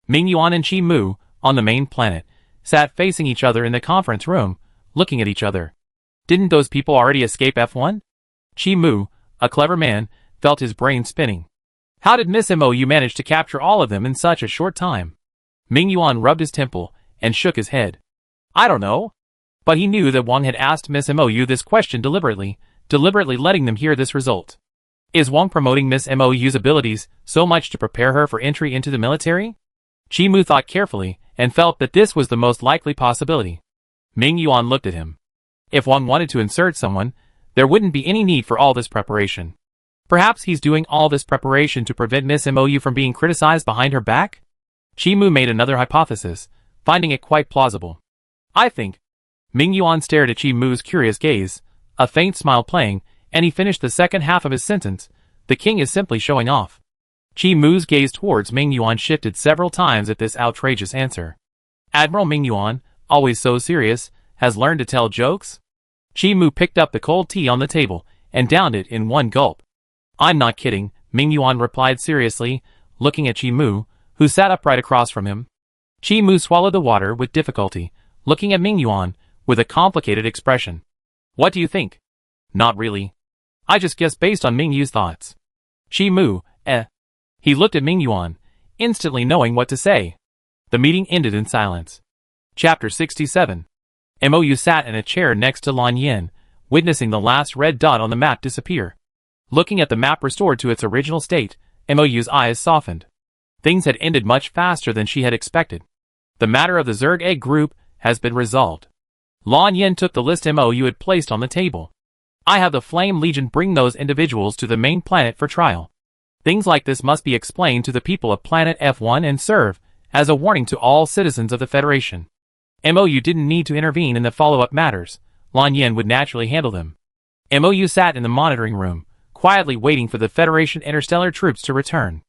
Ming Yuan and Qi Mu, on the main planet, sat facing each other in the conference room, looking at each other. Didn't those people already escape F1? Qi Mu, a clever man, felt his brain spinning. How did Miss Mou manage to capture all of them in such a short time? Ming Yuan rubbed his temple and shook his head. I don't know. But he knew that Wang had asked Miss Mou this question deliberately letting them hear this result. Is Wang promoting Miss Mou's abilities so much to prepare her for entry into the military? Qi Mu thought carefully and felt that this was the most likely possibility. Ming Yuan looked at him. If Wang wanted to insert someone, there wouldn't be any need for all this preparation. Perhaps he's doing all this preparation to prevent Miss Mou from being criticized behind her back? Qi Mu made another hypothesis, finding it quite plausible. I think. Ming Yuan stared at Qi Mu's curious gaze, a faint smile playing, and he finished the second half of his sentence. The king is simply showing off. Qi Mu's gaze towards Ming Yuan shifted several times at this outrageous answer. Admiral Ming Yuan, always so serious, has learned to tell jokes? Qi Mu picked up the cold tea on the table and downed it in one gulp. I'm not kidding, Ming Yuan replied seriously, looking at Qi Mu, who sat upright across from him. Qi Mu swallowed the water with difficulty, looking at Ming Yuan with a complicated expression. What do you think? Not really. I just guessed based on Ming Yu's thoughts. Qi Mu, He looked at Ming Yuan, instantly knowing what to say. The meeting ended in silence. Chapter 67. Mou sat in a chair next to Lan Yin, witnessing the last red dot on the map disappear. Looking at the map restored to its original state, Mou's eyes softened. Things had ended much faster than she had expected. The matter of the Zerg Egg group has been resolved. Lan Yin took the list Mou had placed on the table. I have the Flame Legion bring those individuals to the main planet for trial. Things like this must be explained to the people of planet F1 and serve as a warning to all citizens of the Federation. Mou didn't need to intervene in the follow-up matters. Lan Yin would naturally handle them. Mou sat in the monitoring room, quietly waiting for the Federation interstellar troops to return.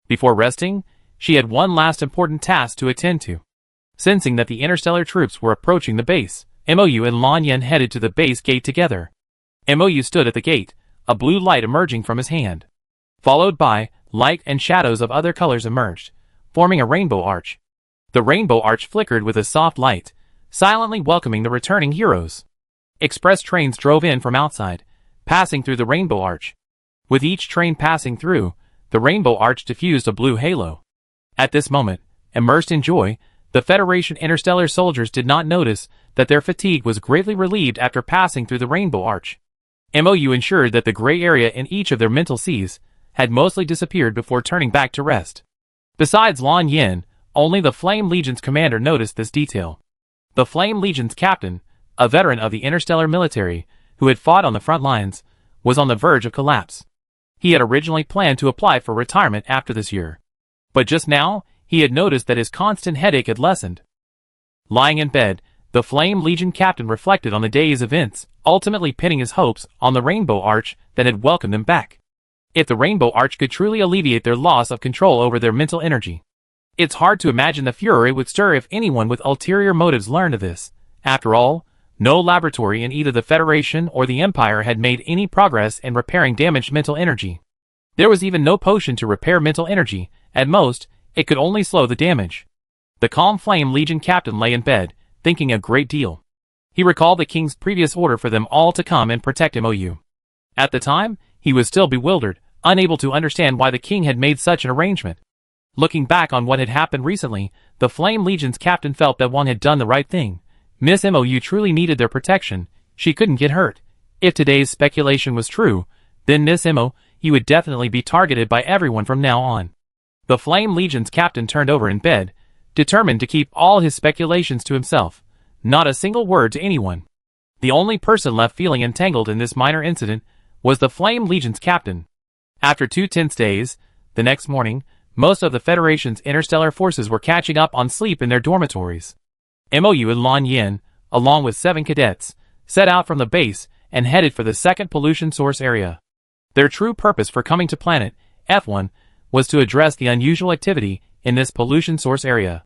Before resting, she had one last important task to attend to. Sensing that the interstellar troops were approaching the base, Mou and Lan Yin headed to the base gate together. Mou stood at the gate, a blue light emerging from his hand. Followed by, light and shadows of other colors emerged, forming a rainbow arch. The rainbow arch flickered with a soft light, silently welcoming the returning heroes. Express trains drove in from outside, passing through the rainbow arch. With each train passing through, the rainbow arch diffused a blue halo. At this moment, immersed in joy, the Federation interstellar soldiers did not notice that their fatigue was greatly relieved after passing through the rainbow arch. Mou ensured that the gray area in each of their mental seas had mostly disappeared before turning back to rest. Besides Lan Yin, only the Flame Legion's commander noticed this detail. The Flame Legion's captain, a veteran of the interstellar military, who had fought on the front lines, was on the verge of collapse. He had originally planned to apply for retirement after this year. But just now, he had noticed that his constant headache had lessened. Lying in bed, the Flame Legion captain reflected on the day's events, ultimately pinning his hopes on the rainbow arch that had welcomed him back. If the rainbow arch could truly alleviate their loss of control over their mental energy. It's hard to imagine the furor it would stir if anyone with ulterior motives learned of this. After all, no laboratory in either the Federation or the Empire had made any progress in repairing damaged mental energy. There was even no potion to repair mental energy. At most, it could only slow the damage. The calm Flame Legion captain lay in bed, thinking a great deal. He recalled the king's previous order for them all to come and protect MOU. At the time, he was still bewildered, unable to understand why the king had made such an arrangement. Looking back on what had happened recently, the Flame Legion's captain felt that one had done the right thing. Miss MOU truly needed their protection. She couldn't get hurt. If today's speculation was true, then Miss MOU would definitely be targeted by everyone from now on. The Flame Legion's captain turned over in bed, determined to keep all his speculations to himself. Not a single word to anyone. The only person left feeling entangled in this minor incident was the Flame Legion's captain. After 2 tense days, the next morning, most of the Federation's interstellar forces were catching up on sleep in their dormitories. MOU and Lan Yin, along with 7 cadets, set out from the base and headed for the second pollution source area. Their true purpose for coming to planet F1 was to address the unusual activity in this pollution source area.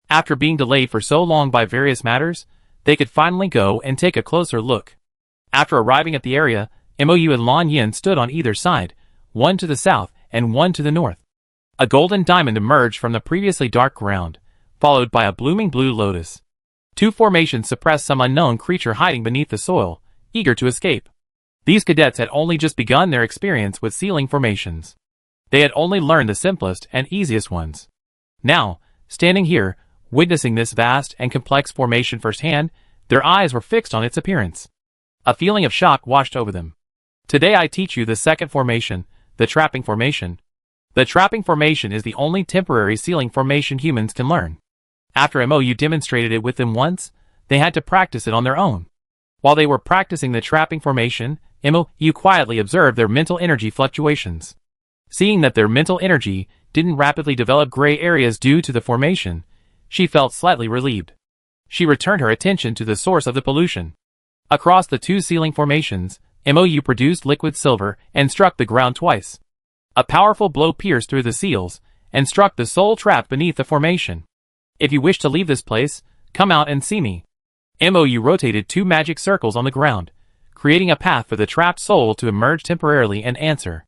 After being delayed for so long by various matters, they could finally go and take a closer look. After arriving at the area, MOU and Lan Yin stood on either side, one to the south and one to the north. A golden diamond emerged from the previously dark ground, followed by a blooming blue lotus. 2 formations suppressed some unknown creature hiding beneath the soil, eager to escape. These cadets had only just begun their experience with sealing formations. They had only learned the simplest and easiest ones. Now, standing here, witnessing this vast and complex formation firsthand, their eyes were fixed on its appearance. A feeling of shock washed over them. Today I teach you the second formation, the trapping formation. The trapping formation is the only temporary sealing formation humans can learn. After MOU demonstrated it with them once, they had to practice it on their own. While they were practicing the trapping formation, MOU quietly observed their mental energy fluctuations. Seeing that their mental energy didn't rapidly develop gray areas due to the formation, she felt slightly relieved. She returned her attention to the source of the pollution. Across the 2 sealing formations, MOU produced liquid silver and struck the ground twice. A powerful blow pierced through the seals and struck the soul trapped beneath the formation. If you wish to leave this place, come out and see me. MOU rotated 2 magic circles on the ground, creating a path for the trapped soul to emerge temporarily and answer.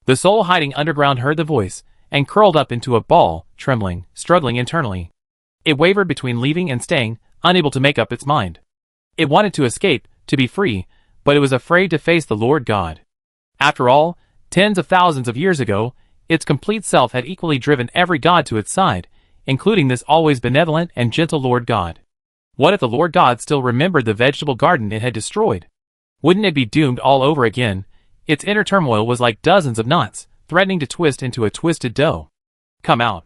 The soul hiding underground heard the voice and curled up into a ball, trembling, struggling internally. It wavered between leaving and staying, unable to make up its mind. It wanted to escape, to be free, but it was afraid to face the Lord God. After all, tens of thousands of years ago, its complete self had equally driven every god to its side, including this always benevolent and gentle Lord God. What if the Lord God still remembered the vegetable garden it had destroyed? Wouldn't it be doomed all over again? Its inner turmoil was like dozens of knots, threatening to twist into a twisted dough. Come out.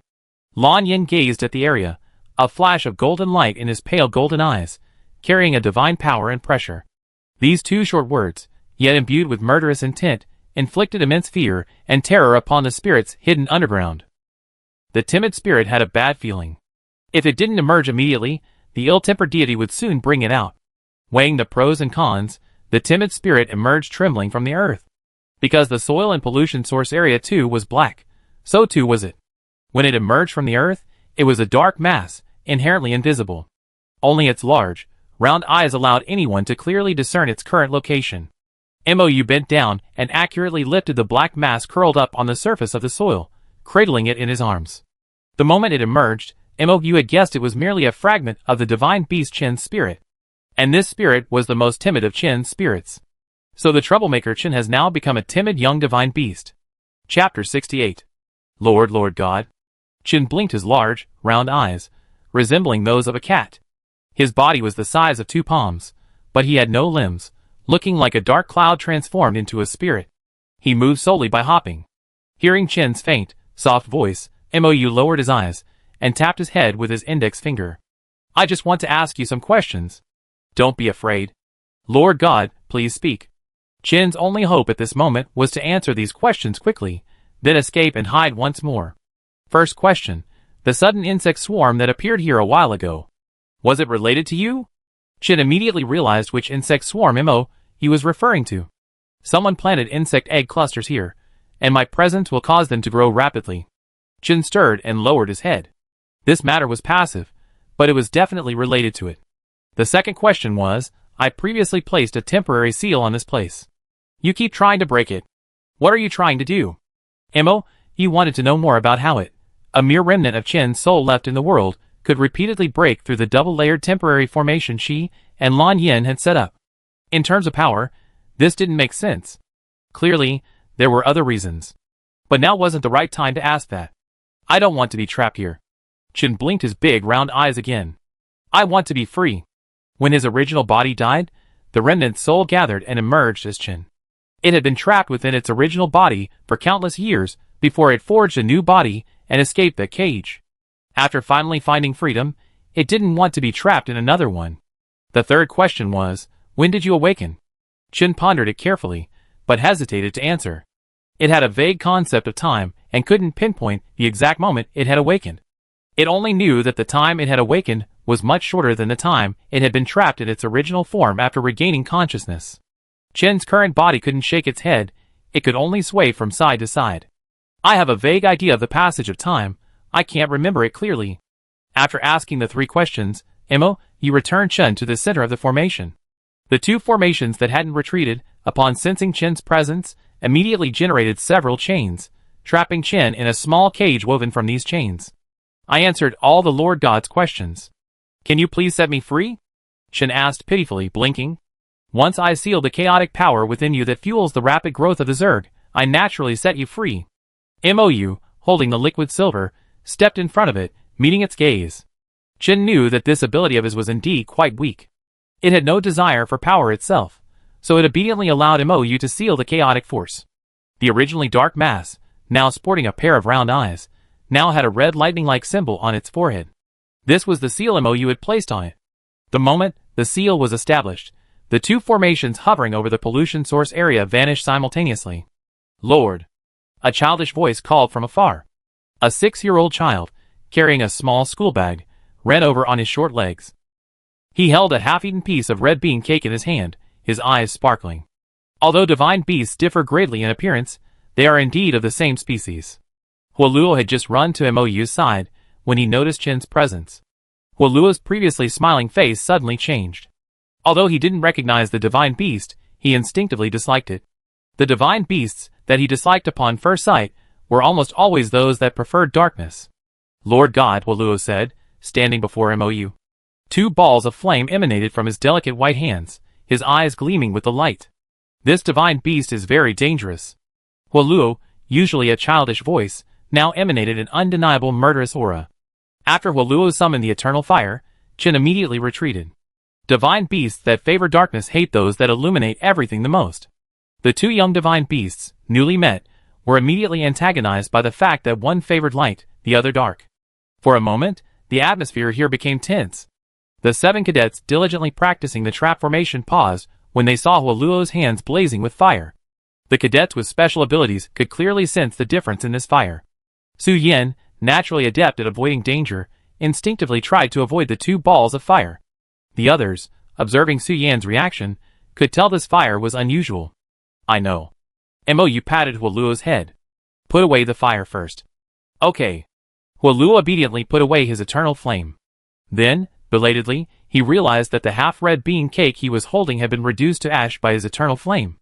Lan Yin gazed at the area, a flash of golden light in his pale golden eyes, carrying a divine power and pressure. These 2 short words, yet imbued with murderous intent, inflicted immense fear and terror upon the spirits hidden underground. The timid spirit had a bad feeling. If it didn't emerge immediately, the ill-tempered deity would soon bring it out. Weighing the pros and cons, the timid spirit emerged trembling from the earth. Because the soil and pollution source area too was black, so too was it. When it emerged from the earth, it was a dark mass, inherently invisible. Only its large, round eyes allowed anyone to clearly discern its current location. MOU bent down and accurately lifted the black mass curled up on the surface of the soil, cradling it in his arms. The moment it emerged, MOU had guessed it was merely a fragment of the divine beast Chen's spirit. And this spirit was the most timid of Chen's spirits. So the troublemaker Chen has now become a timid young divine beast. Chapter 68. Lord God. Chen blinked his large, round eyes, resembling those of a cat. His body was the size of 2 palms, but he had no limbs, looking like a dark cloud transformed into a spirit. He moved solely by hopping. Hearing Chen's faint, soft voice, MOU lowered his eyes and tapped his head with his index finger. I just want to ask you some questions. Don't be afraid. Lord God, please speak. Chen's only hope at this moment was to answer these questions quickly, then escape and hide once more. First question. The sudden insect swarm that appeared here a while ago. Was it related to you? Chen immediately realized which insect swarm MOU was referring to. Someone planted insect egg clusters here, and my presence will cause them to grow rapidly. Chen stirred and lowered his head. This matter was passive, but it was definitely related to it. The second question was, I previously placed a temporary seal on this place. You keep trying to break it. What are you trying to do? Mo, you wanted to know more about how it, a mere remnant of Chen's soul left in the world, could repeatedly break through the double-layered temporary formation she and Lan Yin had set up. In terms of power, this didn't make sense. Clearly, there were other reasons. But now wasn't the right time to ask that. I don't want to be trapped here. Chen blinked his big round eyes again. I want to be free. When his original body died, the remnant soul gathered and emerged as Chen. It had been trapped within its original body for countless years before it forged a new body and escaped the cage. After finally finding freedom, it didn't want to be trapped in another one. The third question was, when did you awaken? Chen pondered it carefully, but hesitated to answer. It had a vague concept of time and couldn't pinpoint the exact moment it had awakened. It only knew that the time it had awakened was much shorter than the time it had been trapped in its original form after regaining consciousness. Chen's current body couldn't shake its head, it could only sway from side to side. I have a vague idea of the passage of time, I can't remember it clearly. After asking the three questions, Mo, you returned Chen to the center of the formation. The two formations that hadn't retreated, upon sensing Chen's presence, immediately generated several chains, trapping Chen in a small cage woven from these chains. I answered all the Lord God's questions. Can you please set me free? Chen asked pitifully, blinking. Once I seal the chaotic power within you that fuels the rapid growth of the Zerg, I naturally set you free. Mou, holding the liquid silver, stepped in front of it, meeting its gaze. Chen knew that this ability of his was indeed quite weak. It had no desire for power itself, so it obediently allowed Mou to seal the chaotic force. The originally dark mass, now sporting a pair of round eyes, now had a red lightning-like symbol on its forehead. This was the seal Mou had placed on it. The moment the seal was established, the two formations hovering over the pollution source area vanished simultaneously. Lord! A childish voice called from afar. A 6-year-old child, carrying a small school bag, ran over on his short legs. He held a half-eaten piece of red bean cake in his hand, his eyes sparkling. Although divine beasts differ greatly in appearance, they are indeed of the same species. Huoluo had just run to Mou's side when he noticed Chen's presence. Huoluo's previously smiling face suddenly changed. Although he didn't recognize the divine beast, he instinctively disliked it. The divine beasts that he disliked upon first sight were almost always those that preferred darkness. Lord God, Huoluo said, standing before Mou. Two balls of flame emanated from his delicate white hands, his eyes gleaming with the light. This divine beast is very dangerous. Huoluo, usually a childish voice, now emanated an undeniable murderous aura. After Huoluo summoned the eternal fire, Chen immediately retreated. Divine beasts that favor darkness hate those that illuminate everything the most. The two young divine beasts, newly met, were immediately antagonized by the fact that one favored light, the other dark. For a moment, the atmosphere here became tense. The 7 cadets diligently practicing the trap formation paused when they saw Huoluo's hands blazing with fire. The cadets with special abilities could clearly sense the difference in this fire. Su Yen, naturally adept at avoiding danger, instinctively tried to avoid the two balls of fire. The others, observing Su Yan's reaction, could tell this fire was unusual. I know. Mou patted Huoluo's head. Put away the fire first. Okay. Huoluo obediently put away his eternal flame. Then, belatedly, he realized that the half-red bean cake he was holding had been reduced to ash by his eternal flame.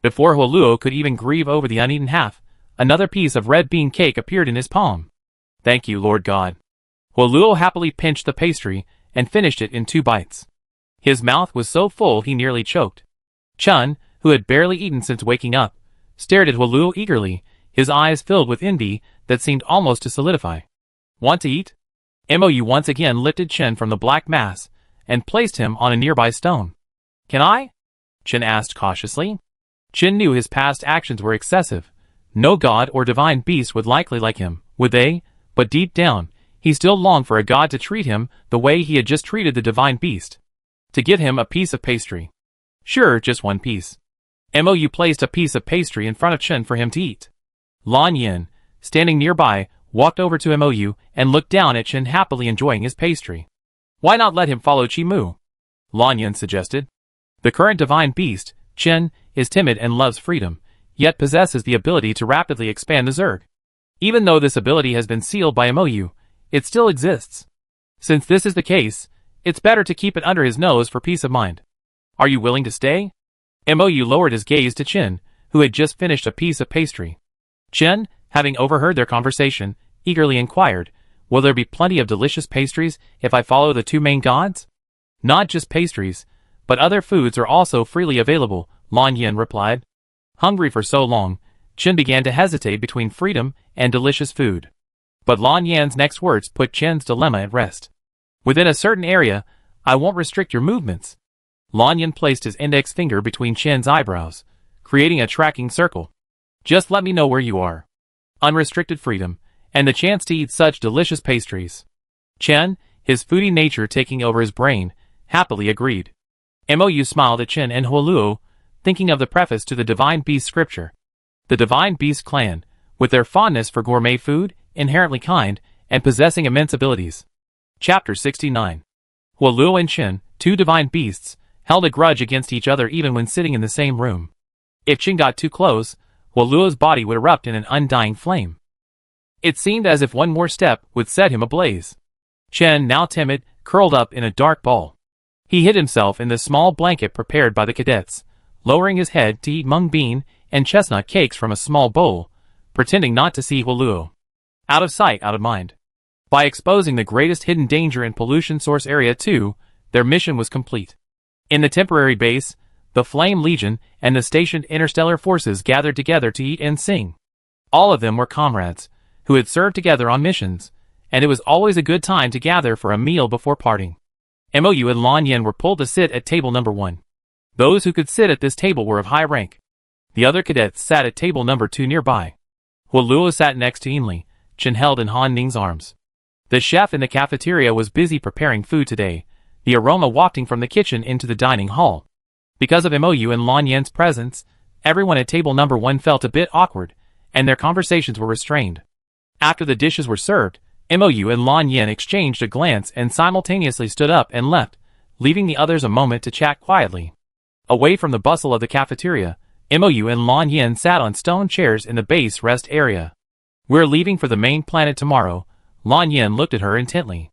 Before Huoluo could even grieve over the uneaten half, another piece of red bean cake appeared in his palm. Thank you, Lord God. Huoluo happily pinched the pastry and finished it in 2 bites. His mouth was so full he nearly choked. Chen, who had barely eaten since waking up, stared at Huoluo eagerly, his eyes filled with envy that seemed almost to solidify. Want to eat? Mou once again lifted Chen from the black mass and placed him on a nearby stone. Can I? Chen asked cautiously. Chen knew his past actions were excessive. No god or divine beast would likely like him, would they? But deep down, he still longed for a god to treat him the way he had just treated the divine beast. To give him a piece of pastry. Sure, just one piece. Mou placed a piece of pastry in front of Chen for him to eat. Lan Yin, standing nearby, walked over to Mou and looked down at Chen happily enjoying his pastry. Why not let him follow Chi Mu? Lan Yin suggested. The current divine beast, Chen, is timid and loves freedom, yet possesses the ability to rapidly expand the Zerg. Even though this ability has been sealed by Mou, it still exists. Since this is the case, it's better to keep it under his nose for peace of mind. Are you willing to stay? Mou lowered his gaze to Chen, who had just finished a piece of pastry. Chen, Having overheard their conversation, eagerly inquired, "Will there be plenty of delicious pastries if I follow the two main gods?" "Not just pastries, but other foods are also freely available," Lan Yin replied. Hungry for so long, Chen began to hesitate between freedom and delicious food. But Lan Yan's next words put Chen's dilemma at rest. "Within a certain area, I won't restrict your movements." Lan Yin placed his index finger between Chen's eyebrows, creating a tracking circle. "Just let me know where you are." Unrestricted freedom, and the chance to eat such delicious pastries. Chen, his foodie nature taking over his brain, happily agreed. Mou smiled at Chen and Huoluo, thinking of the preface to the Divine Beast scripture. The Divine Beast clan, with their fondness for gourmet food, inherently kind, and possessing immense abilities. Chapter 69. Huoluo and Chen, two divine beasts, held a grudge against each other even when sitting in the same room. If Chen got too close, Huoluo's body would erupt in an undying flame. It seemed as if one more step would set him ablaze. Chen, now timid, curled up in a dark ball. He hid himself in the small blanket prepared by the cadets, lowering his head to eat mung bean and chestnut cakes from a small bowl, pretending not to see Huoluo. Out of sight, out of mind. By exposing the greatest hidden danger in pollution source area 2, their mission was complete. In the temporary base, the Flame Legion and the stationed interstellar forces gathered together to eat and sing. All of them were comrades, who had served together on missions, and it was always a good time to gather for a meal before parting. Mou and Lan Yin were pulled to sit at table number 1. Those who could sit at this table were of high rank. The other cadets sat at table number 2 nearby. Huoluo sat next to Yinli, Chen held in Han Ning's arms. The chef in the cafeteria was busy preparing food today, the aroma wafting from the kitchen into the dining hall. Because of Mou and Lan Yin's presence, everyone at table number 1 felt a bit awkward, and their conversations were restrained. After the dishes were served, Mou and Lan Yin exchanged a glance and simultaneously stood up and left, leaving the others a moment to chat quietly. Away from the bustle of the cafeteria, Mou and Lan Yin sat on stone chairs in the base rest area. "We're leaving for the main planet tomorrow." Lan Yin looked at her intently.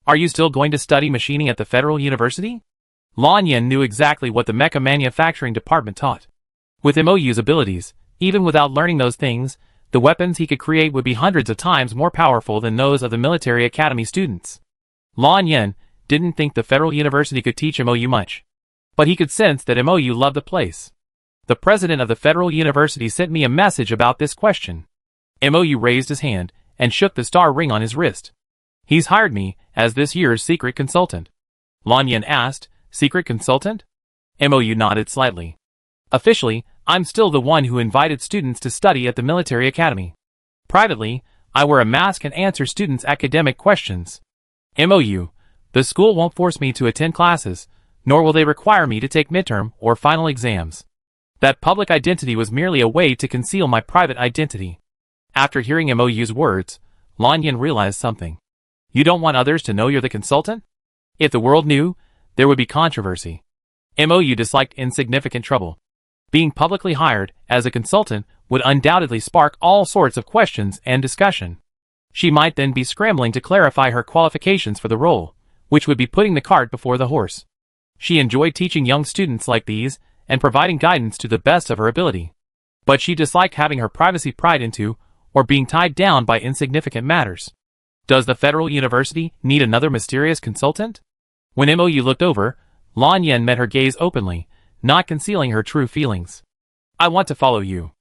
"Are you still going to study machining at the Federal University?" Lan Yin knew exactly what the mecha manufacturing department taught. With Mou's abilities, even without learning those things, the weapons he could create would be hundreds of times more powerful than those of the military academy students. Lan Yin didn't think the Federal University could teach Mou much. But he could sense that Mou loved the place. "The president of the Federal University sent me a message about this question." Mou raised his hand and shook the star ring on his wrist. "He's hired me as this year's secret consultant." Lan Yin asked, "Secret consultant?" Mou nodded slightly. "Officially, I'm still the one who invited students to study at the military academy. Privately, I wear a mask and answer students' academic questions. Mou, the school won't force me to attend classes, nor will they require me to take midterm or final exams. That public identity was merely a way to conceal my private identity." After hearing Mou's words, Lan Yin realized something. "You don't want others to know you're the consultant?" If the world knew, there would be controversy. Mou disliked insignificant trouble. Being publicly hired as a consultant would undoubtedly spark all sorts of questions and discussion. She might then be scrambling to clarify her qualifications for the role, which would be putting the cart before the horse. She enjoyed teaching young students like these and providing guidance to the best of her ability. But she disliked having her privacy pried into or being tied down by insignificant matters. Does the Federal University need another mysterious consultant? When Mou looked over, Lan Yin met her gaze openly, not concealing her true feelings. "I want to follow you."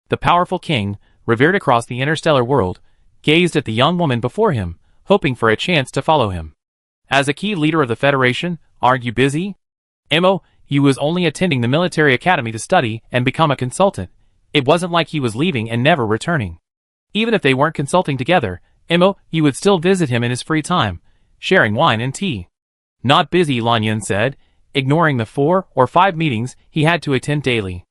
The powerful king, revered across the interstellar world, gazed at the young woman before him, hoping for a chance to follow him. "As a key leader of the Federation, aren't you busy?" Mou was only attending the military academy to study and become a consultant. It wasn't like he was leaving and never returning. Even if they weren't consulting together, Mou would still visit him in his free time, sharing wine and tea. "Not busy," Lan Yin said, ignoring the 4 or 5 meetings he had to attend daily.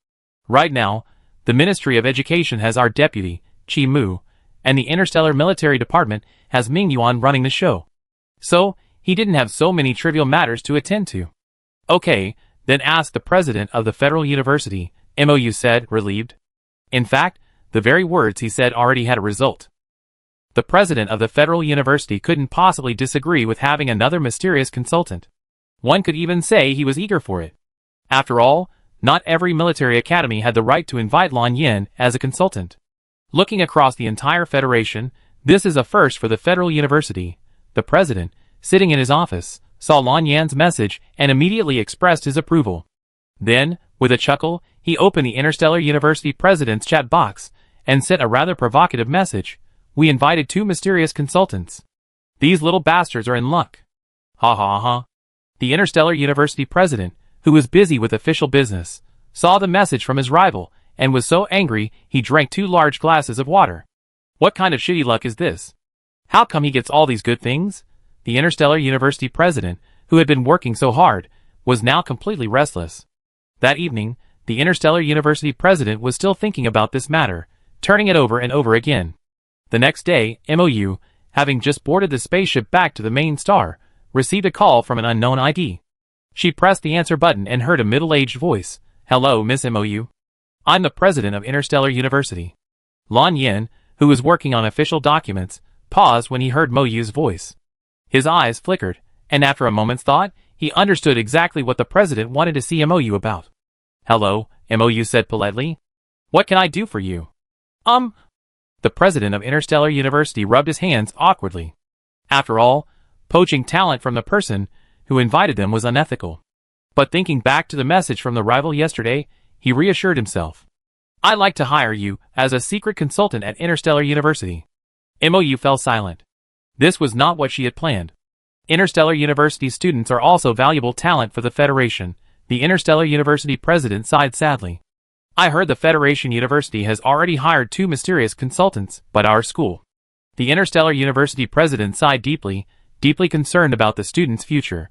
"Right now, the Ministry of Education has our deputy, Qi Mu, and the Interstellar Military Department has Ming Yuan running the show. So, he didn't have so many trivial matters to attend to." "Okay, then ask the president of the Federal University," Mou said, relieved. In fact, the very words he said already had a result. The president of the Federal University couldn't possibly disagree with having another mysterious consultant. One could even say he was eager for it. After all, not every military academy had the right to invite Lan Yin as a consultant. Looking across the entire Federation, this is a first for the Federal University. The president, sitting in his office, saw Lan Yan's message and immediately expressed his approval. Then, with a chuckle, he opened the Interstellar University president's chat box and sent a rather provocative message. We invited 2 mysterious consultants. These little bastards are in luck. Ha ha ha. The Interstellar University president, who was busy with official business, saw the message from his rival and was so angry he drank 2 large glasses of water. What kind of shitty luck is this? How come he gets all these good things? The Interstellar University president, who had been working so hard, was now completely restless. That evening, the Interstellar University president was still thinking about this matter, turning it over and over again. The next day, MOU, having just boarded the spaceship back to the main star, received a call from an unknown ID. She pressed the answer button and heard a middle-aged voice. Hello, Miss MOU. I'm the president of Interstellar University. Lan Yan, who was working on official documents, paused when he heard MOU's voice. His eyes flickered, and after a moment's thought, he understood exactly what the president wanted to see MOU about. Hello, MOU said politely. What can I do for you? The president of Interstellar University rubbed his hands awkwardly. After all, poaching talent from the person who invited them was unethical. But thinking back to the message from the rival yesterday, he reassured himself. I'd like to hire you as a secret consultant at Interstellar University. MOU fell silent. This was not what she had planned. Interstellar University students are also valuable talent for the Federation. The Interstellar University president sighed sadly. I heard the Federation University has already hired 2 mysterious consultants, but our school. The Interstellar University president sighed deeply, deeply concerned about the students' future.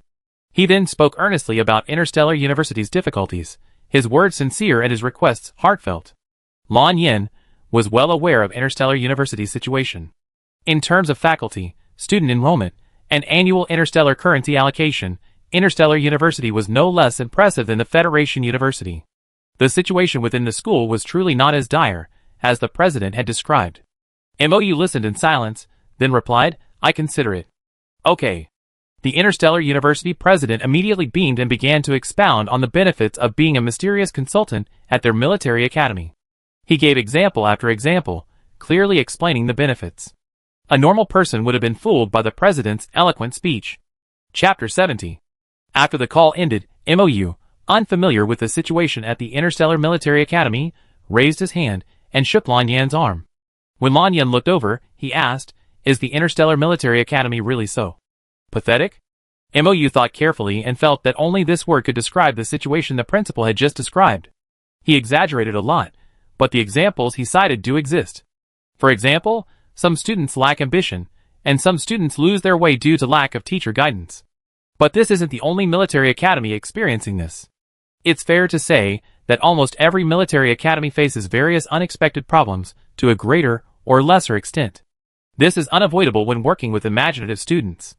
He then spoke earnestly about Interstellar University's difficulties, his words sincere and his requests heartfelt. Lan Yan was well aware of Interstellar University's situation. In terms of faculty, student enrollment, and annual interstellar currency allocation, Interstellar University was no less impressive than the Federation University. The situation within the school was truly not as dire as the president had described. MOU listened in silence, then replied, I consider it. Okay. The Interstellar University president immediately beamed and began to expound on the benefits of being a mysterious consultant at their military academy. He gave example after example, clearly explaining the benefits. A normal person would have been fooled by the president's eloquent speech. Chapter 70. After the call ended, MOU, unfamiliar with the situation at the Interstellar Military Academy, raised his hand and shook Lan Yan's arm. When Lan Yan looked over, he asked, Is the Interstellar Military Academy really so pathetic? MOU thought carefully and felt that only this word could describe the situation the principal had just described. He exaggerated a lot, but the examples he cited do exist. For example, some students lack ambition, and some students lose their way due to lack of teacher guidance. But this isn't the only military academy experiencing this. It's fair to say that almost every military academy faces various unexpected problems to a greater or lesser extent. This is unavoidable when working with imaginative students.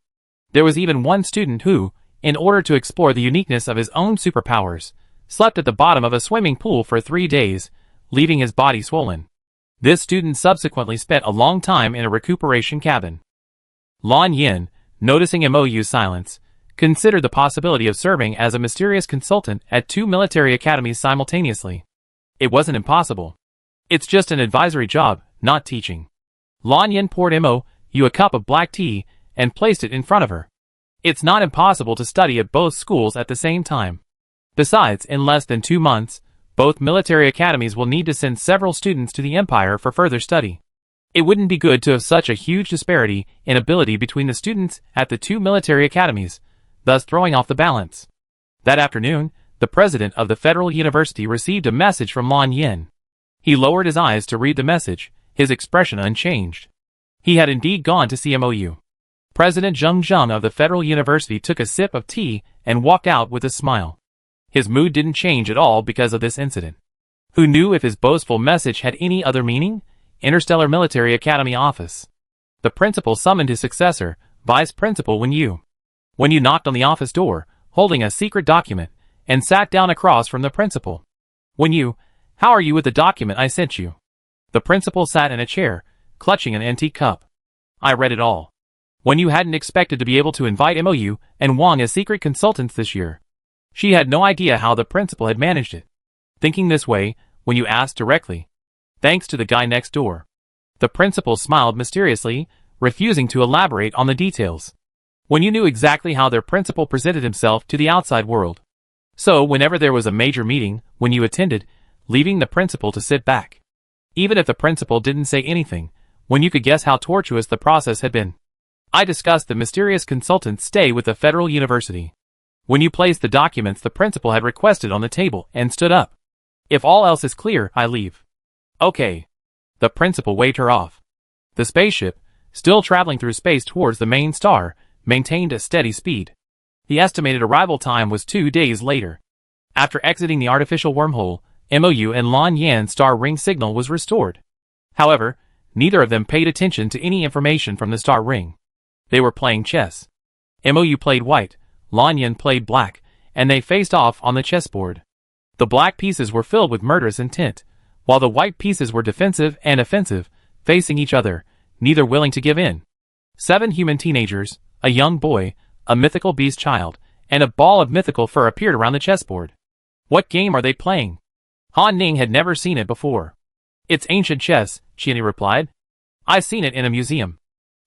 There was even one student who, in order to explore the uniqueness of his own superpowers, slept at the bottom of a swimming pool for 3 days, leaving his body swollen. This student subsequently spent a long time in a recuperation cabin. Lan Yan, noticing MOU's silence, considered the possibility of serving as a mysterious consultant at 2 military academies simultaneously. It wasn't impossible. It's just an advisory job, not teaching. Lan Yan poured MOU a cup of black tea and placed it in front of her. It's not impossible to study at both schools at the same time. Besides, in less than 2 months, both military academies will need to send several students to the Empire for further study. It wouldn't be good to have such a huge disparity in ability between the students at the 2 military academies, thus throwing off the balance. That afternoon, the president of the Federal University received a message from Lan Yan. He lowered his eyes to read the message, his expression unchanged. He had indeed gone to see MOU. President Zheng Zheng of the Federal University took a sip of tea and walked out with a smile. His mood didn't change at all because of this incident. Who knew if his boastful message had any other meaning? Interstellar Military Academy office. The principal summoned his successor, Vice Principal Wen Yu. Wen Yu knocked on the office door, holding a secret document, and sat down across from the principal. Wen Yu, how are you with the document I sent you? The principal sat in a chair, clutching an antique cup. I read it all. Wen Yu hadn't expected to be able to invite MOU and Wang as secret consultants this year. She had no idea how the principal had managed it. Thinking this way, Wen Yu asked directly. Thanks to the guy next door. The principal smiled mysteriously, refusing to elaborate on the details. When you knew exactly how their principal presented himself to the outside world. So whenever there was a major meeting, when you attended, leaving the principal to sit back. Even if the principal didn't say anything, when you could guess how tortuous the process had been. I discussed the mysterious consultant's stay with the Federal University. When you placed the documents the principal had requested on the table and stood up. If all else is clear, I leave. Okay. The principal waved her off. The spaceship, still traveling through space towards the main star, maintained a steady speed. The estimated arrival time was 2 days later. After exiting the artificial wormhole, MOU and Lan Yan's star ring signal was restored. However, neither of them paid attention to any information from the star ring. They were playing chess. MOU played white, Lan Yan played black, and they faced off on the chessboard. The black pieces were filled with murderous intent, while the white pieces were defensive and offensive, facing each other, neither willing to give in. 7 human teenagers, a young boy, a mythical beast child, and a ball of mythical fur appeared around the chessboard. What game are they playing? Han Ning had never seen it before. It's ancient chess, Qianli replied. I've seen it in a museum.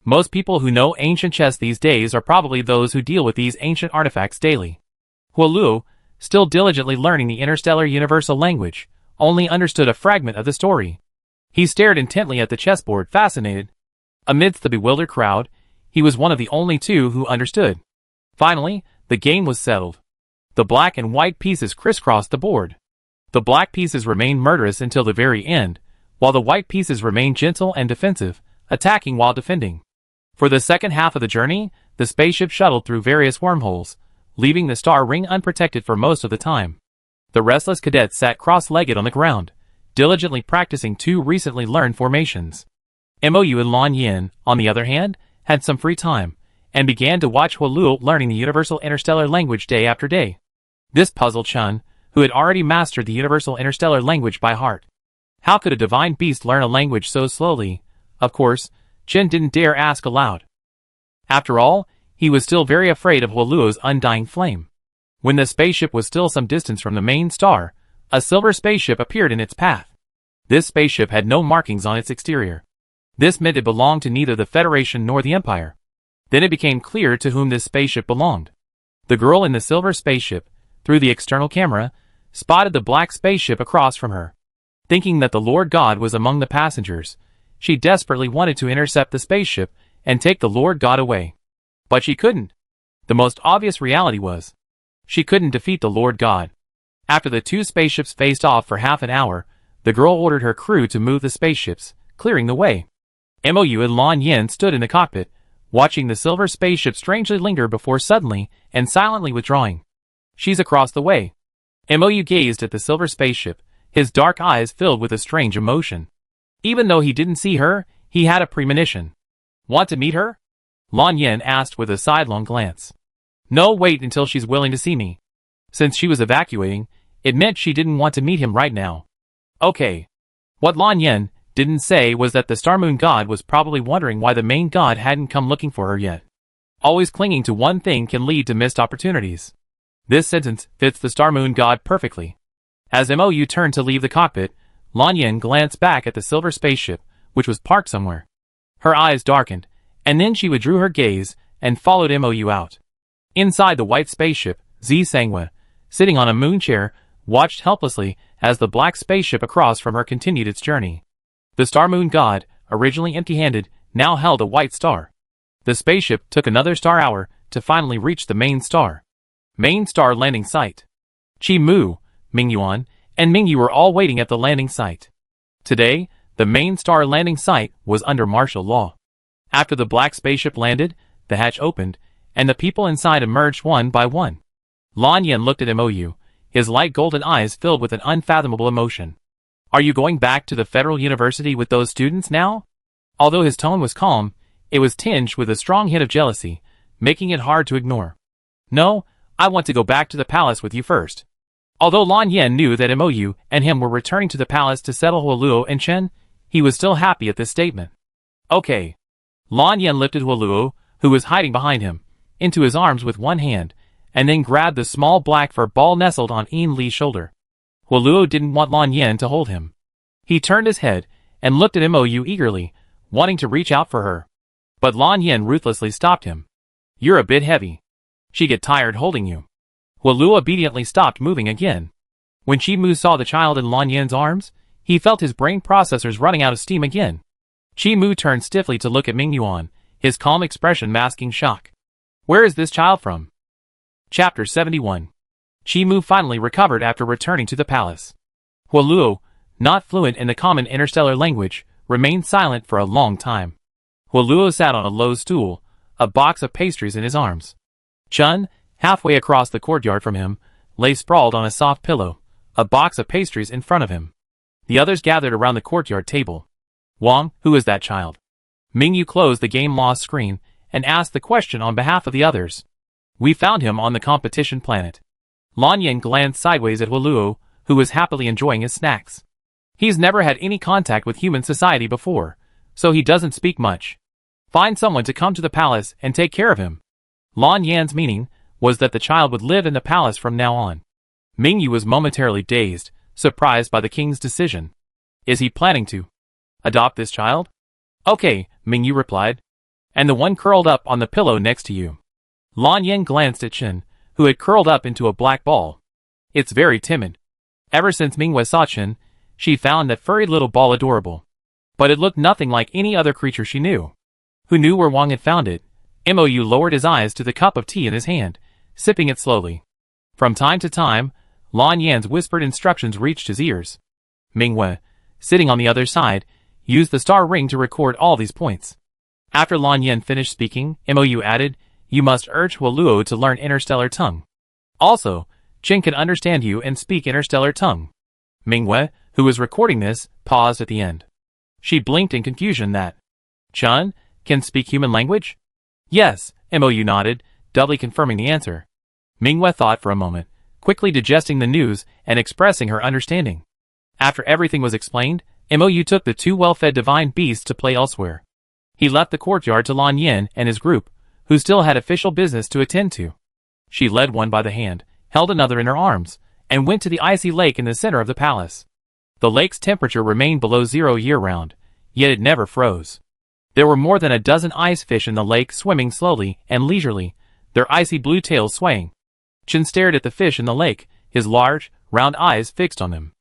Most people who know ancient chess these days are probably those who deal with these ancient artifacts daily. Huoluo, still diligently learning the interstellar universal language, only understood a fragment of the story. He stared intently at the chessboard, fascinated. Amidst the bewildered crowd, he was one of the only 2 who understood. Finally, the game was settled. The black and white pieces crisscrossed the board. The black pieces remained murderous until the very end, while the white pieces remained gentle and defensive, attacking while defending. For the second half of the journey, the spaceship shuttled through various wormholes, leaving the star ring unprotected for most of the time. The restless cadets sat cross-legged on the ground, diligently practicing 2 recently learned formations. MOU and Lan Yan, on the other hand, had some free time, and began to watch Huoluo learning the universal interstellar language day after day. This puzzled Chun, who had already mastered the universal interstellar language by heart. How could a divine beast learn a language so slowly? Of course, Chen didn't dare ask aloud. After all, he was still very afraid of Huoluo's undying flame. When the spaceship was still some distance from the main star, a silver spaceship appeared in its path. This spaceship had no markings on its exterior. This meant it belonged to neither the Federation nor the Empire. Then it became clear to whom this spaceship belonged. The girl in the silver spaceship, through the external camera, spotted the black spaceship across from her. Thinking that the Lord God was among the passengers, she desperately wanted to intercept the spaceship and take the Lord God away. But she couldn't. The most obvious reality was, she couldn't defeat the Lord God. After the 2 spaceships faced off for half an hour, the girl ordered her crew to move the spaceships, clearing the way. MOU and Lan Yan stood in the cockpit, watching the silver spaceship strangely linger before suddenly and silently withdrawing. She's across the way. MOU gazed at the silver spaceship, his dark eyes filled with a strange emotion. Even though he didn't see her, he had a premonition. Want to meet her? Lan Yan asked with a sidelong glance. No, wait until she's willing to see me. Since she was evacuating, it meant she didn't want to meet him right now. Okay. What Lan Yan didn't say was that the Star Moon God was probably wondering why the main god hadn't come looking for her yet. Always clinging to one thing can lead to missed opportunities. This sentence fits the Star Moon God perfectly. As MOU turned to leave the cockpit, Lan Yan glanced back at the silver spaceship, which was parked somewhere. Her eyes darkened, and then she withdrew her gaze and followed MOU out. Inside the white spaceship, Zi Sangwa, sitting on a moon chair, watched helplessly as the black spaceship across from her continued its journey. The Star Moon God, originally empty-handed, now held a white star. The spaceship took another star hour to finally reach the main star. Main star landing site. Qi Mu, Ming Yuan, and Ming Yu were all waiting at the landing site. Today, the main star landing site was under martial law. After the black spaceship landed, the hatch opened, and the people inside emerged one by one. Lan Yan looked at MOU, his light golden eyes filled with an unfathomable emotion. Are you going back to the Federal University with those students now? Although his tone was calm, it was tinged with a strong hint of jealousy, making it hard to ignore. No, I want to go back to the palace with you first. Although Lan Yan knew that MOU and him were returning to the palace to settle Huoluo and Chen, he was still happy at this statement. Okay. Lan Yan lifted Huoluo, who was hiding behind him, into his arms with one hand, and then grabbed the small black fur ball nestled on Yin Li's shoulder. Huoluo didn't want Lan Yan to hold him. He turned his head and looked at MOU eagerly, wanting to reach out for her. But Lan Yin ruthlessly stopped him. You're a bit heavy. She get tired holding you. Huolu obediently stopped moving again. When Qi saw the child in Lan Yin's arms, he felt his brain processors running out of steam again. Qi turned stiffly to look at Ming Yuan, his calm expression masking shock. Where is this child from? Chapter 71. Qi finally recovered after returning to the palace. Huolu, not fluent in the common interstellar language, remained silent for a long time. Huolu sat on a low stool, a box of pastries in his arms. Chun, halfway across the courtyard from him, lay sprawled on a soft pillow, a box of pastries in front of him. The others gathered around the courtyard table. Wang, who is that child? Mingyu closed the game loss screen and asked the question on behalf of the others. We found him on the competition planet. Lan Yin glanced sideways at Huolu, who was happily enjoying his snacks. He's never had any contact with human society before, so he doesn't speak much. Find someone to come to the palace and take care of him. Lan Yan's meaning was that the child would live in the palace from now on. Mingyu was momentarily dazed, surprised by the king's decision. Is he planning to adopt this child? Okay, Mingyu replied. And the one curled up on the pillow next to you. Lan Yan glanced at Chen, who had curled up into a black ball. It's very timid. Ever since Mingwei saw Chen, she found that furry little ball adorable. But it looked nothing like any other creature she knew. Who knew where Wang had found it? Mou lowered his eyes to the cup of tea in his hand, sipping it slowly. From time to time, Lan Yan's whispered instructions reached his ears. Mingwei, sitting on the other side, used the star ring to record all these points. After Lan Yan finished speaking, Mou added, you must urge Huoluo to learn interstellar tongue. Also, Chen can understand you and speak interstellar tongue. Mingwei, who was recording this, paused at the end. She blinked in confusion that Chen can speak human language? Yes, Mou nodded, doubly confirming the answer. Mingwei thought for a moment, quickly digesting the news and expressing her understanding. After everything was explained, Mou took the two well-fed divine beasts to play elsewhere. He left the courtyard to Lan Yin and his group, who still had official business to attend to. She led one by the hand, held another in her arms, and went to the icy lake in the center of the palace. The lake's temperature remained below 0 year-round, yet it never froze. There were more than a dozen ice fish in the lake swimming slowly and leisurely, their icy blue tails swaying. Chen stared at the fish in the lake, his large, round eyes fixed on them.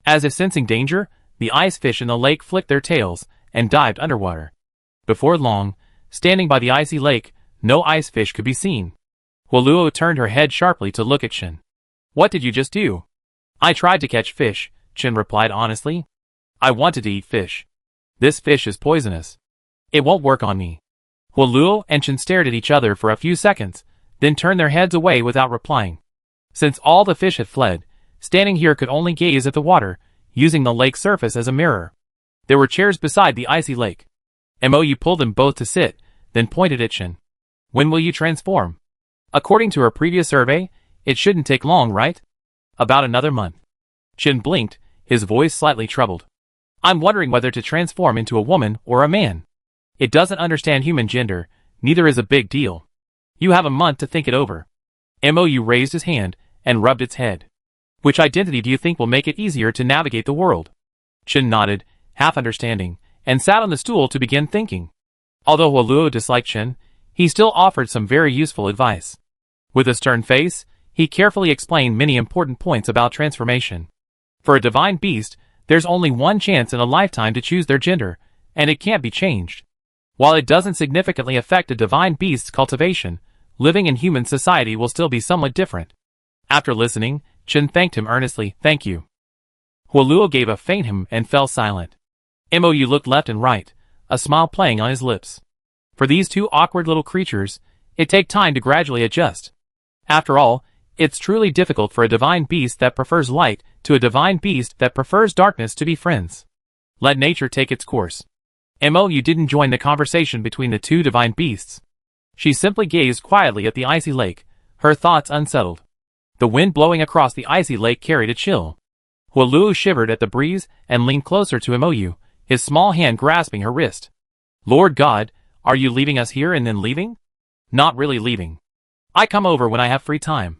As if sensing danger, the ice fish in the lake flicked their tails and dived underwater. Before long, standing by the icy lake, no ice fish could be seen. Huoluo turned her head sharply to look at Chen. What did you just do? I tried to catch fish, Chen replied honestly. I wanted to eat fish. This fish is poisonous. It won't work on me. Huoluo and Chen stared at each other for a few seconds, then turned their heads away without replying. Since all the fish had fled, standing here could only gaze at the water, using the lake's surface as a mirror. There were chairs beside the icy lake. Mou pulled them both to sit, then pointed at Chen. When will you transform? According to her previous survey, it shouldn't take long, right? About another month. Chen blinked, his voice slightly troubled. I'm wondering whether to transform into a woman or a man. It doesn't understand human gender, neither is a big deal. You have a month to think it over. Mou raised his hand and rubbed its head. Which identity do you think will make it easier to navigate the world? Chen nodded, half understanding, and sat on the stool to begin thinking. Although Huoluo disliked Chen, he still offered some very useful advice. With a stern face, he carefully explained many important points about transformation. For a divine beast, there's only one chance in a lifetime to choose their gender, and it can't be changed. While it doesn't significantly affect a divine beast's cultivation, living in human society will still be somewhat different. After listening, Chen thanked him earnestly. Thank you. Huoluo gave a faint hem and fell silent. Mou looked left and right, a smile playing on his lips. For these two awkward little creatures, it takes time to gradually adjust. After all, it's truly difficult for a divine beast that prefers light to a divine beast that prefers darkness to be friends. Let nature take its course. Mou didn't join the conversation between the two divine beasts. She simply gazed quietly at the icy lake, her thoughts unsettled. The wind blowing across the icy lake carried a chill. Huoluo shivered at the breeze and leaned closer to Mou, his small hand grasping her wrist. Lord God, are you leaving us here and then leaving? Not really leaving. I come over when I have free time.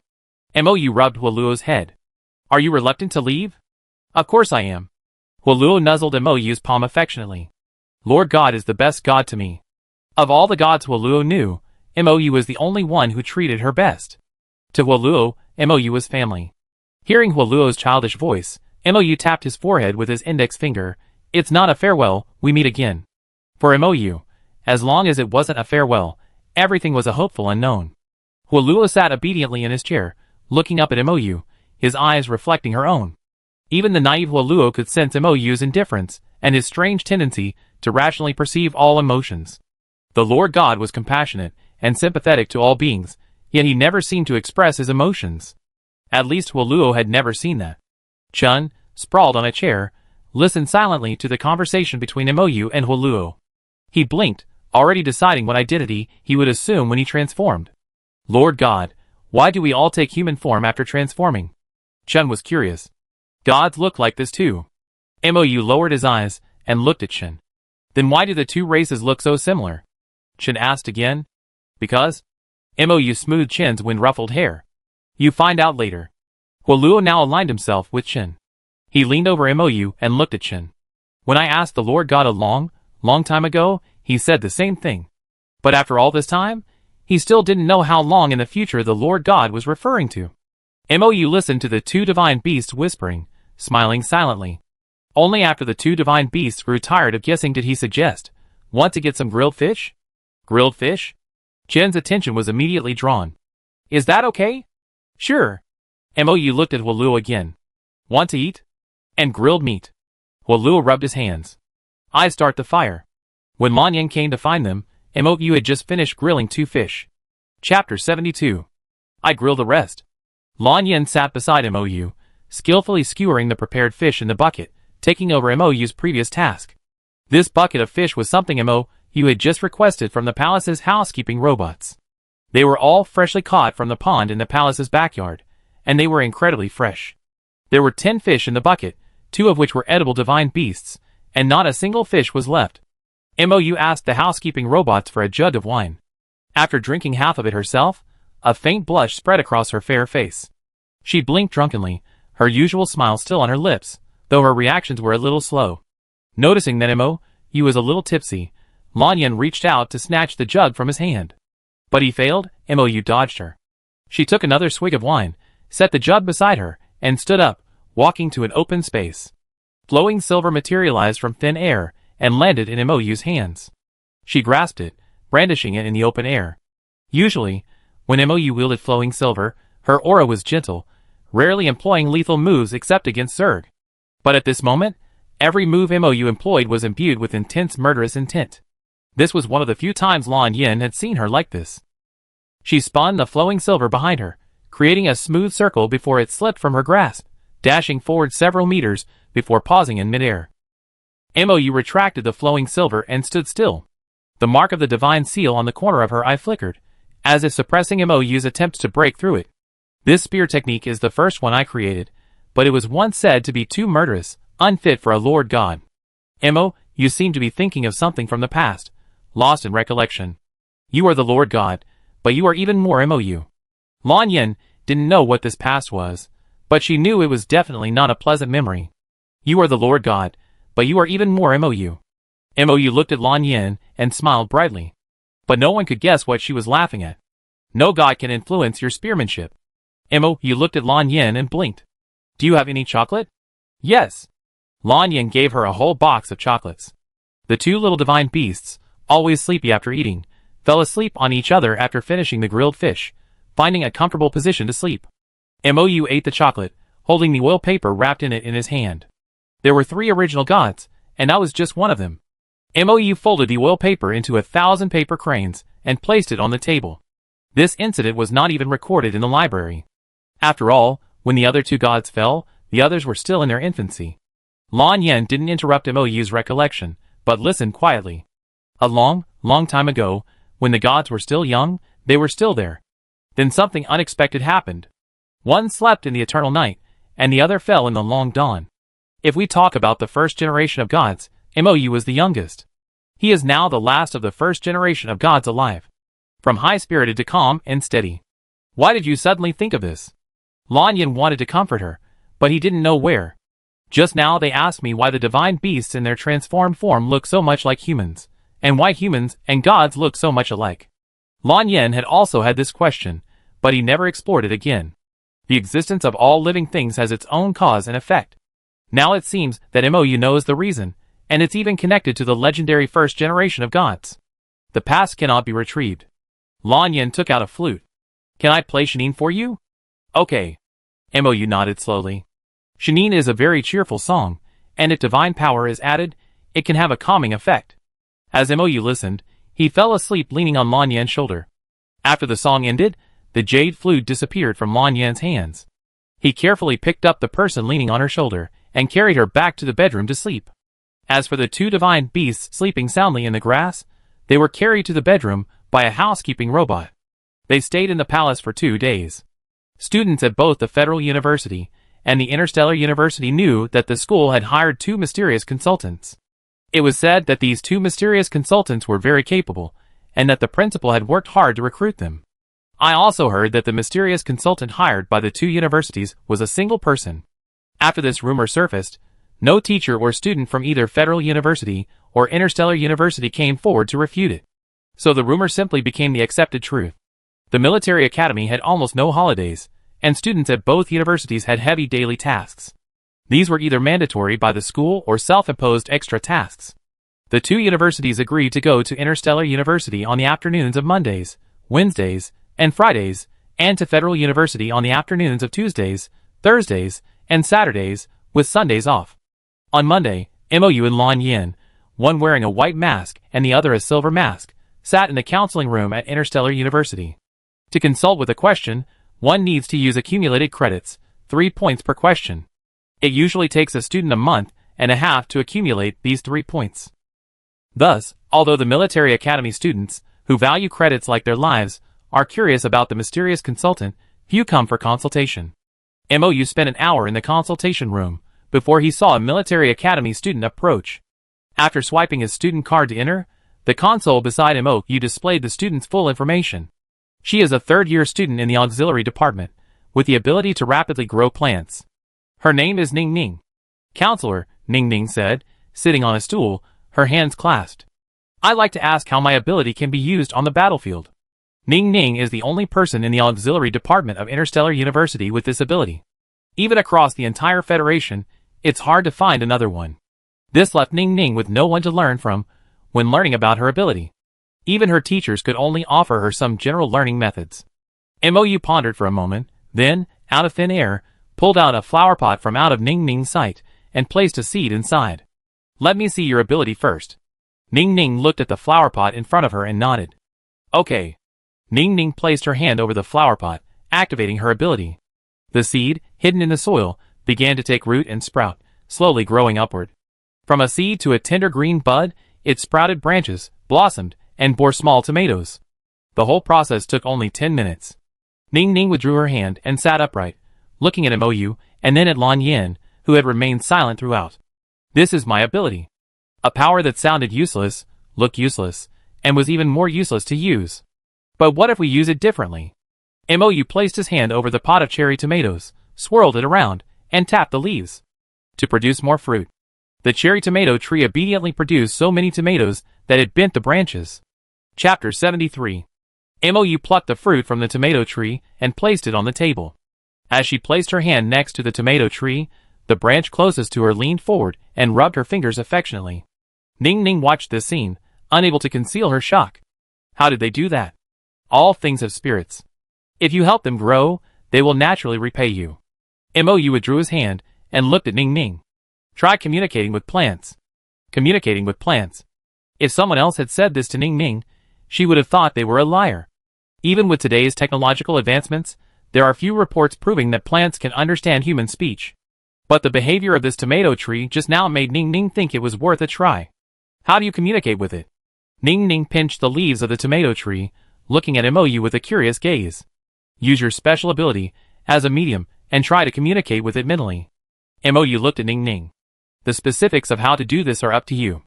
Mou rubbed Huoluo's head. Are you reluctant to leave? Of course I am. Huoluo nuzzled Mou's palm affectionately. Lord God is the best God to me. Of all the gods Huoluo knew, Mou was the only one who treated her best. To Huoluo, Mou was family. Hearing Huoluo's childish voice, Mou tapped his forehead with his index finger. It's not a farewell, we meet again. For Mou, as long as it wasn't a farewell, everything was a hopeful unknown. Huoluo sat obediently in his chair, looking up at Mou, his eyes reflecting her own. Even the naive Huoluo could sense Mou's indifference and his strange tendency to rationally perceive all emotions. The Lord God was compassionate and sympathetic to all beings, yet he never seemed to express his emotions. At least Huoluo had never seen that. Chun, sprawled on a chair, listened silently to the conversation between Mou and Huoluo. He blinked, already deciding what identity he would assume when he transformed. Lord God, why do we all take human form after transforming? Chun was curious. Gods look like this too. Mou lowered his eyes and looked at Chun. Then why do the two races look so similar? Chun asked again. Because? Mou smoothed Chun's wind-ruffled hair. You find out later. Huoluo now aligned himself with Chun. He leaned over Mou and looked at Chun. When I asked the Lord God a long time ago, he said the same thing. But after all this time, he still didn't know how long in the future the Lord God was referring to. Mou listened to the two divine beasts whispering, smiling silently. Only after the two divine beasts grew tired of guessing did he suggest, "Want to get some grilled fish?" Grilled fish? Chun's attention was immediately drawn. Is that okay? Sure. Mou looked at Huoluo again. Want to eat? And grilled meat. Huoluo rubbed his hands. I start the fire. When Lan Yin came to find them, Mou had just finished grilling 2 fish. Chapter 72. I grill the rest. Lan Yin sat beside Mou, skillfully skewering the prepared fish in the bucket, taking over Mou's previous task. This bucket of fish was something Mou had just requested from the palace's housekeeping robots. They were all freshly caught from the pond in the palace's backyard, and they were incredibly fresh. There were 10 fish in the bucket, 2 of which were edible divine beasts, and not a single fish was left. Mou asked the housekeeping robots for a jug of wine. After drinking half of it herself, a faint blush spread across her fair face. She blinked drunkenly, her usual smile still on her lips, though her reactions were a little slow. Noticing that Mou was a little tipsy, Lan Yin reached out to snatch the jug from his hand. But he failed. Mou dodged her. She took another swig of wine, set the jug beside her, and stood up, walking to an open space. Flowing silver materialized from thin air and landed in Mou's hands. She grasped it, brandishing it in the open air. Usually, when Mou wielded flowing silver, her aura was gentle, rarely employing lethal moves except against Zerg. But at this moment, every move Mou employed was imbued with intense murderous intent. This was one of the few times Lan Yin had seen her like this. She spun the flowing silver behind her, creating a smooth circle before it slipped from her grasp, dashing forward several meters before pausing in midair. Mou retracted the flowing silver and stood still. The mark of the divine seal on the corner of her eye flickered, as if suppressing Mou's attempts to break through it. This spear technique is the first one I created, but it was once said to be too murderous, unfit for a Lord God. Mou, you seem to be thinking of something from the past, lost in recollection. You are the Lord God, but you are even more Mou. Lan Yin didn't know what this past was, but she knew it was definitely not a pleasant memory. You are the Lord God, but you are even more Mou. Mou looked at Lan Yin and smiled brightly. But no one could guess what she was laughing at. No god can influence your spearmanship. Mou looked at Lan Yin and blinked. Do you have any chocolate? Yes. Lan Yin gave her a whole box of chocolates. The 2 little divine beasts, always sleepy after eating, fell asleep on each other after finishing the grilled fish, finding a comfortable position to sleep. Mou ate the chocolate, holding the oil paper wrapped in it in his hand. There were 3 original gods, and I was just one of them. Mou folded the oil paper into 1,000 paper cranes and placed it on the table. This incident was not even recorded in the library. After all, when the other 2 gods fell, the others were still in their infancy. Lan Yin didn't interrupt Mou's recollection, but listened quietly. A long time ago, when the gods were still young, they were still there. Then something unexpected happened. One slept in the eternal night, and the other fell in the long dawn. If we talk about the first generation of gods, Mou was the youngest. He is now the last of the first generation of gods alive. From high-spirited to calm and steady. Why did you suddenly think of this? Lan Yin wanted to comfort her, but he didn't know where. Just now they asked me why the divine beasts in their transformed form look so much like humans, and why humans and gods look so much alike. Lan Yen had also had this question, but he never explored it again. The existence of all living things has its own cause and effect. Now it seems that Mou knows the reason, and it's even connected to the legendary first generation of gods. The past cannot be retrieved. Lan Yen took out a flute. Can I play Shanine for you? Okay. Mou nodded slowly. Shanine is a very cheerful song, and if divine power is added, it can have a calming effect. As Mou listened, he fell asleep leaning on Lan Yan's shoulder. After the song ended, the jade flute disappeared from Lan Yan's hands. He carefully picked up the person leaning on her shoulder and carried her back to the bedroom to sleep. As for the two divine beasts sleeping soundly in the grass, they were carried to the bedroom by a housekeeping robot. They stayed in the palace for 2 days. Students at both the Federal University and the Interstellar University knew that the school had hired 2 mysterious consultants. It was said that these 2 mysterious consultants were very capable, and that the principal had worked hard to recruit them. I also heard that the mysterious consultant hired by the 2 universities was a single person. After this rumor surfaced, no teacher or student from either Federal University or Interstellar University came forward to refute it. So the rumor simply became the accepted truth. The military academy had almost no holidays, and students at both universities had heavy daily tasks. These were either mandatory by the school or self-imposed extra tasks. The 2 universities agreed to go to Interstellar University on the afternoons of Mondays, Wednesdays, and Fridays, and to Federal University on the afternoons of Tuesdays, Thursdays, and Saturdays, with Sundays off. On Monday, Mou and Lan Yen, one wearing a white mask and the other a silver mask, sat in the counseling room at Interstellar University. To consult with a question, one needs to use accumulated credits, 3 points per question. It usually takes a student a month and a half to accumulate these 3 points. Thus, although the military academy students, who value credits like their lives, are curious about the mysterious consultant, few come for consultation. Mou spent an hour in the consultation room before he saw a military academy student approach. After swiping his student card to enter, the console beside Mou displayed the student's full information. She is a 3rd-year student in the auxiliary department, with the ability to rapidly grow plants. Her name is Ning Ning. Counselor, Ning Ning said, sitting on a stool, her hands clasped. I'd like to ask how my ability can be used on the battlefield. Ning Ning is the only person in the auxiliary department of Interstellar University with this ability. Even across the entire Federation, it's hard to find another one. This left Ning Ning with no one to learn from when learning about her ability. Even her teachers could only offer her some general learning methods. Mou pondered for a moment, then, out of thin air, pulled out a flower pot from out of Ning Ning's sight, and placed a seed inside. Let me see your ability first. Ning Ning looked at the flower pot in front of her and nodded. Okay. Ning Ning placed her hand over the flower pot, activating her ability. The seed, hidden in the soil, began to take root and sprout, slowly growing upward. From a seed to a tender green bud, it sprouted branches, blossomed, and bore small tomatoes. The whole process took only 10 minutes. Ning Ning withdrew her hand and sat upright, looking at Mou and then at Lan Yen, who had remained silent throughout. This is my ability. A power that sounded useless, looked useless, and was even more useless to use. But what if we use it differently? Mou placed his hand over the pot of cherry tomatoes, swirled it around, and tapped the leaves to produce more fruit. The cherry tomato tree obediently produced so many tomatoes that it bent the branches. Chapter 73. Mou plucked the fruit from the tomato tree and placed it on the table. As she placed her hand next to the tomato tree, the branch closest to her leaned forward and rubbed her fingers affectionately. Ning Ning watched this scene, unable to conceal her shock. How did they do that? All things have spirits. If you help them grow, they will naturally repay you. Mou withdrew his hand and looked at Ning Ning. Try communicating with plants. Communicating with plants. If someone else had said this to Ning Ning, she would have thought they were a liar. Even with today's technological advancements, there are few reports proving that plants can understand human speech. But the behavior of this tomato tree just now made Ning Ning think it was worth a try. How do you communicate with it? Ning Ning pinched the leaves of the tomato tree, looking at Mou with a curious gaze. Use your special ability as a medium and try to communicate with it mentally. Mou looked at Ning Ning. The specifics of how to do this are up to you.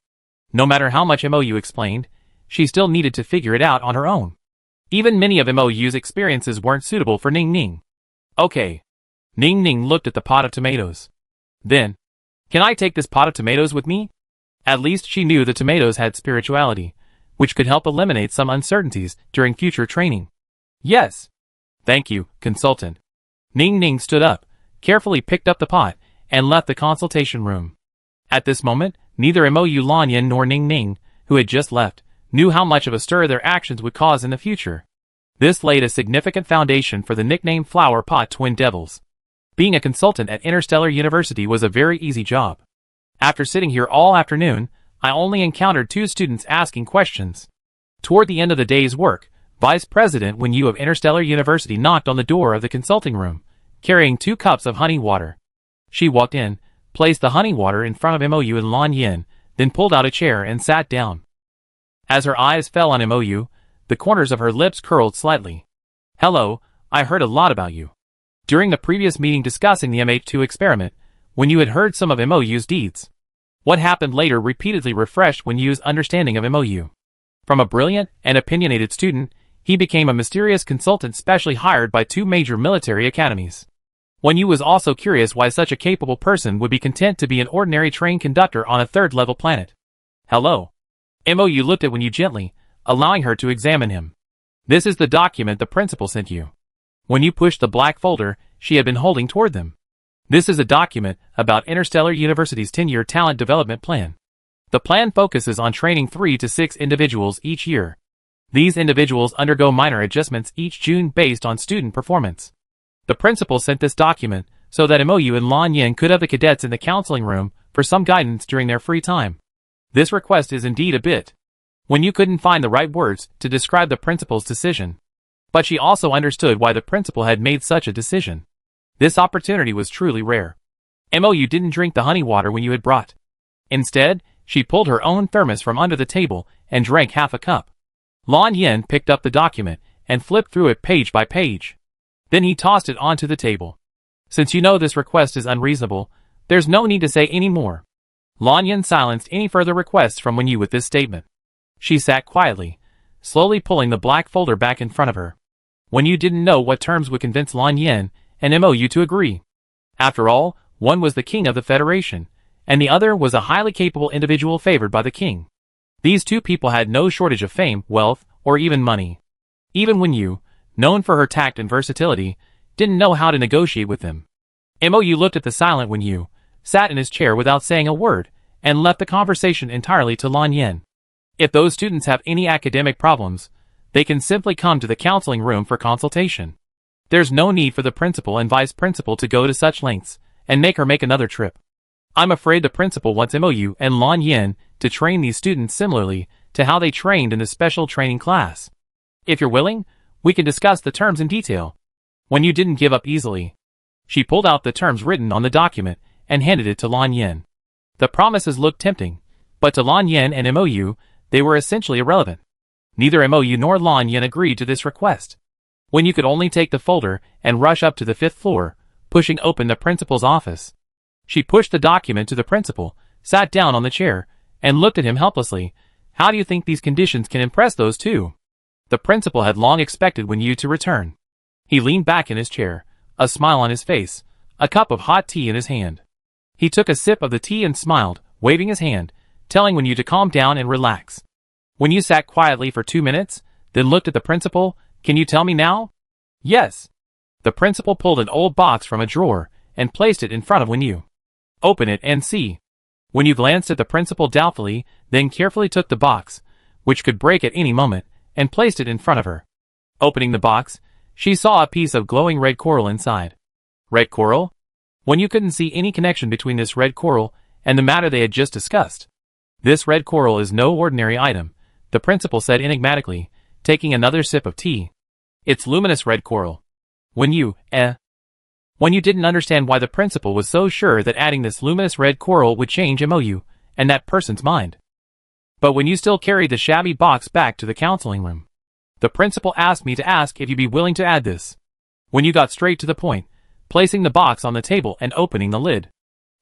No matter how much Mou explained, she still needed to figure it out on her own. Even many of Mou's experiences weren't suitable for Ning Ning. Okay. Ning Ning looked at the pot of tomatoes. Then, Can I take this pot of tomatoes with me? At least she knew the tomatoes had spirituality, which could help eliminate some uncertainties during future training. Yes. Thank you, consultant. Ning Ning stood up, carefully picked up the pot, and left the consultation room. At this moment, neither Mo Lan Yin nor Ning Ning, who had just left, knew how much of a stir their actions would cause in the future. This laid a significant foundation for the nickname Flower Pot Twin Devils. Being a consultant at Interstellar University was a very easy job. After sitting here all afternoon, I only encountered 2 students asking questions. Toward the end of the day's work, Vice President Wen Yu of Interstellar University knocked on the door of the consulting room, carrying 2 cups of honey water. She walked in, placed the honey water in front of Mo and Lan Yin, then pulled out a chair and sat down. As her eyes fell on Mo, the corners of her lips curled slightly. Hello, I heard a lot about you. During the previous meeting discussing the MH2 experiment, Wen Yu had heard some of Mo's deeds. What happened later repeatedly refreshed Wen Yu's understanding of Mo. From a brilliant and opinionated student, he became a mysterious consultant specially hired by 2 major military academies. Wen Yu was also curious why such a capable person would be content to be an ordinary train conductor on a 3rd-level planet. Hello. Mo looked at Wen Yu gently, allowing her to examine him. This is the document the principal sent you. Wen Yu pushed the black folder she had been holding toward them. This is a document about Interstellar University's 10-year talent development plan. The plan focuses on training 3 to 6 individuals each year. These individuals undergo minor adjustments each June based on student performance. The principal sent this document so that Mo and Lan Yin could have the cadets in the counseling room for some guidance during their free time. This request is indeed a bit. Wen Yu couldn't find the right words to describe the principal's decision. But she also understood why the principal had made such a decision. This opportunity was truly rare. Mo didn't drink the honey water Wen Yu had brought. Instead, she pulled her own thermos from under the table and drank half a cup. Lan Yin picked up the document and flipped through it page by page. Then he tossed it onto the table. Since you know this request is unreasonable, there's no need to say any more. Lan Yin silenced any further requests from Wen Yu with this statement. She sat quietly, slowly pulling the black folder back in front of her. Wen Yu didn't know what terms would convince Lan Yin and Mo to agree. After all, one was the king of the Federation, and the other was a highly capable individual favored by the king. These 2 people had no shortage of fame, wealth, or even money. Even Wen Yu, known for her tact and versatility, didn't know how to negotiate with them. Mo looked at the silent Wen Yu, sat in his chair without saying a word, and left the conversation entirely to Lan Yin. If those students have any academic problems, they can simply come to the counseling room for consultation. There's no need for the principal and vice principal to go to such lengths and make her make another trip. I'm afraid the principal wants Mo and Lan Yin to train these students similarly to how they trained in the special training class. If you're willing, we can discuss the terms in detail. Wen Yu didn't give up easily. She pulled out the terms written on the document and handed it to Lan Yin. The promises looked tempting, but to Lan Yin and Mo, they were essentially irrelevant. Neither Mo nor Lan Yin agreed to this request. Wen Yu could only take the folder and rush up to the 5th floor, pushing open the principal's office. She pushed the document to the principal, sat down on the chair, and looked at him helplessly. How do you think these conditions can impress those 2? The principal had long expected Wen Yu to return. He leaned back in his chair, a smile on his face, a cup of hot tea in his hand. He took a sip of the tea and smiled, waving his hand, telling Wen Yu to calm down and relax. Wen Yu sat quietly for 2 minutes, then looked at the principal. Can you tell me now? Yes. The principal pulled an old box from a drawer and placed it in front of Wen Yu. Open it and see. Wen Yu glanced at the principal doubtfully, then carefully took the box, which could break at any moment, and placed it in front of her. Opening the box, she saw a piece of glowing red coral inside. Red coral? Wen Yu couldn't see any connection between this red coral and the matter they had just discussed. This red coral is no ordinary item, the principal said enigmatically, taking another sip of tea. It's luminous red coral. Wen Yu didn't understand why the principal was so sure that adding this luminous red coral would change Mo and that person's mind. But Wen Yu still carried the shabby box back to the counseling room. The principal asked me to ask if you'd be willing to add this. Wen Yu got straight to the point, placing the box on the table and opening the lid.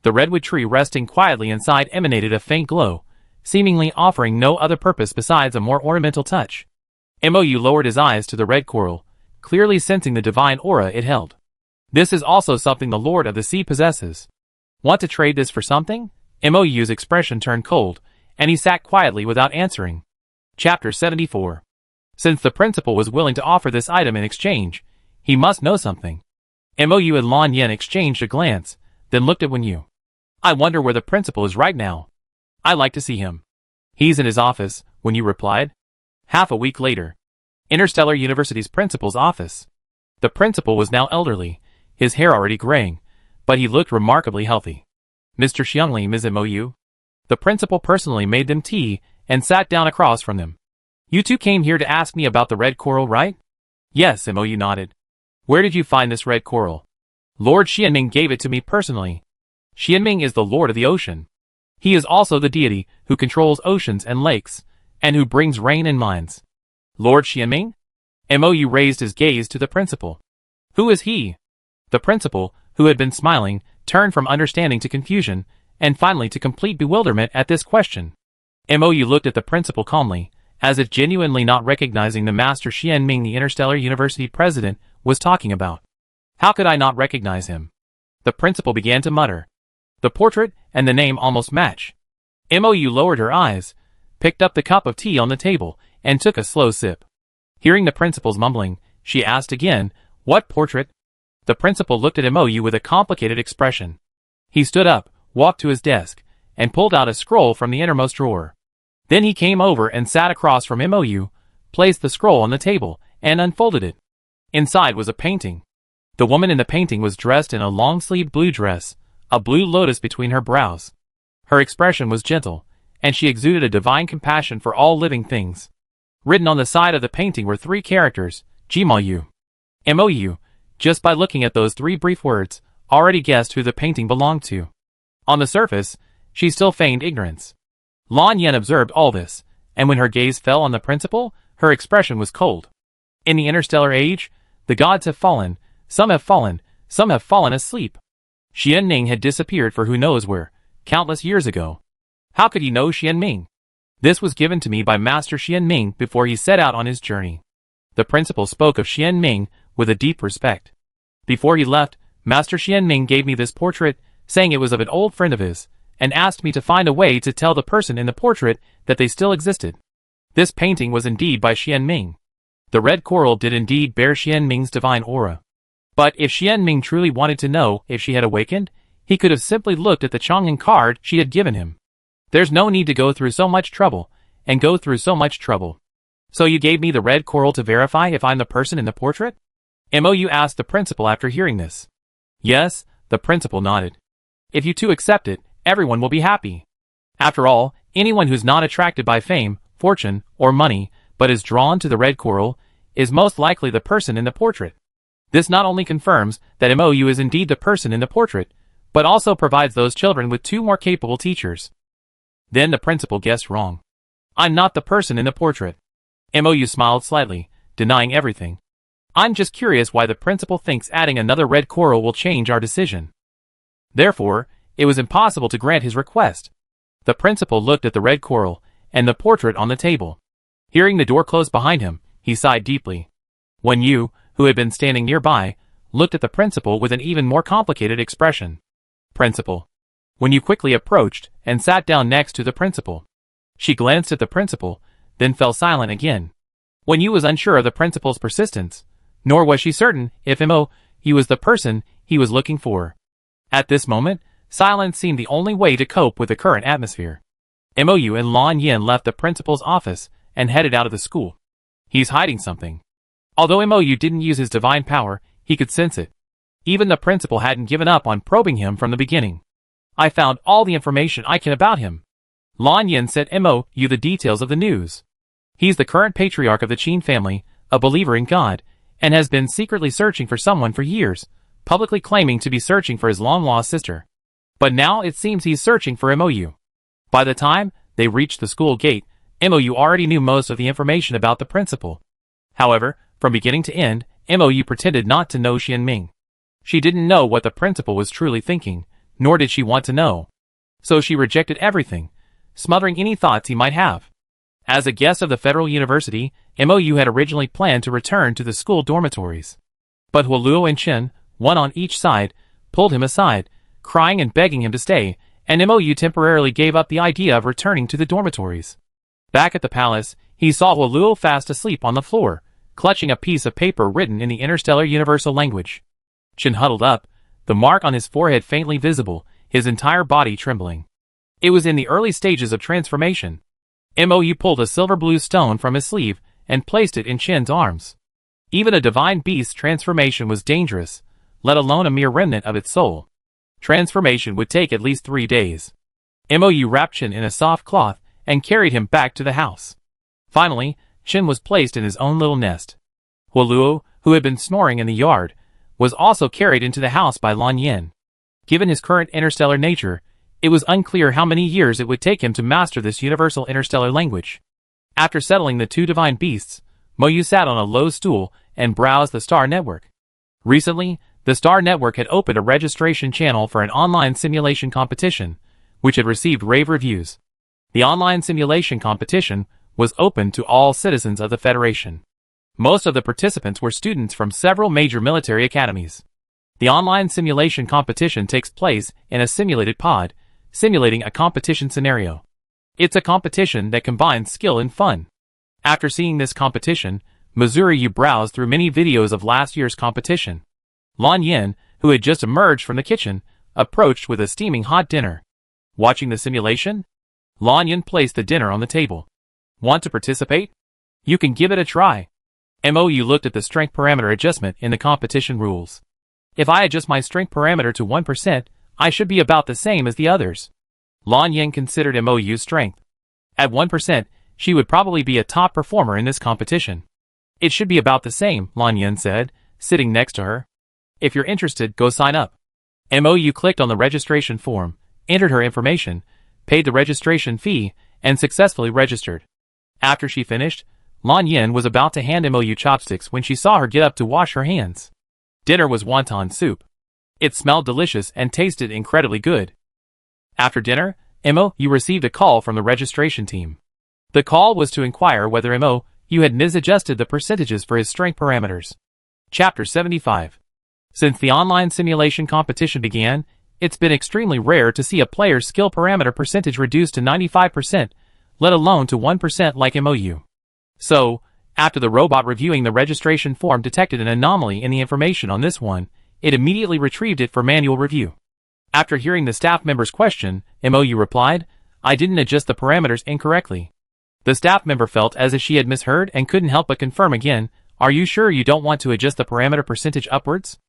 The redwood tree resting quietly inside emanated a faint glow, seemingly offering no other purpose besides a more ornamental touch. Mo lowered his eyes to the red coral, clearly sensing the divine aura it held. This is also something the Lord of the Sea possesses. Want to trade this for something? Mou's expression turned cold, and he sat quietly without answering. Chapter 74. Since the principal was willing to offer this item in exchange, he must know something. Mou and Lan Yin exchanged a glance, then looked at Wen Yu. I wonder where the principal is right now. I'd like to see him. He's in his office, Wen Yu replied. Half a week later. Interstellar University's principal's office. The principal was now elderly, his hair already graying, but he looked remarkably healthy. Mr. Xiangli, Ms. Mou. The principal personally made them tea and sat down across from them. You two came here to ask me about the red coral, right? Yes, Mou nodded. Where did you find this red coral? Lord Xianming gave it to me personally. Xianming is the lord of the ocean. He is also the deity who controls oceans and lakes, and who brings rain and mines. Lord Xianming? Mou raised his gaze to the principal. Who is he? The principal, who had been smiling, turned from understanding to confusion, and finally to complete bewilderment at this question. Mou looked at the principal calmly, as if genuinely not recognizing the Master Xianming the Interstellar University president was talking about. How could I not recognize him? The principal began to mutter. The portrait and the name almost match. Mou lowered her eyes, picked up the cup of tea on the table, and took a slow sip. Hearing the principal's mumbling, she asked again, What portrait? The principal looked at Mou with a complicated expression. He stood up, walked to his desk, and pulled out a scroll from the innermost drawer. Then he came over and sat across from Mou, placed the scroll on the table, and unfolded it. Inside was a painting. The woman in the painting was dressed in a long-sleeved blue dress, a blue lotus between her brows. Her expression was gentle, and she exuded a divine compassion for all living things. Written on the side of the painting were 3 characters, Jimayu. Mou, just by looking at those 3 brief words, already guessed who the painting belonged to. On the surface, she still feigned ignorance. Lan Yin observed all this, and when her gaze fell on the principal, her expression was cold. In the interstellar age, the gods have fallen, some have fallen asleep. Xianming had disappeared for who knows where, countless years ago. How could he know Xianming? This was given to me by Master Xianming before he set out on his journey. The principal spoke of Xianming with a deep respect. Before he left, Master Xianming gave me this portrait, saying it was of an old friend of his, and asked me to find a way to tell the person in the portrait that they still existed. This painting was indeed by Xianming. The red coral did indeed bear Xianming's divine aura. But if Xianming truly wanted to know if she had awakened, he could have simply looked at the Chang'an card she had given him. There's no need to go through so much trouble, So you gave me the red coral to verify if I'm the person in the portrait? Mou asked the principal after hearing this. Yes, the principal nodded. If you two accept it, everyone will be happy. After all, anyone who's not attracted by fame, fortune, or money, but is drawn to the red coral, is most likely the person in the portrait. This not only confirms that Mou is indeed the person in the portrait, but also provides those children with 2 more capable teachers. Then the principal guessed wrong. I'm not the person in the portrait. Mou smiled slightly, denying everything. I'm just curious why the principal thinks adding another red coral will change our decision. Therefore, it was impossible to grant his request. The principal looked at the red coral and the portrait on the table. Hearing the door close behind him, he sighed deeply. Wen Yu, who had been standing nearby, looked at the principal with an even more complicated expression. Principal. Wen Yu quickly approached and sat down next to the principal. She glanced at the principal, then fell silent again. Wen Yu was unsure of the principal's persistence, nor was she certain if Mou was the person he was looking for. At this moment, silence seemed the only way to cope with the current atmosphere. Mou and Lan Yin left the principal's office and headed out of the school. He's hiding something. Although Mou didn't use his divine power, he could sense it. Even the principal hadn't given up on probing him from the beginning. I found all the information I can about him. Lan Yin sent Mou the details of the news. He's the current patriarch of the Qin family, a believer in God, and has been secretly searching for someone for years, publicly claiming to be searching for his long-lost sister. But now it seems he's searching for Mou. By the time they reached the school gate, Mou already knew most of the information about the principal. However, from beginning to end, Mou pretended not to know Xianming. She didn't know what the principal was truly thinking, nor did she want to know. So she rejected everything, smothering any thoughts he might have. As a guest of the Federal University, Mou had originally planned to return to the school dormitories. But Huoluo and Chen, one on each side, pulled him aside, crying and begging him to stay, and Mou temporarily gave up the idea of returning to the dormitories. Back at the palace, he saw Huoluo fast asleep on the floor, clutching a piece of paper written in the Interstellar Universal language. Chen huddled up, the mark on his forehead faintly visible, his entire body trembling. It was in the early stages of transformation. Mou pulled a silver blue stone from his sleeve and placed it in Chen's arms. Even a divine beast's transformation was dangerous, let alone a mere remnant of its soul. Transformation would take at least 3 days. Mou wrapped Chen in a soft cloth and carried him back to the house. Finally, Chen was placed in his own little nest. Huoluo, who had been snoring in the yard, was also carried into the house by Lan Yin. Given his current interstellar nature, it was unclear how many years it would take him to master this universal interstellar language. After settling the 2 divine beasts, Mou sat on a low stool and browsed the Star Network. Recently, the Star Network had opened a registration channel for an online simulation competition, which had received rave reviews. The online simulation competition was open to all citizens of the Federation. Most of the participants were students from several major military academies. The online simulation competition takes place in a simulated pod, simulating a competition scenario. It's a competition that combines skill and fun. After seeing this competition, Mizuru browsed through many videos of last year's competition. Lan Yin, who had just emerged from the kitchen, approached with a steaming hot dinner. Watching the simulation? Lan Yin placed the dinner on the table. Want to participate? You can give it a try. Mou looked at the strength parameter adjustment in the competition rules. If I adjust my strength parameter to 1%, I should be about the same as the others. Lan Yin considered Mou's strength. At 1%, she would probably be a top performer in this competition. It should be about the same, Lan Yin said, sitting next to her. If you're interested, go sign up. Mou clicked on the registration form, entered her information, paid the registration fee, and successfully registered. After she finished, Lan Yin was about to hand Mou chopsticks when she saw her get up to wash her hands. Dinner was wonton soup. It smelled delicious and tasted incredibly good. After dinner, Mou received a call from the registration team. The call was to inquire whether Mou had misadjusted the percentages for his strength parameters. Chapter 75. Since the online simulation competition began, it's been extremely rare to see a player's skill parameter percentage reduced to 95%, let alone to 1% like Mou. So, after the robot reviewing the registration form detected an anomaly in the information on this one, it immediately retrieved it for manual review. After hearing the staff member's question, Mou replied, "I didn't adjust the parameters incorrectly." The staff member felt as if she had misheard and couldn't help but confirm again, "Are you sure you don't want to adjust the parameter percentage upwards?"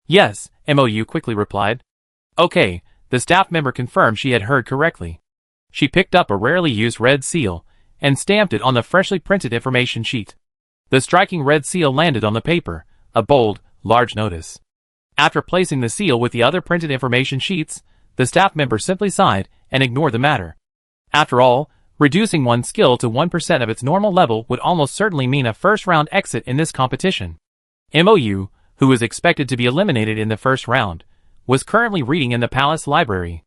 "Yes," Mou quickly replied. "Okay," the staff member confirmed she had heard correctly. She picked up a rarely used red seal and stamped it on the freshly printed information sheet. The striking red seal landed on the paper, a bold, large notice. After placing the seal with the other printed information sheets, the staff member simply sighed and ignored the matter. After all, reducing one's skill to 1% of its normal level would almost certainly mean a first-round exit in this competition. Mou, who was expected to be eliminated in the first round, was currently reading in the palace library.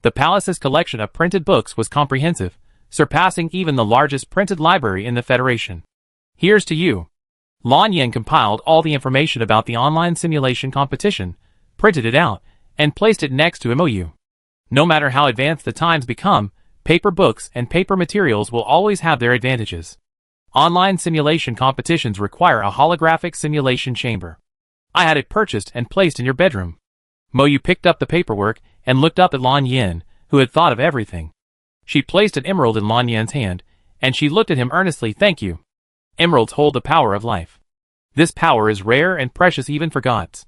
The palace's collection of printed books was comprehensive, surpassing even the largest printed library in the Federation. Here's to you. Lan Yin compiled all the information about the online simulation competition, printed it out, and placed it next to Mou. No matter how advanced the times become, paper books and paper materials will always have their advantages. Online simulation competitions require a holographic simulation chamber. I had it purchased and placed in your bedroom. Mou picked up the paperwork and looked up at Lan Yin, who had thought of everything. She placed an emerald in Lan Yin's hand, and she looked at him earnestly. "Thank you. Emeralds hold the power of life. This power is rare and precious even for gods."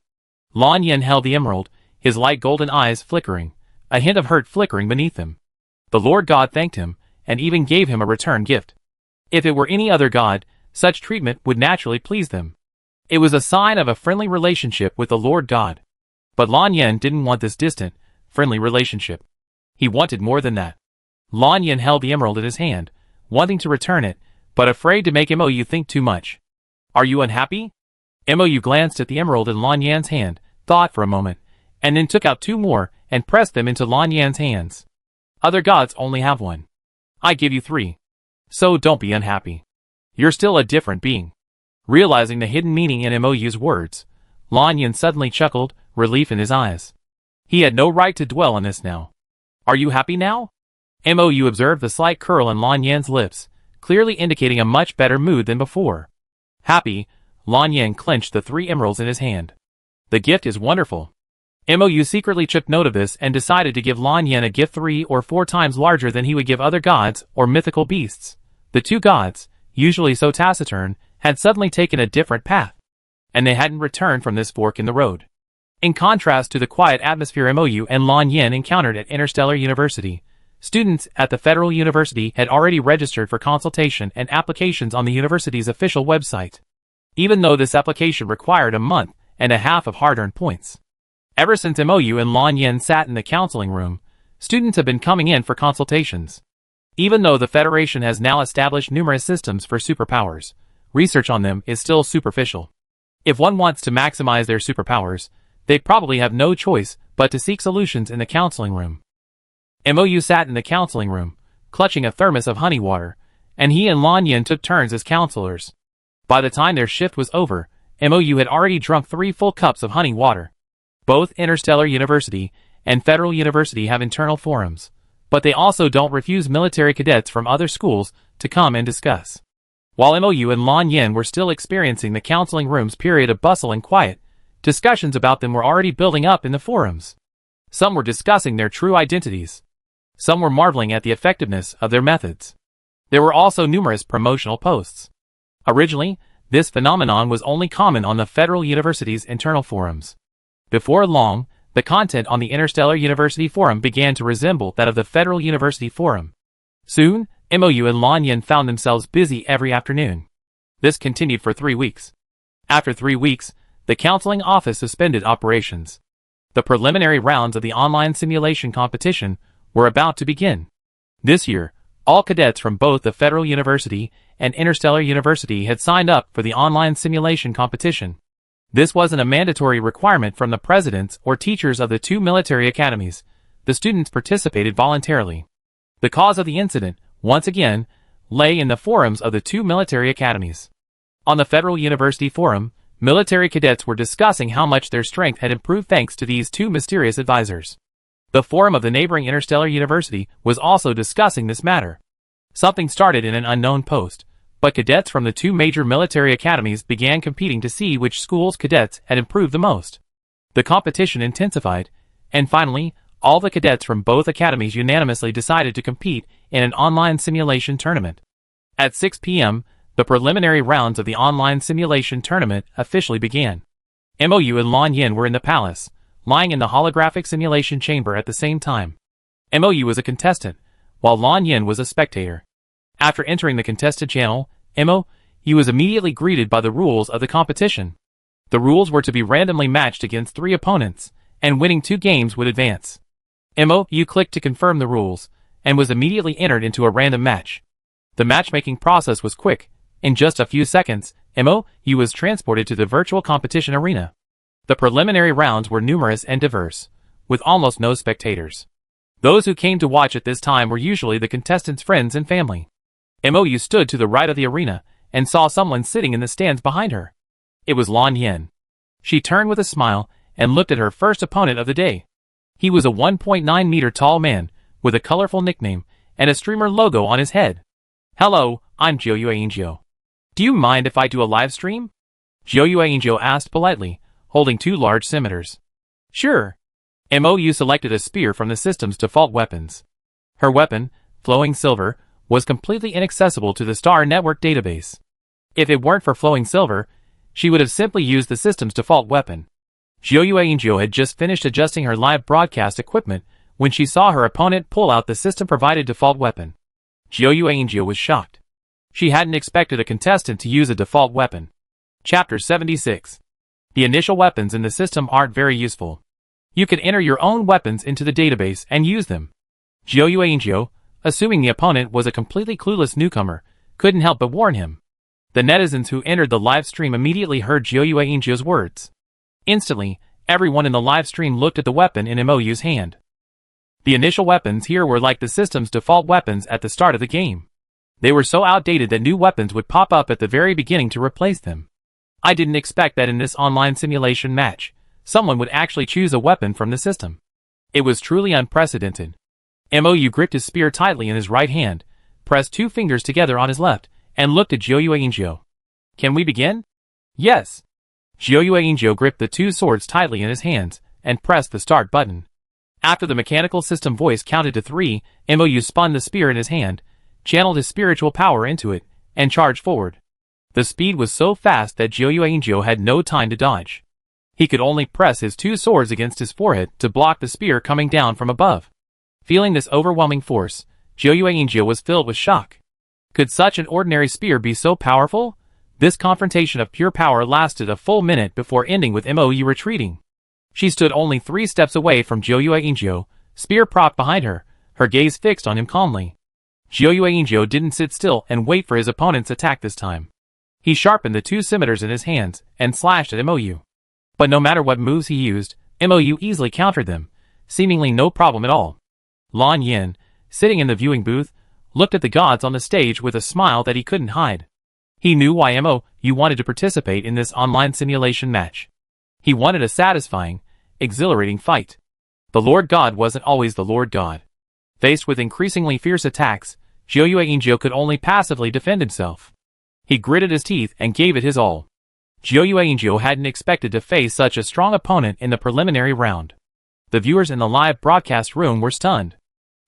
Lan Yin held the emerald, his light golden eyes flickering, a hint of hurt flickering beneath them. The Lord God thanked him, and even gave him a return gift. If it were any other god, such treatment would naturally please them. It was a sign of a friendly relationship with the Lord God. But Lan Yin didn't want this distant, friendly relationship. He wanted more than that. Lan Yin held the emerald in his hand, wanting to return it, but afraid to make Mou think too much. "Are you unhappy?" Mou glanced at the emerald in Lan Yin's hand, thought for a moment, and then took out 2 more and pressed them into Lan Yin's hands. "Other gods only have 1. I give you 3. So don't be unhappy. You're still a different being." Realizing the hidden meaning in Mou's words, Lan Yin suddenly chuckled, relief in his eyes. He had no right to dwell on this now. Are you happy now? Mou observed the slight curl on Lan Yan's lips, clearly indicating a much better mood than before. Happy, Lan Yan clenched the 3 emeralds in his hand. The gift is wonderful. Mou secretly took note of this and decided to give Lan Yan a gift 3 or 4 times larger than he would give other gods or mythical beasts. The 2 gods, usually so taciturn, had suddenly taken a different path, and they hadn't returned from this fork in the road. In contrast to the quiet atmosphere Mou and Lan Yan encountered at Interstellar University, students at the Federal University had already registered for consultation and applications on the university's official website, even though this application required a month and a half of hard-earned points. Ever since Mou and Lan Yan sat in the counseling room, students have been coming in for consultations. Even though the Federation has now established numerous systems for superpowers, research on them is still superficial. If one wants to maximize their superpowers, they probably have no choice but to seek solutions in the counseling room. Mou sat in the counseling room, clutching a thermos of honey water, and he and Lan Yan took turns as counselors. By the time their shift was over, Mou had already drunk 3 full cups of honey water. Both Interstellar University and Federal University have internal forums, but they also don't refuse military cadets from other schools to come and discuss. While Mou and Lan Yan were still experiencing the counseling room's period of bustle and quiet, discussions about them were already building up in the forums. Some were discussing their true identities. Some were marveling at the effectiveness of their methods. There were also numerous promotional posts. Originally, this phenomenon was only common on the Federal University's internal forums. Before long, the content on the Interstellar University forum began to resemble that of the Federal University forum. Soon, Mou and Lan Yan found themselves busy every afternoon. This continued for 3 weeks. After 3 weeks, the counseling office suspended operations. The preliminary rounds of the online simulation competition were about to begin. This year, all cadets from both the Federal University and Interstellar University had signed up for the online simulation competition. This wasn't a mandatory requirement from the presidents or teachers of the 2 military academies. The students participated voluntarily. The cause of the incident, once again, lay in the forums of the 2 military academies. On the Federal University forum, military cadets were discussing how much their strength had improved thanks to these 2 mysterious advisors. The forum of the neighboring Interstellar University was also discussing this matter. Something started in an unknown post, but cadets from the 2 major military academies began competing to see which school's cadets had improved the most. The competition intensified, and finally, all the cadets from both academies unanimously decided to compete in an online simulation tournament. At 6 p.m., the preliminary rounds of the online simulation tournament officially began. Mou and Lan Yan were in the palace, lying in the holographic simulation chamber at the same time. Mou was a contestant, while Lan Yan was a spectator. After entering the contested channel, Mou was immediately greeted by the rules of the competition. The rules were to be randomly matched against 3 opponents, and winning 2 games would advance. Mou clicked to confirm the rules, and was immediately entered into a random match. The matchmaking process was quick. In just a few seconds, Mou was transported to the virtual competition arena. The preliminary rounds were numerous and diverse, with almost no spectators. Those who came to watch at this time were usually the contestants' friends and family. Mou stood to the right of the arena, and saw someone sitting in the stands behind her. It was Lan Yan. She turned with a smile, and looked at her first opponent of the day. He was a 1.9-meter tall man, with a colorful nickname, and a streamer logo on his head. "Hello, I'm Jiuyuanjiu. Do you mind if I do a live stream?" Jiuyuanjiu asked politely, holding 2 large scimitars. "Sure." Mou selected a spear from the system's default weapons. Her weapon, Flowing Silver, was completely inaccessible to the Star Network database. If it weren't for Flowing Silver, she would have simply used the system's default weapon. Jiuyuanjiu had just finished adjusting her live broadcast equipment when she saw her opponent pull out the system-provided default weapon. Jiuyuanjiu was shocked. She hadn't expected a contestant to use a default weapon. Chapter 76. The initial weapons in the system aren't very useful. You can enter your own weapons into the database and use them. Jiuyuanjiu, assuming the opponent was a completely clueless newcomer, couldn't help but warn him. The netizens who entered the live stream immediately heard Jiuyuanjiu's words. Instantly, everyone in the live stream looked at the weapon in Mou's hand. The initial weapons here were like the system's default weapons at the start of the game. They were so outdated that new weapons would pop up at the very beginning to replace them. I didn't expect that in this online simulation match, someone would actually choose a weapon from the system. It was truly unprecedented. Mou gripped his spear tightly in his right hand, pressed 2 fingers together on his left, and looked at Jiuyuanzhou. Can we begin? Yes. Jiuyuanzhou gripped the 2 swords tightly in his hands, and pressed the start button. After the mechanical system voice counted to 3, Mou spun the spear in his hand, channeled his spiritual power into it, and charged forward. The speed was so fast that Jiuyuanzhou had no time to dodge. He could only press his 2 swords against his forehead to block the spear coming down from above. Feeling this overwhelming force, Jiuyuanzhou was filled with shock. Could such an ordinary spear be so powerful? This confrontation of pure power lasted a full minute before ending with Mou retreating. She stood only 3 steps away from Jiuyuanzhou, spear propped behind her, her gaze fixed on him calmly. Jiuyuanzhou didn't sit still and wait for his opponent's attack this time. He sharpened the 2 scimitars in his hands and slashed at Mou. But no matter what moves he used, Mou easily countered them, seemingly no problem at all. Lan Yin, sitting in the viewing booth, looked at the gods on the stage with a smile that he couldn't hide. He knew why Mou wanted to participate in this online simulation match. He wanted a satisfying, exhilarating fight. The Lord God wasn't always the Lord God. Faced with increasingly fierce attacks, Jiuyuanzhou could only passively defend himself. He gritted his teeth and gave it his all. Jiuyuanzhou hadn't expected to face such a strong opponent in the preliminary round. The viewers in the live broadcast room were stunned.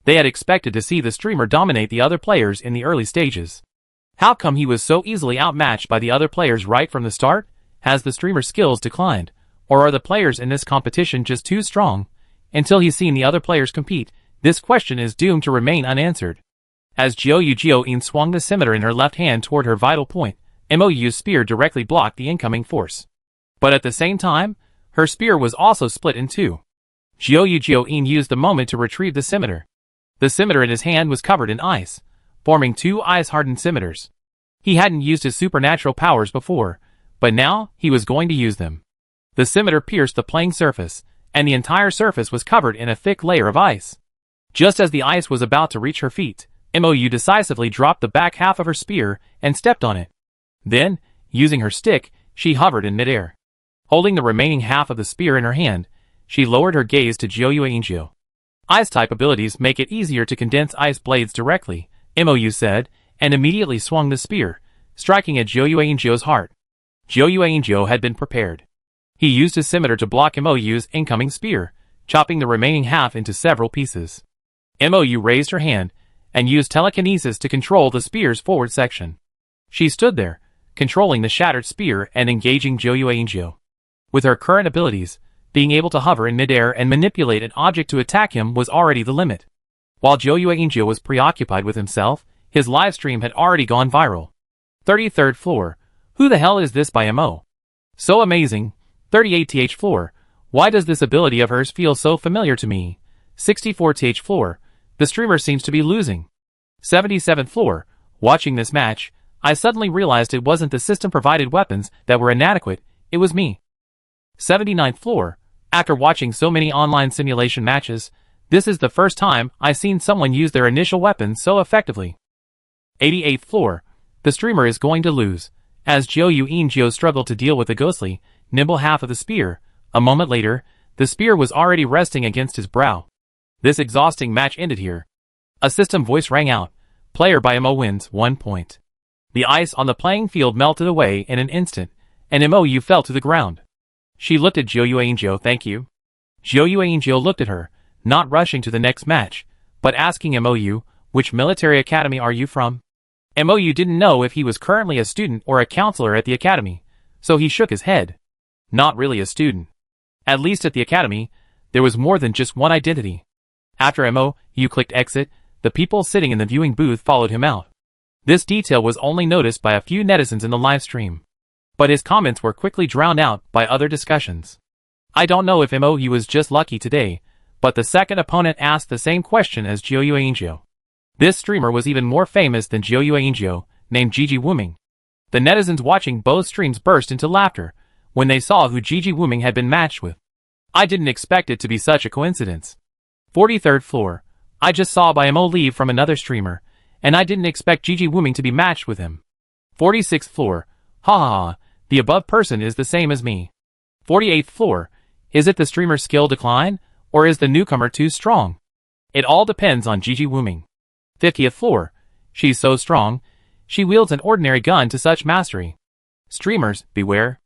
They had expected to see the streamer dominate the other players in the early stages. How come he was so easily outmatched by the other players right from the start? Has the streamer's skills declined? Or are the players in this competition just too strong? Until he's seen the other players compete, this question is doomed to remain unanswered. As Jiuyuanzhou swung the scimitar in her left hand toward her vital point, Mou's spear directly blocked the incoming force. But at the same time, her spear was also split in 2. Jiuyuanzhou used the moment to retrieve the scimitar. The scimitar in his hand was covered in ice, forming 2 ice-hardened scimitars. He hadn't used his supernatural powers before, but now he was going to use them. The scimitar pierced the playing surface, and the entire surface was covered in a thick layer of ice. Just as the ice was about to reach her feet, Mou decisively dropped the back half of her spear and stepped on it. Then, using her stick, she hovered in midair. Holding the remaining half of the spear in her hand, she lowered her gaze to Jiuyuanzhou. Ice-type abilities make it easier to condense ice blades directly, Mou said, and immediately swung the spear, striking at Jiuyuanzhou's heart. Jiuyuanzhou had been prepared. He used his scimitar to block Mou's incoming spear, chopping the remaining half into several pieces. Mou raised her hand and used telekinesis to control the spear's forward section. She stood there, controlling the shattered spear and engaging Jiuyuanzhou. With her current abilities, being able to hover in midair and manipulate an object to attack him was already the limit. While Jiuyuanzhou was preoccupied with himself, his livestream had already gone viral. 33rd floor. Who the hell is this by Mou? So amazing. 38th floor. Why does this ability of hers feel so familiar to me? 64th floor. The streamer seems to be losing. 77th floor. Watching this match, I suddenly realized it wasn't the system-provided weapons that were inadequate, it was me. 79th floor. After watching so many online simulation matches, this is the first time I've seen someone use their initial weapon so effectively. 88th floor. The streamer is going to lose. As Jiuyuanzhou struggled to deal with the ghostly, nimble half of the spear, a moment later, the spear was already resting against his brow. This exhausting match ended here. A system voice rang out. Player by Mou wins 1 point. The ice on the playing field melted away in an instant, and Mou fell to the ground. She looked at Jiuyuanzhou. Thank you. Jiuyuanzhou looked at her, not rushing to the next match, but asking Mou, which military academy are you from? Mou didn't know if he was currently a student or a counselor at the academy, so he shook his head. Not really a student. At least at the academy, there was more than just one identity. After Mou clicked exit, the people sitting in the viewing booth followed him out. This detail was only noticed by a few netizens in the live stream. But his comments were quickly drowned out by other discussions. I don't know if Mou was just lucky today, but the second opponent asked the same question as Jiuyuanzhou. This streamer was even more famous than Jiuyuanzhou, named Gigi Wuming. The netizens watching both streams burst into laughter when they saw who Gigi Wuming had been matched with. I didn't expect it to be such a coincidence. 43rd floor. I just saw Mou leave from another streamer, and I didn't expect Gigi Wuming to be matched with him. 46th floor. Ha ha ha, the above person is the same as me. 48th floor. Is it the streamer's skill decline? Or is the newcomer too strong? It all depends on Gigi Wuming. 50th floor. She's so strong. She wields an ordinary gun to such mastery. Streamers, beware.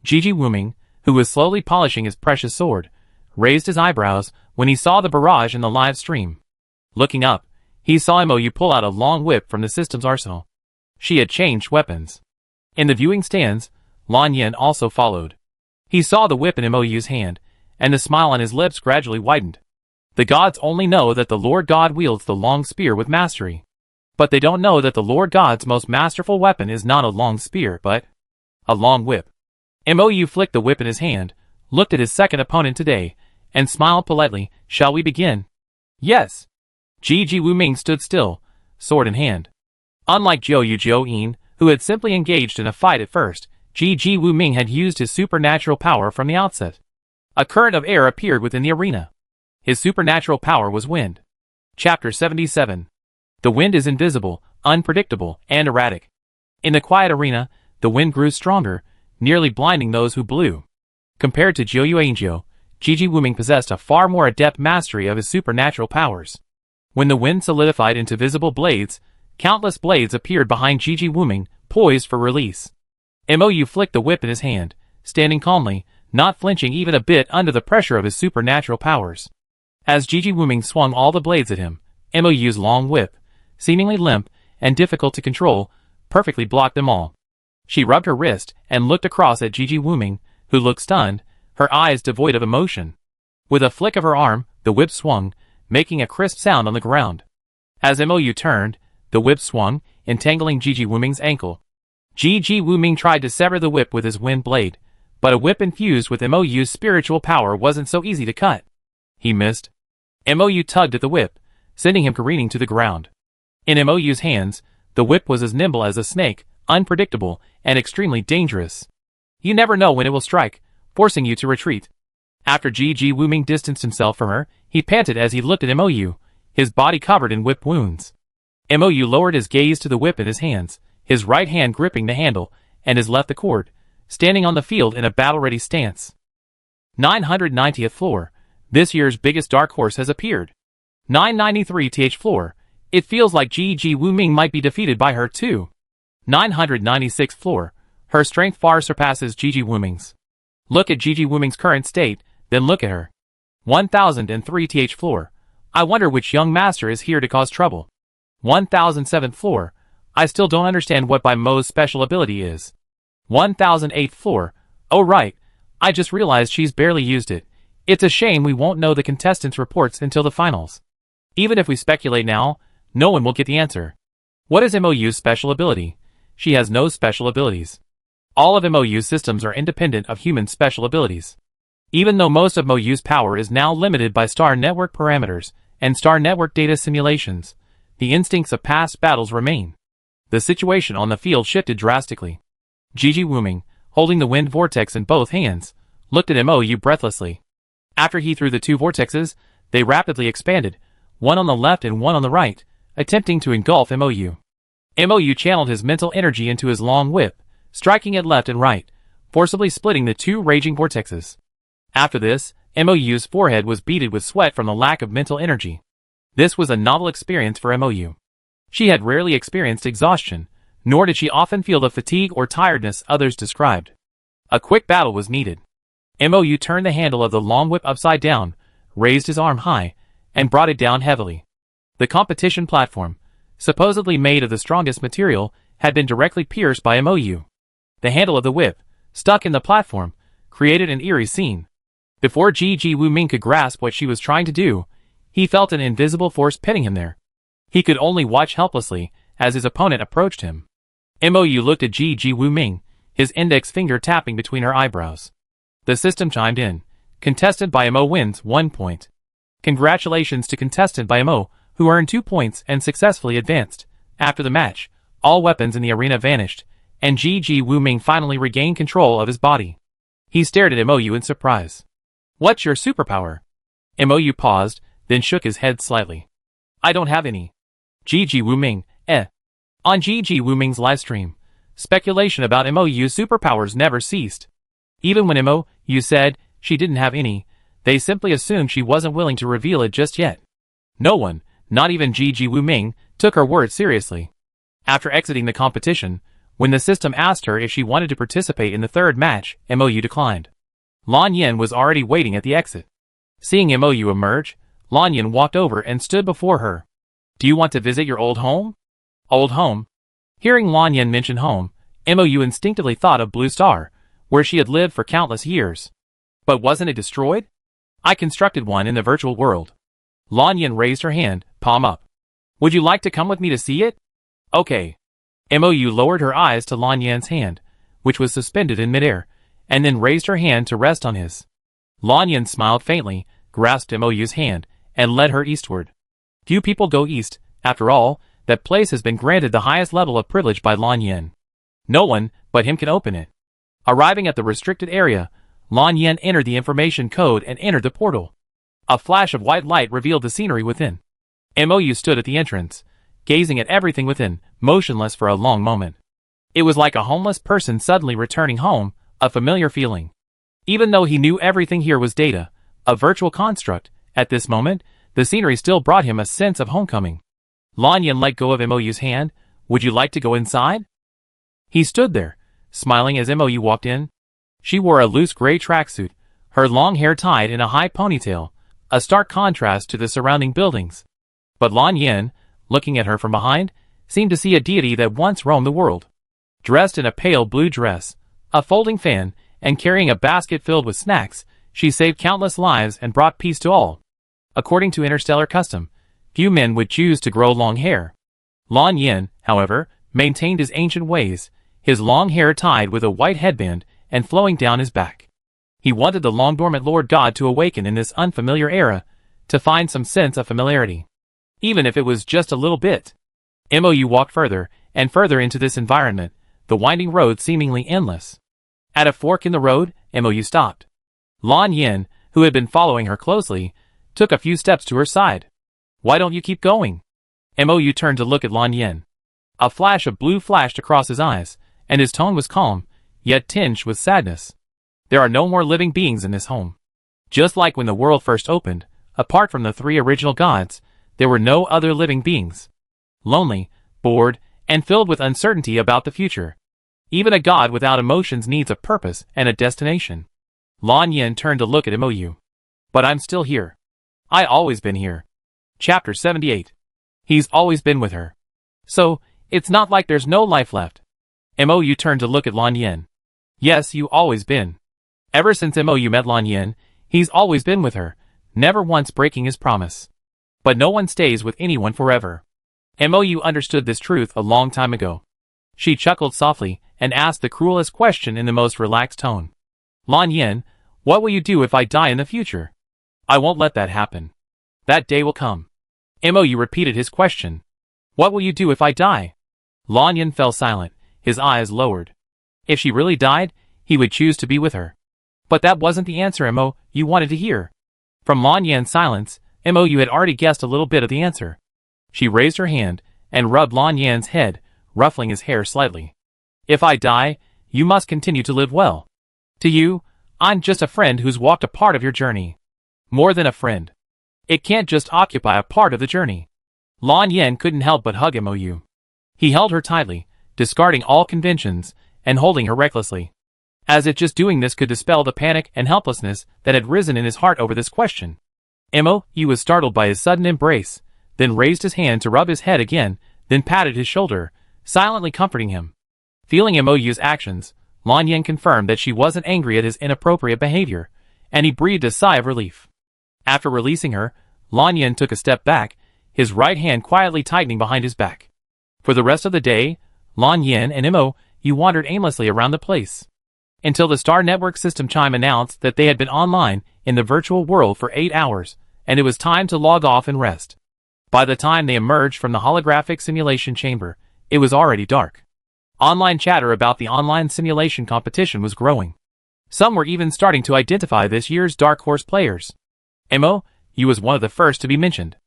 Gigi Wuming, who was slowly polishing his precious sword, raised his eyebrows when he saw the barrage in the live stream. Looking up, he saw Mou pull out a long whip from the system's arsenal. She had changed weapons. In the viewing stands, Lan Yin also followed. He saw the whip in Mou's hand, and the smile on his lips gradually widened. The gods only know that the Lord God wields the long spear with mastery. But they don't know that the Lord God's most masterful weapon is not a long spear, but a long whip. Mou flicked the whip in his hand, looked at his second opponent today, and smiled politely. Shall we begin? Yes. Gigi Wuming stood still, sword in hand. Unlike Jiu-En, who had simply engaged in a fight at first, Gigi Wuming had used his supernatural power from the outset. A current of air appeared within the arena. His supernatural power was wind. Chapter 77. The wind is invisible, unpredictable, and erratic. In the quiet arena, the wind grew stronger, nearly blinding those who blew. Compared to Jiu-En, Gigi Wuming possessed a far more adept mastery of his supernatural powers. When the wind solidified into visible blades, countless blades appeared behind Gigi Wuming, poised for release. Mou flicked the whip in his hand, standing calmly, not flinching even a bit under the pressure of his supernatural powers. As Gigi Wuming swung all the blades at him, Mou's long whip, seemingly limp and difficult to control, perfectly blocked them all. She rubbed her wrist and looked across at Gigi Wuming, who looked stunned, her eyes devoid of emotion. With a flick of her arm, the whip swung, making a crisp sound on the ground. As Mou turned, the whip swung, entangling Gigi Wuming's ankle. Gigi Wuming tried to sever the whip with his wind blade, but a whip infused with Mou's spiritual power wasn't so easy to cut. He missed. Mou tugged at the whip, sending him careening to the ground. In Mou's hands, the whip was as nimble as a snake, unpredictable, and extremely dangerous. You never know when it will strike, forcing you to retreat. After Gigi Wuming distanced himself from her, he panted as he looked at Mou, his body covered in whip wounds. Mou lowered his gaze to the whip in his hands, his right hand gripping the handle, and his left the cord, standing on the field in a battle-ready stance. 990th floor. This year's biggest dark horse has appeared. 993th floor. It feels like Gigi Wuming might be defeated by her too. 996th floor. Her strength far surpasses Gigi Wuming's. Look at Gigi Wuming's current state, then look at her. 1003th floor. I wonder which young master is here to cause trouble. 1007th floor. I still don't understand what Bai Mo's special ability is. 1008th floor. Oh right, I just realized she's barely used it. It's a shame we won't know the contestants' reports until the finals. Even if we speculate now, no one will get the answer. What is Mou's special ability? She has no special abilities. All of Mou's systems are independent of human special abilities. Even though most of Mou's power is now limited by star network parameters and star network data simulations, the instincts of past battles remain. The situation on the field shifted drastically. Gigi Wuming, holding the wind vortex in both hands, looked at Mou breathlessly. After he threw the two vortexes, they rapidly expanded, one on the left and one on the right, attempting to engulf Mou. Mou channeled his mental energy into his long whip, striking it left and right, forcibly splitting the two raging vortexes. After this, Mou's forehead was beaded with sweat from the lack of mental energy. This was a novel experience for Mou. She had rarely experienced exhaustion, nor did she often feel the fatigue or tiredness others described. A quick battle was needed. Mou turned the handle of the long whip upside down, raised his arm high, and brought it down heavily. The competition platform, supposedly made of the strongest material, had been directly pierced by Mou. The handle of the whip, stuck in the platform, created an eerie scene. Before Gigi Wuming could grasp what she was trying to do, he felt an invisible force pinning him there. He could only watch helplessly as his opponent approached him. Mou looked at Gigi Wuming, his index finger tapping between her eyebrows. The system chimed in. Contestant by Mo wins 1 point. Congratulations to contestant by Mo, who earned 2 points and successfully advanced. After the match, all weapons in the arena vanished, and Gigi Wuming finally regained control of his body. He stared at Mou in surprise. What's your superpower? Mou paused, then shook his head slightly. I don't have any. Gigi Wuming, On Gigi Wuming's livestream, speculation about Mou's superpowers never ceased. Even when Mou said she didn't have any, They simply assumed she wasn't willing to reveal it just yet. No one, not even Ji Wuming, took her words seriously. After exiting the competition, when the system asked her if she wanted to participate in the third match, MOU declined. Lan Yin was already waiting at the exit. Seeing MOU emerge, Lan Yin walked over and stood before her. Do you want to visit your old home? Old home? Hearing Lan Yin mention home, MOU instinctively thought of Blue Star, where she had lived for countless years. But wasn't it destroyed? I constructed one in the virtual world. Lan Yin raised her hand, palm up. Would you like to come with me to see it? Okay. MOU lowered her eyes to Lan Yin's hand, which was suspended in midair, and then raised her hand to rest on his. Lan Yin smiled faintly, grasped MOU's hand, and led her eastward. Few people go east, after all, that place has been granted the highest level of privilege by Lan Yin. No one but him can open it. Arriving at the restricted area, Lan Yin entered the information code and entered the portal. A flash of white light revealed the scenery within. MOU stood at the entrance, gazing at everything within, motionless for a long moment. It was like a homeless person suddenly returning home, a familiar feeling. Even though he knew everything here was data, a virtual construct, at this moment, the scenery still brought him a sense of homecoming. Lan Yin let go of MOU's hand. Would you like to go inside? He stood there, smiling as MOU walked in. She wore a loose gray tracksuit, her long hair tied in a high ponytail, a stark contrast to the surrounding buildings. But Lan Yin, looking at her from behind, seemed to see a deity that once roamed the world. Dressed in a pale blue dress, a folding fan, and carrying a basket filled with snacks, she saved countless lives and brought peace to all. According to Interstellar custom, few men would choose to grow long hair. Lan Yin, however, maintained his ancient ways, his long hair tied with a white headband and flowing down his back. He wanted the long-dormant Lord God to awaken in this unfamiliar era, to find some sense of familiarity. Even if it was just a little bit. MOU walked further and further into this environment, the winding road seemingly endless. At a fork in the road, MOU stopped. Lan Yin, who had been following her closely, took a few steps to her side. Why don't you keep going? MOU turned to look at Lan Yin. A flash of blue flashed across his eyes, and his tone was calm, yet tinged with sadness. There are no more living beings in this home. Just like when the world first opened, apart from the three original gods, there were no other living beings. Lonely, bored, and filled with uncertainty about the future. Even a god without emotions needs a purpose and a destination. Lan Yin turned to look at MOU. But I'm still here. I always been here. Chapter 78. He's always been with her. So, it's not like there's no life left. MOU turned to look at Lan Yin. Yes, you always been. Ever since MOU met Lan Yin, he's always been with her, never once breaking his promise. But no one stays with anyone forever. MOU understood this truth a long time ago. She chuckled softly and asked the cruelest question in the most relaxed tone. Lan Yin, what will you do if I die in the future? I won't let that happen. That day will come. MOU repeated his question. What will you do if I die? Lan Yin fell silent, his eyes lowered. If she really died, he would choose to be with her. But that wasn't the answer MOU wanted to hear. From Lan Yin's silence, MOU had already guessed a little bit of the answer. She raised her hand and rubbed Lan Yin's head, ruffling his hair slightly. If I die, you must continue to live well. To you, I'm just a friend who's walked a part of your journey. More than a friend. It can't just occupy a part of the journey. Lan Yin couldn't help but hug MOU. He held her tightly, discarding all conventions, and holding her recklessly. As if just doing this could dispel the panic and helplessness that had risen in his heart over this question. MOU was startled by his sudden embrace, then raised his hand to rub his head again, then patted his shoulder, silently comforting him. Feeling MOU's actions, Lan Yin confirmed that she wasn't angry at his inappropriate behavior, and he breathed a sigh of relief. After releasing her, Lan Yin took a step back, his right hand quietly tightening behind his back. For the rest of the day, Lan Yin and MOU wandered aimlessly around the place. Until the Star Network system chime announced that they had been online in the virtual world for 8 hours, and it was time to log off and rest. By the time they emerged from the holographic simulation chamber, it was already dark. Online chatter about the online simulation competition was growing. Some were even starting to identify this year's Dark Horse players. MOU was one of the first to be mentioned.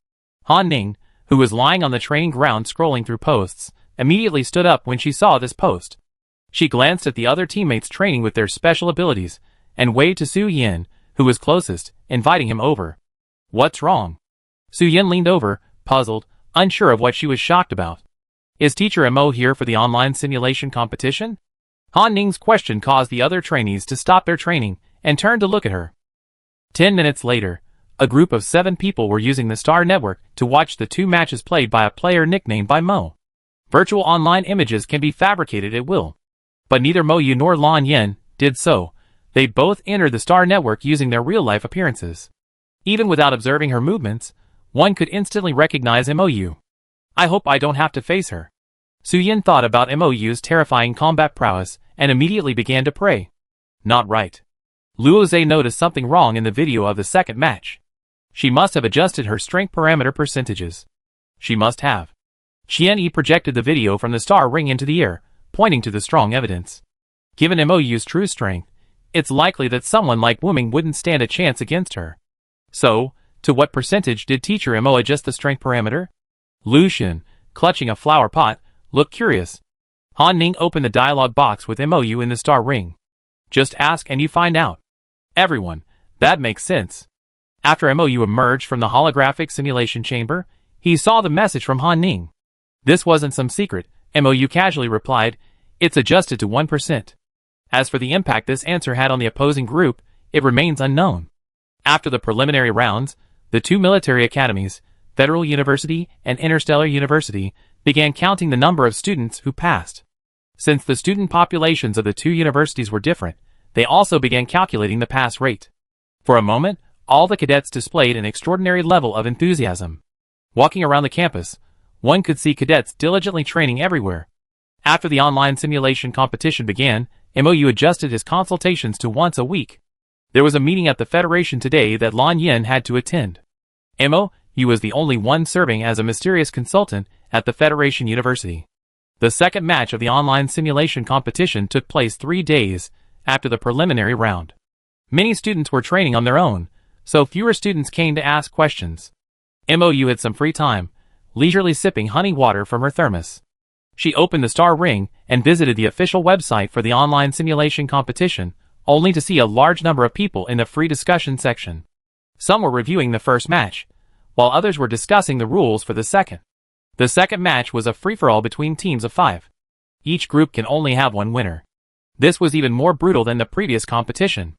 Han Ning, who was lying on the training ground scrolling through posts, immediately stood up when she saw this post. She glanced at the other teammates training with their special abilities, and waved to Su Yin, who was closest, inviting him over. "What's wrong?" Suyin leaned over, puzzled, unsure of what she was shocked about. "Is Teacher Mo here for the online simulation competition?" Han Ning's question caused the other trainees to stop their training and turn to look at her. 10 minutes later, a group of 7 people were using the Star Network to watch the 2 matches played by a player nicknamed by Mo. Virtual online images can be fabricated at will. But neither Mo Yu nor Lan Yen did so. They both entered the Star Network using their real-life appearances. Even without observing her movements, one could instantly recognize Mo Yu. "I hope I don't have to face her." Suyin thought about Mo Yu's terrifying combat prowess and immediately began to pray. Not right. Luoze noticed something wrong in the video of the second match. She must have adjusted her strength parameter percentages. She must have. Qian projected the video from the star ring into the air, pointing to the strong evidence. Given Mo Yu's true strength, it's likely that someone like Wu Ming wouldn't stand a chance against her. So, to what percentage did Teacher Mo adjust the strength parameter? Lucian, clutching a flower pot, looked curious. Han Ning opened the dialogue box with Mo Yu in the star ring. "Just ask and you find out." Everyone, that makes sense. After Mo Yu emerged from the holographic simulation chamber, he saw the message from Han Ning. This wasn't some secret, Mo Yu casually replied, "It's adjusted to 1%. As for the impact this answer had on the opposing group, it remains unknown. After the preliminary rounds, the 2 military academies, Federal University and Interstellar University, began counting the number of students who passed. Since the student populations of the 2 universities were different, they also began calculating the pass rate. For a moment, all the cadets displayed an extraordinary level of enthusiasm. Walking around the campus, one could see cadets diligently training everywhere. After the online simulation competition began, Mo Yu adjusted his consultations to once a week. There was a meeting at the Federation today that Lan Yen had to attend. Mo Yu was the only one serving as a mysterious consultant at the Federation University. The second match of the online simulation competition took place 3 days after the preliminary round. Many students were training on their own, so fewer students came to ask questions. Mo Yu had some free time, leisurely sipping honey water from her thermos. She opened the star ring and visited the official website for the online simulation competition, only to see a large number of people in the free discussion section. Some were reviewing the first match, while others were discussing the rules for the second. The second match was a free-for-all between teams of 5. Each group can only have 1 winner. This was even more brutal than the previous competition.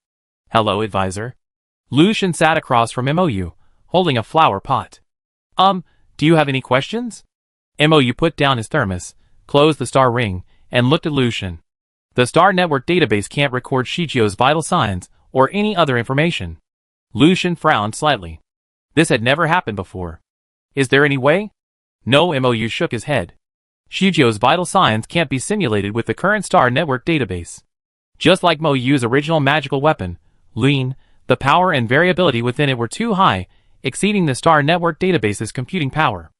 "Hello, advisor." Lucian sat across from Mo Yu, holding a flower pot. Do you have any questions?" Mo Yu put down his thermos, closed the star ring, and looked at Lucian. "The Star Network database can't record Shijio's vital signs or any other information." Lucian frowned slightly. This had never happened before. "Is there any way?" "No," Mo Yu shook his head. "Shijio's vital signs can't be simulated with the current Star Network database. Just like Mo Yu's original magical weapon, Lin, the power and variability within it were too high, exceeding the Star Network database's computing power.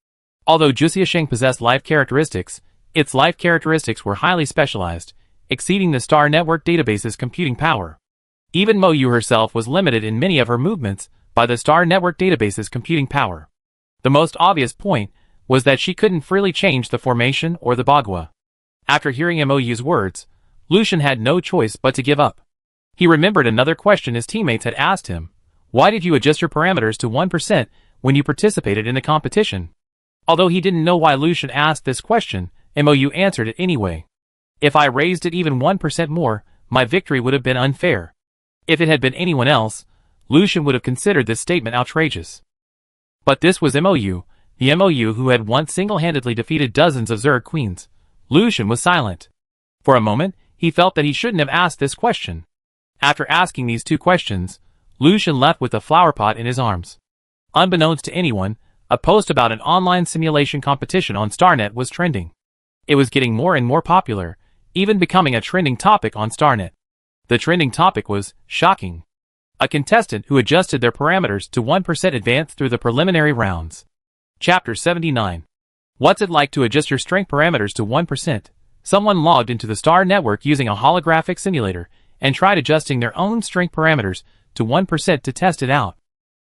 Although Juxiasheng possessed life characteristics, its life characteristics were highly specialized, exceeding the Star Network database's computing power. Even Mo Yu herself was limited in many of her movements by the Star Network database's computing power. The most obvious point was that she couldn't freely change the formation or the Bagua. After hearing Mo Yu's words, Lucian had no choice but to give up. He remembered another question his teammates had asked him. "Why did you adjust your parameters to 1% when you participated in the competition?" Although he didn't know why Lucian asked this question, Mo Yu answered it anyway. "If I raised it even 1% more, my victory would have been unfair." If it had been anyone else, Lucian would have considered this statement outrageous. But this was Mo Yu, the Mo Yu who had once single-handedly defeated dozens of Zerg queens. Lucian was silent. For a moment, he felt that he shouldn't have asked this question. After asking these 2 questions, Lucian left with a flower pot in his arms. Unbeknownst to anyone, a post about an online simulation competition on StarNet was trending. It was getting more and more popular, even becoming a trending topic on StarNet. The trending topic was shocking. A contestant who adjusted their parameters to 1% advanced through the preliminary rounds. Chapter 79. What's it like to adjust your strength parameters to 1%? Someone logged into the Star Network using a holographic simulator and tried adjusting their own strength parameters to 1% to test it out.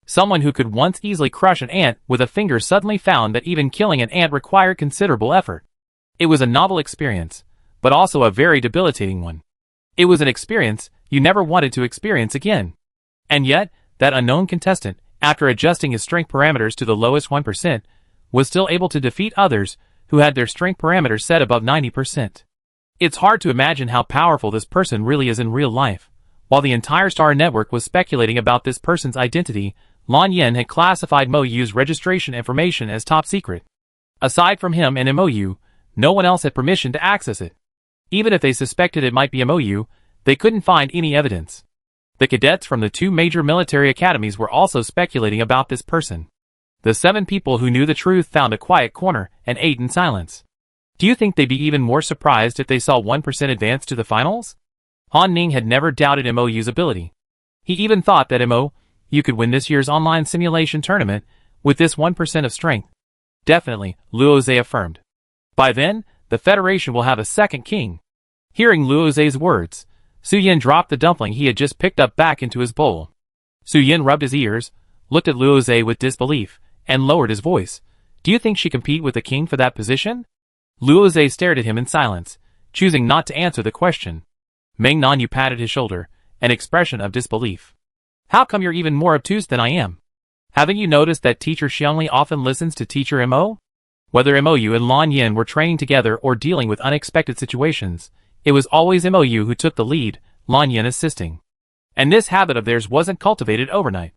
Someone who could once easily crush an ant with a finger suddenly found that even killing an ant required considerable effort. It was a novel experience, but also a very debilitating one. It was an experience you never wanted to experience again. And yet, that unknown contestant, after adjusting his strength parameters to the lowest 1%, was still able to defeat others who had their strength parameters set above 90%. It's hard to imagine how powerful this person really is in real life. While the entire Star Network was speculating about this person's identity, Lan Yen had classified Mo Yu's registration information as top secret. Aside from him and Mo Yu, no one else had permission to access it. Even if they suspected it might be Mo Yu, they couldn't find any evidence. The cadets from the 2 major military academies were also speculating about this person. The 7 people who knew the truth found a quiet corner and ate in silence. Do you think they'd be even more surprised if they saw 1% advance to the finals? Han Ning had never doubted Mo Yu's ability. He even thought that Mo Yu could win this year's online simulation tournament with this 1% of strength. Luo Zhe affirmed. By then, the Federation will have a second king. Hearing Luo Zhe's words, Su Yin dropped the dumpling he had just picked up back into his bowl. Su Yin rubbed his ears, looked at Luo Zhe with disbelief, and lowered his voice. Do you think she compete with the king for that position? Luo Zhe stared at him in silence, choosing not to answer the question. Meng Nanyu patted his shoulder, an expression of disbelief. How come you're even more obtuse than I am? Haven't you noticed that Teacher Xiangli often listens to Teacher Mo? Whether Mo Yu and Lan Yin were training together or dealing with unexpected situations, it was always Mo Yu who took the lead, Lan Yin assisting. And this habit of theirs wasn't cultivated overnight.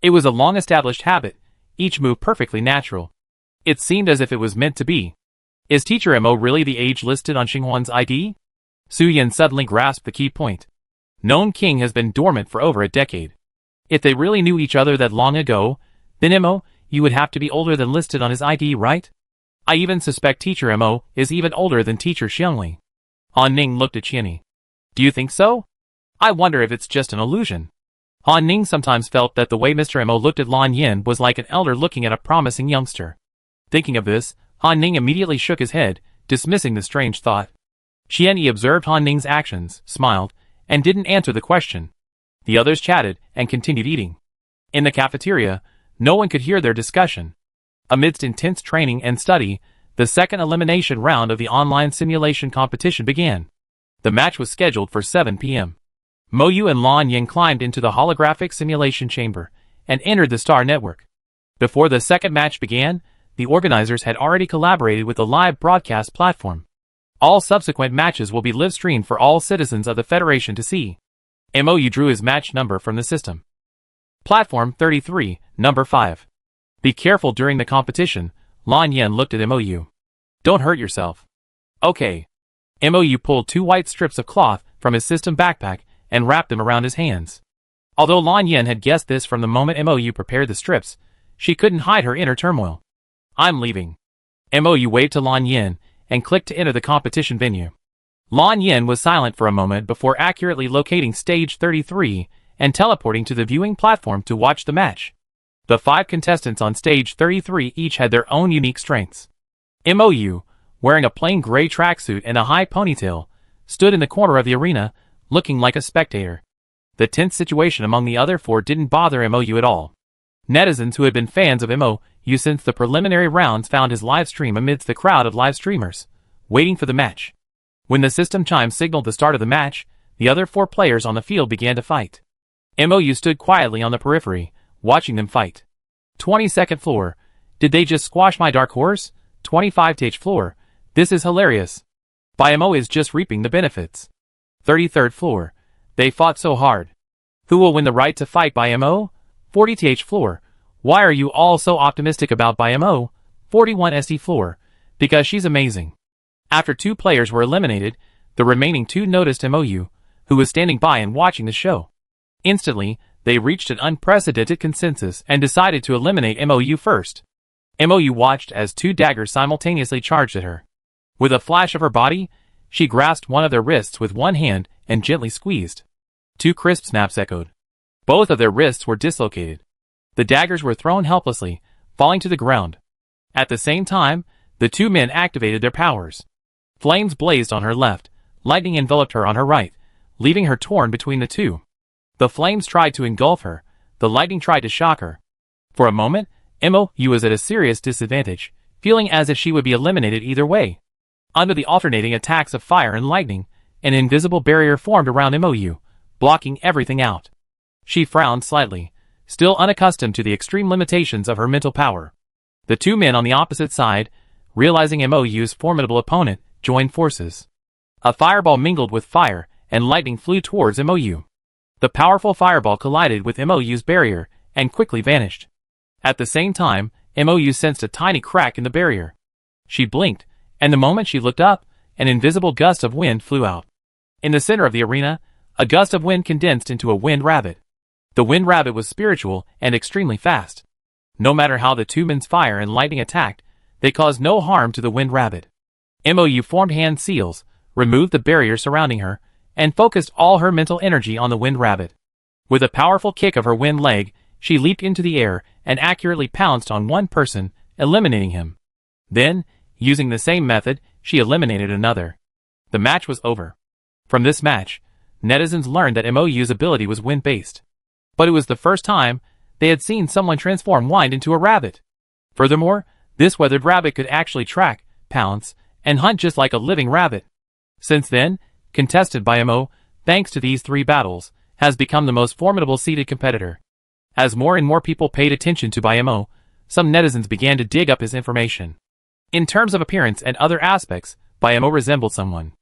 It was a long-established habit, each move perfectly natural. It seemed as if it was meant to be. Is Teacher Mo really the age listed on Xinghuan's ID? Su Yin suddenly grasped the key point. Known King has been dormant for over a decade. If they really knew each other that long ago, then Mo Yu would have to be older than listed on his ID, right? I even suspect Teacher Mo is even older than Teacher Xiangli. Han Ning looked at Qianni. Do you think so? I wonder if it's just an illusion. Han Ning sometimes felt that the way Mr. Mo looked at Lan Yin was like an elder looking at a promising youngster. Thinking of this, Han Ning immediately shook his head, dismissing the strange thought. Qianni observed Han Ning's actions, smiled, and didn't answer the question. The others chatted and continued eating. In the cafeteria, no one could hear their discussion. Amidst intense training and study, the second elimination round of the online simulation competition began. The match was scheduled for 7 p.m. Mo Yu and Lan Yin climbed into the holographic simulation chamber and entered the Star Network. Before the second match began, the organizers had already collaborated with the live broadcast platform. All subsequent matches will be live-streamed for all citizens of the Federation to see. Mo Yu drew his match number from the system. Platform 33, number 5. Be careful during the competition, Lan Yin looked at Mo Yu. Don't hurt yourself. Okay. Mo Yu pulled 2 white strips of cloth from his system backpack and wrapped them around his hands. Although Lan Yin had guessed this from the moment Mo Yu prepared the strips, she couldn't hide her inner turmoil. I'm leaving. Mo Yu waved to Lan Yin and clicked to enter the competition venue. Lan Yin was silent for a moment before accurately locating stage 33 and teleporting to the viewing platform to watch the match. The 5 contestants on stage 33 each had their own unique strengths. Mo Yu, wearing a plain gray tracksuit and a high ponytail, stood in the corner of the arena, looking like a spectator. The tense situation among the other 4 didn't bother Mo Yu at all. Netizens who had been fans of Mo Yu since the preliminary rounds found his live stream amidst the crowd of live streamers, waiting for the match. When the system chime signaled the start of the match, the other 4 players on the field began to fight. Mo Yu stood quietly on the periphery, watching them fight. 22nd floor. Did they just squash my dark horse? 25th floor. This is hilarious. Mo is just reaping the benefits. 33rd floor. They fought so hard. Who will win the right to fight Mo? 40th floor. Why are you all so optimistic about Mo? 41st floor. Because she's amazing. After 2 players were eliminated, the remaining 2 noticed Mo Yu, who was standing by and watching the show. Instantly, they reached an unprecedented consensus and decided to eliminate Mo Yu first. Mo Yu watched as 2 daggers simultaneously charged at her. With a flash of her body, she grasped one of their wrists with one hand and gently squeezed. 2 crisp snaps echoed. Both of their wrists were dislocated. The daggers were thrown helplessly, falling to the ground. At the same time, the 2 men activated their powers. Flames blazed on her left, lightning enveloped her on her right, leaving her torn between the 2. The flames tried to engulf her, the lightning tried to shock her. For a moment, Mo Yu was at a serious disadvantage, feeling as if she would be eliminated either way. Under the alternating attacks of fire and lightning, an invisible barrier formed around Mo Yu, blocking everything out. She frowned slightly, still unaccustomed to the extreme limitations of her mental power. The two men on the opposite side, realizing MOU's formidable opponent, joined forces. A fireball mingled with fire, and lightning flew towards MOU. The powerful fireball collided with MOU's barrier, and quickly vanished. At the same time, MOU sensed a tiny crack in the barrier. She blinked, and the moment she looked up, an invisible gust of wind flew out. In the center of the arena, a gust of wind condensed into a wind rabbit. The wind rabbit was spiritual and extremely fast. No matter how the two men's fire and lightning attacked, they caused no harm to the wind rabbit. MOU formed hand seals, removed the barrier surrounding her, and focused all her mental energy on the wind rabbit. With a powerful kick of her wind leg, she leaped into the air and accurately pounced on one person, eliminating him. Then, using the same method, she eliminated another. The match was over. From this match, netizens learned that MOU's ability was wind-based. But it was the first time they had seen someone transform wind into a rabbit. Furthermore, this weathered rabbit could actually track, pounce, and hunt just like a living rabbit. Since then, contested by MO, thanks to these 3 battles, has become the most formidable seeded competitor. As more and more people paid attention to BMO, some netizens began to dig up his information. In terms of appearance and other aspects, BMO resembled someone.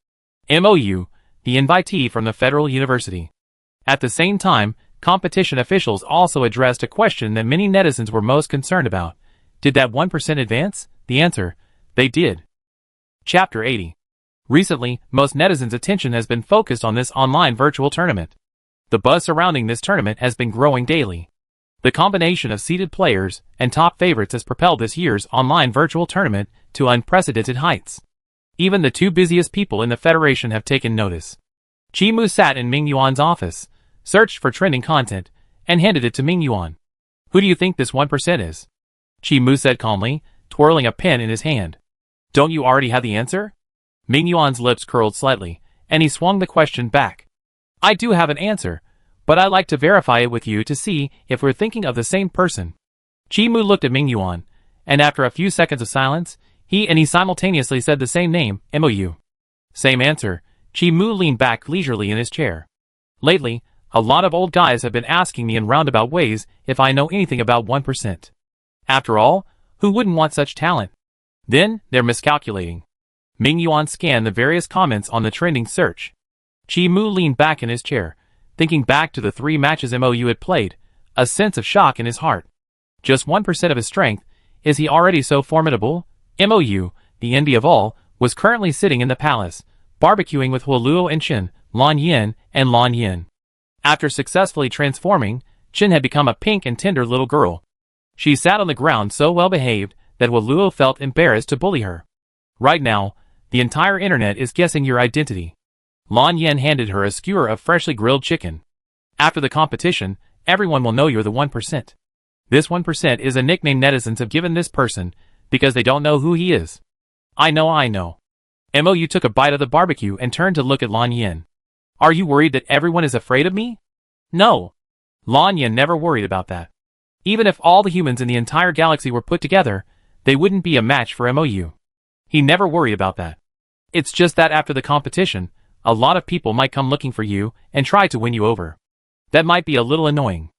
MOU, the invitee from the Federal University. At the same time, competition officials also addressed a question that many netizens were most concerned about. Did that 1% advance? The answer: they did. Chapter 80. Recently, most netizens' attention has been focused on this online virtual tournament. The buzz surrounding this tournament has been growing daily. The combination of seeded players and top favorites has propelled this year's online virtual tournament to unprecedented heights. Even the 2 busiest people in the Federation have taken notice. Chi-Mu sat in Ming Yuan's office, searched for trending content, and handed it to Ming Yuan. Who do you think this 1% is? Chi-Mu said calmly, twirling a pen in his hand. Don't you already have the answer? Ming Yuan's lips curled slightly, and he swung the question back. I do have an answer, but I'd like to verify it with you to see if we're thinking of the same person. Chi-Mu looked at Ming Yuan, and after a few seconds of silence, he simultaneously said the same name, MOU. Same answer. Chi-Mu leaned back leisurely in his chair. Lately, a lot of old guys have been asking me in roundabout ways if I know anything about 1%. After all, who wouldn't want such talent? Then, they're miscalculating. Ming Yuan scanned the various comments on the trending search. Chi-Mu leaned back in his chair, thinking back to the 3 matches MOU had played, a sense of shock in his heart. Just 1% of his strength, is he already so formidable? MOU, the envy of all, was currently sitting in the palace, barbecuing with Huoluo and Chen, Lan Yin, and Lan Yin. After successfully transforming, Chen had become a pink and tender little girl. She sat on the ground so well behaved that Huoluo felt embarrassed to bully her. Right now, the entire internet is guessing your identity. Lan Yin handed her a skewer of freshly grilled chicken. After the competition, everyone will know you're the 1%. This 1% is a nickname netizens have given this person, because they don't know who he is. I know. MOU took a bite of the barbecue and turned to look at Lan Yin. Are you worried that everyone is afraid of me? No. Lan Yin never worried about that. Even if all the humans in the entire galaxy were put together, they wouldn't be a match for MOU. He never worried about that. It's just that after the competition, a lot of people might come looking for you and try to win you over. That might be a little annoying.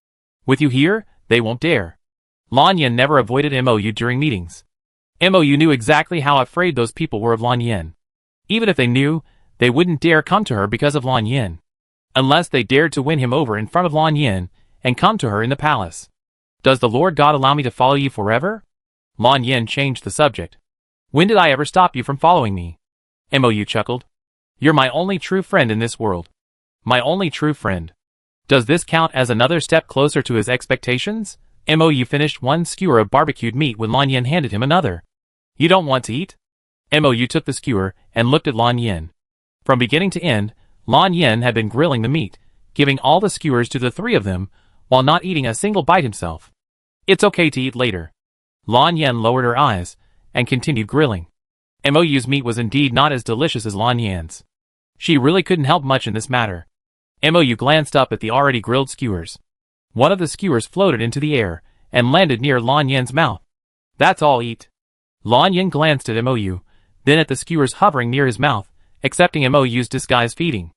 With you here, they won't dare. Lan Yin never avoided MOU during meetings. MOU knew exactly how afraid those people were of Lan Yin. Even if they knew, they wouldn't dare come to her because of Lan Yin. Unless they dared to win him over in front of Lan Yin and come to her in the palace. Does the Lord God allow me to follow you forever? Lan Yin changed the subject. When did I ever stop you from following me? MOU chuckled. You're my only true friend in this world. My only true friend. Does this count as another step closer to his expectations? MOU finished one skewer of barbecued meat when Lan Yin handed him another. You don't want to eat? MOU took the skewer and looked at Lan Yin. From beginning to end, Lan Yin had been grilling the meat, giving all the skewers to the 3 of them, while not eating a single bite himself. It's okay to eat later. Lan Yin lowered her eyes and continued grilling. MOU's meat was indeed not as delicious as Lan Yin's. She really couldn't help much in this matter. MOU glanced up at the already grilled skewers. One of the skewers floated into the air and landed near Lan Yin's mouth. That's all eat. Lan Yin glanced at MOU, then at the skewers hovering near his mouth, accepting MOU's disguised feeding.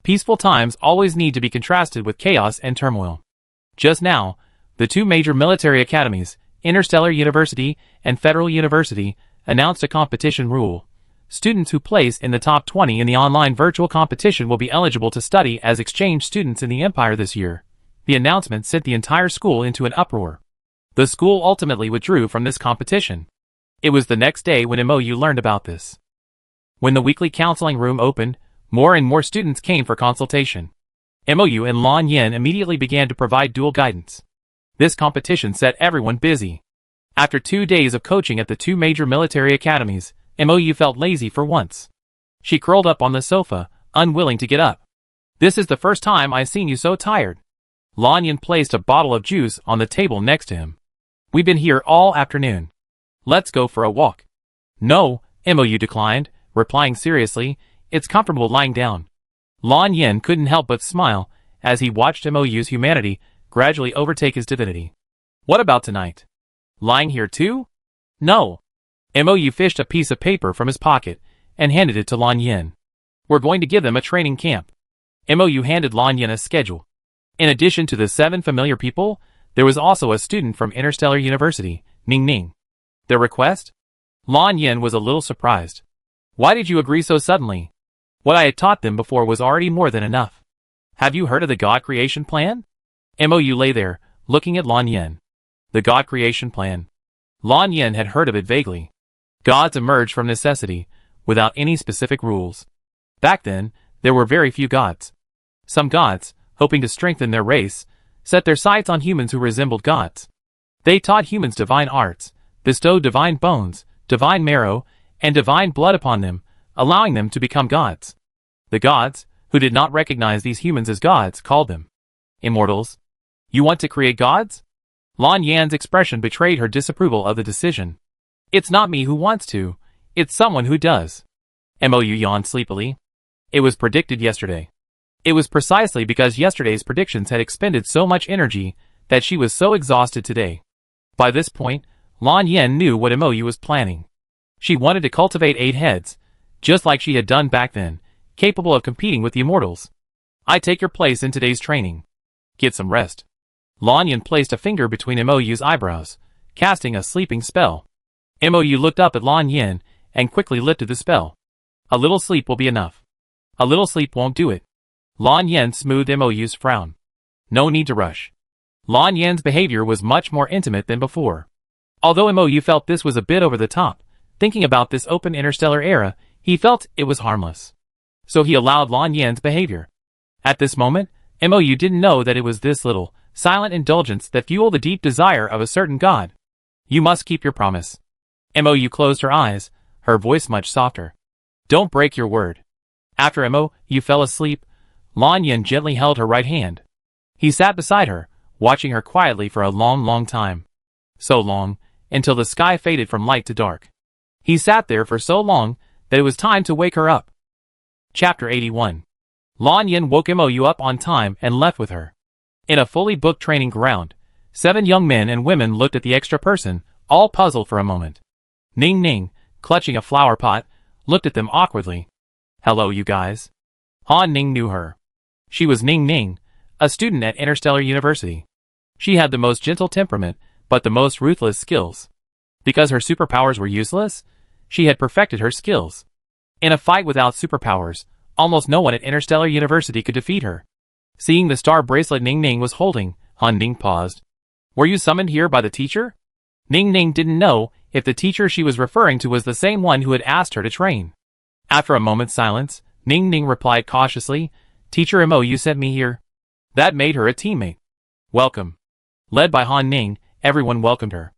Peaceful times always need to be contrasted with chaos and turmoil. Just now, the two major military academies, Interstellar University and Federal University, announced a competition rule. Students who place in the top 20 in the online virtual competition will be eligible to study as exchange students in the Empire this year. The announcement sent the entire school into an uproar. The school ultimately withdrew from this competition. It was the next day when MOU learned about this. When the weekly counseling room opened, more and more students came for consultation. MOU and Lan Yin immediately began to provide dual guidance. This competition set everyone busy. After 2 days of coaching at the two major military academies, MOU felt lazy for once. She curled up on the sofa, unwilling to get up. "This is the first time I've seen you so tired." Lan Yin placed a bottle of juice on the table next to him. "We've been here all afternoon. Let's go for a walk." "No," MOU declined, replying seriously, "it's comfortable lying down." Lan Yin couldn't help but smile as he watched MOU's humanity gradually overtake his divinity. "What about tonight? Lying here too?" "No." MOU fished a piece of paper from his pocket and handed it to Lan Yin. "We're going to give them a training camp." MOU handed Lan Yin a schedule. In addition to the 7 familiar people, there was also a student from Interstellar University, Ning Ning. Their request? Lan Yin was a little surprised. "Why did you agree so suddenly? What I had taught them before was already more than enough. Have you heard of the God creation plan?" MOU lay there, looking at Lan Yin. The God creation plan. Lan Yin had heard of it vaguely. Gods emerged from necessity, without any specific rules. Back then, there were very few gods. Some gods, hoping to strengthen their race, set their sights on humans who resembled gods. They taught humans divine arts, bestowed divine bones, divine marrow, and divine blood upon them, allowing them to become gods. The gods, who did not recognize these humans as gods, called them immortals. "You want to create gods?" Lan Yan's expression betrayed her disapproval of the decision. "It's not me who wants to, it's someone who does." MOU yawned sleepily. It was predicted yesterday. It was precisely because yesterday's predictions had expended so much energy that she was so exhausted today. By this point, Lan Yin knew what MOU was planning. She wanted to cultivate 8 heads, just like she had done back then, capable of competing with the immortals. "I take your place in today's training. Get some rest." Lan Yin placed a finger between MOU's eyebrows, casting a sleeping spell. MOU looked up at Lan Yin and quickly lifted the spell. "A little sleep will be enough." "A little sleep won't do it." Lan Yin smoothed MOU's frown. "No need to rush." Lan Yin's behavior was much more intimate than before. Although MOU felt this was a bit over the top, thinking about this open interstellar era, he felt it was harmless. So he allowed Lan Yin's behavior. At this moment, MOU didn't know that it was this little, silent indulgence that fueled the deep desire of a certain god. "You must keep your promise." MOU closed her eyes, her voice much softer. "Don't break your word." After MOU fell asleep, Lan Yin gently held her right hand. He sat beside her, watching her quietly for a long, long time. So long, until the sky faded from light to dark. He sat there for so long that it was time to wake her up. Chapter 81. Lan Yin woke MOU up on time and left with her. In a fully booked training ground, 7 young men and women looked at the extra person, all puzzled for a moment. Ning Ning, clutching a flower pot, looked at them awkwardly. "Hello, you guys." Han Ning knew her. She was Ning Ning, a student at Interstellar University. She had the most gentle temperament, but the most ruthless skills. Because her superpowers were useless, she had perfected her skills. In a fight without superpowers, almost no one at Interstellar University could defeat her. Seeing the star bracelet Ning Ning was holding, Han Ning paused. "Were you summoned here by the teacher?" Ning Ning didn't know if the teacher she was referring to was the same one who had asked her to train. After a moment's silence, Ning Ning replied cautiously, "Teacher MOU sent me here." That made her a teammate. "Welcome." Led by Han Ning, everyone welcomed her.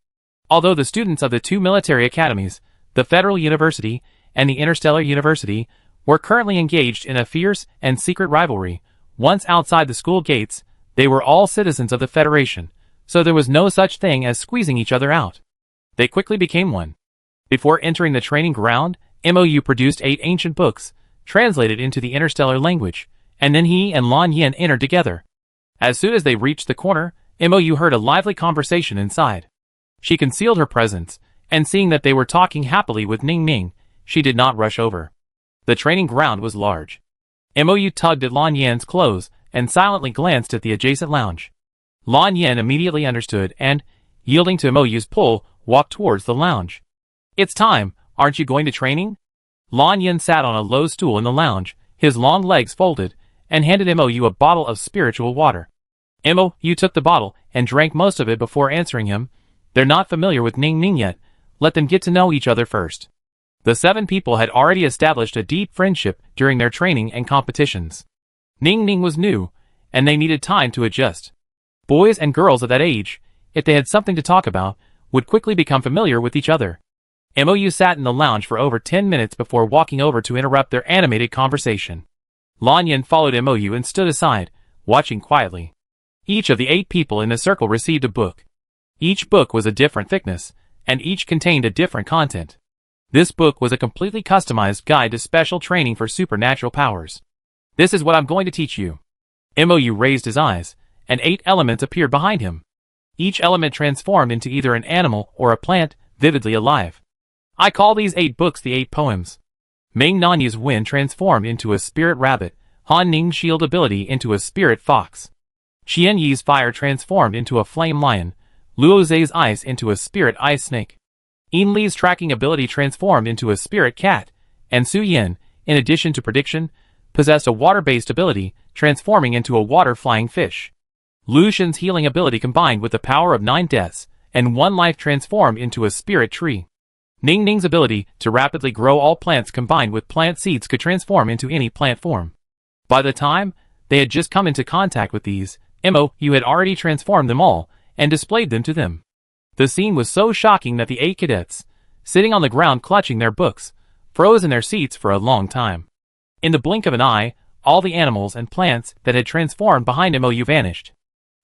Although the students of the 2 military academies, the Federal University and the Interstellar University, were currently engaged in a fierce and secret rivalry, once outside the school gates, they were all citizens of the Federation, so there was no such thing as squeezing each other out. They quickly became one. Before entering the training ground, MOU produced 8 ancient books, translated into the interstellar language, and then he and Lan Yin entered together. As soon as they reached the corner, MOU heard a lively conversation inside. She concealed her presence, and seeing that they were talking happily with Ning Ning, she did not rush over. The training ground was large. MOU tugged at Lan Yin's clothes and silently glanced at the adjacent lounge. Lan Yin immediately understood and, yielding to Moyu's pull, walked towards the lounge. It's time, aren't you going to training? Lan Yin sat on a low stool in the lounge, his long legs folded, and handed Moyu a bottle of spiritual water. Moyu took the bottle and drank most of it before answering him. They're not familiar with Ning Ning yet, let them get to know each other first. The 7 people had already established a deep friendship during their training and competitions. Ning Ning was new, and they needed time to adjust. Boys and girls at that age, if they had something to talk about, would quickly become familiar with each other. Moyu sat in the lounge for over 10 minutes before walking over to interrupt their animated conversation. Lan Yin followed Moyu and stood aside, watching quietly. Each of the 8 people in the circle received a book. Each book was a different thickness, and each contained a different content. This book was a completely customized guide to special training for supernatural powers. This is what I'm going to teach you. Moyu raised his eyes, and 8 elements appeared behind him. Each element transformed into either an animal or a plant, vividly alive. I call these 8 books the 8 poems. Ming Nanya's wind transformed into a spirit rabbit, Han Ning's shield ability into a spirit fox. Qian Yi's fire transformed into a flame lion, Luo Zhe's ice into a spirit ice snake. Yin Li's tracking ability transformed into a spirit cat, and Su Yin, in addition to prediction, possessed a water-based ability, transforming into a water-flying fish. Lu Xun's healing ability combined with the power of 9 deaths, and 1 life transformed into a spirit tree. Ning Ning's ability to rapidly grow all plants combined with plant seeds could transform into any plant form. By the time they had just come into contact with these, Moyu had already transformed them all, and displayed them to them. The scene was so shocking that the 8 cadets, sitting on the ground clutching their books, froze in their seats for a long time. In the blink of an eye, all the animals and plants that had transformed behind Moyu vanished.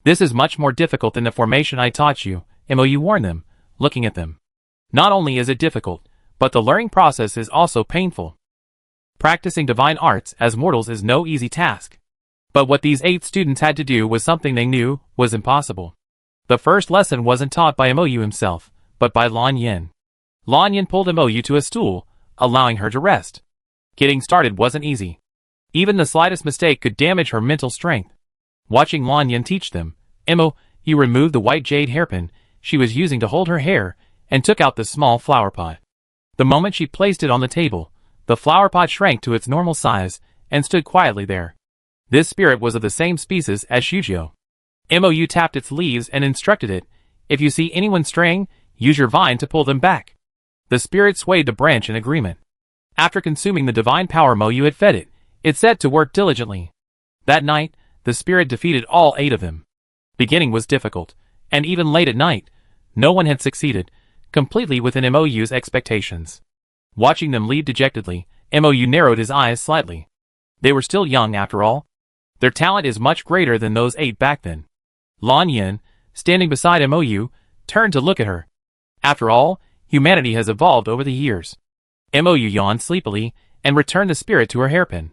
This is much more difficult than the formation I taught you, Moyu warned them, looking at them. Not only is it difficult, but the learning process is also painful. Practicing divine arts as mortals is no easy task. But what these 8 students had to do was something they knew was impossible. The first lesson wasn't taught by Moyu himself, but by Lan Yin. Lan Yin pulled Moyu to a stool, allowing her to rest. Getting started wasn't easy. Even the slightest mistake could damage her mental strength. Watching Lan Yin teach them, Moyu removed the white jade hairpin she was using to hold her hair, and took out the small flower pot. The moment she placed it on the table, the flower pot shrank to its normal size, and stood quietly there. This spirit was of the same species as Shujio. Moyu tapped its leaves and instructed it, if you see anyone straying, use your vine to pull them back. The spirit swayed the branch in agreement. After consuming the divine power Moyu had fed it set to work diligently. That night, the spirit defeated all 8 of them. Beginning was difficult, and even late at night, no one had succeeded, completely within Moyu's expectations. Watching them leave dejectedly, Moyu narrowed his eyes slightly. They were still young after all. Their talent is much greater than those 8 back then. Lan Yin, standing beside Moyu, turned to look at her. After all, humanity has evolved over the years. Moyu yawned sleepily, and returned the spirit to her hairpin.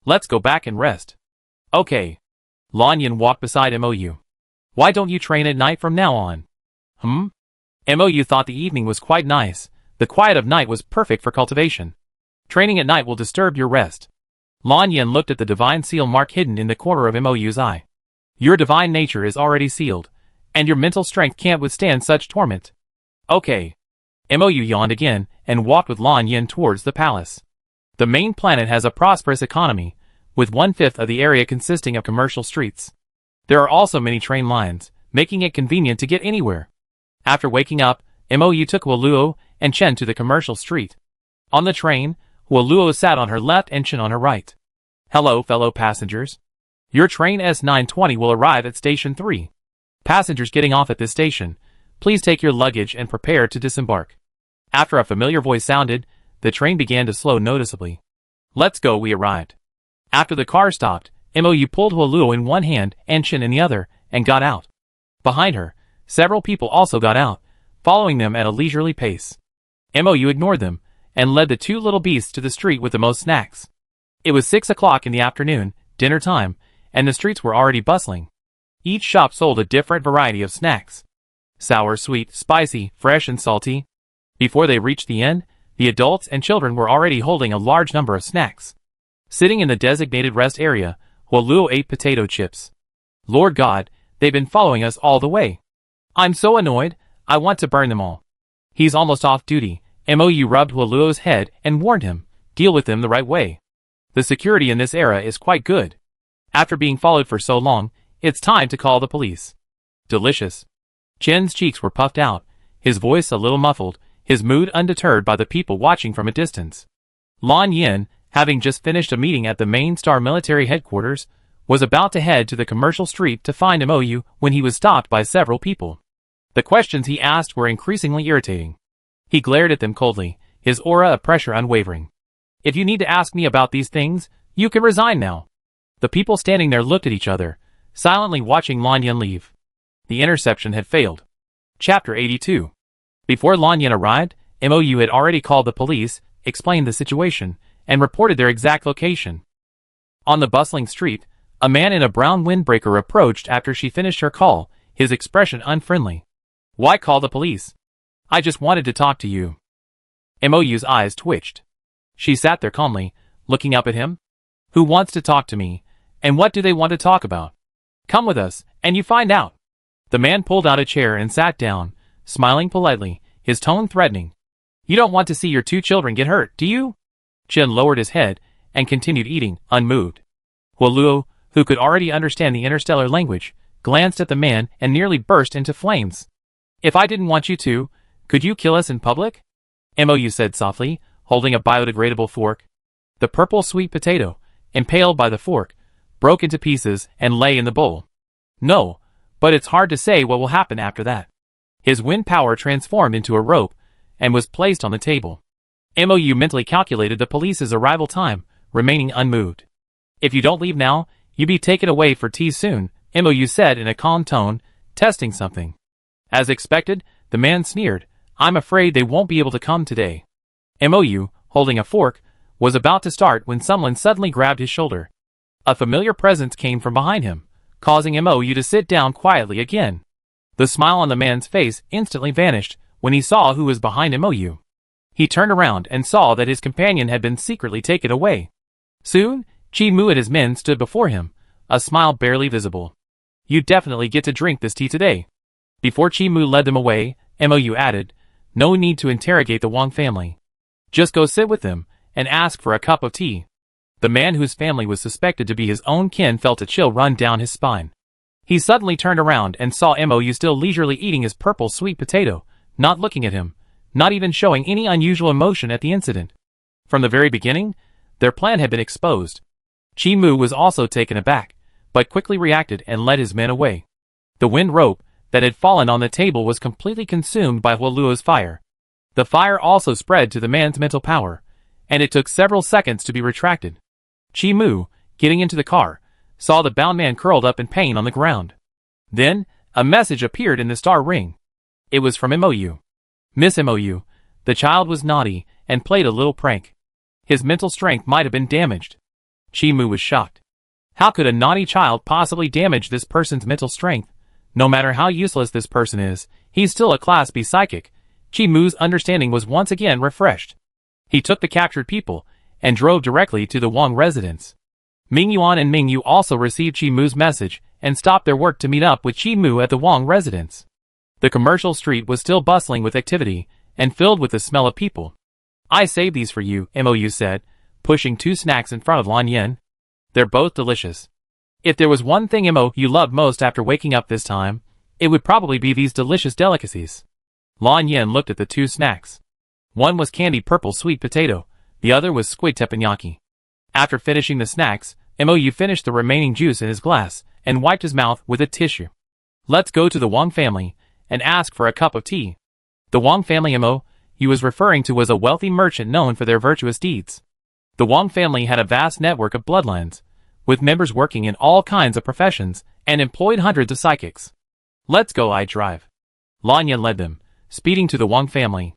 Let's go back and rest. Okay. Lan Yin walked beside Moyu. Why don't you train at night from now on? Moyu thought the evening was quite nice. The quiet of night was perfect for cultivation. Training at night will disturb your rest. Lan Yin looked at the divine seal mark hidden in the corner of Moyu's eye. Your divine nature is already sealed, and your mental strength can't withstand such torment. Okay. Moyu yawned again, and walked with Lan Yin towards the palace. The main planet has a prosperous economy, with 1/5 of the area consisting of commercial streets. There are also many train lines, making it convenient to get anywhere. After waking up, Moyu took Huoluo and Chen to the commercial street. On the train, Huoluo sat on her left and Chen on her right. Hello, fellow passengers. Your train S920 will arrive at Station 3. Passengers getting off at this station, please take your luggage and prepare to disembark. After a familiar voice sounded, the train began to slow noticeably. Let's go, we arrived. After the car stopped, Moyu pulled Huoluo in one hand and Chen in the other, and got out. Behind her, several people also got out, following them at a leisurely pace. Moyu ignored them, and led the 2 little beasts to the street with the most snacks. It was 6 o'clock in the afternoon, dinner time, and the streets were already bustling. Each shop sold a different variety of snacks. Sour, sweet, spicy, fresh and salty. Before they reached the inn, the adults and children were already holding a large number of snacks. Sitting in the designated rest area, Huoluo ate potato chips. Lord God, they've been following us all the way. I'm so annoyed, I want to burn them all. He's almost off duty. Mou rubbed Huoluo's head and warned him, deal with them the right way. The security in this era is quite good. After being followed for so long, it's time to call the police. Delicious. Chen's cheeks were puffed out, his voice a little muffled, his mood undeterred by the people watching from a distance. Lan Yin, having just finished a meeting at the main Star military headquarters, was about to head to the commercial street to find Mou when he was stopped by several people. The questions he asked were increasingly irritating. He glared at them coldly, his aura of pressure unwavering. If you need to ask me about these things, you can resign now. The people standing there looked at each other, silently watching Lan Yin leave. The interception had failed. Chapter 82. Before Lan Yin arrived, Mou had already called the police, explained the situation, and reported their exact location. On the bustling street, a man in a brown windbreaker approached after she finished her call, his expression unfriendly. Why call the police? I just wanted to talk to you. Mou's eyes twitched. She sat there calmly, looking up at him. Who wants to talk to me, and what do they want to talk about? Come with us, and you find out. The man pulled out a chair and sat down, smiling politely, his tone threatening. You don't want to see your two children get hurt, do you? Chen lowered his head and continued eating, unmoved. Huoluo, who could already understand the interstellar language, glanced at the man and nearly burst into flames. If I didn't want you to, could you kill us in public? Mou said softly, holding a biodegradable fork. The purple sweet potato, impaled by the fork, broke into pieces and lay in the bowl. No, but it's hard to say what will happen after that. His wind power transformed into a rope and was placed on the table. Mou mentally calculated the police's arrival time, remaining unmoved. If you don't leave now, you'll be taken away for tea soon, Mou said in a calm tone, testing something. As expected, the man sneered, I'm afraid they won't be able to come today. Mou, holding a fork, was about to start when someone suddenly grabbed his shoulder. A familiar presence came from behind him, causing Mou to sit down quietly again. The smile on the man's face instantly vanished when he saw who was behind Mou. He turned around and saw that his companion had been secretly taken away. Soon, Chi Mu and his men stood before him, a smile barely visible. You definitely get to drink this tea today. Before Chi Mu led them away, Mou added, no need to interrogate the Wang family. Just go sit with them and ask for a cup of tea. The man whose family was suspected to be his own kin felt a chill run down his spine. He suddenly turned around and saw Mou still leisurely eating his purple sweet potato, not looking at him, not even showing any unusual emotion at the incident. From the very beginning, their plan had been exposed. Chi Mu was also taken aback, but quickly reacted and led his men away. The wind rope that had fallen on the table was completely consumed by Huoluo's fire. The fire also spread to the man's mental power, and it took several seconds to be retracted. Chi Mu, getting into the car, saw the bound man curled up in pain on the ground. Then, a message appeared in the star ring. It was from Mou. Miss Mou, the child was naughty and played a little prank. His mental strength might have been damaged. Chi Mu was shocked. How could a naughty child possibly damage this person's mental strength? No matter how useless this person is, he's still a Class B psychic. Chi Mu's understanding was once again refreshed. He took the captured people and drove directly to the Wang residence. Ming Yuan and Ming Yu also received Chi Mu's message and stopped their work to meet up with Chi Mu at the Wang residence. The commercial street was still bustling with activity and filled with the smell of people. I saved these for you, Mou said, pushing two snacks in front of Lan Yin. They're both delicious. If there was one thing Mou loved most after waking up this time, it would probably be these delicious delicacies. Lan Yin looked at the two snacks. One was candied purple sweet potato, the other was squid teppanyaki. After finishing the snacks, Mou finished the remaining juice in his glass and wiped his mouth with a tissue. Let's go to the Wang family and ask for a cup of tea. The Wang family Mou was referring to was a wealthy merchant known for their virtuous deeds. The Wang family had a vast network of bloodlines, with members working in all kinds of professions and employed hundreds of psychics. Let's go, I drive. Lan Yin led them, speeding to the Wang family.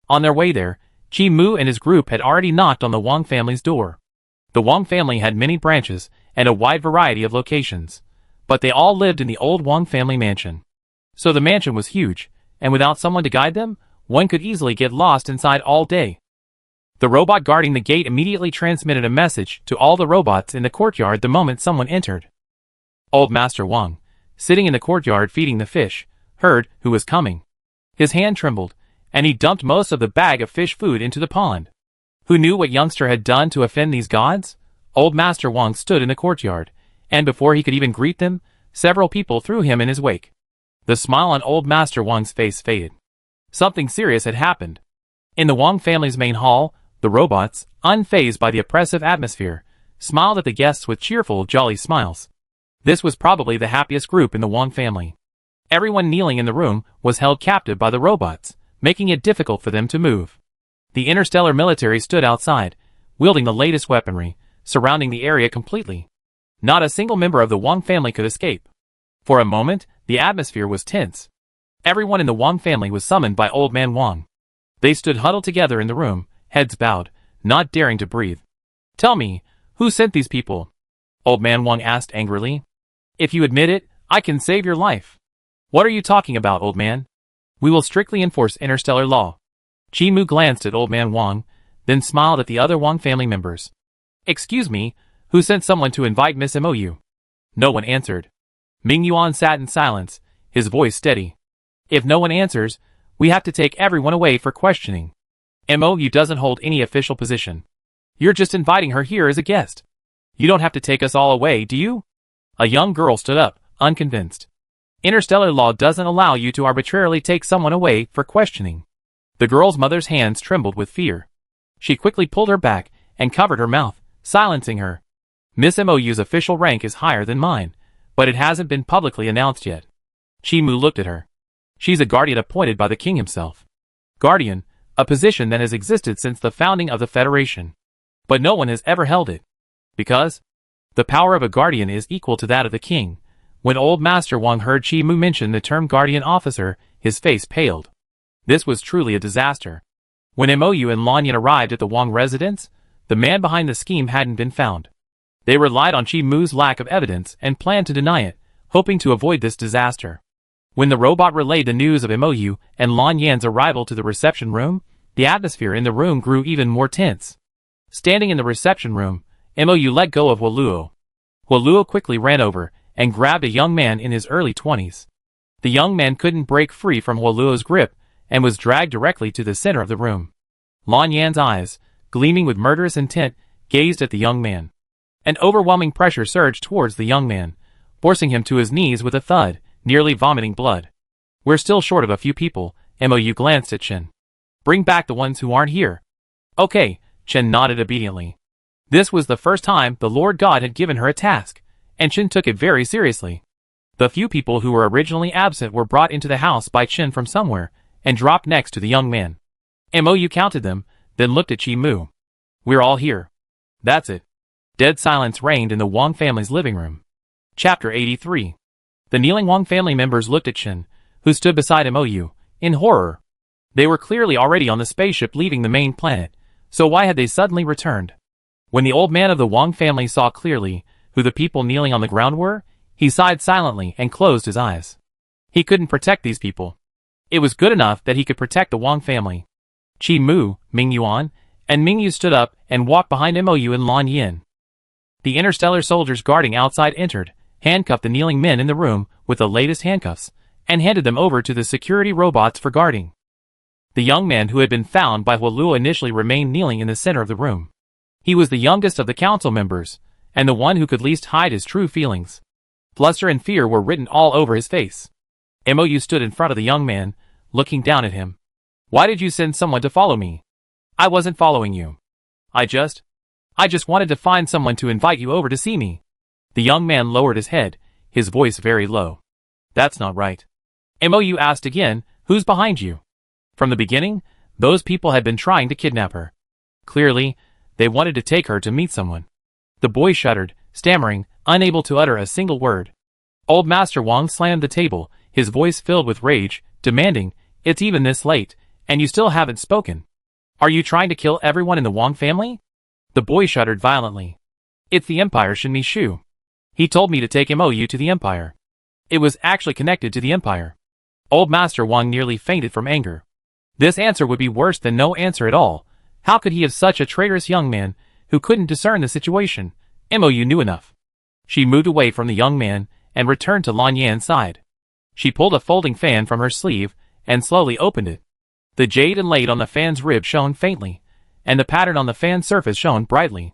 On their way there, Chi Mu and his group had already knocked on the Wang family's door. The Wang family had many branches and a wide variety of locations, but they all lived in the old Wang family mansion. So the mansion was huge, and without someone to guide them, one could easily get lost inside all day. The robot guarding the gate immediately transmitted a message to all the robots in the courtyard the moment someone entered. Old Master Wang, sitting in the courtyard feeding the fish, heard who was coming. His hand trembled, and he dumped most of the bag of fish food into the pond. Who knew what youngster had done to offend these gods? Old Master Wang stood in the courtyard, and before he could even greet them, several people threw him in his wake. The smile on Old Master Wang's face faded. Something serious had happened. In the Wang family's main hall, the robots, unfazed by the oppressive atmosphere, smiled at the guests with cheerful, jolly smiles. This was probably the happiest group in the Wang family. Everyone kneeling in the room was held captive by the robots, making it difficult for them to move. The Interstellar military stood outside, wielding the latest weaponry, surrounding the area completely. Not a single member of the Wang family could escape. For a moment, the atmosphere was tense. Everyone in the Wang family was summoned by Old Man Wang. They stood huddled together in the room, heads bowed, not daring to breathe. "Tell me, who sent these people?" Old Man Wang asked angrily. "If you admit it, I can save your life." "What are you talking about, old man? We will strictly enforce interstellar law." Chi Mu glanced at Old Man Wang, then smiled at the other Wang family members. "Excuse me, who sent someone to invite Miss Mou?" No one answered. Ming Yuan sat in silence, his voice steady. "If no one answers, we have to take everyone away for questioning. Mou doesn't hold any official position. You're just inviting her here as a guest. You don't have to take us all away, do you?" A young girl stood up, unconvinced. "Interstellar law doesn't allow you to arbitrarily take someone away for questioning." The girl's mother's hands trembled with fear. She quickly pulled her back and covered her mouth, silencing her. "Miss Mou's official rank is higher than mine, but it hasn't been publicly announced yet." Chi Mu looked at her. "She's a guardian appointed by the king himself." Guardian, a position that has existed since the founding of the Federation. But no one has ever held it. Because the power of a guardian is equal to that of the king. When Old Master Wang heard Chi Mu mention the term guardian officer, his face paled. This was truly a disaster. When Mou and Lan Yan arrived at the Wang residence, the man behind the scheme hadn't been found. They relied on Chi Mu's lack of evidence and planned to deny it, hoping to avoid this disaster. When the robot relayed the news of Mou and Lan Yan's arrival to the reception room, the atmosphere in the room grew even more tense. Standing in the reception room, Mou let go of Huoluo. Huoluo quickly ran over and grabbed a young man in his early 20s. The young man couldn't break free from Huoluo's grip and was dragged directly to the center of the room. Lan Yan's eyes, gleaming with murderous intent, gazed at the young man. An overwhelming pressure surged towards the young man, forcing him to his knees with a thud, nearly vomiting blood. "We're still short of a few people," Mou glanced at Chen. "Bring back the ones who aren't here." "Okay," Chen nodded obediently. This was the first time the Lord God had given her a task, and Chen took it very seriously. The few people who were originally absent were brought into the house by Chen from somewhere, and dropped next to the young man. Mou counted them, then looked at Chi Mu. "We're all here." "That's it." Dead silence reigned in the Wang family's living room. Chapter 83. The kneeling Wang family members looked at Chen, who stood beside Mou, in horror. They were clearly already on the spaceship leaving the main planet, so why had they suddenly returned? When the old man of the Wang family saw clearly who the people kneeling on the ground were, he sighed silently and closed his eyes. He couldn't protect these people. It was good enough that he could protect the Wang family. Chi Mu, Ming Yuan, and Ming Yu stood up and walked behind Mou and Lan Yan. The interstellar soldiers guarding outside entered, handcuffed the kneeling men in the room with the latest handcuffs, and handed them over to the security robots for guarding. The young man who had been found by Huoluo initially remained kneeling in the center of the room. He was the youngest of the council members, and the one who could least hide his true feelings. Fluster and fear were written all over his face. Mou stood in front of the young man, looking down at him. "Why did you send someone to follow me?" "I wasn't following you. I just wanted to find someone to invite you over to see me." The young man lowered his head, his voice very low. "That's not right." Mou asked again, "Who's behind you?" From the beginning, those people had been trying to kidnap her. Clearly, they wanted to take her to meet someone. The boy shuddered, stammering, unable to utter a single word. Old Master Wang slammed the table, his voice filled with rage, demanding, "It's even this late, and you still haven't spoken. Are you trying to kill everyone in the Wang family?" The boy shuddered violently. "It's the Empire Shinmi Shu. He told me to take Mou to the Empire. It was actually connected to the Empire." Old Master Wang nearly fainted from anger. This answer would be worse than no answer at all. How could he have such a traitorous young man who couldn't discern the situation? Mou knew enough. She moved away from the young man and returned to Lan Yan's side. She pulled a folding fan from her sleeve and slowly opened it. The jade inlaid on the fan's rib shone faintly, and the pattern on the fan's surface shone brightly.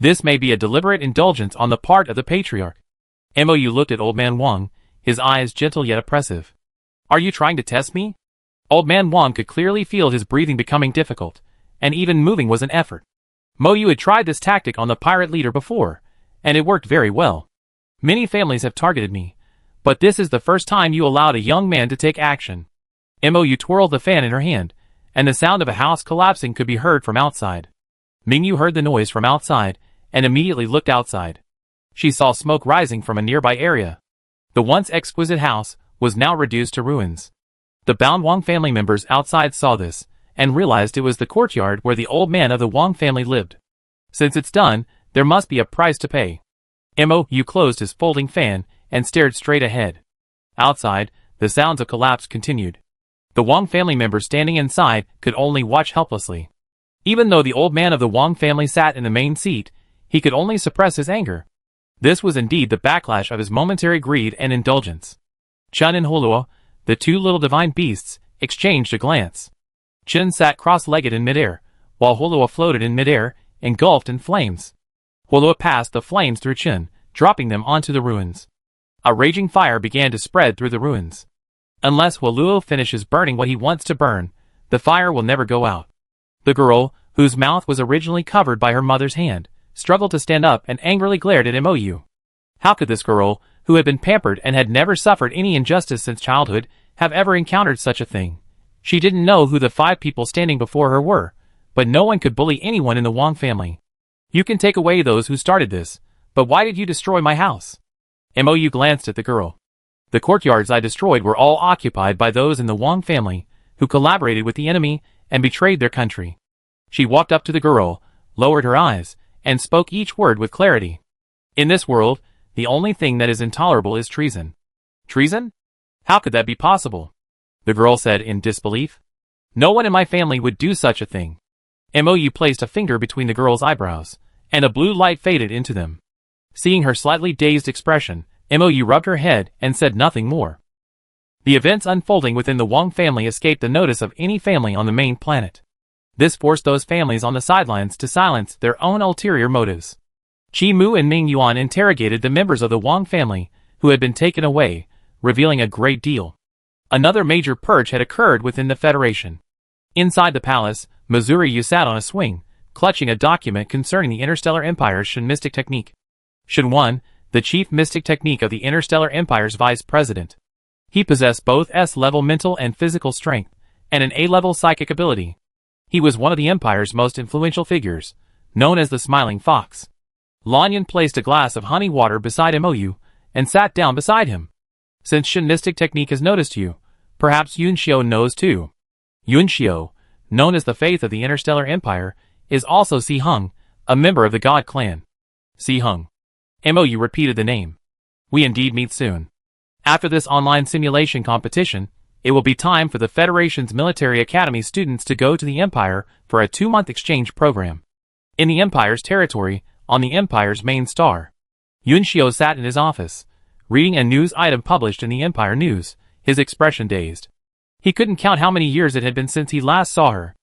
This may be a deliberate indulgence on the part of the patriarch. Mou looked at Old Man Wang, his eyes gentle yet oppressive. Are you trying to test me? Old Man Wang could clearly feel his breathing becoming difficult, and even moving was an effort. Mou had tried this tactic on the pirate leader before, and it worked very well. Many families have targeted me, but this is the first time you allowed a young man to take action. Mou twirled the fan in her hand, and the sound of a house collapsing could be heard from outside. Mingyu heard the noise from outside, and immediately looked outside. She saw smoke rising from a nearby area. The once exquisite house was now reduced to ruins. The Bound Wang family members outside saw this, and realized it was the courtyard where the old man of the Wang family lived. Since it's done, there must be a price to pay. Mou closed his folding fan and stared straight ahead. Outside, the sounds of collapse continued. The Wang family members standing inside could only watch helplessly. Even though the old man of the Wang family sat in the main seat, he could only suppress his anger. This was indeed the backlash of his momentary greed and indulgence. Chun and Holuo, the two little divine beasts, exchanged a glance. Chun sat cross-legged in midair, while Holuo floated in midair, engulfed in flames. Holuo passed the flames through Chun, dropping them onto the ruins. A raging fire began to spread through the ruins. Unless Holuo finishes burning what he wants to burn, the fire will never go out. The girl, whose mouth was originally covered by her mother's hand, struggled to stand up and angrily glared at Mou. How could this girl, who had been pampered and had never suffered any injustice since childhood, have ever encountered such a thing? She didn't know who the 5 people standing before her were, but no one could bully anyone in the Wang family. You can take away those who started this, but why did you destroy my house? Mou glanced at the girl. The courtyards I destroyed were all occupied by those in the Wang family, who collaborated with the enemy and betrayed their country. She walked up to the girl, lowered her eyes, and spoke each word with clarity. In this world, the only thing that is intolerable is treason. Treason? How could that be possible? The girl said in disbelief. No one in my family would do such a thing. Mou placed a finger between the girl's eyebrows, and a blue light faded into them. Seeing her slightly dazed expression, Mou rubbed her head and said nothing more. The events unfolding within the Wang family escaped the notice of any family on the main planet. This forced those families on the sidelines to silence their own ulterior motives. Qi Mu and Ming Yuan interrogated the members of the Wang family, who had been taken away, revealing a great deal. Another major purge had occurred within the Federation. Inside the palace, Mizuru sat on a swing, clutching a document concerning the Interstellar Empire's Shen mystic technique. Shen 1, the chief mystic technique of the Interstellar Empire's vice president. He possessed both S-level mental and physical strength, and an A-level psychic ability. He was one of the Empire's most influential figures, known as the Smiling Fox. Lanyan placed a glass of honey water beside Mou, and sat down beside him. Since Shen mystic technique has noticed you, perhaps Yunxiu knows too. Yunxiu, known as the Faith of the Interstellar Empire, is also Si Hung, a member of the God Clan. Si Hung. Mou repeated the name. We indeed meet soon. After this online simulation competition, it will be time for the Federation's Military Academy students to go to the Empire for a 2-month exchange program. In the Empire's territory, on the Empire's main star. Yunxiu sat in his office, reading a news item published in the Empire News, his expression dazed. He couldn't count how many years it had been since he last saw her.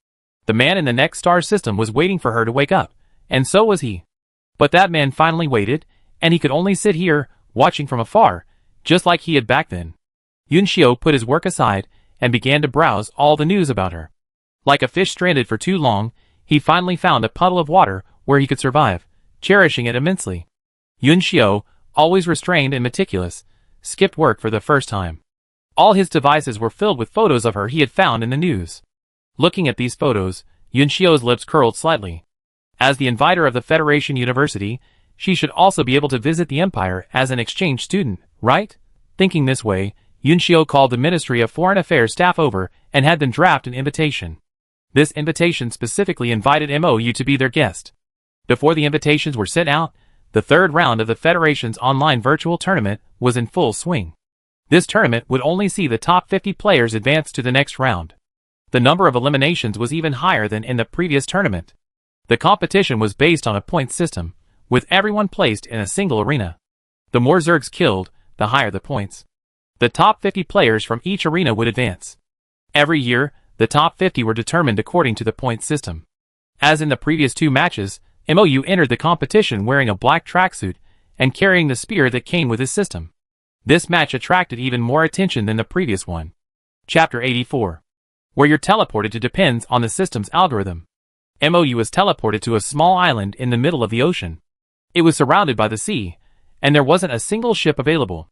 The man in the next star system was waiting for her to wake up, and so was he. But that man finally waited, and he could only sit here, watching from afar, just like he had back then. Yunxiu put his work aside, and began to browse all the news about her. Like a fish stranded for too long, he finally found a puddle of water where he could survive, cherishing it immensely. Yunxiu, always restrained and meticulous, skipped work for the first time. All his devices were filled with photos of her he had found in the news. Looking at these photos, Yunxiu's lips curled slightly. As the inviter of the Federation University, she should also be able to visit the Empire as an exchange student, right? Thinking this way, Yunxiu called the Ministry of Foreign Affairs staff over and had them draft an invitation. This invitation specifically invited Mou to be their guest. Before the invitations were sent out, the 3rd round of the Federation's online virtual tournament was in full swing. This tournament would only see the top 50 players advance to the next round. The number of eliminations was even higher than in the previous tournament. The competition was based on a point system, with everyone placed in a single arena. The more Zergs killed, the higher the points. The top 50 players from each arena would advance. Every year, the top 50 were determined according to the point system. As in the previous 2 matches, MOU entered the competition wearing a black tracksuit and carrying the spear that came with his system. This match attracted even more attention than the previous one. Chapter 84. Where you're teleported to depends on the system's algorithm. MOU was teleported to a small island in the middle of the ocean. It was surrounded by the sea, and there wasn't a single ship available.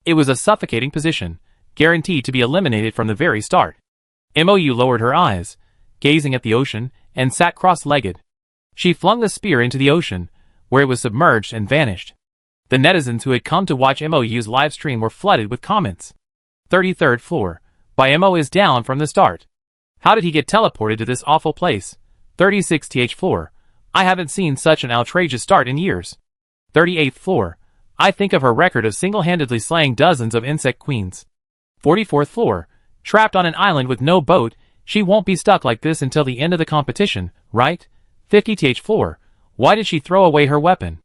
It was a suffocating position, guaranteed to be eliminated from the very start. MOU lowered her eyes, gazing at the ocean, and sat cross-legged. She flung the spear into the ocean, where it was submerged and vanished. The netizens who had come to watch MOU's live stream were flooded with comments. 33rd floor. By MO is down from the start. How did he get teleported to this awful place? 36th floor. I haven't seen such an outrageous start in years. 38th floor. I think of her record of single-handedly slaying dozens of insect queens. 44th floor. Trapped on an island with no boat, she won't be stuck like this until the end of the competition, right? 50th floor. Why did she throw away her weapon?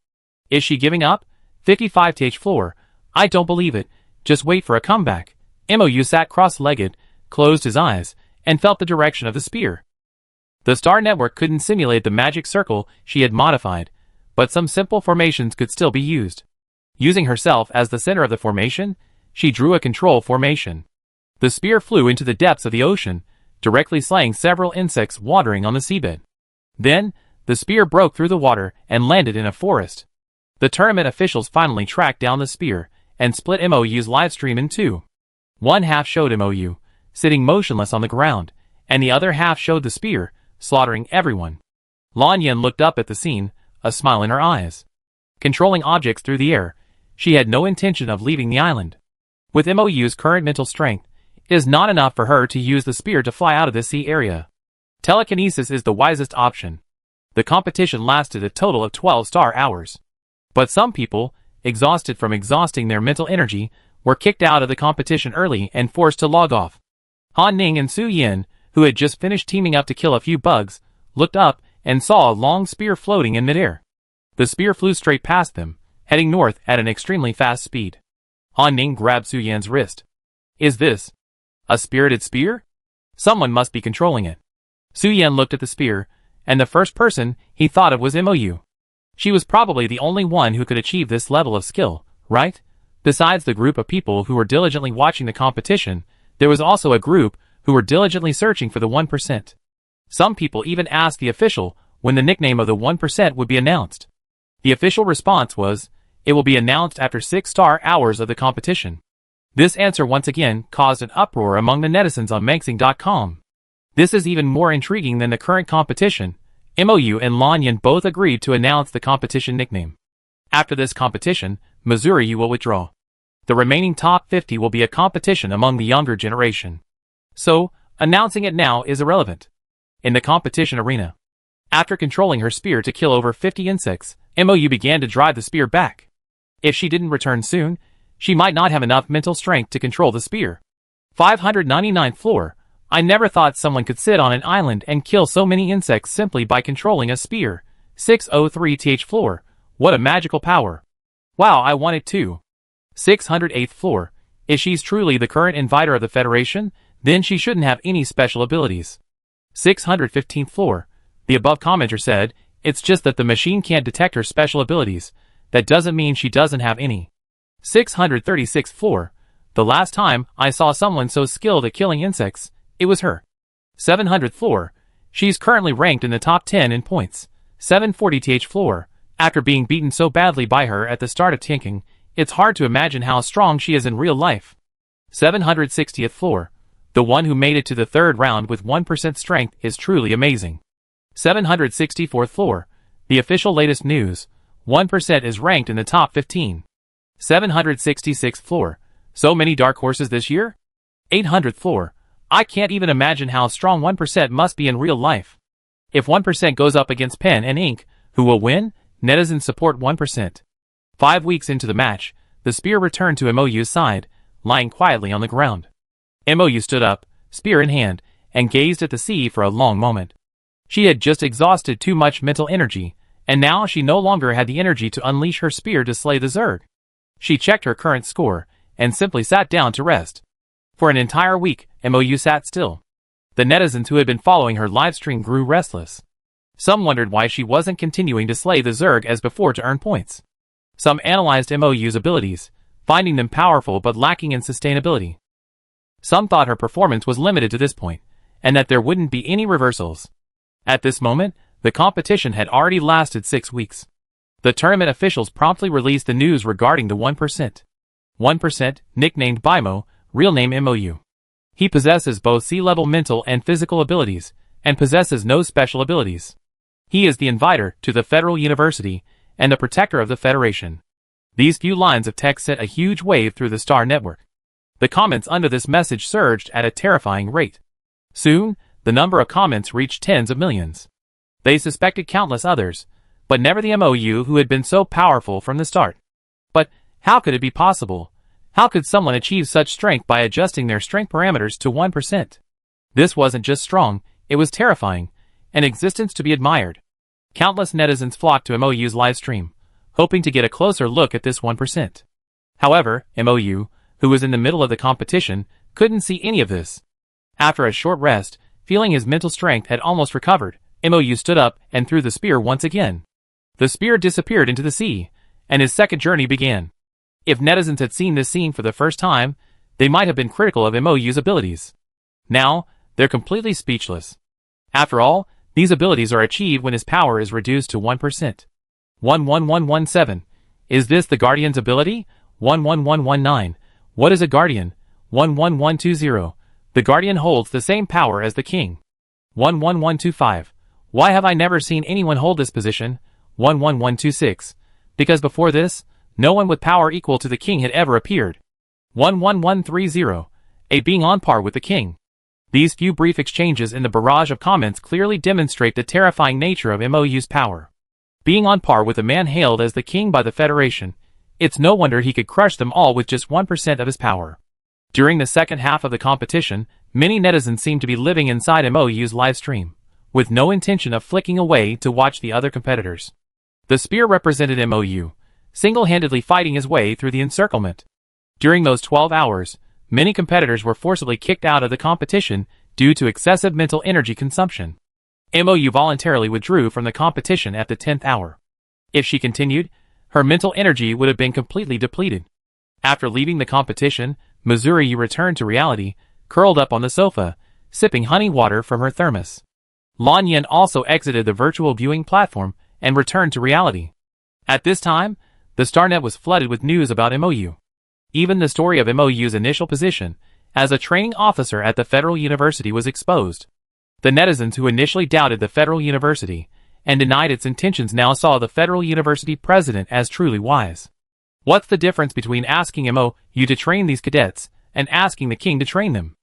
Is she giving up? 55th floor. I don't believe it. Just wait for a comeback. MOU sat cross-legged, closed his eyes, and felt the direction of the spear. The Star Network couldn't simulate the magic circle she had modified, but some simple formations could still be used. Using herself as the center of the formation, she drew a control formation. The spear flew into the depths of the ocean, directly slaying several insects watering on the seabed. Then, the spear broke through the water and landed in a forest. The tournament officials finally tracked down the spear and split MOU's livestream in 2. One half showed MOU, sitting motionless on the ground, and the other half showed the spear, slaughtering everyone. Lanyan looked up at the scene, a smile in her eyes. Controlling objects through the air, she had no intention of leaving the island. With MOU's current mental strength, it is not enough for her to use the spear to fly out of the sea area. Telekinesis is the wisest option. The competition lasted a total of 12 star hours. But some people, exhausted from exhausting their mental energy, were kicked out of the competition early and forced to log off. Han Ning and Su Yin, who had just finished teaming up to kill a few bugs, looked up and saw a long spear floating in midair. The spear flew straight past them, heading north at an extremely fast speed. Han Ning grabbed Su Yin's wrist. Is this a spirited spear? Someone must be controlling it. Su Yin looked at the spear, and the first person he thought of was MOU. She was probably the only one who could achieve this level of skill, right? Besides the group of people who were diligently watching the competition, there was also a group who were diligently searching for the 1%. Some people even asked the official when the nickname of the 1% would be announced. The official response was, it will be announced after 6 star hours of the competition. This answer once again caused an uproar among the netizens on Manxing.com. This is even more intriguing than the current competition. MOU and Lanyan both agreed to announce the competition nickname. After this competition, Missouri will withdraw. The remaining top 50 will be a competition among the younger generation. So, announcing it now is irrelevant. In the competition arena, after controlling her spear to kill over 50 insects, MOU began to drive the spear back. If she didn't return soon, she might not have enough mental strength to control the spear. 599th floor. I never thought someone could sit on an island and kill so many insects simply by controlling a spear. 603th floor. What a magical power. Wow, I want it too. 608th floor. If she's truly the current inviter of the Federation, then she shouldn't have any special abilities. 615th floor. The above commenter said, it's just that the machine can't detect her special abilities. That doesn't mean she doesn't have any. 636th floor. The last time I saw someone so skilled at killing insects, it was her. 700th floor. She's currently ranked in the top 10 in points. 740th floor. After being beaten so badly by her at the start of Tinking, it's hard to imagine how strong she is in real life. 760th floor. The one who made it to the third round with 1% strength is truly amazing. 764th floor. The official latest news. 1% is ranked in the top 15. 766th floor. So many dark horses this year? 800th floor. I can't even imagine how strong 1% must be in real life. If 1% goes up against pen and ink, who will win? Netizens support 1%. 5 weeks into the match, the spear returned to MOU's side, lying quietly on the ground. MOU stood up, spear in hand, and gazed at the sea for a long moment. She had just exhausted too much mental energy, and now she no longer had the energy to unleash her spear to slay the Zerg. She checked her current score, and simply sat down to rest. For an entire week, MOU sat still. The netizens who had been following her livestream grew restless. Some wondered why she wasn't continuing to slay the Zerg as before to earn points. Some analyzed MOU's abilities, finding them powerful but lacking in sustainability. Some thought her performance was limited to this point, and that there wouldn't be any reversals. At this moment, the competition had already lasted 6 weeks. The tournament officials promptly released the news regarding the 1%. 1%, nicknamed Bimo, real name MOU. He possesses both sea-level mental and physical abilities, and possesses no special abilities. He is the inviter to the Federal University, and the protector of the Federation. These few lines of text sent a huge wave through the Star Network. The comments under this message surged at a terrifying rate. Soon, the number of comments reached tens of millions. They suspected countless others, but never the MOU who had been so powerful from the start. But how could it be possible? How could someone achieve such strength by adjusting their strength parameters to 1%? This wasn't just strong, it was terrifying, an existence to be admired. Countless netizens flocked to MOU's livestream, hoping to get a closer look at this 1%. However, MOU, who was in the middle of the competition, couldn't see any of this. After a short rest, feeling his mental strength had almost recovered, MOU stood up and threw the spear once again. The spear disappeared into the sea, and his second journey began. If netizens had seen this scene for the first time, they might have been critical of MOU's abilities. Now, they're completely speechless. After all, these abilities are achieved when his power is reduced to 1%. 11117. Is this the Guardian's ability? 11119. What is a Guardian? 11120. The Guardian holds the same power as the King. 11125. Why have I never seen anyone hold this position? 11126. Because before this, no one with power equal to the King had ever appeared. 11130. A being on par with the King. These few brief exchanges in the barrage of comments clearly demonstrate the terrifying nature of MOU's power. Being on par with a man hailed as the King by the Federation, it's no wonder he could crush them all with just 1% of his power. During the second half of the competition, many netizens seemed to be living inside MOU's livestream, with no intention of flicking away to watch the other competitors. The spear represented MOU, single-handedly fighting his way through the encirclement. During those 12 hours, many competitors were forcibly kicked out of the competition due to excessive mental energy consumption. MOU voluntarily withdrew from the competition at the 10th hour. If she continued, her mental energy would have been completely depleted. After leaving the competition, Missouri returned to reality, curled up on the sofa, sipping honey water from her thermos. Lan Yen also exited the virtual viewing platform and returned to reality. At this time, the StarNet was flooded with news about MOU. Even the story of MOU's initial position as a training officer at the Federal University was exposed. The netizens who initially doubted the Federal University and denied its intentions now saw the Federal University president as truly wise. What's the difference between asking MOU to train these cadets and asking the King to train them?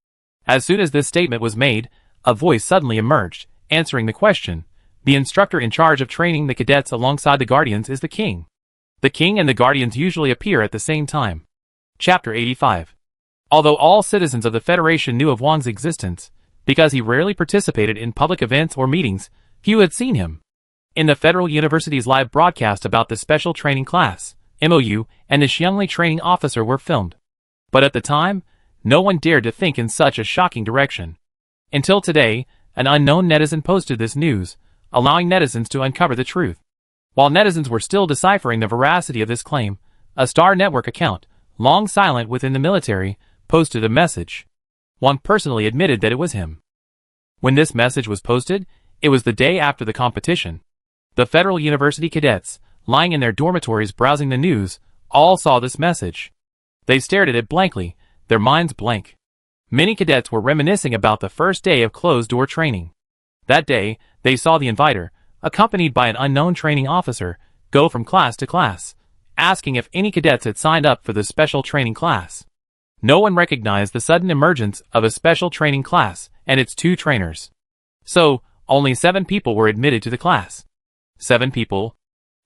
As soon as this statement was made, a voice suddenly emerged, answering the question. The instructor in charge of training the cadets alongside the Guardians is the King. The King and the Guardians usually appear at the same time. Chapter 85. Although all citizens of the Federation knew of Wang's existence, because he rarely participated in public events or meetings, few had seen him. In the Federal University's live broadcast about the special training class, MOU and the Xiangli training officer were filmed. But at the time, no one dared to think in such a shocking direction. Until today, an unknown netizen posted this news, allowing netizens to uncover the truth. While netizens were still deciphering the veracity of this claim, a Star Network account, long silent within the military, posted a message. Wang personally admitted that it was him. When this message was posted, it was the day after the competition. The Federal University cadets, lying in their dormitories browsing the news, all saw this message. They stared at it blankly, their minds blank. Many cadets were reminiscing about the first day of closed-door training. That day, they saw the inviter, accompanied by an unknown training officer, go from class to class, asking if any cadets had signed up for the special training class. No one recognized the sudden emergence of a special training class and its 2 trainers. So, only 7 people were admitted to the class. 7 people.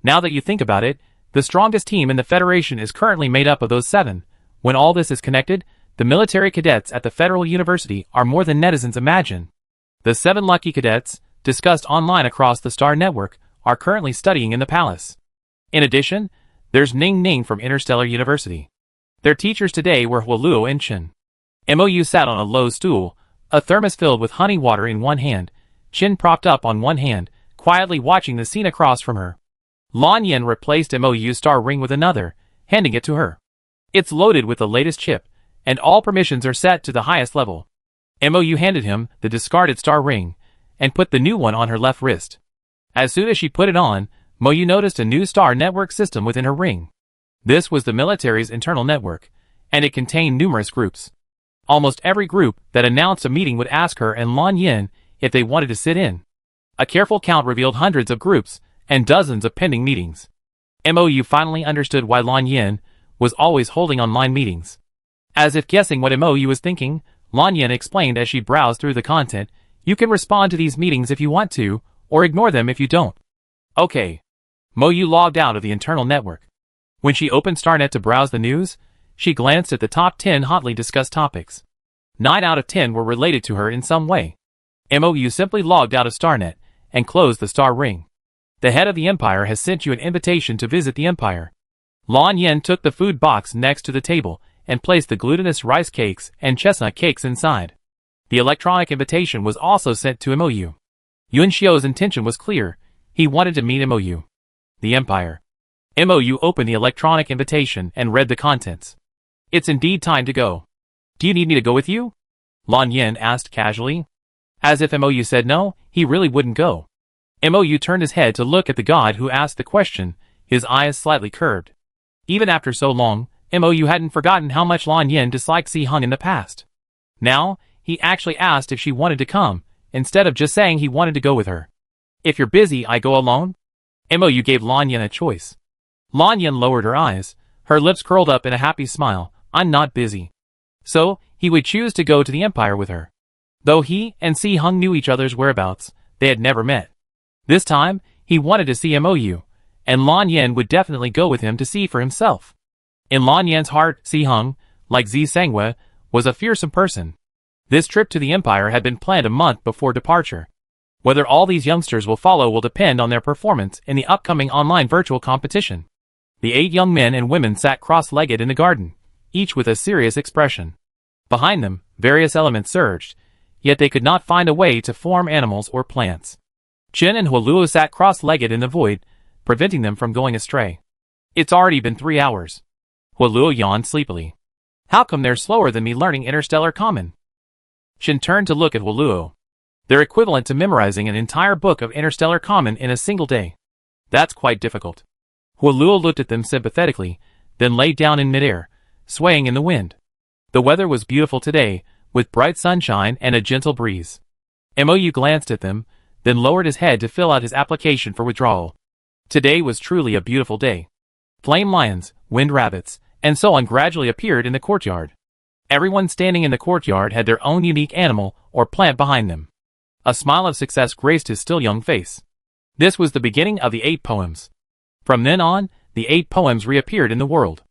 Now that you think about it, the strongest team in the Federation is currently made up of those 7. When all this is connected, the military cadets at the Federal University are more than netizens imagine. The 7 lucky cadets, discussed online across the Star Network, are currently studying in the palace. In addition, There's Ning Ning from Interstellar University. Their teachers today were Huoluo and Chen. Mou sat on a low stool, a thermos filled with honey water in one hand, Chen propped up on one hand, quietly watching the scene across from her. Lan Yin replaced Mou's star ring with another, handing it to her. It's loaded with the latest chip, and all permissions are set to the highest level. Mou handed him the discarded star ring, and put the new one on her left wrist. As soon as she put it on, Mou noticed a new star network system within her ring. This was the military's internal network, and it contained numerous groups. Almost every group that announced a meeting would ask her and Lan Yin if they wanted to sit in. A careful count revealed hundreds of groups and dozens of pending meetings. Mou finally understood why Lan Yin was always holding online meetings. As if guessing what Mou was thinking, Lan Yin explained as she browsed through the content, "You can respond to these meetings if you want to, or ignore them if you don't." Okay. Mou logged out of the internal network. When she opened StarNet to browse the news, she glanced at the top 10 hotly discussed topics. 9 out of 10 were related to her in some way. Mou simply logged out of StarNet and closed the star ring. The head of the Empire has sent you an invitation to visit the Empire. Lan Yin took the food box next to the table and placed the glutinous rice cakes and chestnut cakes inside. The electronic invitation was also sent to Mou. Yun Xiu's intention was clear. He wanted to meet Mou. The Empire. Mou opened the electronic invitation and read the contents. "It's indeed time to go. Do you need me to go with you?" Lan Yin asked casually. As if Mou said no, he really wouldn't go. Mou turned his head to look at the god who asked the question, his eyes slightly curved. Even after so long, Mou hadn't forgotten how much Lan Yin disliked Si Hung in the past. Now, he actually asked if she wanted to come, instead of just saying he wanted to go with her. "If you're busy, I go alone?" Mou gave Lan Yin a choice. Lan Yin lowered her eyes, her lips curled up in a happy smile. "I'm not busy." So, he would choose to go to the Empire with her. Though he and Si Hung knew each other's whereabouts, they had never met. This time, he wanted to see Mou, and Lan Yin would definitely go with him to see for himself. In Lan Yin's heart, Si Hung, like Zi Sangwe, was a fearsome person. This trip to the Empire had been planned a month before departure. Whether all these youngsters will follow will depend on their performance in the upcoming online virtual competition. The 8 young men and women sat cross-legged in the garden, each with a serious expression. Behind them, various elements surged, yet they could not find a way to form animals or plants. Chen and Huoluo sat cross-legged in the void, preventing them from going astray. "It's already been 3 hours. Huoluo yawned sleepily. "How come they're slower than me learning Interstellar Common?" Chen turned to look at Huoluo. "They're equivalent to memorizing an entire book of Interstellar Common in a single day. That's quite difficult." Huoluo looked at them sympathetically, then lay down in midair, swaying in the wind. The weather was beautiful today, with bright sunshine and a gentle breeze. Mou glanced at them, then lowered his head to fill out his application for withdrawal. Today was truly a beautiful day. Flame lions, wind rabbits, and so on gradually appeared in the courtyard. Everyone standing in the courtyard had their own unique animal or plant behind them. A smile of success graced his still young face. This was the beginning of the 8 poems. From then on, the 8 poems reappeared in the world.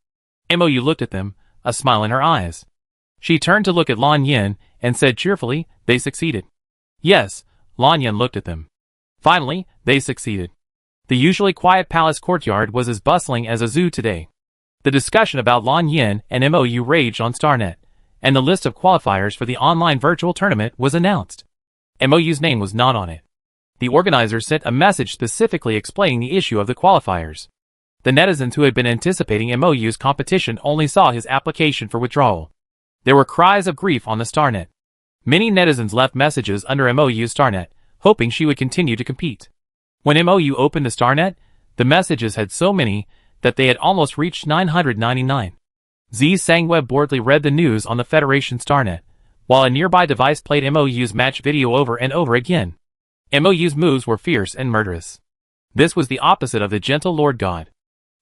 Mou looked at them, a smile in her eyes. She turned to look at Lan Yin and said cheerfully, "They succeeded." Yes, Lan Yin looked at them. Finally, they succeeded. The usually quiet palace courtyard was as bustling as a zoo today. The discussion about Lan Yin and Mou raged on StarNet, and the list of qualifiers for the online virtual tournament was announced. Mou's name was not on it. The organizers sent a message specifically explaining the issue of the qualifiers. The netizens who had been anticipating Mou's competition only saw his application for withdrawal. There were cries of grief on the StarNet. Many netizens left messages under Mou's StarNet, hoping she would continue to compete. When Mou opened the StarNet, the messages had so many that they had almost reached 999. Zi Sangwe boredly read the news on the Federation StarNet, while a nearby device played Mou's match video over and over again. Mou's moves were fierce and murderous. This was the opposite of the gentle Lord God.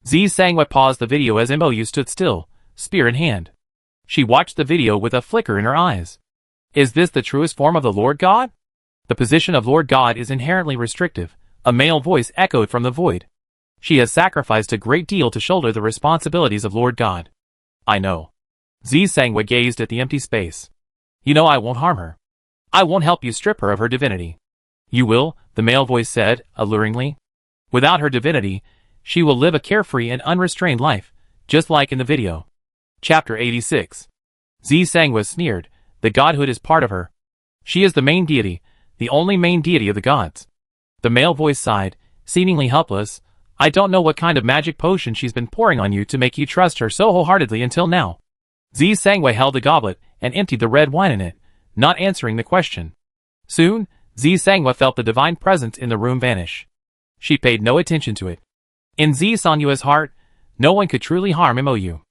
Zi Sangwe paused the video as Mou stood still, spear in hand. She watched the video with a flicker in her eyes. Is this the truest form of the Lord God? The position of Lord God is inherently restrictive, a male voice echoed from the void. She has sacrificed a great deal to shoulder the responsibilities of Lord God. I know. Zi Sangwe gazed at the empty space. You know I won't harm her. I won't help you strip her of her divinity. You will, the male voice said, alluringly. Without her divinity, She will live a carefree and unrestrained life, just like in the video. Chapter 86. Z Sangwa sneered, the godhood is part of her. She is the main deity, the only main deity of the gods. The male voice sighed, seemingly helpless. I don't know what kind of magic potion she's been pouring on you to make you trust her so wholeheartedly until now. Z Sangwa held the goblet and emptied the red wine in it, not answering the question. Soon, Z Sangwa felt the divine presence in the room vanish. She paid no attention to it. In Z Sangua's heart, no one could truly harm Mou.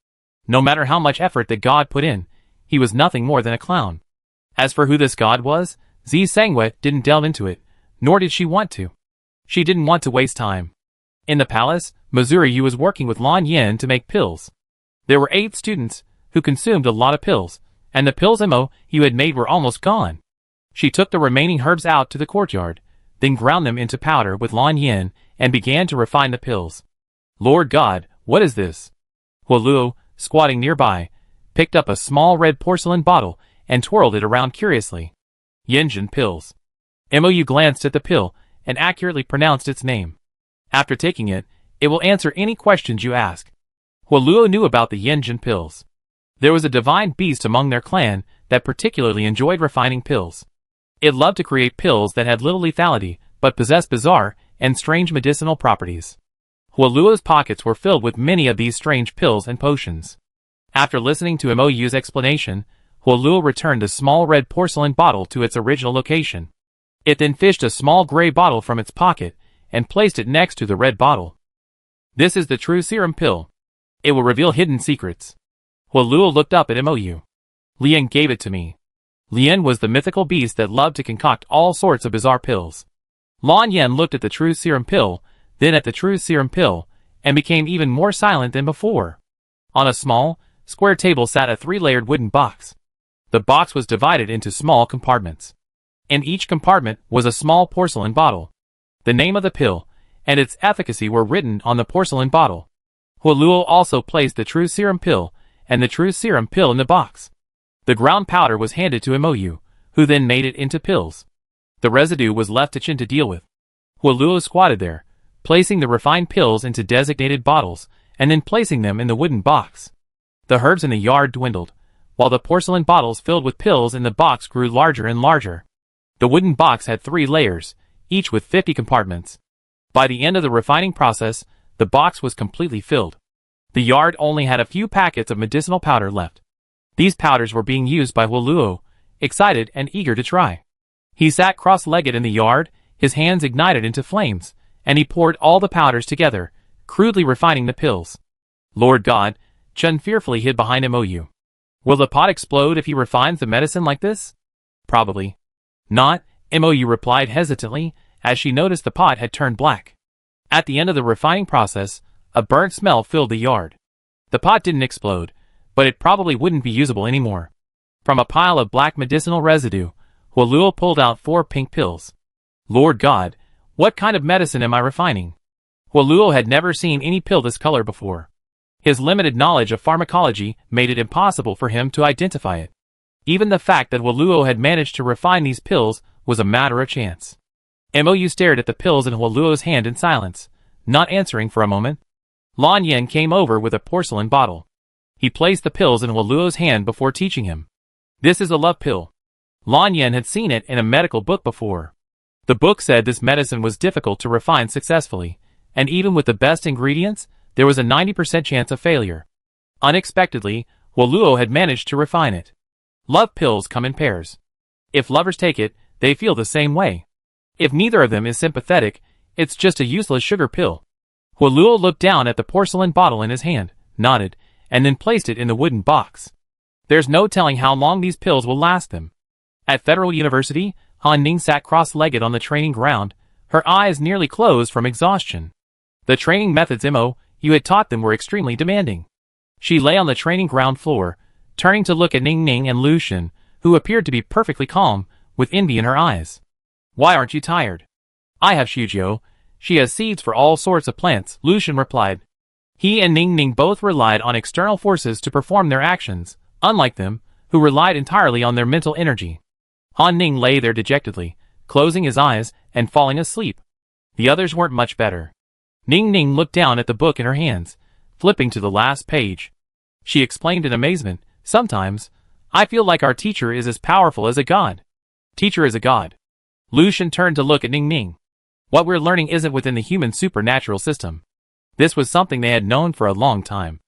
No matter how much effort the god put in, he was nothing more than a clown. As for who this god was, Z Sangwa didn't delve into it, nor did she want to. She didn't want to waste time. In the palace, Missouri was working with Lan Yin to make pills. There were 8 students, who consumed a lot of pills, and the pills Mou had made were almost gone. She took the remaining herbs out to the courtyard, then ground them into powder with Lan Yin, and began to refine the pills. Lord God, what is this? Huoluo, squatting nearby, picked up a small red porcelain bottle and twirled it around curiously. Yinjin pills. Mou glanced at the pill and accurately pronounced its name. After taking it, it will answer any questions you ask. Huoluo knew about the Yinjin pills. There was a divine beast among their clan that particularly enjoyed refining pills. It loved to create pills that had little lethality, but possessed bizarre and strange medicinal properties. Huoluo's pockets were filled with many of these strange pills and potions. After listening to Mou's explanation, Huoluo returned the small red porcelain bottle to its original location. It then fished a small gray bottle from its pocket and placed it next to the red bottle. This is the true serum pill. It will reveal hidden secrets. Huoluo looked up at Mou. Lian gave it to me. Lian was the mythical beast that loved to concoct all sorts of bizarre pills. Lan Yin looked at the true serum pill, then at the true serum pill, and became even more silent than before. On a small, square table sat a 3-layered wooden box. The box was divided into small compartments. In each compartment was a small porcelain bottle. The name of the pill and its efficacy were written on the porcelain bottle. Huoluo also placed the true serum pill and the true serum pill in the box. The ground powder was handed to Mou, who then made it into pills. The residue was left to Chen to deal with. Huoluo squatted there, placing the refined pills into designated bottles, and then placing them in the wooden box. The herbs in the yard dwindled, while the porcelain bottles filled with pills in the box grew larger and larger. The wooden box had 3 layers, each with 50 compartments. By the end of the refining process, the box was completely filled. The yard only had a few packets of medicinal powder left. These powders were being used by Huoluo, excited and eager to try. He sat cross-legged in the yard, his hands ignited into flames, and he poured all the powders together, crudely refining the pills. Lord God, Chen fearfully hid behind Mou. Will the pot explode if he refines the medicine like this? Probably not, Mou replied hesitantly, as she noticed the pot had turned black. At the end of the refining process, a burnt smell filled the yard. The pot didn't explode, but it probably wouldn't be usable anymore. From a pile of black medicinal residue, Huoluo pulled out 4 pink pills. Lord God, what kind of medicine am I refining? Huoluo had never seen any pill this color before. His limited knowledge of pharmacology made it impossible for him to identify it. Even the fact that Huoluo had managed to refine these pills was a matter of chance. Mou stared at the pills in Huoluo's hand in silence, not answering for a moment. Lan Yin came over with a porcelain bottle. He placed the pills in Huoluo's hand before teaching him. This is a love pill. Lan Yin had seen it in a medical book before. The book said this medicine was difficult to refine successfully, and even with the best ingredients, there was a 90% chance of failure. Unexpectedly, Huoluo had managed to refine it. Love pills come in pairs. If lovers take it, they feel the same way. If neither of them is sympathetic, it's just a useless sugar pill. Huoluo looked down at the porcelain bottle in his hand, nodded, and then placed it in the wooden box. There's no telling how long these pills will last them. At Federal University, Han Ning sat cross-legged on the training ground, her eyes nearly closed from exhaustion. The training methods Mou had taught them were extremely demanding. She lay on the training ground floor, turning to look at Ning Ning and Lu Shen, who appeared to be perfectly calm, with envy in her eyes. Why aren't you tired? I have Shujio. She has seeds for all sorts of plants, Lu Shen replied. He and Ning Ning both relied on external forces to perform their actions, unlike them, who relied entirely on their mental energy. Han Ning lay there dejectedly, closing his eyes and falling asleep. The others weren't much better. Ning Ning looked down at the book in her hands, flipping to the last page. She exclaimed in amazement, "Sometimes, I feel like our teacher is as powerful as a god." Teacher is a god. Lucian turned to look at Ning Ning. What we're learning isn't within the human supernatural system. This was something they had known for a long time.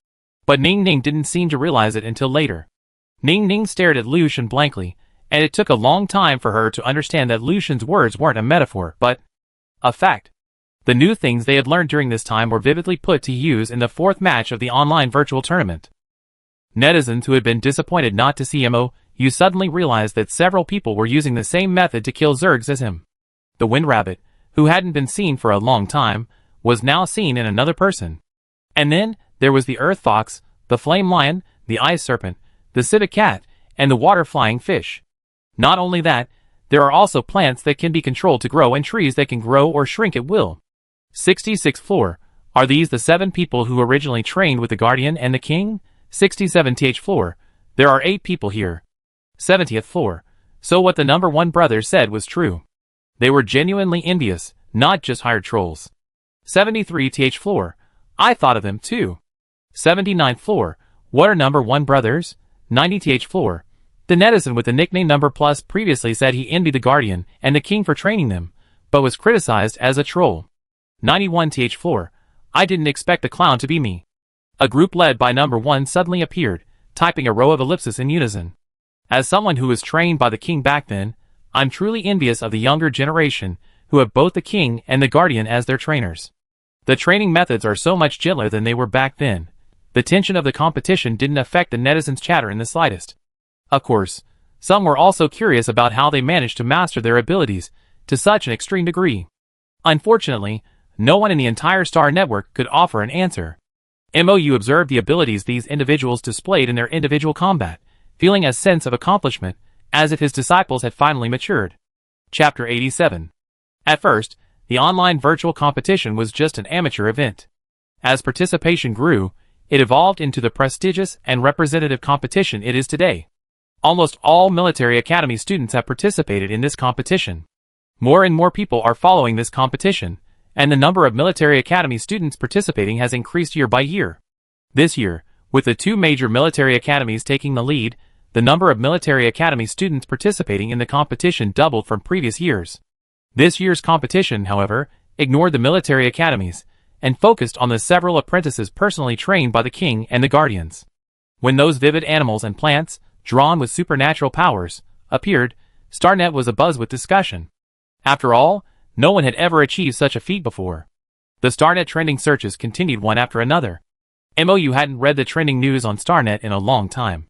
But Ning Ning didn't seem to realize it until later. Ning Ning stared at Lucian blankly, and it took a long time for her to understand that Lucian's words weren't a metaphor, but a fact. The new things they had learned during this time were vividly put to use in the fourth match of the online virtual tournament. Netizens who had been disappointed not to see MOU suddenly realized that several people were using the same method to kill Zergs as him. The Wind Rabbit, who hadn't been seen for a long time, was now seen in another person. And then, there was the Earth Fox, the Flame Lion, the Ice Serpent, the Civet Cat, and the Water Flying Fish. Not only that, there are also plants that can be controlled to grow and trees that can grow or shrink at will. 66th floor. Are these the 7 people who originally trained with the Guardian and the King? 67th floor. There are 8 people here. 70th floor. So what the number 1 brother said was true. They were genuinely envious, not just hired trolls. 73th floor. I thought of them too. 79th floor. What are number 1 brothers? 90th floor. The netizen with the nickname number plus previously said he envied the Guardian and the King for training them, but was criticized as a troll. 91th floor. I didn't expect the clown to be me. A group led by number 1 suddenly appeared, typing a row of ellipses in unison. As someone who was trained by the King back then, I'm truly envious of the younger generation, who have both the King and the Guardian as their trainers. The training methods are so much gentler than they were back then. The tension of the competition didn't affect the netizens' chatter in the slightest. Of course, some were also curious about how they managed to master their abilities to such an extreme degree. Unfortunately, no one in the entire Star Network could offer an answer. MOU observed the abilities these individuals displayed in their individual combat, feeling a sense of accomplishment, as if his disciples had finally matured. Chapter 87. At first, the online virtual competition was just an amateur event. As participation grew, it evolved into the prestigious and representative competition it is today. Almost all military academy students have participated in this competition. More and more people are following this competition, and the number of military academy students participating has increased year by year. This year, with the 2 major military academies taking the lead, the number of military academy students participating in the competition doubled from previous years. This year's competition, however, ignored the military academies, and focused on the several apprentices personally trained by the King and the Guardians. When those vivid animals and plants, drawn with supernatural powers, appeared, StarNet was abuzz with discussion. After all, no one had ever achieved such a feat before. The StarNet trending searches continued one after another. MOU hadn't read the trending news on StarNet in a long time.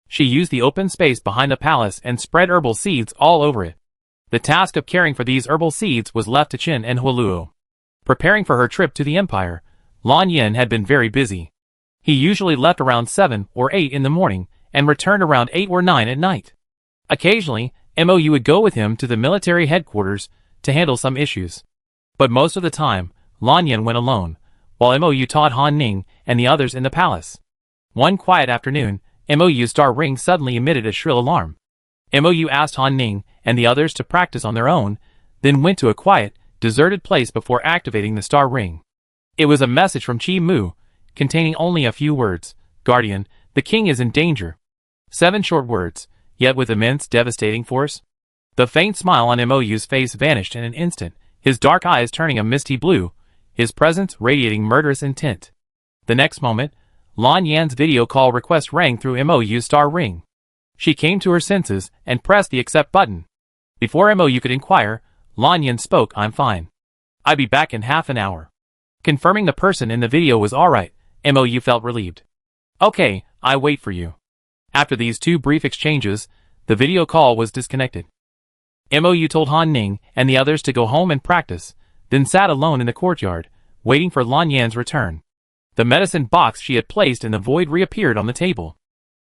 She used the open space behind the palace and spread herbal seeds all over it. The task of caring for these herbal seeds was left to Qin and Huoluo. Preparing for her trip to the Empire, Lan Yin had been very busy. He usually left around 7 or 8 in the morning, and returned around 8 or 9 at night. Occasionally, MOU would go with him to the military headquarters to handle some issues. But most of the time, Lan Yin went alone, while MOU taught Han Ning and the others in the palace. One quiet afternoon, MOU's star ring suddenly emitted a shrill alarm. MOU asked Han Ning and the others to practice on their own, then went to a quiet, deserted place before activating the star ring. It was a message from Chi Mu, containing only a few words. Guardian, the King is in danger. 7 short words, yet with immense devastating force. The faint smile on MOU's face vanished in an instant, his dark eyes turning a misty blue, his presence radiating murderous intent. The next moment, Lan Yan's video call request rang through MOU's star ring. She came to her senses and pressed the accept button. Before MOU could inquire, Lan Yan spoke, "I'm fine. I'll be back in half an hour." Confirming the person in the video was alright, MOU felt relieved. "Okay, I wait for you." After these 2 brief exchanges, the video call was disconnected. MOU told Han Ning and the others to go home and practice, then sat alone in the courtyard, waiting for Lan Yan's return. The medicine box she had placed in the void reappeared on the table.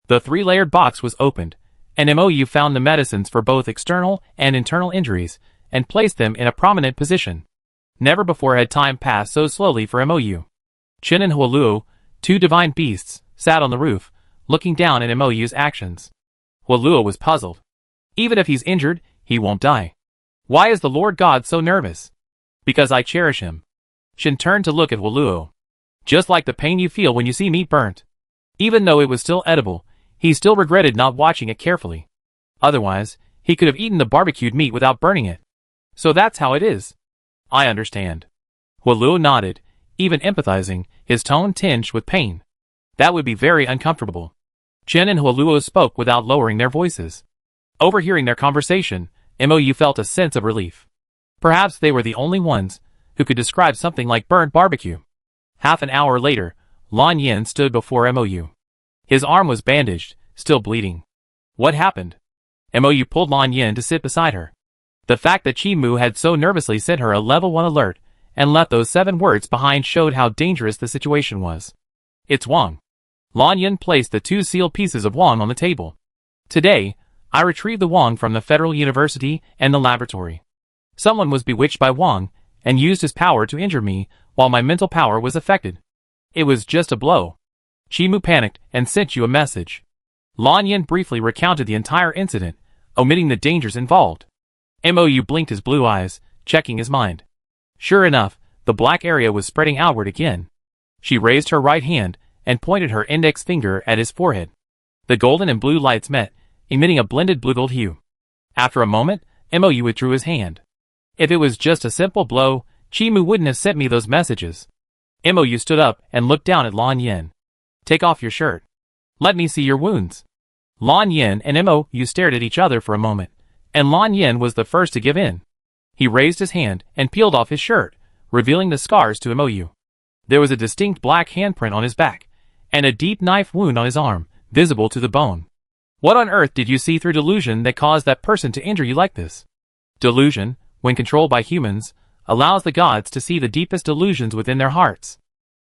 The 3-layered box was opened, and MOU found the medicines for both external and internal injuries, and placed them in a prominent position. Never before had time passed so slowly for MOU. Qin and Huoluo, 2 divine beasts, sat on the roof, looking down at MOU's actions. Huoluo was puzzled. Even if he's injured, he won't die. Why is the Lord God so nervous? Because I cherish him. Shin turned to look at Huoluo. Just like the pain you feel when you see meat burnt. Even though it was still edible, he still regretted not watching it carefully. Otherwise, he could have eaten the barbecued meat without burning it. So that's how it is. I understand. Huoluo nodded, even empathizing, his tone tinged with pain. That would be very uncomfortable. Chen and Huoluo spoke without lowering their voices. Overhearing their conversation, Mou felt a sense of relief. Perhaps they were the only ones who could describe something like burnt barbecue. Half an hour later, Lan Yin stood before Mou. His arm was bandaged, still bleeding. What happened? Mou pulled Lan Yin to sit beside her. The fact that Qi Mu had so nervously sent her a level 1 alert and left those 7 words behind showed how dangerous the situation was. It's Wang. Lan Yin placed the 2 sealed pieces of Wang on the table. Today, I retrieved the Wang from the Federal University and the laboratory. Someone was bewitched by Wang and used his power to injure me while my mental power was affected. It was just a blow. Qi Mu panicked and sent you a message. Lan Yin briefly recounted the entire incident, omitting the dangers involved. Mou blinked his blue eyes, checking his mind. Sure enough, the black area was spreading outward again. She raised her right hand and pointed her index finger at his forehead. The golden and blue lights met, emitting a blended blue-gold hue. After a moment, Mou withdrew his hand. If it was just a simple blow, Qi Mu wouldn't have sent me those messages. Mou stood up and looked down at Lan Yin. Take off your shirt. Let me see your wounds. Lan Yin and Mou stared at each other for a moment, and Lan Yin was the first to give in. He raised his hand and peeled off his shirt, revealing the scars to Mou. There was a distinct black handprint on his back, and a deep knife wound on his arm, visible to the bone. What on earth did you see through delusion that caused that person to injure you like this? Delusion, when controlled by humans, allows the gods to see the deepest delusions within their hearts.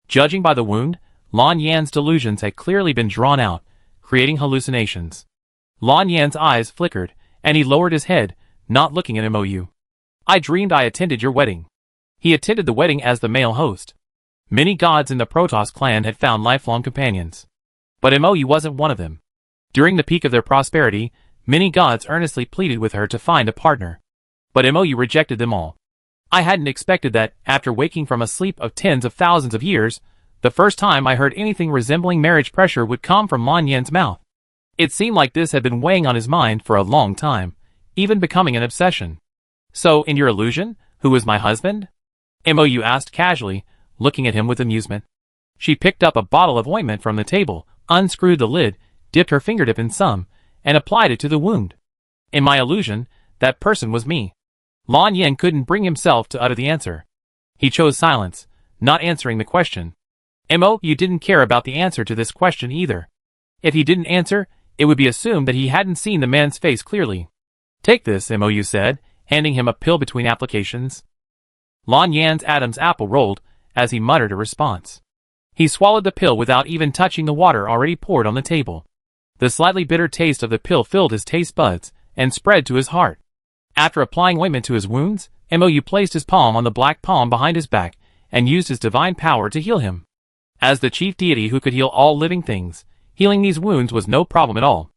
Judging by the wound, Lan Yan's delusions had clearly been drawn out, creating hallucinations. Lan Yan's eyes flickered, and he lowered his head, not looking at Mou. I dreamed I attended your wedding. He attended the wedding as the male host. Many gods in the Protoss clan had found lifelong companions. But Mou wasn't one of them. During the peak of their prosperity, many gods earnestly pleaded with her to find a partner. But Mou rejected them all. I hadn't expected that, after waking from a sleep of tens of thousands of years, the first time I heard anything resembling marriage pressure would come from Lan Yan's mouth. It seemed like this had been weighing on his mind for a long time, even becoming an obsession. So, in your illusion, who was my husband? Mou asked casually, looking at him with amusement. She picked up a bottle of ointment from the table, unscrewed the lid, dipped her fingertip in some, and applied it to the wound. In my illusion, that person was me. Lan Yin couldn't bring himself to utter the answer. He chose silence, not answering the question. Mou didn't care about the answer to this question either. If he didn't answer, it would be assumed that he hadn't seen the man's face clearly. Take this, Mou said, handing him a pill between applications. Lan Yan's Adam's apple rolled, as he muttered a response. He swallowed the pill without even touching the water already poured on the table. The slightly bitter taste of the pill filled his taste buds and spread to his heart. After applying ointment to his wounds, Mou placed his palm on the black palm behind his back and used his divine power to heal him. As the chief deity who could heal all living things, healing these wounds was no problem at all.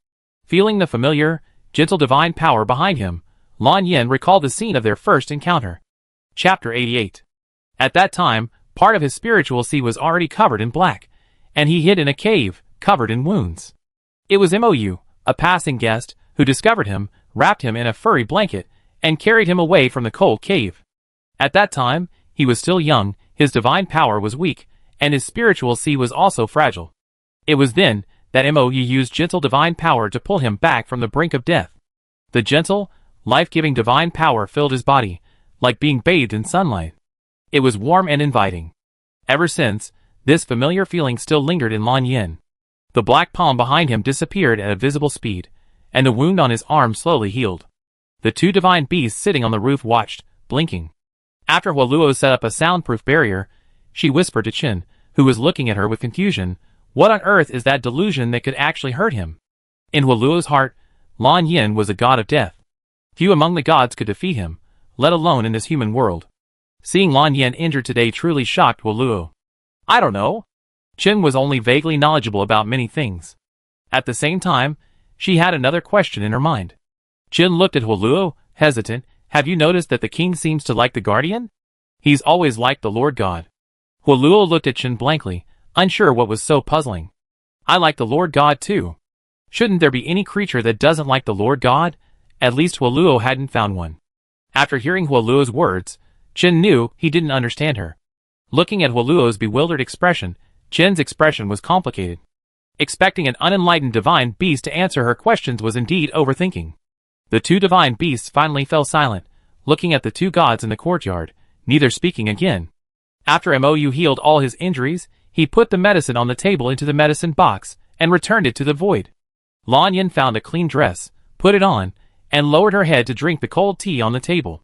Feeling the familiar, gentle divine power behind him, Lan Yin recalled the scene of their first encounter. Chapter 88. At that time, part of his spiritual sea was already covered in black, and he hid in a cave, covered in wounds. It was Mou, a passing guest, who discovered him, wrapped him in a furry blanket, and carried him away from the cold cave. At that time, he was still young, his divine power was weak, and his spiritual sea was also fragile. It was then that Mou used gentle divine power to pull him back from the brink of death. The gentle, life-giving divine power filled his body, like being bathed in sunlight. It was warm and inviting. Ever since, this familiar feeling still lingered in Lan Yin. The black palm behind him disappeared at a visible speed, and the wound on his arm slowly healed. The two divine beasts sitting on the roof watched, blinking. After Huoluo set up a soundproof barrier, she whispered to Qin, who was looking at her with confusion, what on earth is that delusion that could actually hurt him? In Huoluo's heart, Lan Yin was a god of death. Few among the gods could defeat him, let alone in this human world. Seeing Lan Yin injured today truly shocked Huoluo. I don't know. Qin was only vaguely knowledgeable about many things. At the same time, she had another question in her mind. Qin looked at Huoluo, hesitant. Have you noticed that the king seems to like the guardian? He's always liked the Lord God. Huoluo looked at Chen blankly, unsure what was so puzzling. I like the Lord God too. Shouldn't there be any creature that doesn't like the Lord God? At least Huoluo hadn't found one. After hearing Huoluo's words, Chen knew he didn't understand her. Looking at Huoluo's bewildered expression, Chen's expression was complicated. Expecting an unenlightened divine beast to answer her questions was indeed overthinking. The two divine beasts finally fell silent, looking at the two gods in the courtyard, neither speaking again. After Mou healed all his injuries, he put the medicine on the table into the medicine box, and returned it to the void. Lan Yin found a clean dress, put it on, and lowered her head to drink the cold tea on the table.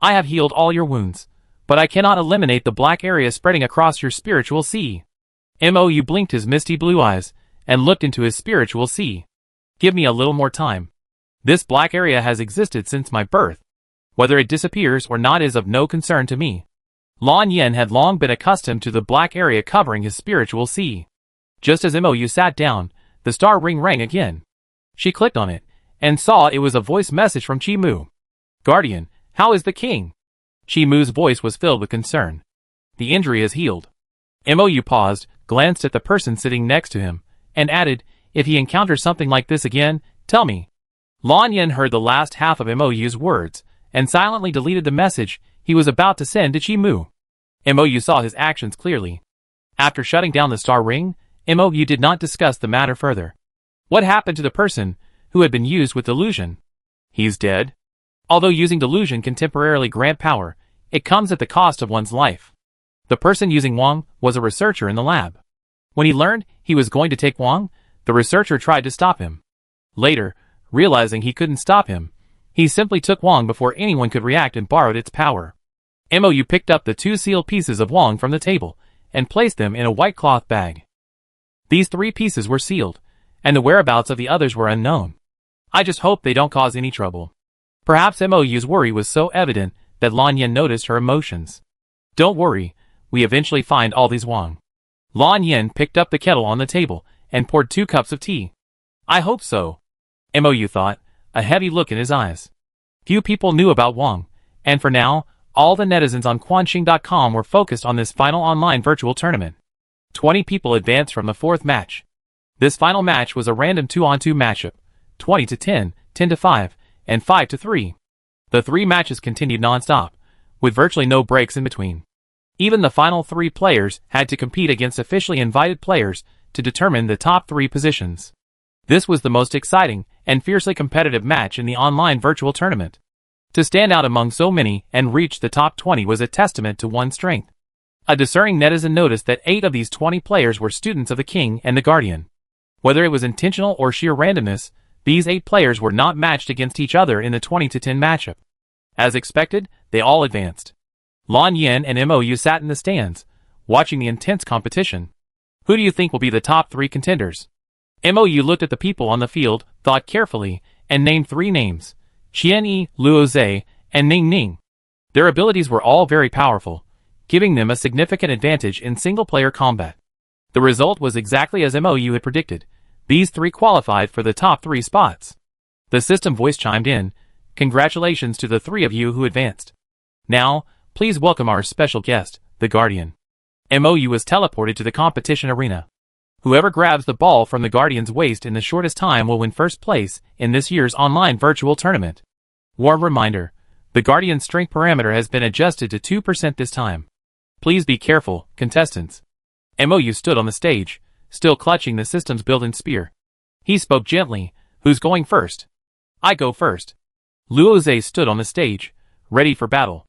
I have healed all your wounds, but I cannot eliminate the black area spreading across your spiritual sea. Mou blinked his misty blue eyes, and looked into his spiritual sea. Give me a little more time. This black area has existed since my birth. Whether it disappears or not is of no concern to me. Lan Yin had long been accustomed to the black area covering his spiritual sea. Just as Mou sat down, the star ring rang again. She clicked on it, and saw it was a voice message from Chi Mu. Guardian, how is the king? Chi Mu's voice was filled with concern. The injury is healed. Mou paused, glanced at the person sitting next to him, and added, if he encounters something like this again, tell me. Lan Yin heard the last half of Mou's words, and silently deleted the message he was about to send to Chi Mu. Mou saw his actions clearly. After shutting down the star ring, Mou did not discuss the matter further. What happened to the person who had been used with delusion? He's dead. Although using delusion can temporarily grant power, it comes at the cost of one's life. The person using Wang was a researcher in the lab. When he learned he was going to take Wang, the researcher tried to stop him. Later, realizing he couldn't stop him, he simply took Wang before anyone could react and borrowed its power. Mou picked up the two sealed pieces of Wang from the table, and placed them in a white cloth bag. These 3 pieces were sealed, and the whereabouts of the others were unknown. I just hope they don't cause any trouble. Perhaps Mou's worry was so evident that Lan Yin noticed her emotions. Don't worry, we eventually find all these Wang. Lan Yin picked up the kettle on the table, and poured 2 cups of tea. I hope so. Mou thought, a heavy look in his eyes. Few people knew about Wang, and for now, all the netizens on Quanxing.com were focused on this final online virtual tournament. 20 people advanced from the 4th match. This final match was a random 2-on-2 matchup, 20 to 10, 10 to 5, and 5 to 3. The 3 matches continued non-stop, with virtually no breaks in between. Even the final 3 players had to compete against officially invited players to determine the top 3 positions. This was the most exciting and fiercely competitive match in the online virtual tournament. To stand out among so many and reach the top 20 was a testament to one's strength. A discerning netizen noticed that 8 of these 20 players were students of the King and the Guardian. Whether it was intentional or sheer randomness, these 8 players were not matched against each other in the 20 to 10 matchup. As expected, they all advanced. Lan Yin and Mou sat in the stands, watching the intense competition. Who do you think will be the top 3 contenders? Mou looked at the people on the field, thought carefully, and named 3 names: Qianyi, Luo Zhe, and Ning Ning. Their abilities were all very powerful, giving them a significant advantage in single-player combat. The result was exactly as Mou had predicted. These 3 qualified for the top 3 spots. The system voice chimed in, congratulations to the 3 of you who advanced. Now, please welcome our special guest, the Guardian. Mou was teleported to the competition arena. Whoever grabs the ball from the Guardian's waist in the shortest time will win first place in this year's online virtual tournament. Warm reminder, the Guardian's strength parameter has been adjusted to 2% this time. Please be careful, contestants. Mou stood on the stage, still clutching the system's built-in spear. He spoke gently, who's going first? I go first. Luo Zhe stood on the stage, ready for battle.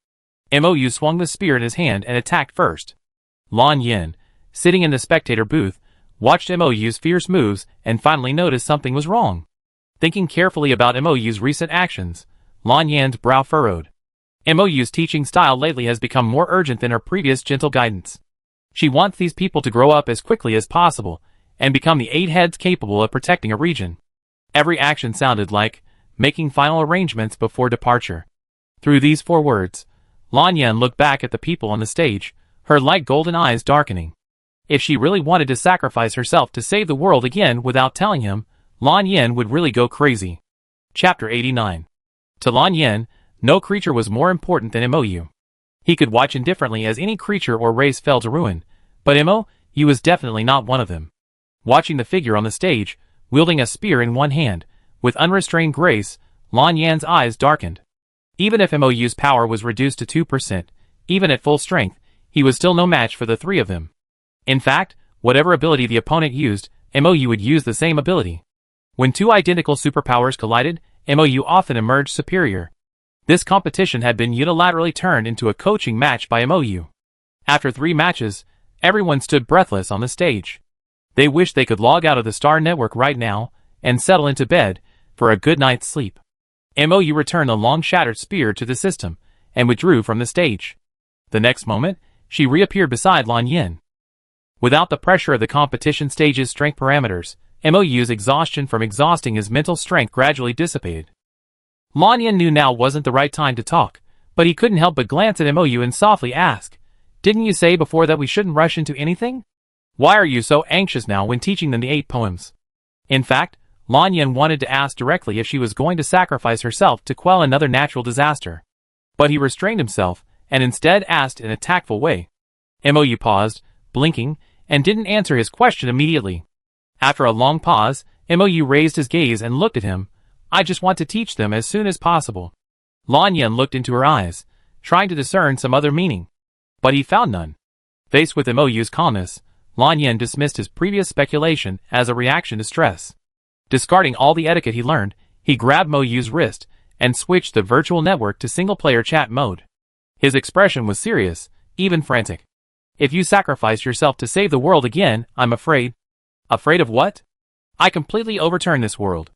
Mou swung the spear in his hand and attacked first. Lan Yin, sitting in the spectator booth, watched Mou's fierce moves and finally noticed something was wrong. Thinking carefully about Mou's recent actions, Lan Yin's brow furrowed. Mou's teaching style lately has become more urgent than her previous gentle guidance. She wants these people to grow up as quickly as possible and become the 8 heads capable of protecting a region. Every action sounded like making final arrangements before departure. Through these 4 words, Lan Yin looked back at the people on the stage, her light golden eyes darkening. If she really wanted to sacrifice herself to save the world again without telling him, Lan Yin would really go crazy. Chapter 89. To Lan Yin, no creature was more important than Mou. He could watch indifferently as any creature or race fell to ruin, but Mo, he was definitely not one of them. Watching the figure on the stage, wielding a spear in one hand, with unrestrained grace, Lan Yan's eyes darkened. Even if Mou's power was reduced to 2%, even at full strength, he was still no match for the three of them. In fact, whatever ability the opponent used, Mou would use the same ability. When two identical superpowers collided, Mou often emerged superior. This competition had been unilaterally turned into a coaching match by Mou. After 3 matches, everyone stood breathless on the stage. They wished they could log out of the Star Network right now, and settle into bed, for a good night's sleep. Mou returned the long shattered spear to the system, and withdrew from the stage. The next moment, she reappeared beside Lan Yan. Without the pressure of the competition stage's strength parameters, Mou's exhaustion from exhausting his mental strength gradually dissipated. Lan Yan knew now wasn't the right time to talk, but he couldn't help but glance at Mou and softly ask, "Didn't you say before that we shouldn't rush into anything? Why are you so anxious now when teaching them the 8 poems?" In fact, Lan Yan wanted to ask directly if she was going to sacrifice herself to quell another natural disaster. But he restrained himself, and instead asked in a tactful way. Mou paused, blinking, and didn't answer his question immediately. After a long pause, Mou raised his gaze and looked at him. "I just want to teach them as soon as possible." Lan Yan looked into her eyes, trying to discern some other meaning. But he found none. Faced with Mou's calmness, Lan Yan dismissed his previous speculation as a reaction to stress. Discarding all the etiquette he learned, he grabbed Mou's wrist and switched the virtual network to single-player chat mode. His expression was serious, even frantic. "If you sacrifice yourself to save the world again, I'm afraid." "Afraid of what?" "I completely overturn this world.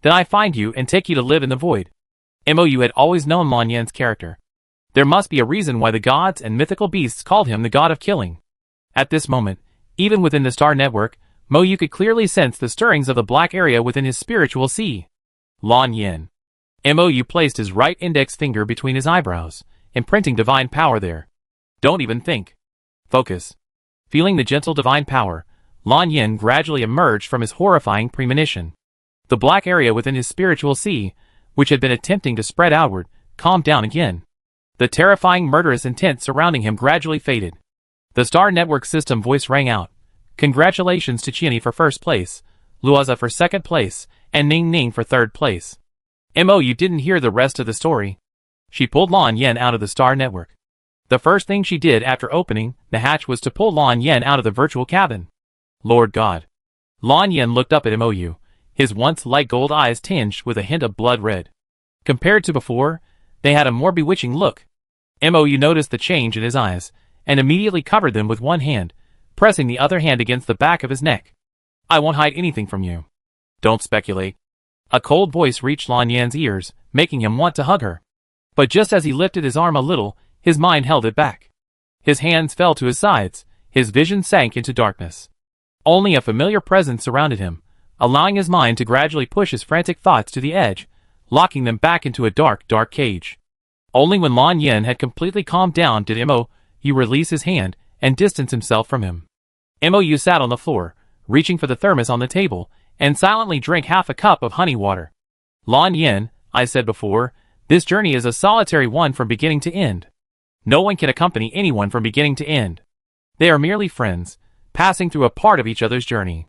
Then I find you and take you to live in the void." Mou had always known Lan Yan's character. There must be a reason why the gods and mythical beasts called him the god of killing. At this moment, even within the Star Network, Mou could clearly sense the stirrings of the black area within his spiritual sea. Lan Yan. Mou placed his right index finger between his eyebrows, imprinting divine power there. "Don't even think. Focus." Feeling the gentle divine power, Lan Yan gradually emerged from his horrifying premonition. The black area within his spiritual sea, which had been attempting to spread outward, calmed down again. The terrifying murderous intent surrounding him gradually faded. The Star Network system voice rang out. "Congratulations to Qiani for first place, Luaza for second place, and Ning Ning for third place." Mou didn't hear the rest of the story. She pulled Lan Yan out of the Star Network. The first thing she did after opening the hatch was to pull Lan Yan out of the virtual cabin. Lord God. Lan Yan looked up at Mou, his once light gold eyes tinged with a hint of blood red. Compared to before, they had a more bewitching look. Mou noticed the change in his eyes, and immediately covered them with one hand, pressing the other hand against the back of his neck. "I won't hide anything from you. Don't speculate." A cold voice reached Lan Yan's ears, making him want to hug her. But just as he lifted his arm a little, his mind held it back. His hands fell to his sides, his vision sank into darkness. Only a familiar presence surrounded him, allowing his mind to gradually push his frantic thoughts to the edge, locking them back into a dark, dark cage. Only when Lan Yan had completely calmed down did Mou release his hand and distance himself from him. Mou sat on the floor, reaching for the thermos on the table, and silently drank half a cup of honey water. "Lan Yan, I said before, this journey is a solitary one from beginning to end. No one can accompany anyone from beginning to end. They are merely friends, passing through a part of each other's journey.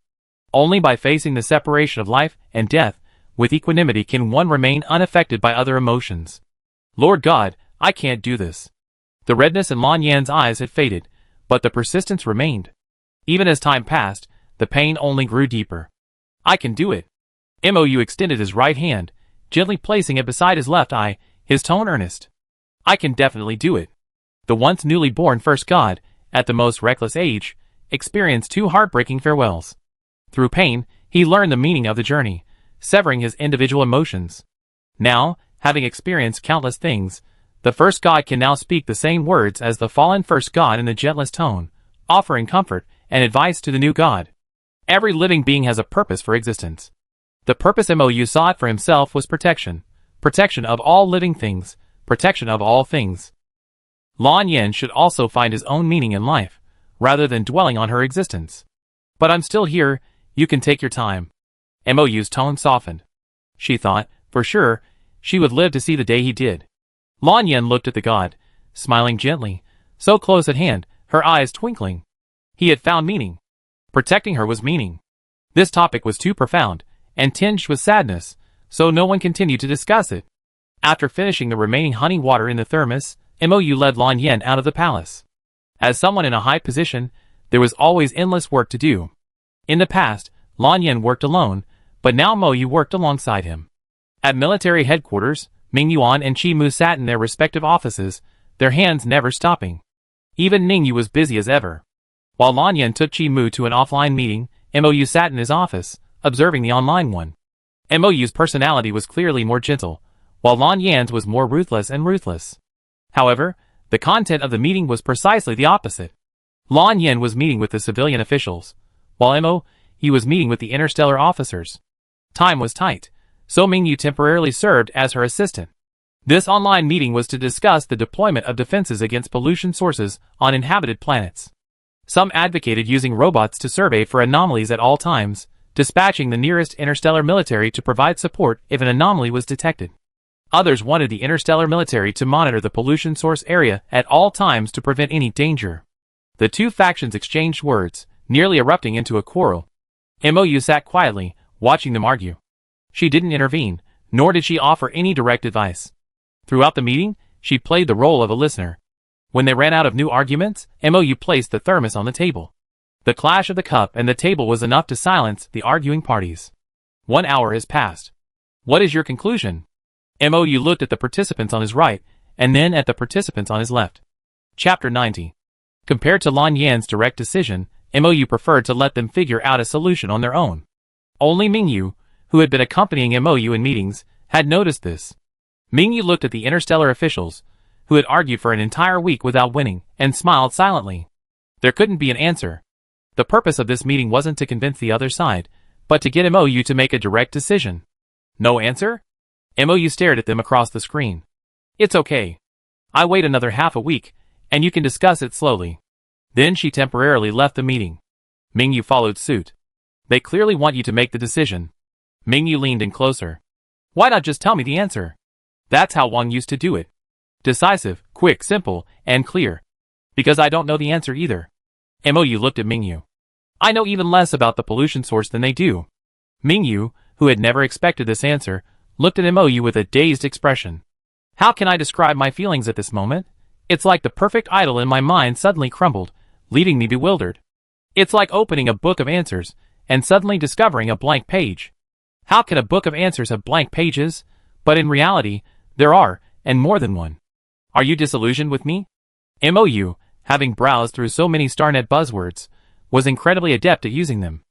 Only by facing the separation of life and death with equanimity can one remain unaffected by other emotions. Lord God, I can't do this." The redness in Lan Yan's eyes had faded, but the persistence remained. Even as time passed, the pain only grew deeper. "I can do it." Mou extended his right hand, gently placing it beside his left eye, his tone earnest. "I can definitely do it." The once newly born first god, at the most reckless age, experienced 2 heartbreaking farewells. Through pain, he learned the meaning of the journey, severing his individual emotions. Now, having experienced countless things, the first god can now speak the same words as the fallen first god in the gentlest tone, offering comfort and advice to the new god. Every living being has a purpose for existence. The purpose Mou saw it for himself was protection. Protection of all living things, protection of all things. Lan Yan should also find his own meaning in life, rather than dwelling on her existence. "But I'm still here, you can take your time." Mou's tone softened. She thought, for sure, she would live to see the day he did. Lan Yan looked at the god, smiling gently, so close at hand, her eyes twinkling. He had found meaning. Protecting her was meaning. This topic was too profound, and tinged with sadness, so no one continued to discuss it. After finishing the remaining honey water in the thermos, Mou led Lan Yan out of the palace. As someone in a high position, there was always endless work to do. In the past, Lan Yan worked alone, but now Mou worked alongside him. At military headquarters, Ming Yuan and Qi Mu sat in their respective offices, their hands never stopping. Even Ning Yu was busy as ever. While Lan Yan took Qi Mu to an offline meeting, Mou sat in his office, observing the online one. Mou's personality was clearly more gentle, while Lan Yan's was more ruthless and ruthless. However, the content of the meeting was precisely the opposite. Lan Yan was meeting with the civilian officials, while Mou was meeting with the Interstellar officers. Time was tight, so Ming Yu temporarily served as her assistant. This online meeting was to discuss the deployment of defenses against pollution sources on inhabited planets. Some advocated using robots to survey for anomalies at all times, dispatching the nearest interstellar military to provide support if an anomaly was detected. Others wanted the interstellar military to monitor the pollution source area at all times to prevent any danger. The two factions exchanged words, nearly erupting into a quarrel. Mou sat quietly, watching them argue. She didn't intervene, nor did she offer any direct advice. Throughout the meeting, she played the role of a listener. When they ran out of new arguments, Mou placed the thermos on the table. The clash of the cup and the table was enough to silence the arguing parties. 1 hour has passed. What is your conclusion? Mou looked at the participants on his right, and then at the participants on his left. Chapter 90. Compared to Lan Yan's direct decision, Mou preferred to let them figure out a solution on their own. Only Ming Yu, who had been accompanying Mou in meetings, had noticed this. Ming Yu looked at the interstellar officials, who had argued for an entire week without winning, and smiled silently. There couldn't be an answer. The purpose of this meeting wasn't to convince the other side, but to get Mou to make a direct decision. No answer? Mou stared at them across the screen. It's okay. I wait another half a week, and you can discuss it slowly. Then she temporarily left the meeting. Ming Yu followed suit. They clearly want you to make the decision. Ming Yu leaned in closer. Why not just tell me the answer? That's how Wang used to do it. Decisive, quick, simple, and clear. Because I don't know the answer either. Mou looked at Ming Yu. I know even less about the pollution source than they do. Ming Yu, who had never expected this answer, looked at Mou with a dazed expression. How can I describe my feelings at this moment? It's like the perfect idol in my mind suddenly crumbled, leaving me bewildered. It's like opening a book of answers, and suddenly discovering a blank page. How can a book of answers have blank pages? But in reality, there are, and more than one. Are you disillusioned with me? Mou, having browsed through so many StarNet buzzwords, was incredibly adept at using them.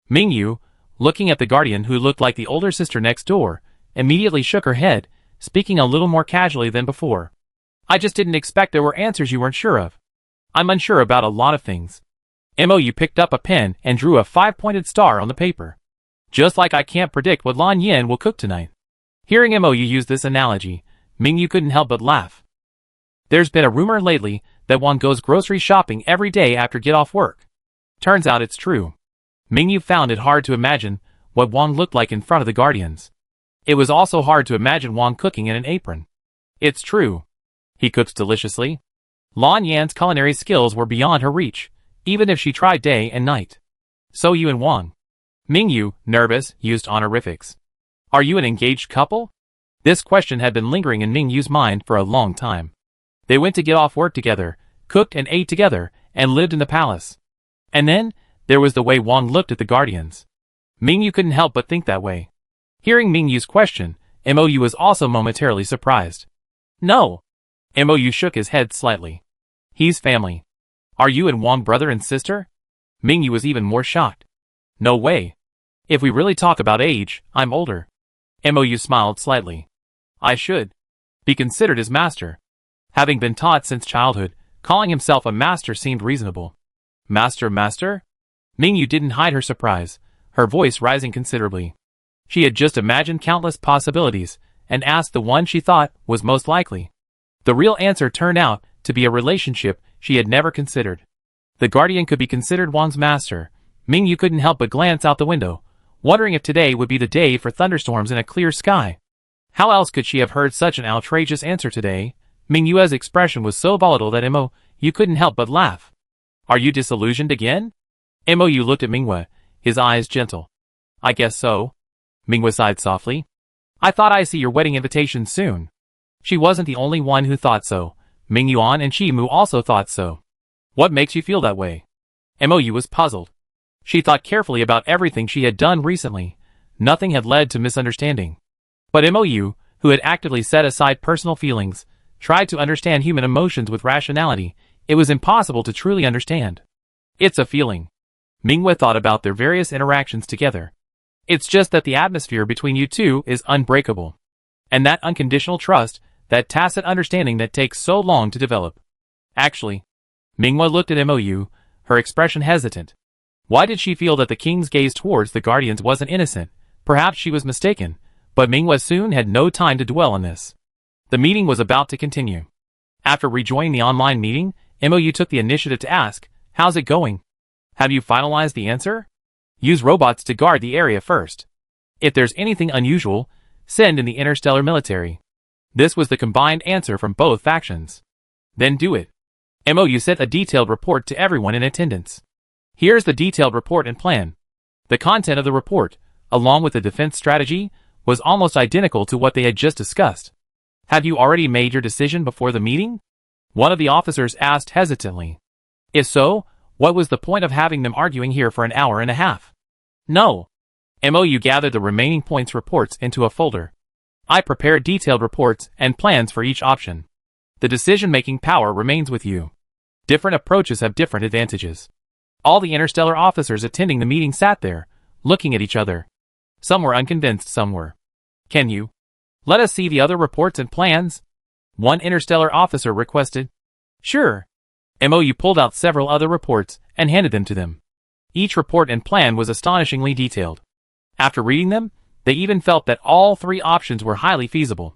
Ming Yu, looking at the guardian who looked like the older sister next door, immediately shook her head, speaking a little more casually than before. I just didn't expect there were answers you weren't sure of. I'm unsure about a lot of things. Mou picked up a pen and drew a 5-pointed star on the paper. Just like I can't predict what Lan Yan will cook tonight. Hearing Mou use this analogy, Ming Yu couldn't help but laugh. There's been a rumor lately that Wang goes grocery shopping every day after get off work. Turns out it's true. Ming Yu found it hard to imagine what Wang looked like in front of the guardians. It was also hard to imagine Wang cooking in an apron. It's true. He cooks deliciously. Lan Yan's culinary skills were beyond her reach, even if she tried day and night. So you and Wang. Ming Yu, nervous, used honorifics. Are you an engaged couple? This question had been lingering in Ming Yu's mind for a long time. They went to get off work together, cooked and ate together, and lived in the palace. And then, there was the way Wang looked at the guardians. Ming Yu couldn't help but think that way. Hearing Ming Yu's question, Mou was also momentarily surprised. No. Mou shook his head slightly. He's family. Are you and Wang brother and sister? Ming Yu was even more shocked. No way. If we really talk about age, I'm older. Mou smiled slightly. I should be considered his master. Having been taught since childhood, calling himself a master seemed reasonable. Master? Ming Yu didn't hide her surprise, her voice rising considerably. She had just imagined countless possibilities, and asked the one she thought was most likely. The real answer turned out to be a relationship she had never considered. The guardian could be considered Wang's master. Ming Yu couldn't help but glance out the window, wondering if today would be the day for thunderstorms in a clear sky. How else could she have heard such an outrageous answer today, Mingyue's expression was so volatile that Mo.Yu couldn't help but laugh. Are you disillusioned again? Mo.Yu looked at Mingyue, his eyes gentle. I guess so. Mingyue sighed softly. I thought I'd see your wedding invitation soon. She wasn't the only one who thought so. Mingyuan and Chimu also thought so. What makes you feel that way? Mo.Yu was puzzled. She thought carefully about everything she had done recently. Nothing had led to misunderstanding. But Mo.Yu, who had actively set aside personal feelings, tried to understand human emotions with rationality. It was impossible to truly understand. It's a feeling. Mingyue thought about their various interactions together. It's just that the atmosphere between you two is unbreakable. And that unconditional trust, that tacit understanding that takes so long to develop. Actually, Mingyue looked at Mo.Yu, her expression hesitant. Why did she feel that the king's gaze towards the guardians wasn't innocent? Perhaps she was mistaken, but Mingyue soon had no time to dwell on this. The meeting was about to continue. After rejoining the online meeting, Mo.Yu took the initiative to ask, how's it going? Have you finalized the answer? Use robots to guard the area first. If there's anything unusual, send in the Interstellar military. This was the combined answer from both factions. Then do it. Mo.Yu sent a detailed report to everyone in attendance. Here's the detailed report and plan. The content of the report, along with the defense strategy, was almost identical to what they had just discussed. Have you already made your decision before the meeting? One of the officers asked hesitantly. If so, what was the point of having them arguing here for an hour and a half? No. Mo.Yu gathered the remaining points reports into a folder. I prepared detailed reports and plans for each option. The decision-making power remains with you. Different approaches have different advantages. All the interstellar officers attending the meeting sat there, looking at each other. Some were unconvinced, some were. Can you let us see the other reports and plans? One interstellar officer requested. Sure. Mo.Yu pulled out several other reports and handed them to them. Each report and plan was astonishingly detailed. After reading them, they even felt that all three options were highly feasible.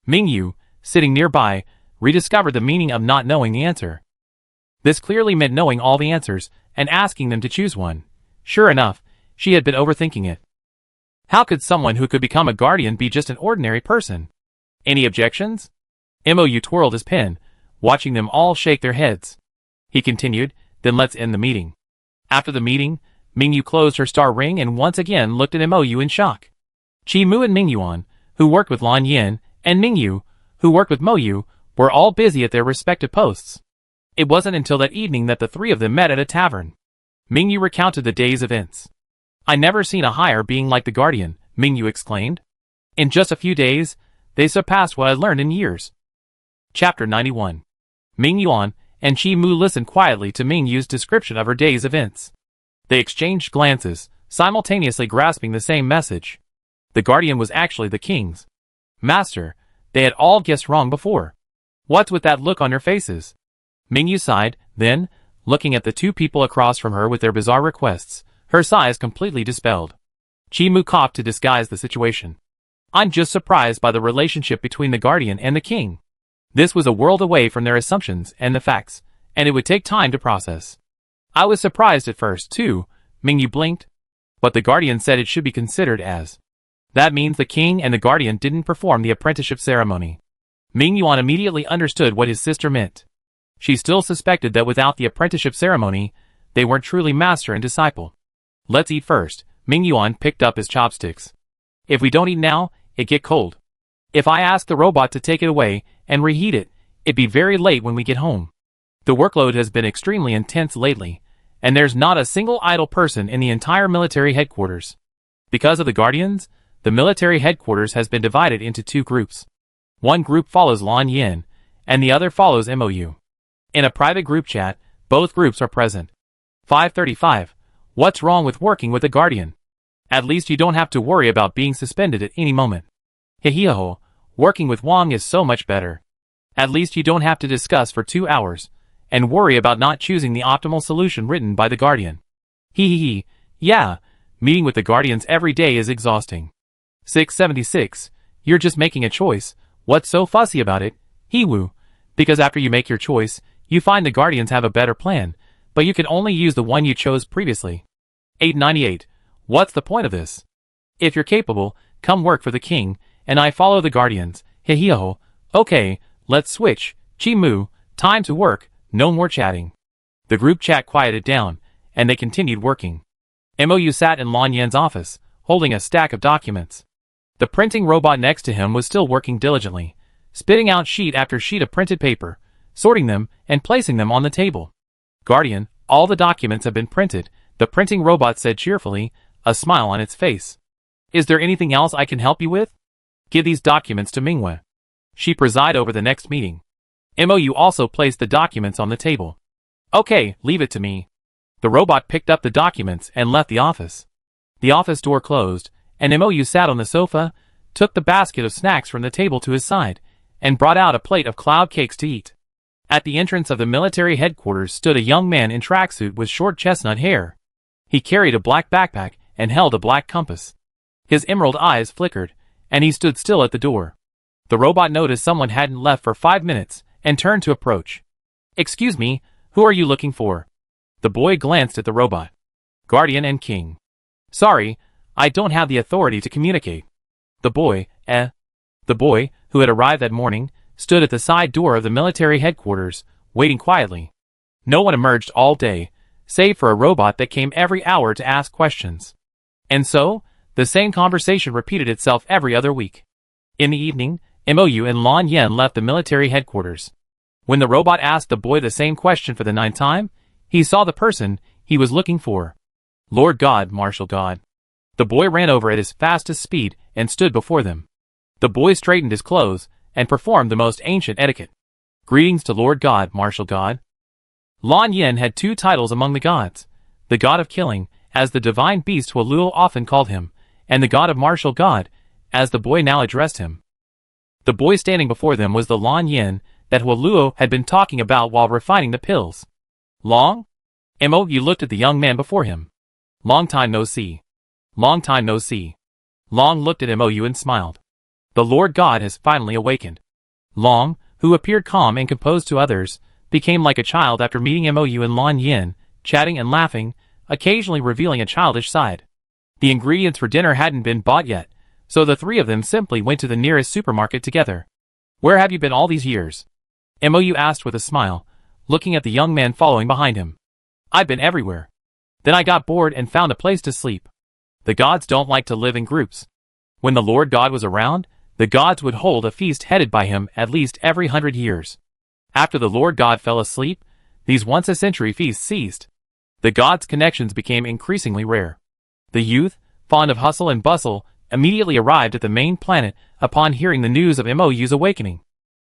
Mingyu, sitting nearby, rediscovered the meaning of not knowing the answer. This clearly meant knowing all the answers and asking them to choose one. Sure enough, she had been overthinking it. How could someone who could become a guardian be just an ordinary person? Any objections? Mo.Yu twirled his pen, watching them all shake their heads. He continued, then let's end the meeting. After the meeting, Mingyu closed her star ring and once again looked at Mo.Yu in shock. Chimu and Mingyuan, who worked with Lan Yin, and Mingyu, who worked with Mo.Yu, were all busy at their respective posts. It wasn't until that evening that the three of them met at a tavern. Mingyu recounted the day's events. I never seen a higher being like the Guardian, Mingyu exclaimed. In just a few days, they surpassed what I'd learned in years. Chapter 91. Mingyuan and Chimu listened quietly to Mingyu's description of her day's events. They exchanged glances, simultaneously grasping the same message. The Guardian was actually the king's master. They had all guessed wrong before. What's with that look on their faces? Mingyu sighed, then, looking at the two people across from her with their bizarre requests, her sighs completely dispelled. Chimu coughed to disguise the situation. I'm just surprised by the relationship between the Guardian and the king. This was a world away from their assumptions and the facts, and it would take time to process. I was surprised at first, too, Mingyu blinked. But the Guardian said it should be considered as. That means the king and the Guardian didn't perform the apprenticeship ceremony. Mingyuan immediately understood what his sister meant. She still suspected that without the apprenticeship ceremony, they weren't truly master and disciple. Let's eat first. Mingyuan picked up his chopsticks. If we don't eat now, it get cold. If I ask the robot to take it away and reheat it, it'd be very late when we get home. The workload has been extremely intense lately, and there's not a single idle person in the entire military headquarters. Because of the Guardians, the military headquarters has been divided into two groups. One group follows Lan Yin, and the other follows Mo.Yu. In a private group chat, both groups are present. 535. What's wrong with working with a Guardian? At least you don't have to worry about being suspended at any moment. Heheho, working with Wang is so much better. At least you don't have to discuss for 2 hours, and worry about not choosing the optimal solution written by the Guardian. Hehehe, yeah, meeting with the Guardians every day is exhausting. 676, you're just making a choice, what's so fussy about it? Hiwoo, because after you make your choice, you find the Guardians have a better plan, but you can only use the one you chose previously. 898, what's the point of this? If you're capable, come work for the king, and I follow the Guardians. Heheho, okay, Let's switch, Chi-Mu, time to work, no more chatting. The group chat quieted down, and they continued working. MOU sat in Lan Yan's office, holding a stack of documents. The printing robot next to him was still working diligently, spitting out sheet after sheet of printed paper, sorting them, and placing them on the table. Guardian, all the documents have been printed, the printing robot said cheerfully, a smile on its face. Is there anything else I can help you with? Give these documents to Mingwe. She preside over the next meeting. MOU also placed the documents on the table. Okay, leave it to me. The robot picked up the documents and left the office. The office door closed, and MOU sat on the sofa, took the basket of snacks from the table to his side, and brought out a plate of cloud cakes to eat. At the entrance of the military headquarters stood a young man in tracksuit with short chestnut hair. He carried a black backpack and held a black compass. His emerald eyes flickered, and he stood still at the door. The robot noticed someone hadn't left for 5 minutes and turned to approach. Excuse me, who are you looking for? The boy glanced at the robot. Guardian and King. Sorry, I don't have the authority to communicate. The boy, The boy, who had arrived that morning, stood at the side door of the military headquarters, waiting quietly. No one emerged all day, save for a robot that came every hour to ask questions. And so, the same conversation repeated itself every other week. In the evening, MOU and Lan Yan left the military headquarters. When the robot asked the boy the same question for the 9th time, he saw the person he was looking for. Lord God, Martial God. The boy ran over at his fastest speed and stood before them. The boy straightened his clothes and performed the most ancient etiquette. Greetings to Lord God, Martial God. Lan Yan had 2 titles among the gods, the God of Killing, as the divine beast Huoluo often called him, and the God of Martial God, as the boy now addressed him. The boy standing before them was the Lan Yan that Huoluo had been talking about while refining the pills. Long? MOU looked at the young man before him. Long time no see. Long time no see. Long looked at MOU and smiled. The Lord God has finally awakened. Long, who appeared calm and composed to others, became like a child after meeting MOU and Lan Yan, chatting and laughing, occasionally revealing a childish side. The ingredients for dinner hadn't been bought yet, so the 3 of them simply went to the nearest supermarket together. Where have you been all these years? MOU asked with a smile, looking at the young man following behind him. I've been everywhere. Then I got bored and found a place to sleep. The gods don't like to live in groups. When the Lord God was around, the gods would hold a feast headed by him at least every 100 years. After the Lord God fell asleep, these once-a-century feasts ceased. The gods' connections became increasingly rare. The youth, fond of hustle and bustle, immediately arrived at the main planet upon hearing the news of MOU's awakening.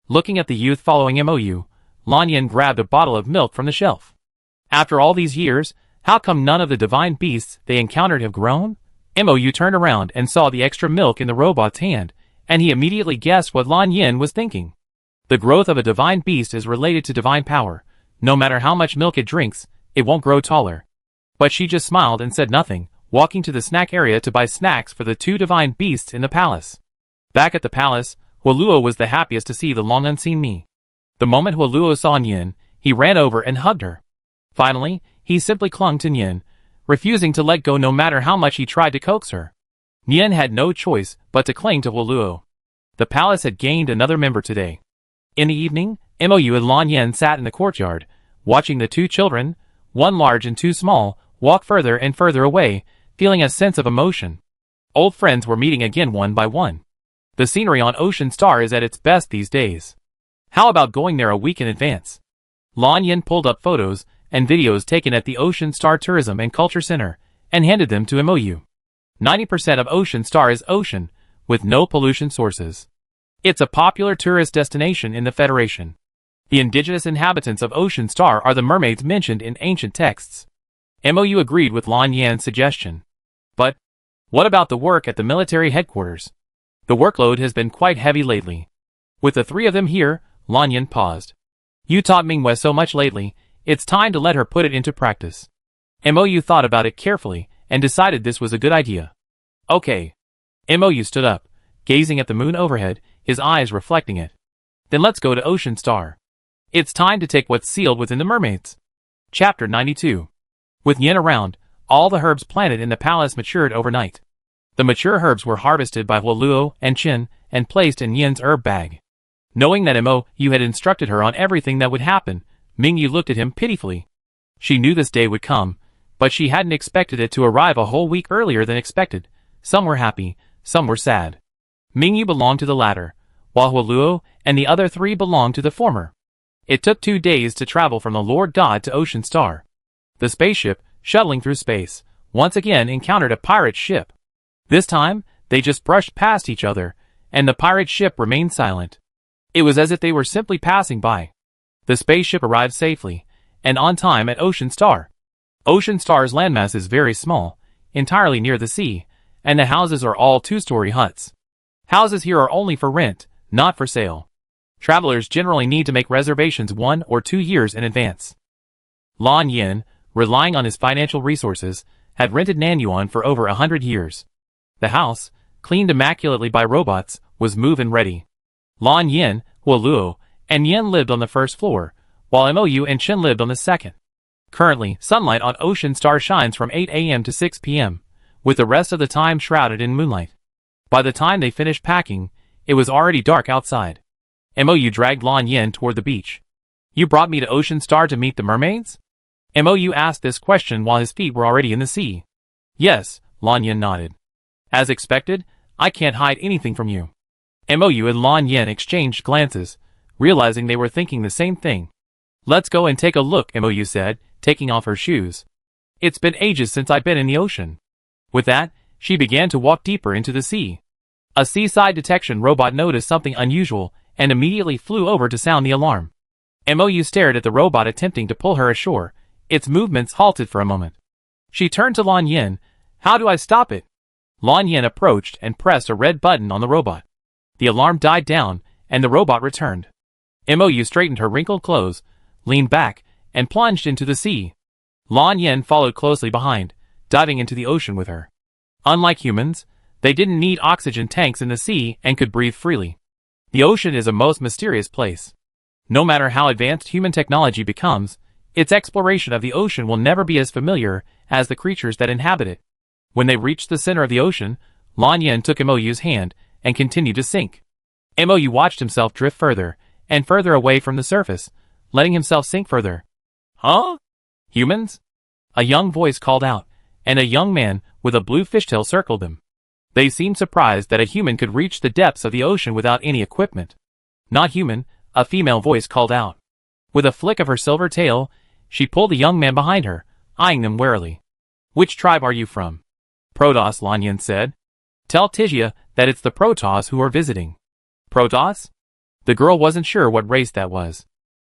Looking at the youth following MOU, Lan Yan grabbed a bottle of milk from the shelf. After all these years, how come none of the divine beasts they encountered have grown? MOU turned around and saw the extra milk in the robot's hand, and he immediately guessed what Lan Yan was thinking. The growth of a divine beast is related to divine power. No matter how much milk it drinks, it won't grow taller. But she just smiled and said nothing, walking to the snack area to buy snacks for the 2 divine beasts in the palace. Back at the palace, Huoluo was the happiest to see the long unseen me. The moment Huoluo saw Nian, he ran over and hugged her. Finally, he simply clung to Nian, refusing to let go no matter how much he tried to coax her. Nian had no choice but to cling to Huoluo. The palace had gained another member today. In the evening, MOU and Lan Yan sat in the courtyard, watching the 2 children, one large and 2 small, walk further and further away, feeling a sense of emotion. Old friends were meeting again one by one. The scenery on Ocean Star is at its best these days. How about going there a week in advance? Lan Yan pulled up photos and videos taken at the Ocean Star Tourism and Culture Center and handed them to MOU. 90% of Ocean Star is ocean, with no pollution sources. It's a popular tourist destination in the Federation. The indigenous inhabitants of Ocean Star are the mermaids mentioned in ancient texts. MOU agreed with Lan Yan's suggestion. But what about the work at the military headquarters? The workload has been quite heavy lately. With the 3 of them here, Lan Yan paused. You taught Mingwe so much lately, it's time to let her put it into practice. MOU thought about it carefully and decided this was a good idea. Okay. MOU stood up, gazing at the moon overhead, his eyes reflecting it. Then let's go to Ocean Star. It's time to take what's sealed within the mermaids. Chapter 92. With Yin around, all the herbs planted in the palace matured overnight. The mature herbs were harvested by Huoluo and Qin and placed in Yin's herb bag. Knowing that Mo.U had instructed her on everything that would happen, Ming-Yu looked at him pitifully. She knew this day would come, but she hadn't expected it to arrive a whole week earlier than expected. Some were happy, some were sad. Ming-Yu belonged to the latter, while Huoluo and the other three belonged to the former. It took 2 days to travel from the Lord God to Ocean Star. The spaceship, shuttling through space, once again encountered a pirate ship. This time, they just brushed past each other, and the pirate ship remained silent. It was as if they were simply passing by. The spaceship arrived safely, and on time at Ocean Star. Ocean Star's landmass is very small, entirely near the sea, and the houses are all 2-story huts. Houses here are only for rent, not for sale. Travelers generally need to make reservations 1 or 2 years in advance. Lan Yin, relying on his financial resources, had rented Nanyuan for over 100 years. The house, cleaned immaculately by robots, was move-in ready. Lan Yin, Huoluo, and Yin lived on the first floor, while Mo.U and Chen lived on the second. Currently, sunlight on Ocean Star shines from 8 a.m. to 6 p.m., with the rest of the time shrouded in moonlight. By the time they finished packing, it was already dark outside. Mo.U dragged Lan Yin toward the beach. "You brought me to Ocean Star to meet the mermaids?" Mo.U asked this question while his feet were already in the sea. "Yes," Lan Yin nodded. "As expected, I can't hide anything from you." Mo.U and Lan Yin exchanged glances, realizing they were thinking the same thing. "Let's go and take a look," Mo.U said, taking off her shoes. "It's been ages since I've been in the ocean." With that, she began to walk deeper into the sea. A seaside detection robot noticed something unusual and immediately flew over to sound the alarm. Mo.U stared at the robot attempting to pull her ashore. Its movements halted for a moment. She turned to Lan Yin. "How do I stop it?" Lan Yin approached and pressed a red button on the robot. The alarm died down, and the robot returned. Mo.U straightened her wrinkled clothes, leaned back, and plunged into the sea. Lan Yin followed closely behind, diving into the ocean with her. Unlike humans, they didn't need oxygen tanks in the sea and could breathe freely. The ocean is a most mysterious place. No matter how advanced human technology becomes, its exploration of the ocean will never be as familiar as the creatures that inhabit it. When they reached the center of the ocean, Lan Yin took Mo.U's hand and continued to sink. Mo.U watched himself drift further and further away from the surface, letting himself sink further. "Huh? Humans?" A young voice called out, and a young man with a blue fishtail circled them. They seemed surprised that a human could reach the depths of the ocean without any equipment. "Not human," a female voice called out. With a flick of her silver tail, she pulled the young man behind her, eyeing them warily. "Which tribe are you from?" "Protoss," Lan Yin said. "Tell Tijia that it's the Protoss who are visiting." "Protoss?" The girl wasn't sure what race that was.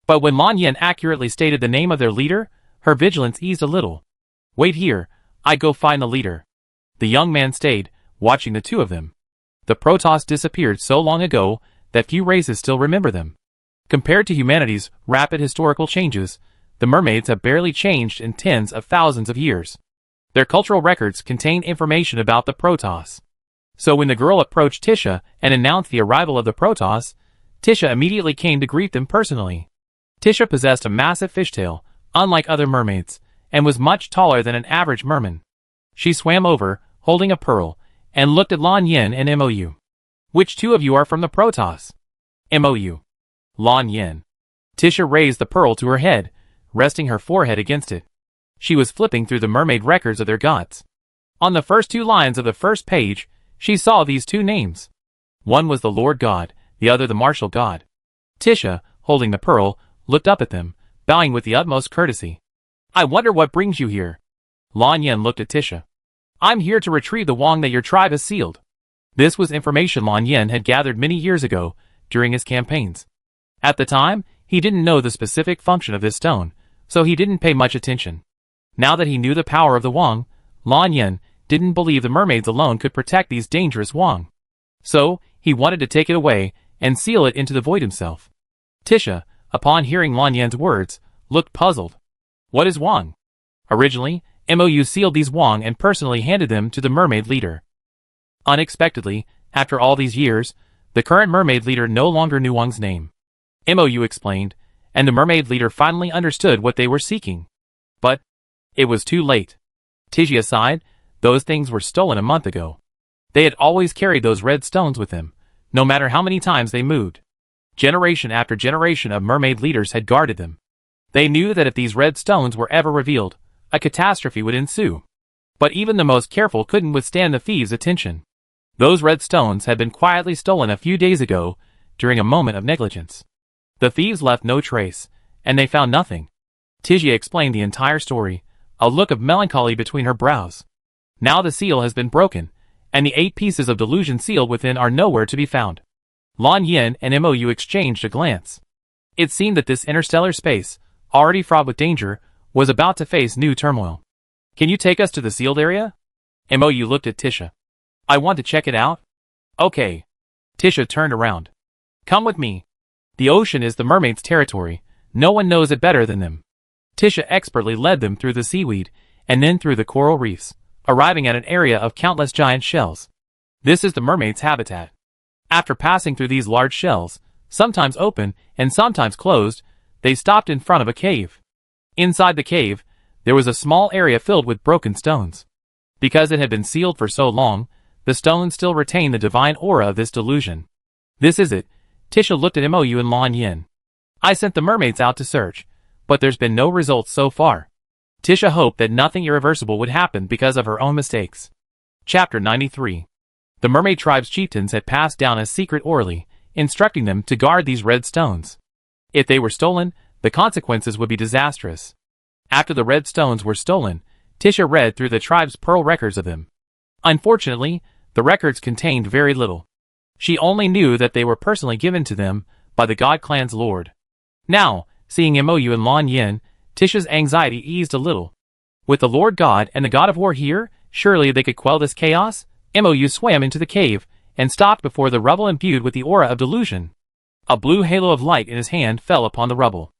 But when Lan Yin accurately stated the name of their leader, her vigilance eased a little. "Wait here, I go find the leader." The young man stayed, watching the two of them. The Protoss disappeared so long ago that few races still remember them. Compared to humanity's rapid historical changes, the mermaids have barely changed in tens of thousands of years. Their cultural records contain information about the Protoss. So when the girl approached Tisha and announced the arrival of the Protoss, Tisha immediately came to greet them personally. Tisha possessed a massive fishtail, unlike other mermaids, and was much taller than an average merman. She swam over, holding a pearl, and looked at Lan Yin and Mo.U. "Which two of you are from the Protoss?" "Mo.U. Lan Yin." Tisha raised the pearl to her head, resting her forehead against it. She was flipping through the mermaid records of their gods. On the first 2 lines of the first page, she saw these 2 names. One was the Lord God, the other the Martial God. Tisha, holding the pearl, looked up at them, bowing with the utmost courtesy. "I wonder what brings you here." Lan Yin looked at Tisha. "I'm here to retrieve the wang that your tribe has sealed." This was information Lan Yin had gathered many years ago, during his campaigns. At the time, he didn't know the specific function of this stone, so he didn't pay much attention. Now that he knew the power of the wang, Lan Yin didn't believe the mermaids alone could protect these dangerous wang. So, he wanted to take it away and seal it into the void himself. Tisha, upon hearing Lan Yin's words, looked puzzled. "What is wang?" Originally, Mo.U sealed these wang and personally handed them to the mermaid leader. Unexpectedly, after all these years, the current mermaid leader no longer knew wang's name. Mo.U explained, and the mermaid leader finally understood what they were seeking. But it was too late. Tijia sighed. Those things were stolen a month ago. They had always carried those red stones with them, no matter how many times they moved. Generation after generation of mermaid leaders had guarded them. They knew that if these red stones were ever revealed, a catastrophe would ensue. But even the most careful couldn't withstand the thieves' attention. Those red stones had been quietly stolen a few days ago, during a moment of negligence. The thieves left no trace, and they found nothing. Tijia explained the entire story, a look of melancholy between her brows. Now the seal has been broken, and the 8 pieces of delusion sealed within are nowhere to be found. Lan Yin and Mou exchanged a glance. It seemed that this interstellar space, already fraught with danger, was about to face new turmoil. Can you take us to the sealed area? Mou looked at Tisha. I want to check it out. Okay. Tisha turned around. Come with me. The ocean is the mermaids' territory. No one knows it better than them. Tisha expertly led them through the seaweed, and then through the coral reefs, arriving at an area of countless giant shells. This is the mermaid's habitat. After passing through these large shells, sometimes open and sometimes closed, they stopped in front of a cave. Inside the cave, there was a small area filled with broken stones. Because it had been sealed for so long, the stones still retain the divine aura of this delusion. This is it. Tisha looked at Mou and Lan Yin. I sent the mermaids out to search, but there's been no results so far. Tisha hoped that nothing irreversible would happen because of her own mistakes. Chapter 93. The mermaid tribe's chieftains had passed down a secret orally, instructing them to guard these red stones. If they were stolen, the consequences would be disastrous. After the red stones were stolen, Tisha read through the tribe's pearl records of them. Unfortunately, the records contained very little. She only knew that they were personally given to them by the God Clan's lord. Now, seeing Mou and Lan Yin, Tisha's anxiety eased a little. With the Lord God and the God of War here, surely they could quell this chaos? Mou swam into the cave, and stopped before the rubble imbued with the aura of delusion. A blue halo of light in his hand fell upon the rubble.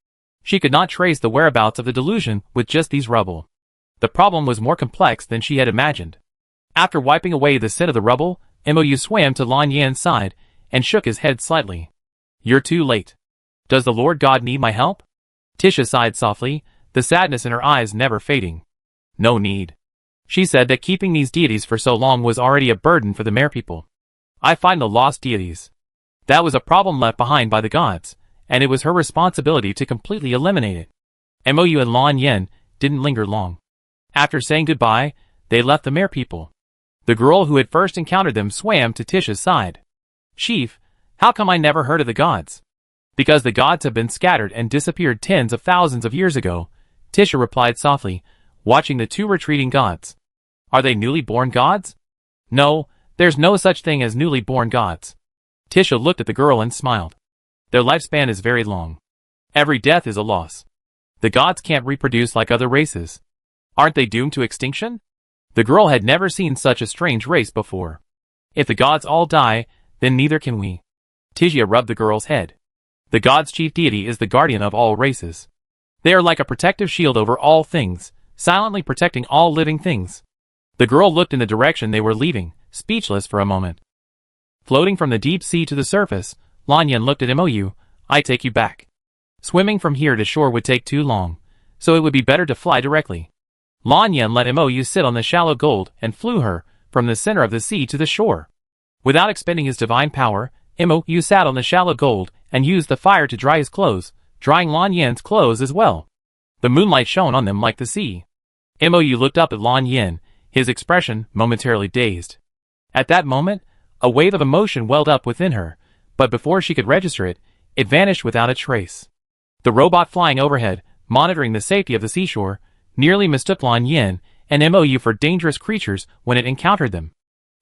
She could not trace the whereabouts of the delusion with just these rubble. The problem was more complex than she had imagined. After wiping away the scent of the rubble, Mou swam to Lan Yin's side, and shook his head slightly. You're too late. Does the Lord God need my help? Tisha sighed softly, the sadness in her eyes never fading. No need. She said that keeping these deities for so long was already a burden for the mere people. I find the lost deities. That was a problem left behind by the gods, and it was her responsibility to completely eliminate it. Mou and Lan Yin didn't linger long. After saying goodbye, they left the mere people. The girl who had first encountered them swam to Tisha's side. Chief, how come I never heard of the gods? Because the gods have been scattered and disappeared tens of thousands of years ago, Tisha replied softly, watching the 2 retreating gods. Are they newly born gods? No, there's no such thing as newly born gods. Tisha looked at the girl and smiled. Their lifespan is very long. Every death is a loss. The gods can't reproduce like other races. Aren't they doomed to extinction? The girl had never seen such a strange race before. If the gods all die, then neither can we. Tijia rubbed the girl's head. The gods' chief deity is the guardian of all races. They are like a protective shield over all things, silently protecting all living things. The girl looked in the direction they were leaving, speechless for a moment. Floating from the deep sea to the surface, Lan Yin looked at Mou. I take you back. Swimming from here to shore would take too long, so it would be better to fly directly. Lan Yin let Mou sit on the shallow gold and flew her from the center of the sea to the shore. Without expending his divine power, Mou sat on the shallow gold and used the fire to dry his clothes, drying Lan Yin's clothes as well. The moonlight shone on them like the sea. Mou looked up at Lan Yin, his expression momentarily dazed. At that moment, a wave of emotion welled up within her, but before she could register it, it vanished without a trace. The robot flying overhead, monitoring the safety of the seashore, nearly mistook Lan Yin and Mou for dangerous creatures when it encountered them.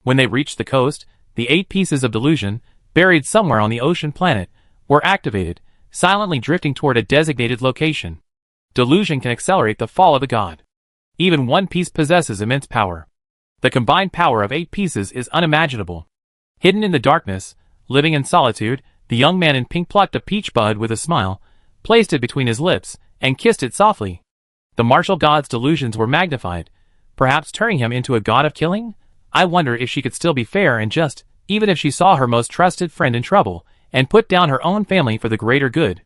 When they reached the coast, the 8 pieces of delusion, buried somewhere on the ocean planet, were activated, silently drifting toward a designated location. Delusion can accelerate the fall of a god. Even one piece possesses immense power. The combined power of 8 pieces is unimaginable. Hidden in the darkness, living in solitude, the young man in pink plucked a peach bud with a smile, placed it between his lips, and kissed it softly. The martial god's delusions were magnified, perhaps turning him into a god of killing? I wonder if she could still be fair and just, even if she saw her most trusted friend in trouble, and put down her own family for the greater good.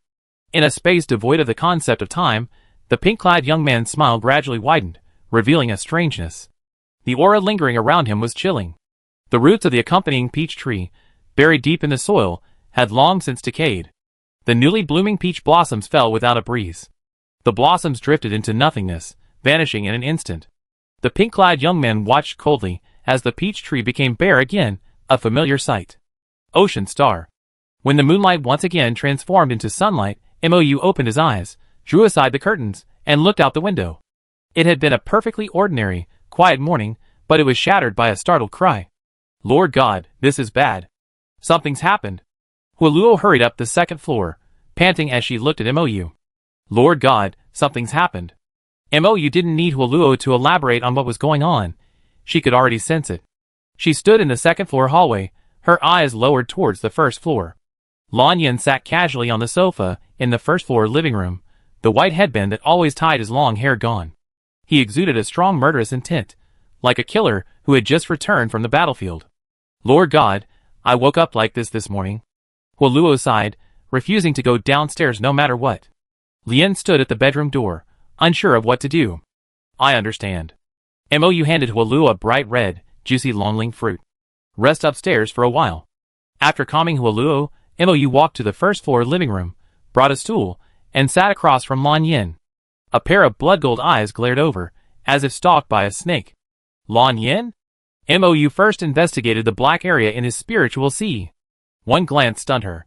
In a space devoid of the concept of time, the pink-clad young man's smile gradually widened, revealing a strangeness. The aura lingering around him was chilling. The roots of the accompanying peach tree, buried deep in the soil, had long since decayed, The newly blooming peach blossoms fell without a breeze. The blossoms drifted into nothingness, vanishing in an instant. The pink-clad young man watched coldly as the peach tree became bare again, a familiar sight. Ocean star. When the moonlight once again transformed into sunlight, Mou opened his eyes, drew aside the curtains, and looked out the window. It had been a perfectly ordinary, quiet morning, but it was shattered by a startled cry. Lord God, this is bad. Something's happened. Huoluo hurried up the second floor, panting as she looked at Mou. Lord God, something's happened. Mou didn't need Huoluo to elaborate on what was going on. She could already sense it. She stood in the second floor hallway, her eyes lowered towards the first floor. Lan Yin sat casually on the sofa in the first floor living room, the white headband that always tied his long hair gone. He exuded a strong murderous intent, like a killer who had just returned from the battlefield. Lord God, I woke up like this morning. Huoluo sighed, refusing to go downstairs no matter what. Lien stood at the bedroom door, unsure of what to do. I understand. Mou handed Huoluo a bright red, juicy longling fruit. Rest upstairs for a while. After calming Huoluo, Mou walked to the first floor living room, brought a stool, and sat across from Lan Yin. A pair of blood-gold eyes glared over, as if stalked by a snake. Lan Yin? Mou first investigated the black area in his spiritual sea. One glance stunned her.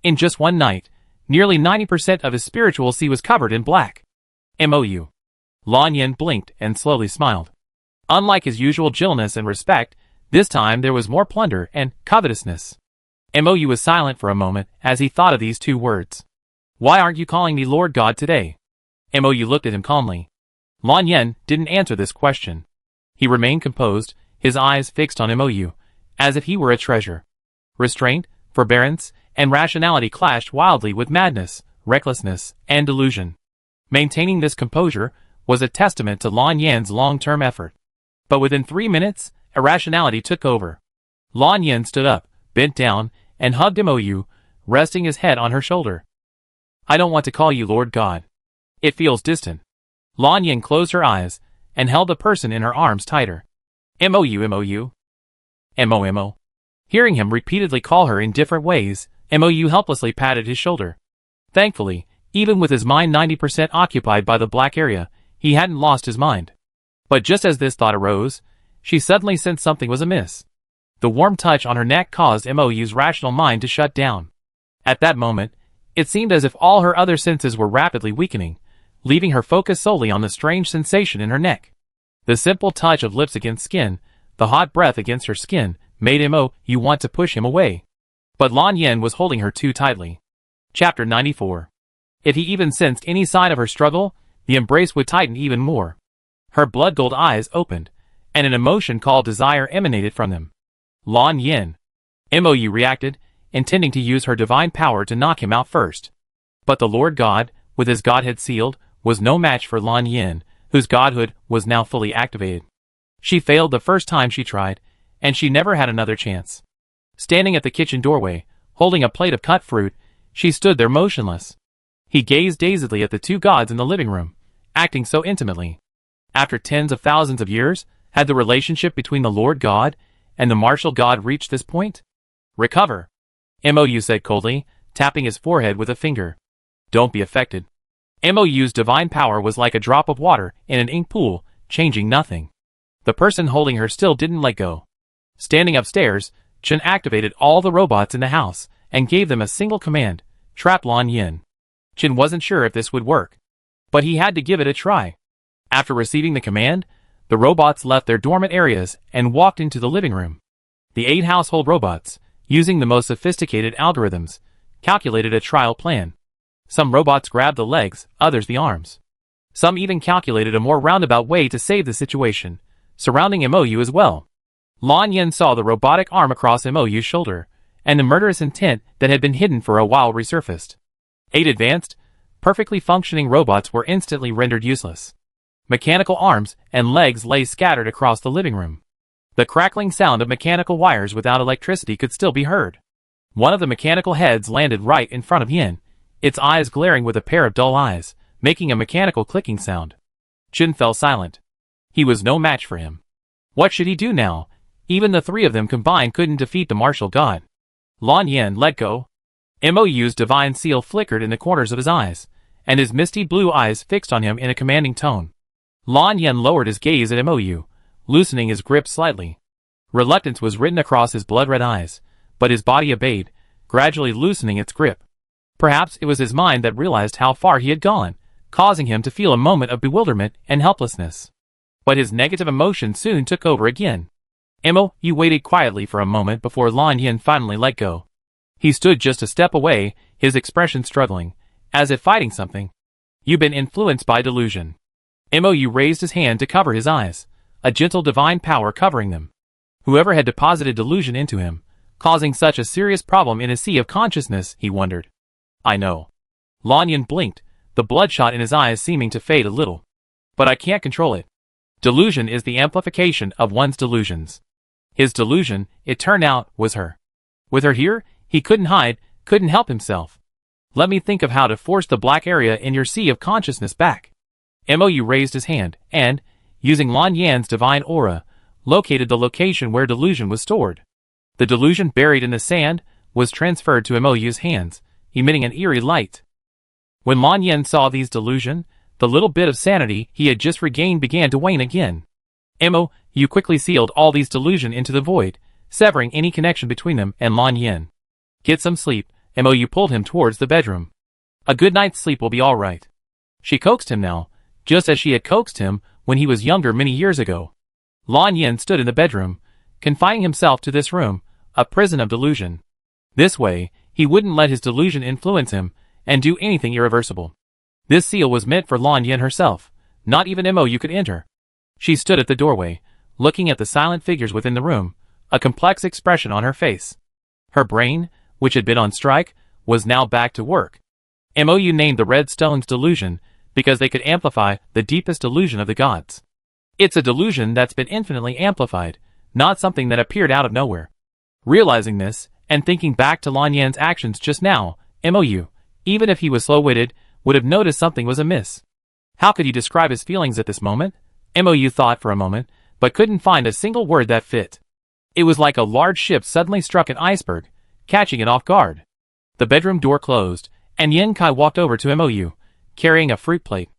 In just one night, nearly 90% of his spiritual sea was covered in black. Mou. Lan Yin blinked and slowly smiled. Unlike his usual gentleness and respect, this time there was more plunder and covetousness. Mou was silent for a moment as he thought of these two words. Why aren't you calling me Lord God today? Mou looked at him calmly. Lan Yin didn't answer this question. He remained composed, his eyes fixed on Mou, as if he were a treasure. Restraint, forbearance, and rationality clashed wildly with madness, recklessness, and delusion. Maintaining this composure was a testament to Lan Yin's long-term effort. But within 3 minutes, irrationality took over. Lan Yin stood up, bent down, and hugged Mou, resting his head on her shoulder. I don't want to call you Lord God. It feels distant. Lan Yin closed her eyes and held the person in her arms tighter. Mou. Hearing him repeatedly call her in different ways, Mou helplessly patted his shoulder. Thankfully, even with his mind 90% occupied by the black area, he hadn't lost his mind. But just as this thought arose, she suddenly sensed something was amiss. The warm touch on her neck caused Mou's rational mind to shut down. At that moment, it seemed as if all her other senses were rapidly weakening, leaving her focused solely on the strange sensation in her neck. The simple touch of lips against skin, the hot breath against her skin, made Mou want to push him away. But Lan Yin was holding her too tightly. Chapter 94. If he even sensed any sign of her struggle, the embrace would tighten even more. Her blood-gold eyes opened, and an emotion called desire emanated from them. Lan Yin. Mou reacted, intending to use her divine power to knock him out first. But the Lord God, with his godhead sealed, was no match for Lan Yin, whose godhood was now fully activated. She failed the first time she tried, and she never had another chance. Standing at the kitchen doorway, holding a plate of cut fruit, she stood there motionless. He gazed dazedly at the two gods in the living room, acting so intimately. After tens of thousands of years, had the relationship between the Lord God and the martial god reached this point? Recover. Mou said coldly, tapping his forehead with a finger. Don't be affected. Mou's divine power was like a drop of water in an ink pool, changing nothing. The person holding her still didn't let go. Standing upstairs, Chen activated all the robots in the house and gave them a single command, trap Lan Yin. Chen wasn't sure if this would work, but he had to give it a try. After receiving the command, the robots left their dormant areas and walked into the living room. The 8 household robots, using the most sophisticated algorithms, calculated a trial plan. Some robots grabbed the legs, others the arms. Some even calculated a more roundabout way to save the situation, surrounding Mou as well. Lan Yin saw the robotic arm across Mou's shoulder, and the murderous intent that had been hidden for a while resurfaced. 8 advanced, perfectly functioning robots were instantly rendered useless. Mechanical arms and legs lay scattered across the living room. The crackling sound of mechanical wires without electricity could still be heard. One of the mechanical heads landed right in front of Yin, its eyes glaring with a pair of dull eyes, making a mechanical clicking sound. Chen fell silent. He was no match for him. What should he do now? Even the 3 of them combined couldn't defeat the martial god. Lan Yin, let go. Mou's divine seal flickered in the corners of his eyes, and his misty blue eyes fixed on him in a commanding tone. Lan Yen lowered his gaze at Mou, loosening his grip slightly. Reluctance was written across his blood-red eyes, but his body obeyed, gradually loosening its grip. Perhaps it was his mind that realized how far he had gone, causing him to feel a moment of bewilderment and helplessness. But his negative emotion soon took over again. Mou waited quietly for a moment before Lan Yen finally let go. He stood just a step away, his expression struggling, as if fighting something. "You've been influenced by delusion." Mou raised his hand to cover his eyes, a gentle divine power covering them. Whoever had deposited delusion into him, causing such a serious problem in his sea of consciousness, he wondered. "I know." Lan Yen blinked, the bloodshot in his eyes seeming to fade a little. "But I can't control it. Delusion is the amplification of one's delusions." His delusion, it turned out, was her. With her here, he couldn't hide, couldn't help himself. "Let me think of how to force the black area in your sea of consciousness back." Mou raised his hand, and, using Lan Yan's divine aura, located the location where delusion was stored. The delusion buried in the sand was transferred to Mou's hands, emitting an eerie light. When Lan Yan saw these delusion, the little bit of sanity he had just regained began to wane again. Mou quickly sealed all these delusion into the void, severing any connection between them and Lan Yan. "Get some sleep." Mou pulled him towards the bedroom. "A good night's sleep will be all right." She coaxed him now, just as she had coaxed him when he was younger many years ago. Lan Yan stood in the bedroom, confining himself to this room, a prison of delusion. This way, he wouldn't let his delusion influence him and do anything irreversible. This seal was meant for Lan Yan herself. Not even Mou could enter. She stood at the doorway, looking at the silent figures within the room, a complex expression on her face. Her brain, which had been on strike, was now back to work. Mou named the red stones delusion because they could amplify the deepest delusion of the gods. It's a delusion that's been infinitely amplified, not something that appeared out of nowhere. Realizing this, and thinking back to Lan Yan's actions just now, Mou, even if he was slow-witted, would have noticed something was amiss. How could he describe his feelings at this moment? Mou thought for a moment, but couldn't find a single word that fit. It was like a large ship suddenly struck an iceberg, catching it off guard. The bedroom door closed, and Yen Kai walked over to Mou, carrying a fruit plate.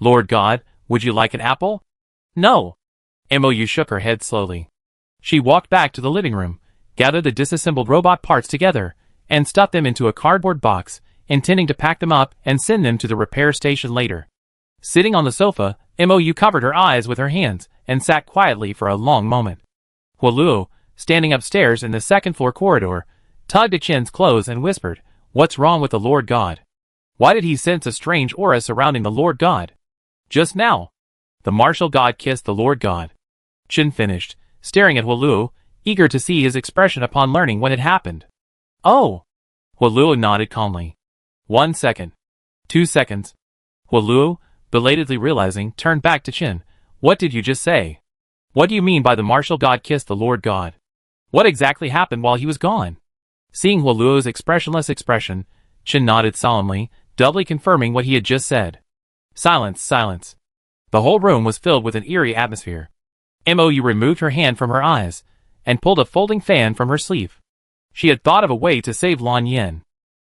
"Lord God, would you like an apple?" "No." Mou shook her head slowly. She walked back to the living room, gathered the disassembled robot parts together, and stuffed them into a cardboard box, intending to pack them up and send them to the repair station later. Sitting on the sofa, Mou covered her eyes with her hands and sat quietly for a long moment. Huoluo, standing upstairs in the second-floor corridor, tugged at Chen's clothes and whispered, "What's wrong with the Lord God? Why did he sense a strange aura surrounding the Lord God? Just now, the martial god kissed the Lord God." Chen finished, staring at Huoluo, eager to see his expression upon learning what had happened. "Oh!" Huoluo nodded calmly. 1 second. 2 seconds. Huoluo, belatedly realizing, turned back to Chen. "What did you just say? What do you mean by the martial god kissed the Lord God? What exactly happened while he was gone?" Seeing Huoluo's expressionless expression, Chen nodded solemnly, doubly confirming what he had just said. Silence, silence. The whole room was filled with an eerie atmosphere. Mou removed her hand from her eyes, and pulled a folding fan from her sleeve. She had thought of a way to save Lan Yan.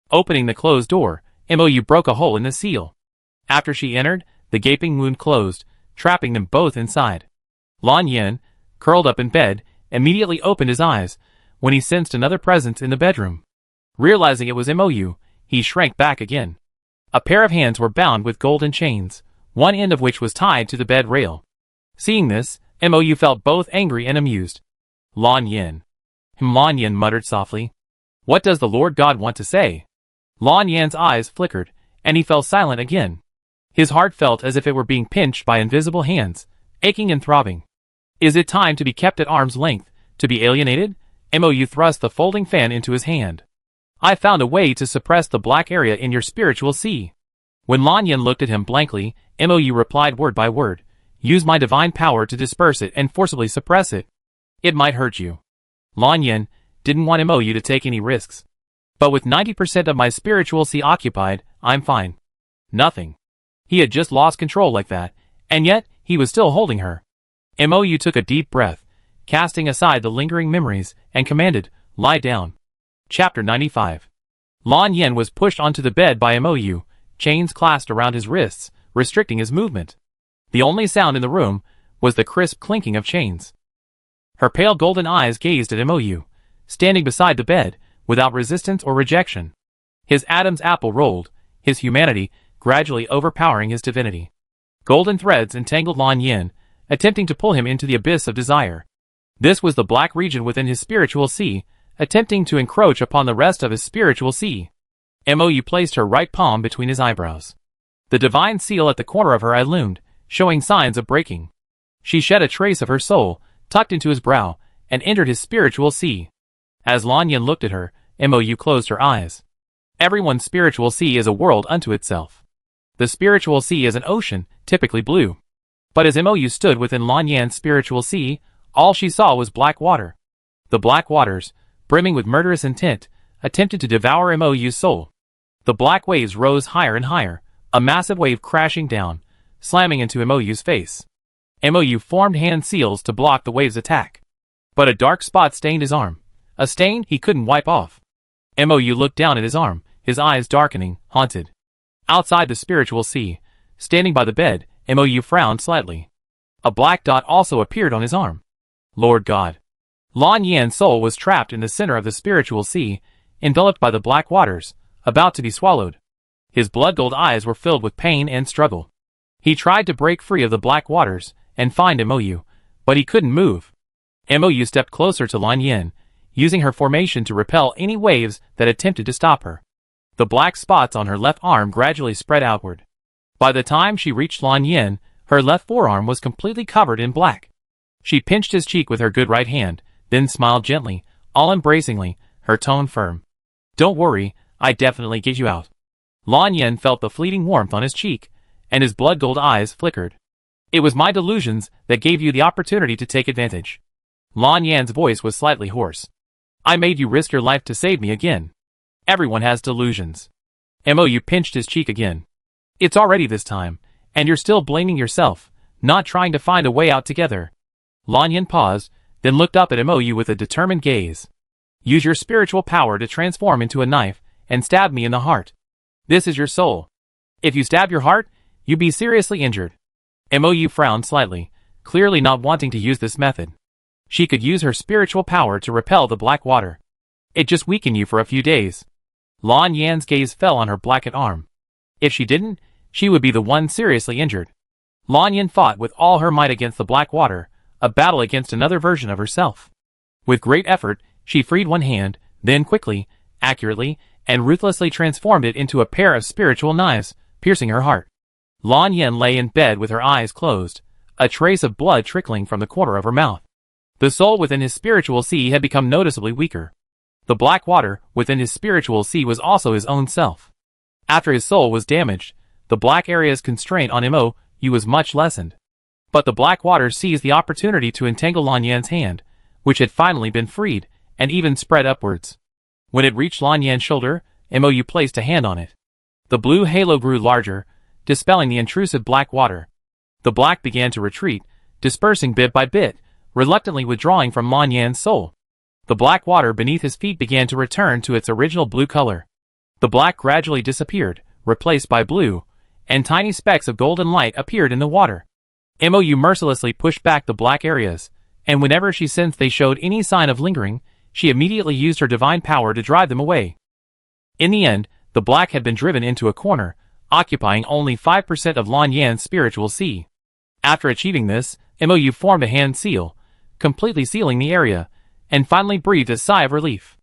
Opening the closed door, Mou broke a hole in the seal. After she entered, the gaping wound closed, trapping them both inside. Lan Yan, curled up in bed, immediately opened his eyes, when he sensed another presence in the bedroom. Realizing it was Mou, he shrank back again. A pair of hands were bound with golden chains, one end of which was tied to the bed rail. Seeing this, Mou felt both angry and amused. "Lan Yan." Lan Yan muttered softly. "What does the Lord God want to say?" Lan Yan's eyes flickered, and he fell silent again. His heart felt as if it were being pinched by invisible hands, aching and throbbing. "Is it time to be kept at arm's length, to be alienated?" Mou thrust the folding fan into his hand. "I found a way to suppress the black area in your spiritual sea." When Lan Yan looked at him blankly, Mou replied word by word, "Use my divine power to disperse it and forcibly suppress it. It might hurt you." Lan Yan didn't want Mou to take any risks. "But with 90% of my spiritual sea occupied, I'm fine." Nothing. He had just lost control like that, and yet he was still holding her. Mou took a deep breath, casting aside the lingering memories, and commanded, "Lie down." Chapter 95. Lan Yen was pushed onto the bed by Mou, chains clasped around his wrists, restricting his movement. The only sound in the room was the crisp clinking of chains. Her pale golden eyes gazed at Mou, standing beside the bed, without resistance or rejection. His Adam's apple rolled, his humanity gradually overpowering his divinity. Golden threads entangled Lan Yen, attempting to pull him into the abyss of desire. This was the black region within his spiritual sea, attempting to encroach upon the rest of his spiritual sea. Mou placed her right palm between his eyebrows. The divine seal at the corner of her eye loomed, showing signs of breaking. She shed a trace of her soul, tucked into his brow, and entered his spiritual sea. As Lan Yen looked at her, Mou closed her eyes. Everyone's spiritual sea is a world unto itself. The spiritual sea is an ocean, typically blue. But as Mou stood within Lan Yan's spiritual sea, all she saw was black water. The black waters, brimming with murderous intent, attempted to devour Mou's soul. The black waves rose higher and higher, a massive wave crashing down, slamming into Mou's face. Mou formed hand seals to block the wave's attack. But a dark spot stained his arm, a stain he couldn't wipe off. Mou looked down at his arm, his eyes darkening, haunted. Outside the spiritual sea, standing by the bed, Mou frowned slightly. A black dot also appeared on his arm. Lord God. Lan Yan's soul was trapped in the center of the spiritual sea, enveloped by the black waters, about to be swallowed. His blood-gold eyes were filled with pain and struggle. He tried to break free of the black waters and find Mou, but he couldn't move. Mou stepped closer to Lan Yan, using her formation to repel any waves that attempted to stop her. The black spots on her left arm gradually spread outward. By the time she reached Lan Yan, her left forearm was completely covered in black. She pinched his cheek with her good right hand, then smiled gently, all-embracingly, her tone firm. Don't worry, I definitely get you out. Lan Yan felt the fleeting warmth on his cheek, and his blood-gold eyes flickered. It was my delusions that gave you the opportunity to take advantage. Lan Yan's voice was slightly hoarse. I made you risk your life to save me again. Everyone has delusions. Mou pinched his cheek again. It's already this time, and you're still blaming yourself, not trying to find a way out together. Lan Yan paused, then looked up at Mou with a determined gaze. Use your spiritual power to transform into a knife, and stab me in the heart. This is your soul. If you stab your heart, you'd be seriously injured. Mou frowned slightly, clearly not wanting to use this method. She could use her spiritual power to repel the black water. It just weakened you for a few days. Lan Yan's gaze fell on her blackened arm. If she didn't, she would be the one seriously injured. Lan Yan fought with all her might against the black water, a battle against another version of herself. With great effort, she freed one hand, then quickly, accurately, and ruthlessly transformed it into a pair of spiritual knives, piercing her heart. Lan Yan lay in bed with her eyes closed, a trace of blood trickling from the corner of her mouth. The soul within his spiritual sea had become noticeably weaker. The black water within his spiritual sea was also his own self. After his soul was damaged, the black area's constraint on Mou was much lessened. But the black water seized the opportunity to entangle Lan Yan's hand, which had finally been freed, and even spread upwards. When it reached Lan Yan's shoulder, Mou placed a hand on it. The blue halo grew larger, dispelling the intrusive black water. The black began to retreat, dispersing bit by bit, reluctantly withdrawing from Lan Yan's soul. The black water beneath his feet began to return to its original blue color. The black gradually disappeared, replaced by blue, and tiny specks of golden light appeared in the water. Mou mercilessly pushed back the black areas, and whenever she sensed they showed any sign of lingering, she immediately used her divine power to drive them away. In the end, the black had been driven into a corner, occupying only 5% of Lan Yan's spiritual sea. After achieving this, Mou formed a hand seal, completely sealing the area, and finally breathed a sigh of relief.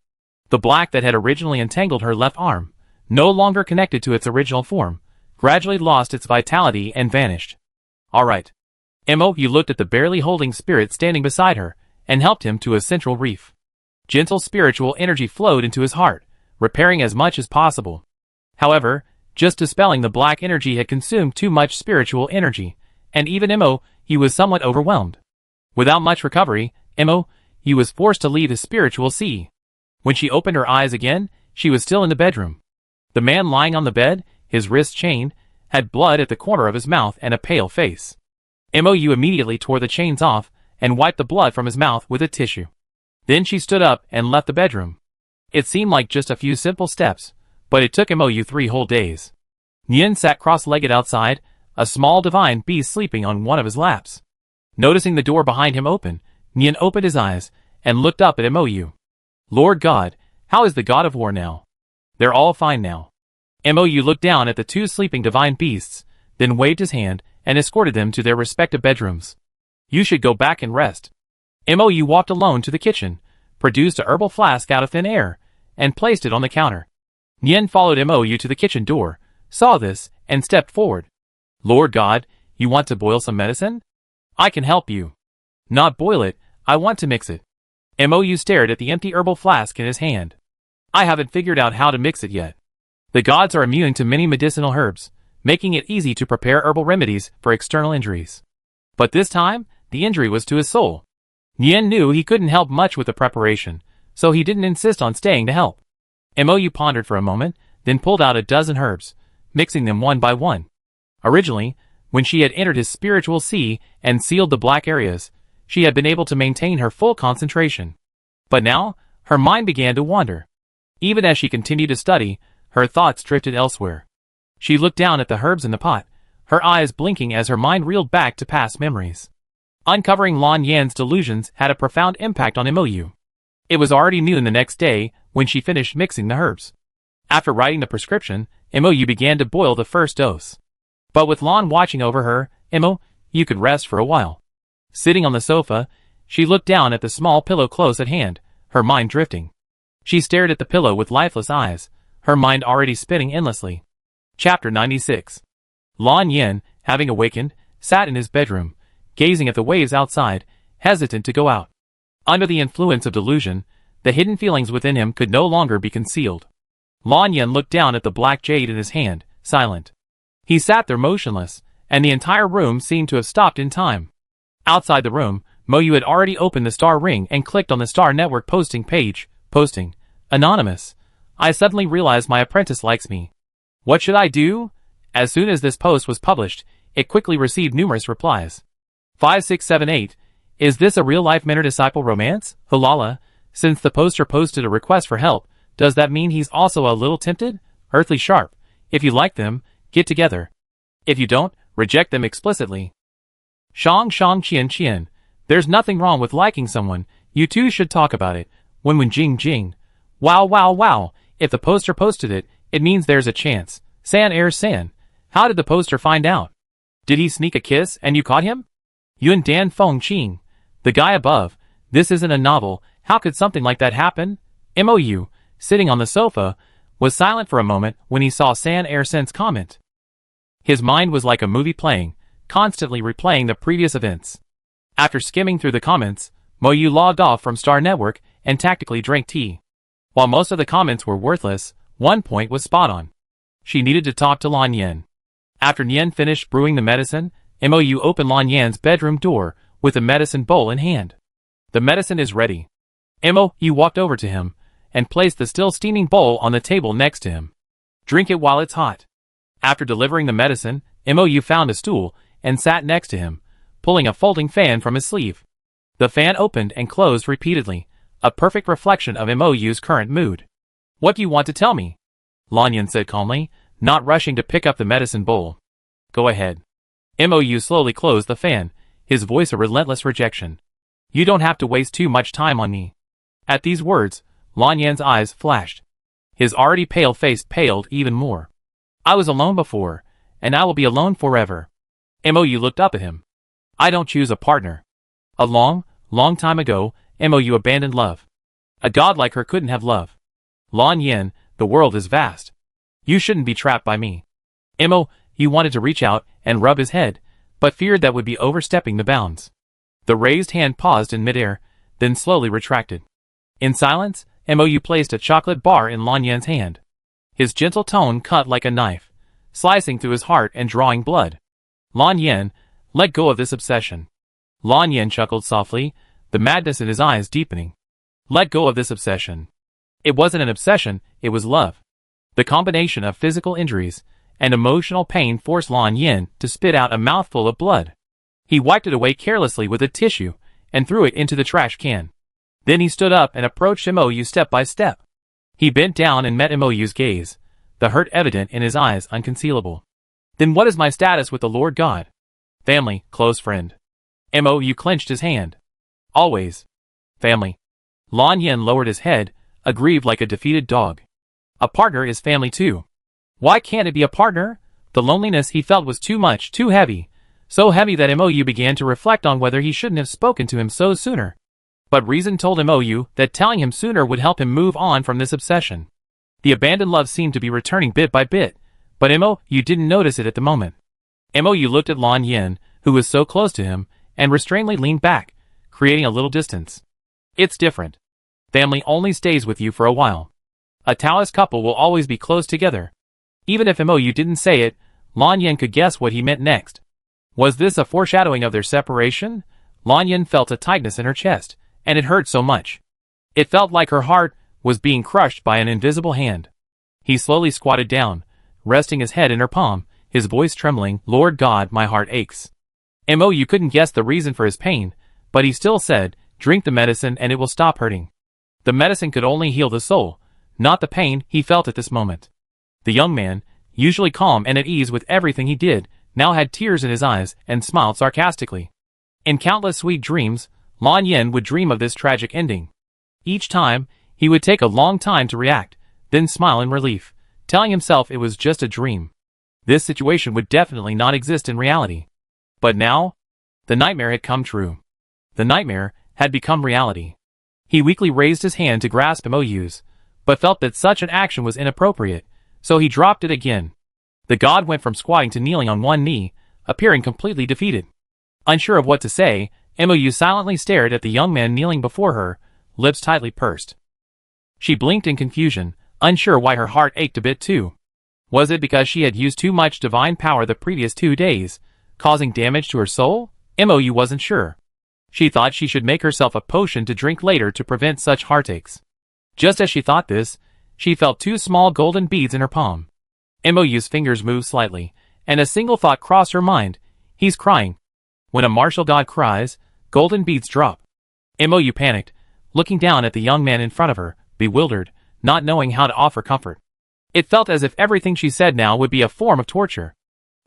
The black that had originally entangled her left arm, no longer connected to its original form, gradually lost its vitality and vanished. Alright. Mou looked at the barely holding spirit standing beside her, and helped him to a central reef. Gentle spiritual energy flowed into his heart, repairing as much as possible. However, just dispelling the black energy had consumed too much spiritual energy, and even Mou was somewhat overwhelmed. Without much recovery, Mou was forced to leave his spiritual sea. When she opened her eyes again, she was still in the bedroom. The man lying on the bed, his wrists chained, had blood at the corner of his mouth and a pale face. Mou immediately tore the chains off and wiped the blood from his mouth with a tissue. Then she stood up and left the bedroom. It seemed like just a few simple steps, but it took Mo 3 whole days. Nian sat cross-legged outside, a small divine beast sleeping on one of his laps. Noticing the door behind him open, Nian opened his eyes and looked up at Mo. Lord God, how is the god of war now? They're all fine now. Mo looked down at the two sleeping divine beasts, then waved his hand and escorted them to their respective bedrooms. You should go back and rest. Mo walked alone to the kitchen, produced a herbal flask out of thin air, and placed it on the counter. Nian followed Mo to the kitchen door, saw this, and stepped forward. Lord God, you want to boil some medicine? I can help you. Not boil it, I want to mix it. Mo stared at the empty herbal flask in his hand. I haven't figured out how to mix it yet. The gods are immune to many medicinal herbs, making it easy to prepare herbal remedies for external injuries. But this time, the injury was to his soul. Nian knew he couldn't help much with the preparation, so he didn't insist on staying to help. Mo pondered for a moment, then pulled out a dozen herbs, mixing them one by one. Originally, when she had entered his spiritual sea and sealed the black areas, she had been able to maintain her full concentration. But now, her mind began to wander. Even as she continued to study, her thoughts drifted elsewhere. She looked down at the herbs in the pot, her eyes blinking as her mind reeled back to past memories. Uncovering Lan Yan's delusions had a profound impact on Mo. It was already noon the next day when she finished mixing the herbs. After writing the prescription, Mo began to boil the first dose. But with Lan watching over her, Mo, you could rest for a while. Sitting on the sofa, she looked down at the small pillow close at hand, her mind drifting. She stared at the pillow with lifeless eyes, her mind already spinning endlessly. Chapter 96. Lan Yan, having awakened, sat in his bedroom, gazing at the waves outside, hesitant to go out. Under the influence of delusion, the hidden feelings within him could no longer be concealed. Lan Yan looked down at the black jade in his hand, silent. He sat there motionless, and the entire room seemed to have stopped in time. Outside the room, Mo had already opened the star ring and clicked on the Star Network posting page, posting, Anonymous. I suddenly realized my apprentice likes me. What should I do? As soon as this post was published, it quickly received numerous replies. 5678. Is this a real-life mentor-disciple romance? Hulala. Since the poster posted a request for help, does that mean he's also a little tempted? Earthly Sharp. If you like them, get together. If you don't, reject them explicitly. Shang Qian. There's nothing wrong with liking someone, you two should talk about it. Wen Jing. Wow. If the poster posted it, it means there's a chance. San. How did the poster find out? Did he sneak a kiss and you caught him? Yun Dan Feng Qing. The guy above. This isn't a novel, how could something like that happen? Mo, sitting on the sofa, was silent for a moment when he saw San Sen's comment. His mind was like a movie playing, constantly replaying the previous events. After skimming through the comments, Mo logged off from Star Network and tactically drank tea. While most of the comments were worthless, one point was spot on. She needed to talk to Lan Yan. After Nian finished brewing the medicine, Mo opened Lan Yan's bedroom door with a medicine bowl in hand. The medicine is ready. Mo walked over to him and placed the still steaming bowl on the table next to him. Drink it while it's hot. After delivering the medicine, Mo found a stool and sat next to him, pulling a folding fan from his sleeve. The fan opened and closed repeatedly, a perfect reflection of Mo's current mood. What do you want to tell me? Lan Yan said calmly, not rushing to pick up the medicine bowl. Go ahead. Mo slowly closed the fan, his voice a relentless rejection. You don't have to waste too much time on me. At these words, Lan Yan's eyes flashed. His already pale face paled even more. I was alone before, and I will be alone forever. Mo looked up at him. I don't choose a partner. A long time ago, Mo abandoned love. A god like her couldn't have love. Lan Yan, the world is vast. You shouldn't be trapped by me. Mo wanted to reach out and rub his head, but feared that would be overstepping the bounds. The raised hand paused in midair, then slowly retracted. In silence, Mo placed a chocolate bar in Lan Yan's hand. His gentle tone cut like a knife, slicing through his heart and drawing blood. Lan Yan, let go of this obsession. Lan Yan chuckled softly, the madness in his eyes deepening. Let go of this obsession. It wasn't an obsession, it was love. The combination of physical injuries and emotional pain forced Lan Yan to spit out a mouthful of blood. He wiped it away carelessly with a tissue and threw it into the trash can. Then he stood up and approached Mo step by step. He bent down and met Mo's gaze, the hurt evident in his eyes unconcealable. Then what is my status with the Lord God? Family, close friend. Mo clenched his hand. Always. Family. Lan Yin lowered his head, aggrieved like a defeated dog. A partner is family too. Why can't it be a partner? The loneliness he felt was too much, too heavy. So heavy that Mo began to reflect on whether he shouldn't have spoken to him so sooner. But reason told Mo that telling him sooner would help him move on from this obsession. The abandoned love seemed to be returning bit by bit, but Mo didn't notice it at the moment. Mo looked at Lan Yin, who was so close to him, and restrainedly leaned back, creating a little distance. It's different. Family only stays with you for a while. A Taoist couple will always be close together. Even if Mo didn't say it, Lan Yin could guess what he meant next. Was this a foreshadowing of their separation? Lan Yin felt a tightness in her chest, and it hurt so much. It felt like her heart was being crushed by an invisible hand. He slowly squatted down, resting his head in her palm, his voice trembling, "Lord God, my heart aches." Mo couldn't guess the reason for his pain, but he still said, "Drink the medicine and it will stop hurting." The medicine could only heal the soul, not the pain he felt at this moment. The young man, usually calm and at ease with everything he did, now had tears in his eyes and smiled sarcastically. In countless sweet dreams, Lan Yin would dream of this tragic ending. Each time, he would take a long time to react, then smile in relief, telling himself it was just a dream. This situation would definitely not exist in reality. But now, the nightmare had come true. The nightmare had become reality. He weakly raised his hand to grasp Mo's, but felt that such an action was inappropriate, so he dropped it again. The god went from squatting to kneeling on one knee, appearing completely defeated. Unsure of what to say, Mo silently stared at the young man kneeling before her, lips tightly pursed. She blinked in confusion, unsure why her heart ached a bit too. Was it because she had used too much divine power the previous 2 days, causing damage to her soul? Mo wasn't sure. She thought she should make herself a potion to drink later to prevent such heartaches. Just as she thought this, she felt 2 small golden beads in her palm. Mo's fingers moved slightly, and a single thought crossed her mind. He's crying. When a martial god cries, golden beads drop. Mo panicked, looking down at the young man in front of her, bewildered, not knowing how to offer comfort. It felt as if everything she said now would be a form of torture.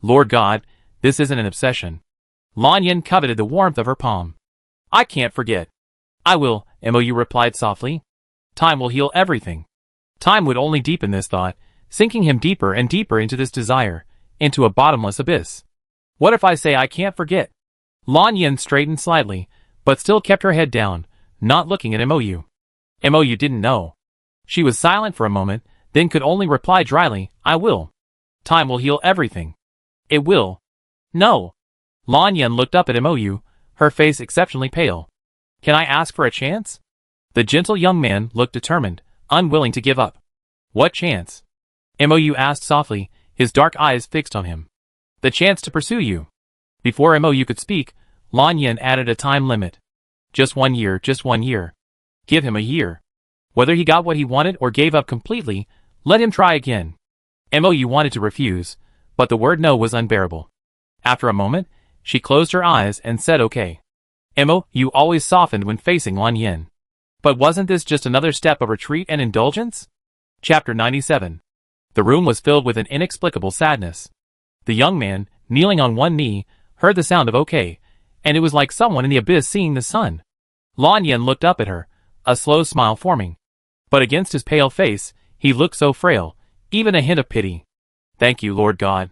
Lord God, this isn't an obsession. Lan Yin coveted the warmth of her palm. I can't forget. I will, Mo replied softly. Time will heal everything. Time would only deepen this thought, sinking him deeper and deeper into this desire, into a bottomless abyss. What if I say I can't forget? Lan Yin straightened slightly, but still kept her head down, not looking at Mo. Mo didn't know. She was silent for a moment, then could only reply dryly, I will. Time will heal everything. It will. No. Lan Yin looked up at Mo, her face exceptionally pale. Can I ask for a chance? The gentle young man looked determined, unwilling to give up. What chance? Mo asked softly, his dark eyes fixed on him. The chance to pursue you. Before Mo could speak, Lan Yin added a time limit. Just 1 year, just 1 year. Give him a year. Whether he got what he wanted or gave up completely, let him try again. Mo wanted to refuse, but the word no was unbearable. After a moment, she closed her eyes and said okay. Mo always softened when facing Lan Yin. But wasn't this just another step of retreat and indulgence? Chapter 97. The room was filled with an inexplicable sadness. The young man, kneeling on one knee, heard the sound of okay, and it was like someone in the abyss seeing the sun. Lan Yin looked up at her, a slow smile forming. But against his pale face, he looked so frail, even a hint of pity. Thank you, Lord God.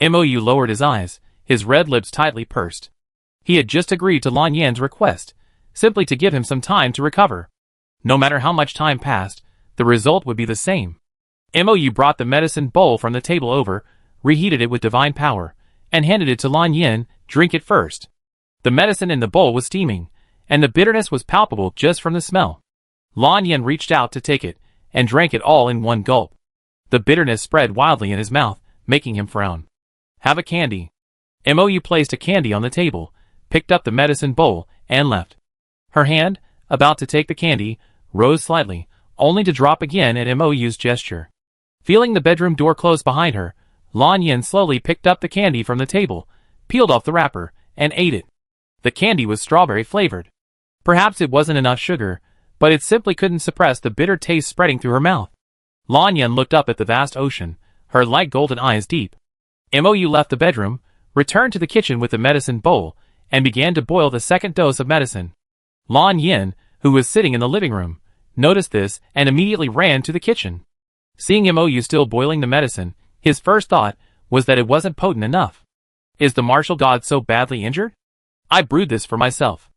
Mo lowered his eyes, his red lips tightly pursed. He had just agreed to Lan Yin's request, simply to give him some time to recover. No matter how much time passed, the result would be the same. Mo brought the medicine bowl from the table over, reheated it with divine power, and handed it to Lan Yin. Drink it first. The medicine in the bowl was steaming, and the bitterness was palpable just from the smell. Lan Yin reached out to take it, and drank it all in one gulp. The bitterness spread wildly in his mouth, making him frown. Have a candy. Mo placed a candy on the table, picked up the medicine bowl, and left. Her hand, about to take the candy, rose slightly, only to drop again at Mo's gesture. Feeling the bedroom door close behind her, Lan Yin slowly picked up the candy from the table, peeled off the wrapper, and ate it. The candy was strawberry flavored. Perhaps it wasn't enough sugar, but it simply couldn't suppress the bitter taste spreading through her mouth. Lan Yin looked up at the vast ocean, her light golden eyes deep. Mou left the bedroom, returned to the kitchen with the medicine bowl, and began to boil the second dose of medicine. Lan Yin, who was sitting in the living room, noticed this and immediately ran to the kitchen. Seeing Mou still boiling the medicine, his first thought was that it wasn't potent enough. Is the martial god so badly injured? I brewed this for myself.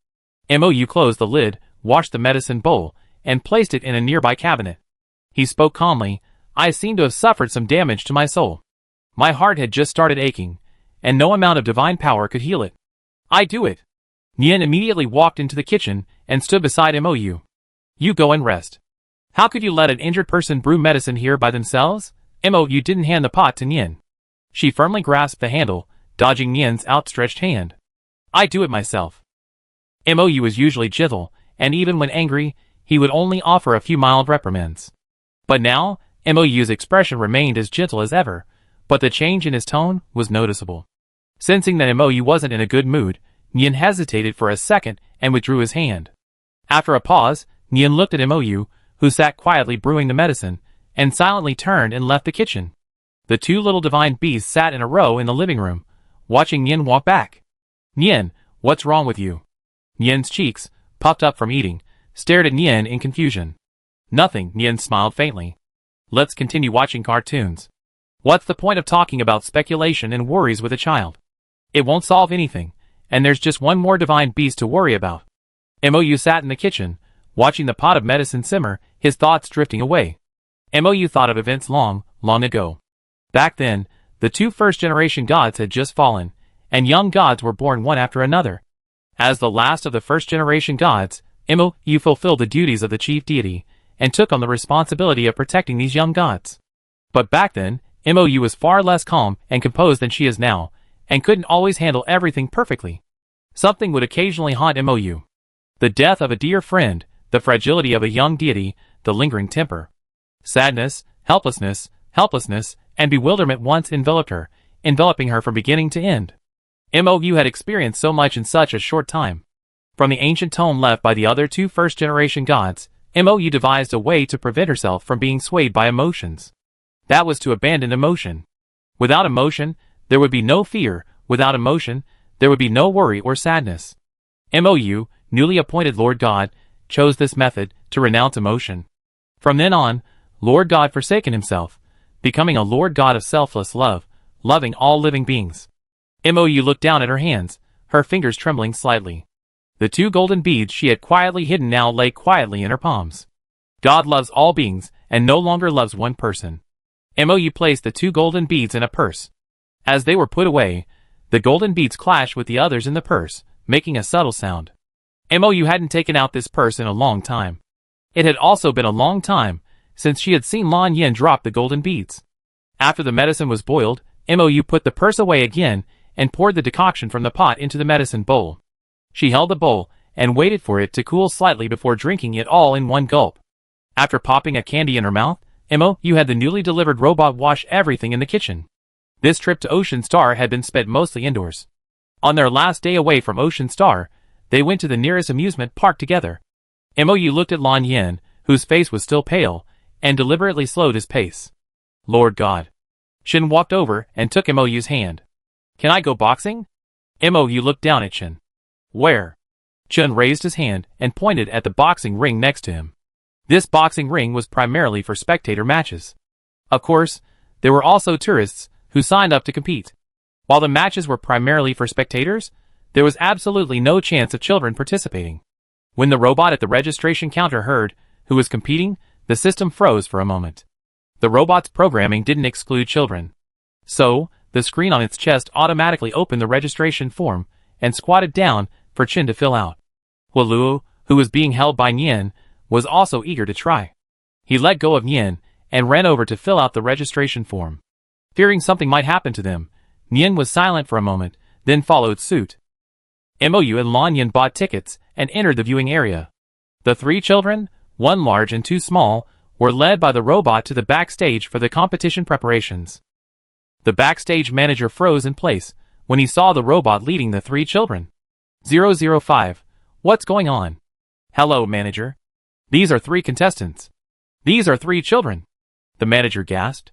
Mou closed the lid, washed the medicine bowl, and placed it in a nearby cabinet. He spoke calmly. I seem to have suffered some damage to my soul. My heart had just started aching, and no amount of divine power could heal it. I do it. Nian immediately walked into the kitchen and stood beside Mou. You go and rest. How could you let an injured person brew medicine here by themselves? Mou didn't hand the pot to Nian. She firmly grasped the handle, dodging Nian's outstretched hand. I do it myself. Mou was usually gentle, and even when angry, he would only offer a few mild reprimands. But now, Mou's expression remained as gentle as ever, but the change in his tone was noticeable. Sensing that Mou wasn't in a good mood, Nian hesitated for a second and withdrew his hand. After a pause, Nian looked at Mou, who sat quietly brewing the medicine, and silently turned and left the kitchen. The two little divine beasts sat in a row in the living room, watching Nian walk back. Nian, what's wrong with you? Nian's cheeks, puffed up from eating, stared at Nian in confusion. Nothing, Nian smiled faintly. Let's continue watching cartoons. What's the point of talking about speculation and worries with a child? It won't solve anything, and there's just one more divine beast to worry about. Mou sat in the kitchen, watching the pot of medicine simmer, his thoughts drifting away. Mou thought of events long, long ago. Back then, the two first-generation gods had just fallen, and young gods were born one after another. As the last of the first-generation gods, Mou fulfilled the duties of the chief deity, and took on the responsibility of protecting these young gods. But back then, Mou was far less calm and composed than she is now, and couldn't always handle everything perfectly. Something would occasionally haunt Mou. The death of a dear friend, the fragility of a young deity, the lingering temper. Sadness, helplessness, and bewilderment once enveloped her, enveloping her from beginning to end. Mou had experienced so much in such a short time. From the ancient tome left by the other two first-generation gods, Mou devised a way to prevent herself from being swayed by emotions. That was to abandon emotion. Without emotion, there would be no fear. Without emotion, there would be no worry or sadness. Mou, newly appointed Lord God, chose this method to renounce emotion. From then on, Lord God forsaken himself, becoming a Lord God of selfless love, loving all living beings. Mou looked down at her hands, her fingers trembling slightly. The two golden beads she had quietly hidden now lay quietly in her palms. God loves all beings, and no longer loves one person. Mou placed the two golden beads in a purse. As they were put away, the golden beads clashed with the others in the purse, making a subtle sound. Mou hadn't taken out this purse in a long time. It had also been a long time since she had seen Lan Yin drop the golden beads. After the medicine was boiled, Mou put the purse away again and poured the decoction from the pot into the medicine bowl. She held the bowl and waited for it to cool slightly before drinking it all in one gulp. After popping a candy in her mouth, Mou had the newly delivered robot wash everything in the kitchen. This trip to Ocean Star had been spent mostly indoors. On their last day away from Ocean Star, they went to the nearest amusement park together. Mou looked at Lan Yin, whose face was still pale, and deliberately slowed his pace. Lord God. Shen walked over and took Mou's hand. Can I go boxing? Mou looked down at Shen. Where? Chen raised his hand and pointed at the boxing ring next to him. This boxing ring was primarily for spectator matches. Of course, there were also tourists who signed up to compete. While the matches were primarily for spectators, there was absolutely no chance of children participating. When the robot at the registration counter heard who was competing, the system froze for a moment. The robot's programming didn't exclude children. So, the screen on its chest automatically opened the registration form and squatted down for Chen to fill out. Hualuo, who was being held by Nian, was also eager to try. He let go of Nian and ran over to fill out the registration form. Fearing something might happen to them, Nian was silent for a moment, then followed suit. Mou and Lan Yin bought tickets and entered the viewing area. The three children, one large and two small, were led by the robot to the backstage for the competition preparations. The backstage manager froze in place when he saw the robot leading the three children. 005. What's going on? Hello, manager. These are three contestants. These are three children. The manager gasped.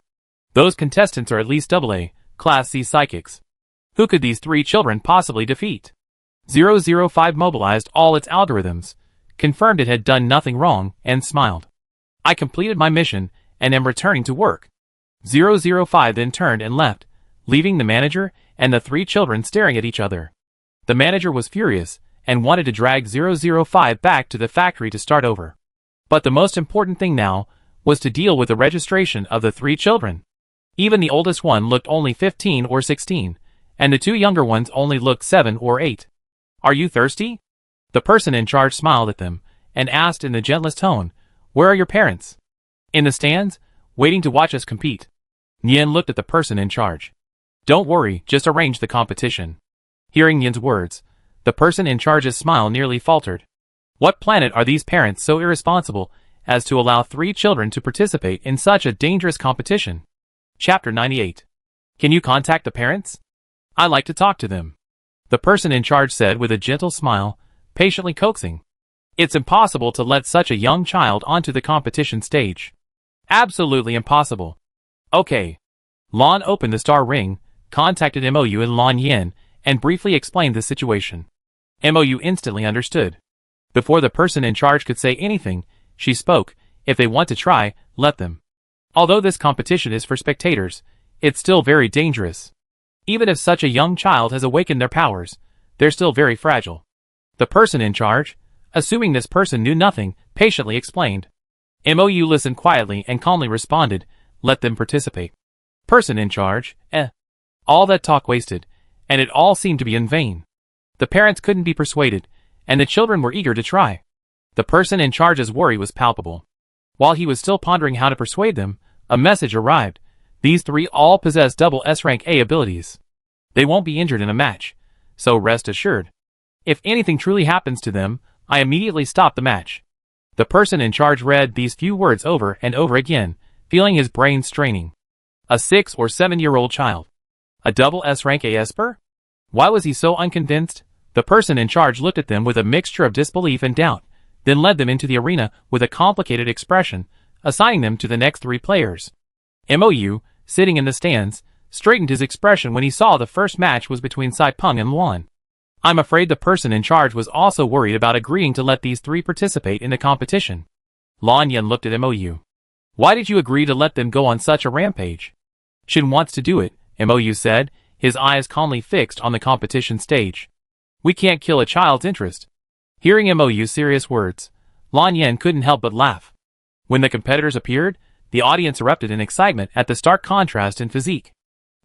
Those contestants are at least AA, Class C psychics. Who could these 3 children possibly defeat? 005 mobilized all its algorithms, confirmed it had done nothing wrong, and smiled. I completed my mission, and am returning to work. 005 then turned and left, leaving the manager and the 3 children staring at each other. The manager was furious, and wanted to drag 005 back to the factory to start over. But the most important thing now was to deal with the registration of the 3 children. Even the oldest one looked only 15 or 16, and the 2 younger ones only looked 7 or 8. Are you thirsty? The person in charge smiled at them, and asked in the gentlest tone, Where are your parents? In the stands, waiting to watch us compete. Nian looked at the person in charge. Don't worry, just arrange the competition. Hearing Nian's words, the person in charge's smile nearly faltered. What planet are these parents so irresponsible as to allow 3 children to participate in such a dangerous competition? Chapter 98. Can you contact the parents? I'd like to talk to them. The person in charge said with a gentle smile, patiently coaxing. It's impossible to let such a young child onto the competition stage. Absolutely impossible. Okay. Lan opened the star ring, contacted Mou and Lan Yin, and briefly explained the situation. Mou instantly understood. Before the person in charge could say anything, she spoke. If they want to try, let them. Although this competition is for spectators, it's still very dangerous. Even if such a young child has awakened their powers, they're still very fragile. The person in charge, assuming this person knew nothing, patiently explained. Mou listened quietly and calmly responded, let them participate. Person in charge, All that talk wasted, and it all seemed to be in vain. The parents couldn't be persuaded, and the children were eager to try. The person in charge's worry was palpable. While he was still pondering how to persuade them, a message arrived. These 3 all possess double S-rank A abilities. They won't be injured in a match, so rest assured. If anything truly happens to them, I immediately stop the match. The person in charge read these few words over and over again, feeling his brain straining. A 6 or 7-year-old child. A double S-rank A Esper? Why was he so unconvinced? The person in charge looked at them with a mixture of disbelief and doubt, then led them into the arena with a complicated expression, assigning them to the next 3 players. Mou, sitting in the stands, straightened his expression when he saw the first match was between Saipeng and Luan. I'm afraid the person in charge was also worried about agreeing to let these 3 participate in the competition. Lan Yan looked at Mou. Why did you agree to let them go on such a rampage? Shin wants to do it, Mou said, his eyes calmly fixed on the competition stage. We can't kill a child's interest. Hearing Mou's serious words, Lan Yan couldn't help but laugh. When the competitors appeared, the audience erupted in excitement at the stark contrast in physique.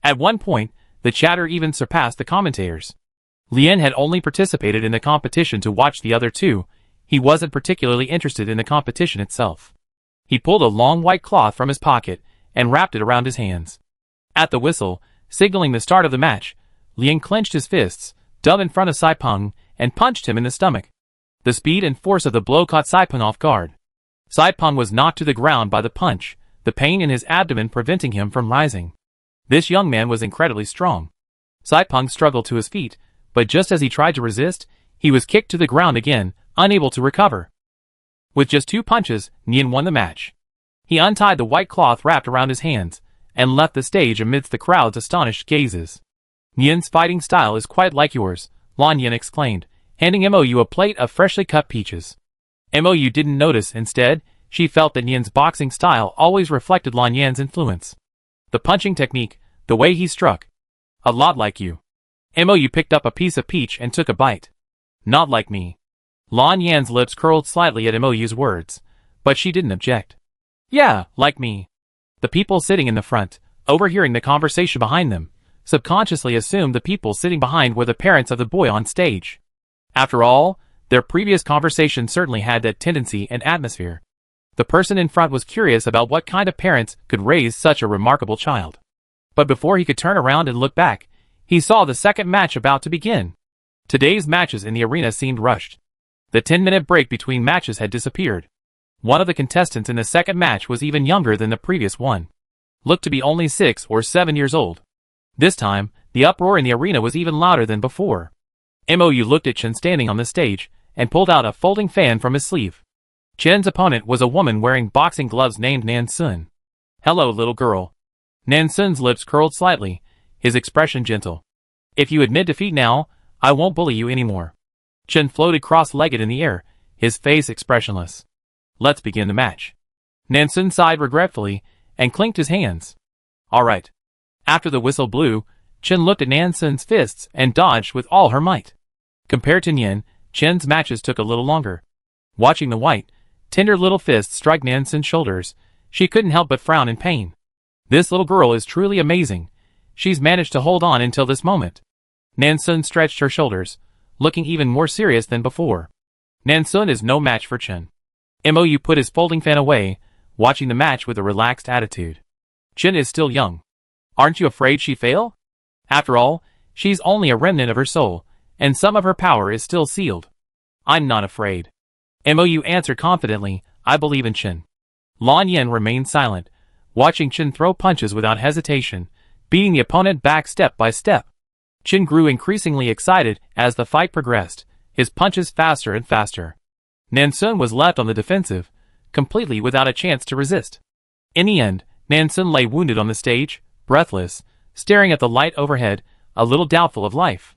At one point, the chatter even surpassed the commentators. Lien had only participated in the competition to watch the other 2. He wasn't particularly interested in the competition itself. He pulled a long white cloth from his pocket and wrapped it around his hands. At the whistle, signaling the start of the match, Lien clenched his fists, dove in front of Saipeng, and punched him in the stomach. The speed and force of the blow caught Saipeng off guard. Saipeng was knocked to the ground by the punch, the pain in his abdomen preventing him from rising. This young man was incredibly strong. Saipeng struggled to his feet, but just as he tried to resist, he was kicked to the ground again, unable to recover. With just 2 punches, Nian won the match. He untied the white cloth wrapped around his hands, and left the stage amidst the crowd's astonished gazes. Nian's fighting style is quite like yours, Lan Yan exclaimed, handing Mou a plate of freshly cut peaches. Mou didn't notice. Instead, she felt that Nian's boxing style always reflected Lan Yan's influence. The punching technique, the way he struck. A lot like you. Mou picked up a piece of peach and took a bite. Not like me. Lan Yan's lips curled slightly at Mou's words, but she didn't object. Yeah, like me. The people sitting in the front, overhearing the conversation behind them, subconsciously assumed the people sitting behind were the parents of the boy on stage. After all, their previous conversation certainly had that tendency and atmosphere. The person in front was curious about what kind of parents could raise such a remarkable child. But before he could turn around and look back, he saw the second match about to begin. Today's matches in the arena seemed rushed. The 10-minute break between matches had disappeared. One of the contestants in the second match was even younger than the previous one. Looked to be only 6 or 7 years old. This time, the uproar in the arena was even louder than before. Mou looked at Chen standing on the stage, and pulled out a folding fan from his sleeve. Chen's opponent was a woman wearing boxing gloves named Nan Sun. Hello, little girl. Nansun's lips curled slightly, his expression gentle. If you admit defeat now, I won't bully you anymore. Chen floated cross-legged in the air, his face expressionless. Let's begin the match. Nansun sighed regretfully and clinked his hands. All right. After the whistle blew, Chen looked at Nansun's fists and dodged with all her might. Compared to Nian, Chen's matches took a little longer. Watching the white, tender little fist strike Nansun's shoulders, she couldn't help but frown in pain. This little girl is truly amazing. She's managed to hold on until this moment. Nansun stretched her shoulders, looking even more serious than before. Nansun is no match for Chen. Mou put his folding fan away, watching the match with a relaxed attitude. Chen is still young. Aren't you afraid she'd fail? After all, she's only a remnant of her soul, and some of her power is still sealed. I'm not afraid. Mou answered confidently, I believe in Chen. Lan Yen remained silent, watching Chen throw punches without hesitation, beating the opponent back step by step. Chen grew increasingly excited as the fight progressed, his punches faster and faster. Nansun was left on the defensive, completely without a chance to resist. In the end, Nansun lay wounded on the stage, breathless, staring at the light overhead, a little doubtful of life.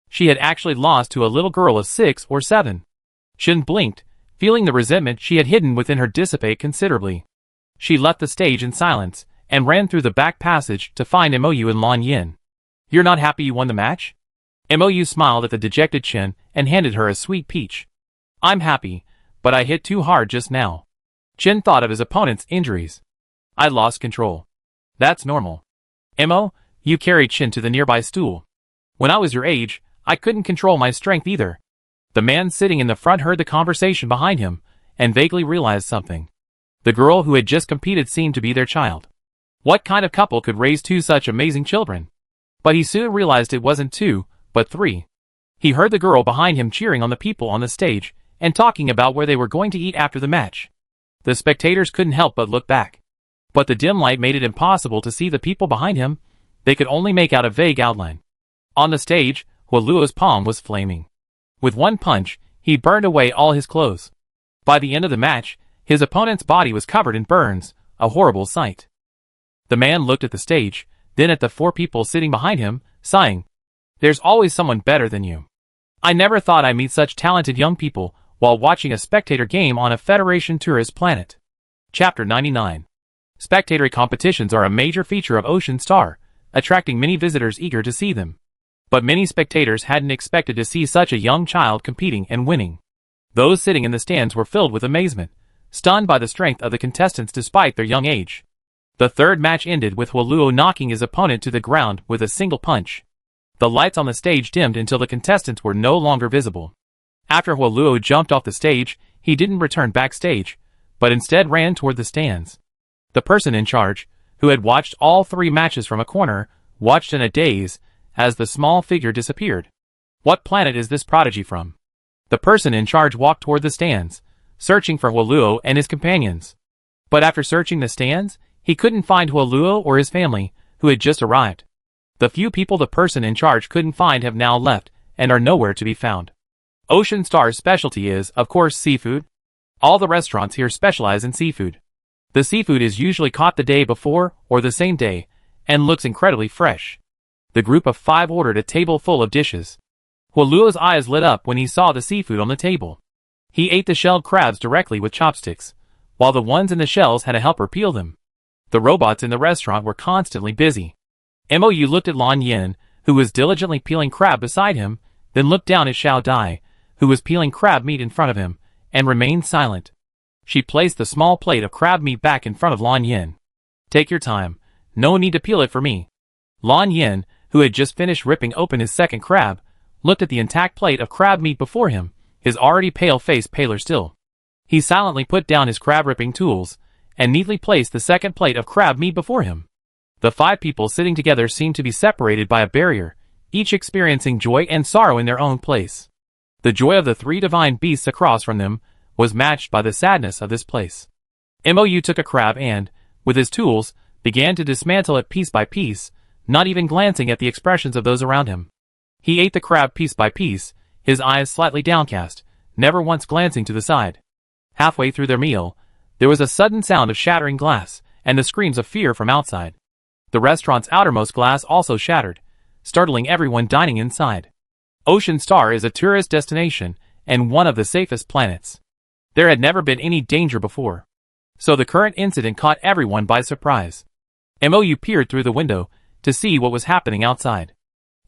She had actually lost to a little girl of 6 or 7. Chen blinked, feeling the resentment she had hidden within her dissipate considerably. She left the stage in silence, and ran through the back passage to find Mou and Lan Yin. You're not happy you won the match? Mou smiled at the dejected Chen and handed her a sweet peach. I'm happy, but I hit too hard just now. Chen thought of his opponent's injuries. I lost control. That's normal. Mo, you carried Chen to the nearby stool. When I was your age, I couldn't control my strength either. The man sitting in the front heard the conversation behind him, and vaguely realized something. The girl who had just competed seemed to be their child. What kind of couple could raise 2 such amazing children? But he soon realized it wasn't 2, but 3. He heard the girl behind him cheering on the people on the stage, and talking about where they were going to eat after the match. The spectators couldn't help but look back. But the dim light made it impossible to see the people behind him. They could only make out a vague outline. On the stage, Huoluo's palm was flaming. With one punch, he burned away all his clothes. By the end of the match, his opponent's body was covered in burns, a horrible sight. The man looked at the stage, then at the 4 people sitting behind him, sighing. There's always someone better than you. I never thought I'd meet such talented young people while watching a spectator game on a Federation tourist planet. Chapter 99. Spectator competitions are a major feature of Ocean Star, attracting many visitors eager to see them. But many spectators hadn't expected to see such a young child competing and winning. Those sitting in the stands were filled with amazement, stunned by the strength of the contestants despite their young age. The third match ended with Huoluo knocking his opponent to the ground with a single punch. The lights on the stage dimmed until the contestants were no longer visible. After Huoluo jumped off the stage, he didn't return backstage, but instead ran toward the stands. The person in charge, who had watched all 3 matches from a corner, watched in a daze as the small figure disappeared. What planet is this prodigy from? The person in charge walked toward the stands, searching for Huoluo and his companions. But after searching the stands, he couldn't find Huoluo or his family, who had just arrived. The few people the person in charge couldn't find have now left, and are nowhere to be found. Ocean Star's specialty is, of course, seafood. All the restaurants here specialize in seafood. The seafood is usually caught the day before, or the same day, and looks incredibly fresh. The group of 5 ordered a table full of dishes. Huoluo's eyes lit up when he saw the seafood on the table. He ate the shelled crabs directly with chopsticks, while the ones in the shells had a helper peel them. The robots in the restaurant were constantly busy. Mou looked at Lan Yin, who was diligently peeling crab beside him, then looked down at Xiao Dai, who was peeling crab meat in front of him, and remained silent. She placed the small plate of crab meat back in front of Lan Yin. Take your time. No need to peel it for me. Lan Yin, who had just finished ripping open his second crab, looked at the intact plate of crab meat before him, his already pale face paler still. He silently put down his crab-ripping tools, and neatly placed the second plate of crab meat before him. The 5 people sitting together seemed to be separated by a barrier, each experiencing joy and sorrow in their own place. The joy of the 3 divine beasts across from them was matched by the sadness of this place. Mou took a crab and, with his tools, began to dismantle it piece by piece, not even glancing at the expressions of those around him. He ate the crab piece by piece, his eyes slightly downcast, never once glancing to the side. Halfway through their meal, there was a sudden sound of shattering glass, and the screams of fear from outside. The restaurant's outermost glass also shattered, startling everyone dining inside. Ocean Star is a tourist destination and one of the safest planets. There had never been any danger before, so the current incident caught everyone by surprise. Mou peered through the window to see what was happening outside.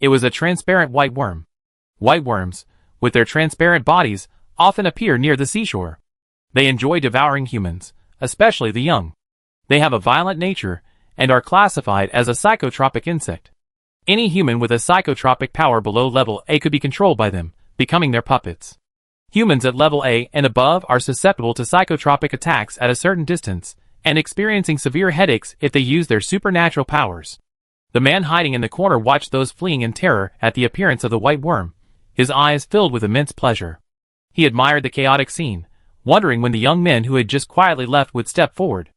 It was a transparent white worm. White worms, with their transparent bodies, often appear near the seashore. They enjoy devouring humans, especially the young. They have a violent nature and are classified as a psychotropic insect. Any human with a psychotropic power below level A could be controlled by them, becoming their puppets. Humans at level A and above are susceptible to psychotropic attacks at a certain distance, and experiencing severe headaches if they use their supernatural powers. The man hiding in the corner watched those fleeing in terror at the appearance of the white worm, his eyes filled with immense pleasure. He admired the chaotic scene, wondering when the young men who had just quietly left would step forward.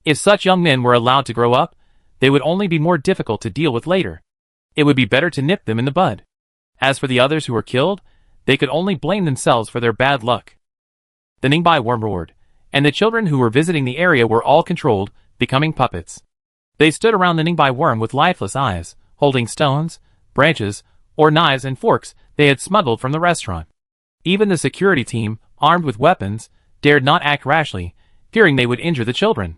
If such young men were allowed to grow up, they would only be more difficult to deal with later. It would be better to nip them in the bud. As for the others who were killed, they could only blame themselves for their bad luck. The Ningbai worm roared, and the children who were visiting the area were all controlled, becoming puppets. They stood around the Ningbai worm with lifeless eyes, holding stones, branches, or knives and forks they had smuggled from the restaurant. Even the security team, armed with weapons, dared not act rashly, fearing they would injure the children.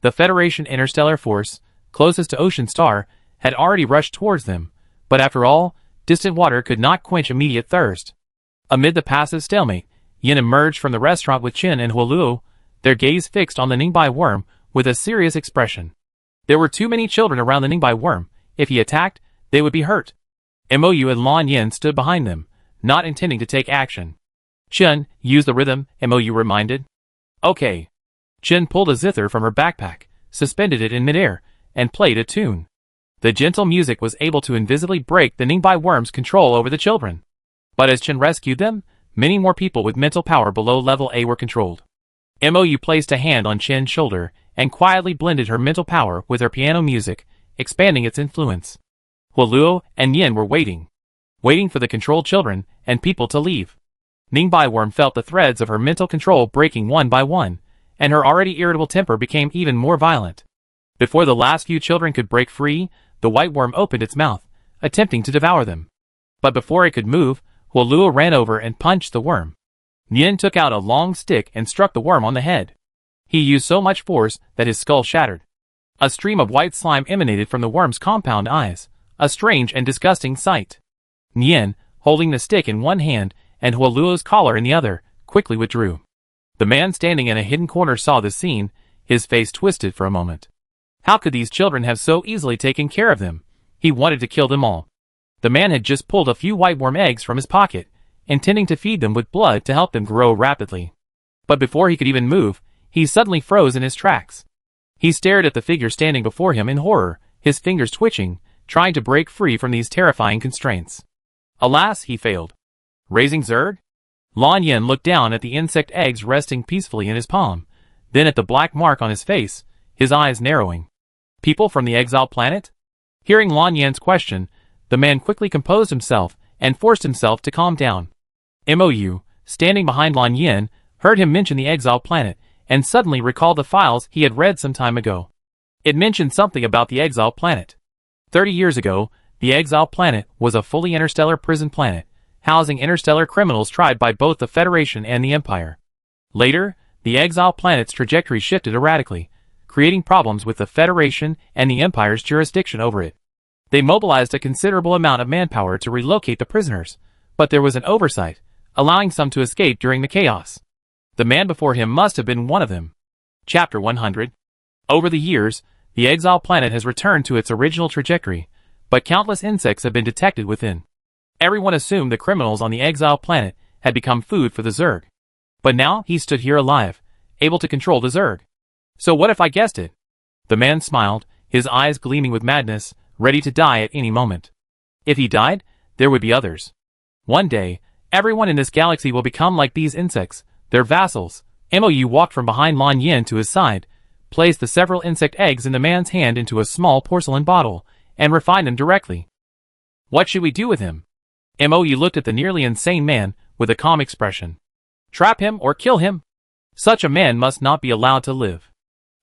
The Federation Interstellar Force, closest to Ocean Star, had already rushed towards them, but after all, distant water could not quench immediate thirst. Amid the passive stalemate, Yin emerged from the restaurant with Qin and Huoluo, their gaze fixed on the Ningbai worm with a serious expression. There were too many children around the Ningbai worm. If he attacked, they would be hurt. Mou and Lan Yin stood behind them, not intending to take action. Qin, use the rhythm, Mou reminded. Okay. Qin pulled a zither from her backpack, suspended it in midair, and played a tune. The gentle music was able to invisibly break the Ningbai worm's control over the children. But as Qin rescued them, many more people with mental power below level A were controlled. Mou placed a hand on Qin's shoulder and quietly blended her mental power with her piano music, expanding its influence. Huoluo and Yin were waiting for the controlled children and people to leave. Ningbai worm felt the threads of her mental control breaking one by one, and her already irritable temper became even more violent. Before the last few children could break free, the white worm opened its mouth, attempting to devour them. But before it could move, Huoluo ran over and punched the worm. Yin took out a long stick and struck the worm on the head. He used so much force that his skull shattered. A stream of white slime emanated from the worm's compound eyes, a strange and disgusting sight. Yin, holding the stick in one hand and Huoluo's collar in the other, quickly withdrew. The man standing in a hidden corner saw this scene, his face twisted for a moment. How could these children have so easily taken care of them? He wanted to kill them all. The man had just pulled a few white worm eggs from his pocket, intending to feed them with blood to help them grow rapidly. But before he could even move, he suddenly froze in his tracks. He stared at the figure standing before him in horror, his fingers twitching, trying to break free from these terrifying constraints. Alas, he failed. Raising Zerg? Lan Yin looked down at the insect eggs resting peacefully in his palm, then at the black mark on his face, his eyes narrowing. People from the exiled planet? Hearing Lan Yin's question, the man quickly composed himself and forced himself to calm down. Mou, standing behind Lan Yin, heard him mention the exiled planet, and suddenly recalled the files he had read some time ago. It mentioned something about the exiled planet. 30 years ago, the exiled planet was a fully interstellar prison planet, housing interstellar criminals tried by both the Federation and the Empire. Later, the exiled planet's trajectory shifted erratically, creating problems with the Federation and the Empire's jurisdiction over it. They mobilized a considerable amount of manpower to relocate the prisoners, but there was an oversight, allowing some to escape during the chaos. The man before him must have been one of them. Chapter 100. Over the years, the exiled planet has returned to its original trajectory, but countless insects have been detected within. Everyone assumed the criminals on the exiled planet had become food for the Zerg. But now he stood here alive, able to control the Zerg. So what if I guessed it? The man smiled, his eyes gleaming with madness, ready to die at any moment. If he died, there would be others. One day, everyone in this galaxy will become like these insects, their vassals. Mou walked from behind Lan Yin to his side, placed the several insect eggs in the man's hand into a small porcelain bottle, and refined them directly. What should we do with him? Mou looked at the nearly insane man with a calm expression. Trap him or kill him? Such a man must not be allowed to live.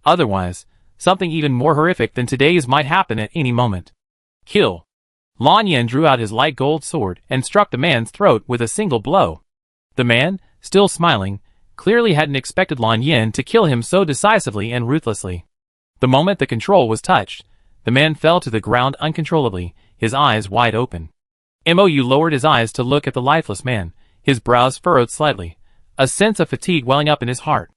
Otherwise, Something even more horrific than today's might happen at any moment. Kill. Lan Yin drew out his light gold sword and struck the man's throat with a single blow. The man, still smiling, clearly hadn't expected Lan Yin to kill him so decisively and ruthlessly. The moment the control was touched, the man fell to the ground uncontrollably, his eyes wide open. Mou lowered his eyes to look at the lifeless man, his brows furrowed slightly, a sense of fatigue welling up in his heart.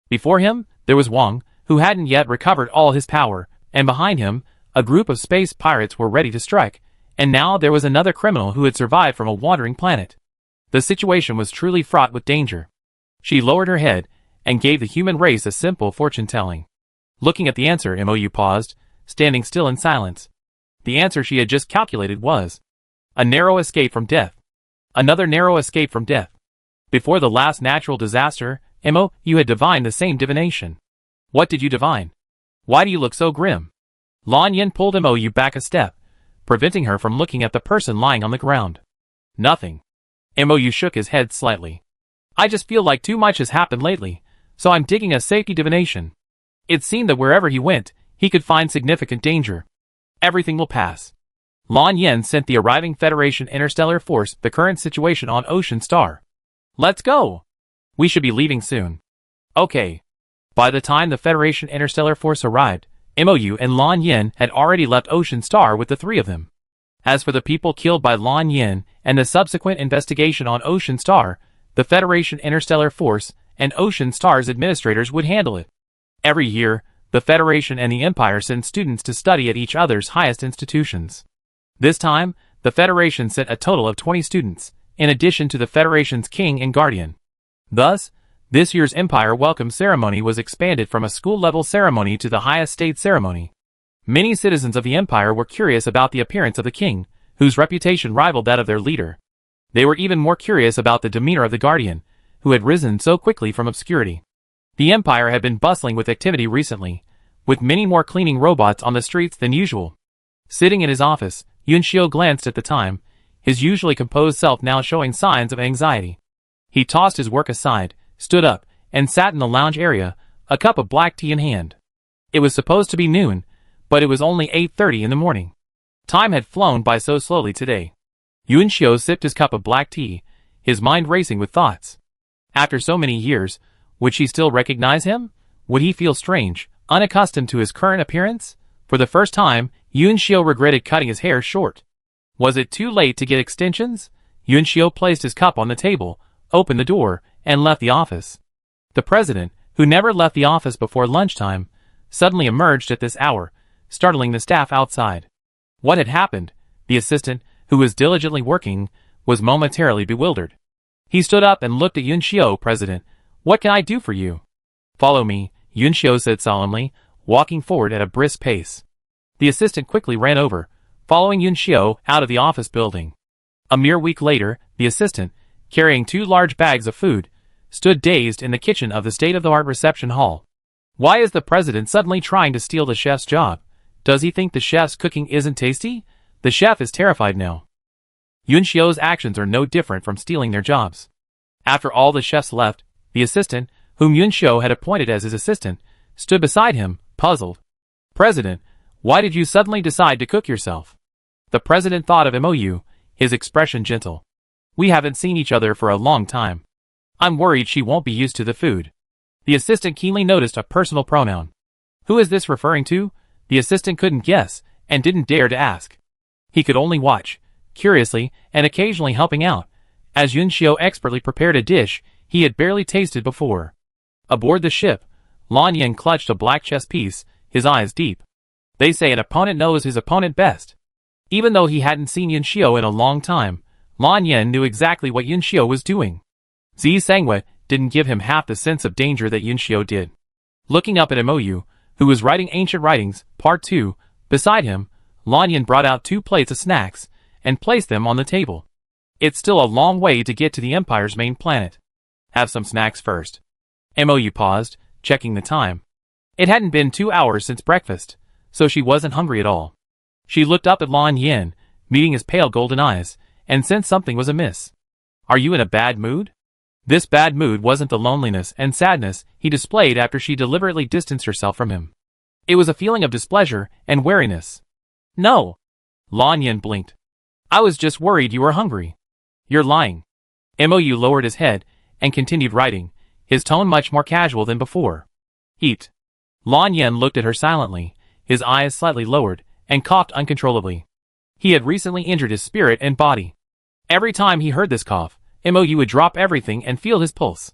Before him, there was Wang, who hadn't yet recovered all his power, and behind him, a group of space pirates were ready to strike, and now there was another criminal who had survived from a wandering planet. The situation was truly fraught with danger. She lowered her head and gave the human race a simple fortune-telling. Looking at the answer, Mou paused, standing still in silence. The answer she had just calculated was a narrow escape from death. Another narrow escape from death. Before the last natural disaster, Mou had divined the same divination. What did you divine? Why do you look so grim? Lan Yin pulled Mou back a step, preventing her from looking at the person lying on the ground. Nothing. Mou shook his head slightly. I just feel like too much has happened lately, so I'm digging a safety divination. It seemed that wherever he went, he could find significant danger. Everything will pass. Lan Yin sent the arriving Federation Interstellar Force the current situation on Ocean Star. Let's go! We should be leaving soon. Okay. By the time the Federation Interstellar Force arrived, Mou and Lan Yin had already left Ocean Star with the three of them. As for the people killed by Lan Yin and the subsequent investigation on Ocean Star, the Federation Interstellar Force and Ocean Star's administrators would handle it. Every year, the Federation and the Empire send students to study at each other's highest institutions. This time, the Federation sent a total of 20 students, in addition to the Federation's king and guardian. Thus, this year's Empire Welcome Ceremony was expanded from a school-level ceremony to the highest state ceremony. Many citizens of the Empire were curious about the appearance of the king, whose reputation rivaled that of their leader. They were even more curious about the demeanor of the guardian, who had risen so quickly from obscurity. The Empire had been bustling with activity recently, with many more cleaning robots on the streets than usual. Sitting in his office, Yunxiu glanced at the time, his usually composed self now showing signs of anxiety. He tossed his work aside, stood up, and sat in the lounge area, a cup of black tea in hand. It was supposed to be noon, but it was only 8:30 in the morning. Time had flown by so slowly today. Yunxiu sipped his cup of black tea, his mind racing with thoughts. After so many years, would she still recognize him? Would he feel strange, unaccustomed to his current appearance? For the first time, Yunxiu regretted cutting his hair short. Was it too late to get extensions? Yunxiu placed his cup on the table, opened the door, and left the office. The president, who never left the office before lunchtime, suddenly emerged at this hour, startling the staff outside. What had happened? The assistant, who was diligently working, was momentarily bewildered. He stood up and looked at Yunxiu. President, what can I do for you? Follow me, Yunxiu said solemnly, walking forward at a brisk pace. The assistant quickly ran over, following Yunxiu out of the office building. A mere week later, the assistant, carrying 2 large bags of food, stood dazed in the kitchen of the state-of-the-art reception hall. Why is the president suddenly trying to steal the chef's job? Does he think the chef's cooking isn't tasty? The chef is terrified now. Yunxiu's actions are no different from stealing their jobs. After all the chefs left, the assistant, whom Yunxiu had appointed as his assistant, stood beside him, puzzled. President, why did you suddenly decide to cook yourself? The president thought of Mou, his expression gentle. We haven't seen each other for a long time. I'm worried she won't be used to the food. The assistant keenly noticed a personal pronoun. Who is this referring to? The assistant couldn't guess, and didn't dare to ask. He could only watch, curiously and occasionally helping out, as Yunxiu expertly prepared a dish he had barely tasted before. Aboard the ship, Lan Yin clutched a black chess piece, his eyes deep. They say an opponent knows his opponent best. Even though he hadn't seen Yunxiu in a long time, Lan Yin knew exactly what Yunxiu was doing. Zi Sangwei didn't give him half the sense of danger that Yunxiu did. Looking up at Mou, who was writing Ancient Writings, Part 2, beside him, Lan Yin brought out 2 plates of snacks, and placed them on the table. It's still a long way to get to the Empire's main planet. Have some snacks first. Mou paused, checking the time. It hadn't been 2 hours since breakfast, so she wasn't hungry at all. She looked up at Lan Yin, meeting his pale golden eyes, and sensed something was amiss. Are you in a bad mood? This bad mood wasn't the loneliness and sadness he displayed after she deliberately distanced herself from him. It was a feeling of displeasure and wariness. No. Lan Yan blinked. I was just worried you were hungry. You're lying. Mou lowered his head and continued writing, his tone much more casual than before. Eat. Lan Yan looked at her silently, his eyes slightly lowered, and coughed uncontrollably. He had recently injured his spirit and body. Every time he heard this cough, Mou would drop everything and feel his pulse.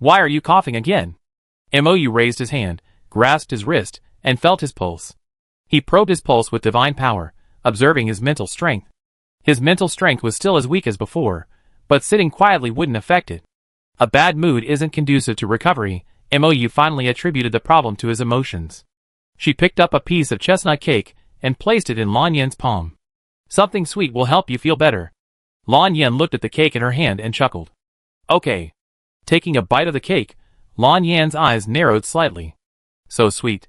Why are you coughing again? Mou raised his hand, grasped his wrist, and felt his pulse. He probed his pulse with divine power, observing his mental strength. His mental strength was still as weak as before, but sitting quietly wouldn't affect it. A bad mood isn't conducive to recovery. Mou finally attributed the problem to his emotions. She picked up a piece of chestnut cake and placed it in Lan Yan's palm. Something sweet will help you feel better. Lan Yan looked at the cake in her hand and chuckled. Okay. Taking a bite of the cake, Lan Yan's eyes narrowed slightly. So sweet.